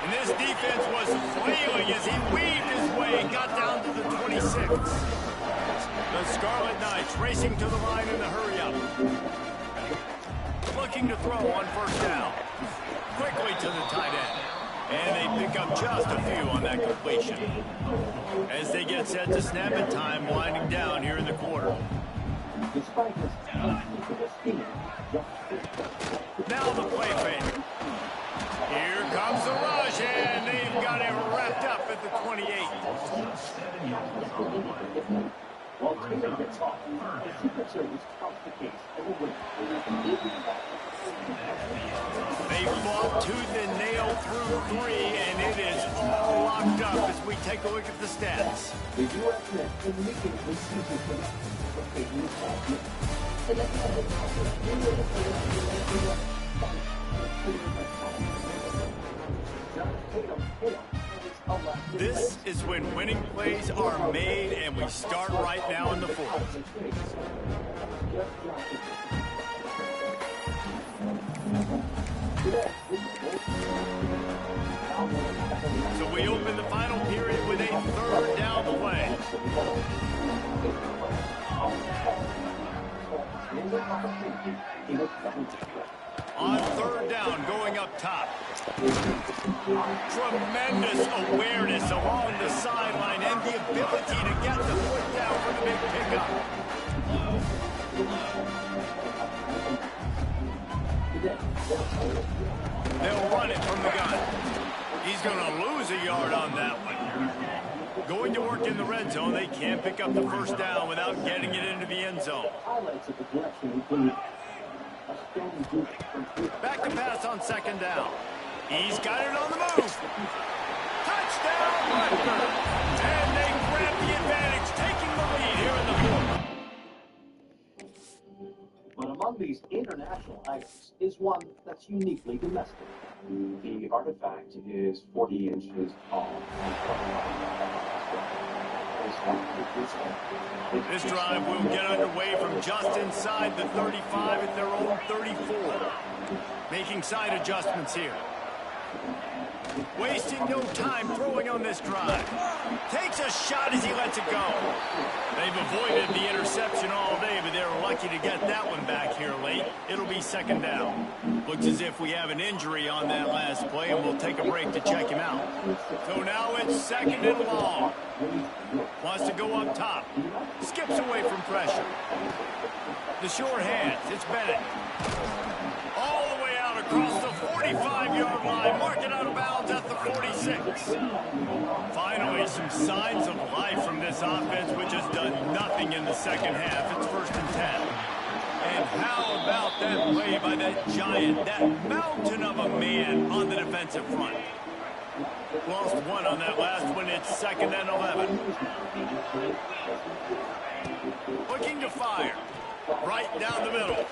[SPEAKER 4] And this defense was flailing as he weaved his way and got down to the 26. The Scarlet Knights racing to the line in the hurry-up. Looking to throw on first down. Quickly to the tight end. And they pick up just a few on that completion. As they get set to snap it, time winding down here in the quarter. Now the play fake. Here comes the rush, and they've got it wrapped up at the 28. They fought tooth and nail through 3, and it is all locked up as we take a look at the stats. This is when winning plays are made, and we start right now in the fourth. So we open the final period with a third down the way. On third down, going up top. Tremendous awareness along the sideline and the ability to get the foot down for the big pickup. They'll run it from the gun. He's going to lose a yard on that one. Going to work in the red zone, they can't pick up the first down without getting it into the end zone. Back to pass on second down. He's got it on the move. Touchdown, Rutgers. And they grab the advantage, taking the lead here in the fourth.
[SPEAKER 16] But among these international items is one that's uniquely domestic. The artifact is 40 inches tall.
[SPEAKER 4] This drive will get underway from just inside the 35 at their own 34. Making side adjustments here. Wasting no time throwing on this drive. Takes a shot as he lets it go. They've avoided the interception all day, but they're lucky to get that one back here late. It'll be second down. Looks as if we have an injury on that last play, and we'll take a break to check him out. So now it's second and long. Wants to go up top. Skips away from pressure. The short hands. It's Bennett. All the way out across the 45-yard line. Marking out of bounds at the 46. Finally, some signs of life from this offense, which has done nothing in the second half. It's 1st and 10. And how about that play by that giant, that mountain of a man on the defensive front? Lost one on that last one. It's 2nd and 11. Looking to fire. Right down the middle.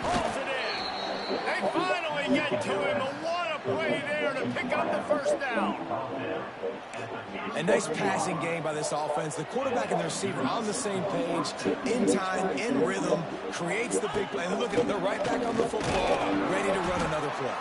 [SPEAKER 4] Holds it in. They finally get to him. A what a play there to pick up the first down.
[SPEAKER 9] A nice passing game by this offense. The quarterback and the receiver on the same page, in time, in rhythm, creates the big play. And look at them, they're right back on the football, ready to run another play.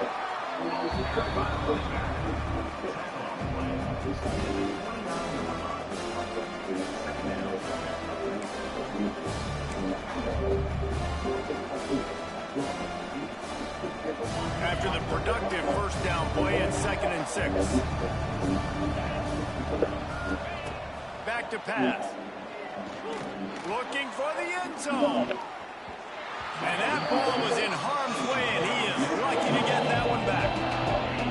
[SPEAKER 4] After the productive first down play, it's 2nd and 6. Back to pass. Looking for the end zone. And that ball was in harm's way, and he is lucky to get that one back.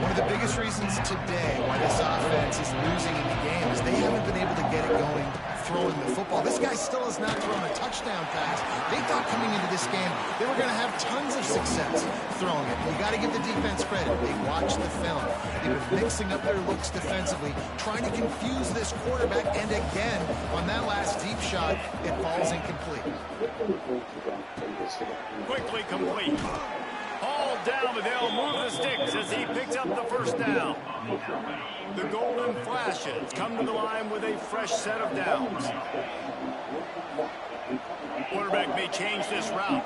[SPEAKER 8] One of the biggest reasons today why this offense is losing in the game is they haven't been able to get it going throwing the football. This guy still has not thrown a touchdown pass. They thought coming into this game they were going to have tons of success throwing it. You got to give the defense credit. They watched the film. They've been mixing up their looks defensively, trying to confuse this quarterback, and again, on that last deep shot, it falls incomplete.
[SPEAKER 4] Quickly complete. Hauled down, but they'll move the sticks as he picks up the first down. The Golden Flashes come to the line with a fresh set of downs. Quarterback may change this route.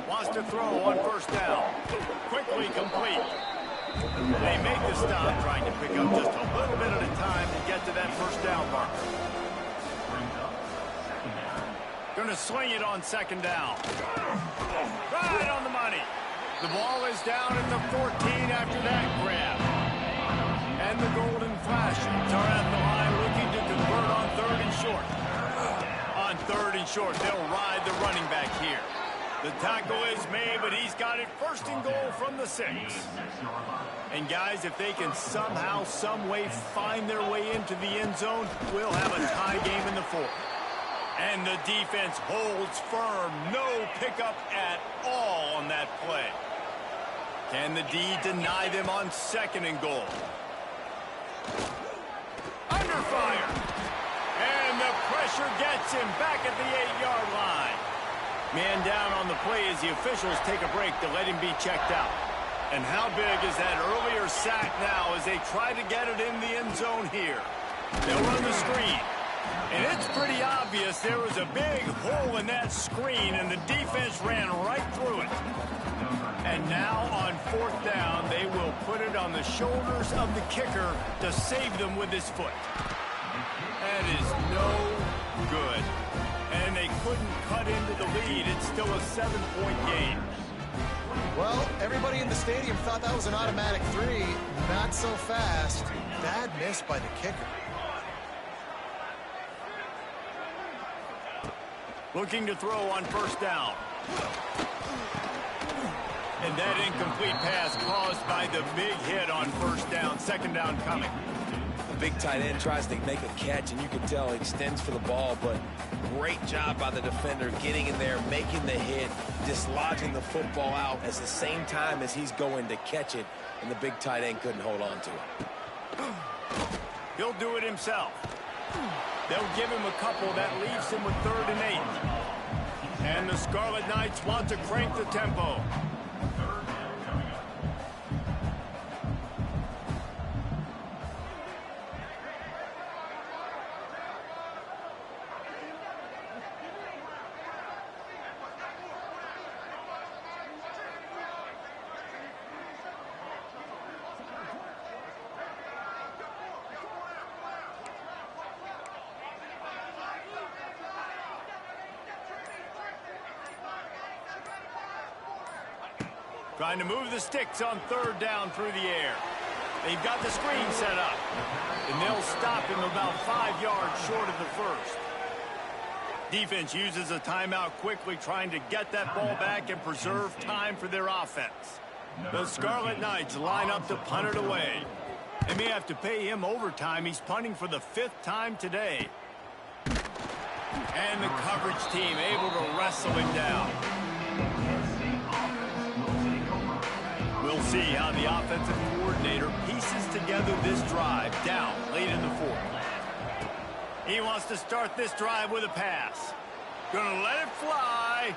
[SPEAKER 4] Wants to throw on first down. Quickly complete. They make the stop, trying to pick up just a little bit at a time to get to that first down marker. Going to sling it on second down. Right on the money. The ball is down at the 14 after that grab. And the Golden Flashes are at the line looking to convert on third and short. On third and short, they'll ride the running back here. The tackle is made, but he's got it first and goal from the 6. And guys, if they can somehow, some way find their way into the end zone, we'll have a tie game in the 4th. And the defense holds firm. No pickup at all on that play. Can the D deny them on second and goal? Under fire. And the pressure gets him back at the 8-yard line. Man down on the play as the officials take a break to let him be checked out. And how big is that earlier sack now as they try to get it in the end zone here? They'll run the screen. And it's pretty obvious there was a big hole in that screen, and the defense ran right through it. And now on fourth down, they will put it on the shoulders of the kicker to save them with his foot. That is no good. And they couldn't cut into the lead. It's still a 7-point game.
[SPEAKER 8] Well, everybody in the stadium thought that was an automatic 3. Not so fast. Bad miss by the kicker.
[SPEAKER 4] Looking to throw on first down. And that incomplete pass caused by the big hit on first down. Second down coming.
[SPEAKER 9] The big tight end tries to make a catch, and you can tell he extends for the ball, but great job by the defender getting in there, making the hit, dislodging the football out at the same time as he's going to catch it, and the big tight end couldn't hold on to it.
[SPEAKER 4] He'll do it himself. They'll give him a couple. That leaves him with 3rd and 8. And the Scarlet Knights want to crank the tempo. Trying to move the sticks on third down through the air. They've got the screen set up. And they'll stop him about 5 yards short of the first. Defense uses a timeout quickly, trying to get that ball back and preserve time for their offense. The Scarlet Knights line up to punt it away. They may have to pay him overtime. He's punting for the 5th time today. And the coverage team able to wrestle him down. We'll see how the offensive coordinator pieces together this drive down late in the 4th. He wants to start this drive with a pass. Gonna let it fly.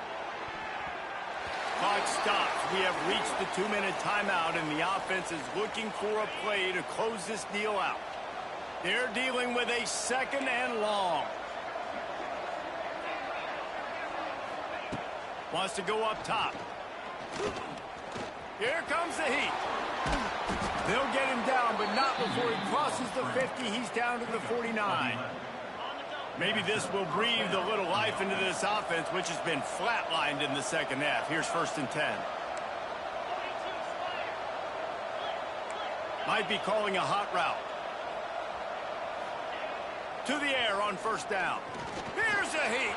[SPEAKER 4] Clock stops. We have reached the 2-minute timeout, and the offense is looking for a play to close this deal out. They're dealing with a 2nd and long. Wants to go up top. Here comes the heat. They'll get him down, but not before he crosses the 50. He's down to the 49. Maybe this will breathe a little life into this offense, which has been flatlined in the second half. Here's 1st and 10. Might be calling a hot route. To the air on first down. Here's a heat.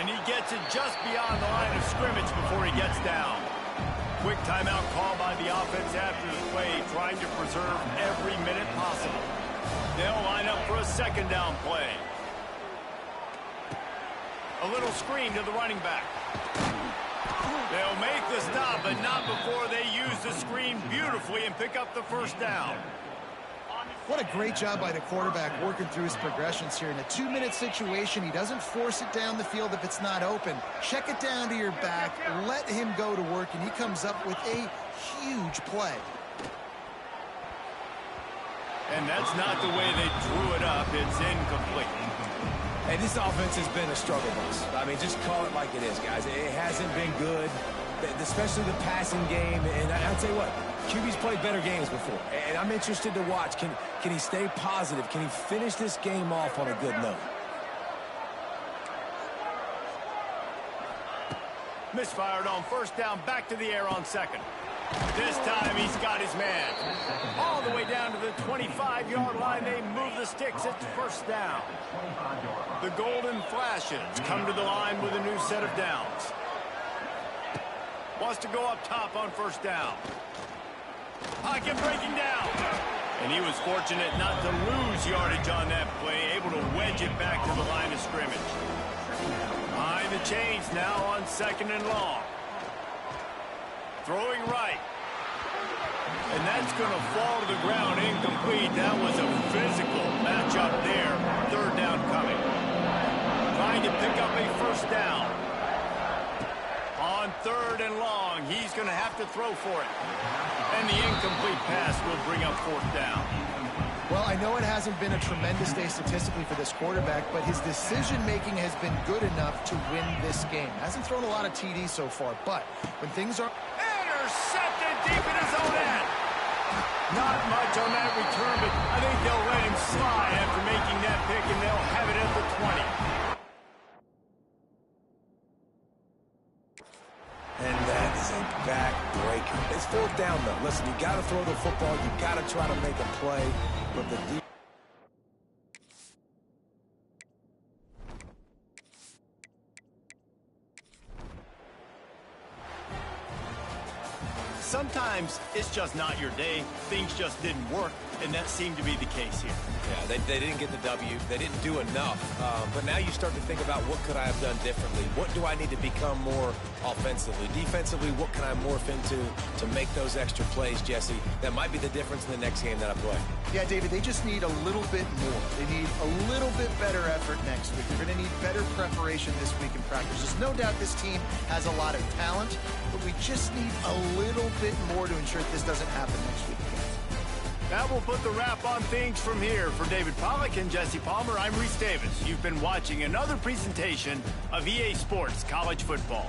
[SPEAKER 4] And he gets it just beyond the line of scrimmage before he gets down. Quick timeout call by the offense after the play, trying to preserve every minute possible. They'll line up for a second down play. A little screen to the running back. They'll make the stop, but not before they use the screen beautifully and pick up the first down.
[SPEAKER 8] What a great job by the quarterback working through his progressions here. In a 2-minute situation, he doesn't force it down the field if it's not open. Check it down to your back, let him go to work, and he comes up with a huge play.
[SPEAKER 4] And that's not the way they drew it up. It's incomplete.
[SPEAKER 9] Hey, this offense has been a struggle bus. I mean, just call it like it is, guys. It hasn't been good, especially the passing game. And I'll tell you what, QB's played better games before. And I'm interested to watch. Can he stay positive? Can he finish this game off on a good note?
[SPEAKER 4] Misfired on first down, back to the air on second. This time he's got his man. All the way down to the 25-yard line, they move the sticks. It's first down. The Golden Flashes come to the line with a new set of downs. Wants to go up top on first down. Pocket breaking down. And he was fortunate not to lose yardage on that play, able to wedge it back to the line of scrimmage. Behind the chains now on second and long. Throwing right. And that's going to fall to the ground incomplete. That was a physical matchup there. Third down coming. Trying to pick up a first down. On third and long, he's going to have to throw for it. And the incomplete pass will bring up fourth down.
[SPEAKER 8] Well, I know it hasn't been a tremendous day statistically for this quarterback, but his decision-making has been good enough to win this game. Hasn't thrown a lot of TDs so far, but when things are...
[SPEAKER 4] Intercepted deep in his own end. Not much on that return, but I think they'll let him slide after making that pick, and they'll have it at the 20.
[SPEAKER 9] And that is a back-breaker. It's fourth down, though. Listen, you got to throw the football. You got to try to make a play, but the defense...
[SPEAKER 4] Sometimes it's just not your day. Things just didn't work, and that seemed to be the case here.
[SPEAKER 9] Yeah, they didn't get the W. They didn't do enough. But now you start to think about what could I have done differently? What do I need to become more offensively? Defensively, what can I morph into to make those extra plays, Jesse? That might be the difference in the next game that I play.
[SPEAKER 8] Yeah, David, they just need a little bit more. They need a little bit better effort next week. They're going to need better preparation this week in practice. There's no doubt this team has a lot of talent, but we just need a little bit more to ensure that this doesn't happen next week.
[SPEAKER 4] That will put the wrap on things from here. For David Pollack and Jesse Palmer, I'm Reese Davis. You've been watching another presentation of EA Sports College Football.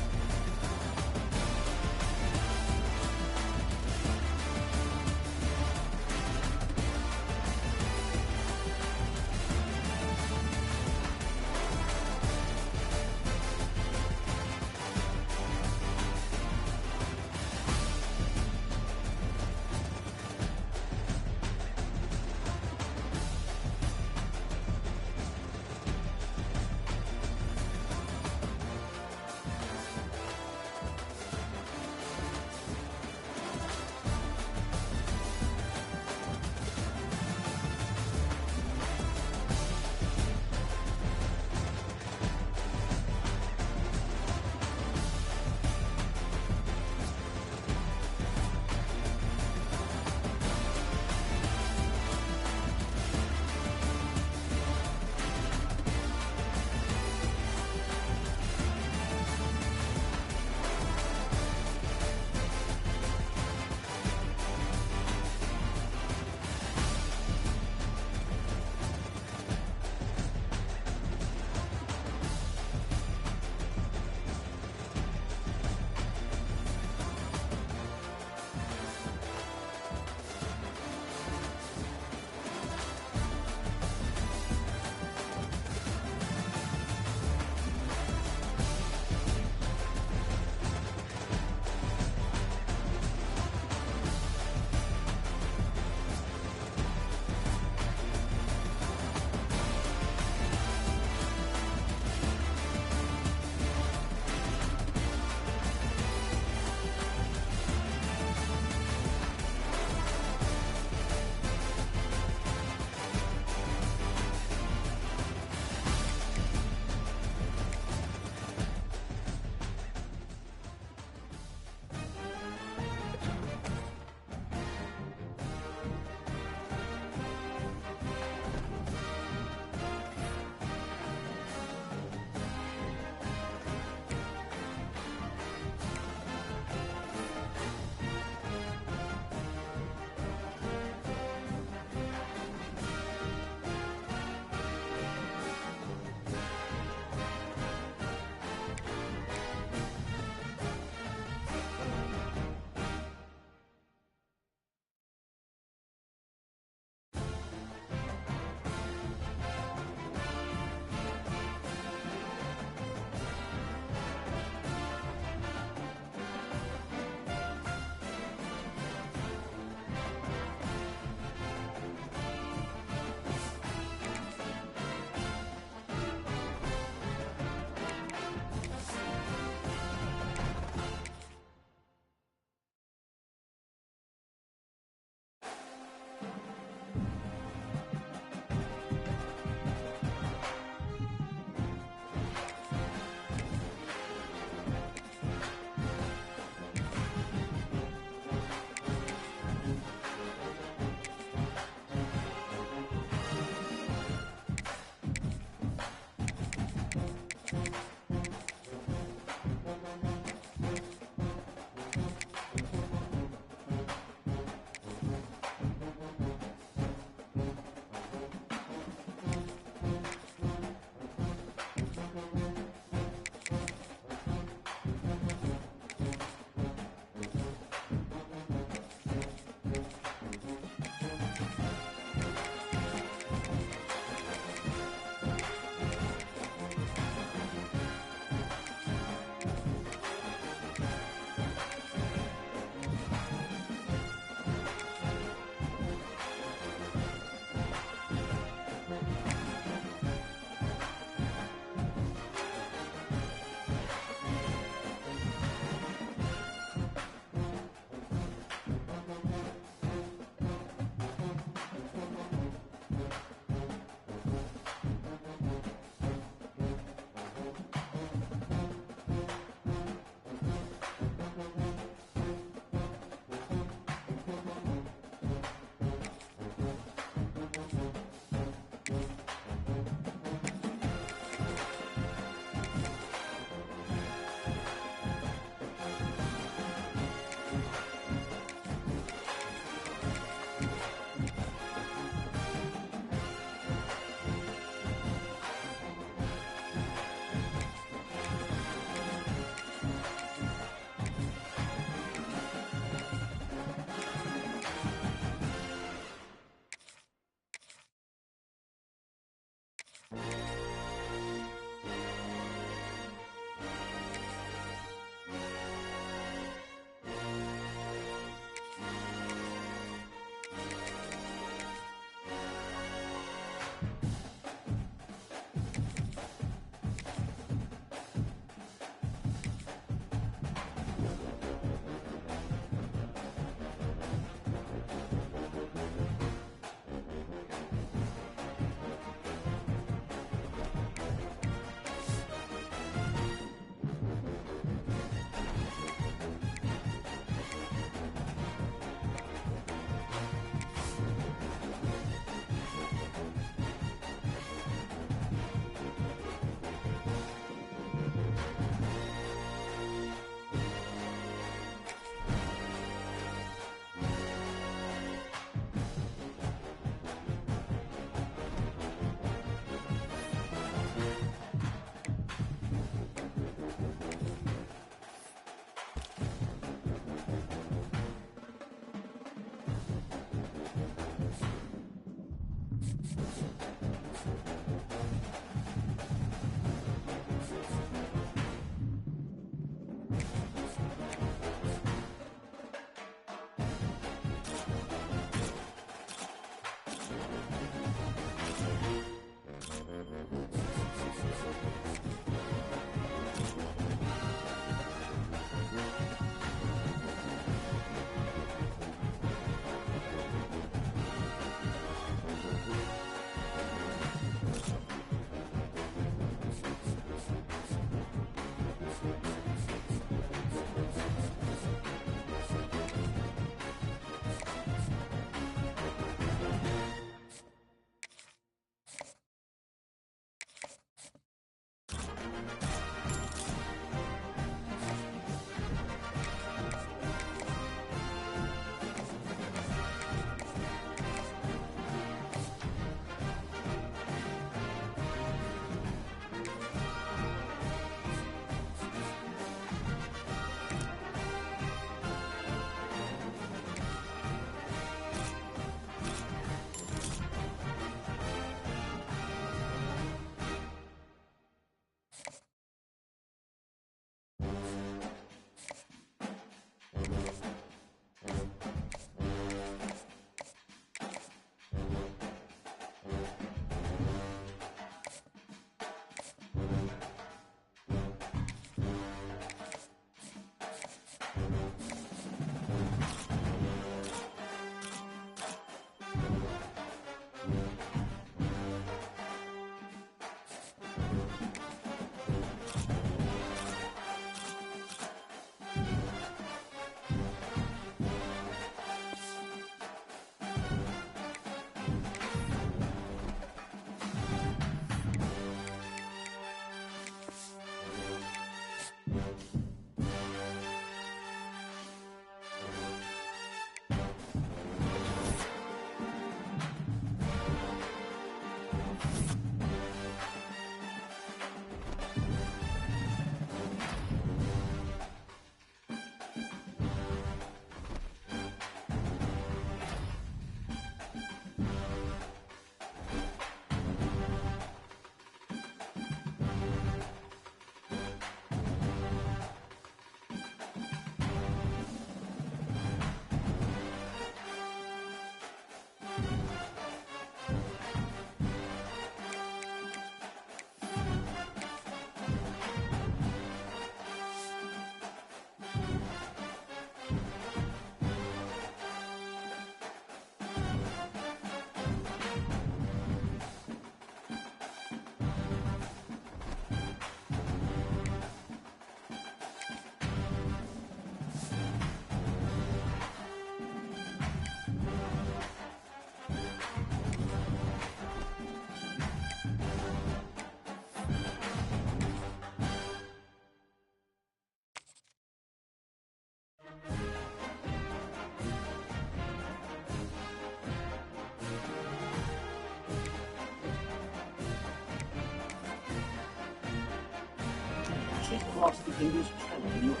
[SPEAKER 16] She crossed the English Channel in Europe,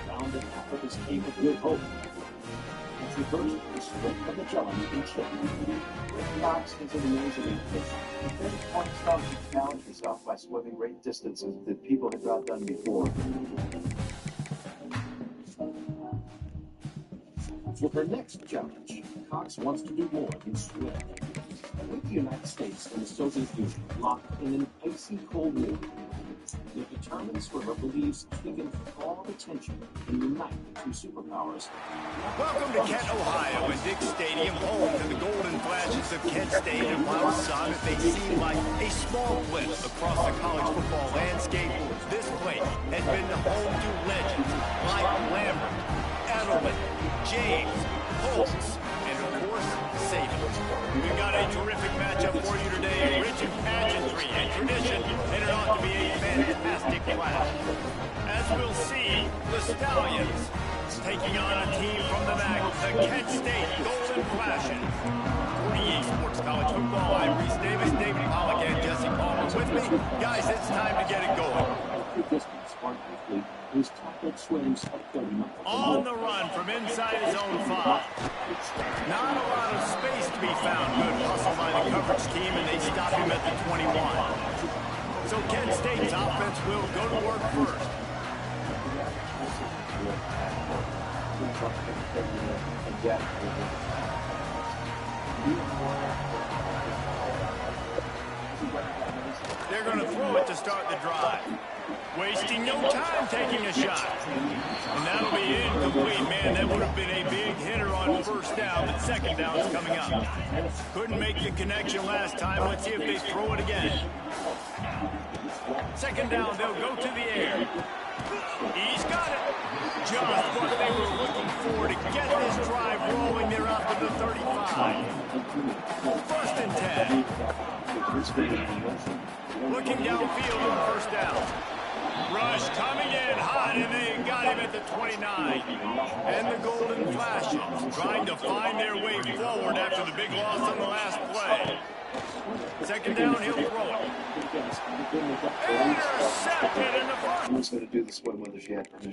[SPEAKER 16] found at Africa's Cape of Good Hope, and traversed the Strait of Magellan in Chile.
[SPEAKER 10] Knox is an amazing individual. Then points out to challenge herself by swimming great distances that people had not done before.
[SPEAKER 16] For her next challenge, Cox wants to do more than swim. With the United States and the Soviet Union locked in an icy Cold War, the determined swimmer believes she can call attention and unite the two superpowers.
[SPEAKER 4] Welcome to Kent, Ohio, and Dick Stadium, home to the golden flashes of Kent State. And while some may seem like a small blip across the college football landscape, this place has been the home to legends like Lambert, Edelman, James, Holtz, and of course, Saban. We've got a terrific matchup for you today, rich in pageantry and tradition, and it ought to be a fantastic clash. As we'll see, the Stallions taking on a team from the MAC, the Kent State Golden Flashes. For EA Sports College Football, I'm Reese Davis, David Pollock, and Jesse Palmer with me. Guys, it's time to get it going.
[SPEAKER 16] The distance smart athlete whose tackle swings of 30 miles.
[SPEAKER 4] On the run from inside his own 5. Not a lot of space to be found. Good hustle by the coverage team, and they stop him at the 21. So Kent State's offense will go to work first. They're going to throw it to start the drive. Wasting no time taking a shot. And that'll be incomplete. Man, that would have been a big hitter on first down, but second down's coming up. Couldn't make the connection last time. Let's see if they throw it again. Second down, they'll go to the air. He's got it. Just what they were looking for to get this drive rolling. They're out to the 35. First and 10. Looking downfield on first down. Rush coming in hot, and they got him at the 29. And the golden flashes, trying to find their way forward after the big loss on the last play. Second down, he'll throw it. Intercepted in the first.
[SPEAKER 2] I'm just going to do this one whether she had permission.